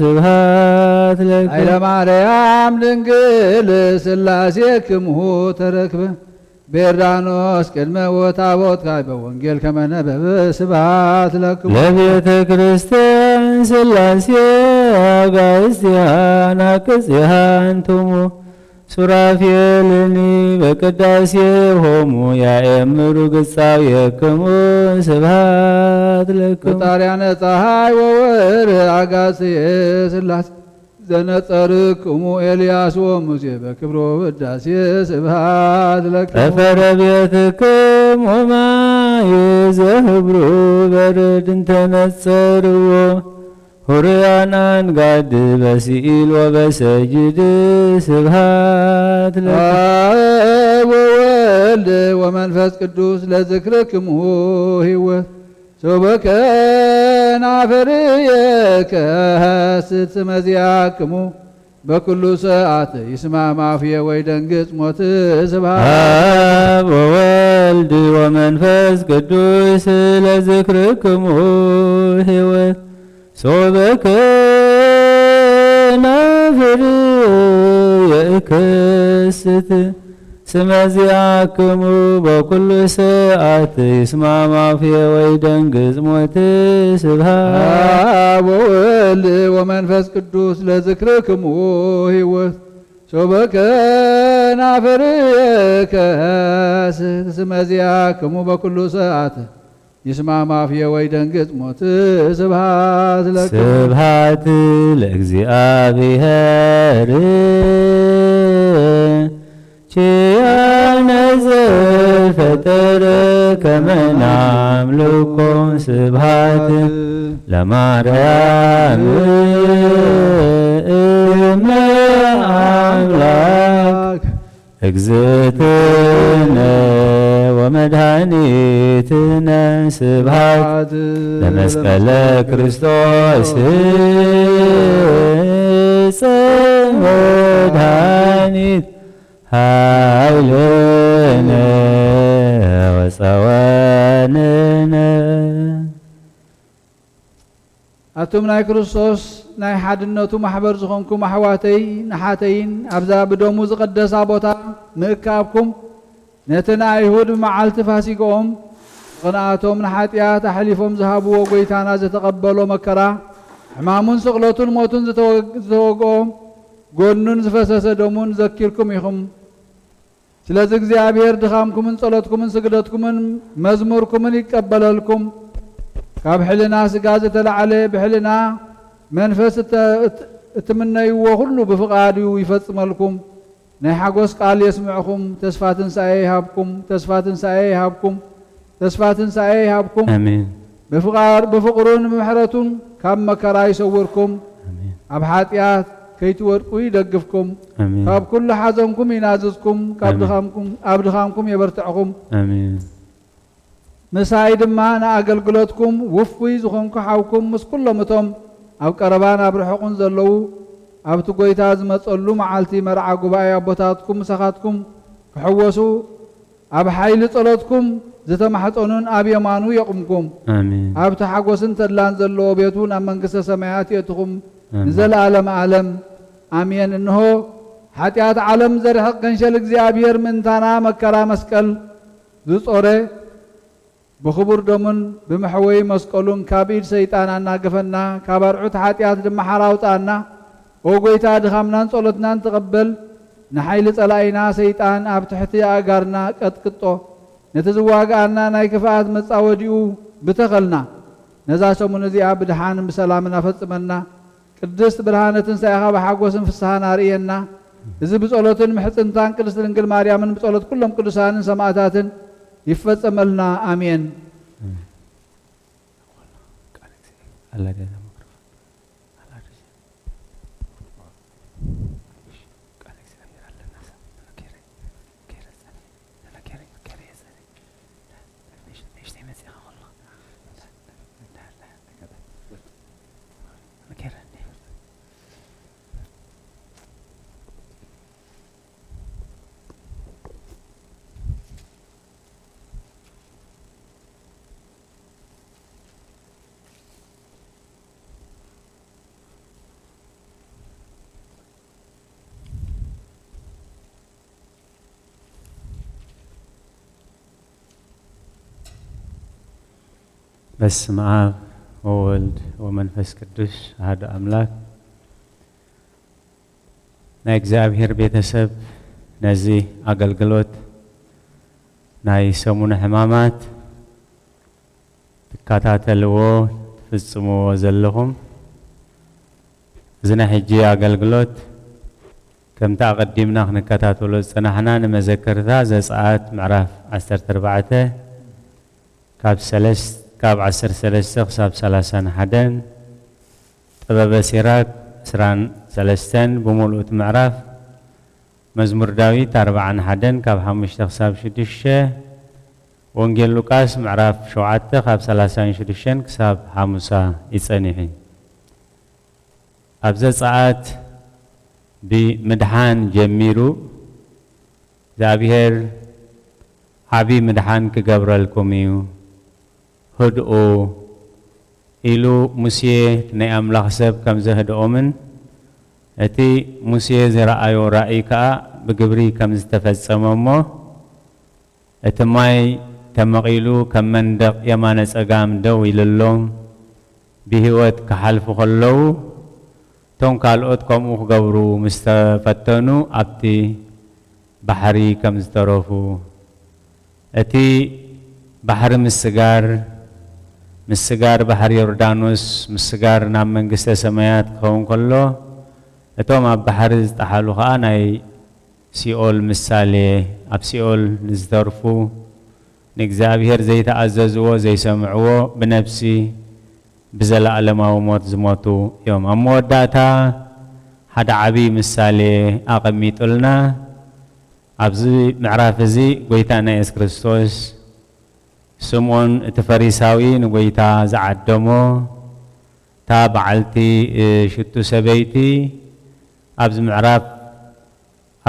ስብሐት ለክሙ ኃይለ ማርያም ድንግል ሥላሴክሙ ተረክበ በዮርዳኖስ ቅድመ ወታቦት ካዕበ ወንጌል ከመ ነበበ ስብሐት ለክሙ ለቤተ ክርስቲያን ሥላሴ አጋዕዝትያ ናቅጽያ አንትሙ ሱራፌልኒ በቅዳሴ ሆሙ ያእምሩ ግጻዌክሙ ስብሐት ለክሙ ፈጣርያነ ፀሐይ ወወር አጋዕዝትየ ሥላሴ ዘነጸርክሙ ኤልያስ ወሙሴ በክብሮ ውዳሴ ስብሐት ለክሙ ጠፈረ ቤትክሙ ማየ ዘህብሩ በረድ እንተነጸርዎ ሁርያን አንጋድ በሲኢል ወበሰጅድ ስብሐት አብ ወወልድ ወመንፈስ ቅዱስ ለዝክርክሙ ሕይወት ሶበከናፍርየከ ስትመ ዚአክሙ በኩሉ ሰዓት ይስማዕ አፍየ ወይደንግጽ ሞት ስብሐት አብ ወወልድ ወመንፈስ ቅዱስ ለዝክርክሙ ሕይወት ሶበከናፍርየከ ስመ ዚአክሙ በኩሉ ሰዓት ይስማዕ አፍየ ወይደንግጽ ሞት ስብሐት አብ ወወልድ ወመንፈስ ቅዱስ ለዝክርክሙ ሕይወት ሶበከናፍርየከ ስመ ዚአክሙ በኩሉ ሰዓት ይስማዕ አፍየ ወይደንግጽ ሞት ስብሐት ለክሙ ስብሐት ለእግዚአብሔር ኪያነ ዘፈጠረ ከመ ናምልኮ ስብሐት ለማርያም እመ አምላክ እግዝእትነ ወመድኃኒትነ ስብሐት ለመስቀለ ክርስቶስ ዕፀ መድኃኒት ኃይልነ ወፀወንነ ኣቱም ናይ ክርስቶስ ናይ ሓድነቱ ማሕበር ዝኾንኩም ኣሕዋተይ ንሓተይን ኣብዛ ብደሙ ዝቐደሳ ቦታ ምእካብኩም ነቲ ንኣይሁድ ብመዓልቲ ፋሲግኦም ቅንኣቶም ንሓጢኣት ኣሕሊፎም ዝሃብዎ ጐይታና ዝተቐበሎ መከራ ሕማሙን ስቕለቱን ሞቱን ዝተወግኦም ጎኑን ዝፈሰሰ ደሙን ዘኪርኩም ኢኹም ስለዚ እግዚኣብሔር ድኻምኩምን ጸሎትኩምን ስግደትኩምን መዝሙርኩምን ይቀበለልኩም ካብ ሕልና ስጋ ዝተላዕለ ብሕልና መንፈስ እትምነይዎ ሁሉ ብፍቓድዩ ይፈጽመልኩም ናይ ሓጎስ ቃል የስምዕኹም ተስፋ ትንሣኤ ይሃብኩም ተስፋ ትንሣኤ ይሃብኩም ተስፋ ትንሣኤ ይሃብኩም አሜን ብፍቕሩን ብምሕረቱን ካብ መከራ ይሰውርኩም ኣብ ሓጢኣት ከይትወድቁ ይደግፍኩም ካብ ኩሉ ሓዘንኩም ይናዝዝኩም ኣብ ድኻምኩም የበርትዕኹም አሜን ምሳይ ድማ ንኣገልግሎትኩም ውፉይ ዝኾንኩ ሓውኩም ምስ ኩሎም እቶም ኣብ ቀረባን ኣብ ርሑቕን ዘለዉ ኣብቲ ጐይታ ዝመጸሉ መዓልቲ መርዓ ጉባኤ ኣቦታትኩም ምሳኻትኩም ክሕወሱ ኣብ ሓይሊ ጸሎትኩም ዝተማሕፀኑን ኣብ የማኑ የቁምኩም ኣብቲ ሓጎስን ተድላን ዘለዎ ቤቱ ናብ መንግሥተ ሰማያት የእትኹም ንዘለዓለም ዓለም ኣሜን። እንሆ ሓጢኣት ዓለም ዘርሕቕ ገንሸል እግዚኣብሔር ምእንታና መከራ መስቀል ዝጾረ ብኽቡር ደሙን ብምሕወይ መስቀሉን ካብ ኢድ ሰይጣን ኣናገፈና ካብ ኣርዑት ሓጢኣት ድማ ሓራውፃና ኦ ጐይታ ድኻምናን ጸሎትናን ተቐበል ንሓይሊ ጸላኢና ሰይጣን ኣብ ትሕቲ ኣጋርና ቀጥቅጦ ነቲ ዝዋግኣና ናይ ክፍኣት መጻወዲኡ ብተኸልና ነዛ ሰሙን እዚኣ ብድሓንን ብሰላምን ኣፈጽመና ቅድስት ብርሃነ ትንሣኤኻ ብሓጎስን ፍስሓን ኣርእየና እዚ ብጸሎትን ምሕፅንታን ቅድስት ድንግል ማርያምን ብጸሎት ኩሎም ቅዱሳንን ሰማዕታትን ይፈጸመልና ኣሜን። الله ده ميكروفون الله ده قالك سير على الناس انا كيري انا كيري ايش تيمسي والله انا كيري بسم الله وولد ومنفس قدوس هذا أملاك ناي እግዚአብሔር ቤተሰብ ነዚህ አገልግሎት ናይ ሰሙነ ሕማማት ትከታተልዎ ትፍጽምዎ ዘለኹም ዝና ሕጂ አገልግሎት ከምታ ቀዲምና ክንከታተሎ ጽናሕና ንመዘከርታ ዘጸአት ምዕራፍ 14 ካብ 13 ክሳብ 31 ጥበበ ሲራክ 23 بمولوت معرف مزمور داويد 41 كاب 5 كساب 6 وانجيل لوكاس معرف 7 كاب 36 كساب 5 يصنيحي ابز ساعات بمدحان جميرو እግዚአብሔር ሀቢ መድኃን ክገብረልኩም እዩ ህድኡ ኢሉ ሙሴ ናይ አምላኽ ሰብ ከም ዘህድኦምን እቲ ሙሴ ዝረአዮ ራእይ ከዓ ብግብሪ ከም ዝተፈጸመሞ እቲ ማይ ተመቂሉ ከም መንደቕ የማነ ጸጋም ደው ኢልሎም ብህይወት ክሓልፉ ከለዉ ቶም ካልኦት ከምኡ ክገብሩ ምስ ተፈተኑ ኣብቲ ባሕሪ ከም ዝተረፉ እቲ ባሕሪ ምስጋር ባሕሪ ዮርዳኖስ ምስጋር ናብ መንግስተ ሰማያት ክኸውን ከሎ እቶም ኣብ ባሕሪ ዝተሓሉ ከዓ ናይ ሲኦል ምሳሌ ኣብ ሲኦል ንዝተርፉ ንእግዚአብሔር ዘይተኣዘዝዎ ዘይሰምዕዎ ብነፍሲ ብዘለኣለማዊ ሞት ዝሞቱ እዮም ኣብ መወዳእታ ሓደ ዓብዪ ምሳሌ ኣቐሚጡልና ኣብዚ ምዕራፍ እዚ ጎይታና ኢየሱስ ክርስቶስ ስምዖን እቲ ፈሪሳዊ ንጎይታ ዝዓደሞ እታ በዓልቲ ሽቱ ሰበይቲ ኣብዚ ምዕራፍ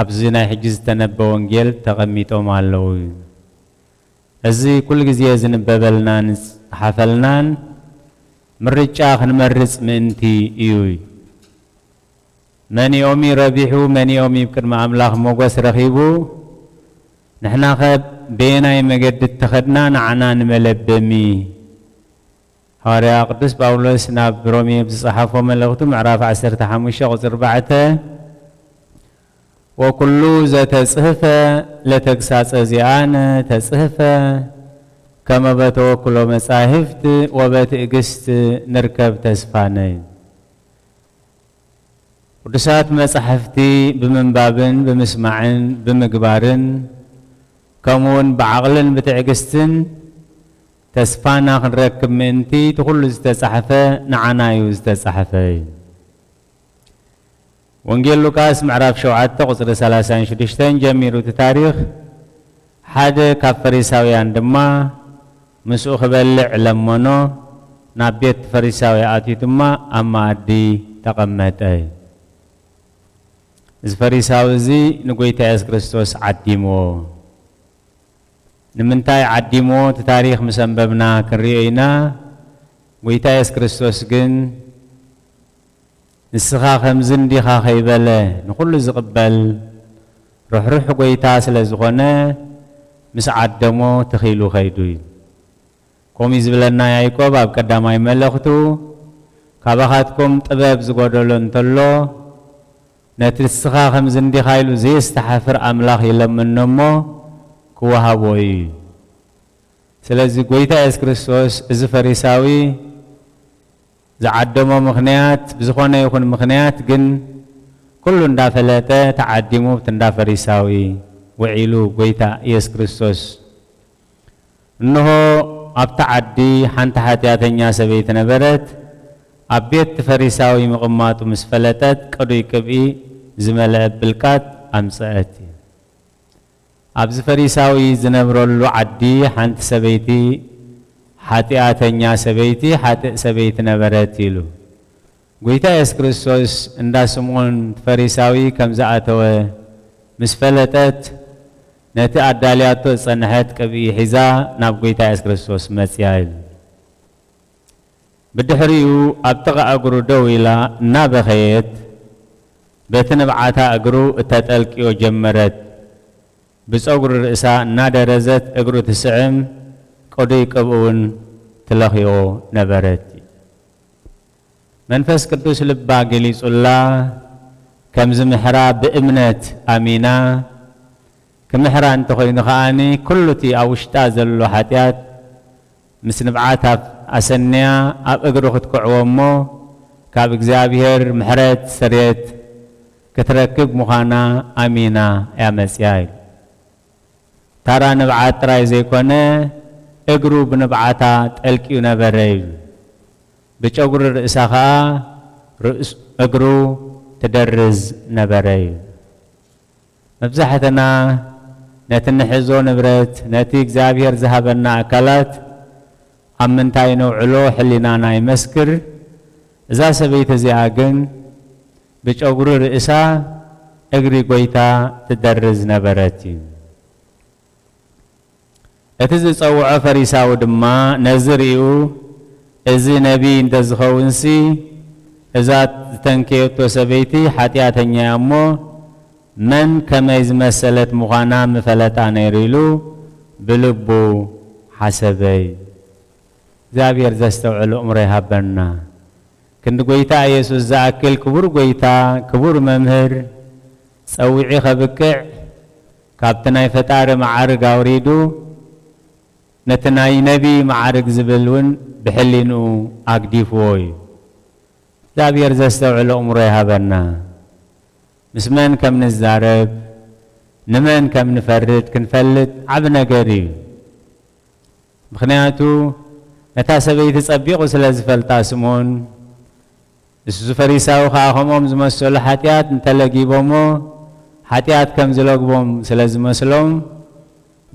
ኣብዚ ናይ ሕጂ ዝተነበ ወንጌል ተቐሚጦም ኣለዉ እዚ ኩሉ ግዜ ዝንበበልናን ዝሓፈልናን ምርጫ ክንመርፅ ምእንቲ እዩ መንኦሚ ረቢሑ መንኦሚ ብቅድሚ ኣምላኽ ሞገስ ረኺቡ ንሕና ኸ በየናይ መገዲ ተኸድና ንዓና ንመለበሚ ሐዋርያ ቅዱስ ጳውሎስ ናብ ሮሜ ብዝጸሓፎ መልእኽቱ ምዕራፍ 15 ቁጽር 4 ወኩሉ ዘተጽሕፈ ለተግሳጸ ዚአነ ተጽሕፈ ከመ በተወክሎ መጻሕፍት ወበትዕግስት ንርከብ ተስፋነ ቅዱሳት መጻሕፍቲ ብምንባብን ብምስማዕን ብምግባርን ከምኡውን ብዓቕልን ብትዕግስትን ተስፋና ክንረክብ ምእንቲ እቲ ኩሉ ዝተጻሕፈ ንዓና እዩ ዝተጻሕፈ ወንጌል ሉቃስ ምዕራፍ 7 ቁጽሪ 36 ጀሚሩ እቲ ታሪኽ ሓደ ካብ ፈሪሳውያን ድማ ምስኡ ክበልዕ ለመኖ ናብ ቤት ፈሪሳዊ ኣትዩ ድማ ኣብ መኣዲ ተቐመጠ እዚ ፈሪሳዊ እዚ ንጎይታ ኢየሱስ ክርስቶስ ዓዲምዎ ንምንታይ ዓዲምዎ እቲ ታሪኽ ምስ አንበብና ክንሪኦ ኢና ጎይታ ኢየሱስ ክርስቶስ ግን ንስኻ ከምዚ እንዲኻ ከይበለ ንኩሉ ዝቕበል ርሕሩሕ ጎይታ ስለ ዝኾነ ምስ ዓደሞ ተኺሉ ኸይዱ እዩ ከምኡ ዝብለና ያዕቆብ ኣብ ቀዳማይ መልእኽቱ ካባኻትኩም ጥበብ ዝጎደሎ እንተሎ ነቲ ንስኻ ከምዚ እንዲኻ ኢሉ ዘየስተሓፍር ኣምላኽ ይለምኖ እሞ ክወሃቦ እዩ ስለዚ ጎይታ ኢየሱስ ክርስቶስ እዚ ፈሪሳዊ ዝዓደሞ ምኽንያት ብዝኾነ ይኹን ምኽንያት ግን ኩሉ እንዳፈለጠ ተዓዲሙ ብቲ እንዳ ፈሪሳዊ ውዒሉ ጎይታ ኢየሱስ ክርስቶስ እንሆ ኣብታ ዓዲ ሓንቲ ሓጢአተኛ ሰበይቲ ነበረት أبيت فريساوي مقمات ومسفلتات قدوي كبئي زملاء بالكات أمسأتي أبز فريساوي زنبرلو عدي حانت سبيتي حاتئاتنيا سبيتي حاتئ سبيت نبرتي له قويتا يس كريستوس اندا سمون فريساوي كم زعتوه مسفلتات نتي أدالياتو صنحت كبئي حزا ناب قويتا يس كريستوس مسيايل بدحريو أبتغى أقرو دويلا نابخيت بتنبعاتا أقرو تتألكيو جمرت بس أقرو الرئيسا نادرزت أقرو تسعم قدي قبون تلخيو نبرت منفس قدوس لبا قليس الله كم زمحرا بإمنت أمينة كمحرا انتخوين خاني كلتي أوشتا زلو حاتيات مسنبعاتا أسنيا أب أقرو خدكعوامو كاب إكزابير محرات سريت كتركب مخانا أمينة يا مسياي ترى نبعات رايزي كونه أقرو بنبعاتا تألكيو نبريل بيش أقرو الرئيساخا أقرو تدرز نبريل مبزحتنا نتنحزو نبرت نتي إكزابير ذهبنا أكلات أمنتاي نوعلو حلينا ناي مسكر إذا سبيت زياقن بيش أقرو رئيسا أقري قويتا تدرز نبرتي أتزي صوع فريسا ودما نزريو إذي نبي انتزخونسي إذا تنكيوتو سبيتي حتياتنيا أمو من كما يزمسلت مغانا مفلتا نيريلو بلبو حسبي زابير زستوعلو أمري هبنا كنت قويتا يسوس زاكل كبور قويتا كبور ممهر سويعي خبكع كابتناي فتار معارق أوريدو نتناي نبي معارق زبلون بحلينو أقديفوي زابير زستوعلو أمري هبنا مسمن كم نزارب نمن كم نفرد كنفلت عبنا قريب بخنياتو نتا سبيت تصبيق وسلازفل تاسمون السوس فريساو خاهمهم زمسول حتيات نتلقي بومو حتيات كم زلوق بوم سلازمسلوم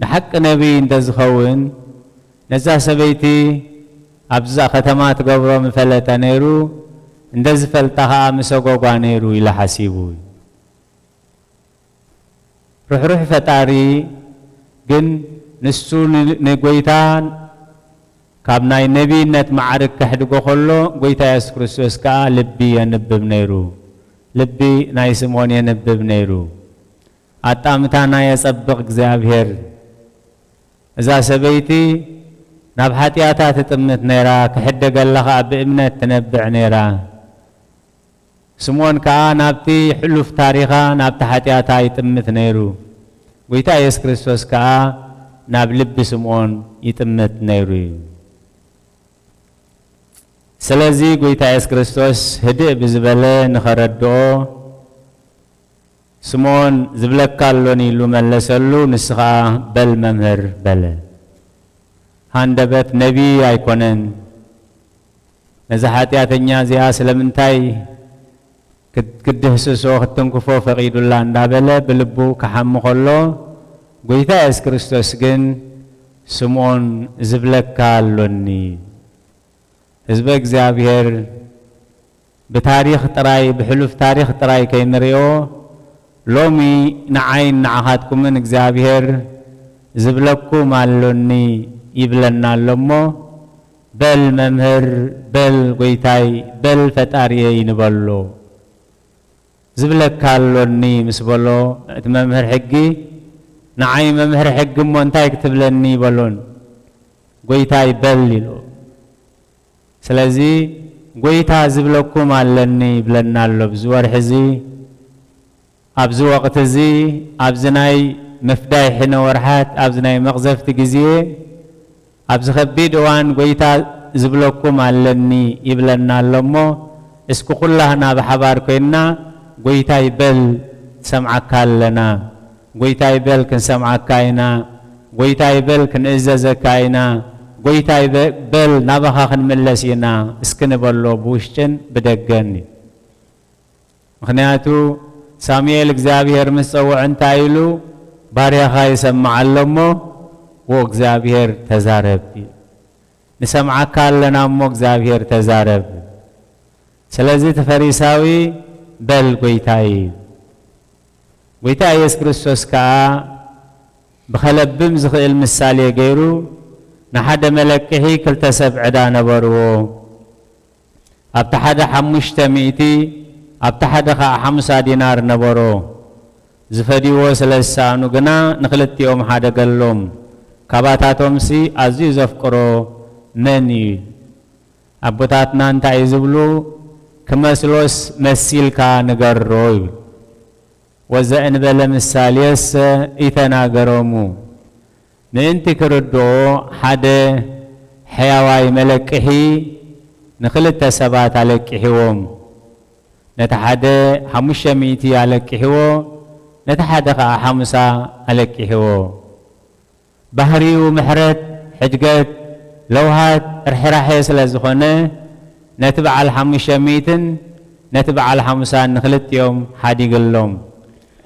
نحق نبي انتزخون نزا سبيتي أبزا ختمات قبرو مفلتا نيرو انتزفل تها مسوقوا نيرو إلى حسيبوي روح فتاري جن نسو نقويتان كابناي نبي نت معارك كحدقو خلو قويتا يس كريستوس كا لبي ينبب نيرو لبي نايسمون ينبب نيرو أتامتانا يسبق زابهر إذا سبيتي نبحاتياتا تتمت نيرا كحدق اللغا بإمنة تنبع نيرا سمون كا نابتي حلوف تاريخا نابتا حاتياتا يتمت نيرو قويتا يس كريستوس كا ناب لب سمون يتمت نيرو سلازي قويتا يس كريستوس هدئ بزبالة نخردو سمون زبلك كالوني لو ملسلو نسخا بل ممهر بل هاندبت نبي ايكونن نزحاتياتنيا زيا سلمنتاي كدهسسو ختنكفو فقيد الله اندابله بلبو كحم خلو قويتا يس كريستوس جن سمون زبلك كالوني حزب እግዚአብሔር بتاريخ تراي بحلف تاريخ تراي كينريو لومي نعين نعهاتكم من እግዚአብሔር زبلكو مالوني يبلنا لمو بل ممهر بل قويتاي بل فتاري ينبلو زبلك كالوني مسبلو ممهر حقي نعي ممهر حق مونتاي كتبلني بلون قويتاي بل يلو سلازي قويتا زبلكم علني بلنا له بزوار حزي أبزو وقت زي أبزناي مفداي حنا ورحات أبزناي مغزفت جزية أبز خبي دوان قويتا زبلكم علني يبلنا لمو اسكو كلنا بحبار كنا قويتا يبل سمعك لنا قويتا يبل كن سمعك كاينا قويتا يبل كن إزازك كاينا ጎይታይ በል ናባኻ ክንምለስ ኢና እስክንበሎ ብውሽጥን ብደገን ምክንያቱ ሳሙኤል እግዚአብሔር ምስ ፀውዕ እንታይ ኢሉ ባሪያኻ ይሰምዕ ኣሎሞ ወእግዚአብሔር ተዛረብ ንሰምዓካ ኣለና እሞ እግዚአብሔር ተዛረብ ስለዚ ተፈሪሳዊ በል ጎይታይ ጎይታ ኢየሱስ ክርስቶስ ከዓ ብኸለብም ዝኽእል ምሳሌ ገይሩ ንሓደ መለቅሒ ክልተ ሰብ ዕዳ ነበርዎ ኣብቲ ሓደ 500 ኣብቲ ሓደ ከዓ 50 ዲናር ነበሮ ዝፈዲዎ ስለሳኑ ግና ንክልቲኦም ሓደ ገሎም ካባታቶምሲ ኣዝዩ ዘፍቅሮ መን እዩ ኣቦታትና እንታይ ዝብሉ ክመስሎስ መሲልካ ንገሮ ይብል ወዘእንበለ ምሳሌስ ይተናገሮሙ ምእንቲ ክርድኦ ሓደ ሕያዋይ መለቅሒ ንክልተ ሰባት ኣለቂሕዎም ነቲ ሓደ 500 ኣለቂሕዎ ነቲ ሓደ ከዓ 50 ኣለቂሕዎ ባህሪው ምሕረት ሕድገት ለውሃት ርሕራሕ ስለ ዝኾነ ነቲ በዓል 500 ነቲ በዓል 50 ንክልቲኦም ሓዲግሎም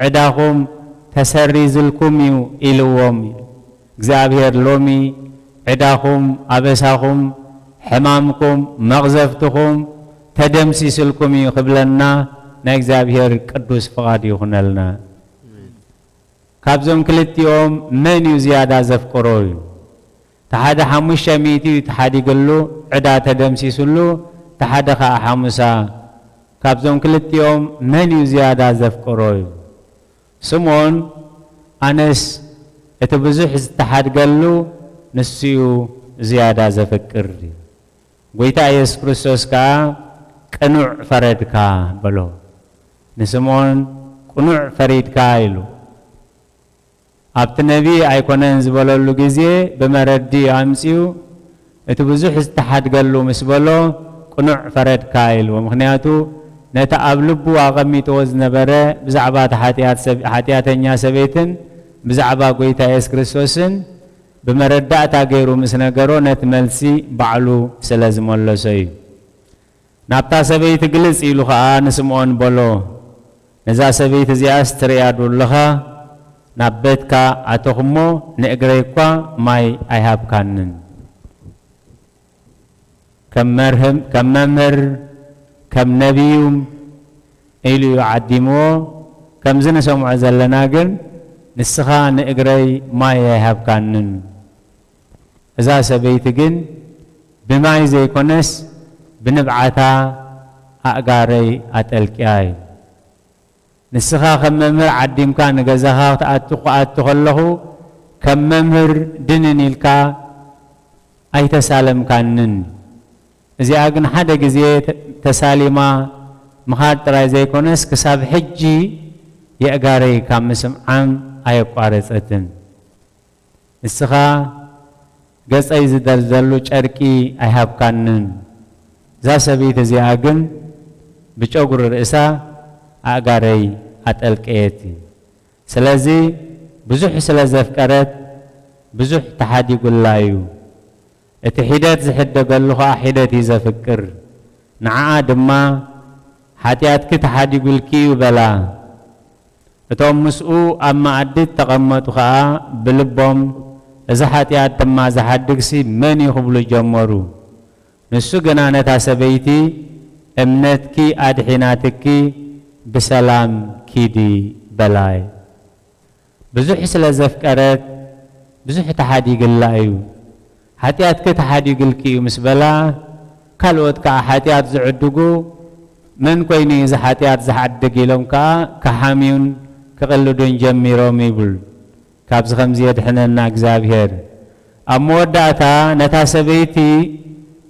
ዕዳኹም ተሰሪዝልኩም እዩ ኢልዎም እግዚአብሔር ሎሚ ዕዳኹም ኣበሳኹም ሕማምኩም መቕዘፍትኩም ተደምሲስልኩም እዩ ክብለና ናይ እግዚአብሔር ቅዱስ ፍቓድ ይኹነልና ካብዞም ክልቲኦም መን እዩ ዝያዳ ዘፍቅሮ እዩ ተሓደ 500 ተሓዲግሉ ዕዳ ተደምሲስሉ ተሓደ ከዓ 50 ካብዞም ክልቲኦም መን እዩ ዝያዳ ዘፍቅሮ እዩ ስምዖን ኣነስ እቲ ብዙሕ ዝተሓድገሉ ንስኡ ዝያዳ ዘፍቅር ጎይታ ኢየሱስ ክርስቶስ ከዓ ቅኑዕ ፈረድካ በሎ ንስምዖን ቅኑዕ ፈሪድካ ኢሉ ኣብቲ ነቢ ኣይኮነን ዝበለሉ ግዜ ብመረዲ ኣምፂኡ እቲ ብዙሕ ዝተሓድገሉ ምስ በሎ ቅኑዕ ፈረድካ ኢሉ ምክንያቱ ነታ ኣብ ልቡ ኣቐሚጥዎ ዝነበረ ብዛዕባ ሓጢኣተኛ ሰበይትን ብዛዕባ ጎይታ ኢየሱስ ክርስቶስን ብመረዳእታ ገይሩ ምስ ነገሮ ነቲ መልሲ ባዕሉ ስለ ዝመለሶ እዩ ናብታ ሰበይቲ ግልጽ ኢሉ ከዓ ንስምዖን በሎ ነዛ ሰበይቲ እዚኣስ ትሪኣ ዱለኻ ናብ ቤትካ ኣተኹሞ ንእግረይ እኳ ማይ ኣይሃብካንን ከም መምህር ከም ነቢዩ ኢሉ ዓዲምዎ ከምዚ ንሰምዖ ዘለና ግን ንስኻ ንእግረይ ማይ ኣይሃብካንን እዛ ሰበይቲ ግን ብማይ ዘይኮነስ ብንብዓታ ኣእጋረይ ኣጠልቅያ እዩ ንስኻ ከም መምህር ዓዲምካ ንገዛኻ ክኣቱ ከለኹ ከም መምህር ድንን ኢልካ ኣይተሳለምካንን እዚኣ ግን ሓደ ግዜ ተሳሊማ ምኻድ ጥራይ ዘይኮነስ ክሳብ ሕጂ የእጋረይ ካብ ምስምዓም ኣየቋረፀትን ንስኻ ገፀይ ዝደልዘሉ ጨርቂ ኣይሃብካንን እዛ ሰበይቲ እዚኣ ግን ብጨጉሪ ርእሳ ኣእጋረይ ኣጠልቀየት ስለዚ ብዙሕ ስለ ዘፍቀረት ብዙሕ ተሓዲጉላ እዩ እቲ ሒደት ዝሕደገሉ ከዓ ሒደት እዩ ዘፍቅር ንዓኣ ድማ ሓጢኣትኪ ተሓዲጉልኪ እዩ በላ እቶም ምስኡ ኣብ ማኣዲ ተቐመጡ ከዓ ብልቦም እዚ ሓጢኣት ድማ ዝሓድግሲ መን እዩ ክብሉ ጀመሩ ንሱ ግና ነታ ሰበይቲ እምነትኪ ኣድሒናትኪ ብሰላም ኪዲ በላይ ብዙሕ ስለ ዘፍቀረት ብዙሕ ተሓዲግላ እዩ ሓጢኣትኪ ተሓዲግልኪ እዩ ምስ በላ ካልኦት ከዓ ሓጢኣት ዝዕድጉ መን ኮይኑ እዚ ሓጢኣት ዝሓድግ ኢሎም ከዓ ክሓሚዩን ክቕልዱን ጀሚሮም ይብል ካብዚ ከምዚ የድሕነና እግዚአብሔር ኣብ መወዳእታ ነታ ሰበይቲ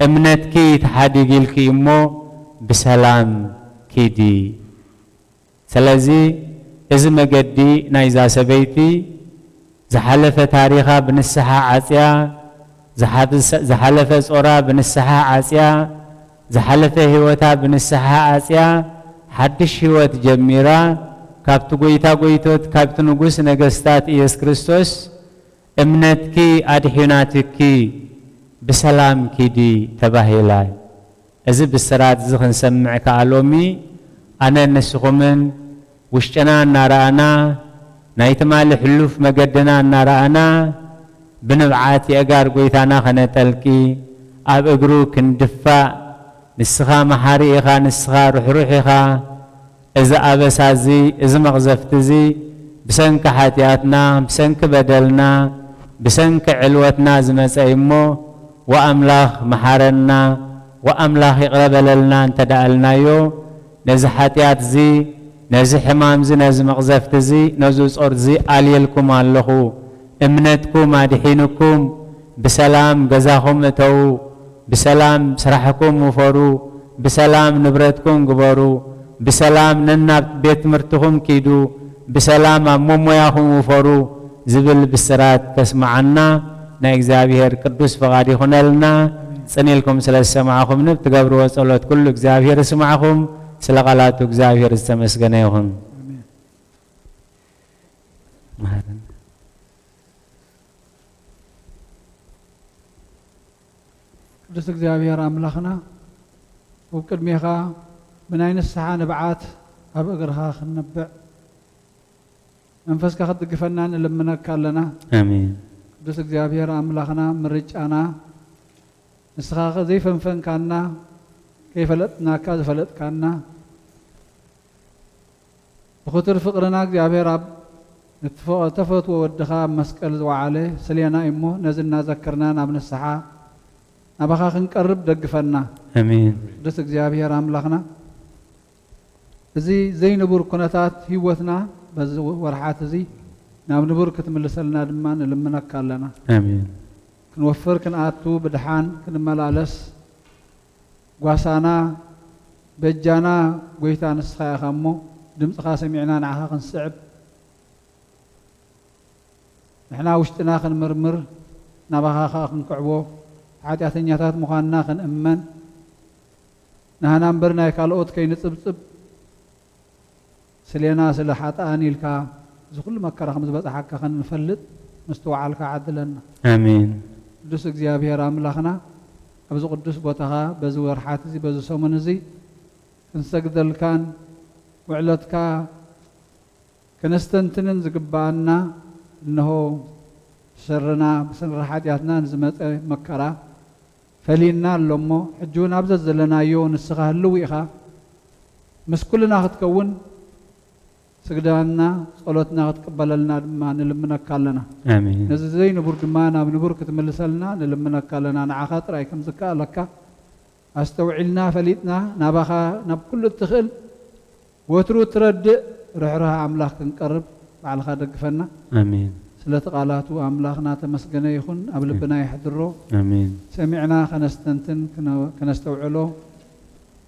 እምነትኪ ተሓዲግልኪ እሞ ብሰላም ኪዲ ስለዚ እዚ መገዲ ናይዛ ሰበይቲ ዝሓለፈ ታሪኻ ብንስሓ ዓፅያ ዝሓለፈ ጾራ ብንስሓ ዓፅያ ዝሓለፈ ህይወታ ብንስሓ ዓፅያ ሓድሽ ህይወት ጀሚራ ካብቲ ጎይታ ጎይቶት ካብቲ ንጉስ ነገስታት ኢየሱስ ክርስቶስ እምነትኪ ኣድሒናትኪ بسلام كيدي تباهيلاي إذا بالسرات زخن سمعك علومي أنا نسخمن وشتنا نرانا نايتمال حلوف مقدنا نرانا بنبعاتي أقار قويتانا خنتلكي أب أقرو كندفا نسخا محاريخا نسخا روحيخا إذا أبسازي إذا مغزفتزي بسنك حاتياتنا بسنك بدلنا بسنك علوتنا زمسايمو وأملاخ محارنا وأملاخ يقرب لنا انت دعلنايو نزي حاتيات زي نزي حمام زي نزي مغزفت زي نزي صور زي آليلكم اللهو امنتكم مادحينكم بسلام جزاكم اتو بسلام سرحكم وفرو بسلام نبرتكم قبرو بسلام نناب بيت مرتكم كيدو بسلام مموياكم وفرو زبل بالسرات تسمعنا نا إجزابير قدوس فغادي خنالنا سنيلكم سلا سمعكم نب تقبروا صلوات كل إجزابير سمعكم سلا غلات إجزابير استمسكناهم مهرن قدس إجزابير أملاخنا وكل ميخا من أين الساعة نبعات أبقرها خنبع منفسك خد قفنان لما نكالنا آمين قدس إجزابير أملاخنا مرج أنا نسخاق زي فنفن كاننا كيف فلتنا كذا فلت كاننا بخطر فقرنا إجزابير رب تفوت وودخا مسكال وعليه سلينا إمه نزلنا ذكرنا من الساعة نبخا نقرب دقفنا آمين قدس إجزابير أملاخنا زي نبور كنتات هيوتنا بز ورحات زي ناب نبور كتملسلنا دمان لما نكالنا آمين كنوفر كنآتو بدحان كنملالس قواسانا بجانا قويتا نسخا خمو دمت سمعنا نعها خنصعب نحنا وشتنا خنمرمر نبخا خنكعبو عادياتنياتات مخاننا خنأمن نهانا مبرنا يكالوت كي نصبصب سلينا سلحاتاني لكا زي كل مكره خمس بس حكا خن نفلت مستوعى لك عدلنا آمين قدس إجزابير أملاخنا أبز قدس بوتها بزو ورحات زي بزو سومن زي كنسجدل كان وعلتك كنستنتنن زقبانا إنه شرنا بسن رحاتياتنا نزمت مكرا فلينا اللومو حجونا أبزز لنا يون السخاه اللويخا مسكولنا هتكون سجدنا صلاتنا تقبلنا ما نلمنا كلنا آمين نزين برد ما نبور كتملسلنا نلمنا كلنا نعخاطر أي كم زكاة لك استوعلنا فليتنا نبخا نبكل التخل وترو ترد رحرها أملاك نقرب على خدق فنا آمين سلة قالاتو أملاكنا تمسجنا يخون قبل بنا يحضروا آمين سمعنا خنستنتن كنستوعلو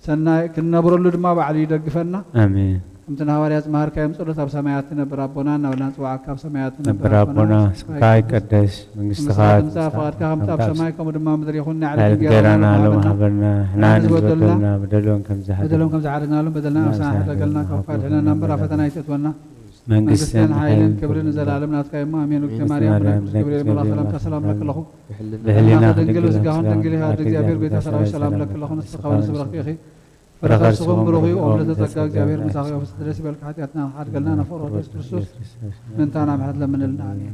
سنا كنا برولد ما بعلي دق فنا آمين كمتنا هواريات مهر كايم صلوت أب سماياتنا برابونا نولان سواعك أب سماياتنا برابونا سكاي قدس من استخاد فقط كهم تاب سمايكم ودما مدري يخوننا على غيرنا لهم حبرنا احنا بدلنا بدلون كم زحد بدلهم كم زعرنا لهم بدلنا أمسان حتى قلنا كفار حنا نمبر فتنا يتتونا من قسين حيلين كبرين زال عالمنا تكايم أمين وكتماري أمنا كبرين بالله سلام تسلام لك الله بهلنا دنجل وزقاهن دنجل هذا جابير بيت سلام لك الله نستقبل سبرك يا أخي فرخر سقوم بروحي أولاد تزكاك جابير مساقي وفي استدرس بالكحاتياتنا حد قلنا نفور ورس كرسوس من تانا محد لمن النعني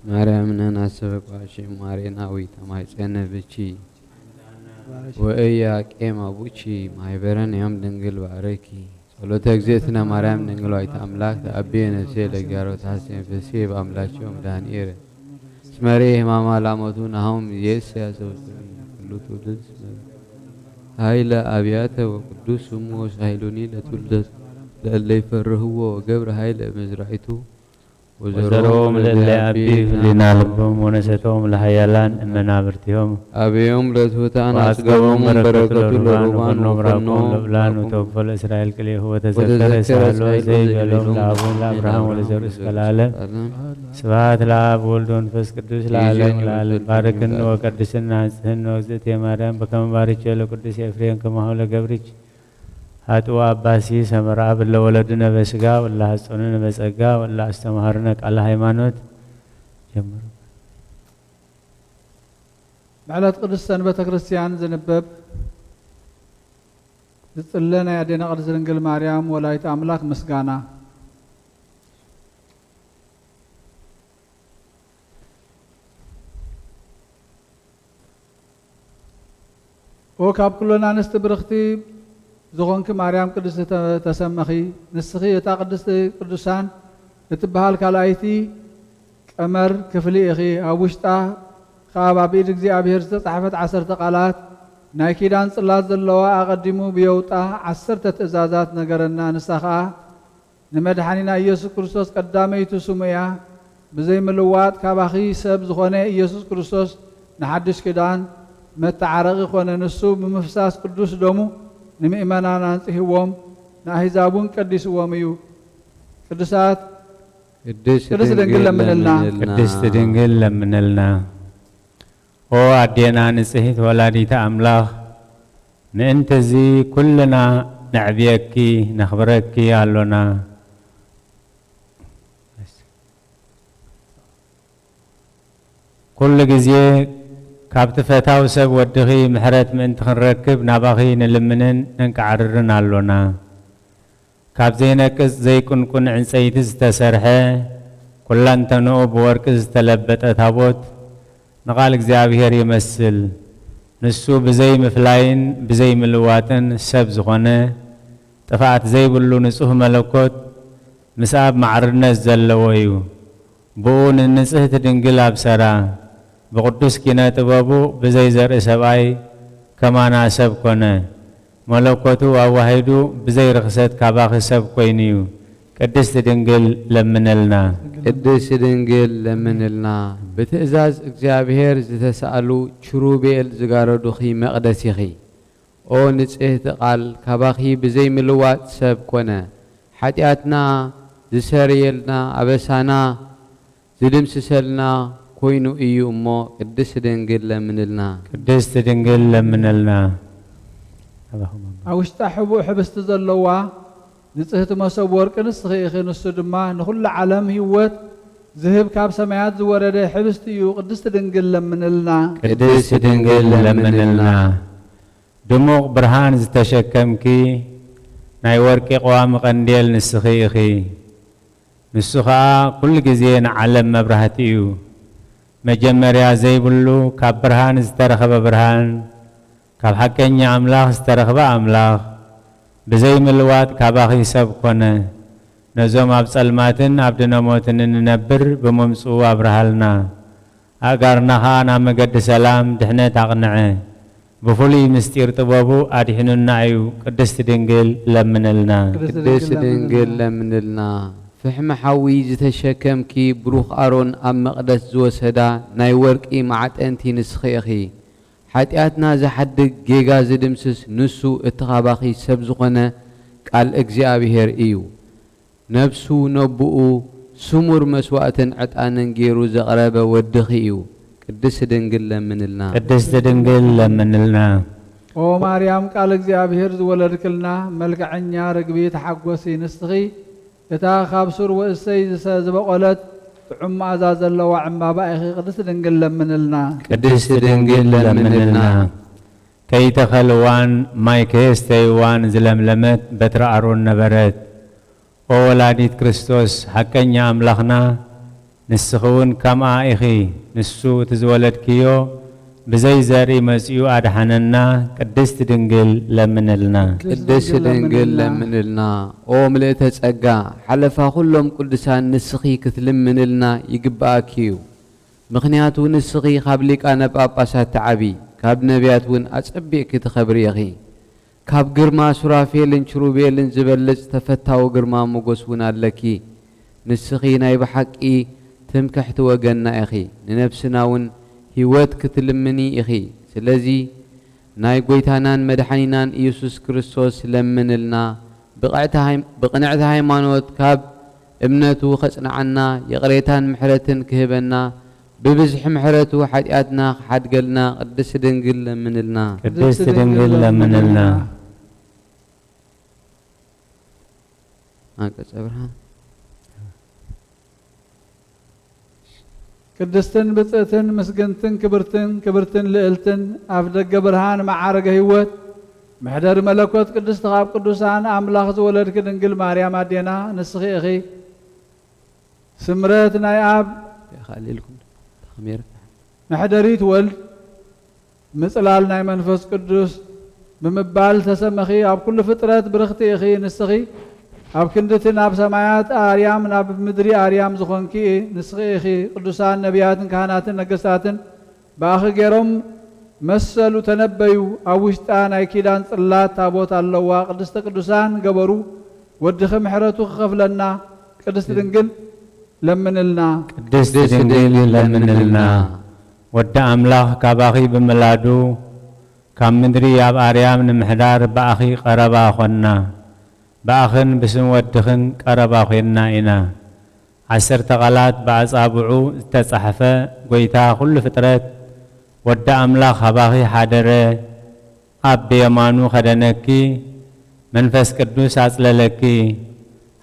ማርያም ነን አሰበቋሽ ማሬናዊ ተማይጸነ ብቺ ወእያ ቄማ ቡቺ ማይበረን ያም ድንግል ባረኪ ጸሎተ እግዝእትነ ማርያም ድንግል ወላዲተ አምላክ ተአብየ ነፍሴ ለእግዚአብሔር ታስን ፍሴ በአምላቸው መድኃኒኤ ስመሬ ህማማ ላሞቱ ናሁም ኢየሱስ ያሰውስኒ ሁሉ ትውልድ ኃይለ አብያተ ወቅዱስ ስሙ ኃይሉኒ ለትውልድ ለእለ ይፈርህዎ ገብረ ኃይለ መዝራዒቱ ወዘሮም ለእለ አቢብ ሊናልቦም ወነሰቶም ለሀያላን እመናብርቲሆም አብዮም ለትሑታን አጽገቦም በረከቱ ለሩባን ወፈኖ ለብላን ወተወፈለ እስራኤል ቅሌሁ ወተዘከረ ሳሎ ዘይበሎም ለአቡን ለአብርሃም ወለዘሩ እስከ ለዓለም ስብሐት ለአብ ወወልድ ወመንፈስ ቅዱስ ለዓለም ለዓለም ባርክን ወቀድስና አንጽሕን ወእግዝእትየ ማርያም በከመ ባርኪ ለቅዱስ ኤፍሬም ከማሁ ለገብርኪ አጥዋ አባሲ ሰመራ ብለ ወለድነ በስጋ ወላ ሐጾንን በጸጋ ወላ አስተማርነ ቃለ ሃይማኖት ጀምሩ በዕለት ቅዱስ ሰንበተ ክርስቲያን ዝንበብ ዝጽለና ያደና ቅድስት ድንግል ማርያም ወላዲተ አምላክ ምስጋና ወካብ ኩሎና አንስት ብርክቲ ዝኾንክ ማርያም ቅድስት ተሰመኺ ንስኺ እታ ቅድስት ቅዱሳን እትበሃል ካልኣይቲ ቀመር ክፍሊ ኢኺ ኣብ ውሽጣ ካብ ኣብ ኢድ እግዚኣብሔር ዝተፃሕፈት 10 ቃላት ናይ ኪዳን ጽላት ዘለዋ ኣቐዲሙ ብየውጣ 10 ትእዛዛት ነገረና ንሳ ከዓ ንመድሓኒና ኢየሱስ ክርስቶስ ቀዳመይቱ ስሙ እያ ብዘይምልዋጥ ካባኺ ሰብ ዝኾነ ኢየሱስ ክርስቶስ ንሓድሽ ኪዳን መተዓረቂ ኮነ ንሱ ብምፍሳስ ቅዱስ ደሙ ንምእመናን አንጽሕዎም ንኣሕዛቡን ቀዲስዎም እዩ ቅዱሳት ቅድስት ድንግል ለምንልና ቅድስት ድንግል ለምንልና ኦ አዴና ንጽሕት ወላዲተ አምላክ ምእንተዚ ኩልና ነዕብየኪ ነኽብረኪ ኣሎና ኩሉ ግዜ ካብቲ ፈታዊ ሰብ ወድኺ ምሕረት ምእንቲ ክንረክብ ናባኺ ንልምንን ንንቃዓርርን ኣሎና ካብ ዘይነቅጽ ዘይቁንቁን ዕንፀይቲ ዝተሰርሐ ኩላንተንኡ ብወርቂ ዝተለበጠ ታቦት ንቓል እግዚኣብሔር ይመስል ንሱ ብዘይ ምፍላይን ብዘይ ምልዋጥን ሰብ ዝኾነ ጥፋኣት ዘይብሉ ንጹህ መለኮት ምስ ኣብ ማዕርነት ዘለዎ እዩ ብኡ ንንጽሕቲ ድንግል ኣብሰራ بقدس كنا تبابو بزي زر سبعي كمانا سب كنا ملكوتو أوهيدو بزي رخصت كاباخ سب كوينيو قدس دنجل لمنلنا قدس دنجل لمنلنا بتأزاز اكزابهير زتسألو شروبيل زغاردو خي مقدسي خي او نتسئه تقال كاباخي بزي ملوات سب كنا حتياتنا زساريلنا أبسانا زدمسسلنا كوينو إيو مو قدس دنجل لمنلنا قدس دنجل لمنلنا أوشتا حبو حبست زلوا نصحت مسب ورق نسخي إخي نسو دما نخل عالم هيوت ذهب كاب سمايات زورده حبست إيو قدس دنجل لمنلنا قدس دنجل لمنلنا دموق برهان زتشكمكي ناي ورقي قوام قنديل نسخي إخي نسخا كل جزين عالم مبرهتيو مجمريا زي بلو كاب برهان استرخب برهان كاب حقني أملاخ استرخب أملاخ بزي ملوات كاباخي سب كونه نزوم أبسلماتن عبدنا موتن ننبر بممسو أبرهالنا أقارناها نام قد سلام دحنا تغنعه بفولي مستير طبابو أدحننا عيو قدست دنجل لمنلنا قدست دنجل لمنلنا فحم حوي زتشكم كي بروخ أرون أم مقدس زوسدا ناي ورقي معت أنتي نسخيخي حتياتنا زحدق جيغا زدمسس نسو اتخاباخي سبزقنا قال اكزابهر ايو نفسو نبؤو سمر مسوأة عطانن جيرو زغرب ودخيو قدس دنجل لمنلنا قدس دنجل لمنلنا او مريم قال اكزابهر زولدكلنا ملكعنيا رغبي تحقوسي نسخي اتا خابسر واسي زبقلت عم عزاز الله وعما باخي قدس دنجل لمنلنا قدس دنجل لمنلنا كي تخلوان ماي كيستيوان زلملمت بترعرون نبرت ولاديت كريستوس حقنيا أملاخنا نسخون كما إخي نسو تزولد كيو بزي زاري مسيو أدحننا قدست دنجل لمنلنا قدست دنجل لمنلنا او ملئت ጸጋ حلفا كلهم قدسان نسخي كتلمنلنا يقباكيو مخنياتو نسخي خابليك أنا باباسات تعبي كاب نبيات ون أصبيك كتخبري أخي كاب قرما سرافيلن شروبيلن زبلج تفتاو قرما مقوسون لكي نسخي نايب حقي تمكحت وقنا أخي لنفسنا ون هيوات كتلمني أخي سلازي ناي قويتانان مدحانينان إيسوس كريستوس لمنلنا بقنعتها هيمانوت كاب ابنتو خصنا عنا يقريتان محرتن كهبنا ببزح محرتو حدياتنا حد قلنا قدس دنقل لمنلنا قدس دنقل لمنلنا هاك أبراهام قدستن بصتن مسجنتن كبرتن لقلتن أفدق برهان معارق هيوت محدر ملكوت قدست غاب قدوسان أملاخ زولد كدنقل مريم أدينا نسخي أخي سمرتنا يا أب خليلكم خمير محدريت ولد مثلالنا منفس قدوس بمبال تسمخي أب كل فترات برختي أخي نسخي أب كندتنا أب سمايات آريام أب مدري آريام زخونكي نسخي أخي قدوسان نبيات كهنات نقصات بآخر جرم مسلو تنبيو أوشتان أيكيدان صلات تابوت الله قدست قدوسان قبرو ودخ محرتو خفلنا قدست دنقل لمنلنا قدست دنقل لمنلنا ود أملاخ كاباخي بملادو كم مدري أب آريام نمحدار بآخي قربا خنا بآخن بسم ودخن قربا خينا إنا عسر تغلات بأصابعو استصحفة قويتا كل فترات ود أملاخ هباخي حادره أب بيمانو خدنكي منفس قدوس أصللكي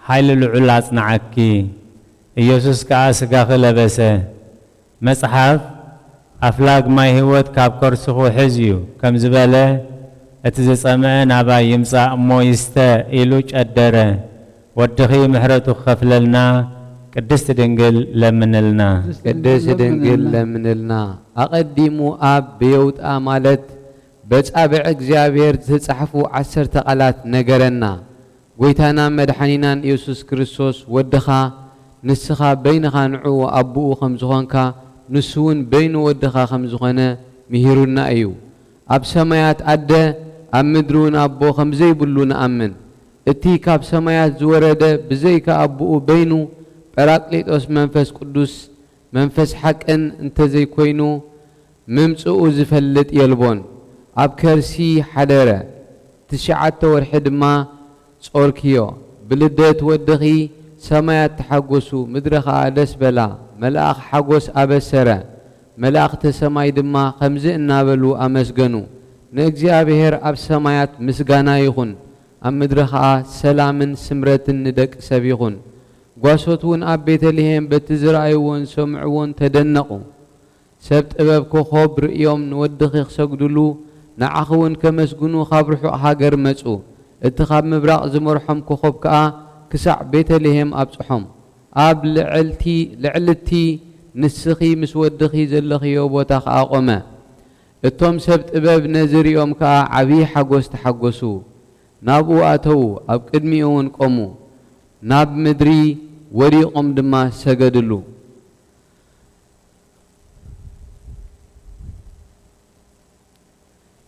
حيل العلا أصنعكي إيسوس كأسقاخ لبسه مصحف أفلاق ما هوت كاب كرسخو حزيو كم زبالة اتزصمع نابا يمصا مو يستا إلوش أدره ودخي محرتو خفللنا قدست دنقل لمنلنا قدست دنقل لمنلنا أقدمو أب بيوت آمالت بتصابع እግዚአብሔር ተጻሕፉ 10 ቃላት ነገረና ጎይታና መድኃኒናን ኢየሱስ ክርስቶስ ወድኻ ንስኻ በይንኻ ንዑ አቡኡ ከም ዝኾንካ ንሱውን በይኑ ወድኻ ከም ዝኾነ ምሂሩና እዩ ኣብ ሰማያት አደ ኣብ ምድሩን አቦ ከም ዘይብሉ ንኣምን እቲ ካብ ሰማያት ዝወረደ ብዘይካ አቡኡ በይኑ ጰራቅሊጦስ መንፈስ ቅዱስ መንፈስ ሓቅን እንተዘይኮይኑ ምምጽኡ ዝፈልጥ የልቦን ኣብ ከርሲ ሓደረ ትሽዓተ ወርሒ ድማ ጾርክዮ ብልደት ወድኺ ሰማያት ተሓጎሱ ምድረኻ ደስ በላ መልአኽ ሓጎስ ኣበሰረ መላእኽተ ሰማይ ድማ ከምዚ እናበሉ ኣመስገኑ ንእግዚአብሔር ኣብ ሰማያት ምስጋና ይኹን ኣብ ምድረኻ ሰላምን ስምረትን ንደቂ ሰብ ይኹን ጓሶትውን ኣብ ቤተልሔም በቲ ዝረአይዎን ሰምዕዎን ተደነቑ ሰብ ጥበብ ኮኸብ ርእዮም ንወድኺ ክሰግድሉ ንዓኽውን ከመስግኑ ካብ ርሑቕ ሃገር መጹ እቲ ካብ ምብራቕ ዝመርሖም ኮኸብ ከዓ ክሳዕ ቤተልሔም ኣብጽሖም ኣብ ልዕልቲ ንስኺ ምስ ወድኺ ዘለኽዮ ቦታ ከዓ ቆመ እቶም ሰብ ጥበብ ነዝሪኦም ከዓ ዓብዪ ሓጎስ ተሓጐሱ ናብኡ ኣተዉ ኣብ ቅድሚኡ እውን ቆሙ ናብ ምድሪ ወዲቖም ድማ ሰገድሉ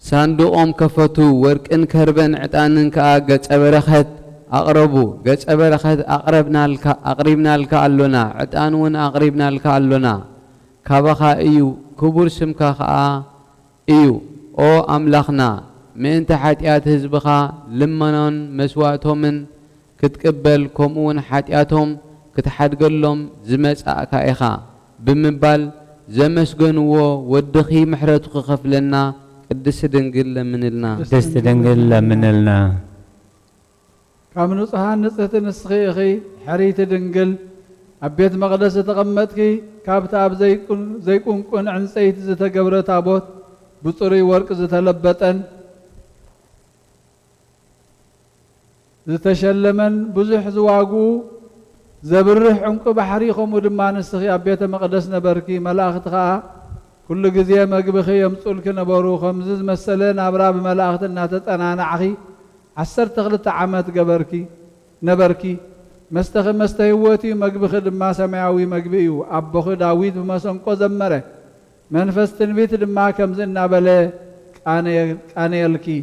ሳንዱቆም ከፈቱ ወርቅን ከርበን ዕጣንን ከዓ ገጸ በረኸት ኣቕረቡ ገጸ በረኸት ኣቕሪብናልካ ኣሎና ዕጣን እውን ኣቕሪብናልካ ኣሎና ካባኻ እዩ ክቡር ስምካ ከዓ እዩ ኦ ኣምላኽና ምእንቲ ሓጢአት ህዝብኻ ልመኖን መስዋዕቶምን ክትቅበል ከምኡውን ሓጢአቶም ክትሓድገሎም ዝመጻእካ ኢኻ ብምባል ዘመስገንዎ ወድኺ ምሕረቱ ክኸፍለና ቅድስት ድንግል ለምንልና ቅድስት ድንግል ለምንልና ካብ ንጹሃን ንጽሕቲ ንስኺ ኢኺ ሕሪቲ ድንግል ኣብ ቤት መቕደስ ዝተቐመጥኪ ካብቲ ኣብ ዘይቁንቁን ዕንፀይቲ ዝተገብረ ታቦት ብጽሩይ ወርቂ ዝተለበጠን ዝተሸለመን ብዙሕ ዝዋግኡ زبرح عمق بحري خمو دما نسخي أبيت مقدس نبركي ملاختها كل جزية مقبخي يمسؤلك نبرو خمزز مسلين أبراب ملاخت الناتت أنا نعخي عسر تغلط عمت قبركي نبركي مستهوتي مقبخ دما سمعوي مقبئيو أبخ داويد بمسنقو زمره منفس تنبيت دما كمزنا بلا أنا يلكي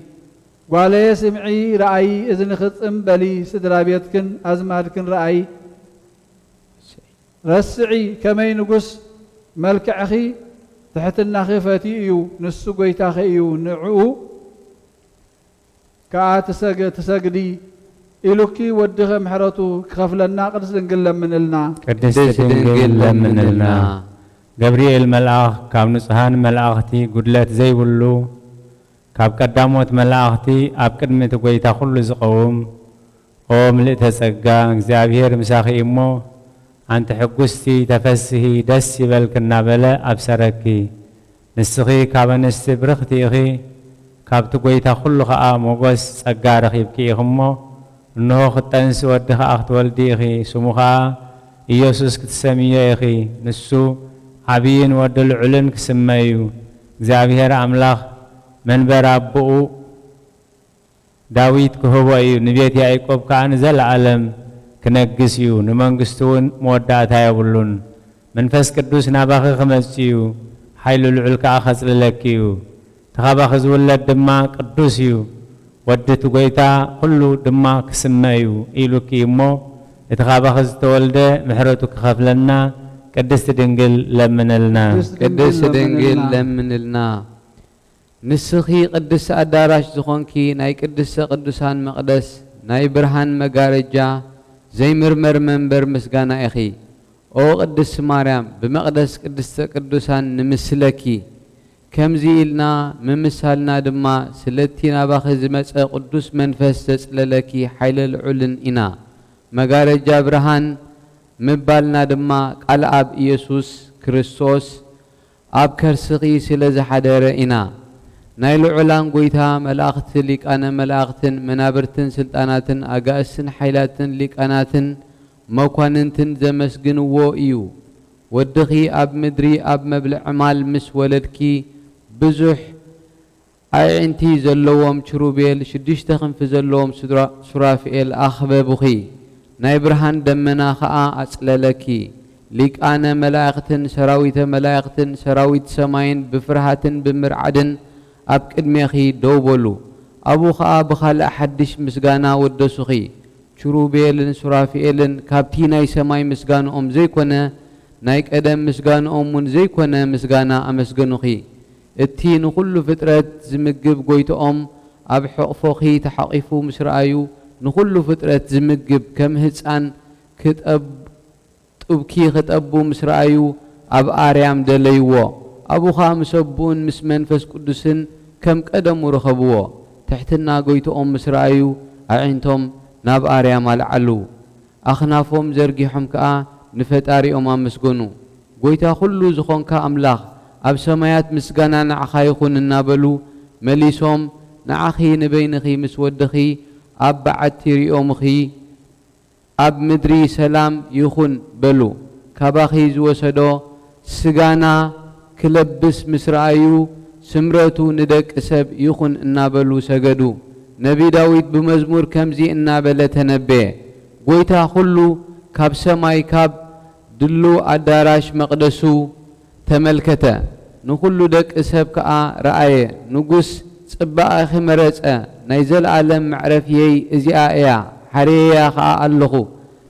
قالي سمعي رأي إذن خطم بلي سدرابيتكن أزمادكن رأي رسعي كمي نقص ملك أخي تحت النخفتي إيو نسو قيتاخي إيو نعو كا تساقدي إلوكي ودخ محرطو كخفلنا قدس دنقل لمنلنا قدس دنقل لمنلنا جبريل ملاخ كاب نصحان ملاختي قدلت زي ولو كاب قداموت ملاختي أب قدمت قويتا خلو زقوم ملئ تسقى اغزابير مساخي إمو أنت حقستي تفسهي دسي بالكنا بلا أبسركي نسخي كاب نستبرختي إخي كاب تقويتا خلو خاء موغس سقار خيبكي إخمو إنه خطنس ودخا أخت والدي إخي سموخا إيوسوس كتسمية إخي نسو عبين ودل علن كسميو اغزابير أملاخ منبر أبؤو داويد كهوبا إيو نبيت يعيقوب كان زل عالم كنقسيو نمانقستون مودات هايبولون منفس قدوس ناباخي خمسيو حيلو العلك أخذ للكيو تخاباخذ ولد دما قدوسيو ودت قويتا كلو دما كسميو إيلو كيمو تخاباخذ تولد محرتو كخفلنا قدست دنقل لمنلنا قدست دنقل لمنلنا نسخي قدس أداراش زخونكي ناي قدس قدسان مقدس ناي برهان مقارجا زي مرمر منبر مسقانا إخي أو قدس مريم بمقدس قدس قدسان نمسلكي كم زيلنا ممسالنا دما سلتينا باخذ مسأ قدس منفس تسللكي حيل العلن إنا مقارجا برهان مبالنا دما قال أب يسوس كريستوس أب كرسقي سلز حدر إنا نايل علان قويتا ملاخت ليك أنا ملاختن منابرتن سلطاناتن أقاسن حيلاتن ليك أناتن موكواننتن زمسقن وإيو ودخي أب مدري أب مبلع عمال مس ولدكي بزح أي انتي زلوهم شروبيل شديش تخن في زلوهم سرافئيل أخبابخي ناي برهان دمنا خاء أسللكي ليك أنا ملاختن سراويت سماين بفرحاتن بمرعدن أب كدميخي دوبولو أبو خاء بخال أحدش مسغانا ودسوخي شروبيلن سرافئيلن كابتينا يسماي مسغان زي كونه نايك أدم مسغان من زي كونه مسغانا أمسغنوخي التين كل فترة زمقب قويت أب حقفوخي تحقفو مسرأيو نخلو فترة زمقب كم هتسان كتأب تبكي خطأبو مسرأيو أب آريام دليوو أبو خامس أبون مسمن فس قدسن كم قدم ورخبوه تحتنا قويت مسرأيو أعينتم ناب آريام العلو أخنافهم زرقيحهم كأ نفتاري مسقنو قويتا خلو زخون كأملاخ أب سمايات مسقانا نعخايخون النابلو مليسهم نعخي نبينخي مسودخي أب بعد تيريومخي أب مدري سلام يخون بلو كاباخي زوسدو سقانا كلبس مسرأيو سمرتو ندك سب يخون النابلو سجدو نبي داويد بمزمور كمزي النابلة تنبيه قويتا خلو كاب سماي كاب دلو أداراش مقدسو تملكتا نخلو دك سب كا رأي نقص صباء خمرصة نايزل عالم معرفيي ازياء ايا حريا خا اللخو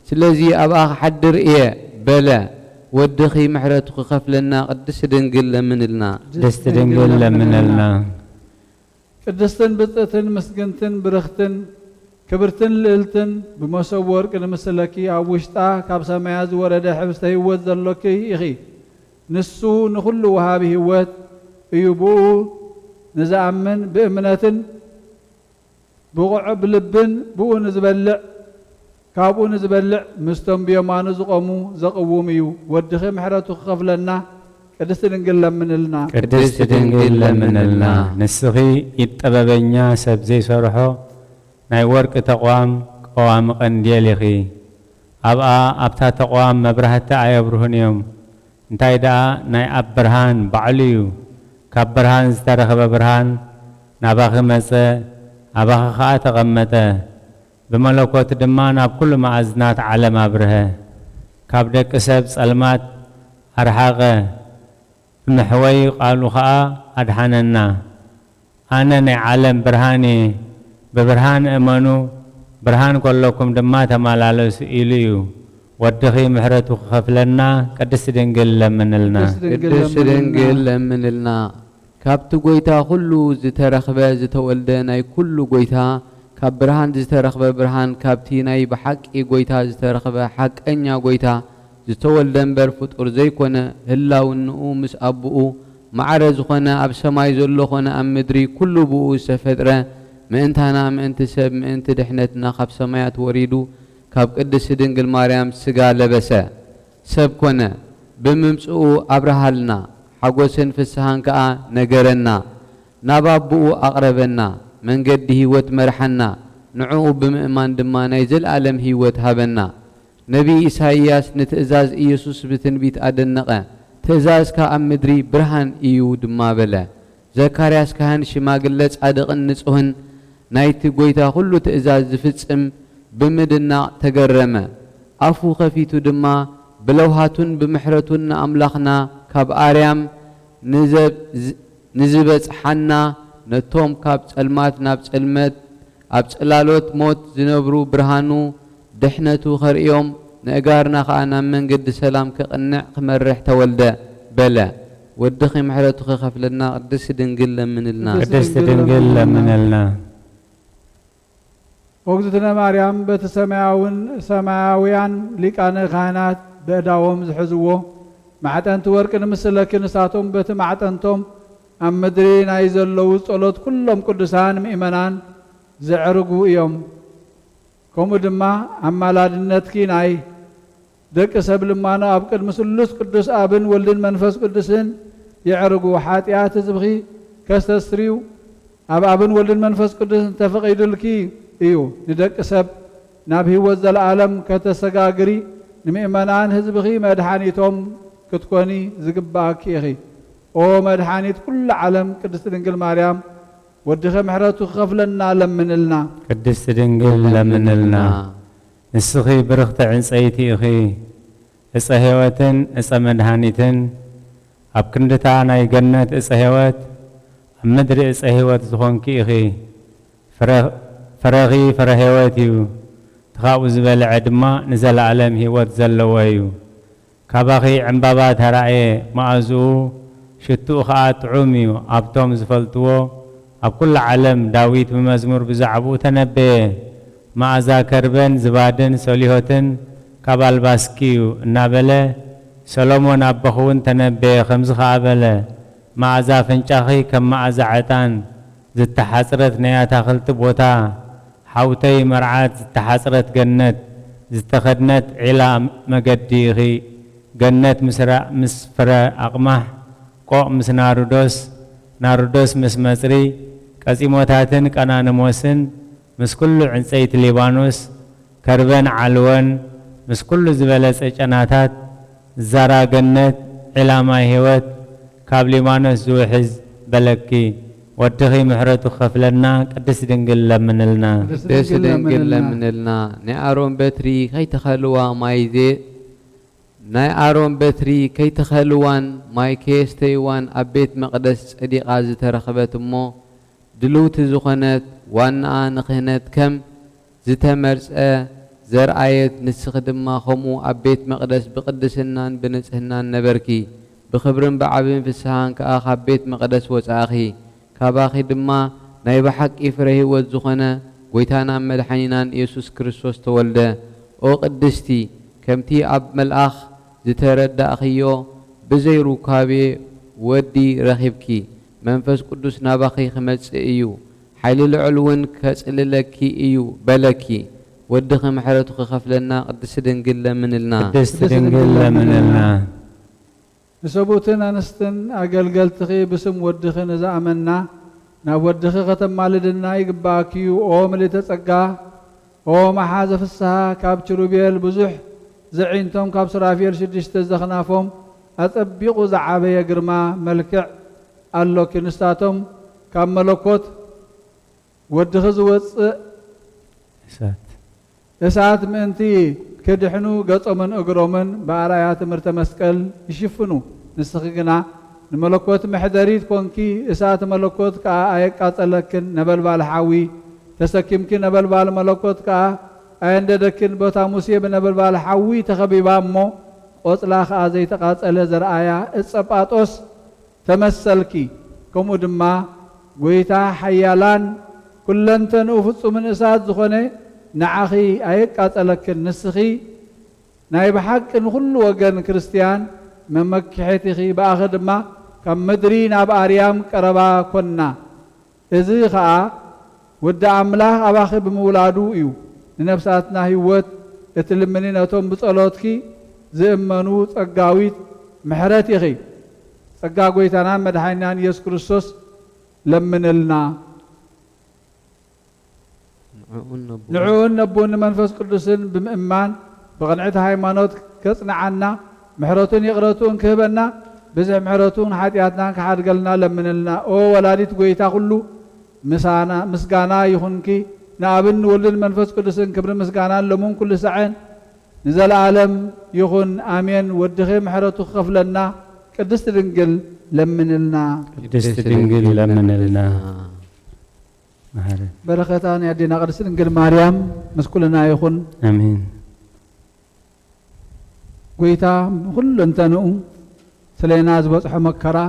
سلازي ابا حدر ايا بلا ودخي محرتك خفلنا قدس دنقل لمنلنا دست دنقل لمنلنا قدستن بطتن مسجنتن برختن كبرتن ليلتن بمصور كن مسلكي عوشتا كاب سماياز ورد حبسته هوت زلوكي اخي نسو نخلو وهابي هوت يبو نزعمن بأمنة بوقع بلبن بو نزبلع كابو نزبلع مستم بيمان زقمو زقوميو ودخي محرتو خفلنا قدست دنقل لمنلنا قدست دنقل لمنلنا نسخي يتبابنيا سب زي صرحو ناي ورق تقوام قوام قنديلخي أبقى أبتا تقوام مبرهتا أيبرهن يوم انتاي دا ناي أب برهان بعليو كاب برهان زترخب برهان ناباخ مسا أباخ خاة غمتا بملكوت دمان أب كل ما أزنات عالم أبرها كاب دك سب سلمات أرحاقه محوي قالوا خاء أدحاننا أنا ناي عالم برهاني ببرهان أمانو برهان كلكم دمات مالالوس إليو ودخي محرتو خفلنا قدس دنجل لمنلنا قدس دنجل لمنلنا كابتو قويتا كلو زترخبه زتولدناي كلو قويتا كاب برهان زترخبه برهان كابتيناي بحق قويتا زترخبه حق انيا قويتا زتولدن برفوت أرزيكونا هلا ونقو مس أبؤو معرز خونا أب سماي زلو خونا أم مدري كلو بؤو سفترة مئنتنا مئنت سب مئنت دحنتنا خب سمايات وريدو كاب قدس دنجل مريم سقا لبسا سب كونا بممسؤو أبرهالنا حقوسن في السهان كا نقرنا نابابؤو أقربنا من قد هيوت مرحنا نعو بمئمان دمانا يزل ألم هيوت هابنا نبي إسحاياس نتأزاز إيسوس بتنبيت أدنقا تأزاز كا أم مدري برهان إيو دما بلا زكارياس كهان شماقلت أدقن نسوهن نايت قويتا كلو تأزاز زفتسم بمدنا تقرمه أفو خفيتو دما بلوهاتون بمحرتون أملاخنا كاب آريام نزبت حنا نتوم كاب تسلمات ناب تسلمت أب تسلالوت موت زنبرو برهانو دحنتو خريوم نأقارنا خانا من قد سلام كقنع خمرح تولد بلا ودخي محرتو خفلنا قدس دنقل من النا قدس دنقل من النا وقتنا مريم سماويان لكان خانات بأداوم زحزوه معتن تورك نمسلك نساتهم بت معتنتم أم مدرين عايزلو صلوت كلهم قدسان مؤمنان زعرقوا يوم كم دما أما لادنتكين أي دك سبل ما أنا أبكر مسلوس قدس أبن ولدن منفس قدسن يعرقوا حاتيات زبغي كستسريو أبن ولدن منفس قدسن تفقيد الكي إيو ندك سب نبي وزل العالم كتسجاجري نمئمنان هزبخي مدحانيتهم كتكوني زقباك يخي أو مدحانيت كل عالم قدس دنجل مريم ودخ محرتو خفلنا لمنلنا قدس دنجل لمنلنا نسخي برخت عن سيتي أخي إسهواتن إسمدحانيتن أبكندتانا يجنت إسهوات أمدري إسهوات زخونكي أخي فرغي فرهواتيو تخاوز بالعدما نزل علم هيوت زلوايو كاباخي عمبابات هرعي مازو شتو خات عميو ابتوم زفلتو اب كل علم داويت بمزمور بزعبو تنبه مع ذاكربن زبادن سوليهوتن كابال باسكيو نابله سلومون ابخون تنبه خمس خابله مع زافنچاخي كم مع زعتان زت حسرت نيات خلت بوتا حوتي مرعات تحسرت جنت زتخدنت علا مقديغي جنت مسفرة أقمح قو مس ناردوس مس مصري كاسيموتاتن كانان موسن مس كل عنسيت ليبانوس كربن علون مس كل زبلس اجناتات زرا جنت علا ما هيوت كاب ليبانوس زوحز بلكي ودخي محرتو خفلنا قدس دنجل لمنلنا قدس دنجل لمنلنا نعارون بتري كي تخلوا مايزي نعارون بتري كي تخلوان ماي كيستيوان أبيت مقدس صديق عز ترخبت مو دلوت زخنت وانا نخنت كم زتمرس زرعيت نسخدم ما خمو أبيت مقدس بقدسنا بنسهنا نبركي بخبرن بعبين في السهان كأخ أبيت مقدس وساخي كاباخي دما نايب حق إفره وزخنا ويتانا مدحنينان يسوس كريستوس تولده أو قدستي كمتي أب ملأخ زترد أخيو بزيرو كابي ودي رخيبكي منفس قدس ناباخي خمس إيو حيل العلون كسللكي إيو بلكي ودخ محرتو خفلنا قدس دنجل منلنا قدس دنجل منلنا نسبوتنا نستن أقلقلتخي بسم ودخن إذا أمنا نودخي ختم مالدنا يقباكيو أو ملي تسقى أو محازف السها كابتشرو بيال بزح زعينتم كاب سرافيل شدشت زخنافهم أطبقوا زعابي جرما ملكع الله كنستاتهم كام ملكوت ودخز وص እሳት ምንቲ ከድሕኑ ገጾምን እግሮምን በአራያት ምርተ መስቀል ይሽፍኑ ንስኺግና ንመለኮት መሕደሪት ኮንኪ እሳት መለኮት ከ አየቃጸለክን ነበልባል ሓዊ ተሰኪምኪ ነበልባል መለኮት ከ አየንደደክን ቦታ ሙሴ በነበልባል ሓዊ ተኸቢባ እሞ ቆጽላ ከ ዘይተቃጸለ ዘርአያ እጸጳጦስ ተመሰልኪ ከምኡ ድማ ጎይታ ሓያላን ኩለንተንኡ ፍጹምን እሳት ዝኾነ نعخي أيك أتلك النسخي نايب حق كل وجن كريستيان من مكحتي بأخذ ما كم مدرين أب أريام كربا كنا إذا خا ود عمله أباخ بمولادو يو نفساتنا هيوت يتلمنين أتوم بصلاتكي زمنو تجاويت محرتي خي تجاويت أنا مدحينان يسوع كريستوس لمن لنا نعون نبون منفس قدسن بمئمان بغنعت هايمانوت كصنعنا محرتون يقرتون كهبنا بزح محرتون حاتياتنا كحاد قلنا لمن لنا او ولاديت قويتا كله مسقانا يخونكي نابن ولد منفس قدسن كبر مسقانا لمن كل سعين نزل عالم يخون آمين ودخي محرتو خفلنا قدست دنقل لمن لنا قدست دنقل لمن لنا بركاتان يا دينا قدس انجل مريم مسكولنا يخون امين قويتا كل انتنو سلينا زبصح مكرا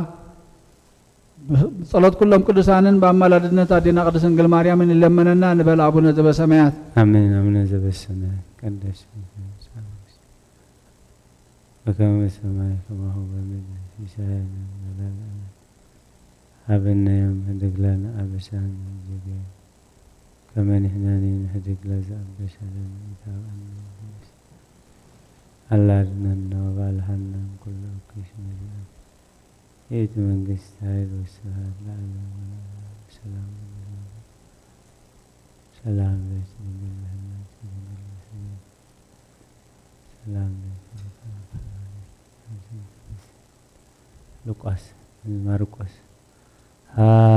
صلاه كلهم قدسانن بامالادنا دينا قدس انجل مريم من لمننا نبل ابونا ذو السماوات امين امين ذو السماوات قدس وكما السماء كما هو بالمدن في سائر أبنا يوم هدق لنا أبسان الجبال كما نحن هدق لنا أبسان الله رننا وبالحنا كل أكيش مجال إيت من قستايد والسهاد لعنا سلام سلام بيتنا بالله سلام لقاس المرقس هاليلويا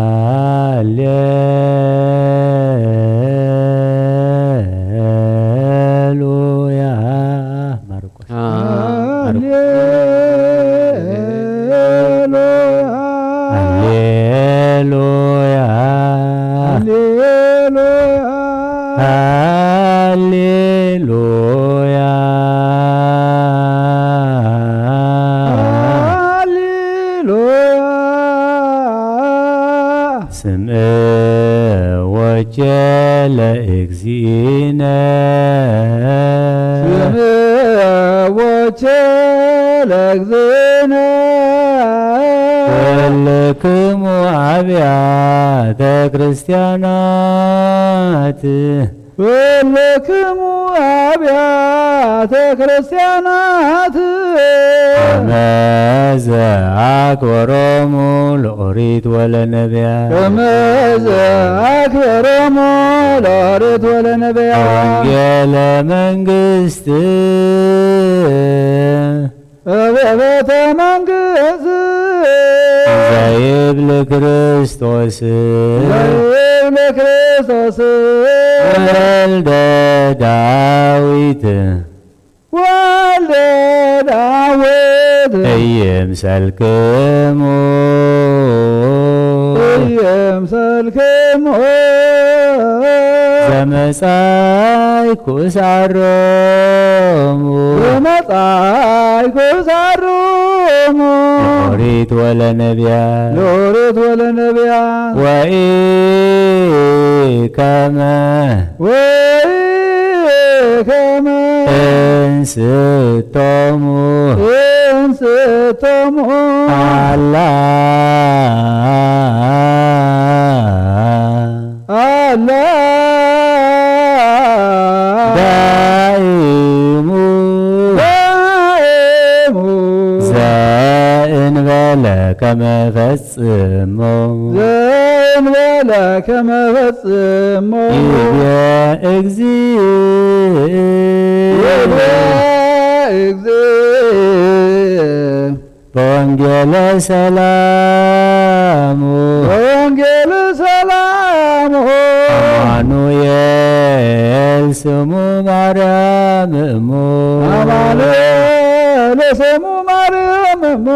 ماركوس هاليلويا هاليلويا وجل اكزينا وجل اكزينا ولكم ابيات كريستيانات ولكم ابيات كريستيانات ماذا أكبرهم الأريد ولا نبيا ماذا أكبرهم الأريد ولا نبيا أنجل منجست بيت منجست زايب لكريستوس زايب لكريستوس ولد داويت ولد داويت أيام سالكمو أيام سالكمو زمساي كسارمو زمساي كسارمو لوريت ولا نبيا لوريت ولا نبيا وإيه كما كما انستمو الله دائمو زائن بلا كما فصمو زائن بلا كما فصمو يا اكزي እግዚእ በወንጌለ ሰላሙ ወንጌል ሰላም አማኑኤል ስሙ ማርያም እሙ አማኑኤል ስሙ ማርያም እሙ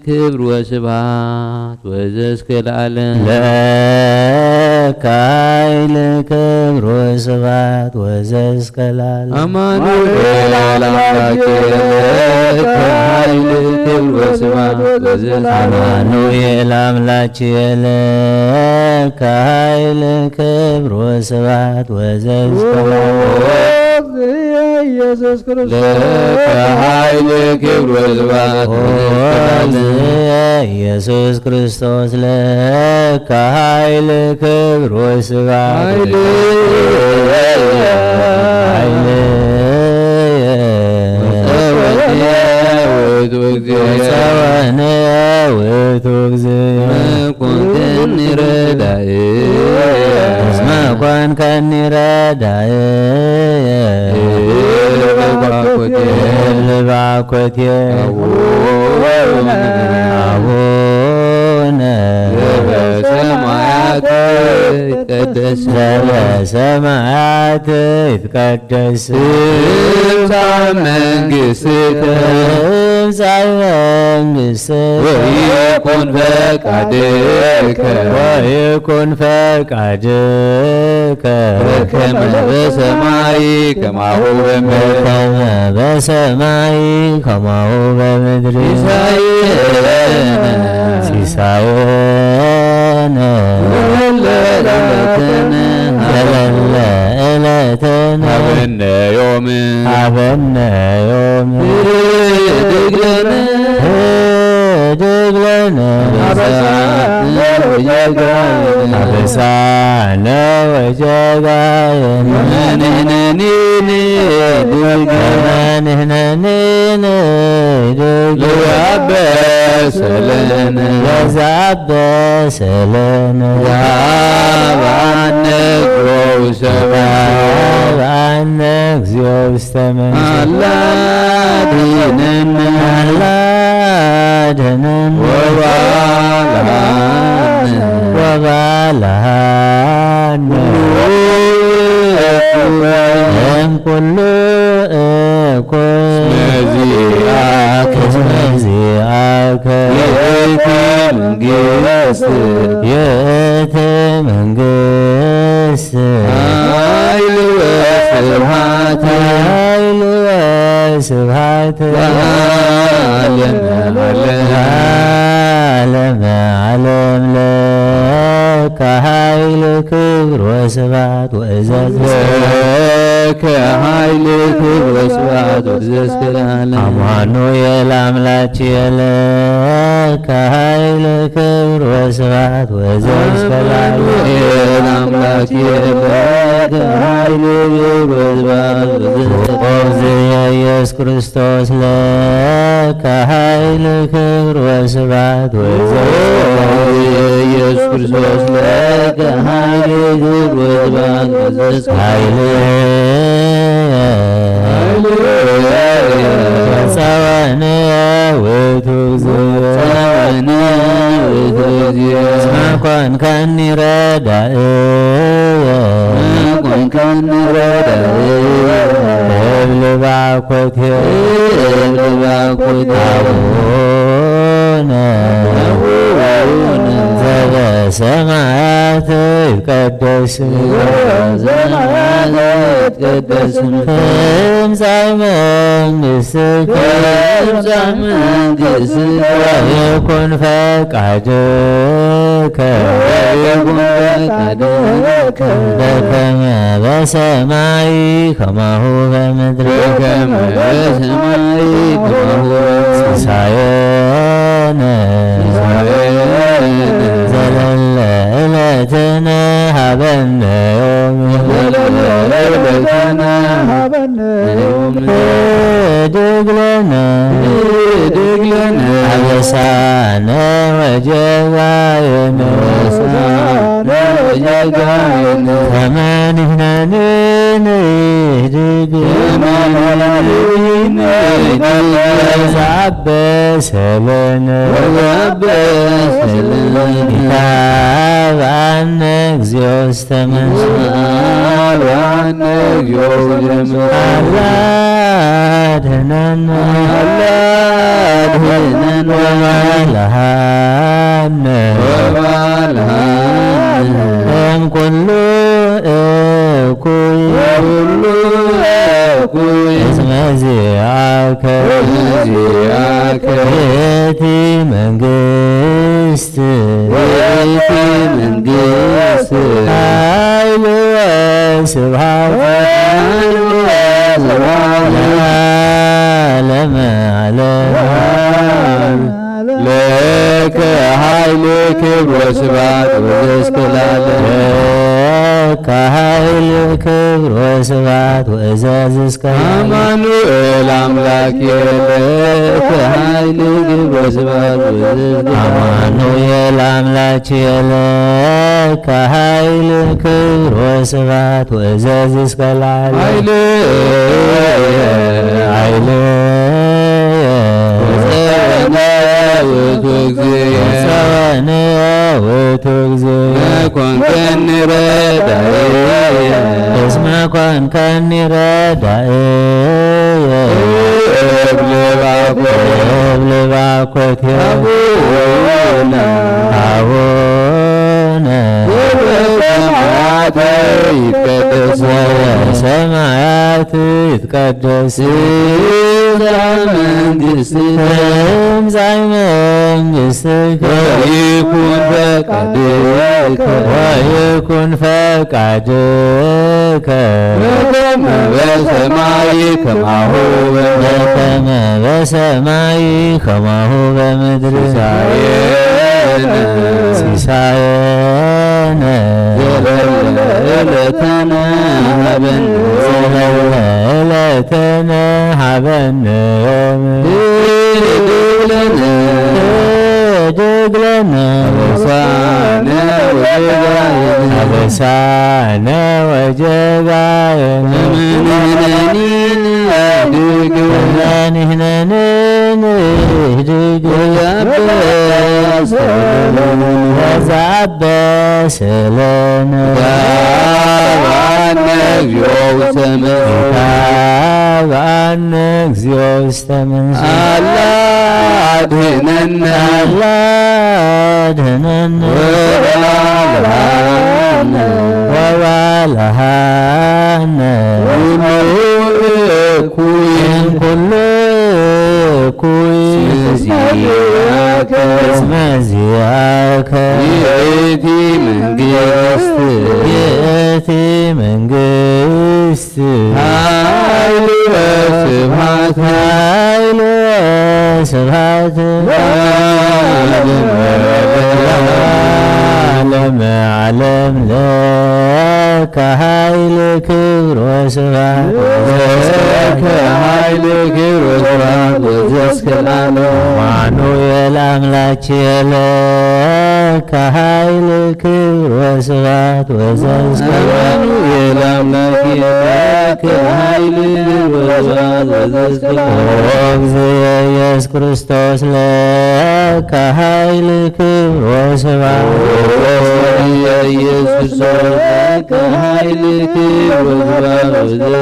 ክብር ወስብሐት ወዘእስከ ለዓለም ለከ ኃይል ክብር ወስብሐት ወዘእስከ ለዓለም አማኑኤል አምላኬ ለከ ኃይል ክብር ወስብሐት ወዘእስከ አማኑኤል አምላኬ ለከ ኃይል ክብር ወስብሐት ወዘእስከ ለዓለም ኢየሱስ ክርስቶስ ለከ ኃይል ክብር ወስብሐት ኢየሱስ ክርስቶስ ለከ ኃይል ክብር ወስብሐት ጸወነ ውእቱ እግዚእ ኮንከኒ ረዳኢ እስመ ኮንከኒ ረዳኢ ልባኮቴ አቡነ በሰማያት ይትቀደስ በሰማያት ይትቀደስ ትምጻእ መንግሥትከ ትምጻእ መንግሥትከ ወይኩን ፈቃድከ ወይኩን ፈቃድከ በከመ በሰማይ ከማሁ በምድር በከመ በሰማይ ከማሁ በምድር ሲሳየነ ዘለለ ዕለትነ ሀበነ ዮም ሀበነ ዮም ህድግ ለነ አበሳነ ወጀጋየነ ንሕነኒ ንሕነኒ ለዘአበሰለነ ለዘአበሰለነ ወሀበነ ወሀበነ እግዚኦ ውስተ መንግሥትከ አላድኅነነ አላድኅነነ ወባልሐነ እምኩሉ እኩይ እስመ ዚአከ ይእቲ መንግሥት ኃይል ወስብሐት ኃይል ወስብሐት ለዓለመ ዓለም ለከ ኃይል ክብር ወስብሐት ወእዘዝ ለከ ኃይል ክብር ወስብሐት ወእዘዝ ለዓለም አማኑኤል አምላችየ ለከ ኃይል ክብር ወስብሐት ወእዘዝ ለዓለም አምላክየ ለከ ኃይል ክብር ወስብሐት ወእዘዝ ኦዝየ ኢየሱስ ክርስቶስ ለከ ኃይል ክብር ወስብሐት ወእዘዝ ኢየሱስ ክርስቶስ ለከ ኃይል ክብር ወስብሐት ወእዘዝ ጸወነ ውእቱ እግዚእ እስመ ኮንከኒ ረዳእየ እብል ባኮቴየ አቡነ ዘበሰማያት ይትቀደስ ትምጻእ መንግሥትከ ወይኩን ፈቃድከ በከመ በሰማይ ከማሁ በምድር ሲሳየነ ዘለለ ዕለትነ ሀበነ ድግለነ አበሳነ ወጀጋየነ ከመ ንሕነኒ ንህድግ ዘአበሰለነ ኢታብአነ እግዚኦ ውስተ መንሱት አድኅነነ ወባልሐነ እምኩሉ እኩይ እስመ ዚአከ ይእቲ መንግሥት ኃይል ወስብሐት ለዓለመ ዓለም ለከ ኃይል ክብር ወስብሐት ወእዘዝ ለዓለም ለከ ኃይል ክብር ወስብሐት ወእዘዝ እስከ አማኑኤል አምላክየ ለከ ኃይል ክብር ወስብሐት ወእዘዝ አማኑኤል አምላችየ ለከ ኃይል ክብር ወስብሐት ወእዘዝ እስከ ለዓለም ጸወነ ውእቱ እግዚእ ኮንከኒ ረዳእየ እስመ ኮንከኒ ረዳእየ እብል ባኮቴየ አቡነ ዘበሰማያት ይትቀደስ ትምጻእ መንግሥትከ ወይኩን ፈቃድከ በከመ በሰማይ ከማሁ በምድር ሲሳየነ ዘለለ ዕለትነ ሀበነ ዮም ድግለነ አበሳነ ወጀጋየነ ንሕነኒ ንህድግ ዘአበሰለነ ኢታብአነ እግዚኦ ውስተ መንሱት አድኅነነ ወባልሐነ እምኩሉ እኩይ እስመ ዚአከ ይእቲ ኃይል ክብር ወስብሐት ኃይል ክብር ወስብሐት ወዘእስከ ለዓለም አማኑኤል አምላችየ ኃይል ክብር ወስብሐት ወዘእስከ አማኑኤል አምላክየ ኃይል ክብር ወስብሐት ወዘእስከ ለዓለም እግዚእ ኢየሱስ ክርስቶስ ኃይል ክብር ወስብሐት ኢየሱስ ኃይል ክብር ወስብሐት ወዘእስከ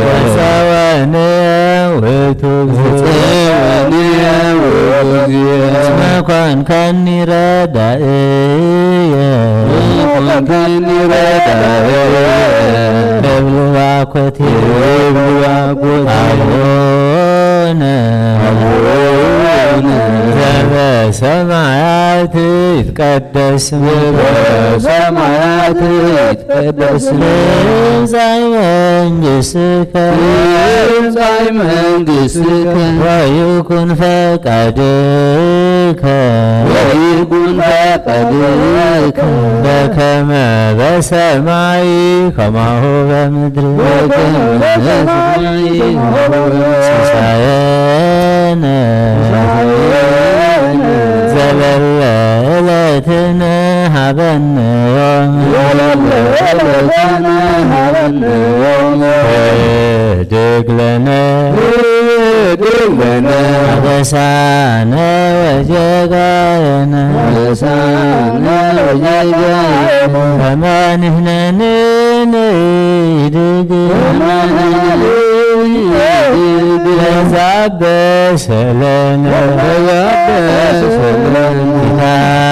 ወፀወነ ውእቱ እስመ ኮንከኒ ረዳእየ እብልዋ ኮቴየ አቡነ ዘበሰማያት ይትቀደስ ስምከ በሰማያት ይትቀደስ ትምጻእ መንግሥትከ ወይኩን ፈቃድከ በከመ በሰማይ ከማሁ በምድር ሲሳየነ ዘለለ ዕለትነ ሀበነ ህድግ ለነ አበሳነ ወጀጋየነ ከመ ንሕነኒ ንህድግ ለዘአበሰለነ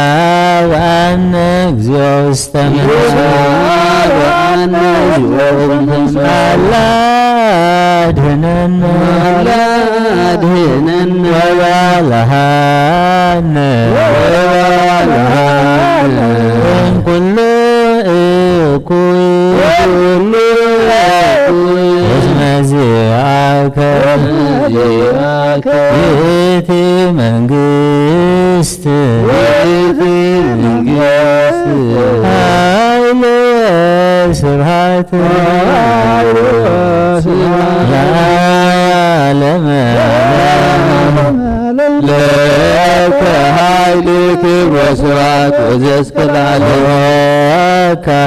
ኢታብአነ እግዚኦ ውስተ አላ አድኅነነ ወባልሐነ እምኩሉ እኩይ እስመ ዚአከ ይእቲ መንግሥት ኃይል ስብሐት ለዓለመ ለከ ኃይል ክብር ወስብሐት ወዘእስከ ለዓለም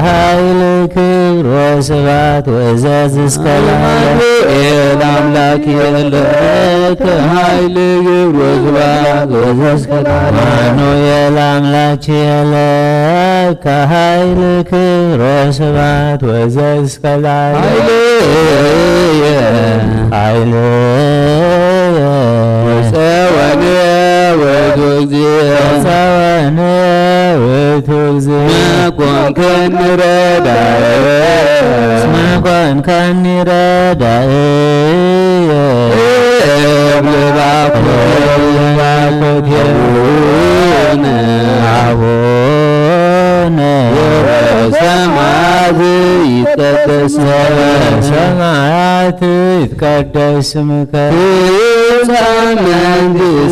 ኃይል ክብር ወስብሐት ወዘእስከ ለዓለም አምላክየ ለከ ኃይል ክብር ወስብሐት ወዘእስከ ለዓለም አማኑኤል አምላችየ ኃይል ክብር ወስብሐት ወዘእስከ ለዓለም ወፀወነ ውእቱ ወፀወነ ውእቱ ኮንከኒ ረዳእየ እስመ ኮንከኒ ረዳእየ አቡነ በሰማያት ይትቀደስ በሰማያት ይትቀደስ ስምከ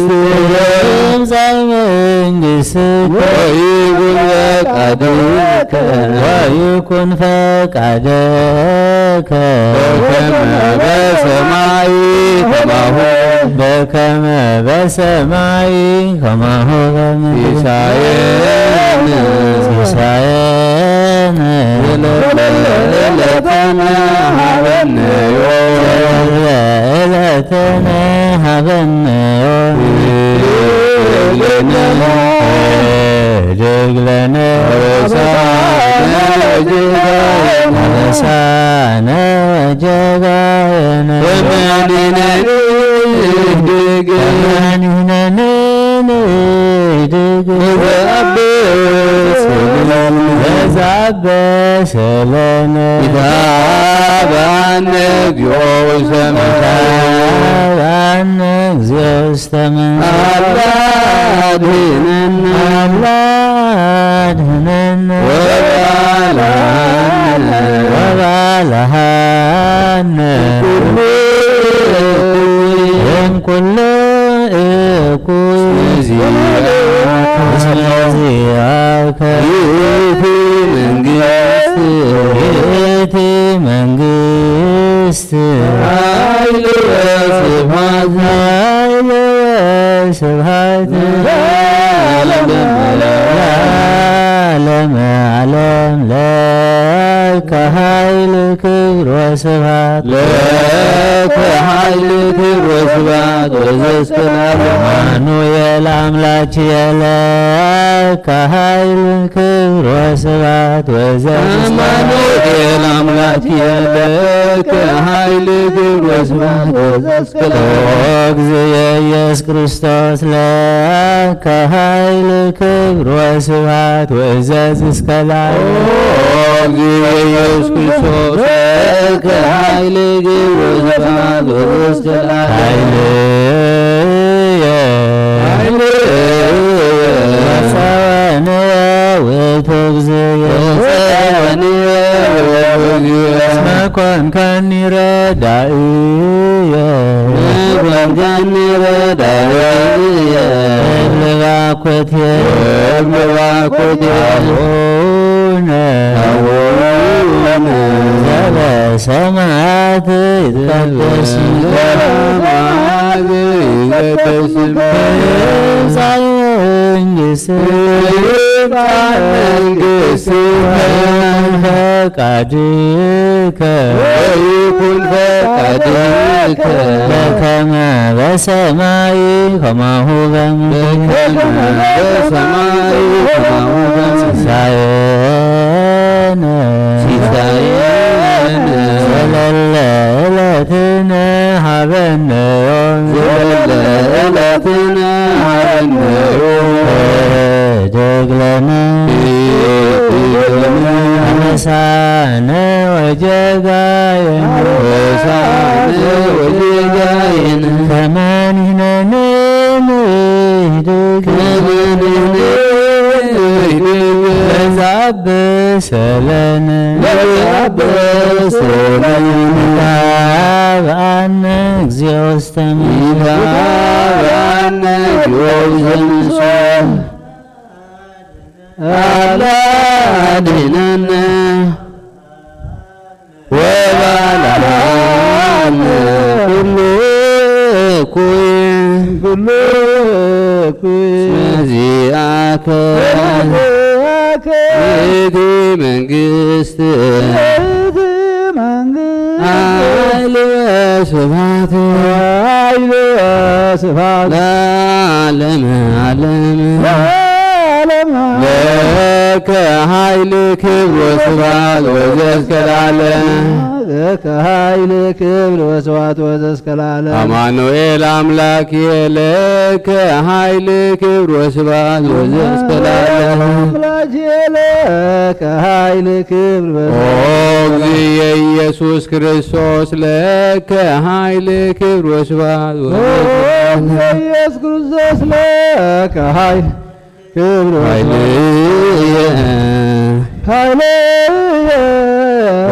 ትምጻእ መንግሥትከ ወይኩን ፈቃድከ በከመ በሰማይ ከማሁ በምድር ሲሳየነ ዕለትነ ሀበነ ህድግ ለነ አበሳነ ወጀጋየነ ከመ ንሕነኒ ለዘአበሰለነ ኢታብአነ እግዚኦ ውስተ አላ አድኅነነ ወባልሐነ እምኩሉ እኩይ እስመ የለከ ኃይል ክብር ወስብሐት አማኑኤል አምላክ የለከ ኃይል ክብር ወስብሐት እግዚእ ኢየሱስ ክርስቶስ ለከ ኃይል ክብር ወስብሐት ወእዘዝ እስከ ላይ እግዚእ ኢየሱስ ክርስቶስ ለከ ኃይል ክብር ወስብሐት ወእዘዝ እስከ ላይ ኮንከኒ ረዳእየ አቡነ ዘበሰማያት ይትቀደስ ፈቃድከ ወይኩን ፈቃድከ በከመ በሰማይ ከማሁ በምድር ሲሳየነ ዘለለ ዕለትነ ሀበነ ደግለነ አነሳነ ወጀጋየነ ከመንህነን ለዛብሰለነ ታብአነ እግዚኦ ውስተ አላድነነ ወባልዓነ ኩሉ መዚአከ ይእቲ መንግሥት ኃይል ወስብሐት ለዓለመ ዓለም ለከ ኃይል ክብር ወስብሐት ወእስከ ለዓለም አማኑኤል አምላክ ለከ ኃይል ክብር ወስብሐት ወእስከ ለዓለም ኦ እግዚእ ኢየሱስ ክርስቶስ ለከ ኃይል ክብር ወስብሐት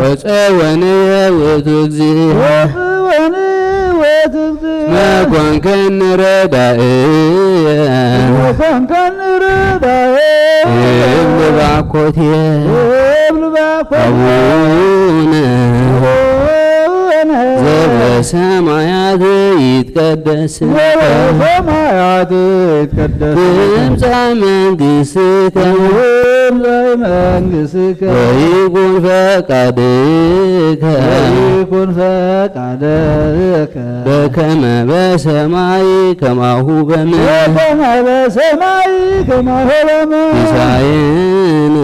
ወፀወንየ ውእቱ እግዚእ መኮንከኒ ረዳእየ እብል ባኮትየ አቡነ ዘበሰማያት ይትቀደስ ትምጻእ መንግሥትከ ወይኩን ፈቃድከ በከመ በሰማይ ከማሁ በምድር ሲሳየነ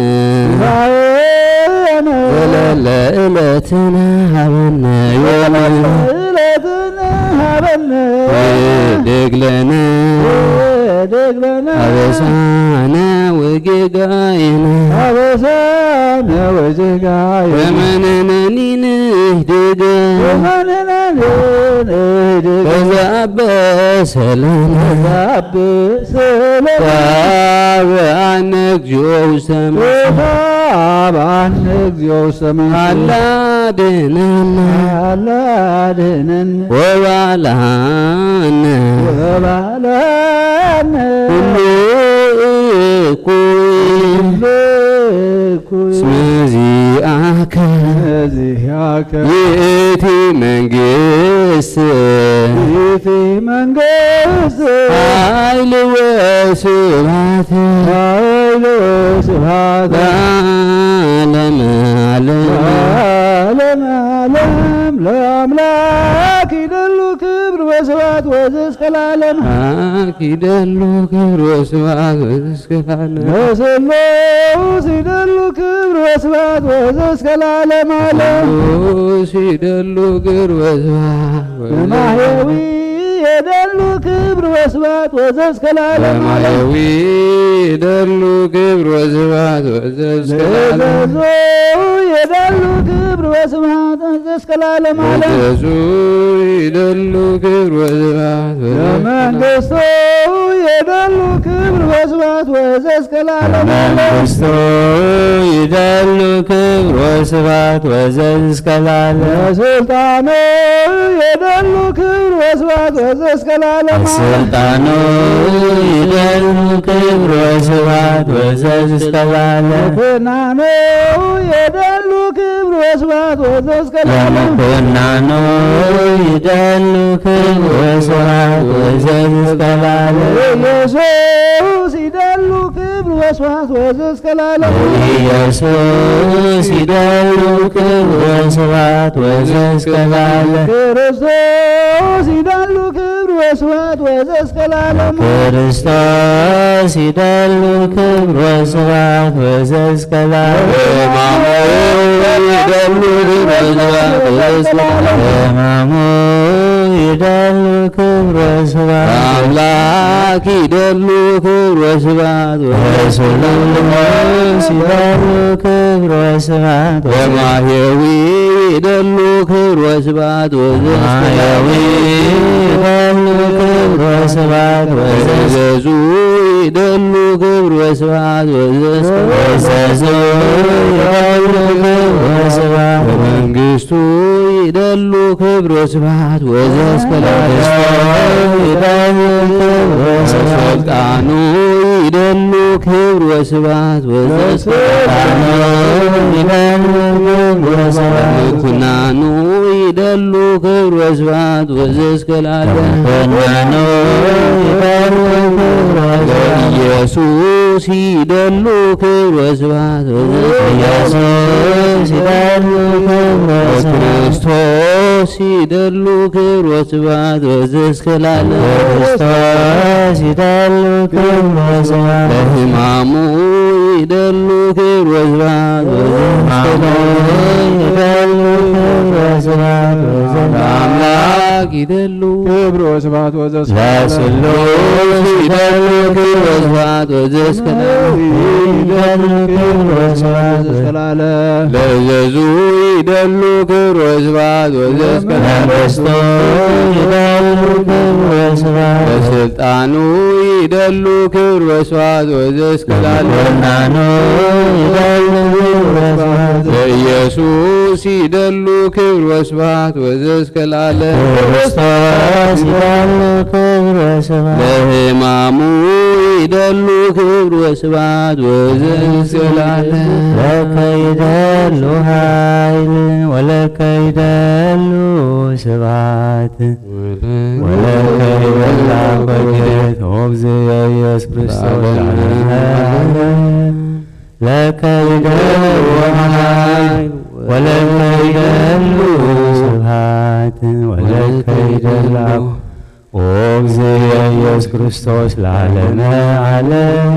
ዘለለ ዕለትነ ሀበነ ዮም ደግለነ አበሳነ ወጌጋየነ በመነነኒ ንህድግ በዛበሰለነ ታብአነ እግዚኦ ውስተ አላድነነ ወባልዓነ ኩሉ እስመ ዚአከ ይእቲ መንግሥት ኃይል ወስብሐት ለዓለመ ዓለም ለአምላክ ይደሉ ክብር ወስብሐት ወስብሐት ወእስከ ለዓለም ይደሉ ክብር ወስብሐት ወእስከ ለዓለም ለስሉስ ይደሉ ክብር ወስብሐት ወእስከ ለዓለም ዓለም ይደሉ ክብር ወስብሐት ለማህየዊ የደሉ ክብር ወስብሐት ወእስከ ለዓለም ዓለም ለማህየዊ ይደሉ ክብር ወስብሐት ወእስከ ለዓለም የደሉ ክብር ወስብሐት ወእስከ ለዓለም ዓለም ይደሉ ክብር ወስብሐት ለመንግሥቱ የደሉ ክብር ወስብሐት ወእስከ ለዓለም ለመንግሥቱ ይደሉ ክብር ወስብሐት ወእስከ ለዓለም ለስልጣኑ የደሉ ክብር ወስብሐት ወእስከ ለዓለም ስልጣኑ ይደሉ ክብር ወስብሐት ወእስከ ለዓለም ለኩናኑ የደሉ ክብር ወስብሐት ወእስከ ለዓለም ለምኩናኑ ይደሉ ክብር ወስብሐት ወእስከ ለዓለም ኢየሱስ ይደሉ ክብር ወስብሐት ወእስከ ለዓለም ኢየሱስ ይደሉ ክብር ወስብሐት ወእስከ ለዓለም ክርስቶስ ይደሉ ክብር ወስብሐት ወእስከ ለዓለም ክርስቶስ ይደሉ ክብር ወስብሐት ወእስከ ለዓለም ይደሉ ሕማሙ ይደሉ ክብር ወስብሐት አምላክ ይደሉ ክብር ወስብሐት ወስሉስ ይደሉ ክብር ወስብሐት ወማህየዊ ይደሉ ክብር ወስብሐት ማህየዊ ይደሉ ክብር ወስብሐት ወዘዙ ይደሉ ክብር ወስብሐት ወዘዙ ይደሉ ክብር ወስብሐት በመንግሥቱ ይደሉ ክብር ወስብሐት ወእስከ ለዓለም ይደሉ ክብር ወስብሐት ስልጣኑ ይደሉ ክብር ወስብሐት ወእስከ ይደሉ ክብር ወስብሐት ኩናኑ ይደሉ ክብር ወስብሐት ወእስከ ለዓለም ኩናኑ ይደሉ ክብር ወስብሐት ኢየሱስ ይደሉ ክብር ወስብሐት ኢየሱስ ይደሉ ክብር ወስብሐት ክርስቶስ ይደሉ ክብር ወስብሐት ወእስከ ለዓለም ክርስቶስ ይደሉ ክብር ወስብሐት ለሕማሙ ይደሉ ክብር ወስብሐት ይደሉ ክብር ወስብሐት ለአምላክ ይደሉ ክብር ወስብሐት ወእስከ ለስሉስ ይደሉ ክብር ወስብሐት ወእስከ ለዓለም ይደሉ ክብር ወስብሐት እስከ ለዓለም ለዘዙ ይደሉ ክብር ወስብሐት ወእስከ ለመንግሥቱ ይደሉ ክብር ወስብሐት ለስልጣኑ ይደሉ ክብር ወስብሐት ወእስከ ለዓለም ለኩናኑ ይደሉ ክብር ወስብሐት ለኢየሱስ ይደሉ ክብር ወስብሐት ወእስከ ለዓለም ክርስቶስ ይደሉ ክብር ወስብሐት ለሕማሙ ይደሉ ክብር ወስብሐት ወእስከ ለዓለም ለከ ይደሉ ኃይል ወለከ ይደሉ ስብሐት ወለከ ይደሉ አኮቴት ወእግዚእ ኢየሱስ ክርስቶስ ለከ ይደሉ ኃይል ወለከ ይደሉ ስብሐት ወለከ ይደሉ ወእግዚእ ኢየሱስ ክርስቶስ ለዓለመ ዓለም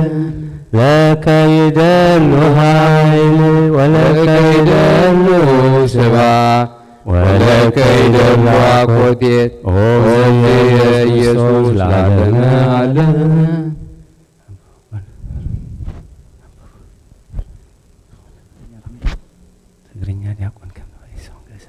ለከ ይደሉ ኃይል ወለከ ይደሉ ስብሐት ወለከ ይደሉ አኮቴት ወእግዚእ ኢየሱስ ለዓለመ ዓለም ትግርኛ ዲያቆን ሰው ገዛ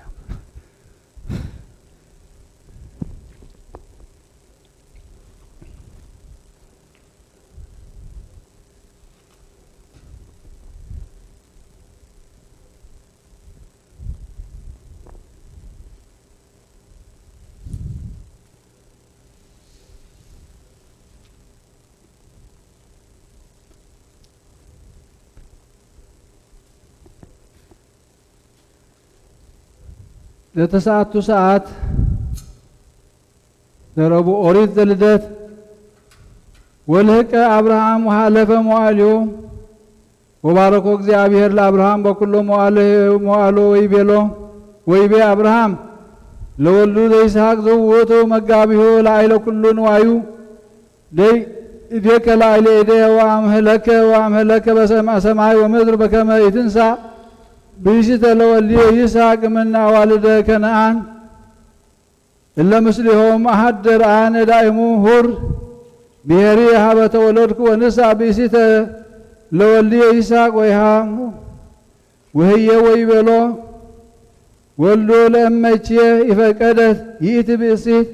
ለተሰዓቱ ሰዓት ለረቡዕ ኦሪት ዘልደት ወልህቀ አብርሃም ወሃለፈ መዋዕልዮ ወባረኮ እግዚአብሔር ለአብርሃም በኩሎ መዋዕሎ ወይቤሎ ወይቤ አብርሃም ለወልዱ ለይስሐቅ ዘውቱ መጋቢሁ ላዕለ ኩሉ ንዋዩ ደይ ኢዴከ ላዕለ ኢዴ ወአምህለከ በሰማይ ወምድር በከመ ኢትንሣእ ብእሲተ ለወልድየ ይስሐቅ እምነ አዋልደ ከነዓን እለ ምስሊሆም አሐድር አነ ዳእሙ ሁር ብሔሪ ሀበ ተወለድኩ ወንሥአ ብእሲተ ለወልድየ ይስሐቅ ወይሃሙ ወህየ ወይቤሎ ወልዶ ለእመችየ ይፈቀደት ይእቲ ብእሲት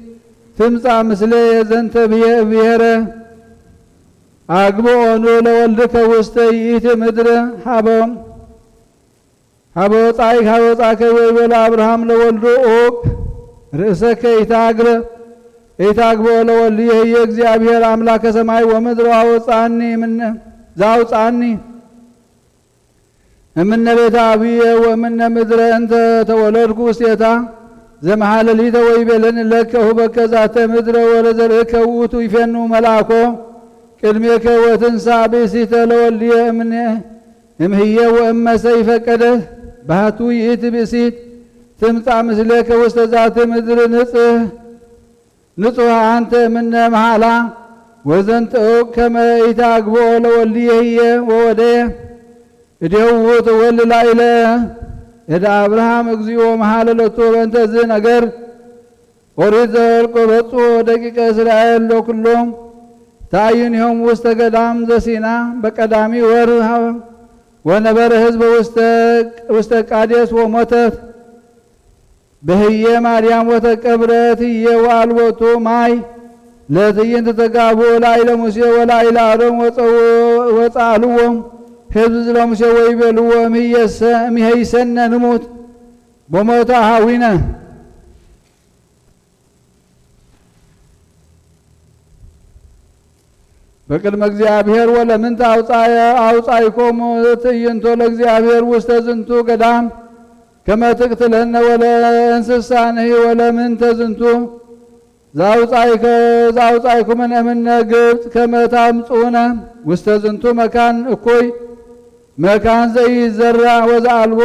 ትምጻእ ምስለየ ዘንተ ብሔረ አግብኦኑ ለወልድከ ውስተ ይእቲ ምድር ሀበ ወጻእከ ወይቤሎ አብርሃም ለወልዱ ዑቅ ርእሰከ ኢታግብኦ ለወልድየ እግዚአብሔር አምላከ ሰማይ ወምድር ዘአውፃኒ እምነ ቤተ አብየ ወእምነ ምድረ እንተ ተወለድኩ ውስቴታ ዘመሐለሊተ ወይቤለኒ ለከ ሁበከ ዛተ ምድረ ወለዘርእከ ውእቱ ይፌኑ መልአኮ ቅድሜከ ወትንሣእ ብእሲተ ለወልድየ እምህየ ወእመሰ ይፈቀደት ባህቱ ይእቲ ብእሲት ትምጻእ ምስሌከ ውስተ ዛተ ምድር ንጹሕ አንተ እምነ መሐላ ወዘንተ ዑቅ ከመ ኢታግብኦ ለወልድየ ወወደየ እዴው ተወል ላዕለ እደ አብርሃም እግዚኦ መሐለለቶ በእንተ ዝ ነገር ኦሪት ዘኍልቍ በጽሑ ደቂቀ እስራኤል ለኵሎም ታዕይንሆሙ ውስተ ገዳም ዘሲና በቀዳሚ ወር ወነበረ ሕዝበ ውስተ ቃዴስ ወሞተት በህየ ማርያም ወተቀብረት ህየ ወአልቦቱ ማይ ለትዕይንተ ተጋብኦ ላዕለ ሙሴ ወላዕለ አሮን ወጻእልዎም ሕዝብ ለሙሴ ወይቤልዎ እምይእዜሰ ንሙት በሞተ አኀዊነ በቅድመ እግዚአብሔር ወለምንተ አውጻእኮሙ ትዕይንቶ ለእግዚአብሔር ውስተ ዝንቱ ገዳም ከመ ትቅትለነ ወለእንስሳንሂ ወለምንተ ዝንቱ ዘአውጻእኩምነ እምነ ግብፅ ከመ ታምጽኡነ ውስተ ዝንቱ መካን እኩይ መካን ዘይዘራ ወዘአልቦ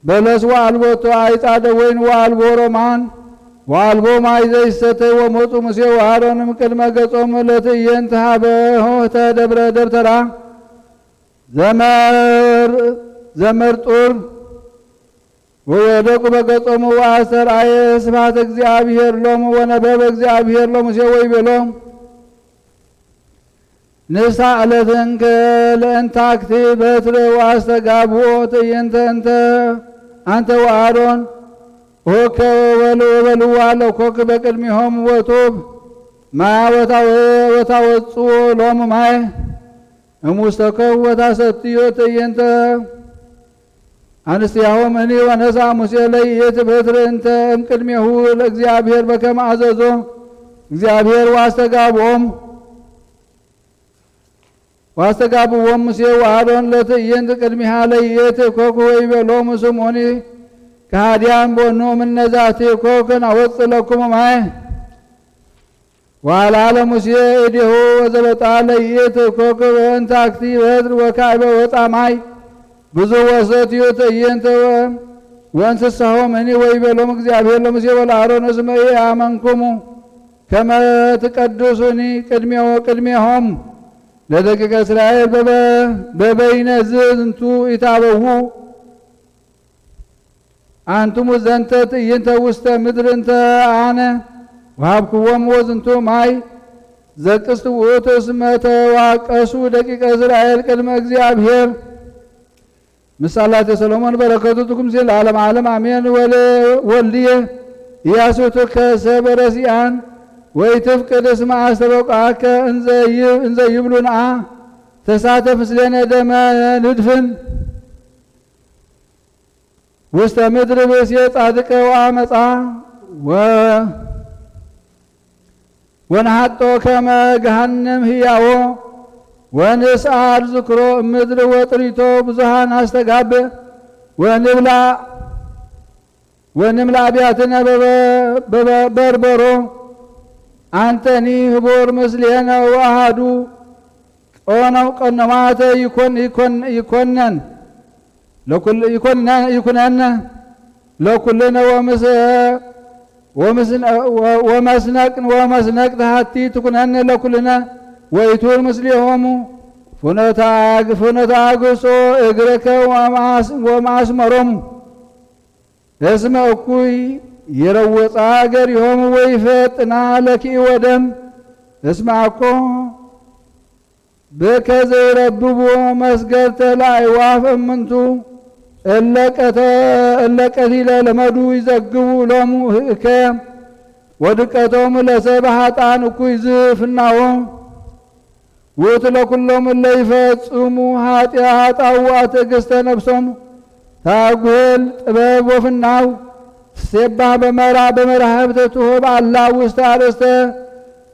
በለስ ወአልቦቱ አይጻደ ወይን ወአልቦ ሮማን ወአልቦ ማይ ዘይሰተይ ወሞፁ ሙሴ ወአሮንም ቅድመ ገጾሙ ለትዕይንተ ሀበ ሆህተ ደብረ ደብተራ ዘመርጡር ወወደቁ በገጾሙ ወአስተርአየ ስብሐተ እግዚአብሔር ሎሙ ወነበበ እግዚአብሔር ለሙሴ ወይቤሎም ንሳ እለትንከ ለእንታክቲ በትረ ወአስተጋብኦ ትዕይንተ አንተ ወአሮን ሆከ ወበልዋ ለኮክ በቅድሚሆም ወጡብ ማያ ወታወጽኡ ሎሙ ማይ እሙስተኮ ወታሰትዮ ትዕይንተ አንስቲያሆም እኒ ወነሳ ሙሴ ለይእቲ በትረ እንተ እምቅድሜሁ ለእግዚአብሔር በከመ አዘዞ እግዚአብሔር ዋስተጋብዎም ሙሴ ወአሮን ለትዕይንት ቅድሚሃ ለይእቲ ኮኩ ወይቤሎሙ ስምዑኒ ከሃዲያን ቦኑ እምነ ዛቲ ኮክ ናወጽእ ለክሙ ማየ ወአልዓለ ሙሴ እዴሁ ወዘበጣ ለይእቲ ኮክ በእንተ አክቲ በትር ወካዕበ ወፃ ማይ ብዙ ወሰትዩ ትዕይንተ ወእንስሳሆም እኒ ወይቤሎም እግዚአብሔር ለሙሴ ወለአሮን እስመ ኢአመንኩሙ ከመ ትቀድሱኒ ቅድሜሆም ለደቂቀ እስራኤል በበይነ ዝንቱ ኢታበዉ አንቱሙ ዘንተ ትዕይንተ ውስተ ምድር እንተ አነ ወሀብክዎሙ ወዝንቱ ማይ ዘቅስት ውእቱ እስመ ተዋቀሱ ደቂቀ እስራኤል ቅድመ እግዚአብሔር። ምሳላት የሰሎሞን በረከቱ ትኩም ሲል ዓለም ዓለም አሜን። ወልድየ ኢያሱቱ ከሰበረሲአን ወኢትፍቅድ እስመ አስተበቃከ እንዘ ይብሉንአ ተሳተፍ ምስሌነ ደመ ንድፍን ውስተ ምድር ብእሴ ጻድቀ ወአመፃ ወነሐጦ ከመ ገሃነም ህያዎ ወንስአል ዝክሮ ምድር ወጥሪቶ ብዙሃን አስተጋብ ወንምላ አብያትነ በበርበሮ አንተኒ ህቡር ምስሌነ ወአሃዱ ቆነማተ ይኩነነ لكلنا ومسنق تحتي تكونن لكلنا ويتور مسلهم فنتاغسو اغرك وماسمرهم اسم اكوي يروط اغر يوم ويفتنا لك ودم اسمعكم بكذا رببو مسجرت لا يواف منتو اللقتي لمدو يزقبوا لهم كام ودقتهم لسبحتان كويز فناهم وتلكلهم اللي يفصموا ኃጢአት አዋት ትዕግስተ ነፍሶም ታጉል ጥበብ ወፍናው ሲባህ በመራህብት ትሁብ አላ ውስጥ አርእስተ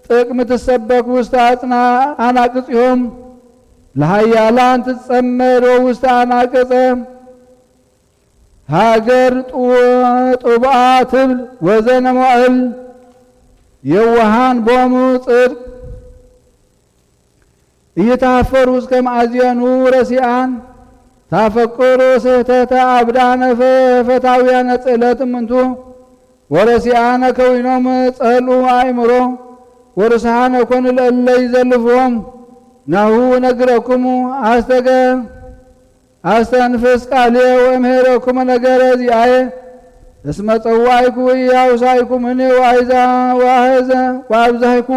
ጥቅም ትሰበክ ውስጥ አጽና አናቅጽዮም ለሃያላን ትጸመዶ ውስጥ አናቅጸ ሀገር ጡብአ ትብል ወዘነ ሞዕል የዋሃን ቦሙ ጽድቅ እየታፈሩ እስከ ማዕዝያኑ ረሲአን ታፈቅሩ ስህተተ አብዳነ ፈታውያነ ጽለት ምንቱ ወረሲአነ ከዊኖም ጸሉ አእምሮ ወርሳነ ኮን ለለይ ዘልፎም ናሁ ነግረኩሙ አስተንፍስ ቃሌ ወእምሄረኩሙ ነገረ ዚአየ እስመ ጸዋይኩ ያውሳይኩም እኔ ወአብዛይኩ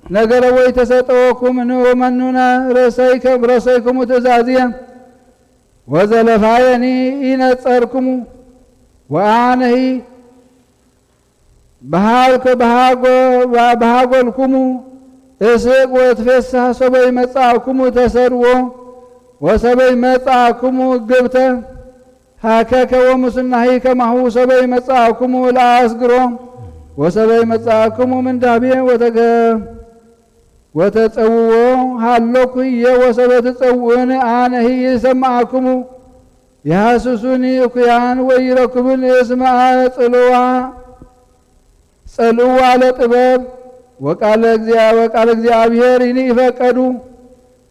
ነገረ ወይ ተሰጠወኩም እኔ ወመኑነ ረሰይክሙ ትእዛዝየ ወዘለፋየኒ ኢነጸርኩሙ ወአነሂ በሃጎልኩሙ እስቅ ወትፌሳህ ሰበይ መጻእኩሙ ተሰርዎ ወሰበይ መጻእኩሙ ግብተ ሃከከ ወሙስናሂ ከማሁ ሰበይ መጻእኩሙ ለአስግሮ ወሰበይ መጻእኩሙ ምንዳቤ ወተጸውዎ ሃሎኩ ወሰበ ትጸውዕን አነሂ ይሰማዕኩሙ ይሃስሱኒ እኩያን ወይረክቡን እስመ ጸልዋ ለጥበብ ወቃለ እግዚአብሔር ይኒ ይፈቀዱ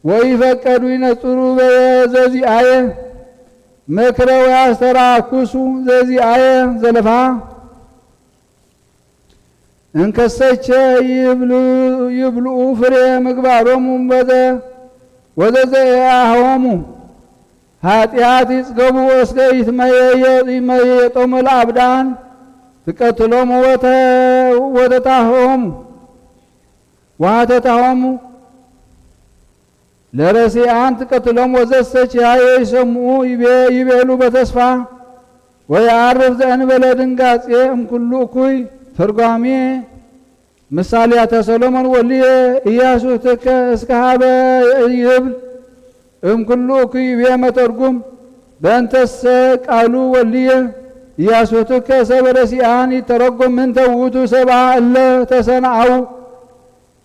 ወይፈቀዱ ይነጽሩ በዘዚአየ ምክረ ወያስተራኩሱ ዘዚአየ ዘለፋ እንከሰቸ ይብልኡ ፍሬ ምግባሮሙ ወዘዘያሆሙ ኃጢአት ይጽገቡ እስከ ይትመየጦሙ ለአብዳን ትቀትሎሙ ወተታሆሙ ለረሲአን ትቀትሎሙ ወዘሰች ይሰምዑ ይቤሉ በተስፋ ወያርፍ ዘእንበለ ድንጋጼ እምኩሉ እኩይ ትርጓሜ ምሳሌያተ ሰሎሞን ወልየ ኢያሱ ትከ እስከ ሀበ ይብል እምኩሉ እኩይ ቤመተርጉም በእንተሰ ቃሉ ወልየ ኢያሱ ትከ ሰበ ረሲአን ይተረጎም ምን ተውቱ ሰብአ እለ ተሰናአው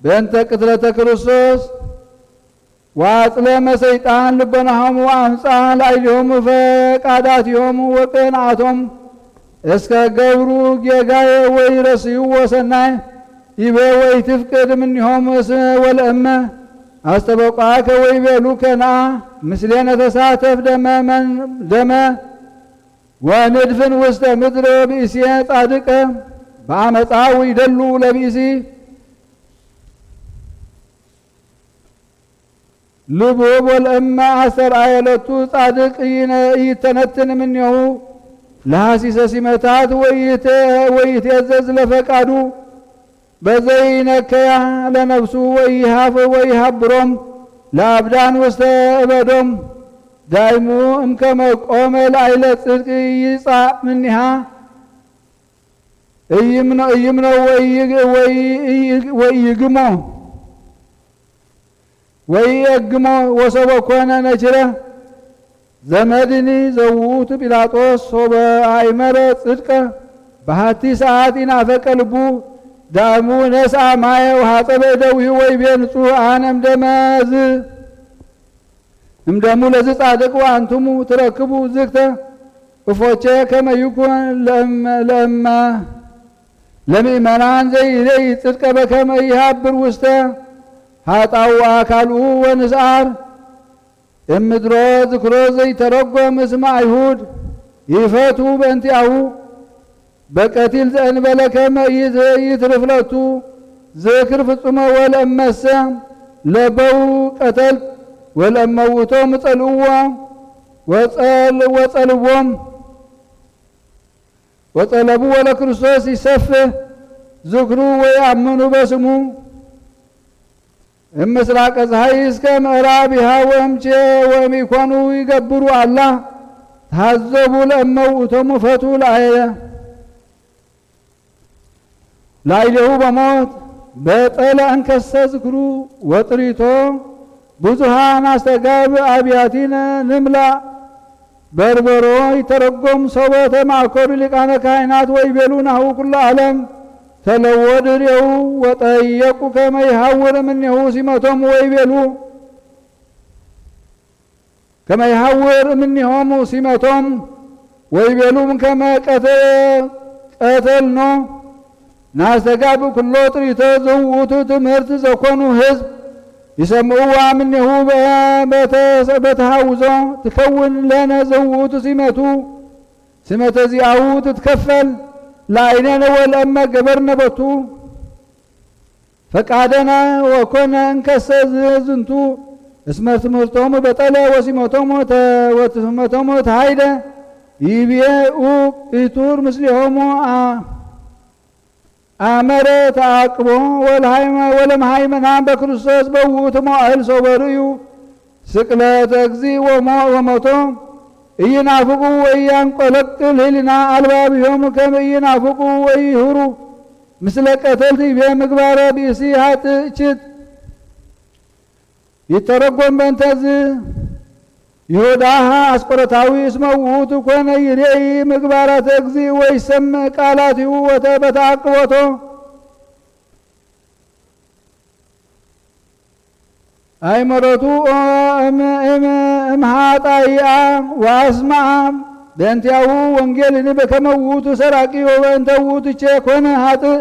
በእንተ ቅትለተ ክርስቶስ ወአጽለመ ሰይጣን ልበናሆሙ ወአምፃ ላዕሌሆሙ ፈቃዳቲሆሙ ወቅንዓቶሙ እስከ ገብሩ ጌጋየ ወይረስዩ ወሰናይ ይቤ ወይትፍቅድ እምኔሆሙ ወለእመ አስተበቋከ ወይቤሉከ ነአ ምስሌነ ተሳተፍ ደመ ወንድፍን ውስተ ምድረ ብእሲ ጻድቀ በአመፃ ይደሉ ለብእሲ ልቡብ ወለእመ አስተርአየለቱ ጻድቅ ይተነትን እምኔሁ ለሐሲሰ ሲመታት ወይትየዘዝ ለፈቃዱ በዘይነከያ ለነፍሱ ወይሃብሮም ለአብዳን ውስተ እበዶም ዳይሙ እምከመ ቆመ ላዕለ ጽድቅ ይጻእ እምኔሃ እይምነው ወይየግሞ ወሰበ ኮነ ነችረ ዘመድኒ ዘውቱ ጲላጦስ ሶበ አይመረ ጽድቀ በሃቲ ሰዓት ይናፈቀ ልቡ ዳሙ ነሳ ማየ ወሐፀበ ደዊሁ ወይቤ ንጹሕ አነ እምደሙ ለዝ ጻድቅ ወአንቱሙ ትረክቡ ዝግተ እፎቼ ከመ ይኩን ለምእመናን ዘይለይ ጽድቀ በከመ ይሃብር ውስተ ሀጣው አካልኡ ወንስዓር እምድሮ ዝክሮ ዘይተረጎም እስመ አይሁድ ይፈቱ በእንቲአሁ በቀቲል ዘእንበለ ከመ ይትርፍለቱ ዝክር ፍጹመ ወለእመሰ ለበው ቀተል ወለእመውቶም ጸልዋ ወጸልቦም ወጸለቡ ወለክርስቶስ ይሰፍህ ዝክሩ ወይአምኑ በስሙ እምስራቀ ፀሐይ እስከ ምዕራብ ይሃወምቼ ወሚኮኑ ይገብሩ አላህ ታዘቡ ለእመውእቶሙ ፈቱ ላዕሌሁ በሞት በጠለ እንከሰ ዝክሩ ወጥሪቶ ብዙሃን አስተጋብ አብያቲነ ንምላ በርበሮ ይተረጎም ሶበተ ማእከሉ ሊቃነ ካህናት ወይቤሉናሁ ኩሉ ዓለም ተለወድሬው ወጠየቁ ከመ ይሐውር እምኔሁ ሲመቶሙ ወይቤሉ ከመ ይሐውር እምኔሆሙ ሲመቶም ወይቤሉም ከመ ቀተልኖ ናስተጋብ ኩሎ ጥሪተ ዘውቱ ትምህርት ዘኮኑ ህዝብ ይሰምዑዋ እምኔሁ በተሃውዞ ትከውን ለነ ዘውቱ ሲመቱ ሲመተ ዚአሁ ትትከፈል ለዓይኔነ ወለእመ ገበርነ ቦቱ ፈቃደነ ወኮነ እንከሰ ዝንቱ እስመ ትምህርቶሙ በጠለ ወሲመቶሙ ተሃይደ ይቤኡ ኢቱር ምስሌሆሙ አመረ ተአቅቦ ወለመሃይመናን በክርስቶስ በውእቱ መዋዕል ሶበርዩ ስቅለተ እግዚእ ወሞቶ ኢይናፍቁ ወኢያንቈለቅል ህሊና አልባቢሆሙ ከመ ኢይናፍቁ ወይሁሩ ምስለ ቀተልት ይቤ ምግባረ ብእሲ ኃጥእችት ይተረጎም በእንተዝ ይሁዳሃ አስቆሮታዊ እስመ ውእቱ ኮነ ይሬኢ ምግባራተ እግዚእ ወይሰምዕ ቃላቲሁ በተአቅቦቶ አይመረቱ እምሃጣይአ ወአስማዓ በእንቲአሁ ወንጌልን በከመ ውእቱ ሰራቂ ወበእንተ ውእቱ ቼ ኮነ ኃጥእ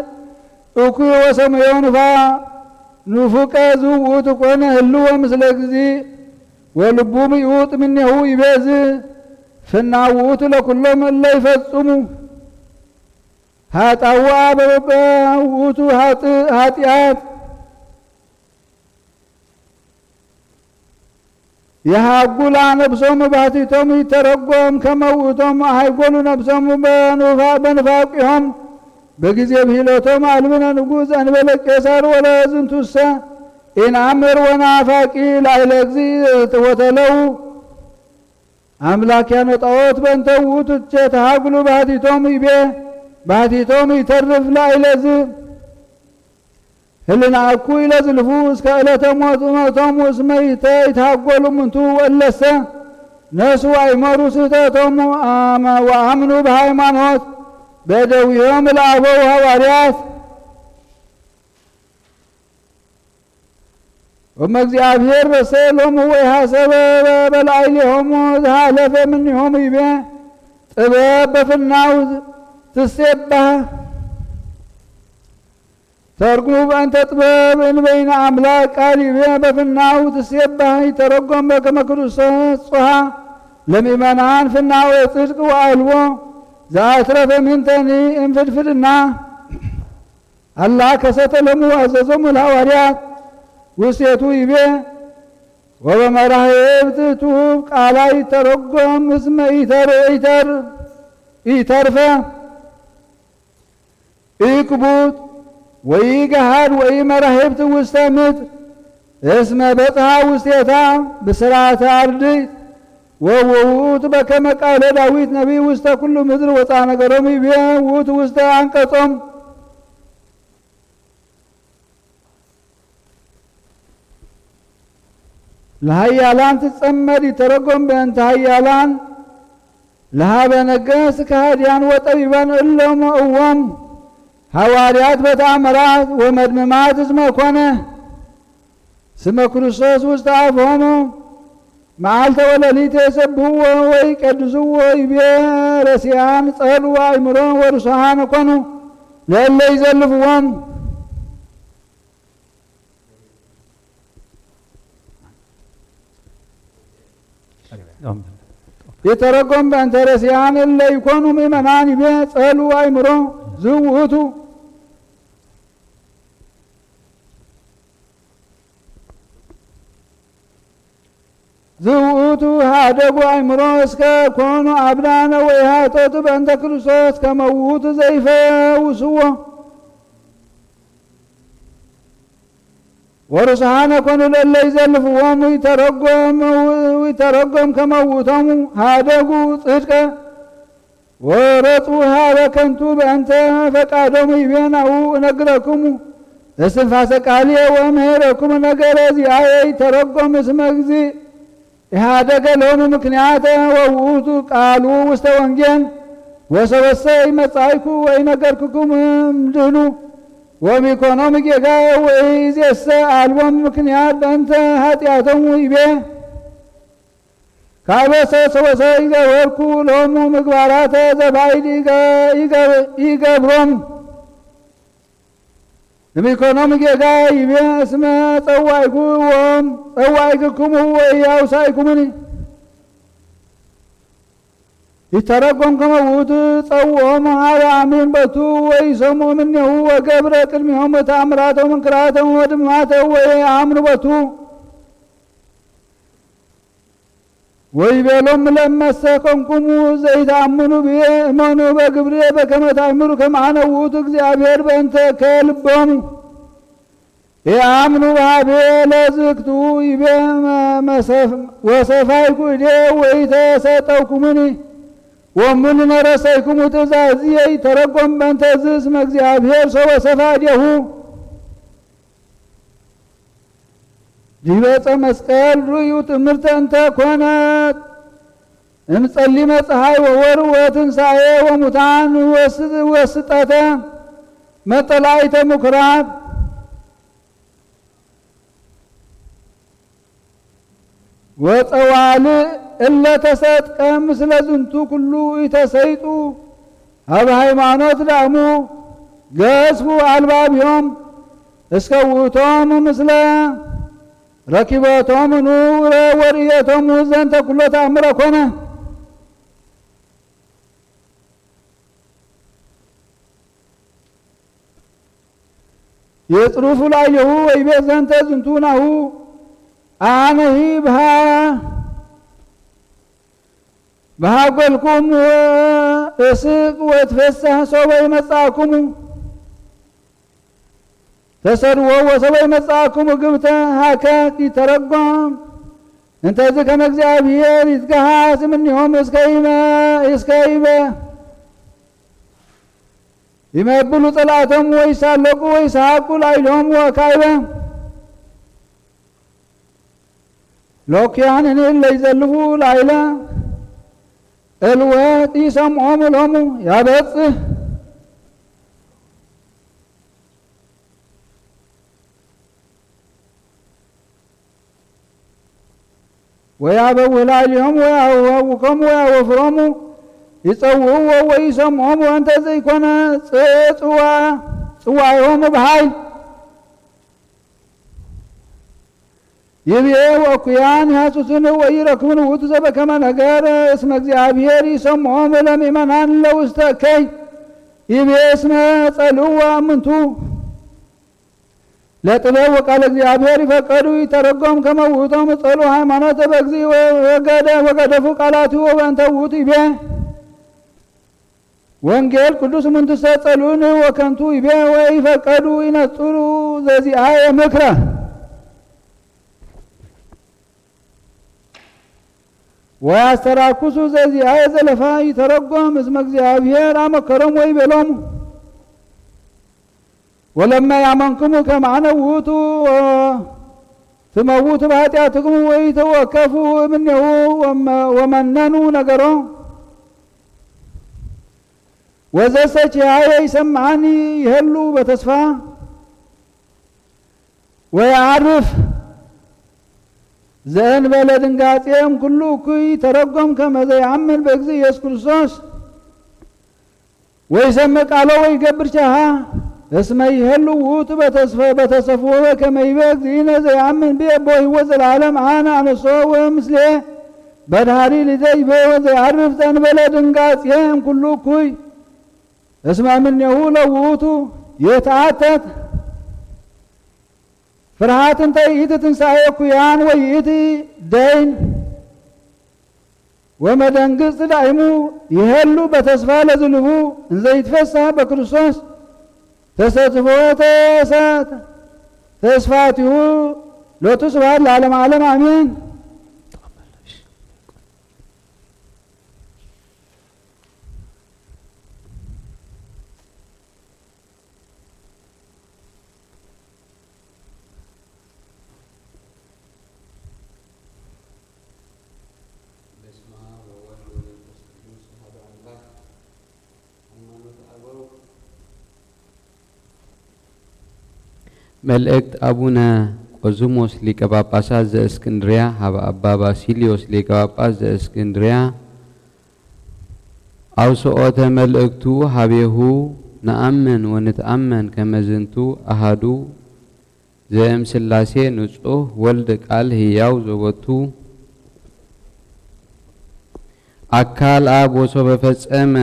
እኩይ ወሰመዮ ንፉቀ ዝውእቱ ኮነ ህልወ ምስለ እግዚእ ወልቡ ምይውጥ እምኔሁ ይቤዝ ፍና ውእቱ ለኩሎም እለ ይፈጽሙ ኃጣውአ በውእቱ ኃጢአት የሃጉላ ነብሶሙ ባሕቲቶሙ ይተረጎም ከመ ውእቶሙ ሃይጎሉ ነብሶሙ በንፋቂሆም በጊዜ ብሂሎቶም አልብነ ንጉሥ እንበለ ቄሳር ወለዝንቱሰ ኢንአምር ወናፋቂ ላዕለ እግዚእ ወተለው አምላክያነ ጣዖት በእንተ ውእቱ ቼ ተሃጉሉ ባሕቲቶሙ ይቤ ባሕቲቶሙ ይተርፍ ላዕለ ህልና እኩይ ለዝልፉ እስከ ዕለተ ሞቶሙ እስመ ይታጐሉ እሙንቱ ወእለሰ ነሱ አይመሩ ስሕተቶሙ ወአምኑ በሃይማኖት በደዊሆም ለአበው ሐዋርያት ወመ እግዚአብሔር በሰሎሙ ወይሐሰበ በላዕሌሆሙ ዘሃለፈ እምኔሆሙ ይቤ ጥበብ በፍናው ትሴባህ ተርጉሙ በእንተ ጥበብ እንበይነ አምላክ ቃል ይቤ በፍናው ትሴባህ ይተረጎም በከመ ክርስቶስ ጾሐ ለምእመናን ፍናው የጽድቅ ወአልቦ ዘአትረፈ ምንተኒ እምፍድፍድና አላህ ከሰተሎሙ አዘዞሙ ለሐዋርያት ውስቴቱ ይቤ ወበመራሕብት ትሁብ ቃላ ይተረጎም እስመ ኢተርፈ ኢክቡት ወኢገሃድ ወኢመራሕብት ውስተ ምድር እስመ በጽሐ ውስቴታ ብስራተ አርድእት ወውእቱ በከመ ቃለ ዳዊት ነቢይ ውስተ ኩሉ ምድር ወፃ ነገሮሙ ይቤ ውእቱ ውስተ አንቀጾም ለኃያላን ትጸመድ ይተረጎም በእንተ ኃያላን ለሀበ ነገሥት ከሃዲያን ወጠቢባን እሎሙ እዎም ሐዋርያት በተአምራት ወመድምማት እስመ ኮነ ስመ ክርስቶስ ውስተ አፍሆሙ መዓልተ ወለሊተ የሰብሕዎ ወይቀድስዎ ይቤ ረሲያን ጸሉ አእምሮ ወርሱሃን ኮኑ ለእለ ይዘልፍዎም يترقم بأنت رسيان اللي يكونوا ممنان بيه ጸልوا አይምሮ ዝውቱ ዝውቱ ሃደጉ አይምሮ እስከ ኮኑ አብዳነ ወይሃቶቱ በእንተ ክርስቶስ ከመውቱ ዘይፈውስዎ ወርሳነ ኮኑ ለለ ይዘልፍዎሙ ይተረጎም ከመውቶሙ ሃደጉ ጽድቀ ወረጡ ሃበ ከንቱ በእንተ ፈቃዶሙ ይቤናው እነግረክሙ እስንፋሰ ቃልየ ወምህረክሙ ነገረ ዚአየ ይተረጎም እስመ እግዚእ ኢሃደገ ሎሙ ምክንያተ ወውእቱ ቃሉ ውስተ ወንጌል ወሰበሰ ይመጻእኩ ወይነገርክኩም እምድኅኑ ወሚኮኖም ጌጋየ ወይእዜሰ አልቦም ምክንያት በእንተ ኃጢአቶሙ ይቤ ካበሰ ሰወሰ ይገበርኩ ሎሙ ምግባራተ ዘባይድ ይገብሮም የሚኮኖም ጌጋየ ይቤ እስመ ጸዋዕኩዎም ጸዋዕክክሙ ወኢያውሳእኩሙኒ ይተረጎም ከመውቱ ጸውዖሙ ሀበ አሚን በቱ ወይሰምዑ እምኔሁ ወገብረ ቅድሚሆሙ ተአምራተ ወመንክራተ ወድማተ ወየአምኑ በቱ ወይቤሎሙ ለእመሰ ኮንኩሙ ዘይተአምኑ ብየ እመኑ በግብርየ በከመ ታእምሩ ከመ አነ ውእቱ እግዚአብሔር በእንተ ከልቦሙ የአምኑ በኀቤ ለዝክቱ ይቤ ወሰፋይኩ እዴየ ወኢተሰጠውኩሙኒ ወእሙንነ ረሰይኩሙ ትእዛዝየ ይተረጎም በእንተ እስመ እግዚአብሔር ሶበ ሰፋዴሁ ዲበ ዕፀ መስቀል ርእዩ ትምህርተ እንተ ኮነት እምጸሊመ ፀሐይ ወወር ወትንሣኤ ወሙታን ወስጠተ መጠላእተ ምኵራብ ወፀዋልእ እለ ተሰጥቀ ምስለ ዝንቱ ኩሉ ኢተሰይጡ ሀበ ሃይማኖት ዳእሙ ገስቡ አልባቢሆም እስከ ውእቶሙ ምስለ ረኪበቶሙ ኑረ ወርእየቶሙ ዘንተ ኩሎ ተአምረ ኮነ የጽሩፉ ላየሁ ወይቤ ዘንተ ዝንቱ ናሁ አነሂ በሃጐልኩም እስቅ ወትፌሳህ ሶበ ይመጽአክሙ ተሰድዎ ወሶበ ይመጽአክሙ ግብተ ሀከት ይተረጎም እንተዝ ከመ እግዚአብሔር ይትገሃስ እምኔሆሙ እስከ ይመብሉ ጸላእቶሙ ወይሳለቁ ወይስሐቁ ላዕሌሆሙ ወካዕበ ሎኪያንን ለይዘልፉ ላዕለ እልወት ይሰምዖሙ ሎሙ ያበጽሕ ወያበውህ ላዕሌሆሙ ወያውከሙ ወያወፍሮሙ ይጸውዕዎ ወይሰምዖሙ ወእንተ ዘይኮነ ጽዋዕዮሙ በኃይል ይብዬ ወእኩያን ያሱስን ወይረክቡን ውእቱ ዘበከመ ነገር እስመ እግዚአብሔር ይሰምዖሙ ለምእመናን ለውስተ እከይ ይብዬ እስመ ጸልዋ እምንቱ ለጥበብ ወቃለ እግዚአብሔር ይፈቀዱ ይተረጎም ከመ ውእቶሙ ጸሉ ሃይማኖተ በእግዚእ ወገደፉ ቃላቲሁ በእንተ ውእቱ ይቤ ወንጌል ቅዱስ እሙንቱሰ ጸሉን ወከንቱ ይቤ ወይፈቀዱ ይነጽሩ ዘዚአየ ምክረ ወያስተራኩሱ ዘዚአየ ዘለፋ ይተረጎም እስመ እግዚአብሔር አመከሮሙ ወይቤሎሙ ወለማ ያመንክሙ ከመ አነ ውእቱ ትመውቱ በኃጢአትክሙ ወይተወከፉ እምኔሁ ወመነኑ ነገሮ ወዘሰ ኪያየ ይሰምዓኒ ይሄሉ በተስፋ ወያዕርፍ ዘእንበለ ድንጋጼም ኩሉ እኩይ ተረጎም ከመ ዘየአምን በእግዚእ ኢየሱስ ክርስቶስ ወይሰምዕ ቃሎ ወይገብር ቸሃ እስመ ይሄሉ ውእቱ በተስፍዎ በከመ ይቤ እግዚእነ ዘየአምን ብየ ቦ ሕይወት ዘለዓለም አነ አነሶ ወምስሌ بدهاري لزي بوزي عرف تنبلا دنقاطيهم كله كوي اسمع من يهول ووتو يتعتت فرحات انت ايتي تنسايكو يان ويتي دين وما دنقص دائمو يهلو بتسفى لزلفو انزا يتفسها بكريستوس تستفو تسات تسفاتيو لو تسوى العالم عالم امين መልእክት አቡነ ቆዝሞስ ሊቀ ጳጳሳት ዘእስክንድርያ ሀበ አባ ባሲሊዮስ ሊቀ ጳጳስ ዘእስክንድርያ አውስኦተ መልእክቱ ሀቤሁ ነአምን ወንትአመን ከመዝንቱ አሃዱ ዘእምስላሴ ንጹሕ ወልድ ቃል ህያው ዘወቱ አካል አብ ወሶ በፈጸመ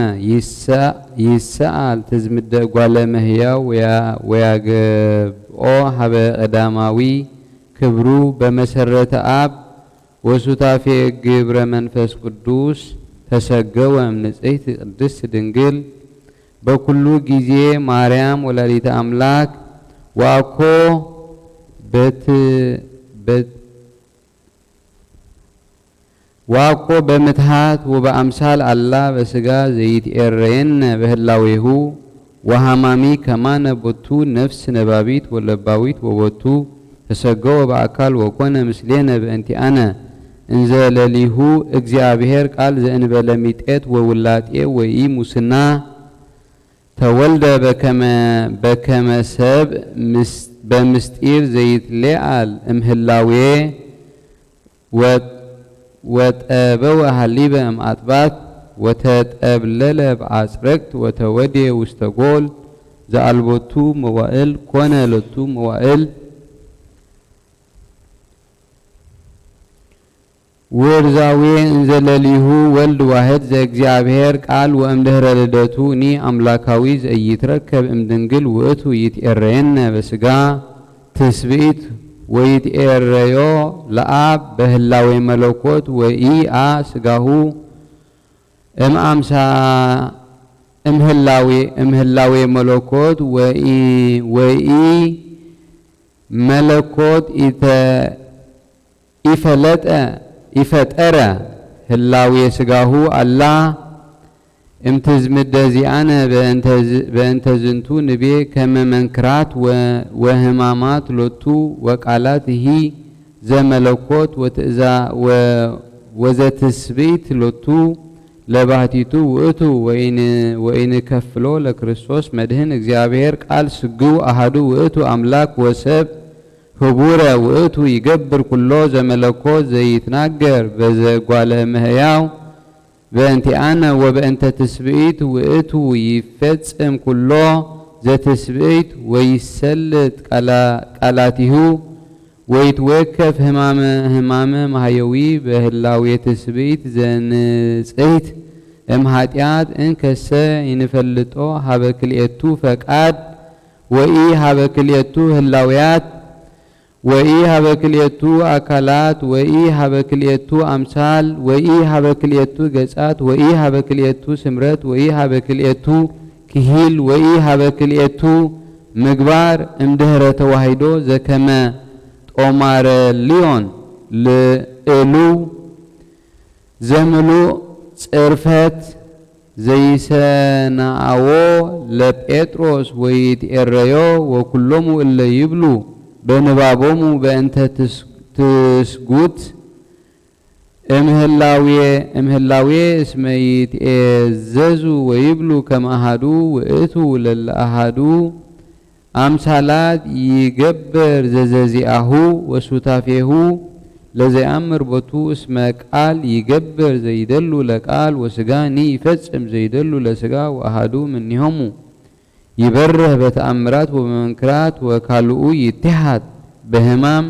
ይሰአል ትዝምደ ጓለ መህያው ወያገብኦ ሀበ ቀዳማዊ ክብሩ በመሰረተ አብ ወሱታፌ ግብረ መንፈስ ቅዱስ ተሰገወ እምንጽሕት ቅድስት ድንግል በኩሉ ጊዜ ማርያም ወላዲተ አምላክ ዋኮ ዋኮ በምትሃት ወበአምሳል አላ በስጋ ዘይትኤረየነ በህላዌሁ ወሃማሚ ከማነ ቦቱ ነፍስ ነባቢት ወለባዊት ወቦቱ ተሰገወ በአካል ወኮነ ምስሌነ በእንቲአነ እንዘ ለሊሁ እግዚአብሔር ቃል ዘእንበለ ሚጤት ወውላጤ ወኢ ሙስና ተወልደ በከመ ሰብ በምስጢር ዘይትሌአል እምህላዌ ወጠበው ሀሊበ እምአጥባት ወተጠብለለ በአጽረቅት ወተወዴ ውስተ ጎል ዘአልቦቱ መዋእል ኮነ ለቱ መዋእል ወርዛዌ እንዘለሊሁ ወልድ ዋህድ ዘእግዚአብሔር ቃል ወእምድህረ ልደቱ ኒ አምላካዊ ዘኢይትረከብ እምድንግል ውእቱ ይትኤረየነ በስጋ ትስብእት ወይትኤረዮ ለአብ በህላዌ መለኮት ወኢአ ስጋሁ እምህላዌ መለኮት ወኢ መለኮት ይፈጠረ ህላዌ ስጋሁ አላ እምትዝምደ ዚአነ በእንተ ዝንቱ ንቤ ከመ መንክራት ወህማማት ሎቱ ወቃላት ሂ ዘመለኮት ወዘትስብእት ሎቱ ለባህቲቱ ውእቱ ወይን ከፍሎ ለክርስቶስ መድህን እግዚአብሔር ቃል ስግው አሃዱ ውእቱ አምላክ ወሰብ ህቡረ ውእቱ ይገብር ኩሎ ዘመለኮት ዘይትናገር በዘጓለ መህያው በእንቲአነ ወበእንተ ትስብእት ውእቱ ይፈጽም ኩሎ ዘትስብእት ወይሰልጥ ቃላቲሁ ወይትወከፍ ህማመ ማህየዊ በህላዌ ትስብእት ዘንጽሕት እምኃጢአት እንከሰ ይንፈልጦ ሀበ ክልኤቱ ፈቃድ ወኢ ሀበ ክልኤቱ ህላውያት ወኢ ሀበ ክልኤቱ አካላት ወኢ ሀበ ክልኤቱ አምሳል ወኢ ሀበ ክልኤቱ ገጻት ወኢ ሀበ ክልኤቱ ስምረት ወኢ ሀበ ክልኤቱ ክሂል ወኢ ሀበ ክልኤቱ ምግባር እምድህረ ተዋሂዶ ዘከመ ጦማረ ሊዮን ልእሉ ዘምሉእ ጽርፈት ዘይሰናአዎ ለጴጥሮስ ወይትኤረዮ ወኩሎሙ እለ ይብሉ በንባቦሙ በእንተ ትስጉት እምህላዌ እስመ ይትኤዘዙ ወይብሉ ከመ አሐዱ ውእቱ ለለ አሐዱ አምሳላት ይገብር ዘዘዚአሁ ወሱታፌሁ ለዘያምር ቦቱ እስመ ቃል ይገብር ዘይደሉ ለቃል ወስጋኒ ይፈጽም ዘይደሉ ለስጋ ወአሐዱ እምኔሆሙ ይበርህ በተአምራት ወበመንክራት ወካልኡ ይትሃት በህማም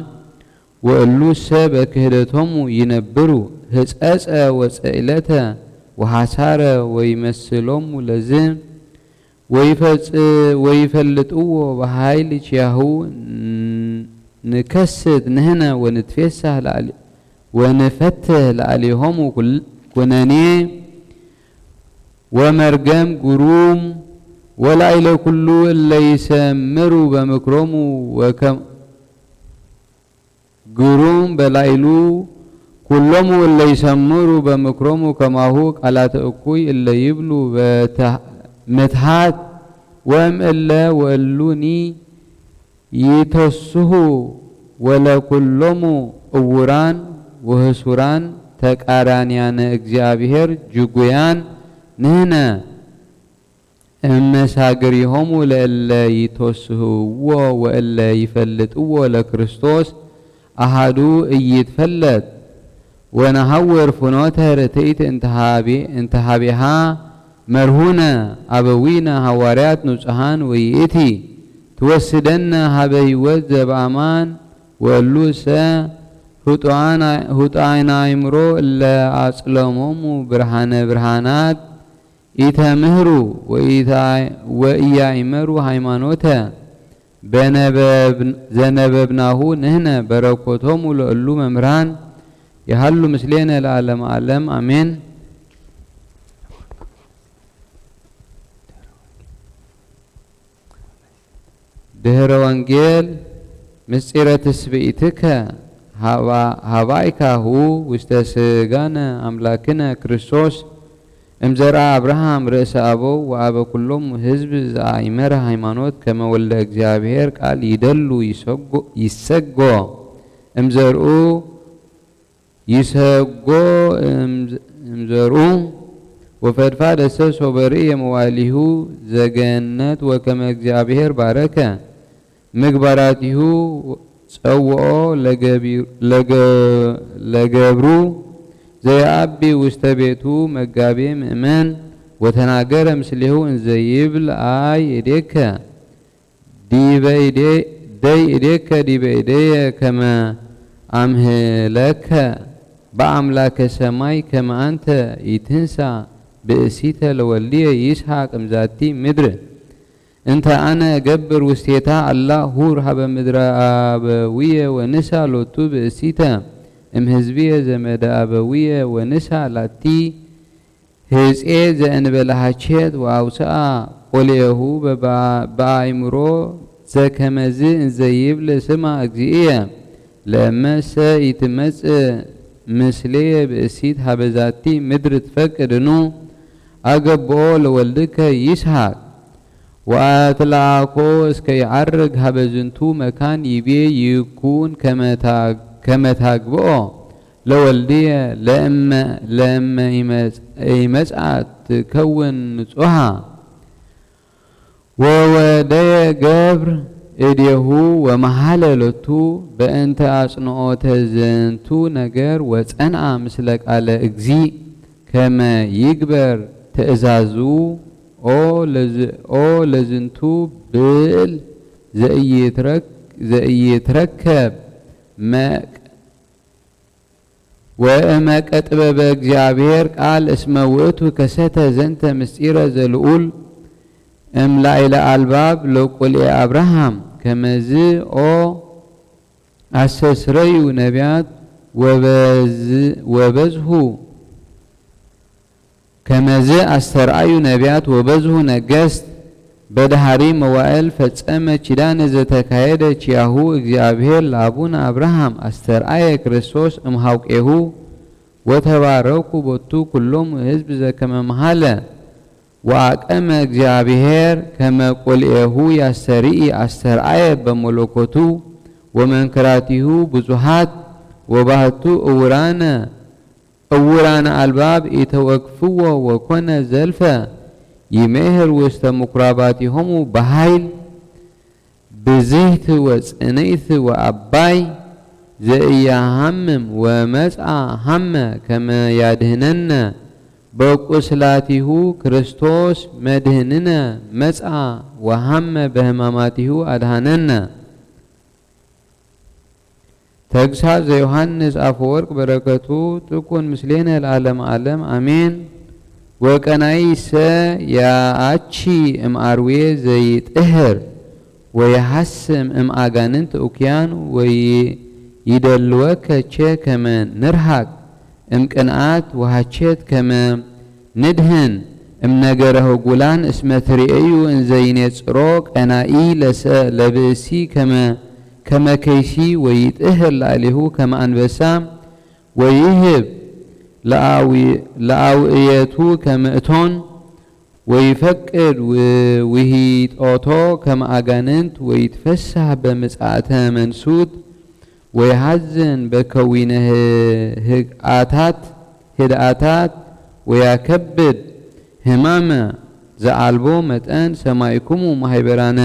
ወእሉ ሰ በክህደቶሙ ይነብሩ ህጸጸ ወጸኢለተ ወሐሳረ ወይመስሎሙ ለዝም ወይፈልጥዎ በኃይል ቺያሁ ንከስት ንህነ ወንትፌሳህ ወንፈትህ ለአሊሆሙ ኩነኔ ወመርገም ጉሩም ወላይለ ኩሉ እለ ይሰምሩ በምክሮሙ ጉሩም በላይሉ ኩሎሙ እለ ይሰምሩ በምክሮሙ ከማሁ ቃላተ እኩይ እለ ይብሉ ምትሃት ወእምእለ ወእሉኒ ይተስሁ ወለኩሎሙ እውራን ወህሱራን ተቃራንያነ እግዚአብሔር ጅጉያን ንህነ እመሳግሪሆሙ ለእለ ይተስህዎ ወእለ ይፈልጥዎ ለክርስቶስ አሃዱ እይትፈለጥ ወነሐውር ፍኖተ ርትዕት እንተሃቢሃ መርሁነ አበዊነ ሐዋርያት ንጹሐን ወይእቲ ትወስደነ ሀበ ሕይወት ዘበአማን ወሉሰ ሁጣይና አእምሮ እለ አጽለሞሙ ብርሃነ ብርሃናት ኢተምህሩ ወኢያእመሩ ሃይማኖተ ዘነበብናሁ ንህነ በረኮቶሙ ለእሉ መምህራን የሃሉ ምስሌነ ለዓለም ዓለም አሜን። ድህረ ወንጌል ምስጢረ ትስብእትከ ሀባይካሁ ውስተ ስጋነ አምላክነ ክርስቶስ እምዘራ አብርሃም ርእሰ አበው ወአበ ኩሎም ህዝብ ዘአእመረ ሃይማኖት ከመ ወልደ እግዚአብሔር ቃል ይደሉ ይሰጎ እምዘርኡ ይሰጎ እምዘርኡ ወፈድፋደ ሰብእ ሶበርእ የመዋሊሁ ዘገነት ወከመ እግዚአብሔር ባረከ ምግባራቲሁ ጸውኦ ለገብሩ ዘየአቢ ውስተ ቤቱ መጋቤ ምእመን ወተናገረ ምስሌሁ እንዘ ይብል አይ እዴከ ዲበ እዴየ ከመ አምህለከ በአምላከ ሰማይ ከመ አንተ ኢትንሳ ብእሲተ ለወልድየ ይስሐቅ እምዛቲ ምድር እንተ አነ ገብር ውስቴታ አላ ሁር ሀበ ምድረ አበዊየ ወንሳ ሎቱ ብእሲተ እምህዝብየ ዘመደ አበዊየ ወንሳ ላቲ ህፄ ዘእንበለ ሀቼት ወአውፅአ ቆልኤሁ በአእምሮ ዘከመዝ እንዘ ይብል ስማ እግዚእየ ለእመሰ ኢትመጽእ ምስሌየ ብእሲት ሀበዛቲ ምድር ትፈቅድኑ አገብኦ ለወልድከ ይስሐቅ ወአትለአኮ እስከ ይዓርግ ሀበ ዝንቱ መካን ይቤ ይኩን ከመታግብኦ ለወልድየ ለእመ ይመጽአት ትከውን ንጹሃ ወወደየ ገብር እዴሁ ወመሃለ ሎቱ በእንተ አጽንዖተ ዝንቱ ነገር ወጸንአ ምስለ ቃለ እግዚ ከመ ይግበር ትእዛዙ ኦ ለዝንቱ ብዕል ዘኢይትረከብ ወእመቀጥበበ እግዚአብሔር ቃል እስመ ውእቱ ከሰተ ዘንተ ምስጢረ ዘልዑል እምላይለ አልባብ ለቆልኤ አብርሃም ከመዝ ኦ አስተስረዩ ነቢያት ወበዝሁ ከመዝ አስተርአዩ ነቢያት ወበዝሁ ነገስት በዳህሪ መዋዕል ፈጸመ ኪዳነ ዘተካሄደ ቺያሁ እግዚአብሔር ለአቡነ አብርሃም አስተርአየ ክርስቶስ እምሃውቄሁ ወተባረኩ ቦቱ ኩሎም ህዝብ ዘከመ መሃለ ወአቀመ እግዚአብሔር ከመ ቆልኤሁ ያስተርኢ አስተርአየ በመለኮቱ ወመንክራቲሁ ብዙሃት ወባህቱ እውራነ አልባብ ኢተወክፍዎ ወኮነ ዘልፈ ይሜህር ውስተ ምኵራባቲሆሙ በኃይል ብዝህት ወጽንዕት ወአባይ ዘኢያሃምም ወመጽአ ሀመ ከመ ያድህነነ በቁስላቲሁ ክርስቶስ መድህንነ መጽአ ወሀመ በህማማቲሁ አድሃነነ ተግሳጽ ዘዮሐንስ አፈወርቅ በረከቱ ትኩን ምስሌነ ለዓለም ዓለም አሜን። ወቀናይሰ ያአቺ እምአርዌ ዘይጥህር ወየሐስም እምአጋንንት እኩያን ወይደልወከ ቸ ከመ ንርሃቅ እምቅንዓት ወሃቸት ከመ ንድህን እምነገረ ህጉላን እስመ ትርእዩ እንዘይኔጽሮ ቀናኢ ለብእሲ ከመ ከይሲ ወይጥህር ላዕሌሁ ከመ አንበሳ ወይህብ ለአውእየቱ ከመ እቶን ወይፈቅድ ውሂጦቶ ከመ አጋንንት ወይትፈሳህ በምጽአተ መንሱት ወይሐዝን በከዊነ ህድአታት ወያከብድ ህማመ ዘአልቦ መጠን ሰማይኩሙ ማህበራነ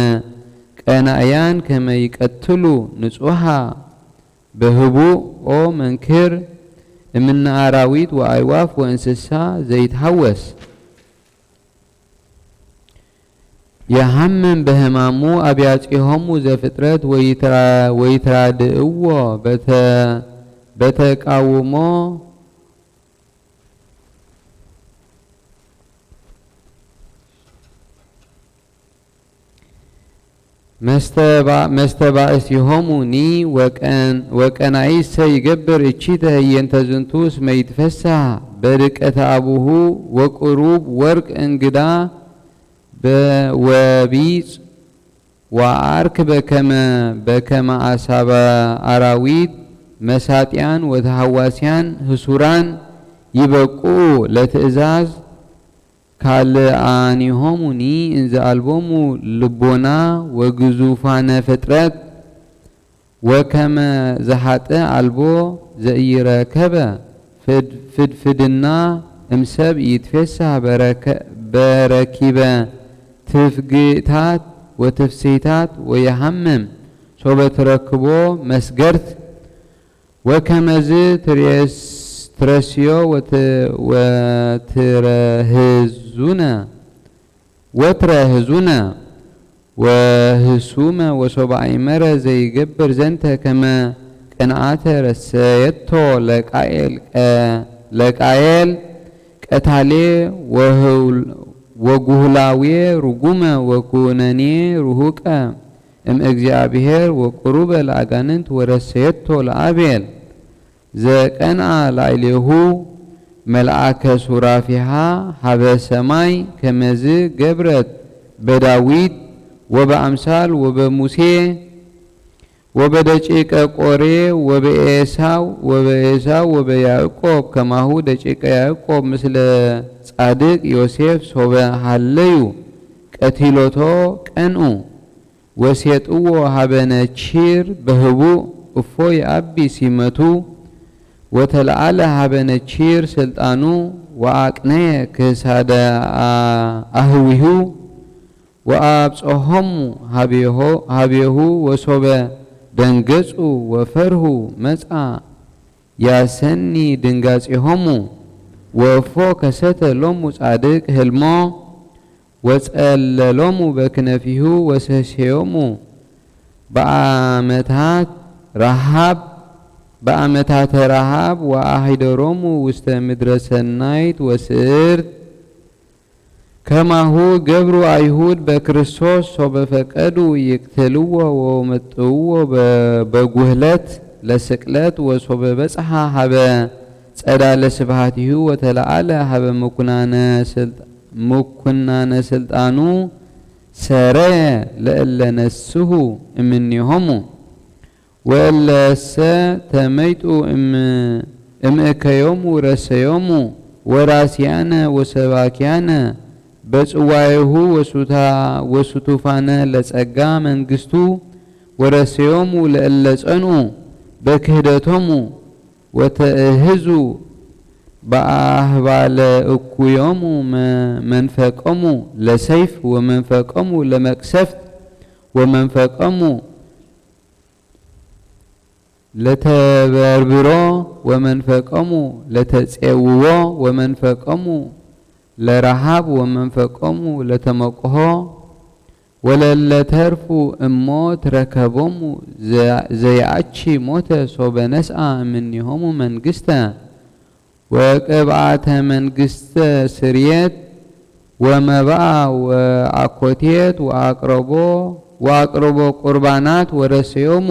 ቀናእያን ከመ ይቀትሉ ንጹሃ በህቡእ ኦ መንክር እምነ አራዊት ወአዕዋፍ ወእንስሳ ዘይትሐወስ የሐመም በህማሙ አብያጺሆሙ ዘፍጥረት ወይትራድእዎ በተቃውሞ መስተባእሲሆሙ ኒ ወቀናኢሰ ይገብር እቺተ ህየንተ ዝንቱ እስመ ይትፈሳህ በድቀተ አቡሁ ወቁሩብ ወርቅ እንግዳ ወቢጽ ወአርክ በከመ አሳበ አራዊት መሳጢያን ወተሐዋስያን ህሱራን ይበቁ ለትእዛዝ ካልአኒሆሙኒ እንዘ አልቦሙ ልቦና ወግዙፋነ ፍጥረት ወከመ ዘሓጠ አልቦ ዘኢረከበ ፍድፍድና እምሰብ ይትፌሳህ በረኪበ ትፍግታት ወትፍሴታት ወየሐምም ሶበ ትረክቦ መስገርት ወከመዝ ትረስዮ ወትረህዙነ ወህሱመ ወሶበ አእመረ ዘይገብር ዘንተ ከመ ቅንዓተ ረሰየቶ ለቃየል ቀታሌ ወጉህላዌ ርጉመ ወኩነኔ ሩሁቀ እምእግዚአብሔር ወቁሩበ ለአጋንንት ወረሰየቶ ለአቤል ዘቀንአ ላዕሌሁ መልአከ ሱራፊሃ ሀበ ሰማይ ከመዝ ገብረት በዳዊት ወበአምሳል ወበሙሴ ወበደቂቀ ቆሬ ወበኤሳው ወበያዕቆብ ከማሁ ደቂቀ ያዕቆብ ምስለ ጻድቅ ዮሴፍ ሶበ ሃለዩ ቀቲሎቶ ቀንኡ ወሴጥዎ ሀበ ነቺር በህቡእ እፎ የአቢ ሲመቱ ወተለዓለ ሀበ ነቺር ስልጣኑ ወአቅነየ ክሳደ አህዊሁ ወአብጽሖሙ ሀቤሁ ወሶበ ደንገጹ ወፈርሁ መጻ ያሰኒ ድንጋጼሆሙ ወእፎ ከሰተ ሎሙ ጻድቅ ህልሞ ወጸለሎሙ በክነፊሁ ወሰሴዮሙ በአመታተ ረሃብ ወአሂደሮሙ ውስተ ምድረ ሰናይት ወስዕርት ከማሁ ገብሩ አይሁድ በክርስቶስ ሶበ ፈቀዱ ይቅትልዎ ወመጥውዎ በጉህለት ለስቅለት ወሶበ በጽሐ ሀበ ጸዳለ ስብሐቲሁ ወተለዓለ ሀበ ምኩናነ ስልጣኑ ሰረየ ለእለ ነስሑ እምኔሆሙ ወእለሰ ተመይጡ እምእከዮሙ ረሰዮሙ ወራስያነ ወሰባኪያነ በጽዋይሁ ወሱቱፋነ ለጸጋ መንግስቱ ወረሰዮሙ ለእለ ጸንኡ በክህደቶሙ ወተእህዙ በአህባለ እኩዮሙ መንፈቆሙ ለሰይፍ ወመንፈቆሙ ለመቅሰፍት ወመንፈቆሙ ለተበርብሮ ወመንፈቆሙ ለተጼውዎ ወመንፈቆሙ ለረሃብ ወመንፈቆሙ ለተመቅሆ ወለለተርፉ እሞ ትረከቦሙ ዘያአቺ ሞተ ሶበ ነስአ እምኔሆሙ መንግስተ ወቅብአተ መንግስተ ስርየት ወመባአ ወአኮቴት ወአቅርቦ ቁርባናት ወረሰዮሙ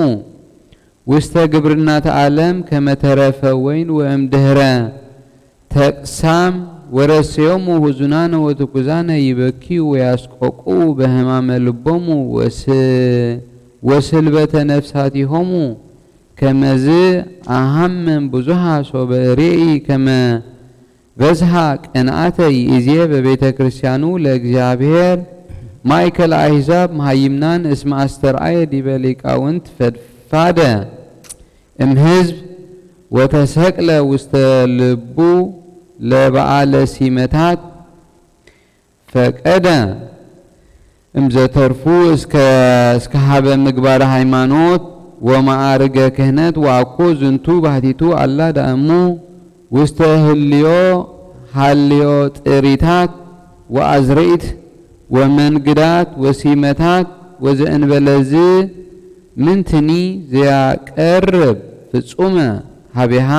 ውስተ ግብርናተ ዓለም ከመተረፈ ወይን ወእምድህረ ተቅሳም ወረሰዮሙ ሁዙናነ ወትኩዛነ ይበኪዩ ወያስቆቁ በህማመ ልቦሙ ወስልበተ ነፍሳቲሆሙ ከመዝ አሃመን ብዙሃ ሶበ ርኢ ከመ በዝሃ ቅንአተ ይእዜ በቤተ ክርስቲያኑ ለእግዚአብሔር ማእከል አሕዛብ መሃይምናን እስመ አስተርአየ ዲበ ሊቃውንት ፈድፋደ እምሕዝብ ወተሰቅለ ውስተ ልቡ ለበዓለ ሲመታት ፈቀደ እምዘተርፉ እስከ ሀበ ምግባረ ሃይማኖት ወማዕርገ ክህነት ወአኮ ዝንቱ ባህቲቱ አላ ዳእሙ ውስተ ሃልዮ ጥሪታት ወአዝርኢት ወመንግዳት ወሲመታት ወዘእንበለዝ ምንትኒ ዘያቀርብ ፍጹመ ሀቢሃ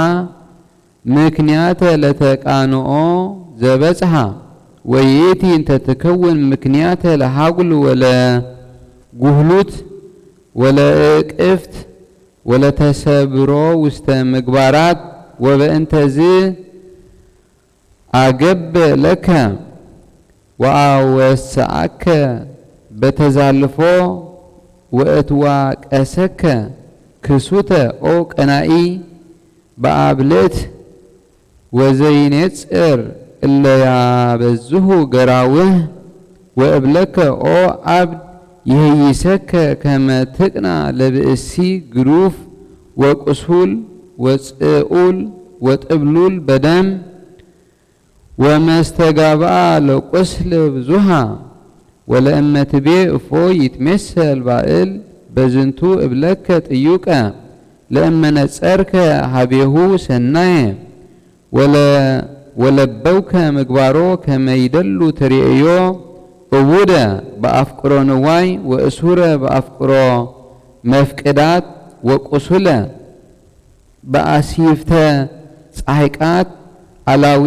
ምክንያተ ለተቃንኦ ዘበጽሐ ወይእቲ እንተ ትከውን ምክንያተ ለሃጉል ወለጉህሉት ወለእቅፍት ወለተሰብሮ ውስተ ምግባራት ወበእንተዝ አገብ ለከ ወአወስአከ በተዛልፎ ወእትዋቀሰከ ክሱተ ኦ ቀናኢ በአብለት ወዘይኔጽር እለ ያበዝሁ ገራውህ ወእብለከ ኦ አብድ ይህይሰከ ከመ ትቅና ለብእሲ ግሩፍ ወቁሱል ወጽኡል ወጥብሉል በደም ወመስተጋብአ ለቁስል ብዙሃ ወለእመትቤ እፎ ይትሜሰል ባእል በዝንቱ እብለከ ጥዩቀ ለእመነጸርከ ሀቤሁ ሰናየ ወለበውከ ምግባሮ ከመይደሉ ትርእዮ እቡደ በአፍቅሮ ንዋይ ወእሱረ በአፍቅሮ መፍቅዳት ወቁሱለ በአሲፍተ ጻሕቃት አላዌ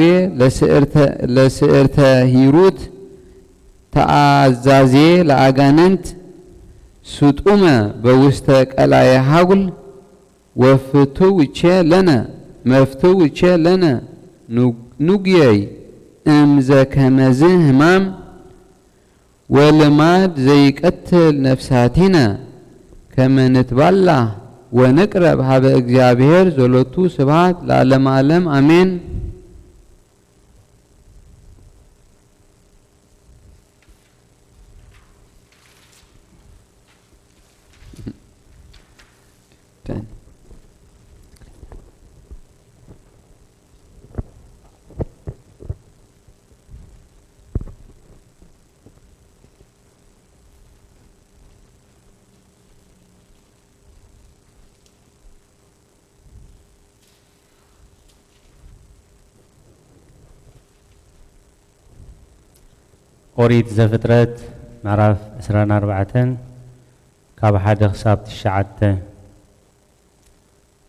ለስዕርተ ሂሩት ተአዛዜ ለአጋንንት ስጡመ በውስተ ቀላየ ሃጉል ወፍትውቼ ለነ መፍትውቼ ለነ ኑግየይ እምዘ ከመዝ ህማም ወልማድ ዘይቀትል ነፍሳቲነ ከመንትባላ ወንቅረብ ሀበ እግዚአብሔር ዘሎቱ ስብሐት ለዓለመ ዓለም አሜን። ኦሪት ዘፍጥረት ምዕራፍ 24 ካብ 1 ክሳብ 9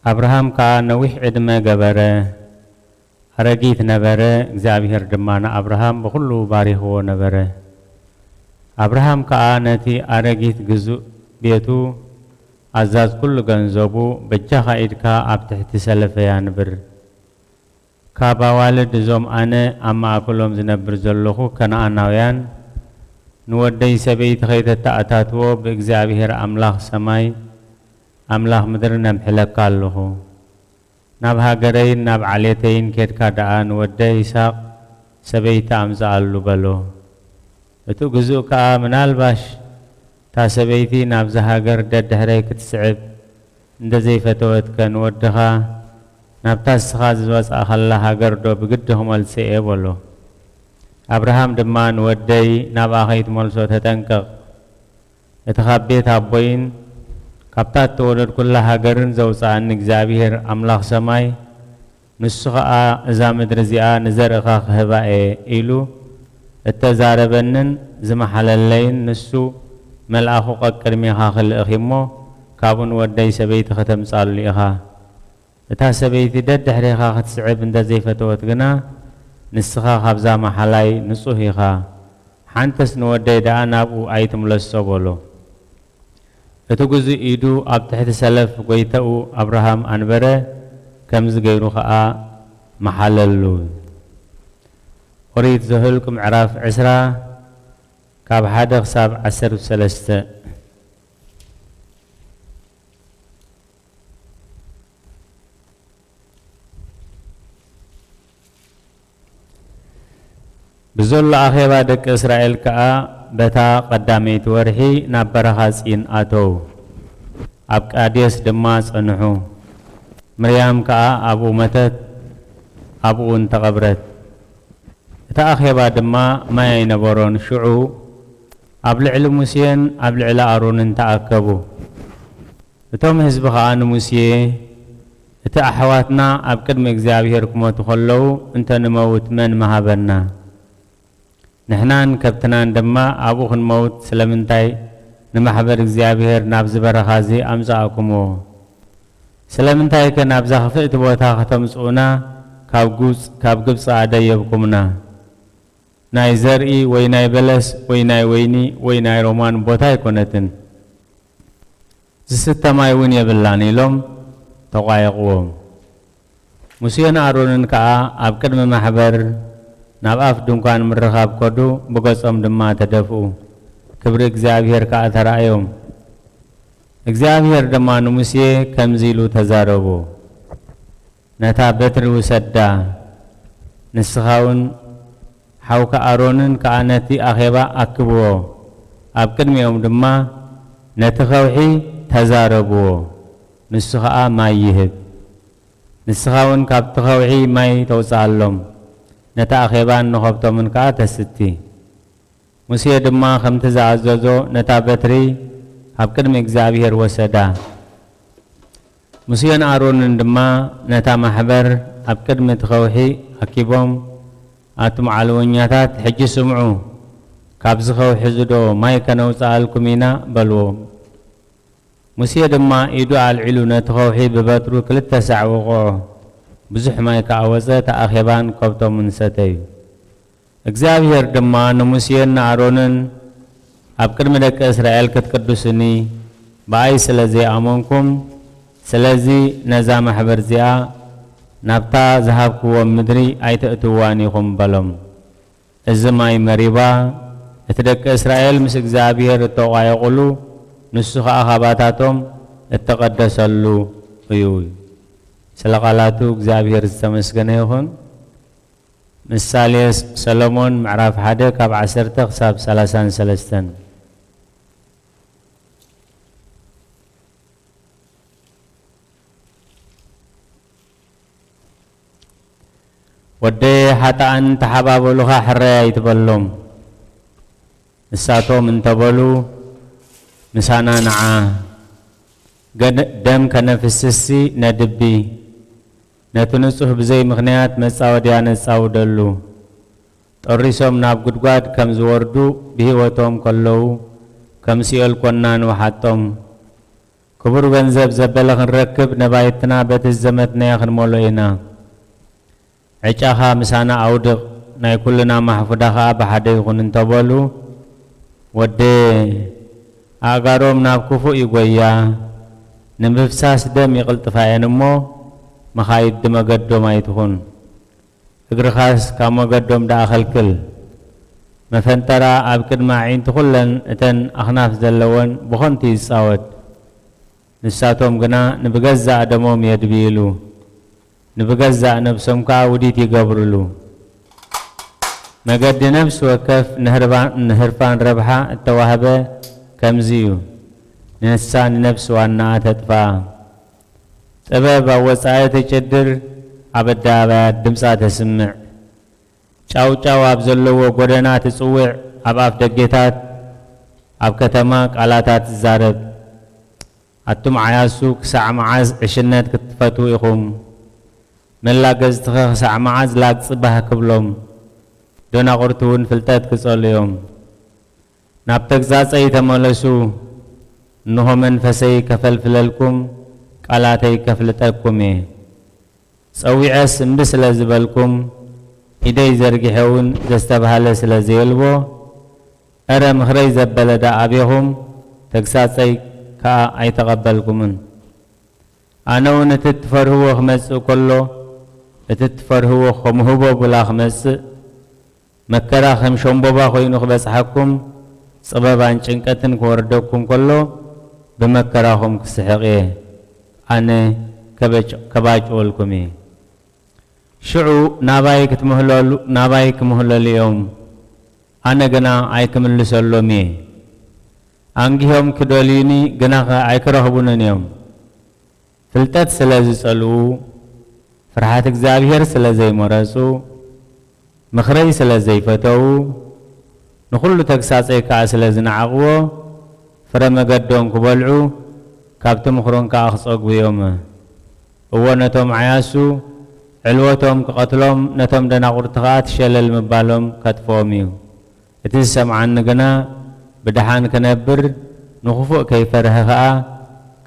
አብርሃም ከዓ ነዊሕ ዕድመ ገበረ አረጊት ነበረ። እግዚአብሔር ድማ ንአብርሃም ብኩሉ ባሪኽዎ ነበረ። አብርሃም ከዓ ነቲ አረጊት ግዙእ ቤቱ አዛዝ ኩሉ ገንዘቡ በጃኻ ኢድካ ኣብ ትሕቲ ሰለፈያ ንብር ካብ ኣዋልድ እዞም ኣነ ኣብ ማእከሎም ዝነብር ዘለኹ ከነኣናውያን ንወደይ ሰበይቲ ከይተተኣታትዎ ብእግዚአብሔር ኣምላኽ ሰማይ ኣምላኽ ምድሪ ነምሕለካ ኣለኹ። ናብ ሃገረይን ናብ ዓሌተይን ኬድካ ደኣ ንወደይ ይስሐቅ ሰበይቲ ኣምፅኣሉ በሎ። እቲ ግዙእ ከዓ ምናልባሽ እታ ሰበይቲ ናብዚ ሃገር ደድሕረይ ክትስዕብ እንደዘይፈተወትከ ንወድኻ ናብታ ንስኻ ዝወፃእኸላ ሃገር ዶ ብግዲ ክመልስ እየ በሎ። አብርሃም ድማ ንወደይ ናብኣ ከይትመልሶ ተጠንቀቕ፣ እቲ ካብ ቤት ኣቦይን ካብታ እተወለድ ኩላ ሃገርን ዘውፃእኒ እግዚአብሔር ኣምላኽ ሰማይ ንሱ ከዓ እዛ ምድሪ እዚኣ ንዘርእኻ ክህባ እየ ኢሉ እተዛረበንን ዝመሓለለይን ንሱ ملأخو قدمي خاخل أخيمو كابون ودي سبيت ختم صار لي أخا إتا سبيت دد حريخا ختسعب انت زيفتوت غنا نسخا خبزا محلاي نصوهي خا حانتس نودي دا نابو آيتم لسو بولو اتوغزو إيدو أب تحت سلف قويتاو أبراهام أنبره كمز غيرو خا محللو أريد زهلكم عراف عسرة كاب حدا خساب 13 بزول أخيبا دك إسرائيل كا بتا قداميت ورحي نابرها سين آتو أب قاديس دماس أنحو مريم كا أبو متت أبو انتقبرت تا أخيبا دما ما ينبرون شعو أبل علم موسين أبل على أرون انتأكبو توم هزبها أن موسيه تا أحواتنا أبكد مكزابير كما تخلو انت نموت من مهابنا نحنان كبتنان دما أبوخن موت سلمنتاي نمحبر اكزابير نابز برخازي أمزاكمو سلمنتاي كنابز خفئت بوتا ختمسونا كاب قبص عدي يبكمنا ناي زرعي ويناي بلس ويناي ويني ويناي رومان بوتاي كونتن زستة ماي وين يبلاني لهم تقايقوهم موسينا أرونن كا أبكد ممحبر ناباف دونكان مرخاب كودو بقصم دما تدفو كبر اكزابير كا أثرائيهم اكزابير دما نمسيه كمزيلو تزاربو نتا بتر وسدا نسخاون حوك أرونن كأنتي أخيبا أكبو أبكد ميوم دما نتخوحي تزاربو نسخاء ما يهب نسخاون كابتخوحي ماي توصالهم نتا أخيبان نخبتو من كاتا ستي مسيه دما خمت زعزوزو نتا بتري أبكد مكزابير وسدا مسيان أرون دما نتا محبر أبكد متخوحي أكيبهم أتم علوانياتات حجي سمعو كابز خوحي زدو ماي كانو سألكمينا بلو مسيه دما إيدو على العلو نتخوحي بباترو كلتا سعوقو بزح ماي كأوزة تأخيبان قبطو من ستي اكزابير دما نمسيان أرونن أبكد مدك إسرائيل كتكدسني باي سلزي أمونكم سلزي نزام حبر زيا نبتا ذهبكو ومدري أي تأتوانيكم بلوم الزماي مريبا اتدك إسرائيل مس اكزابير التوقع يقولو نسخ أخباتاتهم اتقدسلو ويوي سلقالاتو اكزابير الزمسكني يخون مثاليس سلمون معرف حدا كاب 10 خساب 33 ودي حتى أن تحبابو لها حرية يتبلوم الساتو من تبلو مسانا نعا دم كنفسسي ندبي نتنصح بزي مغنيات مساو ديانا ساو دلو طريسهم ناب قدقاد كم زوردو بهوتهم كلو كم سيال كونان وحاتهم كبر بنزب زبلغ نركب نبايتنا بيت الزمت نياخن مولوئنا عجاها مسانا أودق ناي كلنا محفظها بحدي يخون انتبالو ودي أغاروم ناب كفو يقويا نمفساس دم يقلطفاين مو مخايد دم قدوم ايتخون اقر خاص كاما قدوم داخل كل مفنترا أبكد معين تخلن اتن أخناف زلوان بخون تيساوت نساتهم قنا نبغزع دموم يدبيلو نبغزع نفسهم كاوديتي قبرلو مقد نفس وكف نهرفان ربحة التوهبة كمزيو ننسان نفس وانا تدفع سبب وساية تجدر عبدا بعد دمسا تسمع چاو عبزلو وقرنا تسوع عباف دقيتات عب كتماك علاتات الزارب أتم عياسوك ساع معاز عشنات كتفتو إخوم من لاقز تخخ ساع معاز لاق صبها كبلوم دون قرتون فلتات كسول يوم نابتكزاز أي تملسو نهو منفسي كفلفللكم قالاتي كفلتكم سويعس اندس لزبلكم إيدي زرقحون زستبهال سلزيلبو أرى مخري زبل دعابيهم تكساسي كا أي تقبلكمن أنا ونتتفرهو خمس كله تتفرهو خمهبو بلا خمس مكرا خمشون بابا خوينو خبس حكم سببان چنكتن كوردوكم كله بمكراهم كسحقيه أنا كباج أولكمي شعو نابايك مهلل اليوم أنا جنا أيكم اللي سلومي أنجيهم كدوليني جنا أيكرهبون اليوم فلتت سلازي سلو فرحاتك زابير سلازي مرسو مخري سلازي فتو نقول تكساس إيكا سلازي نعقو فرما قدون كبلعو كابت مخرون كأخصوك بيومه هو نتوم عياسو علوتهم كقتلهم نتوم دنا قرطغات شلل مبالهم كتفوميو اتسم عن قنا بدحان كنبر نخفو كيف رهقا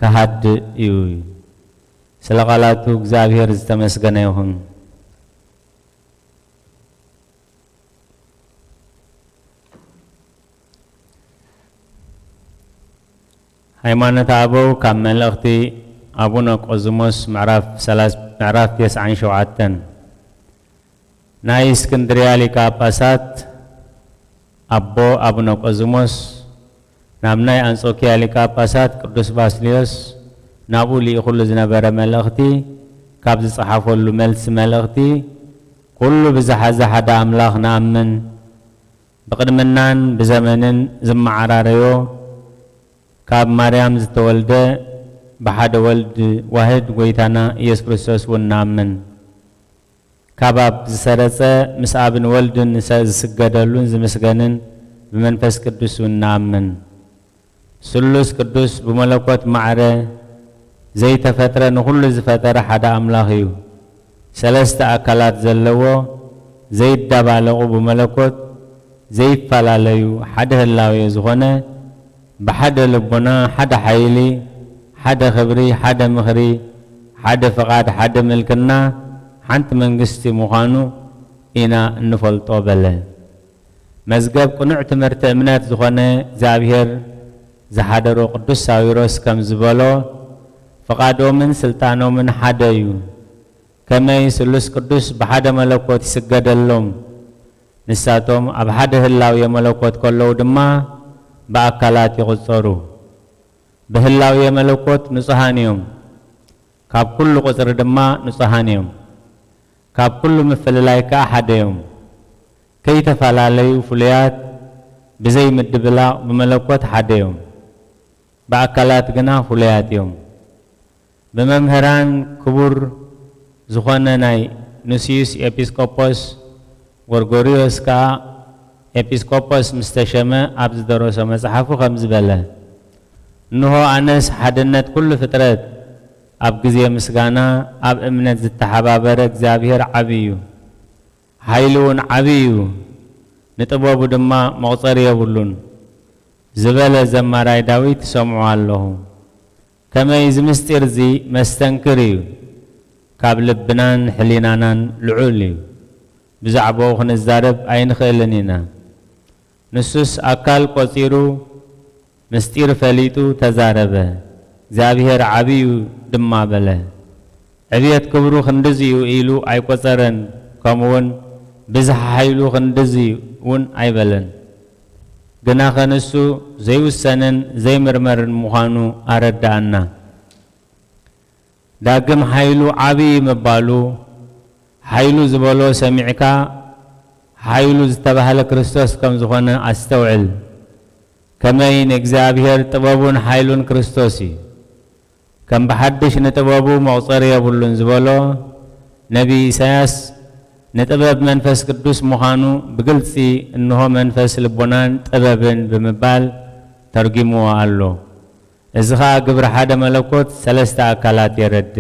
كهد يوي سلقالاتو كزابير زتمسقنيوهم ሃይማኖት አበው ካብ መልእኽቲ አቡነ ቆዝሞስ ምዕራፍ 97 ናይ እስክንድርያ ሊቀ ጳጳሳት አቦ አቡነ ቆዝሞስ ናብ ናይ አንጾኪያ ሊቀ ጳጳሳት ቅዱስ ባስልዮስ ናብኡ ሊኢኹሉ ዝነበረ መልእኽቲ ካብ ዝፀሓፈሉ መልሲ መልእኽቲ ኩሉ ብዝሓዘ ሓደ ኣምላኽ ንኣምን ብቅድምናን ብዘመንን ዝመዓራረዮ كاب مريم زتولد بحد ولد واحد ويتانا يسوع كريستوس ونامن كاباب زسرسة مسابن ولد نساء زسجدلون زمسجنن بمنفس قدوس ونامن سلوس قدوس بملكوت معره زي تفترة نقول زفترة حدا أملاخيو ثلاثة أكلات زلوا زي الدبالغو بملكوت زي فلاليو حدا الله يزغنه بحد لبنا حد حيلي حد خبري حد مخري حد فقاد حد ملكنا حنت منقستي مخانو إنا نفل طوبله مزقب قنعت مرتأمنات زخانة زابير زحادرو قدس ساويروس كم زبالو فقادو من سلطانو من حدايو كما يسلس قدس بحد ملكوت سجد اللوم نساتهم أبحده الله يا ملكوت كله دما بأكلات يغصروا بهلاو يا ملكوت نصحانيهم كاب كل قصر دما نصحانيهم كاب كل مثل لايك أحدهم كي تفعلالي فليات بزي مدبلا بملكوت حدهم بأكلات جنا فليات يوم بممهران كبر زخانة ناي نسيوس إبيسكوبوس غرغوريوس كا إبيسكوبوس مستشمة أبز دروسة مصحفو خمس بلا إنه أنس حدنت كل فترات أب جزية مسجانا أب إمنت التحبابرك زابير عبيو حيلون عبيو نتبوا بدما مغصرية بلون زبالة زمراي داويت سمعوا الله كما يزمسترزي مستنكريو كاب لبنان حلينانان لعوليو بزعبو خنزارب أين خيلنينا نسوس أكال قصيرو مستير فليتو تزاربه زابير عبيو دما بله عبيت كبرو خندزيو إيلو أي قصرن كمون بزح حيلو خندزيو ون أي بلن جنا خنسو زي السنن زي مرمرن مخانو أردانا داقم حيلو عبي مبالو حيلو زبالو سمعكا حيلو زتبهل كريستوس كم زخونا استوعل كما ين اكزابير تبابون حيلون كريستوسي كم بحدش نتبابو معصري بلون زبالو نبي إساياس نتباب منفس قدوس مخانو بقلتي انه منفس لبنان تبابن بمبال ترجموا الله ازخا قبر حدا ملكوت ثلاثة أكلات يرد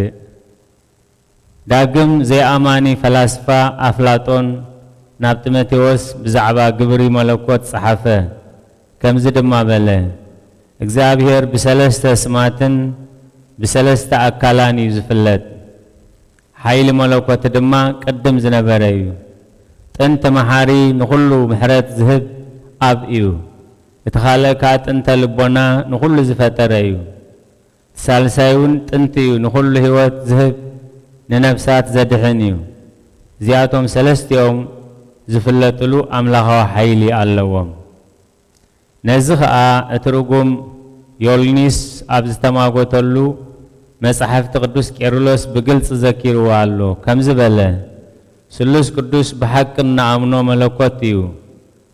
داقم زي أماني فلاسفة أفلاطون نابتمتيوس بزعبا قبري ملكوت صحفة كمز دما بله እግዚአብሔር بسلسته سماتن بسلسته أكالان يزفلت حيل ملوكوت دما قدم زنبره ጥንት መሐሪ ንኹሉ ምሕረት ዝህብ ኣብ እዩ እተኻለካ ጥንተ ልቦና ንኹሉ ዝፈጠረ እዩ ሳልሳዩን ጥንቲ እዩ ንኹሉ ህይወት ዝህብ ንነፍሳት ዘድሕን እዩ እዚኣቶም ሰለስቲኦም ዝፍለጥሉ ኣምላኻዊ ሓይሊ ኣለዎም ነዚ ኸኣ እትርጉም ዮልኒስ ኣብ ዝተማጎተሉ መጽሕፍቲ ቅዱስ ቄርሎስ ብግልጽ ዘኪርዎ ኣሎ ከምዚ በለ سلوس قدوس بحق نأمنو ملكوت يو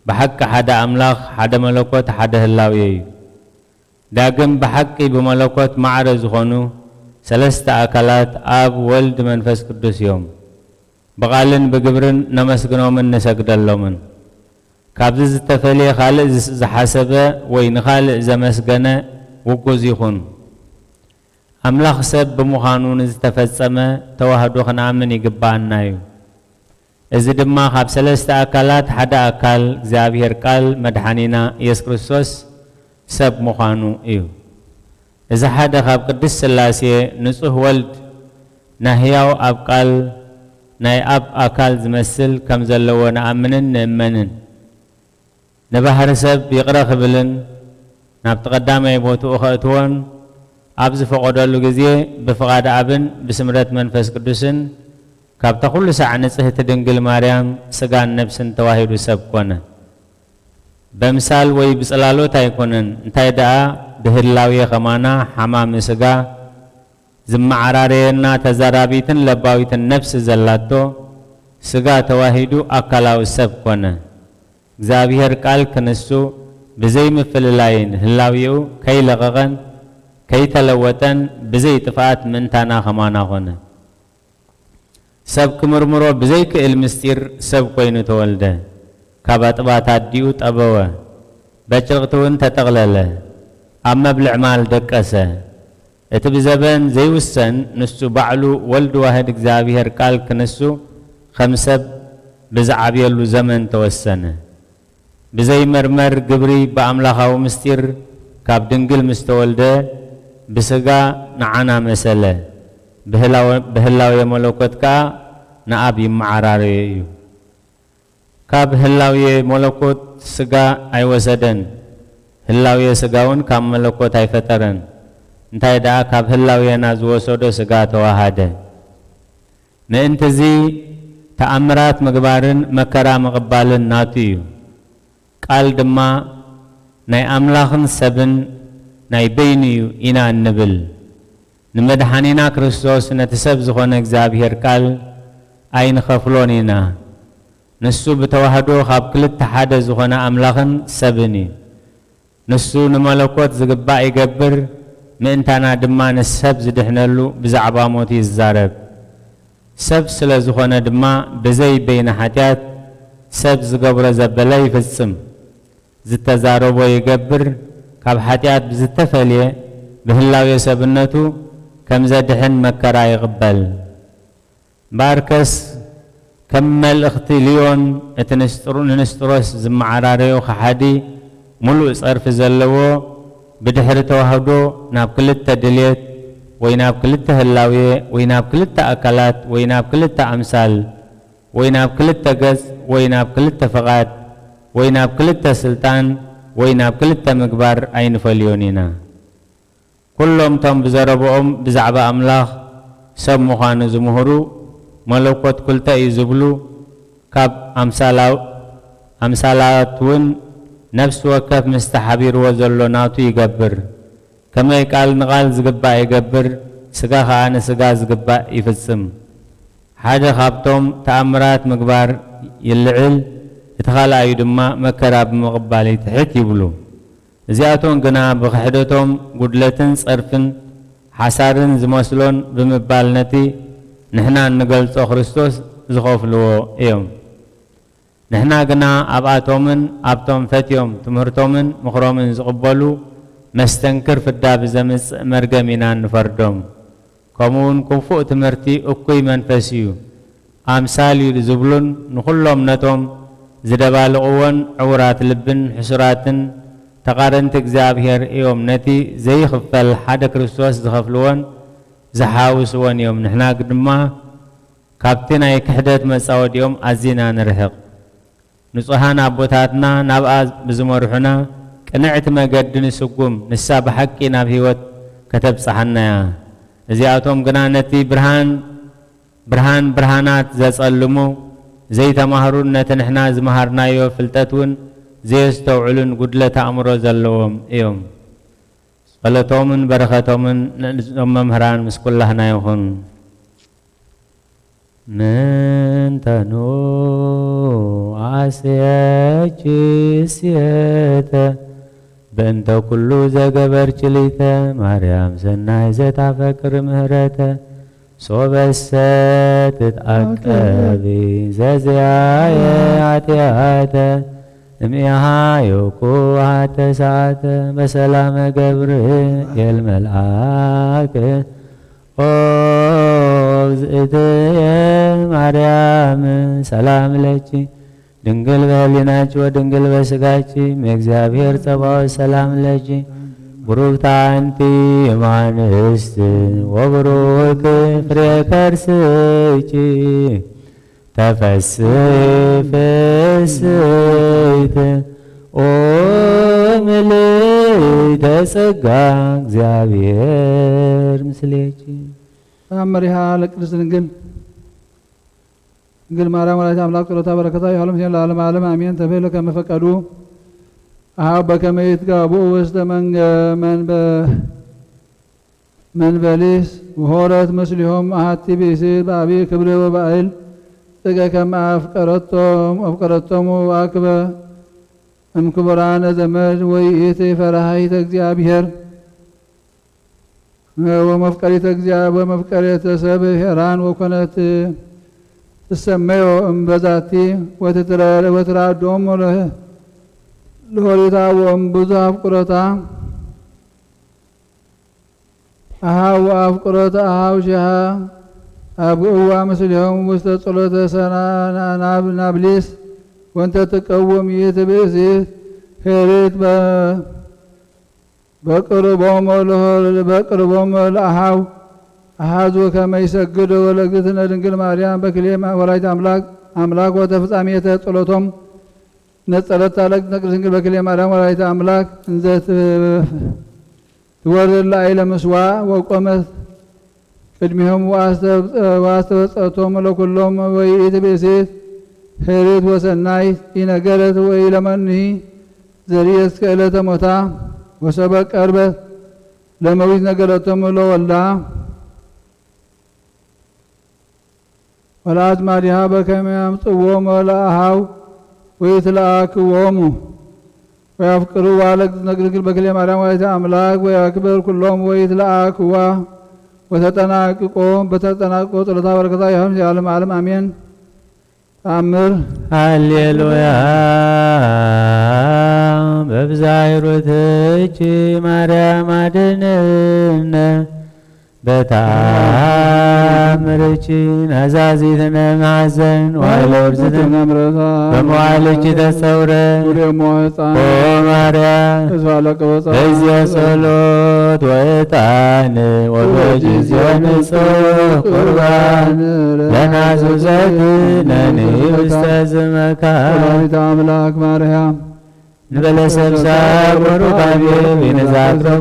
بحق حدا أملاخ حدا ملكوت حدا هلاوي داقم بحقي بملكوت معرض خونو سلست أكلات آب ولد منفس قدوس يوم بغالن بقبرن نمسكنو من نسقد اللومن كابز التفلي خالق زحاسبه وين خالق زمسكنا وقوز يخون أملاخ سب بمخانون زتفسمه توهدو خنامن يقبعنا يو إذا دما خاب سلسة أكلات حدا أكل እግዚአብሔር ቃል መድኃኒና ኢየሱስ ክርስቶስ ሰብ ምዃኑ እዩ إذا حدا خاب ቅድስት ሥላሴ ንጹህ ወልድ ናህያው ኣብ ቃል ናይ ኣብ ኣካል ዝመስል ከም ዘለዎ ንኣምንን ንእመንን ንባህሪ ሰብ ይቕረ ክብልን ናብ ተቐዳማይ ቦትኡ ከእትዎን ኣብ ዝፈቐደሉ ግዜ ብፍቓድ ኣብን ብስምረት መንፈስ ቅዱስን ካብታ ኩሉ ሰዓት ንጽሕቲ ድንግል ማርያም ስጋን ነፍስን ተዋሂዱ ሰብ ኮነ በምሳል ወይ ብጽላሎት ኣይኮነን እንታይ ደኣ ብህላዊ ኸማና ሓማም ስጋ ዝመዓራረየና ተዛራቢትን ለባዊትን ነፍስ ዘላቶ ስጋ ተዋሂዱ ኣካላዊ ሰብ ኮነ እግዚአብሔር ቃል ክንሱ ብዘይ ምፍልላይን ህላዊኡ ከይለቐቐን ከይተለወጠን ብዘይ ጥፋት ምንታና ኸማና ኾነ ሰብ ክምርምሮ ብዘይ ክእል ምስጢር ሰብ ኮይኑ ተወልደ ካብ ኣጥባት ኣዲኡ ጠበወ በጭርቅቱን ተጠቕለለ ኣብ መብልዕ ማል ደቀሰ እቲ ብዘበን ዘይውሰን ንሱ ባዕሉ ወልድ ዋህድ እግዚአብሔር ቃል ክንሱ ከም ሰብ ብዝዓብየሉ ዘመን ተወሰነ ብዘይ መርመር ግብሪ በኣምላኻዊ ምስጢር ካብ ድንግል ምስ ተወልደ ብስጋ ንዓና መሰለ بهلاوي ملكوت كا نأب يمعراري يو كاب هلاوي ملكوت سجا أي وسدن هلاوي سجاون كام ملكوت أي فترن انتهي دا كاب هلاوي ناز وسودو سجا تواهده ننتزي تأمرات مقبارن مكرا مقبالن ناتيو قال دما ناي أملاخن سبن ناي بينيو إنا النبل نمدحانينا كريستوس نتسب زخون እግዚአብሔር ቃል አይን ኸፍሎኒና ንሱ በተዋህዶ ካብ ክልተ ሓደ ዝኾነ ኣምላኽን ሰብኒ ንሱ ንመለኮት ዝግባእ ይገብር ምእንታና ድማ ንሰብ ዝድሕነሉ ብዛዕባ ሞት ይዛረብ ሰብ ስለ ዝኾነ ድማ ብዘይ በይነ ሓጢአት ሰብ ዝገብሮ ዘበለ ይፍጽም ዝተዛረቦ ይገብር ካብ ሓጢአት ብዝተፈልየ ብህላዊ ሰብነቱ كم زدحن مكرا يقبل باركس كمل اختليون نستروس زمعراريو خحادي ملو صرف زلوو بدحر توهدو ناب كلتا دليت ويناب كلتا هلاوية ويناب كلتا أكلات ويناب كلتا أمثال ويناب كلتا قز ويناب كلتا فقاد ويناب كلتا سلطان ويناب كلتا مقبار أين فليونينا كلهم تم بزربهم بزعب أملاخ سب مخان زمهرو ملوكوت كلتا يزبلو كاب أمثالاتون نفس وكف مستحبير وزلو ناتو يقبر كما يقال نقال زقباء يقبر سقا خان سقا زقباء يفسم حاجة خابتهم تأمرات مقبار يلعل يتخالى يدما مكراب مقبالي تحت يبلو زياتون قنا بخحدتهم قدلتن صرفن حسارن زمسلون بمبالنتي نحنا نقلت خريستوس زخوف له يوم نحنا قنا أبعاتومن أبتوم فتيوم تمهرتومن مخرومن زقبلو مستنكر في الداب زمس مرقمنا نفردوم كمون كفوء تمرتي أكوي منفسيو أمثالي زبلون نخلهم نتوم زدبال قوان عورات لبن حسراتن ተቃረንቲ እግዚአብሔር እዮም ነቲ ዘይኽፈል ሓደ ክርስቶስ ዝኸፍልዎን ዝሓውስዎን እዮም ንሕና ድማ ካብቲ ናይ ክሕደት መጻወዲኦም ኣዝና ንርሕቕ ንጹሃን ኣቦታትና ናብኣ ብዝመርሑና ቅንዕቲ መገዲ ንስጉም ንሳ ብሓቂ ናብ ህይወት ከተብፅሓና እያ እዚኣቶም ግና ነቲ ብርሃናት ዘጸልሙ ዘይተማህሩን ነቲ ንሕና ዝመሃርናዮ ፍልጠት እውን ዘየስተውዕሉን ጉድለት ኣእምሮ ዘለዎም እዮም ጸሎቶምን በረኸቶምን ንእዞም መምህራን ምስ ኩላህና ይኹን ምንተኑ አስያች ስየተ በእንተ ኩሉ ዘገበርች ሊተ ማርያም ሰናይ ዘታፈቅር ምህረተ ሶበሰ ትትአቀቢ ዘዝያየ ኃጢአተ እምያሃ የኩሃተ ሰዓተ በሰላመ ገብርኤል መልአክ እግዝእትየ ማርያም ሰላም ለኪ ድንግል በህሊናች ወድንግል በስጋች እግዚአብሔር ጸባኦት ሰላም ለኪ ቡሩክት አንቲ እማንስት ወቡሩክ ፍሬ ከርስኪ ተፈሥሒ ፍሥሕት ኦ ምልዕተ ጸጋ እግዚአብሔር ምስሌኪ ተአምሪሃ ለቅድስት ድንግል ማርያም ወላዲተ አምላክ ጸሎታ በረከታ ይሁን ለዓለመ ዓለም አሜን። ተቤለ ከመፈቀዱ አኀው በከመ ይትጋብኡ ውስተ መንበሊስ ወሆረት ምስሊሆም አሐቲ ብእሲት በአብይ ክብር ወባዕል ጥቀ ከመ አፍቀረቶሙ ወአክበ እምክቡራነ ዘመድ ወይእቲ ፈራሃይተ እግዚአብሔር ወመፍቀሪተ ሰብ ሄራን ወኮነት ትሰመዮ እምበዛቲ ወትራዶሙ ለሆሪታ ወእምብዙ አፍቁረታ አኀው አፍቁረተ አኀው ሸሃ አብእዋ ምስሌሆም ውስተ ጸሎተ ናብሊስ ወንተ ትቀወም ይእቲ ብእሲት ሄሪት በቅርቦሙ ለአኀው አኀዙ ከመ ይሰግዱ ወለእግዝእትነ ድንግል ማርያም በክልኤ ወላዲተ አምላክ ወተፍጻሜተ ጸሎቶም ነጸለታ ለእግዝእትነ ቅድስት ድንግል በክልኤ ማርያም ወላዲተ አምላክ እንዘ ትወርድ ላዕለ ምስዋዕ ወቆመት ቅድሚሆም ወአስተበጽአቶሙ ለኵሎም ወይእቲ ብእሲት ሄሪት ወሰናይት ኢነገረት ወኢለመንሂ ዘርየት እስከ ዕለተ ሞታ ወሰበቅ ቀርበት ለመዊት ነገረቶሙ ለወልዳ ወለአዝማዲሃ በከመ ያምጽእዎሙ ለአኀው ወይትለአክዎሙ ወያፍቅሩዋ ለእግዝእትነ ድንግል በክልኤ ማርያም ወላዲተ አምላክ ወያክብር ኩሎሙ ወይትለአክዋ በተጠናቅቆ ጸሎታ በረከታ ይሁን ለዓለመ ዓለም አሜን። ተአምር ሃሌሉያ በብዛይሮትች ማርያም አድኅነነ በተአምርች ናዛዚትነ ማዕዘን ዋይለወርዝትነ በመዋዕልች ተሰውረ ኦ ማርያም በዚያ ጸሎት ወዕጣን ወበጊዜው ንጹሕ ቁርባን ለናዙዘትነኒ ውስተ ዝመካን ወላዲተ አምላክ ማርያም ንበለሰብሳብ ወሩካቤ ቤነዛትሮም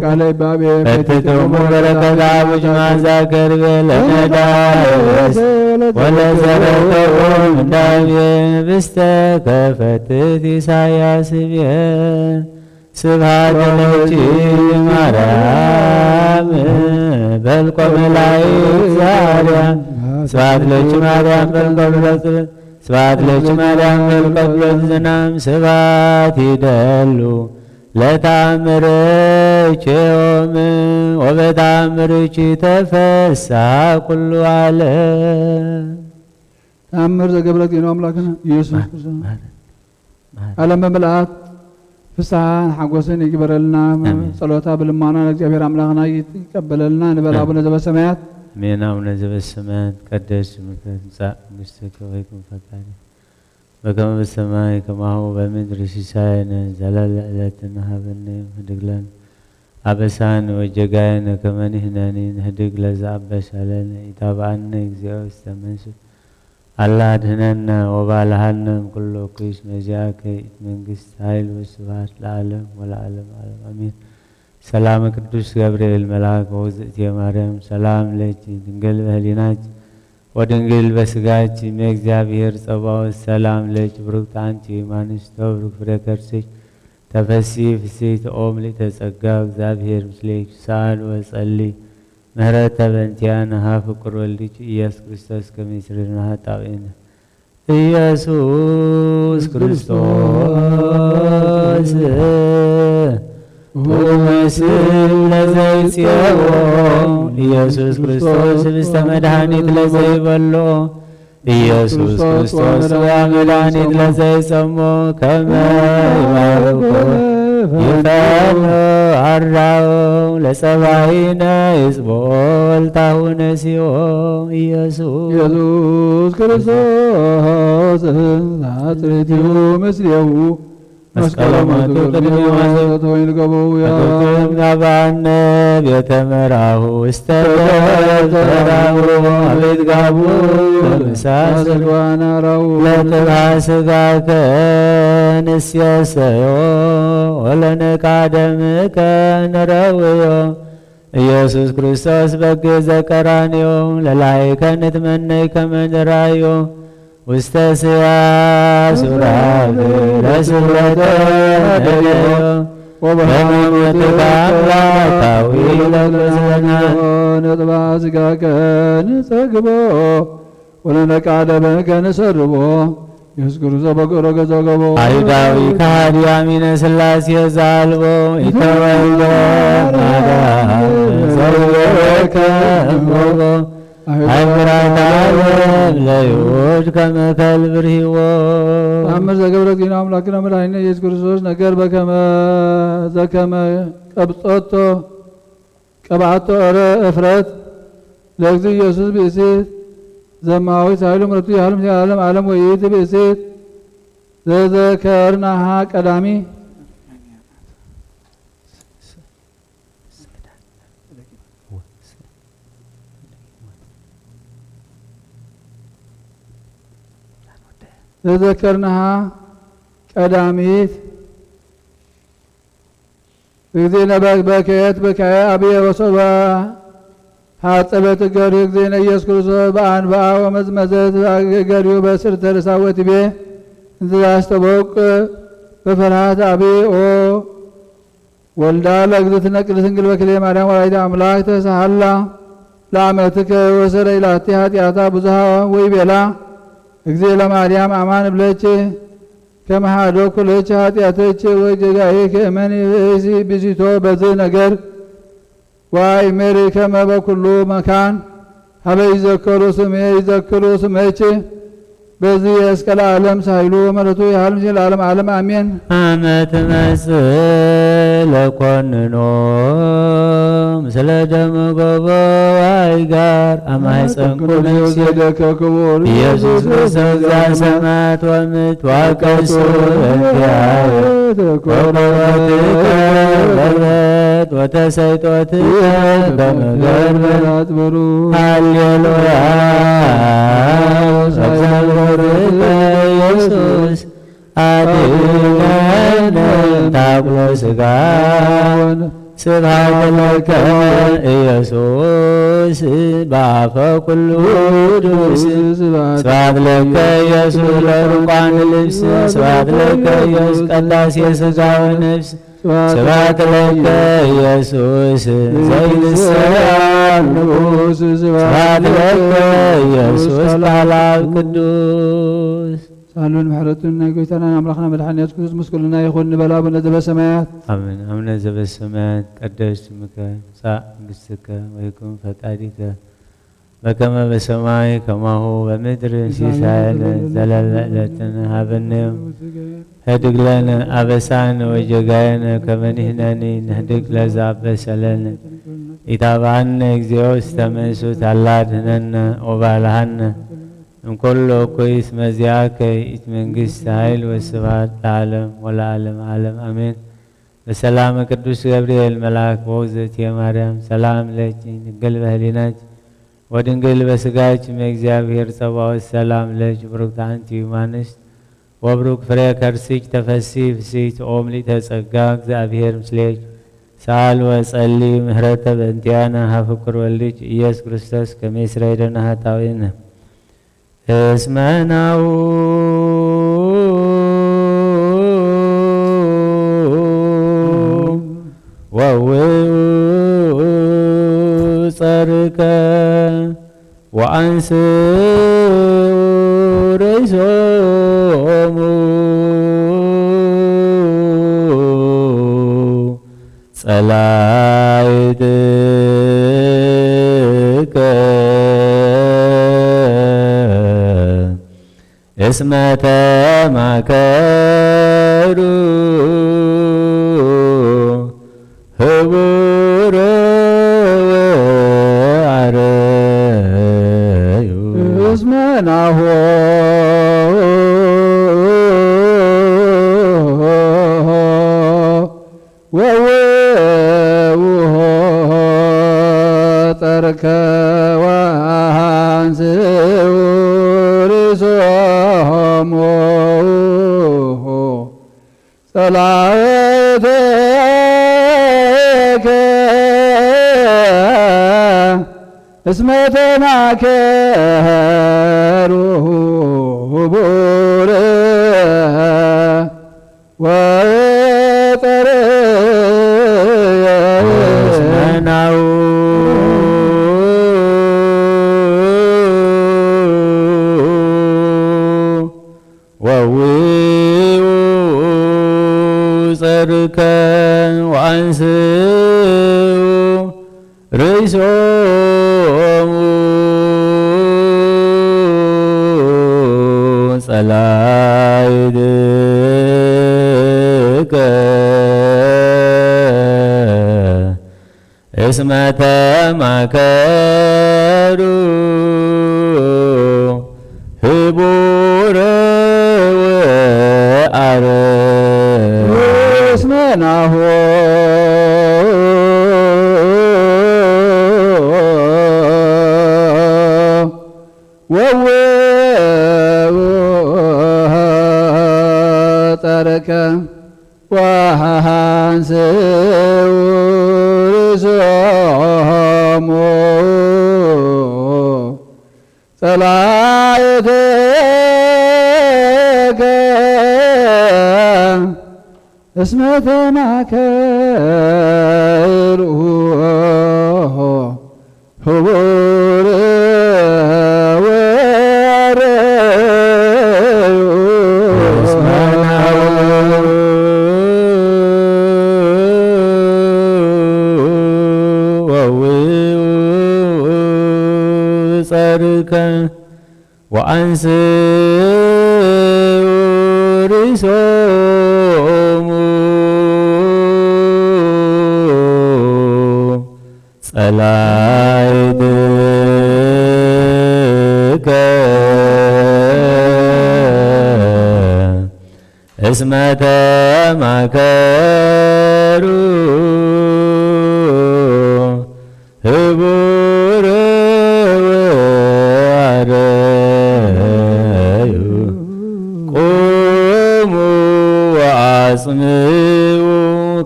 ፈትቶሙ በረከታ አቡጅ ማዛ ከርቤ ለነዳስ ወለዘረተኦም እንዳቤ ብስተ ከፈትት ኢሳያስ ቤ ስብሐት ለኪ ማርያም በልቆ መላእክት ዛርያ ስብሐት ለኪ ማርያም በልቆ ስብሐት ለኪ ማርያም በልቆት ዝናም ስብሐት ይደሉ ለተአምርኪ ዮም ወበተአምርኪ ተፈስሐ ኩሉ ዓለም። ተአምር ዘገብረት ጌኖ አምላክነ ኢየሱስ ክርስቶስ ዓለም በምልአት ፍስሐን ሓጎስን ይግበረልና ጸሎታ ብልማና ለእግዚአብሔር አምላክና ይቀበለልና ንበል አቡነ ዘበሰማያት አሜን። አቡነ ዘበሰማያት ይትቀደስ ስምከ ትምጻእ መንግሥትከ ወይኩን ፈቃድከ በከመ በሰማይ ከማሁ በምድር ሲሳየነ ዘለለ ዕለትነ ሀበነ ኅድግ ለነ አበሳነ ወጌጋየነ ከመ ንሕነኒ ንኅድግ ለዘአበሰ ለነ ኢታብአነ እግዚኦ ውስተ መንሱት አላ አድኅነነ ወባልሐነ እምኩሉ እኩይ እስመ ዚአከ ይእቲ መንግሥት ኃይል ወስብሐት ለዓለም ወለዓለመ ዓለም አሜን። ሰላም ቅዱስ ገብርኤል መልአክ ወውእግዝእትየ ማርያም ሰላም ለኪ ድንግል በህሊናኪ ወድንግል በሥጋኪ እምእግዚአብሔር ጸባኦት ሰላም ለኪ ብሩክት አንቲ እማንስቶ ብሩክ ፍሬ ከርሥኪ ተፈሥሒ ፍሥሕት ኦ ምልዕተ ጸጋ እግዚአብሔር ምስሌኪ ሳል ወጸልይ ምህረተ በእንቲአነ ፍቁር ወልድኪ ኢየሱስ ክርስቶስ ከመ ይስረይ ለነ ኃጣውኢነ ኢየሱስ ክርስቶስ ወመስል ለዘይጼኦ ኢየሱስ ክርስቶስ ምስተ መድኃኒት ለዘይበሎ ኢየሱስ ክርስቶስ ወመድኃኒት ለዘይጸሞ ከመ ይባርኮ ይፈኖ አራው ለጸባይነ ይጽቦል ታሁነ ሲኦ ኢየሱስ ክርስቶስ ዛትሬቲሁ ምስሌሁ መስቀለማቱ ቅድሜ ማዘቶ ይልገበው ያባነ ቤተ መራሁ ውስተ ተራሁ አቤት ጋቡ ለምሳሰልዋናራው ለጥብሐ ሥጋከ ንሴሰዮ ወለነቃ ደምከ ንረውዮ ኢየሱስ ክርስቶስ በግ ዘቀራንዮ ለላይከ ንትመነይ ከመ ንራዮ ውስተ ስያ ሱራፌ ለስብረተ ነደዮ ወበመትከ አምላካዊ ለግዝና ነጥባ ሥጋከ ንጸግቦ ወለነቃ ደምከ ንሰርቦ ኢየሱስ ክርስቶስ በጎረ ገዘገቦ አይሁዳዊ ከሃዲ አሚነ ሥላሴ ዛልቦ ይተወልደ ማርያም ዘውከ እምቦ አይምራት ዓለም ለይሁድ ከመ ከልብ ርሂቦ ተአምር ዘገብረ ዚና አምላክነ መድኃኒነ ኢየሱስ ክርስቶስ ነገር በከመ ዘከመ ቀብአቶ እፍረት ለእግዚእ ኢየሱስ ብእሲት ዘማዊት ኃይሉ ምሕረቱ የዓለም የዓለም ዓለም ወይእቲ ብእሲት ዘዘከርናሃ ቀዳሚ ዘዘከርናሃ ቀዳሚት እግዚእነ በከየት በካየ አብየ ወሶባ ሀጸበት ገሪ እግዚእነ ኢየሱስ ክርስቶስ በአንብአ ወመዝመዘት ገሪው በስርተ ርእሳወት ቤ እንዘያስተበውቅ በፍርሃት አብየ ኦ ወልዳ ለእግዝእትነ ቅድስት ድንግል በክልኤ ማርያም ወላዲተ አምላክ ተሳሃላ ለአመትከ ወሰረይ ላቲ ኃጢአታ ብዙሃ ወይቤላ እግዚእ ለማርያም አማን ብለች ከመሃዶ ኩለች ኃጢአተች ወጀጋዬ ከመን ብዚቶ በዚህ ነገር ዋይ ሜሪ ከመ በኩሉ መካን ሀበ ይዘከሩ ስሜ ይዘክሩ ስመች በዚህ የእስከ ለዓለም ሳይሉ ምሕረቱ የዓለም ለዓለም ዓለም አሜን። አመት መጽእ ለኮንኖ ምስለ ደመ ጎበዋይ ጋር አማይፀንኩነ ሲደከ ክቡር ኢየሱስ ክርስቶስ ዘሰማያት ወምድር ዋቀሱ እንቲአየ ተቆረጥከ በረት ወተሰይጦትከ በመገርበት በሩ ሃሌሉያ ኢየሱስ አድኅነነ ታኩሎ ሥጋወነ ስብሐት ለከ ኢየሱስ በአፈ ኩሉ ቅዱስ ስብሐት ለከ ኢየሱስ ለርቋን ልብስ ስብሐት ለከ ኢየሱስ ቀዳሴ ሥጋ ወነፍስ ስብሐት ለከ ኢየሱስ ዘይልሰን ንጉሥ ስብሐት ለከ ኢየሱስ ቃላብ ቅዱስ ሳሉን ምሕረቱና ጌታና አምላክና መድኃኒነ ኢየሱስ ክርስቶስ ምስጉንና ይኹን ንበል አቡነ ዘበሰማያት አሜን። አቡነ ዘበሰማያት ይትቀደስ ስምከ ትምጻእ መንግሥትከ ወይኩን ፈቃድከ በከመ በሰማይ ከማሁ በምድር ሲሳየነ ዘለለ ዕለትነ ሀበነ ዮም ኅድግ ለነ አበሳነ ወጌጋየነ ከመ ንሕነኒ ንኅድግ ለዘአበሰ ለነ ኢታብአነ እግዚኦ ውስተ መንሱት አላ አድኅነነ ወባልሐነ እንኩሎ ኩይስ መዚአከ ኢት መንግሥት ኃይል ወስብሐት ለዓለም ወለዓለም ዓለም አሜን። በሰላም ቅዱስ ገብርኤል መልአክ በውእትየ ማርያም ሰላም ለኪ ድንግል በህሊናኪ ወድንግል በሥጋኪ እግዚአብሔር ጸባኦት ሰላም ለኪ ብሩክት አንቲ እምአንስት ወብሩክ ፍሬ ከርሥኪ ተፈሥሒ ፍሥሕት ኦ ምልዕተ ጸጋ እግዚአብሔር ምስሌኪ ሳል ወጸሊ ምህረተ በእንቲአነ ሀበ ፍቁር ወልድኪ ኢየሱስ ክርስቶስ ከመ ይስረይ ለነ ኃጣውኢነ እስመ ናሁ ጸርከ ወአንስኡ ርእሶሙ ጸላእትከ እስመ ተማከሩ ህቡረ ወአረዩ እስመ ናሁ ጸርከ ወአንስኡ ርእሶሙ ጸላእትከ እስመ ተማከሩ ህቡረ ወአረዩ እስመ ናሁ ጸርከ ወአንስኡ ርእሶሙ ጸላእትከ እስመ ተማከሩ ህቡረ ወአረዩ እስመ ናሁ ጸርከ ወአንስኡ ርእሶሙ ጸላእትከ እስመ ተማከሩ ህቡረ ወአረዩ እስመ ናሁ ጸርከ ወአንስኡ ርእሶሙ ጸላእትከ እስመ ተማከሩ ህቡረ ወአረዩ ቁሙ ወአጽምዑ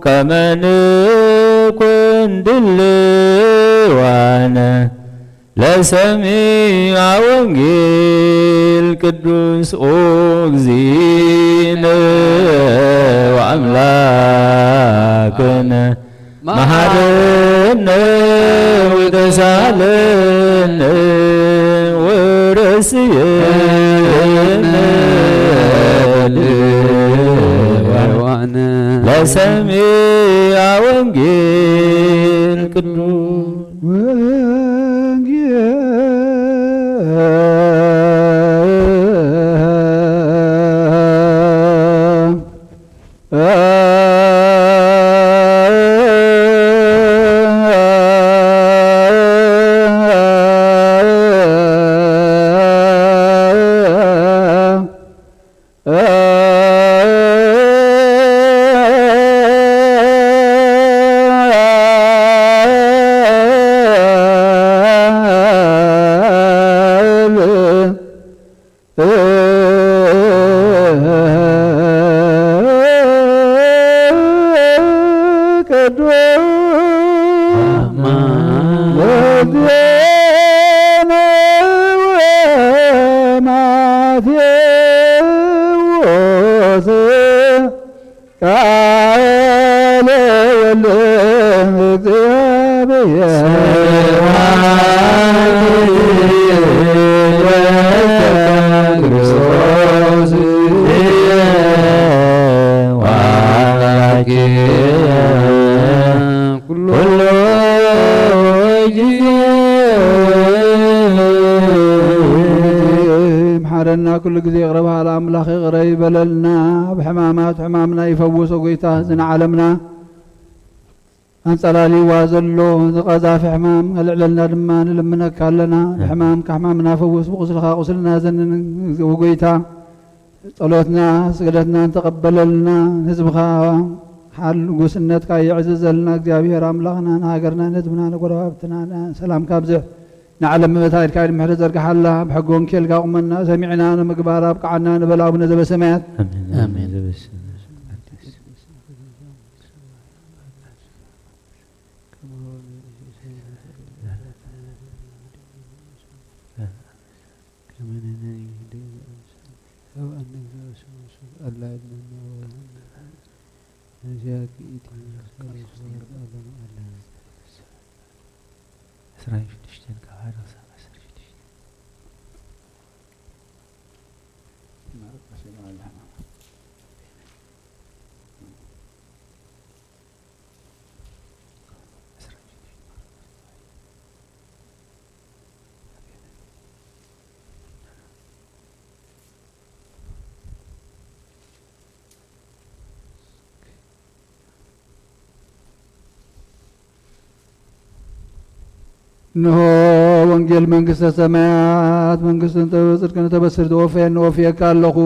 ከመ ንኩን ድልዋነ ለሰሚዐ ወንጌል ቅዱስ ኦ እግዚእነ ወአምላክነ መሐረነ ወተሳለነ ወረስየነ ልዋነ ለሰሚዐ ወንጌል ቅዱስ ቃለ ወልድ محرنا كل ጊዜ يقربها الأملاخ يقرب بللنا بحمامات حمامنا يفوس وقيته زن عالمنا أنصلالي وازلو قذاف حمام العللنا دمان لمنا كالنا بحمام كحمامنا فوس وقسلها قسلنا زن وقيته صلوتنا سجدتنا تقبللنا نزبخا حال قسنتك يعززلنا እግዚአብሔር አምላኽና ሃገርና ነዝብና ነጎረባብትና ሰላም ካብዝሕ نعلم متى كان محرز ارجح الله بحقون كل قومنا سمعنا مقبار ابقعنا نبلا ونزل سمعت امين إنه وانجيل منقصة السماوات منقصة صدقنا تبصر توفين وفيك الله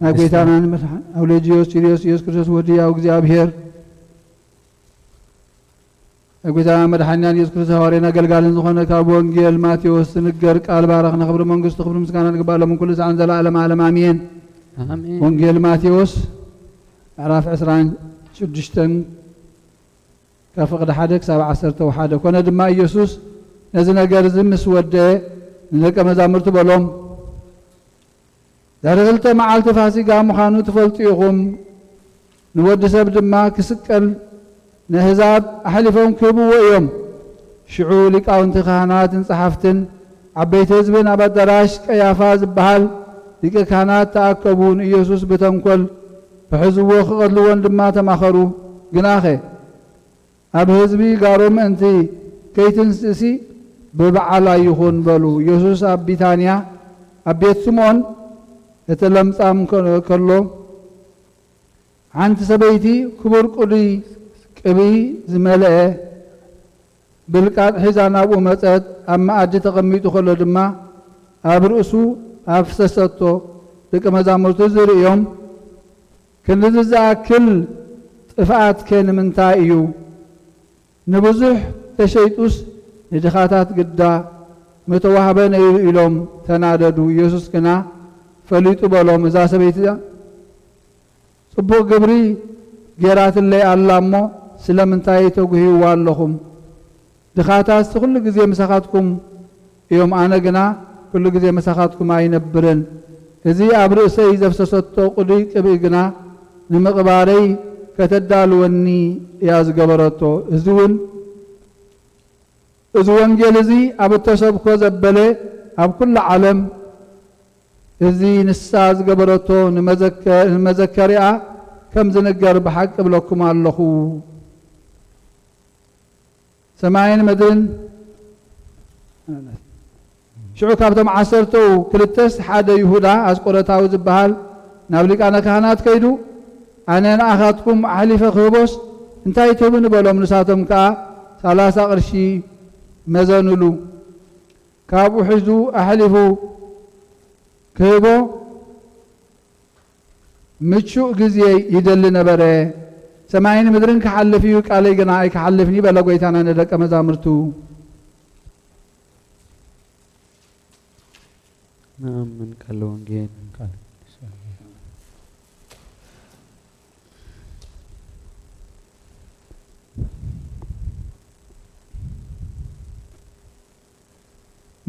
نقيتانا أوليجيوس تيريوس يوس كريستوس ودي أو እግዚአብሔር نقيتانا مدحنان يوس كريستوس هوارينا قلقالن زخونا كاب وانجيل ماتيوس نقر قال بارخ نخبر منقصة خبر مسكانا نقبال من كل سعان زل عالم عالم آمين وانجيل ماتيوس عراف عسران شدشتن كفقد حدك 17 وحدك كنا دما يسوس نزنا غرز مسوده نلقى مزامرت بلوم دارغلت معالت فاسيغا مخانو تفلطيهم نود سب دما كسقل نهزاب احلفهم كبو يوم شعو لقاونت كهنات صحفتن عبيت حزبن ابدراش قيافا زبحال لك كهنات تاكبون يسوس بتنكل بحزبو خقلون دما تماخرو غناخه أب حزبي قارم أنتي كيتنسسي ببعلا يخون بلو يسوس أب بيتانيا أب بيت سمون يتلمسام كله عنت سبيتي كبر قري كبي زملائه بالقاد حزان أبو مسعد أما أجي تقميتو خلو دما أب رؤسو أفسستو لك مزامرتو زر يوم كنزا كل طفعات كان من تائيو نبزح تشيطوس ندخاتات قدا متوهبين إلهم تناددوا يسوس كنا فليتو بلوم إذا سبيتها صبو قبري قيرات اللي ألامو سلمن تايتو قهي واللهم دخاتات كل قزي مساخاتكم يوم أنا قنا كل قزي مساخاتكم أين برن إذي أبرئ سيزف سستو قدي كبي قنا نمقباري كتدالوني ياز قبرتو ازون جلزي ابو تشبكو زبله اب كل عالم ازي نساز قبرتو نمذكريا كم زنقر بحق بلكم الله سماعين مدن شعو كابتم عصرتو كلتس حدا يهودا اسقرتاو زبحال نابليك انا كهنات كيدو أنا أخذتكم أحلف خبز انتهي تبون بلوم نساتم كا 30 قرشي مزنلو كابو حزو أحلفو كيبو متشو غزي يدل نبره سماعين مدرن كحلفيو قالي غناي كحلفني بلغويتانا ندق مزامرتو نعم من قالون جين قال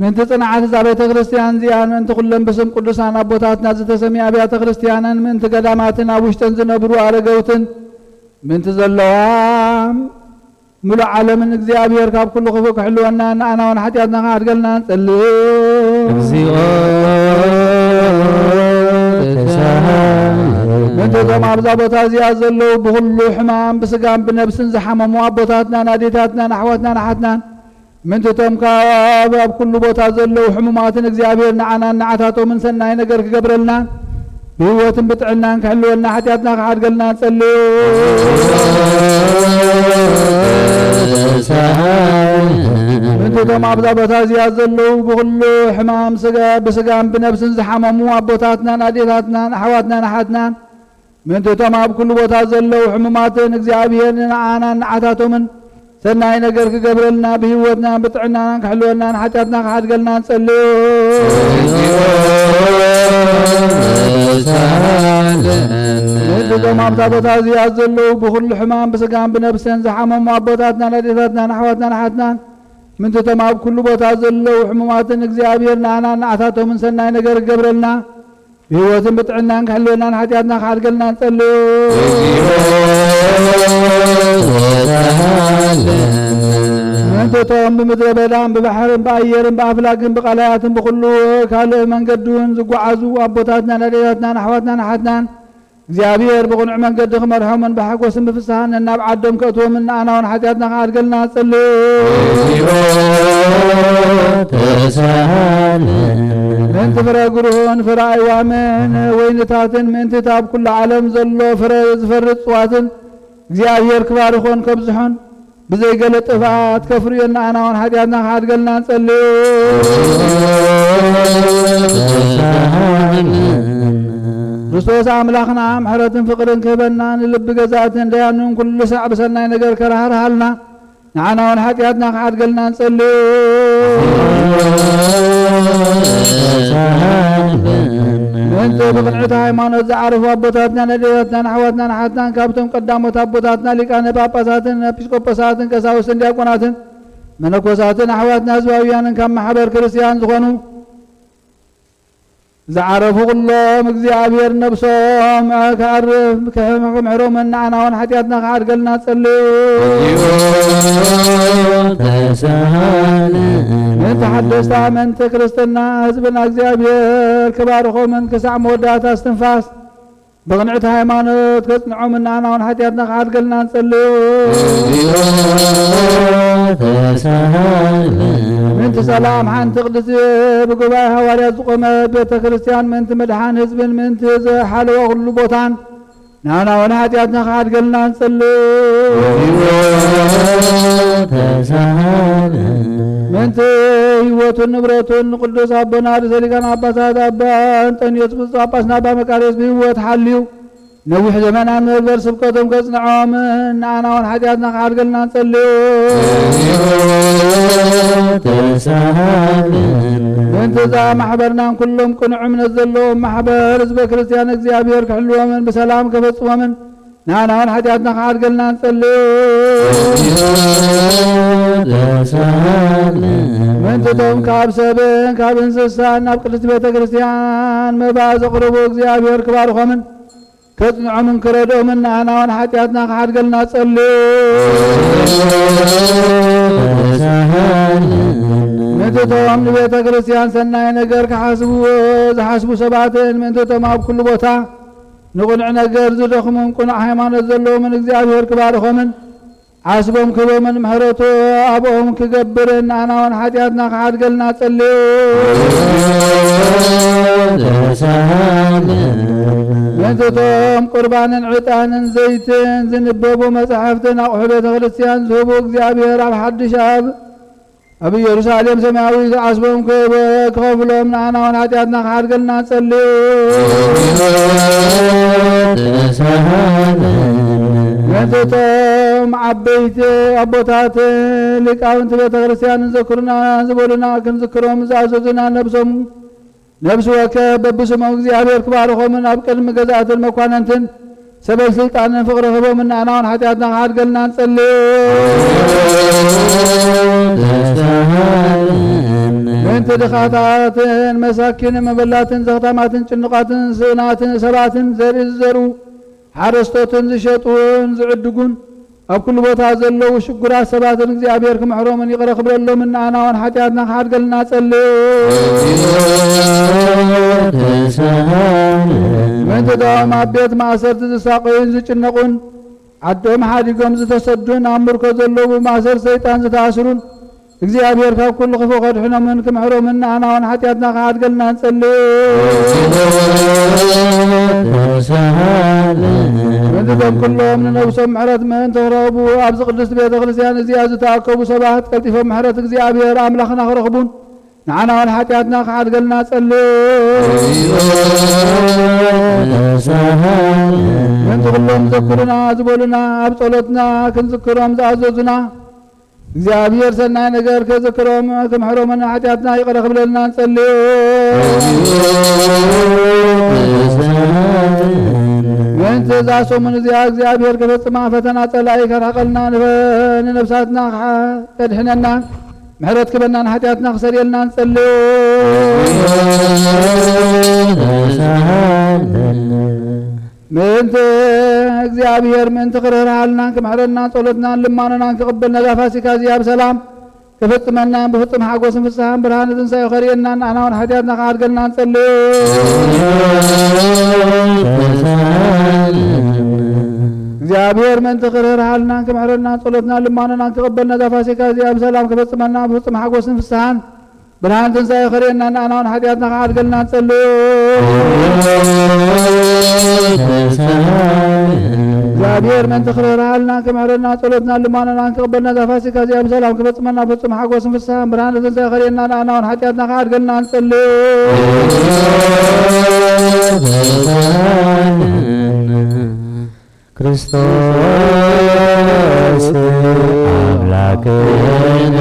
من تصنعت زابيت كريستيان زيان من تخلن بسم قدسان أبوتاتنا زتسمي أبيات كريستيانا من تقداماتنا وشتن زنبرو أرقوتن من تزلوام ملو عالم من እግዚአብሔር ካብ ኩሉ ክፉ ክሕልወና ኣና ወን ሓጢአትና ካድገልና ንጸልይ እግዚኦ من تزم أبزا بوتا زيازلو بغلو حمام بسقام بنفسن زحمم وابوتاتنا ناديتاتنا نحواتنا نحاتنا من تتمكاب بكل بوتا زلو حموماتن እግዚአብሔር نعنا نعتاتو من سناي نقر كقبرلنا بهوة بتعلنا نكحلونا حتياتنا كحادقلنا نصلي من تتم أبزا بوتا زيازلو بغلو حمام بسقام بنفسن زحمم وابوتاتنا ناديتاتنا نحواتنا نحاتنا من تتم بكل بوتا زلو حموماتن እግዚአብሔር نعنا نعتاتو من سناي نقر كقبرلنا بهوتنا بتعلنا نكحلونا حتياتنا كحادقلنا نصلي من ما بتابوتا زيازلو بكل حمام بسقام بنفسن زحمم وابوتاتنا ناديتاتنا نحواتنا نحاتنا من تتماب كل بوتا زلو حموماتن እግዚአብሔር نعنا نعتاتو من سناي نقر كقبرلنا بهوتن بتعلنا نكحلونا حتياتنا كحادقلنا نصلي من تتم بمدر بلام ببحر بأير بأفلاك بقلايات بخلو كالو من قدون زقعزو أبوتاتنا ناديتاتنا نحواتنا نحاتنا እግዚአብሔር بقنع من قدخ مرحوما بحق وسم بفسهان الناب عدم كأتو من أنا ونحتياتنا خارج قلنا صلي من تفرى قرون فرى أيوامن وينتاتن من تتاب كل عالم زلو فرد صواتن እግዚአብሔር كبار خون كبزحون بزي قلت طفات كفرينا أنا ونحتياتنا خارج قلنا صلي ክርስቶስ አምላኽና ምሕረትን ፍቅርን ክህበና ንልቢ ገዛእትን ደያኑን ኩሉ ሰዓብ ሰናይ ነገር ከረሃርሃልና ንዓና ውን ሓጢአትና ክሓድገልና ንጸልይ ምእንቲ ብቕንዕቲ ሃይማኖት ዝዓረፉ ኣቦታትና ነዴታትና ኣሕዋትና ንሓትናን ካብቶም ቀዳሞት ኣቦታትና ሊቃነ ጳጳሳትን ኤጲስቆጶሳትን ቀሳውስትን ዲያቆናትን መነኮሳትን ኣሕዋትና ህዝባውያንን ካብ ማሕበር ክርስቲያን ዝኾኑ زعرفوا كلهم እግዚአብሔር ነብሶም ካርፍ ከመሕሮም እናና ወን ኃጢአትና ካድገልና ጸልይ من تحدثت من ክርስትና ህዝብና እግዚአብሔር ከባርኾምን ክሳዕ መወዳእታ እስትንፋስ بغنعت ሃይማኖት ከጽንዖም እናና ወን ኃጢአትና ካድገልና ጸልይ من سلام حان تقدس بقباء هواريات زقومة بيت كريستيان من مدحان حزب من حالوا كل بوتان نانا ونحاتياتنا خاد قلنا نصلي من هيوت النبرة القدس أبنا رسالكان عباسات أبا أنطونيوس بص عباسنا أبا مكاريس بهوت حاليو نوح زمان عن نربر سبقتهم كصنعهم نانا ونحاتياتنا خاد قلنا نصلي من تزا محبرنا كلهم كنع من الزلوم محبر زب كريستيان እግዚአብሔር كحلوا من بسلام كفصوا من نانا ون حياتنا خاد قلنا نصلي من تتوم كاب سبن كاب انسسان ناب قدس بيت كريستيان مباز قربو እግዚአብሔር كبار خمن كصنع من كردو من نانا ون حياتنا خاد قلنا نصلي منتتهم لبيت كريستيان سناي نقر كحاسبو سباتين منتتهم اب كل بوتا نقنع نقر زدخمون قنع هيمان الزلو من እግዚአብሔር كبارخمن عاسبهم كبو من محرتو ابوهم كقبرن انا ون حياتنا خاد قلنا صلي منتتهم قربان عطان زيت زنببو مصحفتنا وحبيت كريستيان زوبو እግዚአብሔር اب حد شاب أبي يرساليم سماوي عصبهم كفلهم نعنا ونحتياتنا خاد قلنا نصلي منتتهم عبيت أبوتات لقاونت بيت كريستيان نذكرنا نزبولنا كنذكرهم زعزوزنا نبس وكببسهم እግዚአብሔር كبارخهم من أبقل مقزات المكواننتن سبب سلطان فقر خبو من أنا ونحتياتنا خاد قلنا نصلي ምንት ድኻታትን መሳኪን መበላትን ዘኽታማትን ጭንቃትን ስእናትን ሰባትን ዘርኢ ዝዘሩ ሓረስቶትን ዝሸጡን ዝዕድጉን ኣብ ኩሉ ቦታ ዘለዉ ሽጉራት ሰባትን እግዚአብሔር ክምሕሮምን ይቕረ ክብለሎምን ንኣናውን ሓጢኣትና ክሓድገልና ጸልይ ምንት ዳኦም ኣብ ቤት ማእሰርቲ ዝሳቀዩን ዝጭነቁን ዓዶም ሓዲጎም ዝተሰዱን ኣብ ምርኮ ዘለዉ ማእሰር ሰይጣን ዝተኣስሩን እግዚአብሔር ካብ ኩሉ ክፉ ከድሕኖምን ክምሕሮምን ንኣናውን ሓጢኣትና ክሓድገልና ንጸልይ ምንትቶም ኩሎም ንነብሶም ምሕረት ምእንተ ክረኽቡ ኣብዚ ቅድስቲ ቤተ ክርስቲያን እዚኣ ዝተኣከቡ ሰባት ቀልጢፎም ምሕረት እግዚአብሔር ኣምላኽና ክረኽቡን ንዓናውን ሓጢኣትና ክሓድገልና ጸልይ ምንቲ ኩሎም ዘክሩና ዝበሉና ኣብ ጸሎትና ክንዝክሮም ዝኣዘዙና እግዚአብሔር ሰናይ ነገር ከዘክሮም ክምሕሮምን ሓጢኣትና ይቕረ ክብለልና ንጸልይ ምንቲ ዛሶሙን እዚኣ እግዚአብሔር ከፈጽማ ፈተና ጸላኢ ከራቐልና ንነብሳትና ከድሕነና ምሕረት ክበናን ሓጢኣትና ክሰርየልና ንጸልይ ምእንቲ እግዚአብሔር ምእንቲ ክርህርሃልና ክምሕረና ጸሎትናን ልማኖናን ክቕበል ነጋ ፋሲካ እዚኣ ብሰላም ከፈጽመናን ብፍጹም ሓጎስን ፍስሓን ብርሃን ትንሣኤ ኸርየናን ኣናውን ሓጢኣትና ክሓድገልና ንጸልይ እግዚአብሔር ምእንቲ ክርህርሃልና ክምሕረና ጸሎትናን ልማኖናን ክቕበል ነጋ ፋሲካ እዚኣ ብሰላም ከፈጽመና ብፍጹም ሓጎስን ፍስሓን ብርሃን ትንሣኤ ኸርየናን ኣናውን ሓጢኣትና ክሓድገልና ንጸልይ እግዚአብሔር ምእንቲ ክርህርሃልና ክምሕረና ጸሎትናን ልማኖናን ክቕበል ነጋ ፋሲካ እዚኣ ብሰላም ከፈጽመና ብፍጹም ሓጎስን ፍስሓን ብርሃን ትንሣኤ ኸርየናን ኣናውን ሓጢኣትና ክሓድገልና ንጸልይ ክርስቶስ አምላክነ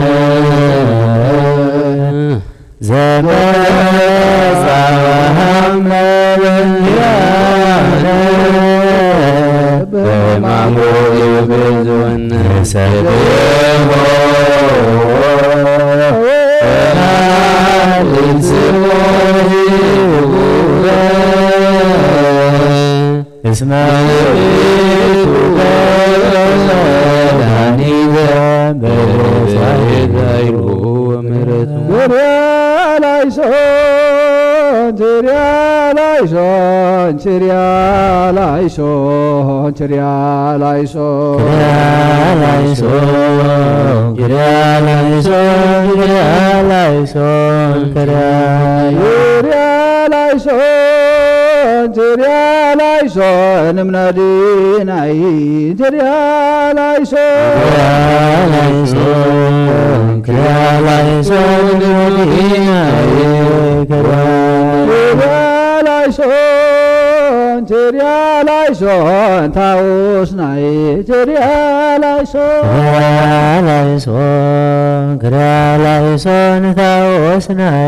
ዘመጻ ወሐመለያነ በማሙ ይብዙን ሰብሖ እስመ ንምናድናይ ትርያላይሶን ታውስናይ ትርያላይሶን ታውስናይ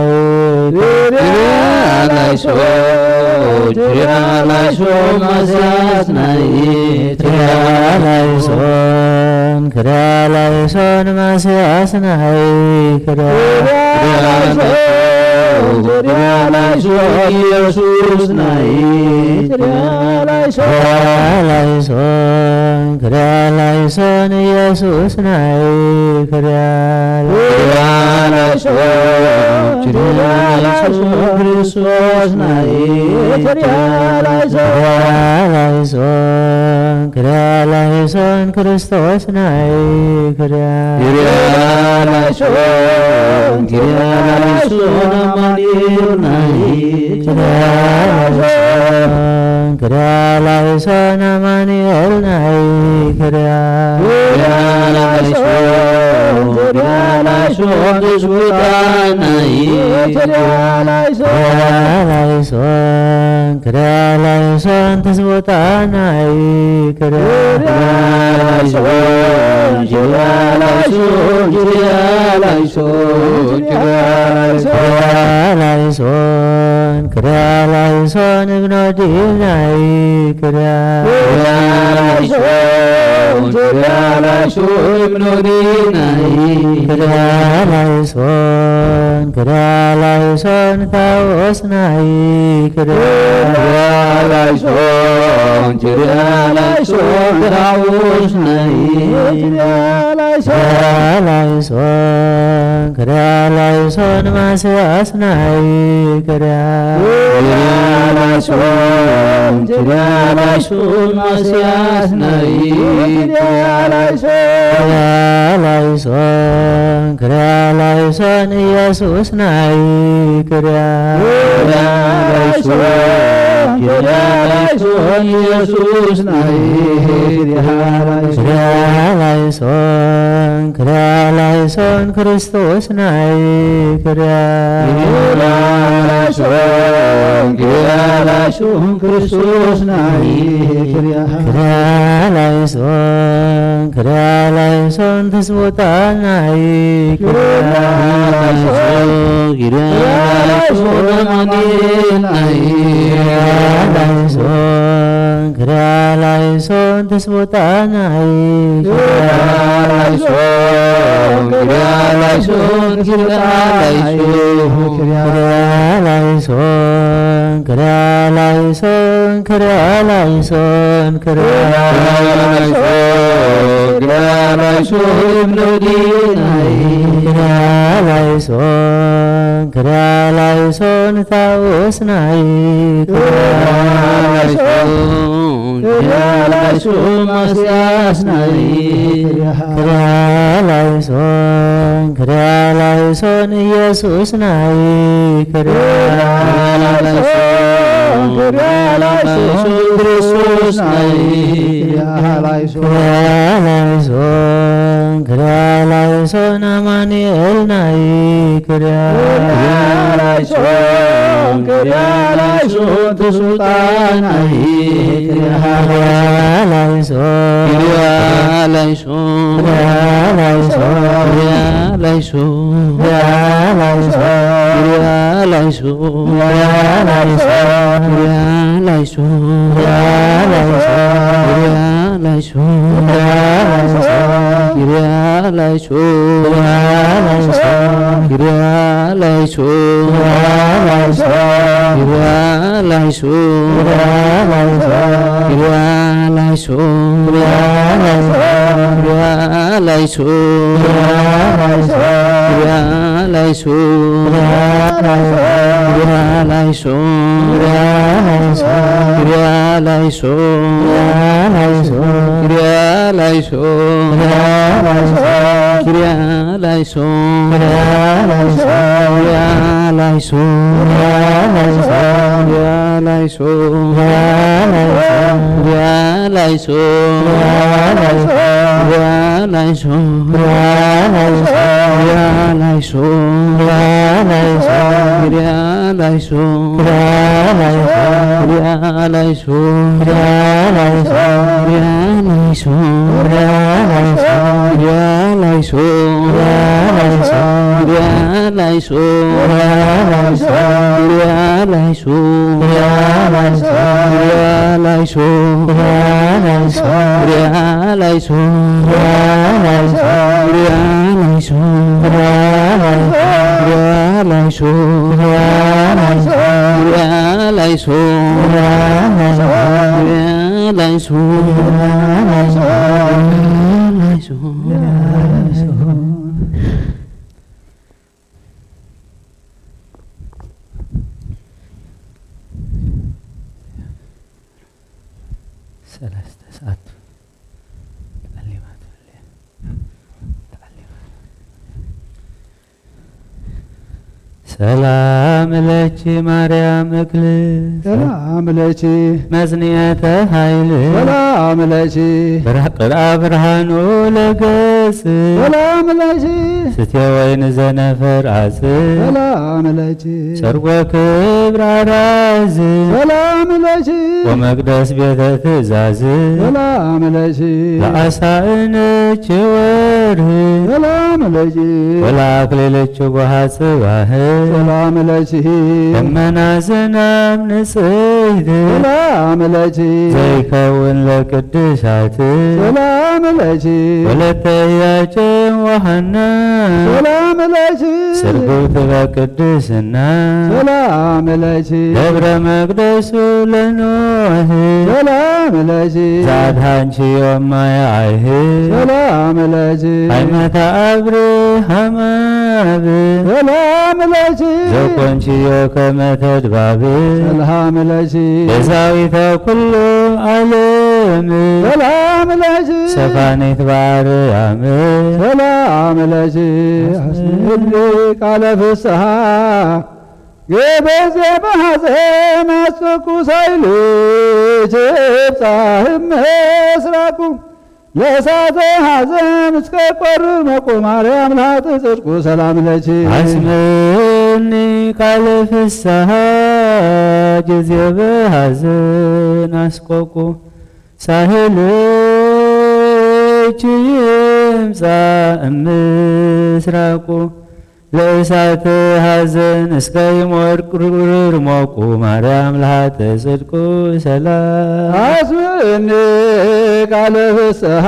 ትርያላይሶን ማስያስናይ ትርያላይሶን ማስያስናይ ትርያላይሶን ኢየሱስ ናይ ትርያላይሶን ኢየሱስ ናይ ትርያላይሶን ክርስቶስ ናይ ትርያላይሶን ክርስቶስ ናይ ትርያላይሶን አማኑኤል ናይ ትርያላይሶን አማኑኤል ናይ ትርያላይሶን ዝጉታ ናይ ትርያላይሶን ተስቦታ ናይ ትርያላይሶን እብኖዲ ናይ ክዳላይሶን ኖዲናይ ክዳላይሶን ታወስናይ ክዳላይሶን ታወስናይ ክዳላይሶን ማስያስናይ ክዳላይሶን ማስያስናይ ክዳላይሶን ኢየሱስ ናይ ክዳላይሶን ኢየሱስ ናይ ክዳላይሶን ክርስቶስ ናይ ክዳላይሶን ክርስቶስ ናይ ክዳላይሶን ተስቦታ ናይ ክዳላይሶን ተስቦታ ናይ ክዳላይሶን ታወስ ናይ ክዳላይሶን ማስያስ ናይ ክዳላይሶን ኢየሱስ ናይ ክዳላይሶን ክርስቶስ ናይ ክዳላይሶን አማኑኤል ናይ ክዳላይሶን ተስቦታ ናይ ሰላም ለኪ ማርያም እክል ሰላም ለኪ መዝንየተ ኃይል ሰላም ለኪ ብርሃ ብርሃኑ ለገጽ ሰላም ለኪ ስቴ ወይን ዘነፈር አጽ ሰላም ለኪ ሰርጎ ክብር አራዝ ሰላም ለኪ ወመቅደስ ቤተ ትእዛዝ ሰላም ለኪ ለአሳእንች ወርህ ሰላም ለኪ ወለአክሊልቹ ጓሃ ጽባህ ሰላም ለኪ ደመና ዝናብ ንጽሕት ሰላም ለኪ ዘይከውን ለቅድሳት ሰላም ለኪ ወለተ ኢያቄም ወሐና ሰላም ለኪ ስርጉት በቅድስና ሰላም ለኪ ደብረ መቅደሱ ለኖህ ሰላም ለኪ ዛድሃንቺዮ ማያይህ ሰላም ለኪ ሃይመተ አብርሃም አብ ሰላም ለኪ ዘኮንቺዮ ከመ ተድባብ ሰላም ለኪ ቤዛዊተ ኩሉ ዓለም ሰላም ለኪ ሰፋኔት በአርያም ሰላም ለኪ አስምዕሊ ቃለ ፍስሓ የበዜ በሐዘን አስተኩሳይልች ብጻሕም ምስራቁ ለእሳተ ሐዘን እስከ ቆርር መቆ ማርያም ላጥ ጽድቁ ሰላም ለኪ አስምኒ ቃለ ፍስሓ ጊዜ በሐዘን አስቆቁ ሳህልች ይምጻ እምስራቁ ለእሳተ ሐዘን እስከ ይሞር ቁርር ሞቁ ማርያም ለሃተ ጽድቁ ሰላም አስምዕኒ ቃለ ፍስሓ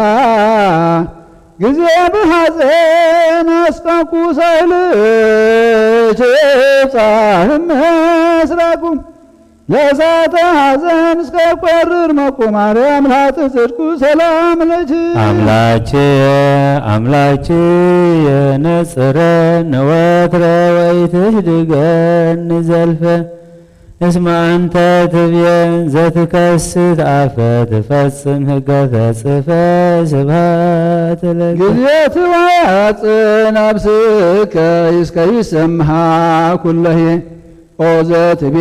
ጊዜ በሐዘን አስተኩሳይልች ብጻሕም ምስራቁ ለእሳተ ሐዘን እስከ ቆርር መቆ ማርያም ላጥ ጽድቁ ሰላም ለኪ አምላቼ የነጽረን ወትረ ወይትህድገን ዘልፈ እስመ አንተ ትቤን ዘትከስት አፈ ትፈጽም ሕገ ተጽፈ ስብሐት ለከ ጊዜ ትዋጽእ ነፍስከ እስከ ይሰምሃ ኩለሄ ኦዘትቤ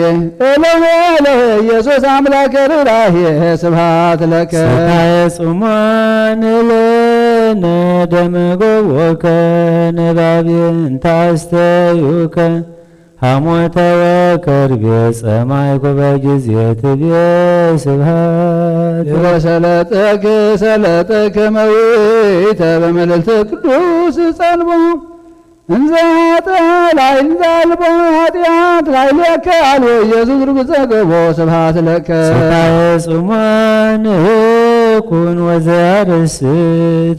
ኤሎሄ ኤሎሄ ኢየሱስ አምላከ ርኅራኄ ስብሐት ለከ ስካየ ጽሟን ለነ ደመጎወከ ነባቤን ታስተዩከ ሐሞተ ወከርቤ ጸማይኩ በጊዜ ትቤ ስብሐት ወሰለጠከ ሰለጠከ መዊተ በመልዕልተ ቅዱስ ጸልቦ እንዘ ኃጥእ ላዕልቦ ኃጢአት ላዕሌከ አልቦ ኢየሱስ ርጉፀ ገቦ ስብሐት ለከ ስካየ ጽሟን ኩን ወዘያርእስት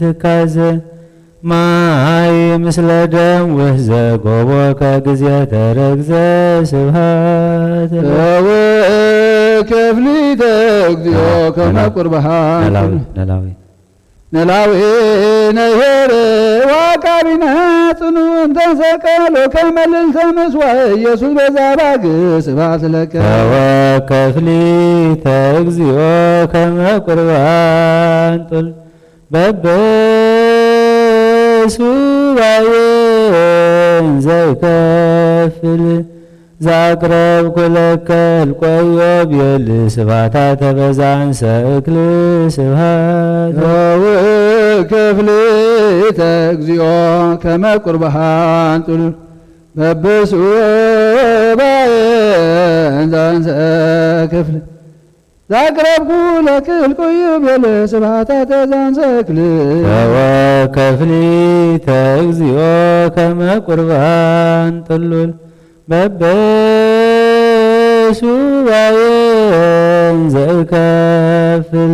ትካዘ ማይ ምስለ ደም ወህዘ ጎቦከ ጊዜ ተረግዘ ስብሐት ክፍሊተ እግዚኦ ከመ ቁርባን ነላዊ ነሄር ዋቃቢነ ጽኑ እንተ ሰቀሎ ከመ ልዕልተ ምስዋዕ ኢየሱስ በዛባግ ስብሐት ለከ ክፍሊተ እግዚኦ ከመ ቁርባን ጡል በበሱባኤ ዘይከፍል ዛቅረብ ኩለከል ቆዮ ብየል ስብሐታተ በዛንሰ እክል ስብሐት ክፍሊተ እግዚኦ ከመ ቁርባን ጡል በበሱባኤ ዘንሰ ክፍል ዛቅረብኩ ለክል ቆዮ ብየል ስብሐታተ ዘንሰ እክል ክፍሊተ እግዚኦ ከመ ቁርባን ጥሉል በበሱባኤ ዘይከፍል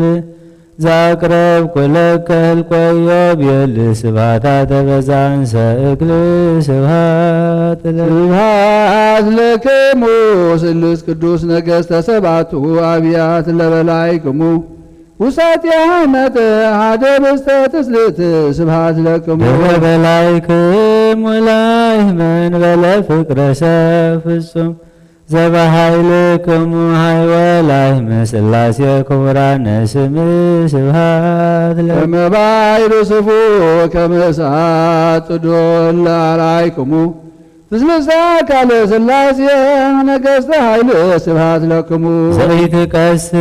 ዛቅረብ ኩለከል ቆዮ ብየል ስብሐታተ በዛንሰ እክል ስብሐት ለክሙ ስሉስ ቅዱስ ነገሥተ ሰባቱ አብያት ለበላይክሙ ውሳጢያነተ ሀደ በስተ ትስልት ስብሐት ለክሙ በበላይክሙ ላይመን በለ ፍቅረ ሰብ ፍጹም ዘበኃይልክሙ ኃይወ ላይመ ሥላሴ ክቡራነ ስም ስብሐት ለከ ከመ ባሕር ስፉ ከመ እሳት ጽዶል ለአርአይክሙ ትስልሳ ካለ ሥላሴ ነገሥተ ኃይል ስብሐት ለክሙ ዘይትቀስፍ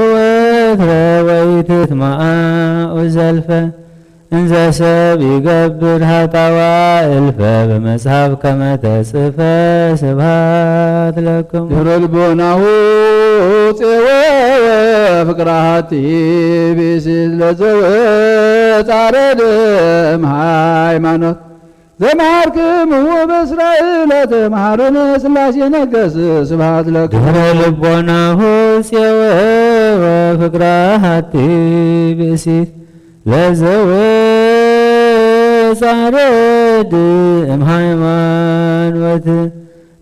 ወትረ ወይትትማኡ ዘልፈ እንዘ ሰብ ይገብር ኃጣዋ እልፈ በመጽሐፍ ከመ ተጽፈ ስብሐት ለክሙ ድኅረ ልቦናሁ ፄወ ፍቅራቲ ብእሲት ለዘወፃረድም ሃይማኖት ዘማርክምዎ በእስራኤል ተምሃሩነ ሥላሴ ነገስ ስብሐት ለክሙ ድኅረ ልቦናሁ ጽየወ ፍቅራቲ ብእሲት ለዘወፃረድም ሃይማኖት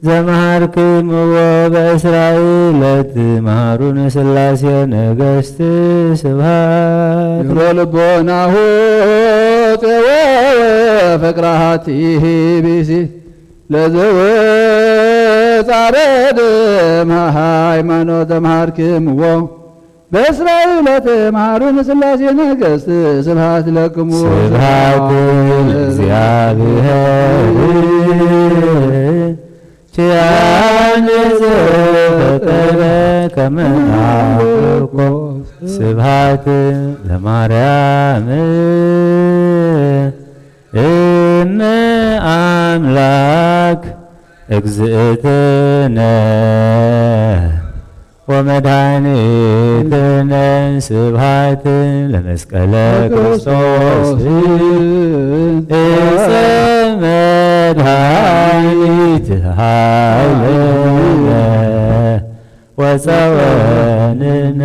ዘመሃርክምዎ በእስራኤል ተምሃሩነ ሥላሴ ነገሥት ስብሐት ድኅረ ልቦናሁ ጽየወ ፍቅራቲ ብእሲት ለዘወፃረድም ሃይማኖት ዘመሃርክምዎ በእስራኤል ተምሃሩነ ሥላሴ ነገሥት ስብሐት ለክሙ ስብሐት ለእግዚአብሔር ኪያነ ዘፈጠረ ከመ ናፍቆ ስብሐት ለማርያም እመ አምላክ እግዝእትነ ወመድኃኒትነ ስብሐት ለመስቀለ ክርስቶስ ዕፀ መድኃኒት ኃይልነ ወፀወንነ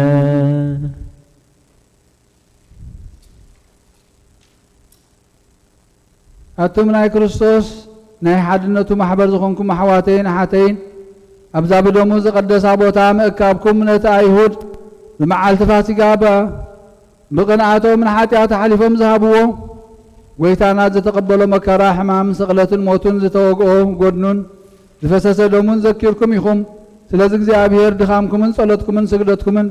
ኣቱም ናይ ክርስቶስ ናይ ሓድነቱ ማሕበር ዝኾንኩም ኣሕዋተይን ኣሓተይን ኣብዛ ብደሙ ዝቐደሳ ቦታ ምእካብኩም ነቲ ኣይሁድ ብመዓልቲ ፋሲካ ብቕንዓቶም ንሓጢኣት ሓሊፎም ዝሃብዎ ጎይታና ዝተቐበሎ መከራ ሕማም ስቕለትን ሞቱን ዝተወግኦ ጎድኑን ዝፈሰሰ ደሙን ዘኪርኩም ኢኹም ስለዚ እግዚኣብሔር ድኻምኩምን ጸሎትኩምን ስግደትኩምን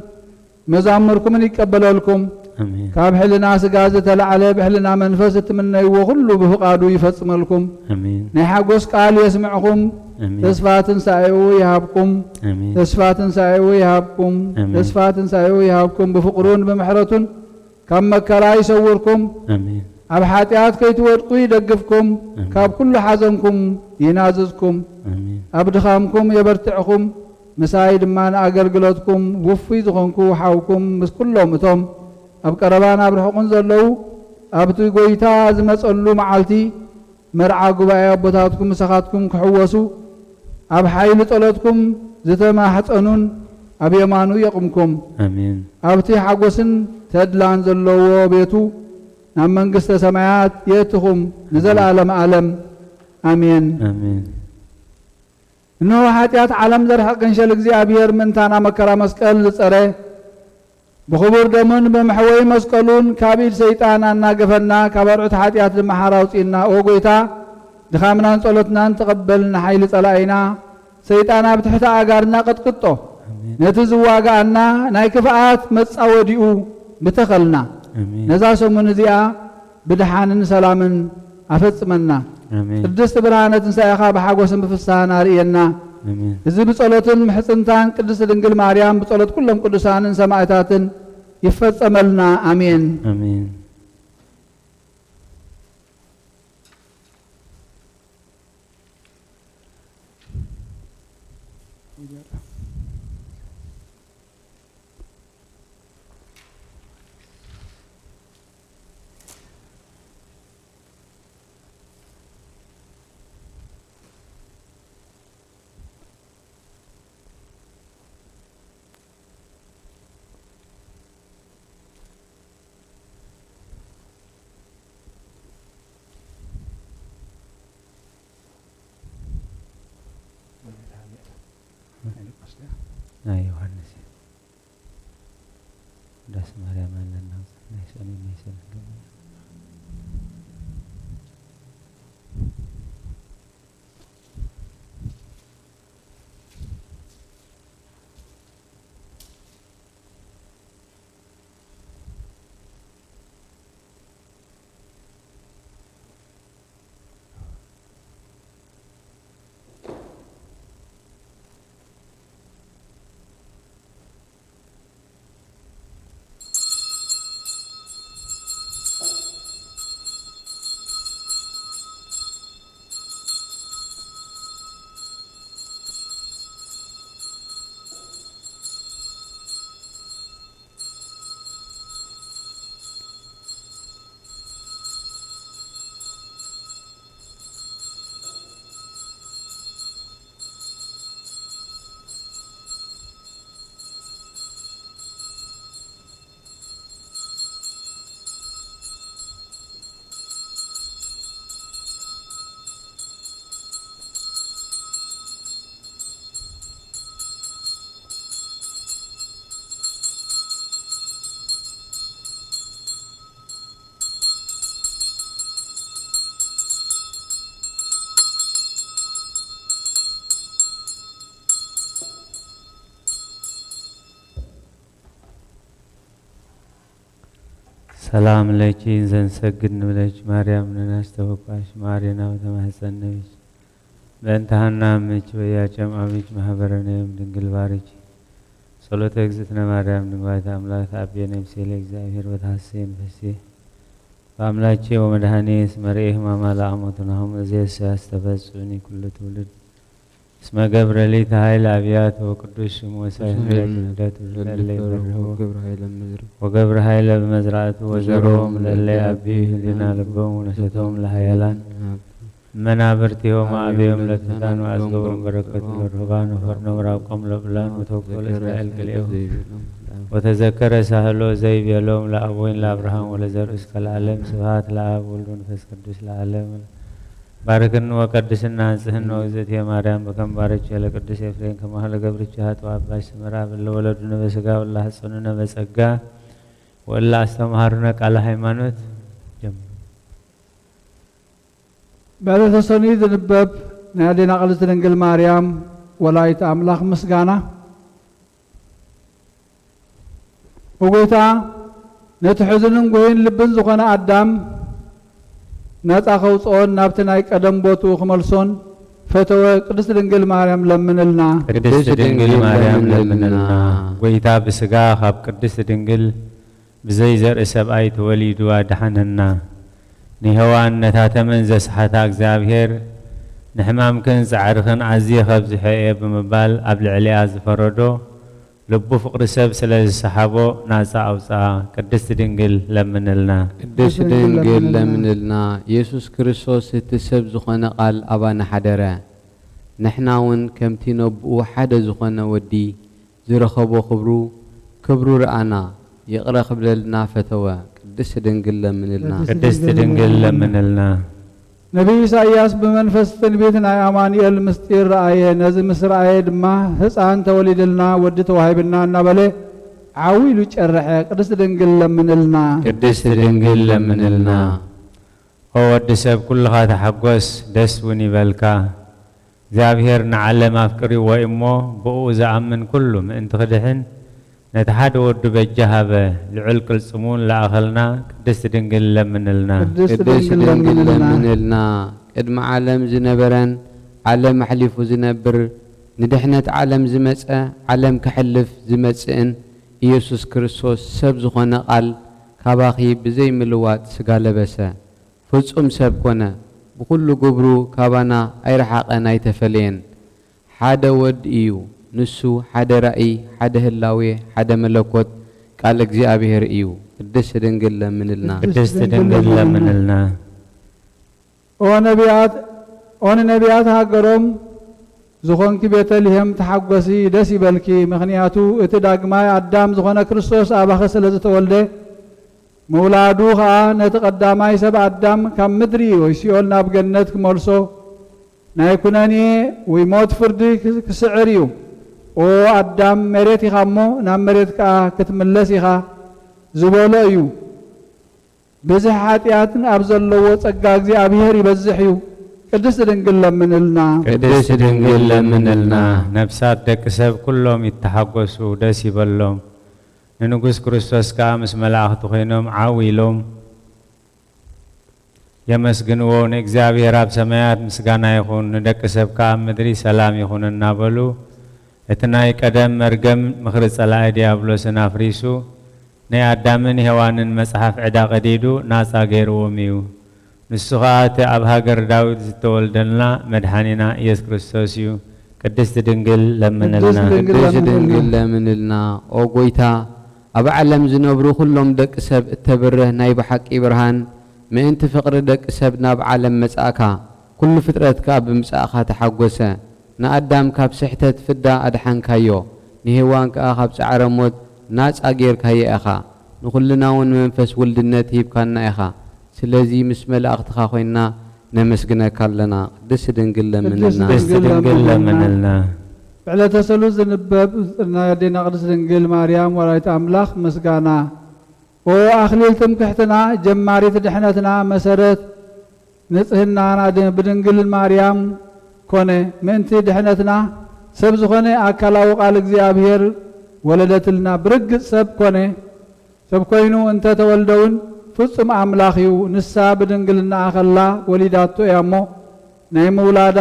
መዛሙርኩምን ይቀበለልኩም ካብ ሕልና ስጋ ዝተለዓለ ብሕልና መንፈስ እትምነይዎ ኩሉ ብፍቓዱ ይፈጽመልኩም ናይ ሓጎስ ቃል የስምዕኹም ተስፋ ትንሣኤኡ ይሃብኩም ተስፋ ትንሣኤኡ ይሃብኩም ተስፋ ትንሣኤኡ ይሃብኩም ብፍቕሩን ብምሕረቱን ካብ መከራ ይሰውርኩም ኣብ ሓጢኣት ከይትወድቁ ይደግፍኩም ካብ ኩሉ ሓዘንኩም ይናዝዝኩም ኣብ ድኻምኩም የበርትዕኹም ምሳይ ድማ ንኣገልግሎትኩም ውፉይ ዝኾንኩ ሓውኩም ምስ ኩሎም እቶም ኣብ ቀረባን ኣብ ርሑቕን ዘለዉ ኣብቲ ጎይታ ዝመጸሉ መዓልቲ መርዓ ጉባኤ ኣቦታትኩም ምሳኻትኩም ክሕወሱ ኣብ ሓይሊ ጸሎትኩም ዝተማሕፀኑን ኣብ የማኑ የቕምኩም ኣብቲ ሓጎስን ተድላን ዘለዎ ቤቱ ናብ መንግሥተ ሰማያት የእትኹም ንዘለዓለም ዓለም ኣሜን እነሆ ሓጢኣት ዓለም ዘርሕቕ ክንሸል እግዚኣብሔር ምንታና መከራ መስቀል ዝጸረ ብኽቡር ደሙን በመሕወይ መስቀሉን ካብ ኢድ ሰይጣን ኣናገፈና ካብ ኣርዑት ሓጢኣት ድማ ሓራውፂና ኦ ጎይታ ድኻምናን ጸሎትናን ተቐበልና ሓይሊ ጸላኢና ሰይጣን ኣብ ትሕቲ ኣጋርና ቀጥቅጦ ነቲ ዝዋጋኣና ናይ ክፍኣት መጻወዲኡ ብተኸልና ነዛ ሰሙን እዚኣ ብድሓንን ሰላምን ኣፈጽመና ቅድስቲ ብርሃነ ትንሣኤኻ ብሓጎስን ብፍስሓን ኣርእየና እዚ ብጸሎትን ምሕፅንታን ቅድስቲ ድንግል ማርያም ብጸሎት ኩሎም ቅዱሳንን ሰማዕታትን ይፈጸመልና ኣሜን ናይ ዮሐንስ ዳስ ማርያም አለና ናይ ሰሚ መይሰን ሰላም ለኪ ዘንሰግድ ንብለች ማርያም ነናሽ ተወቃሽ ማሪና በተማህፀነብሽ በእንታና ምች ወያጨም አብች ማህበረነም ድንግል ባርኪ ጸሎተ እግዝእትነ ማርያም ድንግል አምላክ አቤ ነፍሴ ለእግዚአብሔር ወታሰም በሲ በአምላኬ ወመድኃኔ ስመሬህ ማማላ አሞቱናሁም እዚያስ ያስተፈጹኒ ኩሉ ትውልድ እስመ ገብረ ሊተ ኃይል አብያት ወቅዱስ ስሙ ወሳይነት ንደት ለለ ወገብረ ኃይለ በመዝራቱ ወዘሮም ለለ አቢ ህሊና ልቦም ወነሰቶም ለኃያላን መናብርቲሆም አብዮም ለትንታን ወአዝገቦም በረከቱ ለርሁባን ወፈርነው ራቆም ለብላን ወተወክሎ ለእስራኤል ቅልኤሁ ወተዘከረ ሳህሎ ዘይቤሎም ለአቦይን ለአብርሃም ወለዘር እስከ ለዓለም ስብሐት ለአብ ወልድ ወመንፈስ ቅዱስ ለዓለም ባርክን ወቀድስና አንጽህን ወግዝእት የማርያም በከም ባረች ለቅዱስ ኤፍሬም ከማህለ ገብርች ሀጡ አባሽ ስመራ ለወለዱነ በስጋ ወላ ሐጽኑነ በጸጋ ወላ አስተማሩነ ቃለ ሃይማኖት በለተሰኒ ዝንበብ ናያዴና ቅድስት ድንግል ማርያም ወላዲተ አምላክ ምስጋና ወጎታ ነቲ ሕዝንን ጎይን ልብን ዝኾነ አዳም ነፃ ከውፅኦን ናብቲ ናይ ቀደም ቦትኡ ክመልሶን ፈተወ ቅድስት ድንግል ማርያም ለምንልና ቅድስት ድንግል ማርያም ለምንልና ጎይታ ብስጋ ካብ ቅድስት ድንግል ብዘይ ዘርኢ ሰብኣይ ተወሊዱ አድሓነና ንሄዋን ነታተመን ዘስሓታ እግዚአብሔር ንሕማምክን ፃዕርኽን ኣዝየ ካብ ዝሕየ ብምባል ኣብ ልዕሊያ ዝፈረዶ ልቡ ፍቅሪ ሰብ ስለ ዝሰሓቦ ናፃ ኣውፅኣ ቅድስት ድንግል ለምንልና ቅድስት ድንግል ለምንልና ኢየሱስ ክርስቶስ እቲ ሰብ ዝኾነ ቃል ኣባና ሓደረ ንሕና እውን ከምቲ ነብኡ ሓደ ዝኾነ ወዲ ዝረኸቦ ክብሩ ረኣና ይቕረ ክብለልና ፈተወ ቅድስት ድንግል ለምንልና ቅድስት ድንግል ለምንልና ነቢይ ኢሳይያስ በመንፈስ ትንቢት ናይ አማኑኤል ምስጢር ረአየ ነዚ ምስ ረአየ ድማ ህፃን ተወሊድልና ወዲ ተዋሂብና እናበለ ዓዊሉ ጨርሐ ቅድስት ድንግል ለምንልና ቅድስት ድንግል ለምንልና ኦ ወዲ ሰብ ኩልኻ ተሓጎስ ደስ እውን ይበልካ እግዚአብሔር ንዓለም ኣፍቅሪዎ እሞ ብኡ ዝኣምን ኩሉ ምእንቲ ክድሕን ነቲ ሓደ ወዱ በጃሃበ ልዑል ቅልጽሙን ለኣኸልና ቅድስት ድንግል ለምንልና ቅድስት ድንግል ለምንልና ቅድሚ ዓለም ዝነበረን ዓለም ኣሕሊፉ ዝነብር ንድሕነት ዓለም ዝመፀ ዓለም ክሕልፍ ዝመፅእን ኢየሱስ ክርስቶስ ሰብ ዝኾነ ቃል ካባኺ ብዘይ ምልዋጥ ስጋ ለበሰ ፍጹም ሰብ ኮነ ብኩሉ ግብሩ ካባና ኣይረሓቐን ኣይተፈለየን ሓደ ወድ እዩ ንሱ ሓደ ራእይ ሓደ ህላዌ ሓደ መለኮት ቃል እግዚአብሔር እዩ ቅድስት ድንግል ለምንልና ቅድስት ድንግል ለምንልና ኦነ ነቢያት ሃገሮም ዝኾንኪ ቤተልሔም ተሓጎሲ ደስ ይበልኪ ምክንያቱ እቲ ዳግማይ አዳም ዝኾነ ክርስቶስ ኣባኸ ስለ ዝተወልደ መውላዱ ከዓ ነቲ ቀዳማይ ሰብ አዳም ካብ ምድሪ ወይ ሲኦል ናብ ገነት ክመልሶ ናይ ኩነኔ ወይ ሞት ፍርዲ ክስዕር እዩ ኦ አዳም መሬት ኢኻ እሞ ናብ መሬት ከዓ ክትምለስ ኢኻ ዝበሎ እዩ ብዝሕ ሓጢኣትን ኣብ ዘለዎ ጸጋ እግዚአብሔር ይበዝሕ እዩ ቅድስት ድንግል ለምንልና ቅድስት ድንግል ለምንልና ነፍሳት ደቂ ሰብ ኩሎም ይተሓጎሱ ደስ ይበሎም ንንጉስ ክርስቶስ ከዓ ምስ መላእኽቲ ኮይኖም ዓዊሎም የመስግንዎ ንእግዚአብሔር ኣብ ሰማያት ምስጋና ይኹን ንደቂ ሰብ ከዓ ምድሪ ሰላም ይኹን እናበሉ እቲ ናይ ቀደም መርገም ምኽሪ ጸላኢ ዲያብሎስን ኣፍሪሱ ናይ ኣዳምን ሔዋንን መጽሓፍ ዕዳ ቀዲዱ ናፃ ገይርዎም እዩ ንሱ ከዓ እቲ ኣብ ሃገር ዳዊት ዝተወልደልና መድሓኒና ኢየሱስ ክርስቶስ እዩ ቅድስት ድንግል ለምንልና ቅድስት ድንግል ለምንልና ኦ ጎይታ ኣብ ዓለም ዝነብሩ ኩሎም ደቂ ሰብ እተብርህ ናይ ብሓቂ ብርሃን ምእንቲ ፍቅሪ ደቂ ሰብ ናብ ዓለም መጻእካ ኩሉ ፍጥረት ከዓ ብምጻእኻ ተሓጎሰ ንአዳም ካብ ስሕተት ፍዳ ኣድሓንካዮ ንሄዋን ከዓ ካብ ጻዕረ ሞት ናፃ ጌርካዮ ኢኻ ንኩልና እውን መንፈስ ውልድነት ሂብካና ኢኻ ስለዚ ምስ መላእኽትኻ ኮይንና ነመስግነካ ኣለና ቅድስት ድንግል ለምንልና ቅድስት ድንግል ለምንልና ዕለተ ሰሉስ ዝንበብ ናይ ኣዴና ቅድስት ድንግል ማርያም ወላዲተ አምላክ ምስጋና ኦ ኣኽሊል ትምክሕትና ጀማሪት ድሕነትና መሰረት ንጽህናና ብድንግል ማርያም ኮነ ምእንቲ ድሕነትና ሰብ ዝኾነ ኣካላዊ ቃል እግዚአብሔር ወለደትልና ብርግጽ ሰብ ኮነ ሰብ ኮይኑ እንተ ተወልደውን ፍጹም ኣምላኽ እዩ ንሳ ብድንግልና ኣኸላ ወሊዳቶ እያ እሞ ናይ ምውላዳ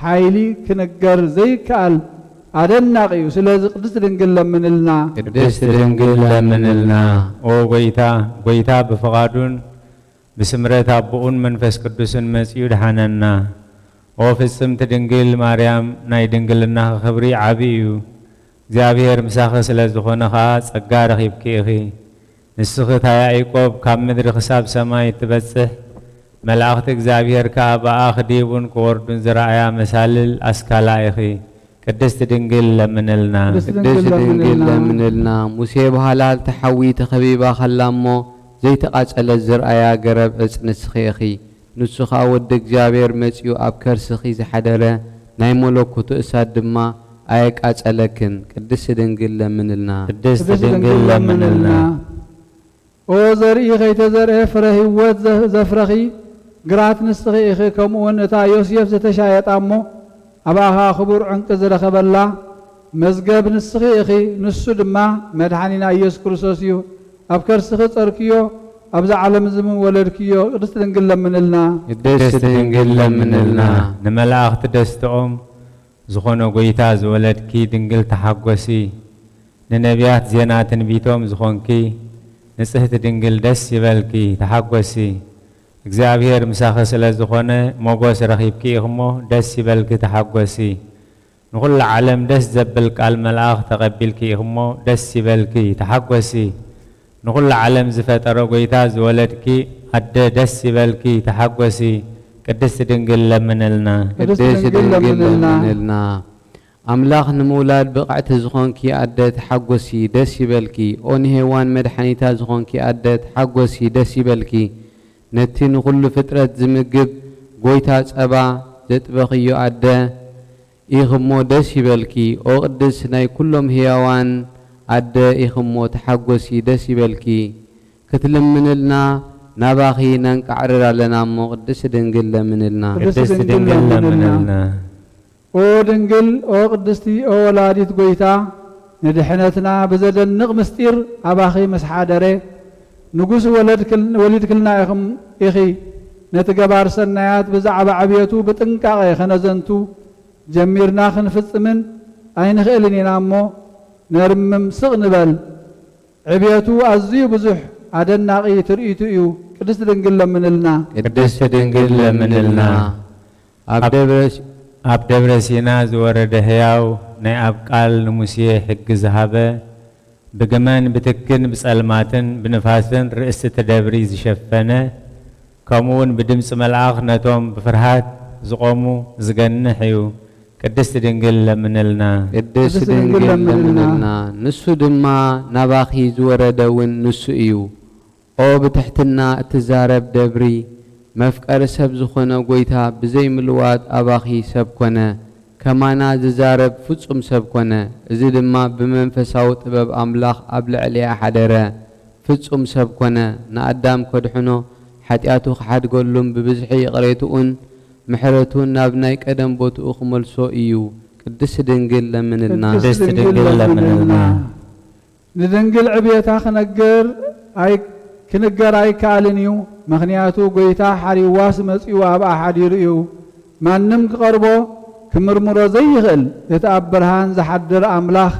ሓይሊ ክነገር ዘይከኣል ኣደናቂ እዩ ስለዚ ቅድስት ድንግል ለምንልና ቅድስት ድንግል ለምንልና ኦ ጎይታ ብፍቓዱን ብስምረት ኣቦኡን መንፈስ ቅዱስን መጺኡ ድሓነና ኦ ፍጽምቲ ድንግል ማርያም ናይ ድንግልና ክብሪ ዓብዪ እዩ እግዚአብሔር ምሳኺ ስለ ዝኾነ ኸዓ ጸጋ ረኺብኪ ኢኺ ንስኺ ታ ያዕቆብ ካብ ምድሪ ክሳብ ሰማይ ትበጽሕ መላእኽቲ እግዚአብሔር ከዓ በኣ ክዲቡን ክወርዱን ዝረኣያ መሳልል ኣስካላ ኢኺ ቅድስት ድንግል ለምንልና ቅድስት ድንግል ለምንልና ሙሴ ባህላል ተሓዊ ተኸቢባ ኸላ እሞ ዘይተቓጸለት ዝረኣያ ገረብ ዕፅ ንስኺ ኢኺ ንሱ ኸዓ ወዲ እግዚአብሔር መጺኡ ኣብ ከርስኺ ዝሓደረ ናይ መለኮቱ እሳት ድማ ኣየቃጸለክን ቅድስት ድንግል ለምንልና ቅድስት ድንግል ለምንልና ኦ ዘርኢ ከይተዘርአ ፍረ ህይወት ዘፍረኺ ግራት ንስኺ ኢኺ ከምኡውን እታ ዮሴፍ ዝተሻየጣ እሞ ኣባኻ ክቡር ዕንቂ ዝረኸበላ መዝገብ ንስኺ ኢኺ ንሱ ድማ መድሓኒና ኢየሱስ ክርስቶስ እዩ ኣብ ከርስኺ ጸርክዮ ኣብዛ ዓለም ዝምን ወለድክዮ ቅድስት ድንግል ለምንልና ቅድስት ድንግል ለምንልና ንመላእኽቲ ደስትኦም ዝኾነ ጎይታ ዝወለድኪ ድንግል ተሓጐሲ ንነቢያት ዜና ትንቢቶም ዝኾንኪ ንጽሕቲ ድንግል ደስ ይበልኪ ተሓጐሲ እግዚአብሔር ምሳኺ ስለ ዝኾነ ሞጎስ ረኺብኪ ኢኽሞ ደስ ይበልኪ ተሓጐሲ ንኹሉ ዓለም ደስ ዘብል ቃል መልኣኽ ተቐቢልኪ ኢኽሞ ደስ ይበልኪ ተሓጐሲ ንኹሉ ዓለም ዝፈጠረ ጎይታ ዝወለድኪ ኣደ ደስ ይበልኪ ተሓጐሲ ቅድስት ድንግል ለምንልና ቅድስት ድንግል ለምንልና ኣምላኽ ንምውላድ ብቕዕቲ ዝኾንኪ ኣደ ተሓጐሲ ደስ ይበልኪ ኦ ንሄዋን መድሓኒታ ዝኾንኪ ኣደ ተሓጐሲ ደስ ይበልኪ ነቲ ንኹሉ ፍጥረት ዝምግብ ጎይታ ጸባ ዘጥበኽዮ ኣደ ኢኽሞ ደስ ይበልኪ ኦ ቅድስ ናይ ኩሎም ህያዋን ኣደ ኢኽሞ ተሓጐሲ ደስ ይበልኪ ክትልምንልና ናባኺ ነንቃዕርር ኣለና እሞ ቅድስት ድንግል ለምንልና ቅድስት ድንግል ለምንልና ኦ ድንግል ኦ ቅድስቲ ኦ ወላዲት ጎይታ ንድሕነትና ብዘደንቕ ምስጢር ኣባኺ ምስ ሓደረ ንጉስ ወሊድክልና ኢኹም ኢኺ ነቲ ገባር ሰናያት ብዛዕባ ዕብየቱ ብጥንቃቐ ኸነዘንቱ ጀሚርና ክንፍጽምን ኣይንኽእልን ኢና እሞ ነርምም ስቕ ንበል ዕብየቱ ኣዝዩ ብዙሕ ኣደናቂ ትርኢቱ እዩ ቅድስት ድንግል ለምንልና ቅድስት ድንግል ለምንልና ኣብ ደብረ ሲና ዝወረደ ሕያው ናይ ኣብ ቃል ንሙሴ ሕጊ ዝሃበ ብግመን ብትክን ብጸልማትን ብንፋስን ርእሲ ተደብሪ ዝሸፈነ ከምኡውን ብድምፂ መልኣኽ ነቶም ብፍርሃት ዝቆሙ ዝገንሕ እዩ ቅድስት ድንግል ለምንልና ቅድስት ድንግል ለምንልና ንሱ ድማ ናባኺ ዝወረደ እውን ንሱ እዩ ኦ ብትሕትና እትዛረብ ደብሪ መፍቀሪ ሰብ ዝኾነ ጎይታ ብዘይ ምልዋጥ ኣባኺ ሰብ ኮነ ከማና ዝዛረብ ፍጹም ሰብ ኮነ እዚ ድማ ብመንፈሳዊ ጥበብ ኣምላኽ ኣብ ልዕሊያ ሓደረ ፍጹም ሰብ ኮነ ንኣዳም ከድሕኖ ሓጢኣቱ ክሓድገሉም ብብዝሒ ይቕሬትኡን ምሕረቱን ናብ ናይ ቀደም ቦትኡ ክመልሶ እዩ ቅድስት ድንግል ለምንልና ቅድስት ድንግል ለምንልና ንድንግል ዕብየታ ክንገር ኣይከኣልን እዩ ምኽንያቱ ጎይታ ሓሪዋስ መጺኡ ኣብኣ ሓዲሩ እዩ ማንም ክቐርቦ ክምርምሮ ዘይኽእል እቲ ኣብ ብርሃን ዝሓድር ኣምላኽ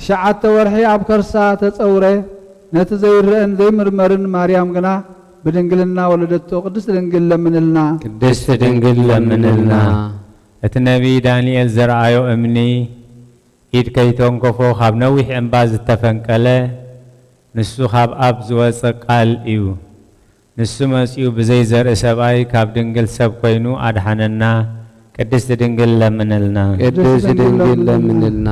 9 ወርሒ ኣብ ከርሳ ተጸውረ ነቲ ዘይርአን ዘይምርመርን ማርያም ግና ብድንግልና ወለደቶ ቅድስት ድንግል ለምንልና ቅድስት ድንግል ለምንልና እቲ ነቢይ ዳንኤል ዘረኣዮ እምኒ ኢድ ከይተንከፎ ካብ ነዊሕ እምባ ዝተፈንቀለ ንሱ ካብ ኣብ ዝወፅእ ቃል እዩ ንሱ መጺኡ ብዘይ ዘርኢ ሰብኣይ ካብ ድንግል ሰብ ኮይኑ ኣድሓነና ቅድስት ድንግል ለምንልና ቅድስት ድንግል ለምንልና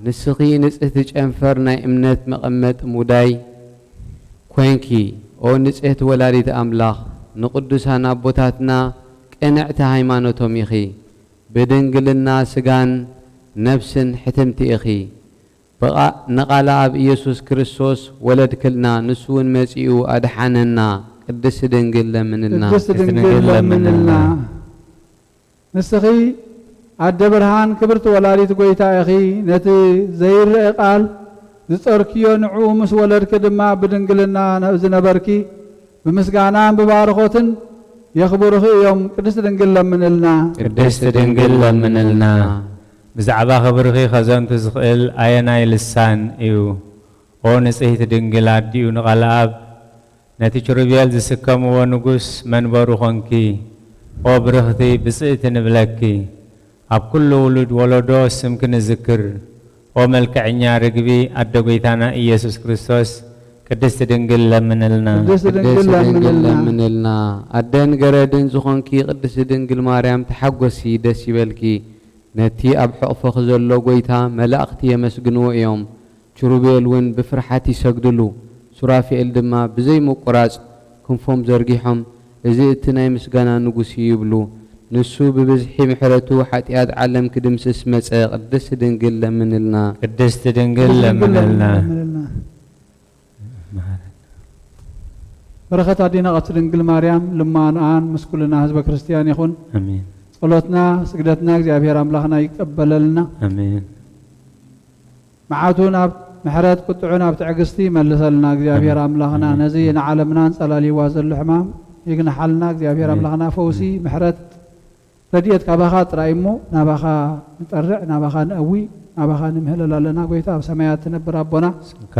ንስኺ ንጽሕቲ ጨንፈር ናይ እምነት መቐመጥ ሙዳይ ኮንኪ ኦ ንጽሕቲ ወላዲት ኣምላኽ ንቅዱሳን ኣቦታትና ቅንዕቲ ሃይማኖቶም ኢኺ ብድንግልና ስጋን ነፍስን ሕትምቲ ኢኺ ንቓላ ኣብ ኢየሱስ ክርስቶስ ወለድክልና ንሱውን መጺኡ ኣድሓነና ቅድስት ድንግል ለምንልና ቅድስት ድንግል ለምንልና ንስኺ ኣደ ብርሃን ክብርቲ ወላዲት ጎይታ ኢኺ ነቲ ዘይርአ ቃል ዝጸርክዮ ንዑ ምስ ወለድክ ድማ ብድንግልና ዝነበርኪ ብምስጋናን ብባርኾትን የኽብሩኺ እዮም ቅድስት ድንግል ለምንልና ቅድስት ድንግል ለምንልና ብዛዕባ ክብርኺ ኸዘንቱ ዝኽእል ኣየናይ ልሳን እዩ ኦ ንጽሕቲ ድንግል ኣዲኡ ንቓል ኣብ ነቲ ኪሩቤል ዝስከምዎ ንጉስ መንበሩ ኾንኪ ኦ ብርኽቲ ብጽእቲ ንብለኪ ኣብ ኩሉ ውሉድ ወለዶ ስምኪ ንዝክር ኦ መልክዕኛ ርግቢ ኣደ ጐይታና ኢየሱስ ክርስቶስ ቅድስት ድንግል ለምንልና ቅድስት ድንግል ለምንልና ኣደን ገረድን ዝኾንኪ ቅድስት ድንግል ማርያም ተሓጐሲ ደስ ይበልኪ ነቲ ኣብ ሕቕፎኽ ዘሎ ጐይታ መላእኽቲ የመስግንዎ እዮም ኪሩቤል እውን ብፍርሓት ይሰግድሉ ሱራፊኤል ድማ ብዘይ ምቁራጽ ክንፎም ዘርጊሖም እዚ እቲ ናይ ምስጋና ንጉስ ይብሉ ንሱ ብብዝሒ ምሕረቱ ሓጢአት ዓለም ክድምስስ መጸ ቅድስት ድንግል ለምንልና ቅድስት ድንግል ለምንልና በረኸት አዲና ቅድስት ድንግል ማርያም ልማናን ምስኩልና ህዝበ ክርስቲያን ይኹን አሜን ጸሎትና ስግደትና እግዚአብሔር አምላክና ይቀበለልና አሜን መዓቱን ኣብ ምሕረት ቁጥዑን ኣብ ትዕግስቲ መልሰልና እግዚአብሔር አምላክና ነዚ ንዓለምናን ጸላሊዋ ዘሎ ሕማም ይግነሐልና እግዚአብሔር አምላክና ፈውሲ ምሕረት ረድኤት ካባኻ ጥራይ እሞ ናባኻ ንጠርዕ ናባኻ ንእዊ ናባኻ ንምህለል ኣለና ጐይታ ኣብ ሰማያት ትነብር ኣቦና ስምካ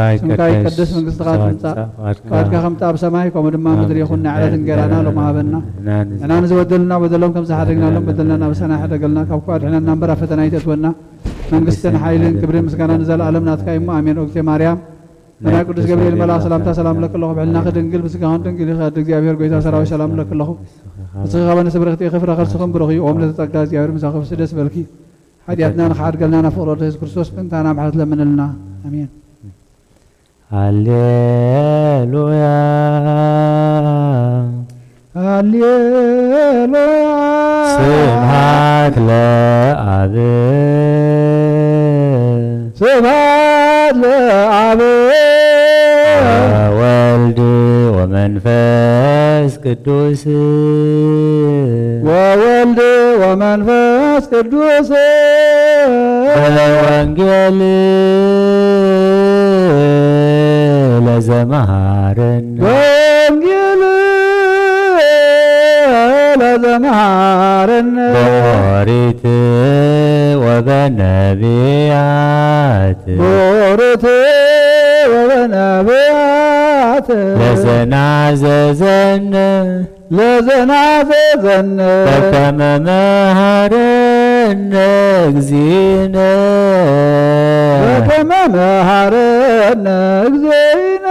ይቀደስ መንግስትኻ ትምጻእ ፈቃድካ ከምቲ ኣብ ሰማይ ከምኡ ድማ ምድሪ ይኹን ንዕለት እንጀራና ሎሚ ሃበና ንሕና ንዝበደልና በደሎም ከም ዝሓደግናሎም በደልና ናብ ሰናይ ሓደገልና ካብ እኳ ድሕነና እምበር ኣብ ፈተና ይተትወና መንግስትን ሓይልን ክብርን ምስጋናን ንዘለኣለም ናትካ እሞ ኣሜን ኦግቴ ማርያም ናይ ቅዱስ ገብርኤል መልአክ ሰላምታ ሰላም ለክለኹ ብዕልናኺ ድንግል ብስጋኹን ድንግል ኢኻ እግዚአብሔር ጐይታ ሰራዊት ሰላም ለክለኹ እስኺ ኸበነ ስብርኽቲ ክፍረ ኸርስኹም ብሩኺ ኦም ለተጸጋ እግዚአብሔር ምሳኺ ደስ በልኪ ሓጢአትና ንኽዓድገልና ናፍቕሮ ኢየሱስ ክርስቶስ ብእንታና ምሕረት ለምንልና ኣሜን ሃሌሉያ ሃሌሉያ ስብሐት ለአብ ስብሐት ለአብ ወወልድ ወመንፈስ ቅዱስ ወወልድ ወመንፈስ ቅዱስ በወንጌል ለዘመሃረነ ወንጌል ለዘመሃረነ በኦሪት ወበነቢያት በኦሪት ወበነቢያት ለዘናዘዘነ በከመ መሃረነ እግዚእነ በከመ መሃረነ እግዚእነ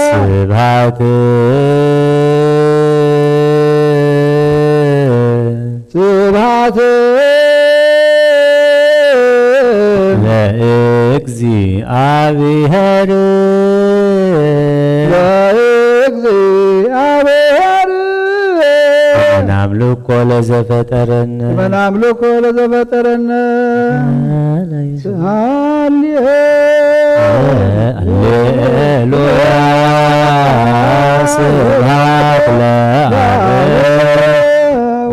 ስብሐት ስብሐት ለእግዚአብሔር ለእግዚአብሔር ናምልኮ ለዘፈጠረነ በናምልኮ ለዘፈጠረነ ሃሌሉያ ስብሐት ለአብ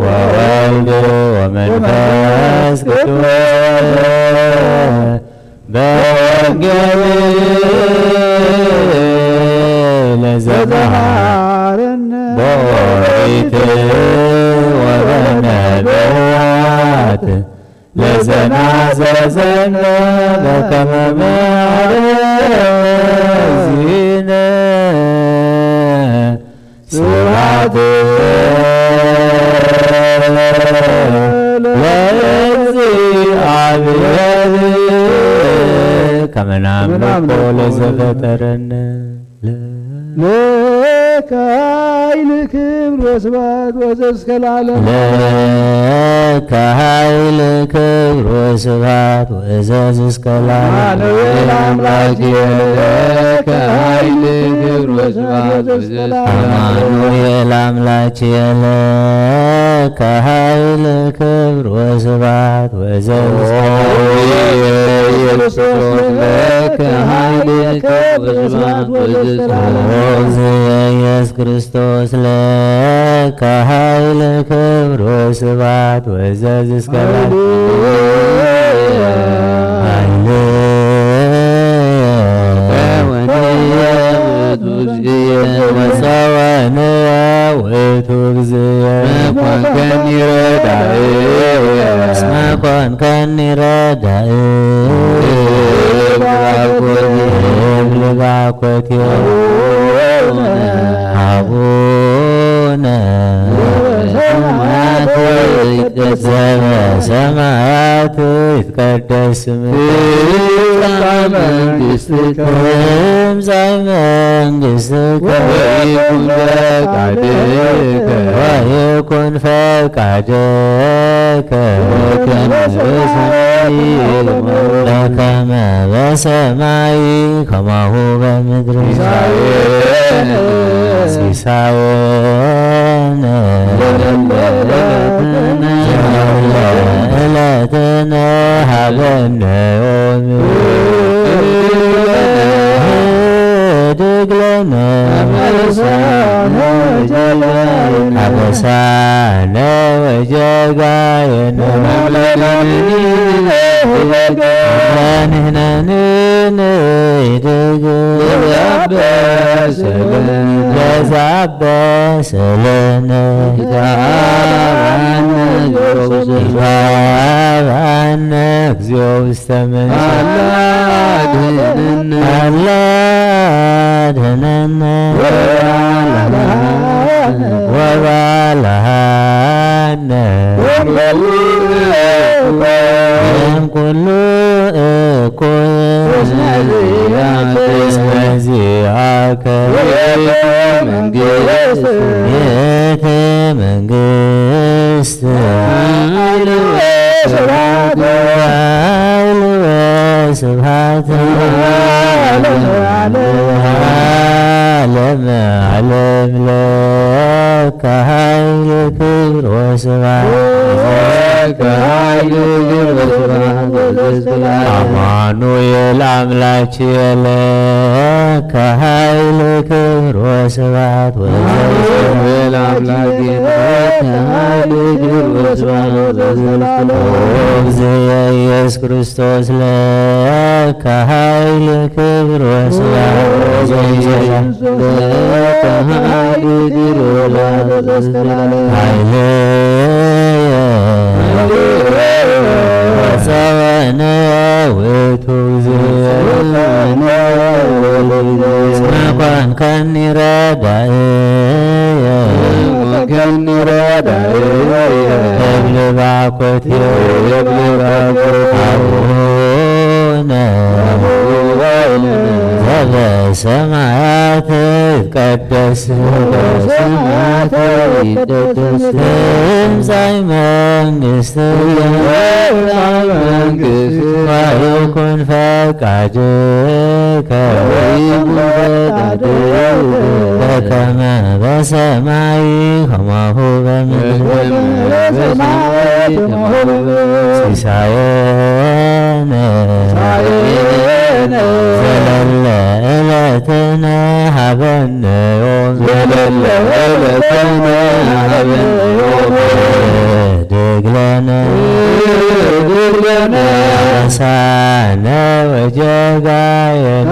ወወልድ ወመንፈስ ቅዱስ በወንጌል ለዘመሃረነ በኦሪት ወበነቢያት ለዘናዘዘነ በከመ መሃረነ እግዚእነ ስብሐት ለእግዚአብሔር ከመ ናምልኮ ለዘፈጠረነ ለከ ኃይል ክብር ወስብሐት ወዘእስከ ለዓለም ለከ ኃይል ክብር ወስብሐት ወዘእስከ ለዓለም ለከ ኃይል ክብር ወስብሐት አማኑኤል አምላክየ ለከ ኃይል ክብር ወስብሐት ወዘእስከ ለከ ኃይል ክብር ወስብሐት ወዘእስከ ኢየሱስ ክርስቶስ ለከ ኃይል ክብር ወስብሐት ወዘእስከ ለዓለም ባኮቴው አቡነ ዘበሰማያት ይትቀደስ ስምከ ትምጻእ መንግሥትከ ወይኩን ፈቃድከ በከመ በሰማይ ከማሁ በምድር ሲሳየነ ዕለትነ ሀበነ ዮም ህድግ ለነ አበሳነ ወጀጋየነ ንሕነኒ ንህድግ ለዘአበሰለነ ይትሃበነ እግዚኦ ውስተ መንሱት አላ አድኅነነ ወባልሐነ እምኩሉ እኩይ እስመዚአከ ይእቲ መንግሥት ኃይል ወስብሐት ዓለመ ዓለም ለከ ኃይል ክብር ወስብሐት አማኑኤል አምላክየ ለከ ኃይል ክብር ወስብሐት እግዚእየ ኢየሱስ ክርስቶስ ለከ ኃይል ክብር ወስብሐት ወፀወነ ውእቱ እስመ ኮንከኒ ረዳእየ እብል ባኮቴው አቡነ ዘበሰማያት ይትቀደስ ትምጻእ መንግሥትከ ወይኩን ፈቃድከ በከመ በሰማይ ከማሁ በምድር ሲሳየነ ዘለለ ዕለትነ ሀበነ ዮም ህድግ ለነ አበሳነ ወጀጋየነ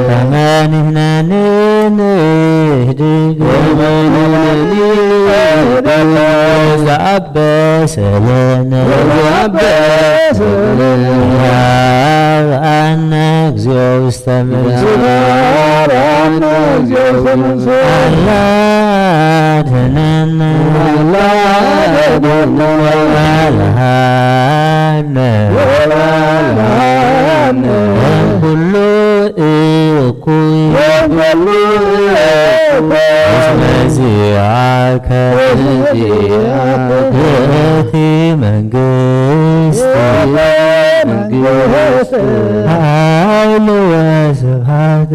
ከመ ንሕነኒ ንህድግ ዘአበሰለነ ይትሃበነ እግዚኦ ውስተ መንሱት አላ አድኅነነ ወባልሐነ እምኩሉ እኩይ እስመዚአከ ይእቲ መንግሥት ኃይል ወስብሐት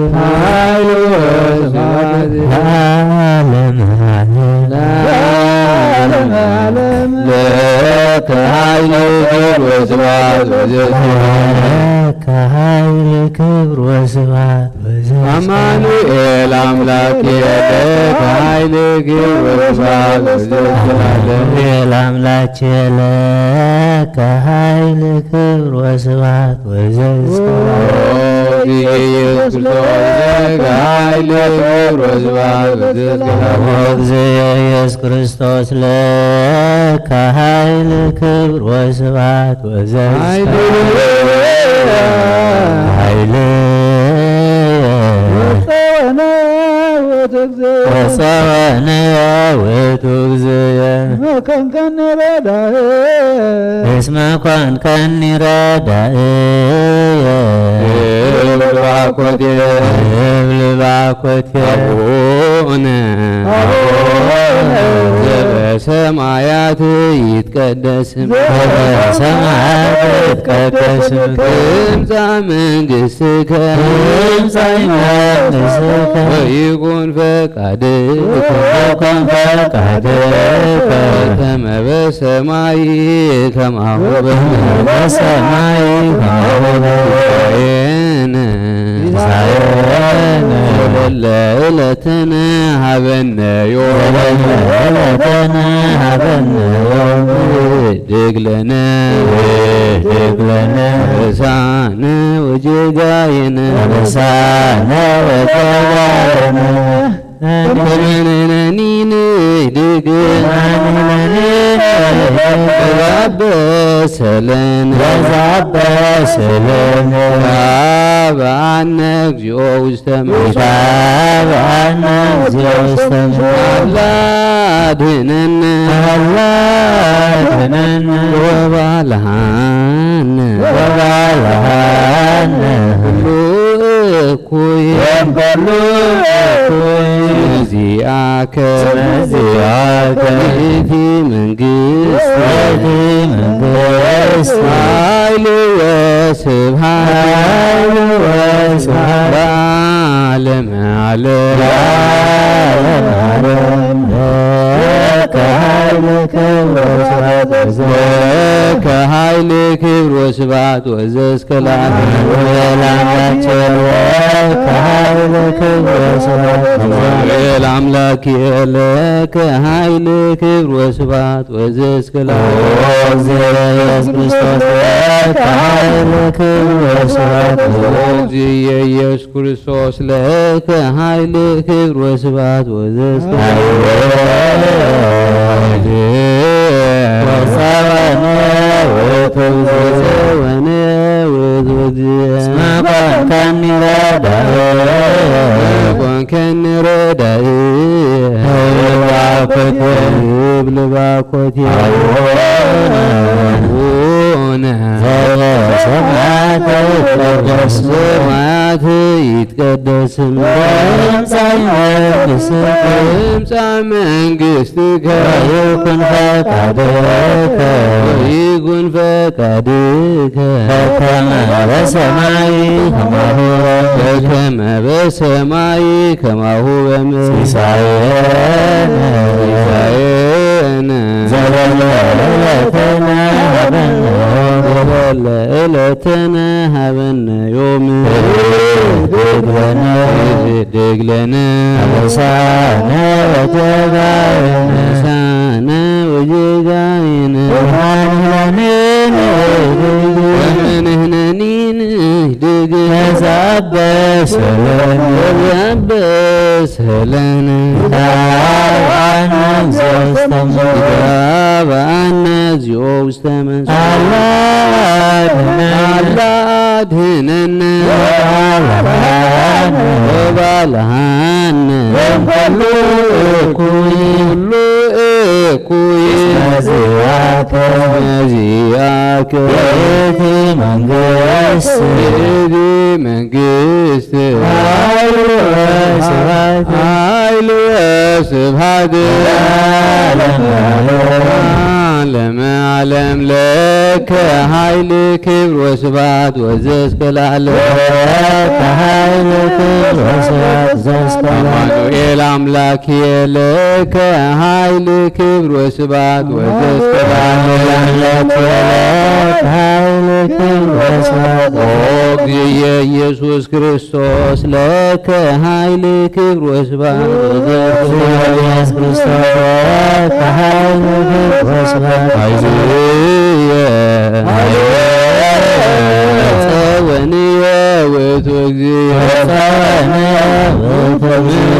ዓለመ ዓለም ለከ ኃይል ክብር ወስብሐት አማኑኤል አምላክየ ለከ ኃይል ክብር ወስብሐት አማኑኤል አምላክየ ለከ ኃይል ክብር ወስብሐት እግዚእየ ኢየሱስ ክርስቶስ ለከ ኃይል ክብር ወስብሐት ወፀወነ ውእቱ እግዚእ ከንከን ረዳእ እስመ ኮንከኒ ረዳእየ እብል ባኮቴየ አቡነ ዘበሰማያት ይትቀደስ ስምከ በሰማያት ይትቀደስ ስምከ ትምጻእ መንግሥትከ ወይኩን ፈቃድከ በከመ በሰማይ ከማሁ በሰማይ ከማሁ በምድር ዘለለ ዕለትነ ሀበነ ዮም ህድግ ለነ አበሳነ ወጌጋየነ ከመነነኒን ህድግ በዛበሰለነ ታብአነ እግዚኦ ውስተ አላ አድኅነነ ወባልሐነ ሁሉ እኩይ ዚአከ ይእቲ መንግሥት ኃይል ወስብሐት ለዓለመ ዓለም ከኃይል ክብር ወስብሐት ወዘእስከ ለአምላክ ለከ ኃይል ክብር ወስብሐት ወዘእስከ እግዚእየ ኢየሱስ ክርስቶስ ለከ ኃይል ክብር ወስብሐት ወዘእስከ ኮንከኒ ረዳእየ እብል ባኮቴየ አቡነ በሰማያት ይትቀደስ ስምከ ትምጻእ መንግሥትከ ወይኩን ፈቃድከ በከመ በሰማይ ከማሁ በምድር ሲሳየነ ዘለለ ዕለትነ ሀበነ ዮም ህድግ ለነ አበሳነ ወጌጋየነ ወመንህነኒን ህድግ በዛበሰለነ ታብአነ እግዚኦ ውስተ አላ አድኅነነ ወባልሐነ ሁሉ እኩይ ዚአከ ይእቲ መንግሥት ኃይል ወስብሐት ለዓለመ ዓለም ለከ ኃይል ክብር ወስብሐት ወዘእስከ አማኑኤል አምላክየ ለከ ኃይል ክብር ወስብሐት ወዘእስከ እግዚእየ ኢየሱስ ክርስቶስ ለከ ኃይል ክብር ወስብሐት ወዘእስከ ወሰወንየ ውእቱ እግዚእ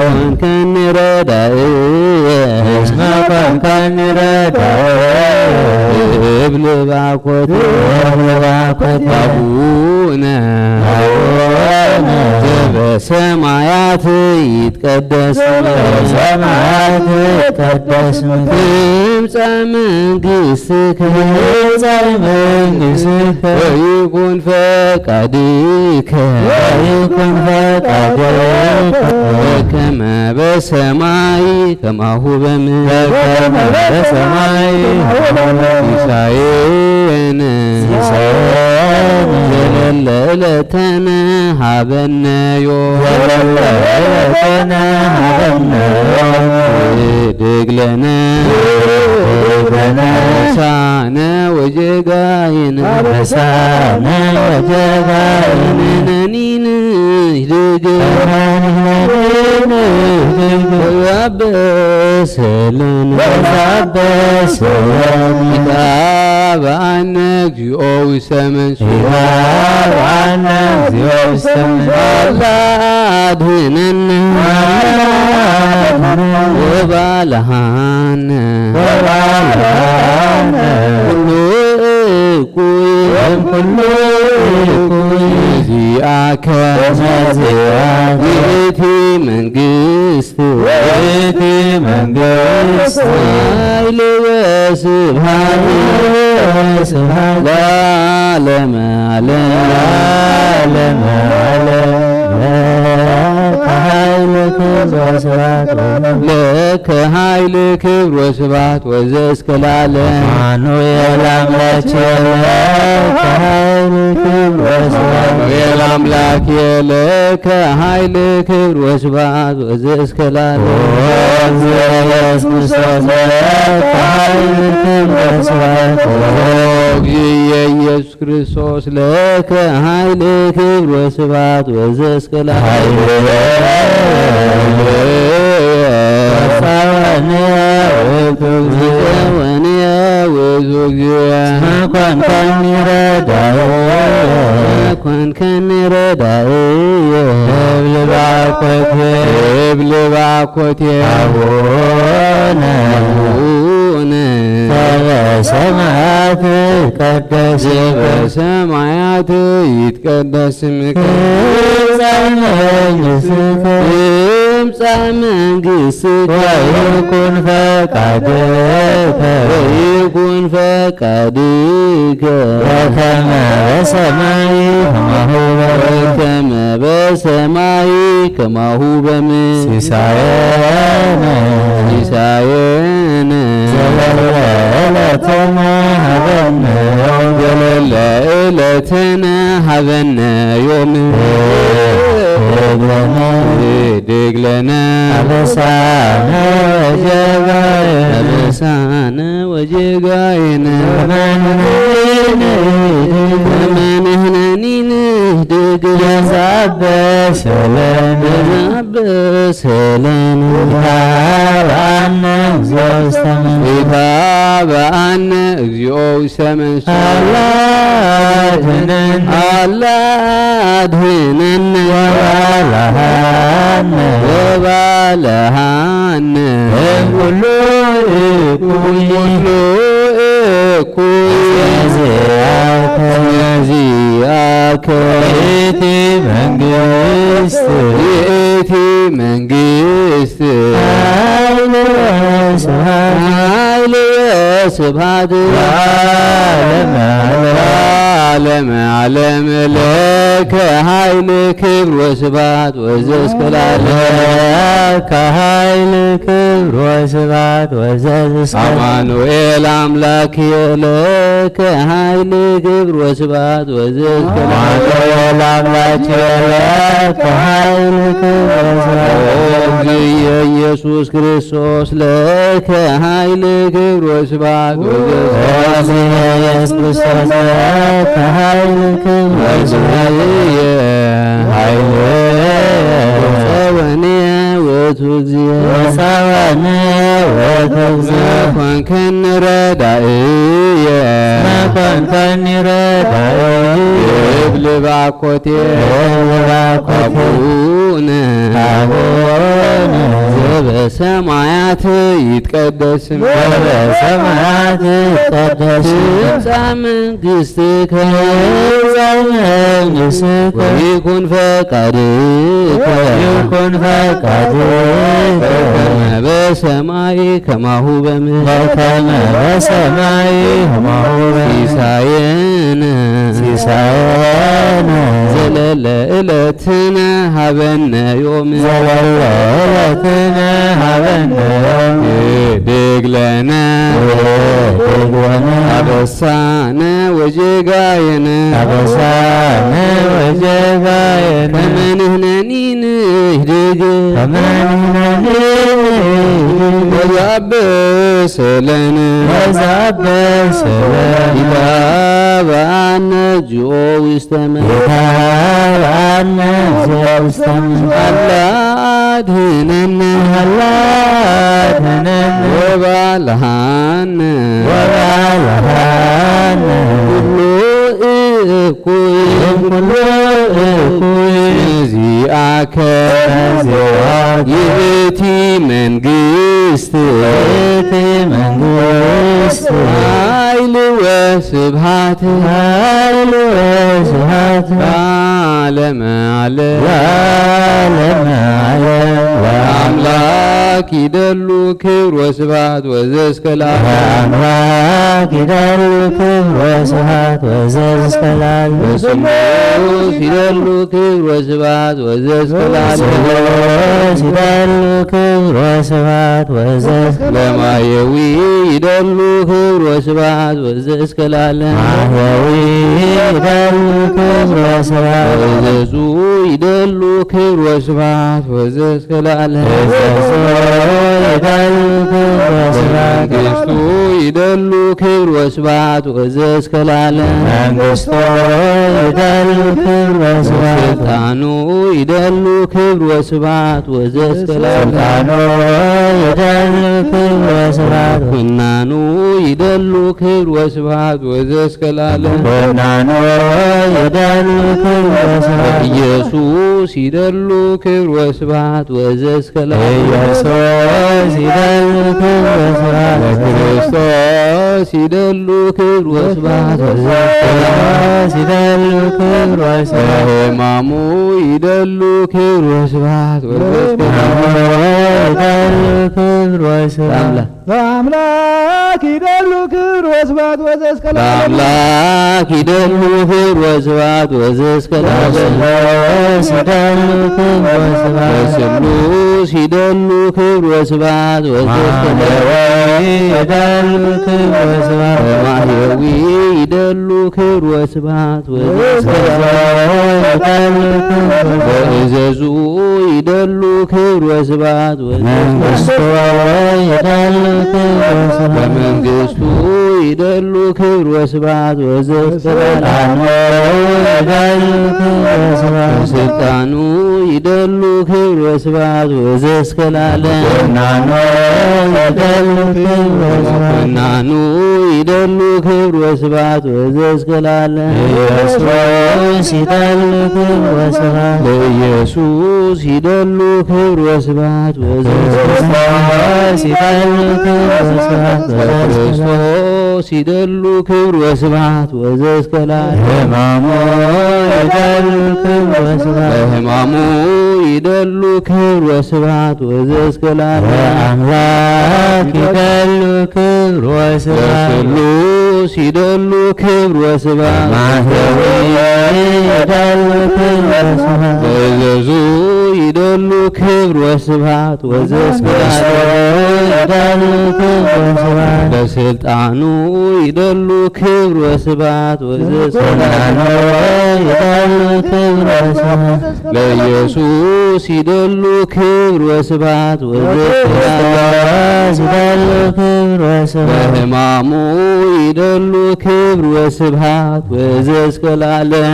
ኮንከኒ ረዳእየ እስመ ኮንከኒ ረዳእየ እብል ባኮተ አቡነ ዘበሰማያት ይትቀደስ ትምጻእ መንግሥትከ ወይኩን ፈቃድከ በከመ በሰማይ ከማሁ በምድር ሲሳየነ ዘለለ ዕለተነ ሀበነ ዮም ድግለነ ሳነ ወጀጋየነ ነኒን ያበሰለነ ይታበአነ እግዚኦ ውሰመን አድኅነነ ወባልሐነ ኩሉ ዚአከ ይእቲ መንግሥት ኃይል ወስብሐት ለዓለመ ዓለም ለከ ኃይል ክብር ወስብሐት ወዘእስከ ለዓለም አማኑኤል አምላኬ ለከ ኃይል ክብር ወስብሐት ወዘእስከ ለዓለም እግዚእየ ኢየሱስ ክርስቶስ ለከ ኃይል ክብር ወስብሐት ወዘእስከ ለዓለም ወኔ ውእቱ ኮንከኒ ረዳእየ እብል ባኮቴ አቡነ በሰማያት ይትቀደስ ስምከ ትምጻእ መንግሥትከ ወይኩን ፈቃድከ በከመ በሰማይ ከማሁ በምድር ሲሳየነ ዘለለ ዕለተነ ሀበነ ዮም ድግለነ አበሳነ ወጀጋየነ መንህነኒን ድግዛበሰለነ ይታበአነ እግዚኦ ውሰመን አድኅነነ ወባልሐነ ኩሉ ዚአከ ይእቲ መንግሥት ኃይል ወስብሐት ለዓለመ ዓለም ለከ ኃይል ክብር ወስብሐት ወዘእስከ ለዓለም አማኑኤል አምላኬ ለከ ኃይል ክብር ወስብሐት ወዘእስከ እግዚእየ ኢየሱስ ክርስቶስ ለከ ኃይል ክብር ወስብሐት ወኔ ውእቱ እግዚእ ኮንከኒ ረዳእየ እብል ባኮቴ አቡነ ዘበሰማያት ይትቀደስ በሰማያት ይትቀደስ ትምጻእ መንግሥትከ ወይኩን ፈቃድከ ይኩን ፈቃድከ ከመ በሰማይ ከማሁ በምድር ከመ በሰማይ ከማሁ ሲሳየነ ዘለለ ዕለትነ ሀበነ ዮም ዘለለ ዕለትነ ሀበነ ዮም ህድግ ለነ አበሳነ ወጌጋየነ አበሳነ ወጌጋየነ ከመ ንሕነኒ ንህድግ ወዛብእ ለነ ይታበአነ ጅኦ ውስተ አላ አድኅነነ ወባልሐነ ኩሉ እኩይ ዚአከ ይእቲ መንግሥት ኃይል ወስብሐት ለዓለመ ዓለም አምላክ ይደሉ ክብር ወስብሐት ወዘእስከ ለዓለም በስሉስ ይደሉ ክብር ወስብሐት ወዘእስከ ለዓለም ለማየዊ ይደሉ ክብር ወስብሐት ወዘእስከ ለዓለም ወዘዙ ይደሉ ክብር ወስብሐት ወዘእስከ ለዓለም መንግሥቱ ይደሉ ክብር ወስብሐት ወዘእስከ ለዓለም ስልጣኑ ይደሉ ክብር ወስብሐት ወዘእስከ ለዓለም ኩናኑ ይደሉ ክብር ወስብሐት ወዘእስከ ለዓለም ኢየሱስ ይደሉ ክብር ወስብሐት ወዘእስከ ክርስቶስ ይደሉ ክብር ወስብሐት ሕማሙ ይደሉ ክብር ወስብሐት በአምላክ ይደሉ ክብር ወስብሐት ወዘእስከ ለአምላክ ይደሉ ክብር ወስብሐት ወዘእስከ ለስሉስ ይደሉ ክብር ወስብሐት ወዘእስከ ለማህየዊ ይደሉ ክብር ወስብሐት ወዘእስከ በእዘዙ ይደሉ ክብር ወስብሐት በመንግሥቱ ይደሉ ክብር ወስብሐት ወዘእስከ በስልጣኑ ይደሉ ክብር ወስብሐት ወዘእስከ ለዓለም ኩናኑ ይደሉ ክብር ወስብሐት ወዘእስከ ለዓለም ለኢየሱስ ይደሉ ክብር ወስብሐት ክርስቶስ ይደሉ ክብር ወስብሐት ወዘእስከ ለዓለም በሕማሙ ይደሉ ክብር ወስብሐት ወዘእስከ ለዓለም በስሉስ ይደሉ ክብር ወስብሐት በእዘዙ ይደሉ ክብር ወስብሐት ወዘእስከ ለዓለም በስልጣኑ ይደሉ ክብር ወስብሐት ወዘእስከ ለኢየሱስ ይደሉ ክብር ወስብሐት ወዘእስከ በሕማሙ ይደሉ ክብር ወስብሐት ወዘእስከ ለዓለም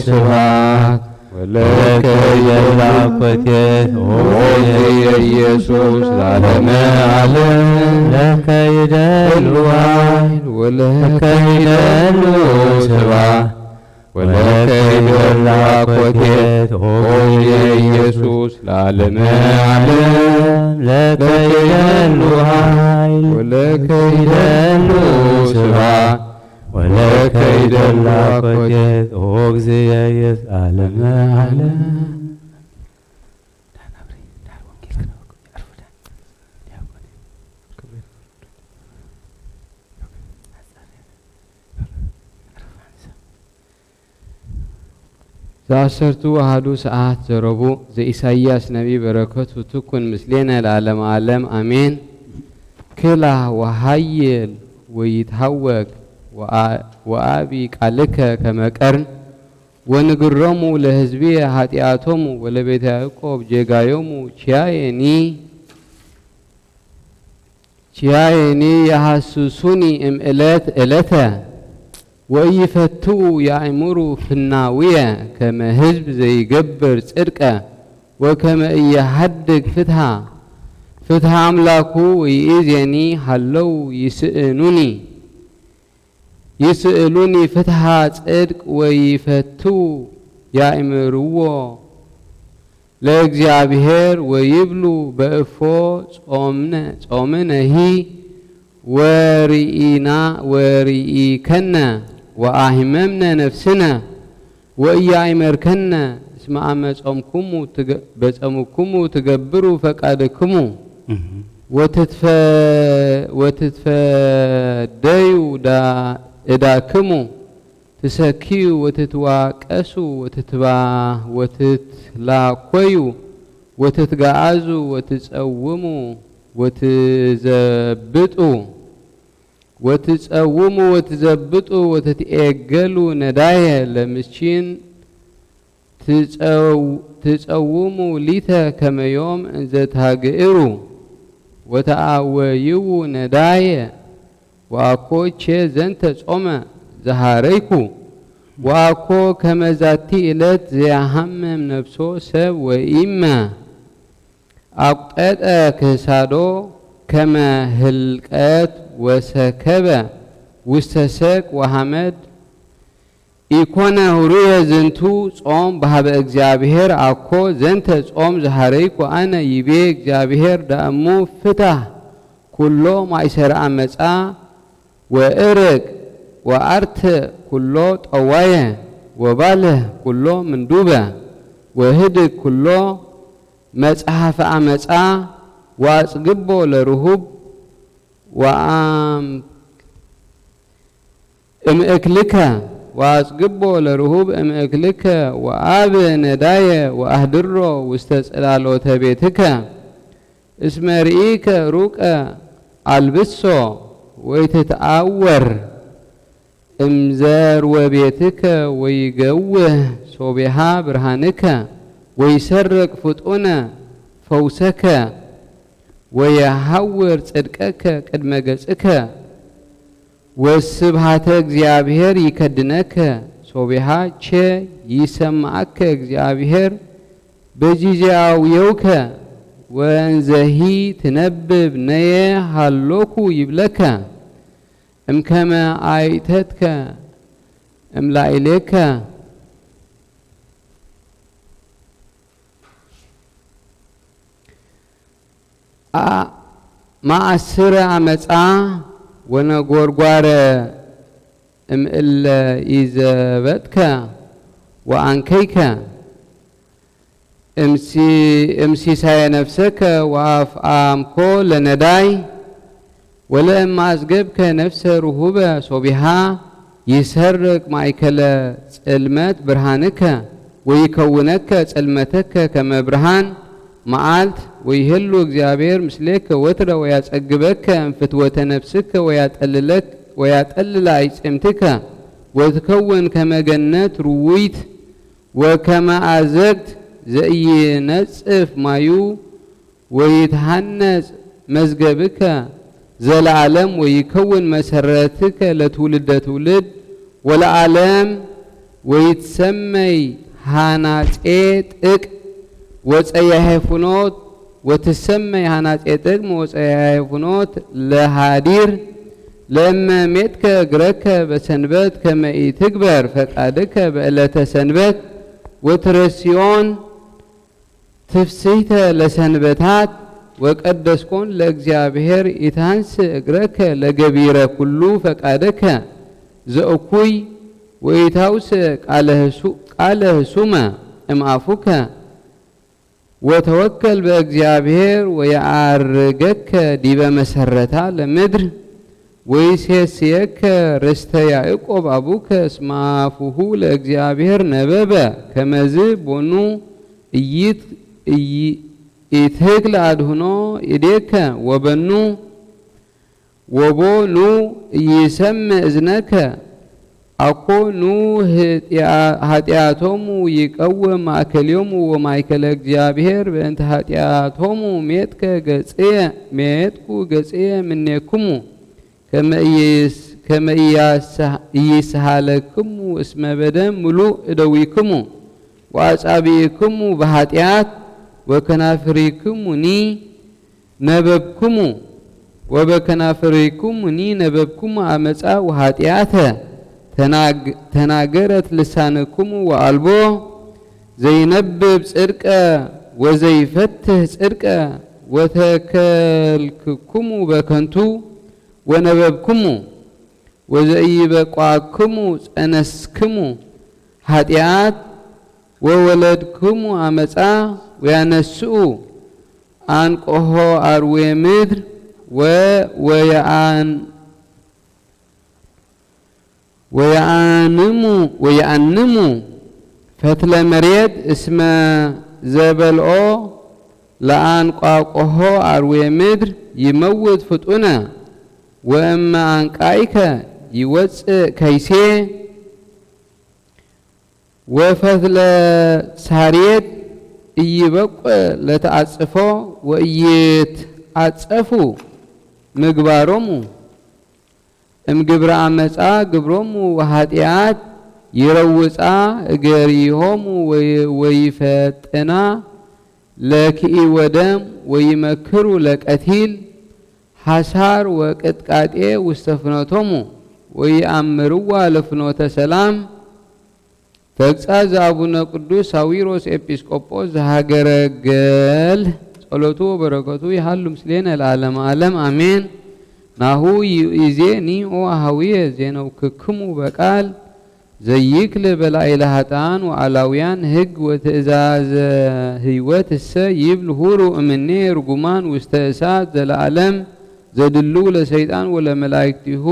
ስብሐት ولك يدلع كتيت أوزي يسوس العالم عالم لك يدلو عين ولك يدلو سبع ولك يدلع كتيت أوزي يسوس العالم عالم لك يدلو عين ولك يدلو سبع ولك يدلع كتيت أوزي يسألم عالم زعشرتو وهادو ساعات زربو زي إساياس نبي بركته تكون مثلنا العالم عالم آمين كلا وهيل ويتهوك وآبي قالك كما قرن ونقرمو لهزبية هاتياتهم ولبيت يعقوب جيغايومو چيايني يحسسوني إلتا ويفتو يعمرو في الناوية كما هزب زي قبر صدقة وكما يحدق فتها أملاكو ويئذيني حلو يسألوني فتها صدق ويفتو يعمرو لأግዚአብሔር ويبلو بأفو صومنهي ورئيكنا وأهممنا نفسنا وإيامركنا اسمع ما بصمكم تجبروا فقادكم وتتفديوا إداكم تسكيوا وتتواقسوا وتتلاقيوا وتتقعزوا وتتصوموا وتتصوموا وتزبطوا وتتأجلوا ندايا لمسكين تتصوموا ليتا كما يوم إذا تهاجئروا وتعويوا ندايا وأكو تشي زنت صوما زهاريكو وأكو كما ذاتي إلت زي همم نفسه سب وإما أقطع كسادو كما هلقات وسكبة وستسك وحمد إيكونا هروية زنتو صوم بحب እግዚአብሔር أكو زنت صوم زهاريك وأنا يبي እግዚአብሔር دأمو فتح كله ما يسر أمسا وإرق وأرت كله طوايا وباله كله مندوبة وهدك كله مصحف أمسا وأصقبو لرهوب أمأكلك وأصقبو لرهوب أمأكلك وآب ندايا وأهدرو واستسألالو تبيتك اسم رئيك روك ألبسو ويتتعور امزار وبيتك ويقوه صوبها برهانك ويسرق فتؤنا فوسك ويحور صدقك قدم ገጽከ ወስብሃተ እግዚአብሔር ይከድነከ ሶቢሃ ቸ ይሰማከ እግዚአብሔር በጂጂያውየውከ ወንዘሂ ትነብብ ነየ ሃሎኩ ይብለከ እምከመ አይተትከ እምላኢሌከ ማእስረ አመፃ ወነጎርጓረ እምእለ ይዘበትከ ወአንከይከ امسيساي نفسك وافامك لنداي ولما أسقبك نفس رهوبة صبيحا يسرق مايكل علمات برهانك ويكونك علمتك كما برهان معالت ويهلو እግዚአብሔር ምስሌከ ወትረ ወያጸግበከ እንፍትወተ ነፍስከ ወያጠልል አይጽምትከ ወትከውን ከመገነት ሩዊት ወከመ አዘግት ዘኢይነጽፍ ማዩ ወይትሐነጽ መዝገብከ ዘለዓለም ወይከውን መሰረትከ ለትውልደ ትውልድ ወለዓለም ወይትሰመይ ሃናጼ ጥቅ ወፀያሄ ፍኖት ወትሰመይ ሃናጼ ጥቅ ወፀያሄ ፍኖት ለሃዲር ለመሜትከ እግረከ በሰንበት ከመኢ ትግበር ፈቃድከ በዕለተ ሰንበት ወትረሲዮን ትፍስሕተ ለሰንበታት ወቀደስኮን ለእግዚአብሔር ኢታንስ እግረከ ለገቢረ ኩሉ ፈቃደከ ዘእኩይ ወኢታውስ ቃለ ህሱመ እምአፉከ ወተወከል በእግዚአብሔር ወየአርገከ ዲበ መሰረታ ለምድር ወይሴስየከ ርስተ ያዕቆብ አቡከ እስመ አፉሁ ለእግዚአብሔር ነበበ ከመዝ ቦኑ ኢትክል አድህኖ ኢዴከ ወበኑ ወቦኑ ይሰምዕ እዝነከ አኮ ኑ ኃጢአቶሙ ይቀውም ማእከልዮሙ ወማእከለ እግዚአብሔር በእንተ ኃጢአቶሙ ሜትኩ ገጽየ ምኔክሙ ከመ ኢይስሃለክሙ እስመ በደም ምሉእ እደዊክሙ ወአጻብዕክሙ በኃጢአት ወከናፍሪክሙኒ ነበብክሙ ወበከናፍሪክሙኒ ነበብክሙ አመፃ ወኃጢአተ ተናገረት ልሳንክሙ ወአልቦ ዘይነብብ ጽድቀ ወዘይፈትህ ጽድቀ ወተከልክኩሙ በከንቱ ወነበብክሙ ወዘኢበቋክሙ ጸነስክሙ ኃጢአት ወወለድክሙ አመፃ ወያነስኡ አንቆሆ አርዌ ምድር ወያንሙ ፈትለ መሬት እስመ ዘበልኦ ለአንቋቆሆ አርዌ ምድር ይመውት ፍጡነ ወእመ አንቃይከ ይወፅእ ከይሴ ወፈትለ ሳሬት እይበቁ ለተአጽፎ ወእይትአጸፉ ምግባሮሙ እምግብረ አመፃ ግብሮሙ ወኃጢአት ይረውፃ እገሪሆሙ ወይፈጥና ለክኢ ወደም ወይመክሩ ለቀቲል ሐሳር ወቅጥቃጤ ውስተ ፍኖቶሙ ወይአምርዋ ለፍኖተ ሰላም ተግሣጽ አቡነ ቅዱስ ሳዊሮስ ኤጲስቆጶስ ዘሀገረ ገል ጸሎቱ ወበረከቱ ይሃሉ ምስሌነ ለዓለመ ዓለም አሜን። ናሁ ይእዜኒ ኦ አኀዊየ ዜነውክክሙ በቃል ዘይክል በላዕለ ኃጥኣን ወአላውያን ሕግ ወትእዛዘ ህይወት እሰ ይብል ሁሩ እምኔ ርጉማን ውስተ እሳት ዘለዓለም ዘድሉ ለሰይጣን ወለመላእክቲሁ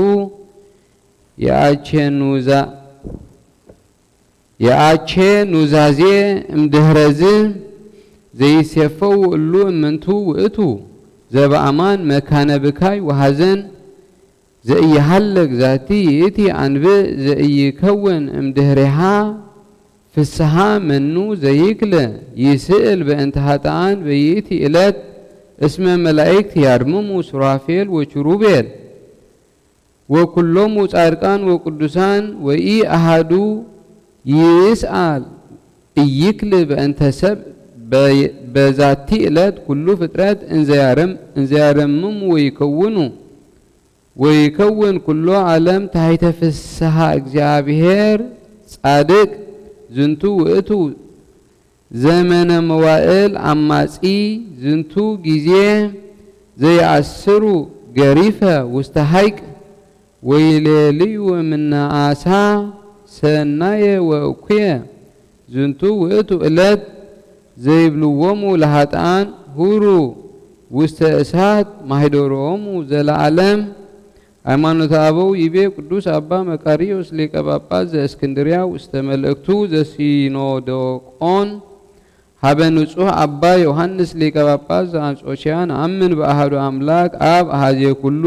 የአቼ ኑዛዜ እምድህረዝ ዘይሴፈው እሉ እምንቱ ውእቱ ዘበአማን መካነ ብካይ ወሐዘን ዘኢይሃለቅ ዛቲ ይእቲ አንብእ ዘኢይከውን እምድህሬሃ ፍስሓ መኑ ዘይክል ይስእል በእንተ ኃጥኣን በይእቲ ዕለት እስመ መላእክት ያርምሙ ሱራፌል ወኪሩቤል ወኩሎሙ ጻድቃን ወቅዱሳን ወኢ አሃዱ ይስአል ኢይክል በእንተ ሰብ በዛቲ ዕለት ኩሉ ፍጥረት እንዘያረምሙ ወይከውን ኩሎ ዓለም ታሕተ ፍስሓ እግዚአብሔር ጻድቅ ዝንቱ ውእቱ ዘመነ መዋእል አማጺ ዝንቱ ጊዜ ዘይአስሩ ገሪፈ ውስተ ሐይቅ ወይሌልዩ እምነ አሳ ሰናየ ወእኩየ ዝንቱ ውእቱ ዕለት ዘይብልዎሙ ለኃጥኣን ሁሩ ውስተ እሳት ማኅደሮሙ ዘለዓለም። ሃይማኖተ አበው ይቤ ቅዱስ አባ መቃርዮስ ሊቀ ጳጳስ ዘእስክንድርያ ውስተ መልእክቱ ዘሲኖዶቆን ሀበ ንጹሕ አባ ዮሐንስ ሊቀ ጳጳስ ዘአንጾኪያ ነአምን በአሐዱ አምላክ አብ አሐዜ ኩሉ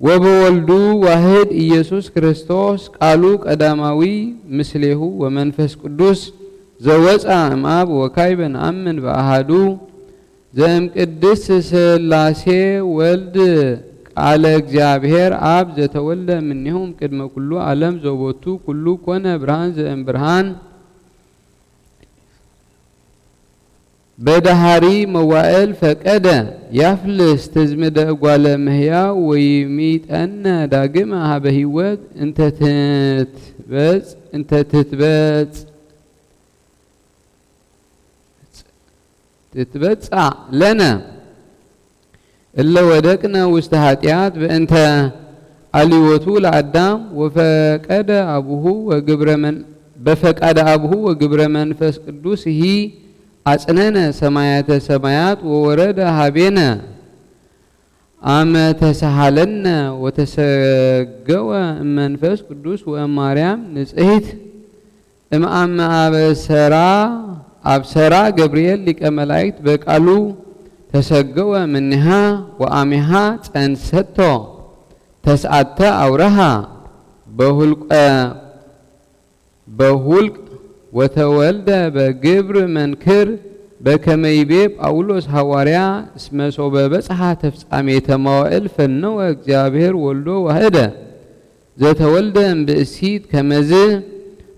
ወበወልዱ ዋህድ ኢየሱስ ክርስቶስ ቃሉ ቀዳማዊ ምስሌሁ ወመንፈስ ቅዱስ ዘወፃ እምአብ ወካዕበ ነአምን በአሐዱ ዘእምቅድስት ሥላሴ ወልድ ቃለ እግዚአብሔር አብ ዘተወልደ እምኔሁ ቅድመ ኩሉ ዓለም ዘቦቱ ኩሉ ኮነ ብርሃን ዘእምብርሃን በዳሃሪ መዋእል ፈቀደ ያፍልስ ተዝመደ ጓለ መህያ ወይሚጠነ ዳግም ሀበ ህይወት እንተ ትትበጽዕ ለነ እለ ወደቅነ ውስተ ኃጢአት በእንተ አልዮቱ ለአዳም በፈቃደ አቡሁ ወግብረ መንፈስ ቅዱስ ሂ አጽነነ ሰማያተ ሰማያት ወወረደ ሀቤነ አመ ተሳሃለነ ወተሰገወ መንፈስ ቅዱስ ወማርያም ንጽሕት እምአመ አብሰራ ገብርኤል ሊቀ መላእክት በቃሉ ተሰገወ ምንሃ ወአሚሃ ጸንሰቶ ተስዓተ አውረሃ በሁልቅ ወተወልደ በግብር መንክር በከመይቤ ጳውሎስ ሐዋርያ እስመ ሶበ በጽሐ ተፍጻሜተ መዋዕል ፈነወ እግዚአብሔር ወልዶ ዋህደ ዘተወልደ እምብእሲት ከመዝ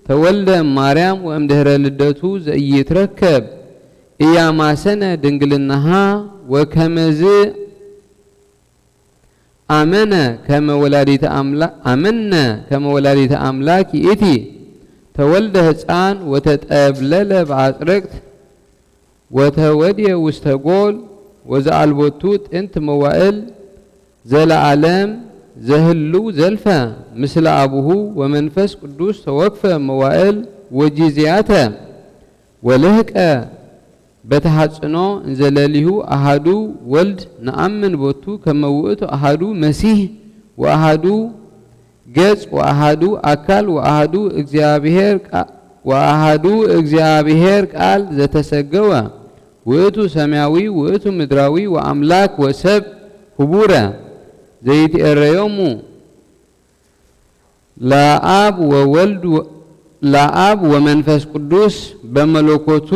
ተወልደ ማርያም ወእምድኅረ ልደቱ ዘኢይትረከብ ኢያማሰነ ድንግልናሃ ወከመዝ አመነ ከመ ወላዲተ አምላክ ይእቲ ተወልደ ሕፃን ወተጠብለለ በአጽርቅት ወተወድየ ውስተ ጎል ወዘአልቦቱ ጥንት መዋእል ዘለዓለም ዘህሉ ዘልፈ ምስለ አቡሁ ወመንፈስ ቅዱስ ተወክፈ መዋእል ወጂዝያተ ወልህቀ በተሐጽኖ እንዘለሊሁ አሃዱ ወልድ ነአምን ቦቱ ከመውእቱ አሃዱ መሲህ ወአሃዱ ገጽ ወአሃዱ አካል ወአሃዱ እግዚአብሔር ቃል ዘተሰገወ ውእቱ ሰማያዊ ውእቱ ምድራዊ ወአምላክ ወሰብ ህቡረ ዘይትኤረዮሙ ለአብ ወመንፈስ ቅዱስ በመለኮቱ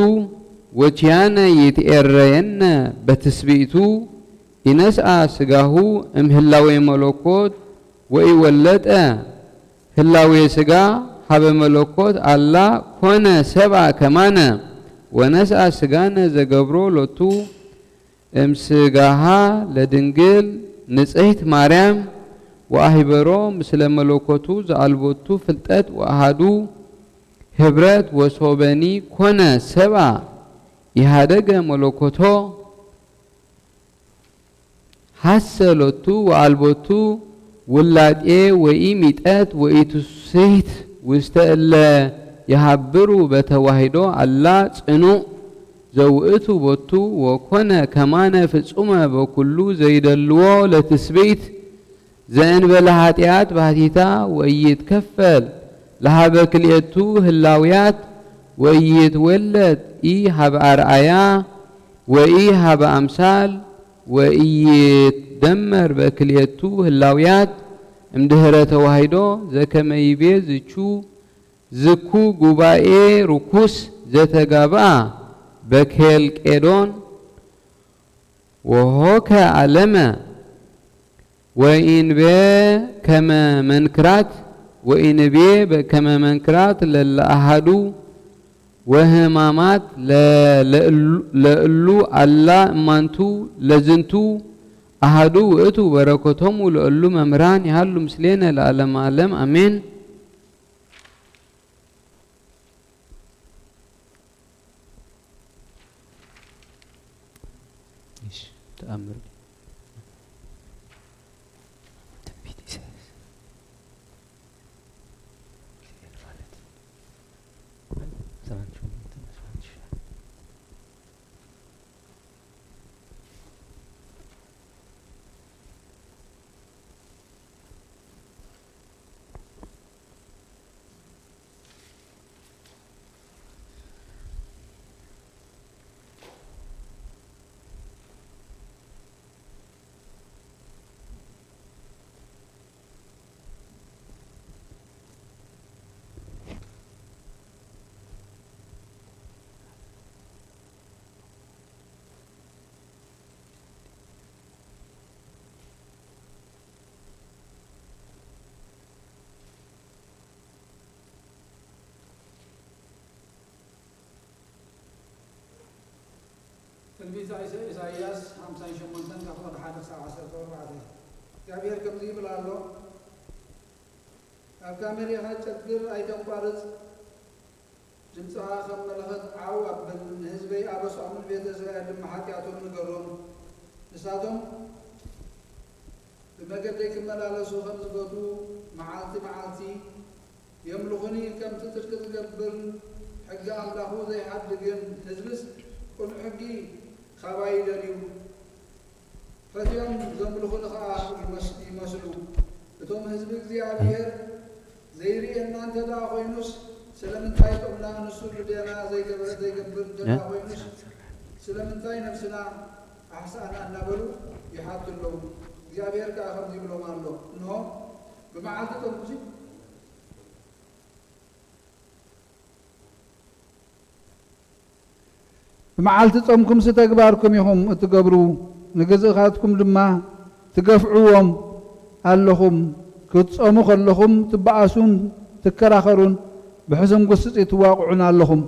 ወቺያነ ይትኤረየነ በትስብእቱ ይነስአ ስጋሁ እምህላዌ መለኮት ወይወለጠ ህላዌ ስጋ ሀበ መለኮት አላ ኮነ ሰብአ ከማነ ወነስአ ስጋነ ዘገብሮ ሎቱ እምስጋሃ ለድንግል ንጽሕት ማርያም ወአሂበሮ ምስለ መለኮቱ ዘአልቦቱ ፍልጠት ወአሃዱ ህብረት ወሶበኒ ኮነ ሰብአ ይሃደገ መለኮቶ ሐሰሎቱ ወአልቦቱ ውላጤ ወኢሚጠት ወኢትስሕት ውስተ እለ የሃብሩ በተዋሂዶ አላ ጽኑዕ ዘውእቱ ቦቱ ወኮነ ከማነ ፍጹመ በኩሉ ዘይደልዎ ለትስብእት ዘእንበለ ኃጢአት ባሕቲታ ወኢይትከፈል ለሃበ ክልኤቱ ህላውያት ወኢይትወለድ ኢ ሀበ አርአያ ወኢ ሀበ አምሳል ወኢይትደመር በክልኤቱ ህላውያት እምድኅረ ተዋሂዶ ዘከመይቤ ዝኩ ጉባኤ ርኩስ ዘተጋብአ በኬልቄዶን ወሆከ ዓለመ ወኢንቤ ከመ መንክራት ለለአሃዱ ወህማማት ለእሉ አላ እማንቱ ለዝንቱ አሃዱ ውእቱ በረከቶሙ ለእሉ መምህራን ያህሉ ምስሌነ ለዓለመ ዓለም አሜን። ተአምር ትንቢተ ኢሳይያስ 58 ካብ ቁጥሪ 1 ክሳብ 14 እግዚአብሔር ከምዚ ይብል ኣሎ ኣብ ካሜራኻ ጨግር ኣይተንቋርፅ ድምፅኻ ከም መለኸት ዓው ኣብል ንህዝበይ ኣበስዖምን ቤተ እስራኤል ድማ ሓጢኣቶም ንገሮም ንሳቶም ብመገደይ ክመላለሱ ከም ዝገትኡ መዓልቲ መዓልቲ የምልኹኒ ከምቲ ጽድቂ ዝገብር ሕጊ ኣምላኹ ዘይሓድግን ህዝብስ ቁኑዕ ሕጊ ካባ ይደልዩ ፈትዮም ዘምልኹኒ ከዓ ይመስሉ እቶም ህዝቢ እግዚኣብሔር ዘይርኤና እንተዳ ኮይኑስ ስለምንታይ ጦምና ንሱ ብደና ዘይገብር እንተዳ ኮይኑስ ስለምንታይ ነፍስና ኣሕሳእና እናበሉ ይሓቱ ኣለዉ እግዚአብሔር ከዓ ከምዚ ይብሎም ኣሎ እንሆ ብመዓልቲ ጦምኩሲ ብመዓልቲ ጾምኩም ዝተግባርኩም ኢኹም እትገብሩ ንገዛእኻትኩም ድማ ትገፍዕዎም ኣለኹም ክትጾሙ ከለኹም ትበኣሱን ትከራኸሩን ብሕዝም ጉስጢ ትዋቕዑን ኣለኹም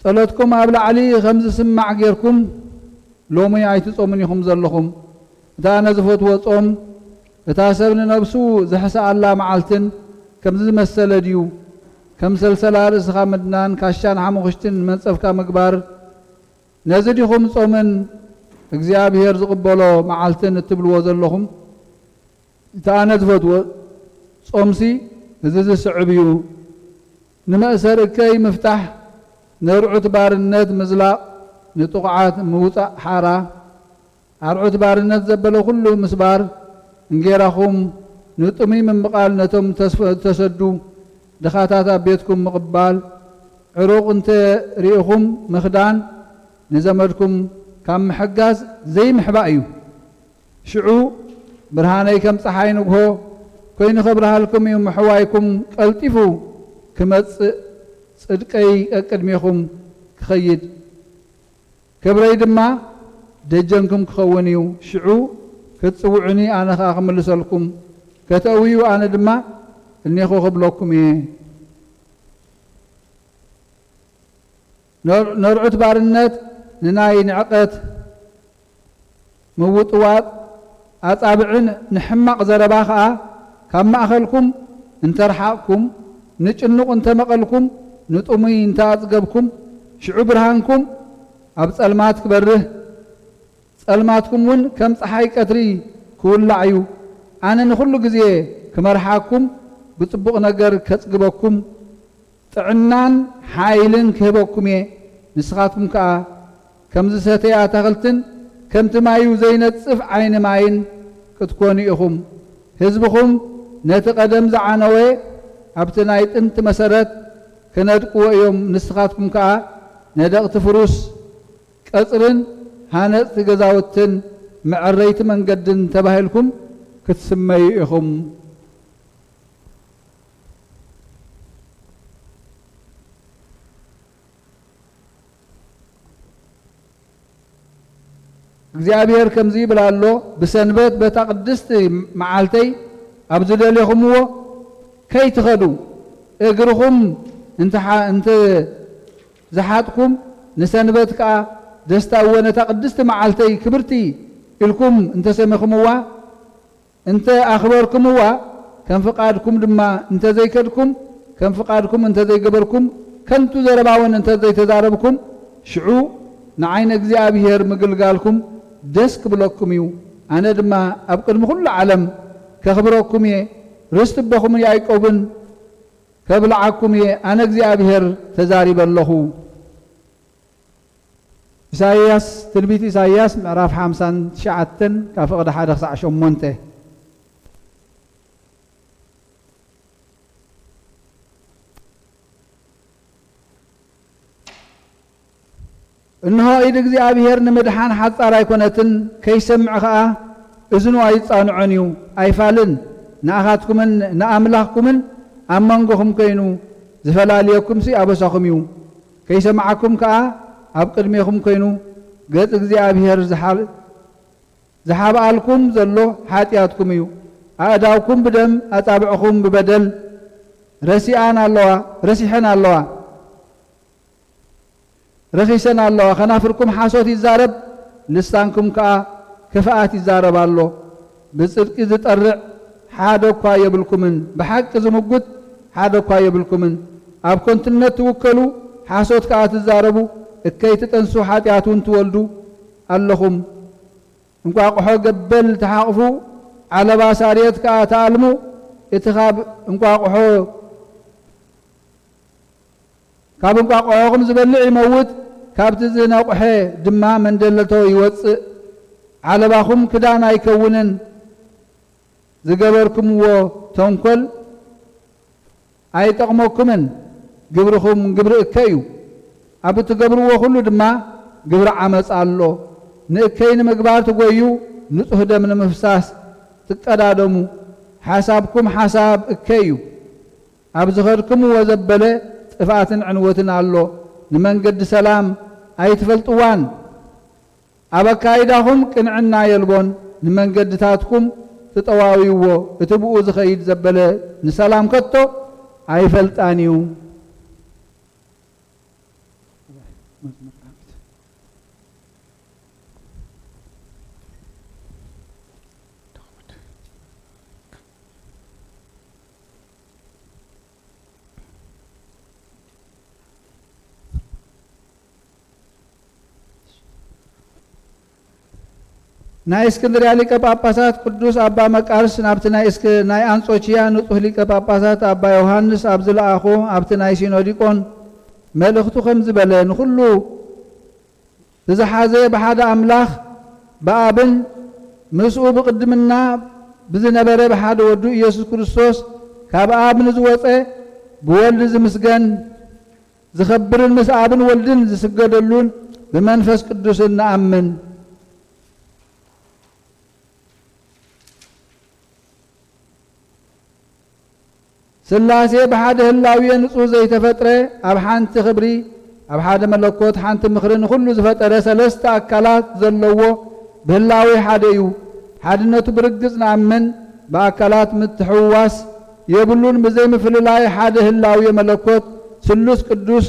ጸሎትኩም ኣብ ላዕሊ ከምዚ ስማዕ ጌርኩም ሎሚ ኣይትጾሙን ኢኹም ዘለኹም እታ ኣነ ዝፈትዎ ጾም እታ ሰብ ንነብሱ ዘሕስኣላ መዓልትን ከምዚ ዝመሰለ ድዩ ከም ሰልሰላ ርእስኻ ምድናን ካሻን ሓሙኽሽትን መንጸፍካ ምግባር ነዚ ዲኹም ጾምን እግዚኣብሔር ዝቕበሎ መዓልትን እትብልዎ ዘለኹም እታ ኣነ ዝፈትዎ ጾምሲ እዚ ዝስዕብ እዩ ንመእሰር እከይ ምፍታሕ نرعت بارنت مزلاق نطقعات موطع حارة أرعت بارنت زبلو كله مسبار نجيرهم نطمي من بقال نتم تسدو دخاتات بيتكم مقبال عروق انت ريخم مخدان نزمركم كم حجاز زي محبايو شعو برهاني كم صحاين وهو كوين خبرها لكم يوم حوايكم قلتفو كمت صدقي أقدميكم كخيد كبري دما دجنكم كخونيو شعو كتصوعني أنا خاخم لسلكم كتأويو أنا دما إني خو خبلكم نرعت بارنت نناي نعقت موطوات أتابعن نحمق زرباخا كما أخلكم انترحاكم نجنق انت مقلكم نطمي انت أتقبكم شعو برهانكم أبس ألمات كبره ألماتكم ون كم صحاي كتري كل عيو أنا نخلو قزيه كمرحاكم بطبق نقر كتقبكم تعنان حايلن كهبكم نسخاتكم كا كم زساتي آتاغلتن كم تمايو زينت صف عين ماين كتكوني إخم هزبكم نتقدم زعانوي أبتنايت انت مسارات كندقوا يوم نسخاتكم كا ندقت فروس كأسرن هانت تجزاوتن معريت من قدن تباهلكم كتسمي إخم እግዚአብሔር ከምዚ ይብላሎ በሰንበት በተቀድስት መዓልተይ አብዝደለኹምዎ ከይትኸዱ እግርኹም እንተ ዝሓጥኩም ንሰንበት ከዓ ደስታ ወነታ ቅድስት መዓልተይ ክብርቲ ኢልኩም እንተ ሰሚኹምዋ እንተ ኣኽበርኩምዋ ከም ፍቃድኩም ድማ እንተ ዘይከድኩም ከም ፍቃድኩም እንተ ዘይገበርኩም ከንቱ ዘረባውን እንተ ዘይተዛረብኩም ሽዑ ንዓይነ እግዚአብሔር ምግልጋልኩም ደስ ክብለኩም እዩ ኣነ ድማ ኣብ ቅድሚ ኩሉ ዓለም ከኽብረኩም እየ ርስቲ ኣቦኹም ያዕቆብን ከብልዓኩም እየ ኣነ እግዚአብሔር ተዛሪበ ኣለኹ ኢሳይያስ ትንቢት ኢሳይያስ ምዕራፍ 59 ካብ ፍቕዲ 1 ክሳብ 8 እንሆ ኢድ እግዚአብሔር ንምድሓን ሓጻር ኣይኮነትን ከይሰምዕ ከዓ እዝኑ ኣይጻንዖን እዩ ኣይፋልን ንኣኻትኩምን ንኣምላኽኩምን ኣብ መንጎኹም ኮይኑ ዝፈላለየኩምሲ ኣበሳኹም እዩ ከይሰምዓኩም ከዓ ኣብ ቅድሜኹም ኮይኑ ገጽ እግዚአብሔር ዝሓብኣልኩም ዘሎ ሓጢኣትኩም እዩ أداوكم بدم أتابعكم ببدل رسيان الله رسيحنا الله رخيسنا الله خنافركم حاسوت يزارب لسانكم كفاءات يزارب الله بصدق زتقرع حادو كوا يبلكمن بحق زمقت حادو كوا يبلكمن أب كنتنا توكلوا حاسوت كا تزاربوا اكي تتنسوا حاتياتون تولدوا اللهم انقوا قحو قبل تحاقفوا على باساريت كا تعلموا اتخاب انقوا قحو كاب انقوا قحوكم زبلع يموت كاب تزينا قحي دما من دلتو يوصئ على باخم كدانا يكونن زقبركم وتنكل أي تقموكمن قبركم قبر إكيو أبو تقبروا كله دما قبر عمس الله نإكين مقبار تقويو نتهد من مفساس تقدادمو حسابكم حساب إكيو أبزخركم وزبله طفات عنوتنا الله نمن قد سلام أي تفلطوان أبا كايداهم كنعنا يلبون نمن قد تاتكم تطواويو اتبؤو زخيد زبله نسلام كتو أي فلطانيو ናይ እስክንድርያ ሊቀ ጳጳሳት ቅዱስ አባ መቃርስ ናብቲ ናይ እስክ ናይ አንጾኪያ ንጹህ ሊቀ ጳጳሳት አባ ዮሐንስ ኣብ ዝለኣኹ ኣብቲ ናይ ሲኖዲቆን መልእኽቱ ከም ዝበለ ንኹሉ ዝሓዘ ብሓደ ኣምላኽ ብኣብን ምስኡ ብቅድምና ብዝነበረ ብሓደ ወዱ ኢየሱስ ክርስቶስ ካብ ኣብ ንዝወፀ ብወልድ ዝምስገን ዝኸብርን ምስ ኣብን ወልድን ዝስገደሉን ብመንፈስ ቅዱስን ንኣምን سلاسي بحد هلاوية نصوص زي تفترة أب حانت خبري أب حد ملكوت حانت مخرن كل زفترة سلست أكلات زلوه بهلاوي حديو حدنا تبرقز نعمن بأكلات متحواس يبلون بزي مفل الله حد هلاوية ملكوت سلوس قدوس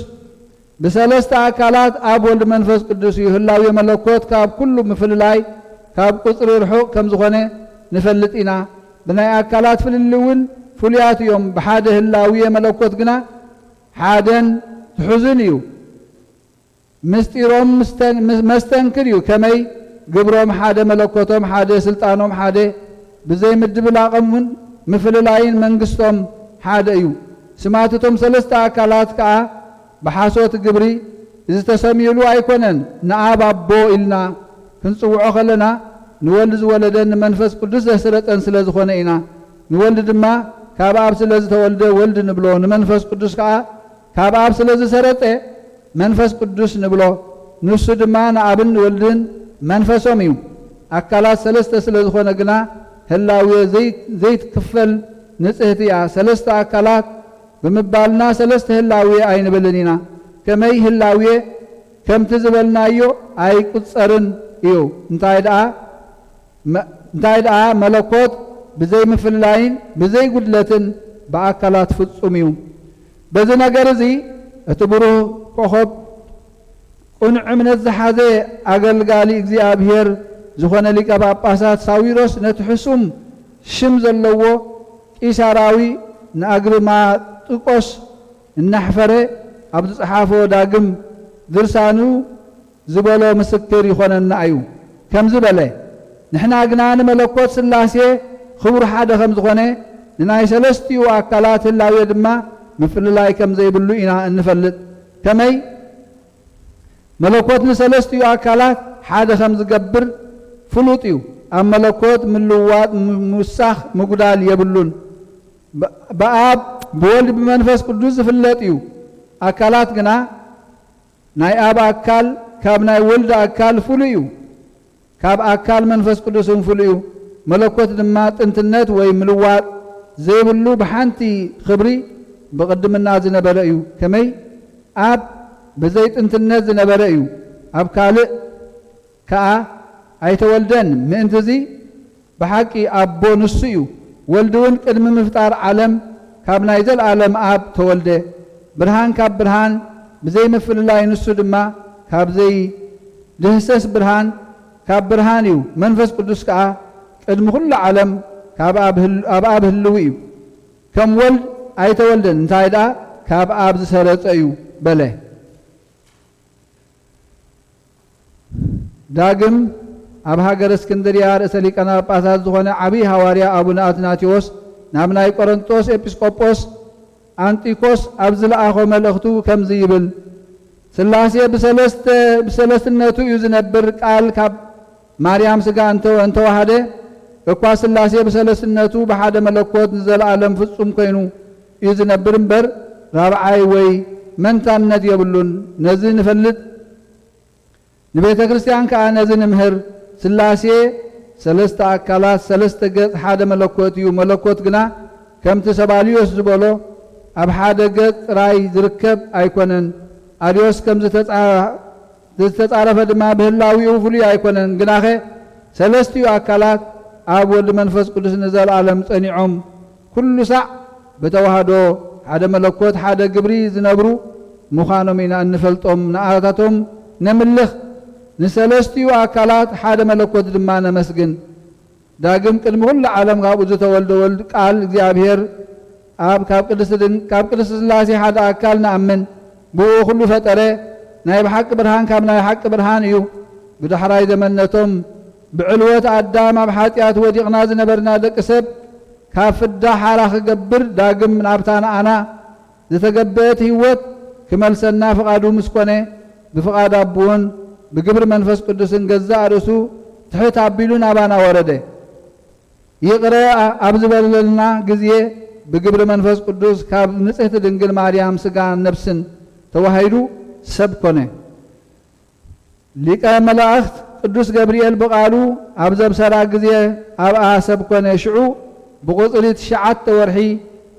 بسلست أكلات أب ولد منفس قدوس هلاوية ملكوت كاب كله مفل الله كاب قصر الحق كم زخنة نفلتنا بناء أكلات في اللون فليات يوم بحاده اللاوية ملكوت قنا حادن تحزنيو مستيروم مستنكريو كمي قبروم حاده ملكوتهم حاده سلطانهم حاده بزي مدب لاقمون مفل لاين منقستهم حاده يو سماتتهم سلسة أكالات كا بحاسوت قبري إذا تسميلو أيكونن نعاب أبو إلنا كنسوعو خلنا نولد ولدن منفس قدس سرت أنسلز خونينا نولد ما كاب أب سلز تولد ولد نبلو نمنفس قدس كاب أب سلز سرته منفس قدس نبلو نسد ما نعبن ولدن منفسهم يو أكلات سلست سلز خونه قنا هلاوية زيت كفل نسهتيا سلست أكلات بمبالنا سلست هلاوية أين بلنينا كمي هلاوية كم تزبلنا يو أي قصرن يو انتايد ملكوت بزي مفلاين بزي قدلتن بأكلات فتصوميو بزي نقرزي اتبروه كوخب قنع من الزحازي أقل قالي اكزي أبهير زخوانا لك باباسات ساويروس نتحسوم شمز اللوو إشاراوي نأقر ما تقوش النحفرة عبد الصحافة داقم درسانو زبالو مسكتر يخوانا النعيو كم زبالي نحنا أقنان ملكوت سلاسي خبر حدا خمس غنى لناي سلستي وأكلات الله يدما مثل الله كم زي بلو إنا نفلت كمي ملكوت نسلستي وأكلات حدا خمس قبر فلوتيو أما ملكوت من لوات مساخ مقدال يبلون بأب بولد بمنفس قدوس فلتيو أكلات قنا ناي أب أكل كاب ناي ولد أكل فليو كاب أكل منفس قدوس فليو ملكوت دمات انترنت وي ملوات زي بلو بحانتي خبري بقدم الناس نبرأيو كمي أب بزيت انترنت نبرأيو أب كالئ كا أي تولدن من انتزي بحكي أبو نسيو ወልድውን ቅድሚ ምፍጣር ዓለም ካብ ናይ ዘለዓለም ኣብ ተወልደ ብርሃን ካብ ብርሃን ብዘይ ምፍልላይ ንሱ ድማ ካብ ዘይ ድህሰስ ብርሃን ካብ ብርሃን እዩ መንፈስ ቅዱስ ከዓ ቅድሚ ኩሉ ዓለም ካብ ኣብ ህልው እዩ ከም ወልድ ኣይተወልደን እንታይ ደኣ ካብ ኣብ ዝሰረፀ እዩ በለ ዳግም ኣብ ሃገረ እስክንድርያ ርእሰ ሊቃነ ጳጳሳት ዝኾነ ዓብይ ሐዋርያ አቡነ አትናቴዎስ ናብ ናይ ቆሮንቶስ ኤጲስቆጶስ አንጢኮስ ኣብ ዝለኣኾ መልእኽቱ ከምዚ ይብል ስላሴ ብሰለስትነቱ እዩ ዝነብር ቃል ካብ ማርያም ስጋ እንተዋሃደ እኳ ስላሴ ብሰለስትነቱ ብሓደ መለኮት ንዘለዓለም ፍጹም ኮይኑ እዩ ዝነብር እምበር ራብዓይ ወይ መንታነት የብሉን ነዚ ንፈልጥ ንቤተ ክርስቲያን ከዓ ነዚ ንምህር ስላሴ ሰለስተ አካላት ሰለስተ ገጽ ሓደ መለኮት እዩ መለኮት ግና ከምቲ ሰባልዮስ ዝበሎ ኣብ ሓደ ገጽ ጥራይ ዝርከብ ኣይኮነን አርዮስ ከም ዝተጻረፈ ድማ ብህላዊኡ ፍሉይ ኣይኮነን ግናኸ ሰለስቲኡ አካላት ኣብ ወልድ መንፈስ ቅዱስ ንዘለዓለም ጸኒዖም ኩሉ ሳዕ በተዋህዶ ሓደ መለኮት ሓደ ግብሪ ዝነብሩ ምዃኖም ኢና እንፈልጦም ንኣታቶም ነምልኽ ንሰለስቲኡ አካላት ሓደ መለኮት ድማ ነመስግን ዳግም ቅድሚ ኩሉ ዓለም ካብኡ ዝተወልደ ወልድ ቃል እግዚአብሔር ኣብ ካብ ቅድስት ስላሴ ሓደ አካል ንኣምን ብኡ ኩሉ ፈጠረ ናይ ብሓቂ ብርሃን ካብ ናይ ሓቂ ብርሃን እዩ ብድሕራይ ዘመነቶም ብዕልወት አዳም ኣብ ሓጢአት ወዲቕና ዝነበርና ደቂ ሰብ ካብ ፍዳ ሓራ ክገብር ዳግም ናብታ ንኣና ዝተገበአት ህይወት ክመልሰና ፍቓዱ ምስኮነ ብፍቓድ ኣቡውን ብግብሪ መንፈስ ቅዱስን ገዛእ ርእሱ ትሕት ኣቢሉ ናባና ወረደ ይቕረ ኣብ ዝበለልና ጊዜ ብግብሪ መንፈስ ቅዱስ ካብ ንጽሕቲ ድንግል ማርያም ስጋን ነፍስን ተዋሂዱ ሰብ ኮነ ሊቀ መላእኽት ቅዱስ ገብርኤል ብቃሉ ኣብ ዘብሰራ ጊዜ ኣብኣ ሰብ ኮነ ሽዑ ብቁጽሪ 9 ወርሒ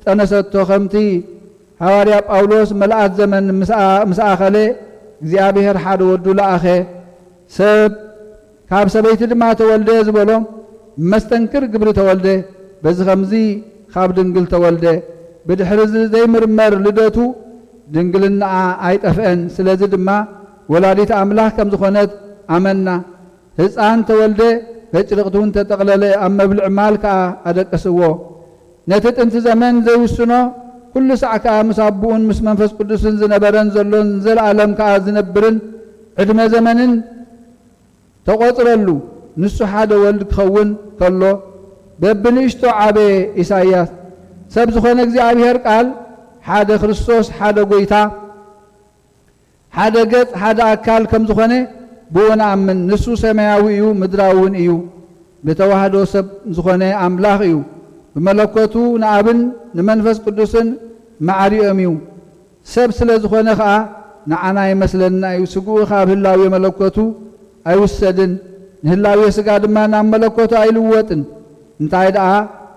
ጠነሰቶ ከምቲ ሐዋርያ ጳውሎስ መልአት ዘመን ምስኣኸለ እግዚአብሔር ሓደ ወዱ ለኣኸ ሰብ ካብ ሰበይቲ ድማ ተወልደ ዝበሎ መስተንክር ግብሪ ተወልደ በዚ ከምዚ ካብ ድንግል ተወልደ ብድሕሪ ዘይምርመር ልደቱ ድንግልናኣ ኣይጠፍአን ስለዚ ድማ ወላዲት አምላክ ከም ዝኾነት ኣመና ህፃን ተወልደ በጭርቅቱን ተጠቕለለ ኣብ መብልዕ ማል ከዓ ኣደቀስዎ ነቲ ጥንቲ ዘመን ዘይውስኖ ኩሉ ሰዕ ከዓ ምስ ኣቡኡን ምስ መንፈስ ቅዱስን ዝነበረን ዘሎን ዘለዓለም ከዓ ዝነብርን ዕድመ ዘመንን ተቆፅረሉ ንሱ ሓደ ወልድ ክኸውን ከሎ በብንእሽቶ ዓበ ኢሳይያስ ሰብ ዝኾነ እግዚአብሔር ቃል ሓደ ክርስቶስ ሓደ ጎይታ ሓደ ገጽ ሓደ አካል ከም ዝኾነ ብኡ ንኣምን ንሱ ሰማያዊ እዩ ምድራውን እዩ ብተዋህዶ ሰብ ዝኾነ ኣምላኽ እዩ ብመለኮቱ ንኣብን ንመንፈስ ቅዱስን ማዕሪኦም እዩ ሰብ ስለ ዝኾነ ከዓ ንዓና ይመስለና እዩ ስጉኡ ካብ ህላዊ መለኮቱ ኣይውሰድን ንህላዊ ስጋ ድማ ናብ መለኮቱ ኣይልወጥን እንታይ ደኣ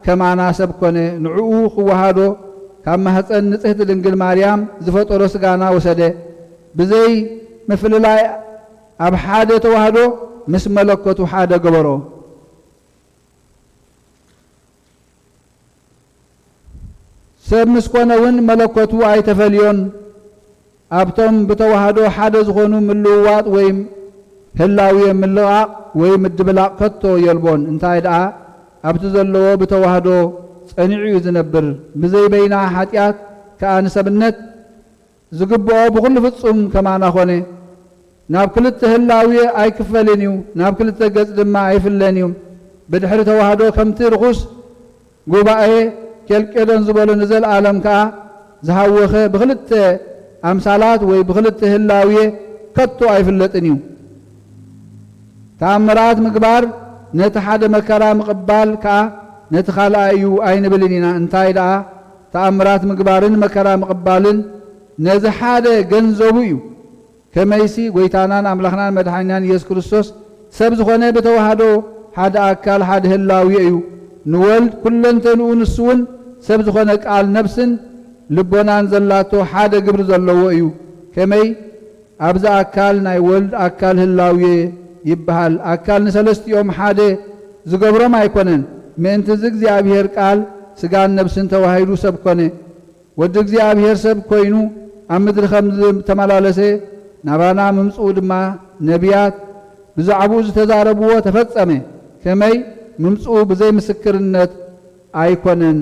ከማና ሰብ ኮነ ንዕኡ ክዋሃዶ ካብ ማህፀን ንጽሕቲ ድንግል ማርያም ዝፈጠሮ ስጋና ወሰደ ብዘይ ምፍልላይ ኣብ ሓደ ተዋህዶ ምስ መለኮቱ ሓደ ገበሮ ሰብ ምስ ኮነ እውን መለኮቱ ኣይተፈልዮን ኣብቶም ብተዋህዶ ሓደ ዝኾኑ ምልውዋጥ ወይ ህላዊ ምልቓቕ ወይ ምድብላቕ ከቶ የልቦን እንታይ ደኣ ኣብቲ ዘለዎ ብተዋህዶ ጸኒዑ እዩ ዝነብር ብዘይ በይና ሓጢአት ከዓ ንሰብነት ዝግብኦ ብኩሉ ፍጹም ከማና ኾነ ናብ ክልተ ህላዊ ኣይክፈልን እዩ ናብ ክልተ ገጽ ድማ ኣይፍለን እዩ ብድሕሪ ተዋህዶ ከምቲ ርኹስ ጉባኤ ኬልቄዶን ዝበሎ ንዘለዓለም ከዓ ዝሃወኸ ብክልተ ኣምሳላት ወይ ብክልተ ህላዊ ከቶ ኣይፍለጥን እዩ ተኣምራት ምግባር ነቲ ሓደ መከራ ምቕባል ከዓ ነቲ ካልኣይ እዩ ኣይንብልን ኢና እንታይ ደኣ ተኣምራት ምግባርን መከራ ምቕባልን ነዚ ሓደ ገንዘቡ እዩ ከመይሲ ጎይታናን ኣምላኽናን መድሓኒናን ኢየሱስ ክርስቶስ ሰብ ዝኾነ ብተዋህዶ ሓደ ኣካል ሓደ ህላዊ እዩ ንወልድ ኩለንተንኡ ንሱ እውን ሰብ ዝኾነ ቃል ነፍስን ልቦናን ዘላቶ ሓደ ግብሪ ዘለዎ እዩ ከመይ ኣብዛ ኣካል ናይ ወልድ ኣካል ህላዊ ይበሃል ኣካል ንሰለስቲኦም ሓደ ዝገብሮም ኣይኮነን ምእንቲ እግዚአብሔር ቃል ስጋን ነፍስን ተዋሂዱ ሰብ ኮነ ወዲ እግዚአብሔር ሰብ ኮይኑ ኣብ ምድሪ ከም ተመላለሰ ናባና ምምጽኡ ድማ ነቢያት ብዛዕባኡ ዝተዛረብዎ ተፈጸመ ከመይ ምምጽኡ ብዘይ ምስክርነት ኣይኮነን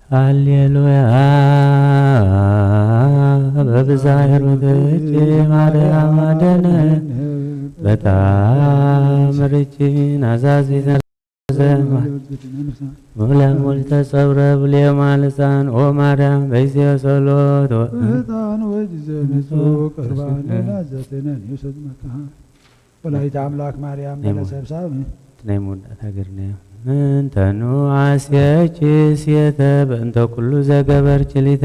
ሃሌሉያ በብዛይሩትች ማርያም አደነን በታምርችን አዛዚተን ሙለሙል ተጸብረ ብሌማ ልሳን ኦ ማርያም በይዚዮ ጸሎት እጣን ወጅዘንጹ ቅርባን አዘተነን ይሰጥመካ ወላዲተ አምላክ ማርያም ለሰብሳብ ናይ ሙዳት ሀገርና እንተኑ አስየች ስየተ በእንተ ኩሉ ዘገበርች ሊተ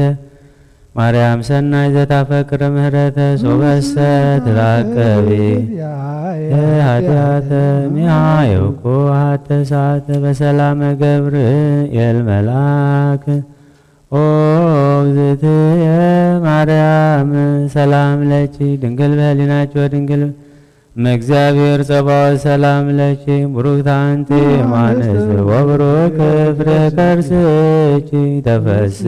ማርያም ሰናይ ዘታፈቅር ምህረተ ሶበሰ ትራቀቢ ኃጢአተ ሚሃየውኮ ሀተ ሰዓተ በሰላመ ገብርኤል መልአክ ኦ እግዝእትየ ማርያም ሰላም ለኪ ድንግል በህሊናች ወድንግል እመእግዚአብሔር ጸባኦት ሰላም ለኪ ቡሩክት አንቲ እማንስት ወቡሩክ ፍሬ ከርስኪ ተፈሥሒ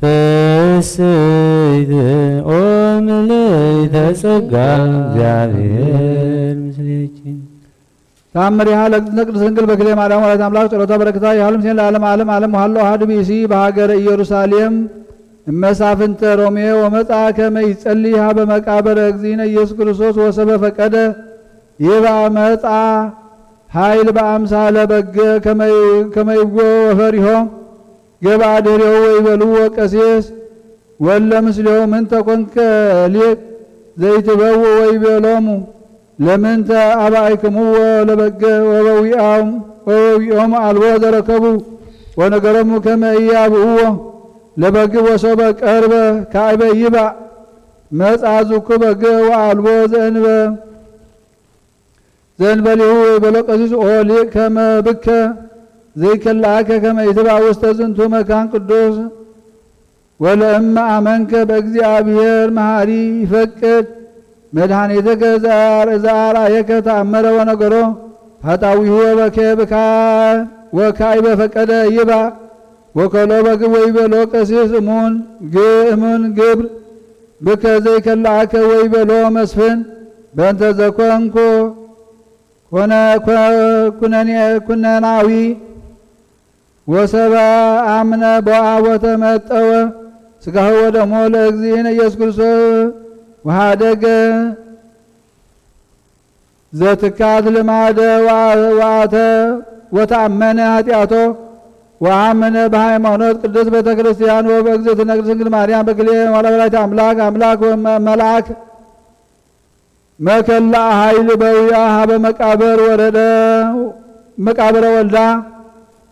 ፍስሕት ኦ ምልዕተ ጸጋ እግዚአብሔር ምስሌኪ ተአምሪሃ ለእግዝእትነ ቅድስት ድንግል በክልኤ ማርያም ወላዲተ አምላክ ጸሎታ በረከታ ይሃሉ ምስሌነ ለዓለመ ዓለም ዓለም ወሃሎ አሐዱ ብእሲ በሀገረ ኢየሩሳሌም እመሳፍንተ ሮሜ ወመጽአ ከመ ይጸልይ ሀበ መቃብረ እግዚእነ ኢየሱስ ክርስቶስ ወሰበ ፈቀደ ይብአ መጽአ ኃይል በአምሳለ በግ ከመ ይጎ ወፈሪሆ ገብአ ድኅሬሁ ወይበልዎ ቀሲስ ወለ ምስሌሁ ምንተ ኮንከ ሊቅ ዘይትበውእ ወይቤሎሙ ለምንተ አብአይክሙዎ ለበግ ወበዊኦሙ አልቦ ዘረከቡ ወነገሮሙ ከመ ኢያብእዎ ለበግ ወሶበ ቀርበ ካዕበ ይባእ መጽአ ዝኩ በግ ወአልቦ ዘእንበሌሁ ወይቤሎ ቀሲስ ኦ ሊቅ ከመ ብከ ዘይከላከ ከመ ይትባእ ውስተ ዝንቱ መካን ቅዱስ ወለእመ አመንከ በእግዚአብሔር መሐሪ ይፈቅድ መድኃኒትከ ዘአርአየከ ተአምረ ወነገሮ ኃጣዊሁ ወካዕበ ፈቀደ ይባእ ወከሎ በግብ ወይቤሎ ቀሲስ እሙን ግብር ብከ ዘይከላከ ወይቤሎ መስፍን በእንተ ዘኮንኩ ኩነናዊ ወሰባ አምነ ቦአ ወተመጠወ ሥጋሁ ወደሞ ለእግዚእነ ኢየሱስ ክርስቶስ ወሃደገ ዘትካት ልማደ ዋአተ ወተአመነ ኃጢአቶ ወአመነ በሃይማኖት ቅዱስ ቤተ ክርስቲያን ወበእግዝእትነ ቅድስት ድንግል ማርያም በክልኤ ወላዲተ አምላክ መልአክ መከላ ኃይል በዊአ ሀበ መቃብር ወረደ መቃብረ ወልዳ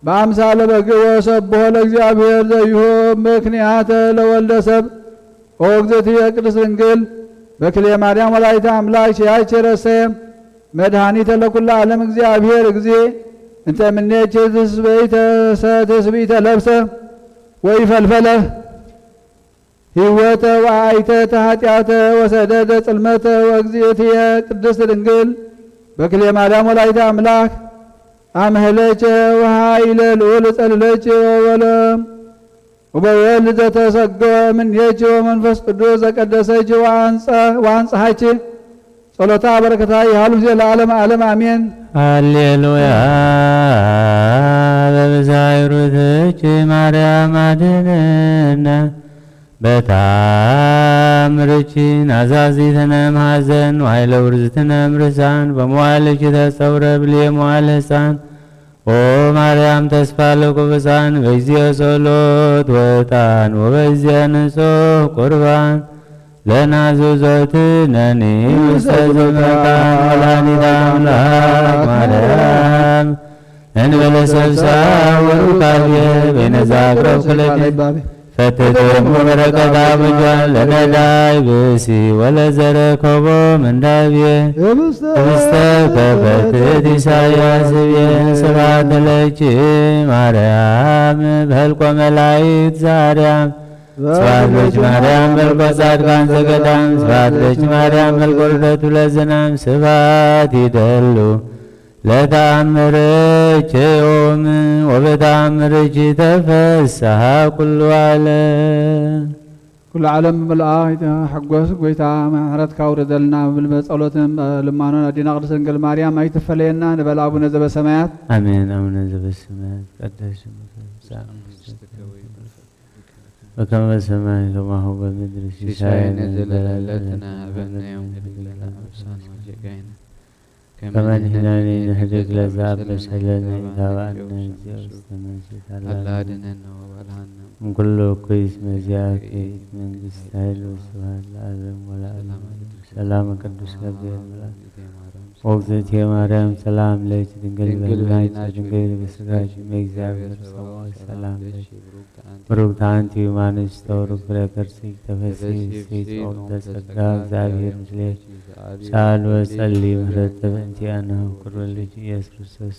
በአምሳለ በግ ወሰብሖ ለእግዚአብሔር ዘይሁ ምክንያተ ለወልደ ሰብ ኦ እግዝእትየ ቅድስት ድንግል በክልኤ ማርያም ወላዲተ አምላክ ቸያች ረሰ መድኃኒተ ለኩሉ ዓለም እግዚአብሔር እግዚእ እንተ እምኔኪ ትስብእተ ለብሰ ወይፈልፈለ ሕይወተ ወአይተተ ኃጢአተ ወሰደደ ጽልመተ ወእግዝእትየ ቅድስት ድንግል በክልኤ ማርያም ወላዲተ አምላክ አምህለቸ ወኃይለ ልዑል ጸልለቸ ወበወልድ ዘተሰገወ እምኔኪ ወመንፈስ ቅዱስ ዘቀደሰች ወአንጽሐች ጸሎታ በረከታ ይሃሉ ለዓለመ ዓለም አሜን። ሃሌሉያ በብዛይሩትች ማርያም አድነነ በታምርችን አዛዚትነ ማዘን ዋይለ ውርዝትነ ምርሳን በመዋልች ተጸውረ ብልየ መዋል ሕፃን ኦ ማርያም ተስፋ ለቁብፃን በዚየ ጸሎት ወጣን ወበዚየ ንጹሕ ቁርባን ለናዙዞትነኒ ውስተ ዝመካን ወላዲተ አምላክ ማርያም እንበለ ሰብሳብ ወሩካቤ በነዛቅረብ ክለቴ ፈትትሙ በረከታ ምጇን ለነዳይ ብእሲ ወለዘረከቦ ምንዳብየ ህብስተ ከፈትት ኢሳያስ ብየ ስብሐት ለኪ ማርያም በህልቆ መላእክት ዛርያም ስብሐት ለኪ ማርያም መልኮ ጻድቃን ዘገዳም ስብሐት ለኪ ማርያም መልኮ ልደቱ ለዝናም ስብሐት ይደሉ ለተአምርኪ ዮም ወበተአምርኪ ተፈስሐ ኩሉ ዓለም ኩሉ ዓለም ብመልአ ሓጎስ ጎይታ ምሕረትካ ውረደልና ብል በጸሎትን ልማኖን አዲና ቅድስት ድንግል ማርያም አይትፈለየና ንበል አቡነ ዘበሰማያት አሜን። አቡነ ዘበሰማያት ይትቀደስ ስምከ በከመ በሰማይ ከማሁ በምድር ሲሳየነ ዘለለዕለትነ ሀበነ ዮም ወኅድግ ለነ አበሳነ ወጌጋየነ ከመ ንሕነኒ ንኅድግ ለዘአበሰ ለነ ኢታብአነ እግዚኦ ውስተ መንሱት አላ አድኅነነ ወባልሐነ እምኩሉ እኩይ እስመ ዚአከ መንግሥት ኃይል ወስብሐት ለዓለሙ ወለዓለመ ዓለም። ሰላም ቅዱስ ገብርኤል መልአክ ወእግዝእትየ ማርያም ሰላም ለኪ ድንግል በሕሊናኪ ድንግል በሥጋኪ እምእግዚአብሔር ጸባኦት ሰላም ለኪ ብሩክት አንቲ እምአንስት ወብሩክ ፍሬ ከርሥኪ ተፈሥሒ ፍሥሕት ኦርተ ጸጋ እግዚአብሔር ምስሌኪ ሳል ወጸሊ ምህረተ በእንቲአነ ወኩሉ ልጅ ኢየሱስ ክርስቶስ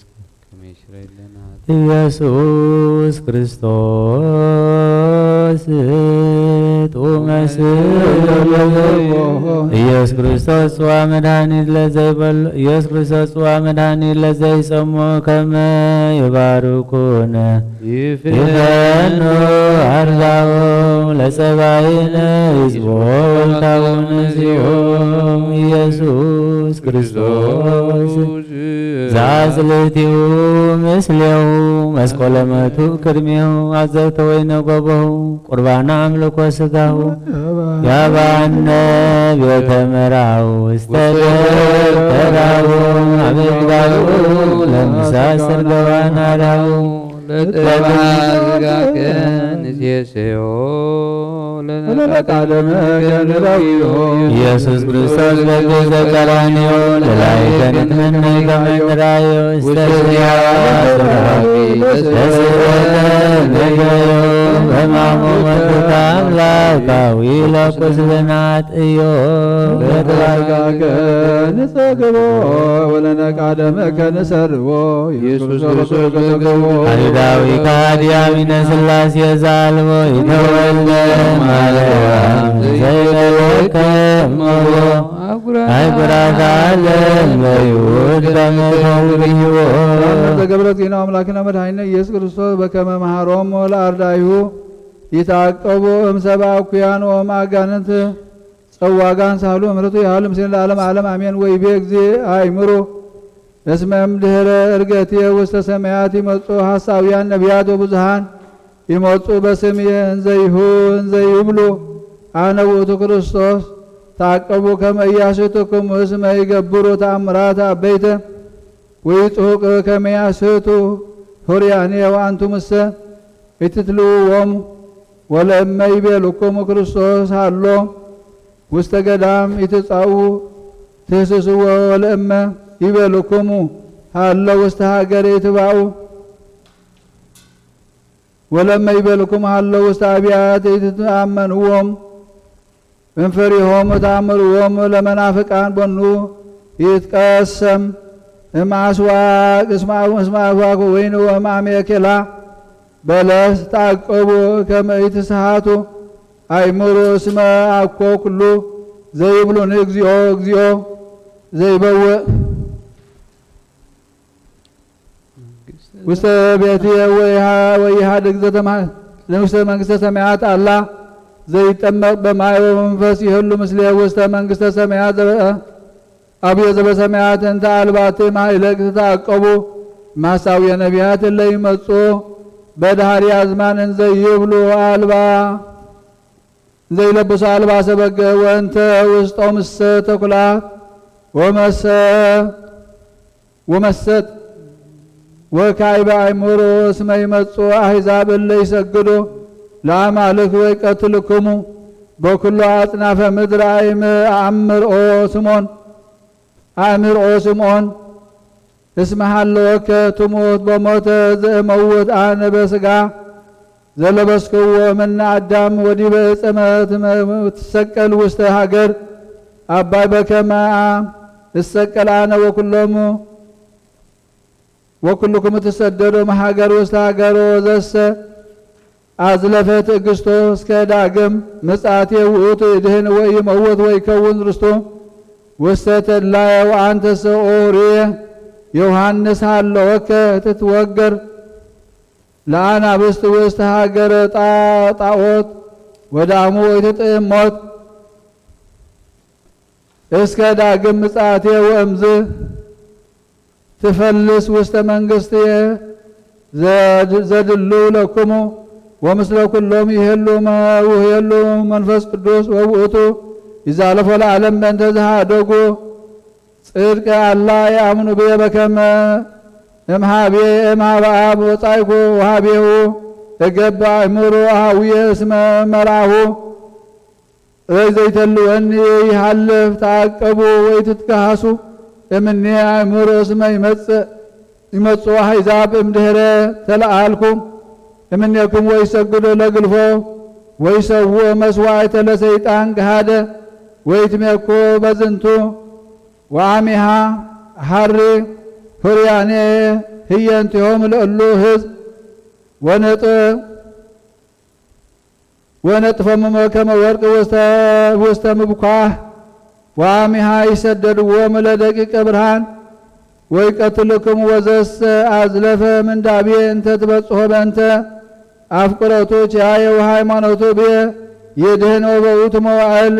ኢየሱስ ክርስቶስ ጡመ ኢየሱስ ክርስቶስ ጽዋ መድኃኒት ለዘይበሉ ኢየሱስ ክርስቶስ ጽዋ መድኃኒት ለዘይሰሙ ከመ ይባርኩነ ይፈኑ አርጋው ለሰባይነ ሕዝቦ ወልታውነ ሲኦም ኢየሱስ ክርስቶስ ዛዝልቲው ምስሌው መስቆለመቱ ቅድሜው አዘብተ ወይነ ጎበው ቁርባና አምልኮ ስጋው ያባነ ቤተ መራው ውስተ ደብተራው አበጋው ለምሳ ሰርገዋን አዳው ለተባጋከን ሴሴዮ ለነቃደመ ገንራዊዮ ኢየሱስ ክርስቶስ በግዘ ቀራንዮ ለላይከን መነይ ከመንራዮ ስተስያ ሱራፊ ለስረነገዮ በማሙ መቱታ አምላካዊ ለቁስልናት እዮ ለተባጋከን ጸግቦ ወለነቃደመ ከንሰርቦ ኢየሱስ ክርስቶስ ገገቦ አይሁዳዊ ከሃዲያዊነ ሥላሴ ዛልቦ ይተወልደ ማርያም ዘይመለከሞ አይጉራት ዓለም በይሁድ በመተውብዮ ተገብረት ዜና አምላክና መድኃኒነ ኢየሱስ ክርስቶስ በከመ መሃሮሙ ለአርዳኢሁ ይታቀቡ እምሰባ እኩያን ወማጋንንት ጸዋጋን ሳሉ እምርቱ ያህል ምስሌን ለዓለም ዓለም አሜን። ወይቤ እግዚእ አእምሮ እስመ እምድኅረ ዕርገትየ ውስተ ሰማያት ይመጹ ሐሳውያን ነቢያት ወብዙኃን ይመጹ በስምየ እንዘ ይብሉ አነ ውእቱ ክርስቶስ ታቀቡ ከመ ኢያስሕቱክሙ እስመ ይገብሩ ተአምራተ አበይተ ወይጽሑቅ ከመ ያስሕቱ ሆርያንየ ወአንቱምሰ ኢትትልውዎሙ ወለእመ ይቤልክሙ ክርስቶስ ሃሎ ውስተ ገዳም ኢትጻኡ ትህስስዎ ወለእመ ይቤልክሙ ሃሎ ውስተ ሀገር ይትባኡ ወለእመ ይቤልክሙ ሃሎ ውስተ አብያት ይትአመንዎም እንፈሪሆሙ ተአምርዎም ለመናፍቃን ቦኑ ይትቀሰም እምአስዋቅ እስመ አስዋቅ ወይን ወማሜኬላ በለስ ታቀቡ ከመ ይትስሓቱ አእምሩ እስመ አኮ ኩሉ ዘይብሉን እግዚኦ እግዚኦ ዘይበውእ ውስተ ቤትየ ወይሃድግ ውስተ መንግሥተ ሰማያት አላ ዘይጠመቅ በማየ ወመንፈስ ይህሉ ምስሌ ውስተ መንግሥተ ሰማያት አብየ ዘበሰማያት እንተ አልባቲ ማይለቅ ተታቀቡ ማሳውየ ነቢያት እለ ይመጹ በዳህርያ አዝማን እንዘ ይብሉ አልባ እንዘ ይለብሱ አልባሰ በገ ወእንተ ውስጦሙ እሰ ተኩላት ወመሰጥ ወካዕበ አእምሮ እስመ ይመጹ አሕዛብ እለ ይሰግዱ ለአማልክት ወይቀትልክሙ በኩሉ አጽናፈ ምድር አእምርኦ ስምዖን እስመ ሀለወከ ትሙት በሞተ ዘእመውት አነ በሥጋ ዘለበስክዎ እምነ አዳም ወዲበ ዕፀ ትሰቀል ውስተ ሀገር አባይ በከመ እሰቀል አነ ወኩልክሙ ትሰደዱ እምሀገር ውስተ ሀገር ወዘሰ አዝለፈ ትዕግስቶ እስከ ዳግም ምጽአቴ ውእቱ ይድህን ወይ ይመውት ወይ ከውን ርስቶ ውስተ ተድላየ ወአንተ ሰኦርየ ዮሐንስ ሃለወከ ትትወገር ለአናብስት ውስተ ሀገረ ጣዖት ወዳሙ ወይትጥዕም ሞት እስከ ዳግም ምጽአቴ ወእምዝ ትፈልስ ውስተ መንግሥትየ ዘድሉ ለክሙ ወምስለ ኩሎም ይሄሉ መንፈስ ቅዱስ ወውእቱ ይዛለፎ ለዓለም በእንተ ዘሃደጉ ጽድቀ አላ ያምኑ ብየ በከመ እምሃቤ እምሃበ አብ ወጻይኩ ወሃቤሁ እገባ እምሩ አሃውየ እስመ መርአሁ ዘይተልወኒ ይሃልፍ ተዓቀቡ ወይትትከሃሱ እምኔ አእምሮ እስመ ይመጽኡ አሕዛብ እምድኅረ ተለአልኩ እምኔክሙ ወይሰግዱ ለግልፎ ወይሰውኡ መስዋዕተ ለሰይጣን ገሃደ ወይትሜኩ በዝንቱ ወአሚሃ ሐሪ ፍርያኔ ህየንቲሆም ለእሉ ሕዝብ ወነጥፎሙ ከመ ወርቅ ውስተ ምብኳህ ወአሚሃ ይሰደድዎሙ ለደቂቀ ብርሃን ወይቀትልክሙ ወዘሰ አዝለፈ ምንዳቤ እንተ ትበጽሖ በእንተ አፍቅረቱ ቻየ ወሃይማኖቱ ብየ ይድህን ወበውእቱ መዋዕል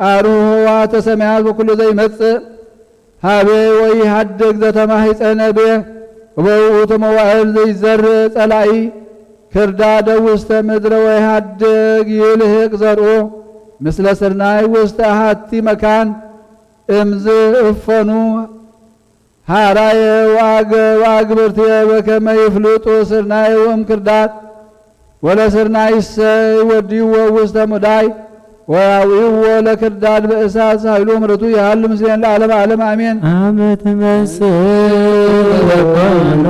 አርኅሖ ዋተ ሰማያት በኩሉ ዘይመጽእ ሃቤ ወይሃድግ ዘተማሂፀነ ብየ ወበውእቱ መዋዕል ዘይዘርእ ጸላኢ ክርዳደ ውስተ ምድረ ወይሃድግ ይልህቅ ዘርኡ ምስለ ስርናይ ውስተ አሐቲ መካን እምዝ እፎኑ ሃራየ ወአግብርትየ በከመ ይፍልጡ ስርናይ ወእምክርዳድ ወለስርናይሰ ይወድይዎ ውስተ ሙዳይ ወያውይዎ ለክርዳድ በእሳት ኃይሉ ምሕረቱ ያህል ምስሌን ለዓለመ ዓለም አሜን። አመ ትመስል በኮኖ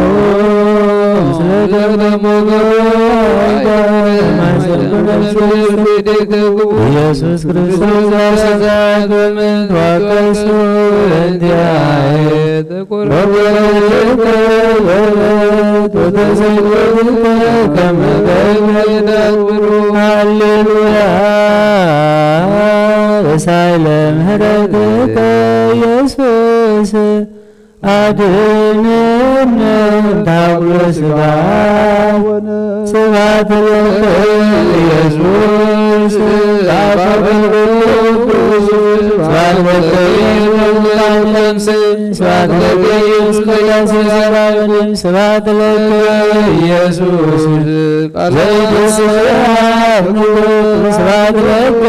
ኢየሱስ ክርስቶስ ዋቀሱ እንዲያየ ሃሌሉያ በሳይለ ምህረትከ ኢየሱስ አድኅነነ እምታውሎ ስብሐት ስብሐት ለከ ኢየሱስ ስብሐት ለከ ኢየሱስ ስብሐት ለከ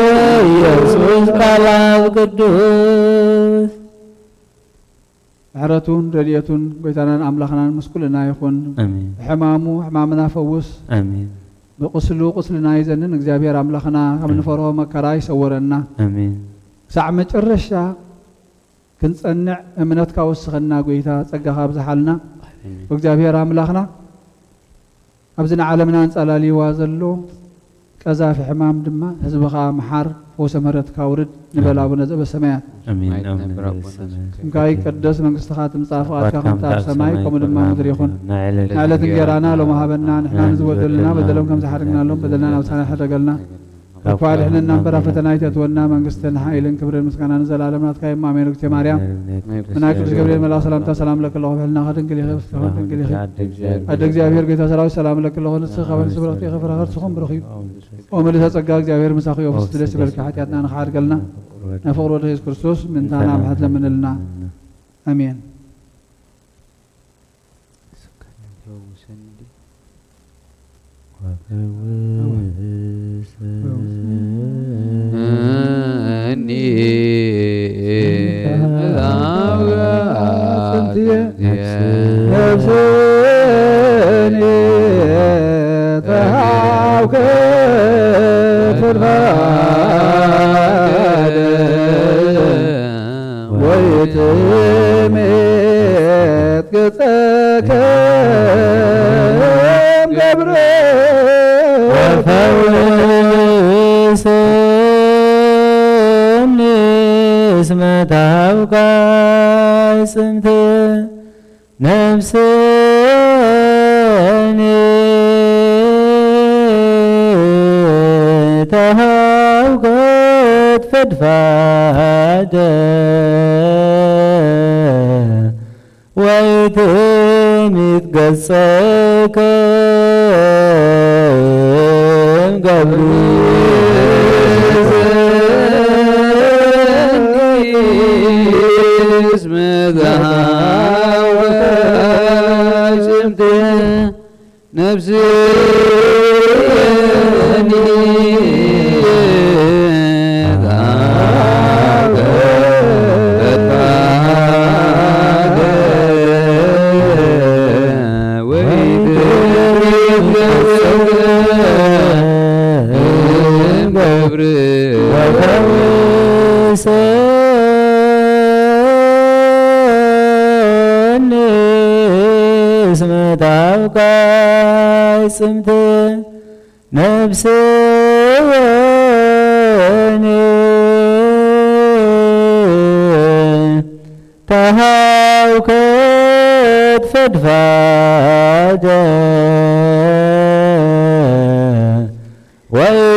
ኢየሱስ ቃለ አብ ቅዱስ ምሕረቱን ረድኤቱን ጎይታናን አምላኽናን ምስኩልና ይኹን። ሕማሙ ሕማምና ፈውስ፣ ብቁስሉ ቁስልና ይዘንን እግዚአብሔር አምላኽና ከምንፈርሆ መከራ ይሰውረና ክሳዕ መጨረሻ ክንጸንዕ እምነትካ ወስኸና ጎይታ ጸጋኻ ብዝሓልና እግዚአብሔር አምላኽና ኣብዚ ንዓለምና እንጸላልይዋ ዘሎ ቀዛፊ ሕማም ድማ ህዝብኻ መሓር ፈውሰ ምሕረትካ ውርድ ንበል አቡነ ዘበሰማያት ስምካ ይቀደስ መንግሥትኻ ትምጻእ ፈቃድካ ከምቲ ኣብ ሰማይ ከምኡ ድማ ምድሪ ይኹን። ንዕለት እንጀራና ሎሚ ሃበና ንሕና ንዝበደሉና በደሎም ከም ዝሓደግናሎም በደልና ናብሳና ይሕረገልና እኳ ድሕነና እምበር ኣብ ፈተና ይተእትወና መንግሥትን ሓይልን ክብርን ምስጋና ንዘላለም ናትካ እማ ኣሜን። እግዝእትየ ማርያም መናይ ቅዱስ ገብርኤል መልአክ ሰላምታ ሰላም ለከ ኣለኹ ብሕልና ድንግል ኢኺ ድንግል ኢኺ ኣደ እግዚአብሔር ጌታ ሰራዊት ሰላም ለከ ኣለኹ ንስኻ በንስ ብረኽቲ ኢኺ ፍረኸር ስኹም ብሩኽ እዩ ወመልእሰ ጸጋ እግዚአብሔር ምሳኺ ወፍስ ደስ ይበልካ ኃጢአትና ንኸሓድገልና ንፍቅር ወደ ኢየሱስ ክርስቶስ ምንታና ብሓት ለምንልና አሜን። ነፍስኔ ተሃውከት ፈድፋደ ወይትሚት ገጸከ ገብሪ ነፍስ ጽምት ነፍስኒ ተሃውከት ፈድፋደ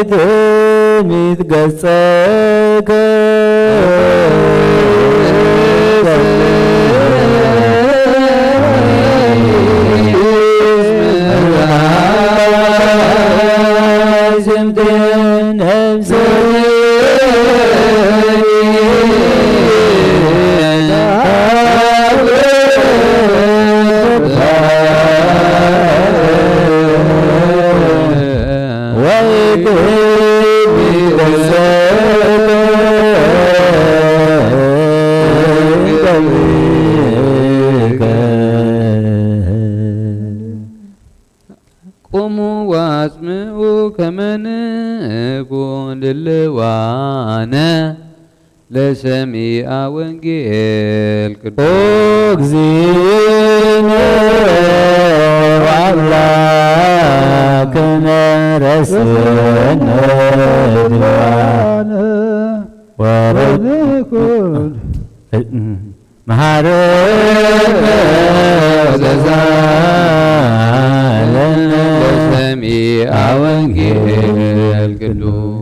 ወይትሚት ገጸከ ቁሙ ዋጽምዑ ከመንኩን ልልዋነ ለሰሚዐ ወንጌል እግዚእነ ወአምላክነ ረስነ ድባነ ወረድኩን መሐረነ ዘዛለነ ለሰሚዐ ወንጌል ቅዱስ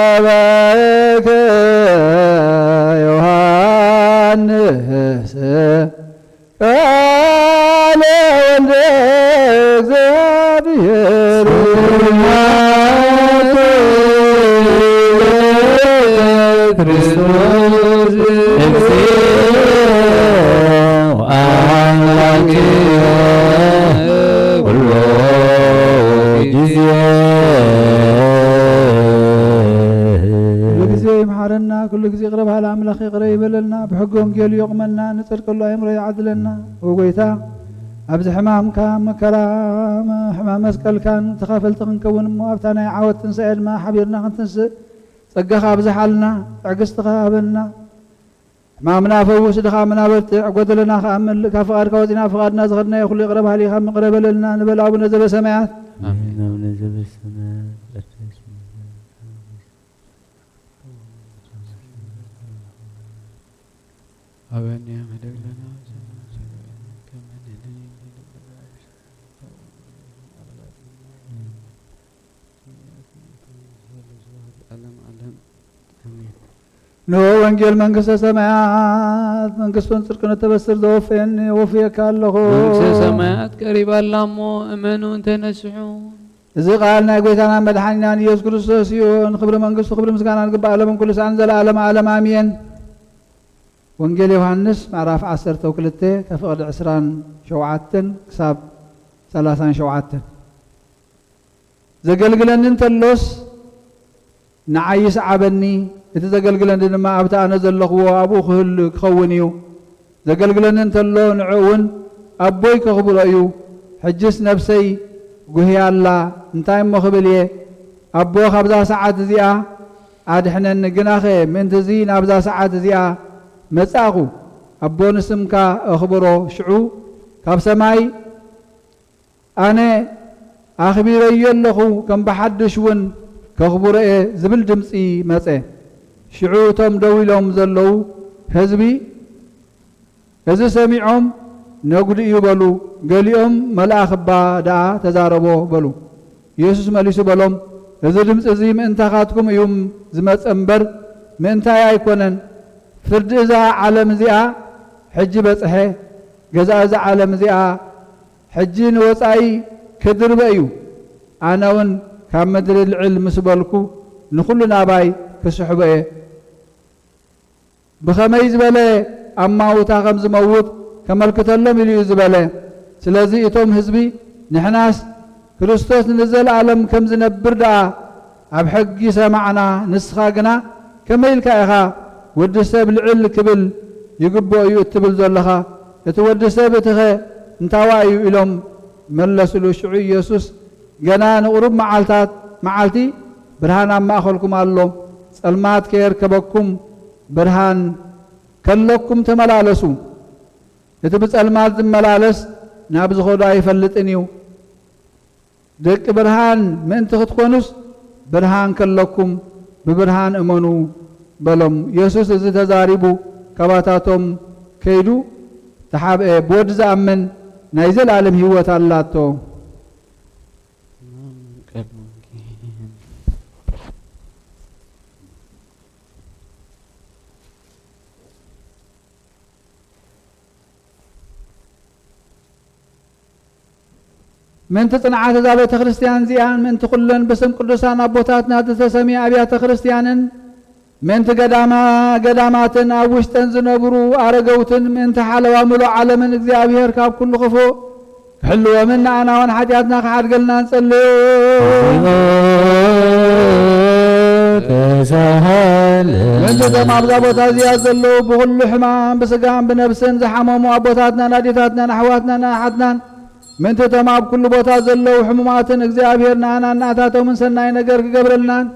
ዘሰበከ ዮሐንስ ቃለ ወልደ እግዚአብሔር ክርስቶስ ኩሎ ጊዜ ይምሐረና ኩሉ ጊዜ ቅረብ ሃለ አምላኽ ይቅረ ይበለልና ብሕጊ ወንጌል ይቕመና ንጽድቅሉ ኣእምሮ ይዓድለና ወጎይታ ኣብዚ ሕማምካ መከራ ሕማም መስቀልካን ተኻፈልቲ ክንከውን እሞ ኣብታ ናይ ዓወት ትንስኤ ድማ ሓቢርና ክንትንስእ ጸጋኻ ኣብዝሓልና ትዕግስትኻ ሃበና ሕማምና ፈውስ ድኻምና በርትዕ ጐደለና ከዓ መልእ ካብ ፍቓድካ ወፂና ፍቓድና ዝኸድናዮ ኩሉ ይቅረ ባህሊኻ ምቕረ በለልና ንበል ኣቡነ ዘበሰማያት አሜን። አቡነ ዘበሰማያት አበኒያ መደግለና ኖ ወንጌል መንግሥተ ሰማያት መንግሥቱን ጽድቅን ተበስር ዘወፍየኒ ወፍየካ ኣለኹ መንግሥተ ሰማያት ቀሪባላ እሞ እመኑን ተነስሑ እዚ ቃል ናይ ጎይታና መድሓኒናን ኢየሱስ ክርስቶስ እዩ ንክብሪ መንግሥቱ ክብሪ ምስጋና ንግባእ ሎምን ኩሉ ሰዓን ዘለዓለም ዓለም ኣሜን ወንጌል ዮሐንስ ምዕራፍ 12 ከፍቅዲ 27 ክሳብ 37 ዘገልግለኒ እንተሎስ ንዓይ ይስዓበኒ እቲ ዘገልግለኒ ድማ ኣብቲ ኣነ ዘለኽዎ ኣብኡ ክህሉ ክኸውን እዩ ዘገልግለን እንተሎ ንዑውን ኣቦይ ከኽብሎ እዩ ሕጅስ ነፍሰይ ጉህያላ እንታይ እሞ ክብል እየ ኣቦ ካብዛ ሰዓት እዚኣ ኣድሕነኒ ግናኸ ምእንቲ እዚ ናብዛ ሰዓት እዚኣ መጻኹ ኣቦ ንስምካ ኣኽብሮ ሽዑ ካብ ሰማይ ኣነ ኣኽቢረዮ ኣለኹ ከም ብሓድሽ እውን ከኽብሮ እየ ዝብል ድምፂ መፀ ሽዑ እቶም ደው ኢሎም ዘለዉ ህዝቢ እዚ ሰሚዖም ነጉድ እዩ በሉ ገሊኦም መልኣኽ እባ ደኣ ተዛረቦ በሉ ኢየሱስ መሊሱ በሎም እዚ ድምፂ እዚ ምእንታኻትኩም እዩ ዝመፀ እምበር ምእንታይ ኣይኮነን ፍርዲ እዛ ዓለም እዚኣ ሕጂ በፅሐ ገዛ እዛ ዓለም እዚኣ ሕጂ ንወፃኢ ክድርበ እዩ ኣነ እውን ካብ ምድሪ ልዕል ምስ በልኩ ንኹሉ ናባይ ክስሕቦ እየ ብኸመይ ዝበለ ኣብ ማውታ ከም ዝመውት ከመልክተሎም ኢሉ እዩ ዝበለ ስለዚ እቶም ህዝቢ ንሕናስ ክርስቶስ ንዘለኣለም ከም ዝነብር ደኣ ኣብ ሕጊ ሰማዕና ንስኻ ግና ከመይ ኢልካ ኢኻ ወዲ ሰብ ልዕል ክብል ይግብኦ እዩ እትብል ዘለኻ እቲ ወዲ ሰብ እቲኸ እንታዋ እዩ ኢሎም መለስሉ ሽዑ ኢየሱስ ገና ንቕሩብ መዓልቲ ብርሃን ኣብ ማእኸልኩም ኣሎ ጸልማት ከየርከበኩም ብርሃን ከለኩም ተመላለሱ እቲ ብጸልማት ዝመላለስ ናብ ዝኸዶ ኣይፈልጥን እዩ ደቂ ብርሃን ምእንቲ ክትኮኑስ ብርሃን ከለኩም ብብርሃን እመኑ በሎም ኢየሱስ እዚ ተዛሪቡ ከባታቶም ከይዱ ተሓብአ ብወዲ ዝኣምን ናይ ዘለዓለም ህይወት ኣላቶ ምእንቲ ጽንዓት እዛ ቤተ ክርስቲያን እዚኣን ምእንቲ ኩለን ብስም ቅዱሳን ኣቦታትና ዝተሰሚዐ ኣብያተ ክርስቲያንን ምእንቲ ገዳማትን ኣብ ውሽጠን ዝነብሩ ኣረገውትን ምእንቲ ሓለዋ ምሉእ ዓለምን እግዚአብሔር ካብ ኩሉ ክፉእ ክሕልወምን ንኣና እውን ሓጢኣትና ክሓድገልና ንጸልዩ ምእንቲ እቶም ኣብዛ ቦታ እዚኣ ዘለዉ ብኩሉ ሕማም ብስጋን ብነብስን ዝሓመሙ ኣቦታትናን ኣዴታትናን ኣሕዋትናን ኣሓትናን ምእንቲ እቶም ኣብ ኩሉ ቦታ ዘለዉ ሕሙማትን እግዚአብሔር ንኣና እናእታቶምን ሰናይ ነገር ክገብረልናን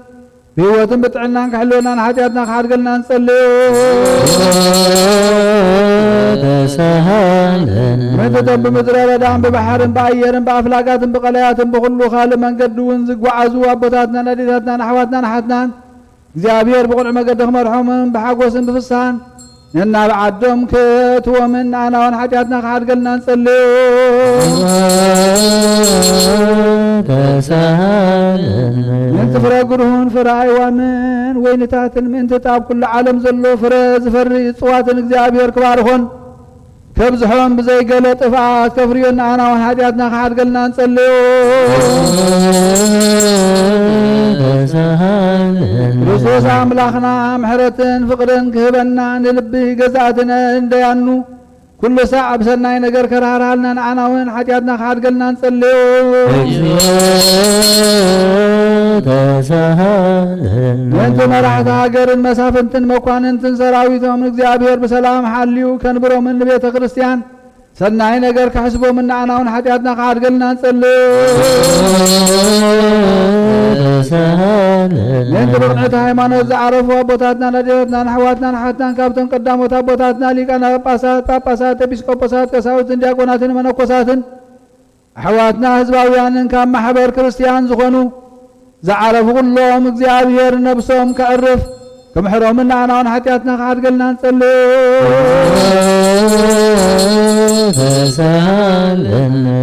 ብህይወትን ብጥዕናን ክሕልወናን ሓጢኣትና ክሓድገልና ንጸልዩ ምእንቲ እቶም ብምድረ በዳን ብባሕርን ብኣየርን ብኣፍላጋትን ብቐለያትን ብኩሉ ካልእ መንገዲ እውን ዝጓዓዙ ኣቦታትናን ኣዴታትናን ኣሕዋትናን ኣሓትናን እግዚአብሔር ብቁልዕ መገዲ ክመርሖምን ብሓጎስን ብፍስሓን ነናብዓዶም ክትዎምን ንኣና እውን ሓጢኣትና ክሓድገልና ንጸልዩ ምእንቲ ፍረ ግድሁን ፍረ ኣይዋንን ወይንታትን ምእንቲ ኣብ ኩሉ ዓለም ዘሎ ፍረ ዝፈሪ እፅዋትን እግዚአብሔር ክባርኾን ከብዝሖም ብዘይገለ ጥፍኣት ከፍርዮን ንኣና እውን ሓጢኣትና ክሓድገልና ንጸልዩ ክርስቶስ ኣምላኽና ምሕረትን ፍቕርን ክህበና ንልቢ ገዛእትን እንደያኑ ኩሉ ሳዕ ብሰናይ ነገር ከራህራልና ንኣና እውን ሓጢኣትና ክሓድገልና ንጸልዩ ምእንቲ መራሕቲ ሃገርን መሳፍንትን መኳንንትን ሰራዊቶምን እግዚአብሔር ብሰላም ሓልዩ ከንብሮምን ንቤተ ክርስቲያን ሰናይ ነገር ክሕስቦምን ንኣና እውን ሓጢኣትና ክሓድገልና ንጸልዩ ምእንቲ ብቕንዕቲ ሃይማኖት ዝዓረፉ ኣቦታትናን ኣዴታትናን ኣሕዋትናን ኣሓትናን ካብቶም ቀዳሞት ኣቦታትና ሊቃነ ጳጳሳት ኤጲስቆጶሳት ቀሳውስትን ዲያቆናትን መነኮሳትን ኣሕዋትና ህዝባውያንን ካብ ማሕበር ክርስቲያን ዝኾኑ ዝዓረፉ ኩሎም እግዚአብሔር ነብሶም ከዕርፍ ከምሕሮምን ንኣና እውን ሓጢኣትና ክሓድገልና ንጸልዩ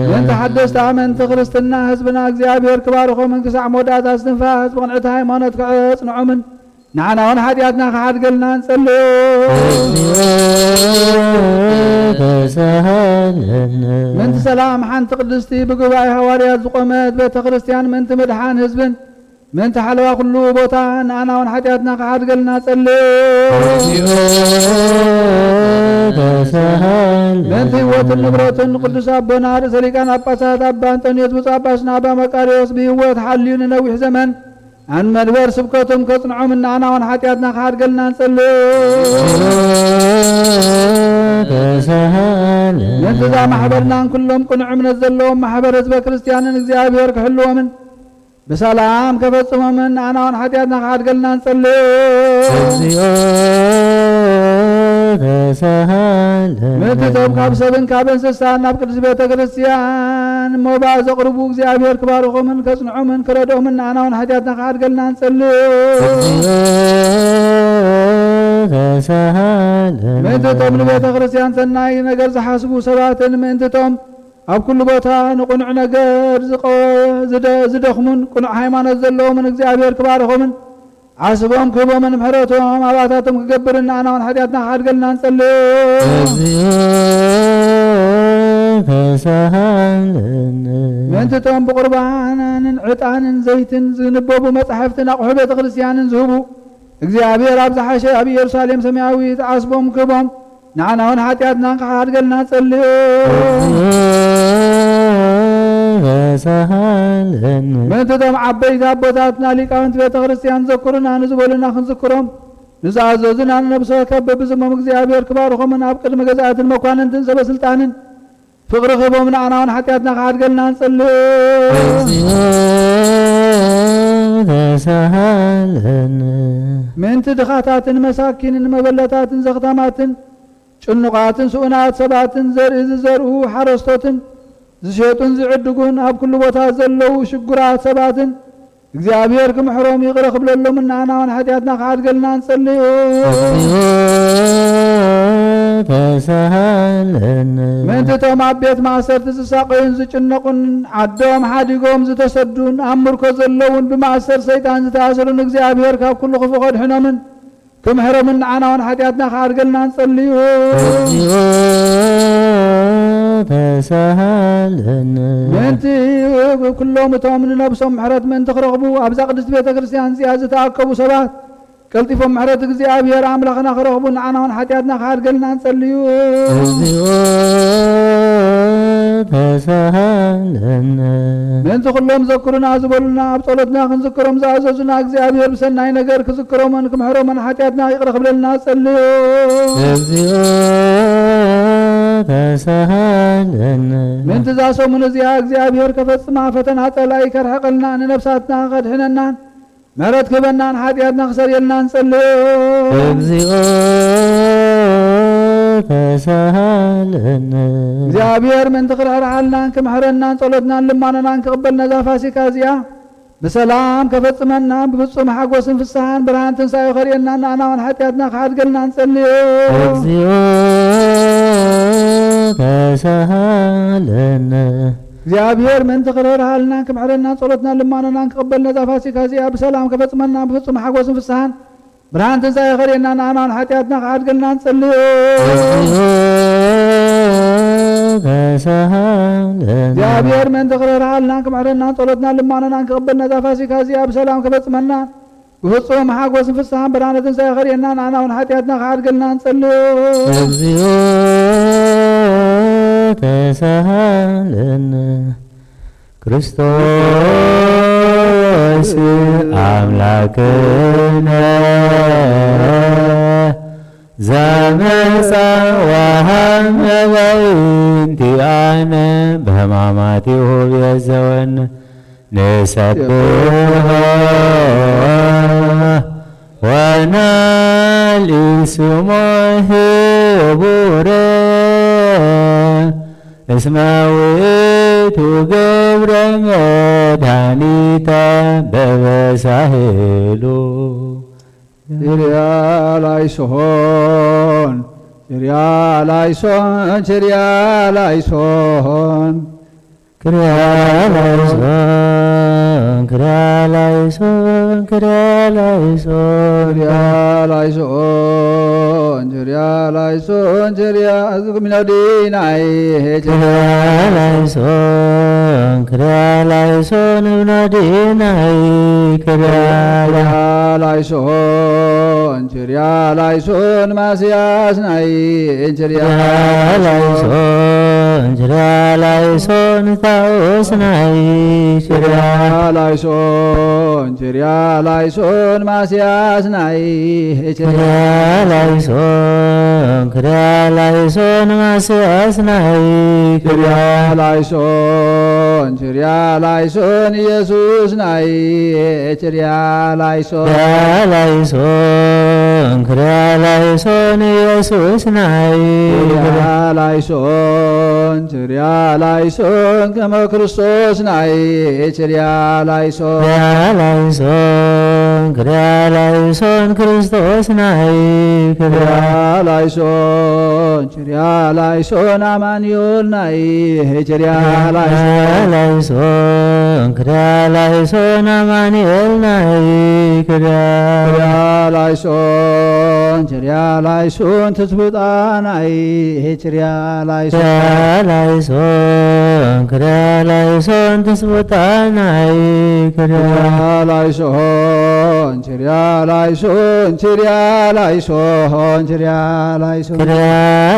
ምእንቲ ሓደስቲ ኣመንቲ ክርስትና ህዝብና እግዚአብሔር ክባርኾምን ክሳዕ መወዳእታ እስትንፋስ ብቕንዕቲ ሃይማኖት ክዕጽንዖምን ንዓና እውን ሓጢኣትና ክሓድገልና ንጸልዩ ምእንቲ ሰላም ሓንቲ ቅድስቲ ብጉባኤ ሃዋርያት ዝቆመት ቤተ ክርስቲያን ምእንቲ ምድሓን ህዝብን ምእንቲ ሓለዋ ኩሉ ቦታ ንኣና እውን ሓጢኣትና ክሓድገልና ንጸልዩ ምእንቲ ህይወትን ንብረትን ቅዱስ ኣቦና ርእሰ ሊቃነ ጳጳሳት ኣባ አንጦንዮስ ብፁዕ ጳጳስና ኣባ መቃርዮስ ብህይወት ሓልዩ ንነዊሕ ዘመን ኣን መንበር ስብከቶም ከጽንዖም ንኣና እውን ሓጢኣትና ክሓድገልና ንጸልዩ ተሳሃለነ ምንትዛ ማሕበርናን ኩሎም ቁኑዕ እምነት ዘለዎም ማሕበር ህዝበ ክርስቲያንን እግዚአብሔር ክሕልዎምን በሰላም ከፈጽሞምን አናውን ኃጢአትና ካድገልና እንጸልይ እግዚኦ ተሳሃለነ ምንትቶም ካብ ሰብን ካብ እንስሳን ናብ ቅዱስ ቤተ ክርስቲያን ሞባእ ዘቕርቡ እግዚአብሔር ክባርኾምን ከጽንዖምን ክረድኦምን አናውን ኃጢአትና ካድገልና እንጸልይ ተሳሃለነ ምንትቶም ንቤተ ክርስቲያን ሰናይ ነገር ዝሓስቡ ሰባትን ምንትቶም ኣብ ኩሉ ቦታ ንቁኑዕ ነገር ዝደኽሙን ቁኑዕ ሃይማኖት ዘለዎምን እግዚአብሔር ክባርኾምን ዓስቦም ክህቦምን ምሕረቶም ኣባታቶም ክገብርን አናውን ኃጢአትና ካድገልና እንጸልይ እግዚኦ ተሳሃለነ ምንትቶም ብቁርባንን ዕጣንን ዘይትን ዝንበቡ መጻሕፍትን ኣቑሑ ቤተ ክርስቲያንን ዝህቡ እግዚአብሔር ኣብ ዝሓሸ ኣብ ኢየሩሳሌም ሰማያዊት ዓስቦም ክህቦም ንዓናውን ኃጢአትና ካድገልና እንጸልይ ተሳሃለነ ምንትቶም ዓበይቲ ኣቦታትና ሊቃውንቲ ቤተ ክርስቲያን ዘክሩና ንዝበሉና ክንዝክሮም ንዝኣዘዙና ንነብሰ ወከፍ በብስሞም እግዚአብሔር ክባርኾምን ኣብ ቅድሚ ገዛእትን መኳንንትን ሰበስልጣንን ፍቅሪ ክህቦም ንዓናውን ኃጢአትና ካድገልና እንጸልይ እግዚኦ ተሳሃለነ ምንቲ ድኻታትን መሳኪንን መበለታትን ዘኽታማትን ጭኑቃትን ስኡናት ሰባትን ዘርኢ ዝዘርኡ ሓረስቶትን ዝሸጡን ዝዕድጉን ኣብ ኩሉ ቦታ ዘለዉ ሽጉራት ሰባትን እግዚአብሔር ክምሕሮም ይቕረ ክብለሎምን ንዓናውን ኃጢአትና ካድገልና እንጸልይ እግዚኦ ተሳሃለነ ምንትቶም ኣብ ቤት ማእሰርቲ ዝሳቀዩን ዝጭነቁን ዓዶም ሓዲጎም ዝተሰዱን ኣብ ምርኮ ዘለውን ብማእሰር ሰይጣን ዝተኣሰሩን እግዚአብሔር ካብ ኩሉ ክፉ ከድሕኖምን ክምሕሮምን ንዓናውን ኃጢአትና ካድገልና እንጸልይ እግዚኦ ተሳሃለነ ምንቲ ኩሎም እቶም ንነብሶም ምሕረት ምእንቲ ክረኽቡ ኣብዛ ቅድስቲ ቤተ ክርስቲያን እዚኣ ዝተኣከቡ ሰባት ቀልጢፎም ምሕረት እግዚአብሔር ኣምላኽና ክረኽቡ ንዓናውን ኃጢአትና ካድገልና እንጸልዩ እግዚኦ ተሳሃለነ ምንቲ ኩሎም ዘክሩና ዝበሉና ኣብ ጸሎትና ክንዝክሮም ዝኣዘዙና እግዚአብሔር ብሰናይ ነገር ክዝክሮምን ክምሕሮምን ኃጢአትና ይቕረ ክብለልና ጸልዩ እግዚኦ ተሳሃለነ ምንቲ ዛ ሰሙን እዚኣ እግዚአብሔር ከፈጽማ ፈተና ጸላይ ከርሕቐልና ንነብሳትና ከድሕነናን ምሕረት ክህበናን ኃጢአትና ክሰርየልና እንጸልይ እግዚኦ ተሳሃለነ እግዚአብሔር ምንቲ ክርሕርሓልናን ክምሕረናን ጸሎትናን ልማነናን ክቕበል ነዛ ፋሲካ እዚኣ ብሰላም ከፈጽመና ብፍጹም ሓጎስን ፍስሓን ብርሃን ትንሣኤ ኸርየና ንዓናውን ኃጢአትና ካድገልና እንጸልይ እግዚኦ ተሳሃለነ እግዚአብሔር ምንቲ ክርሕርሓልናን ክምሕረናን ጸሎትናን ልማነናን ክቕበል ነዛ ፋሲካ እዚኣ ብሰላም ከፈጽመና ብፍጹም ሓጎስን ፍስሓን ብርሃን ትንሣኤ ኸርየና ንዓናውን ኃጢአትና ካድገልና እንጸልይ ተሳሃለነ እግዚአብሔር ምንቲ ክርሕርሓልናን ክምሕረናን ጸሎትናን ልማነናን ክቕበል ነዛ ፋሲካ እዚኣ ብሰላም ከፈጽመና ብፍጹም ሓጎስን ፍስሓን ብርሃን ትንሣኤ ኸርየና ንዓናውን ኃጢአትና ካድገልና እንጸልይ እግዚኦ ተሳሃለነ ክርስቶስ አምላክነ ዘመጻ ወሃመ በእንቲአነ በሕማማቲሁ ቤዘወነ ንሰብሖ ወናልስሞ ህቡረ እስመ ውእቱ ገብረ መድኃኒተ በበሳህሉ ችርያ ላይሶን ችርያ ላይሶን ችርያ ላይሶን ክርያላይሶን ክርያላይሶን ክርያላይሶን ችርያላይሶን ችርያላይሶን ችርያ ሚነዲናይ ክርያላይሶን ክርያላይሶን እብነዲናይ ችርያላይሶን ችርያላይሶን ማስያስናይ ክርያላይሶን ክርያላይሶን ታኦስናይ ላይሶን ችርያ ላይሶን ማስያስ ናይ ችርያ ላይሶን ክርያ ላይሶን ማስያስ ናይ ችርያ ላይሶን ችርያ ላይሶን ኢየሱስ ናይ ችርያ ላይሶን ላይሶን ክርያ ላይሶን ኢየሱስ ናይ ችርያ ላይሶን ችርያ ላይሶን ከመ ክርስቶስ ናይ ችርያ ላይሶን ላይሶን ክርያ ላይሶን ክርስቶስ ናይ ችርያ ላይሶን ችርያ ላይሶን አማኑኤል ናይ ችርያ ላይሶን ክርያ ላይሶን አማኑኤል ናይ ክርያ ላይሶን ችርያ ላይሶን ትስብጣ ናይ ችርያ ላይሶን ክርያ ላይሶን ትስብጣ ናይ ክርያ ላይሶን ችርያ ላይሶን ችርያ ላይሶን ችርያ ላይሶን ክርያ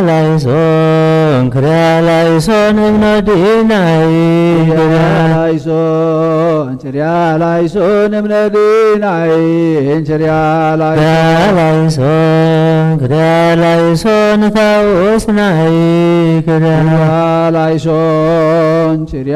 ላይሶን ክርያ ላይሶን እምነዲ ናይ ላይሶን ችርያ ላይሶን እምነዲ ናይ ችርያ ላይሶን ክርያ ላይሶን ታውስ ናይ ክርያ ላይሶን ችርያ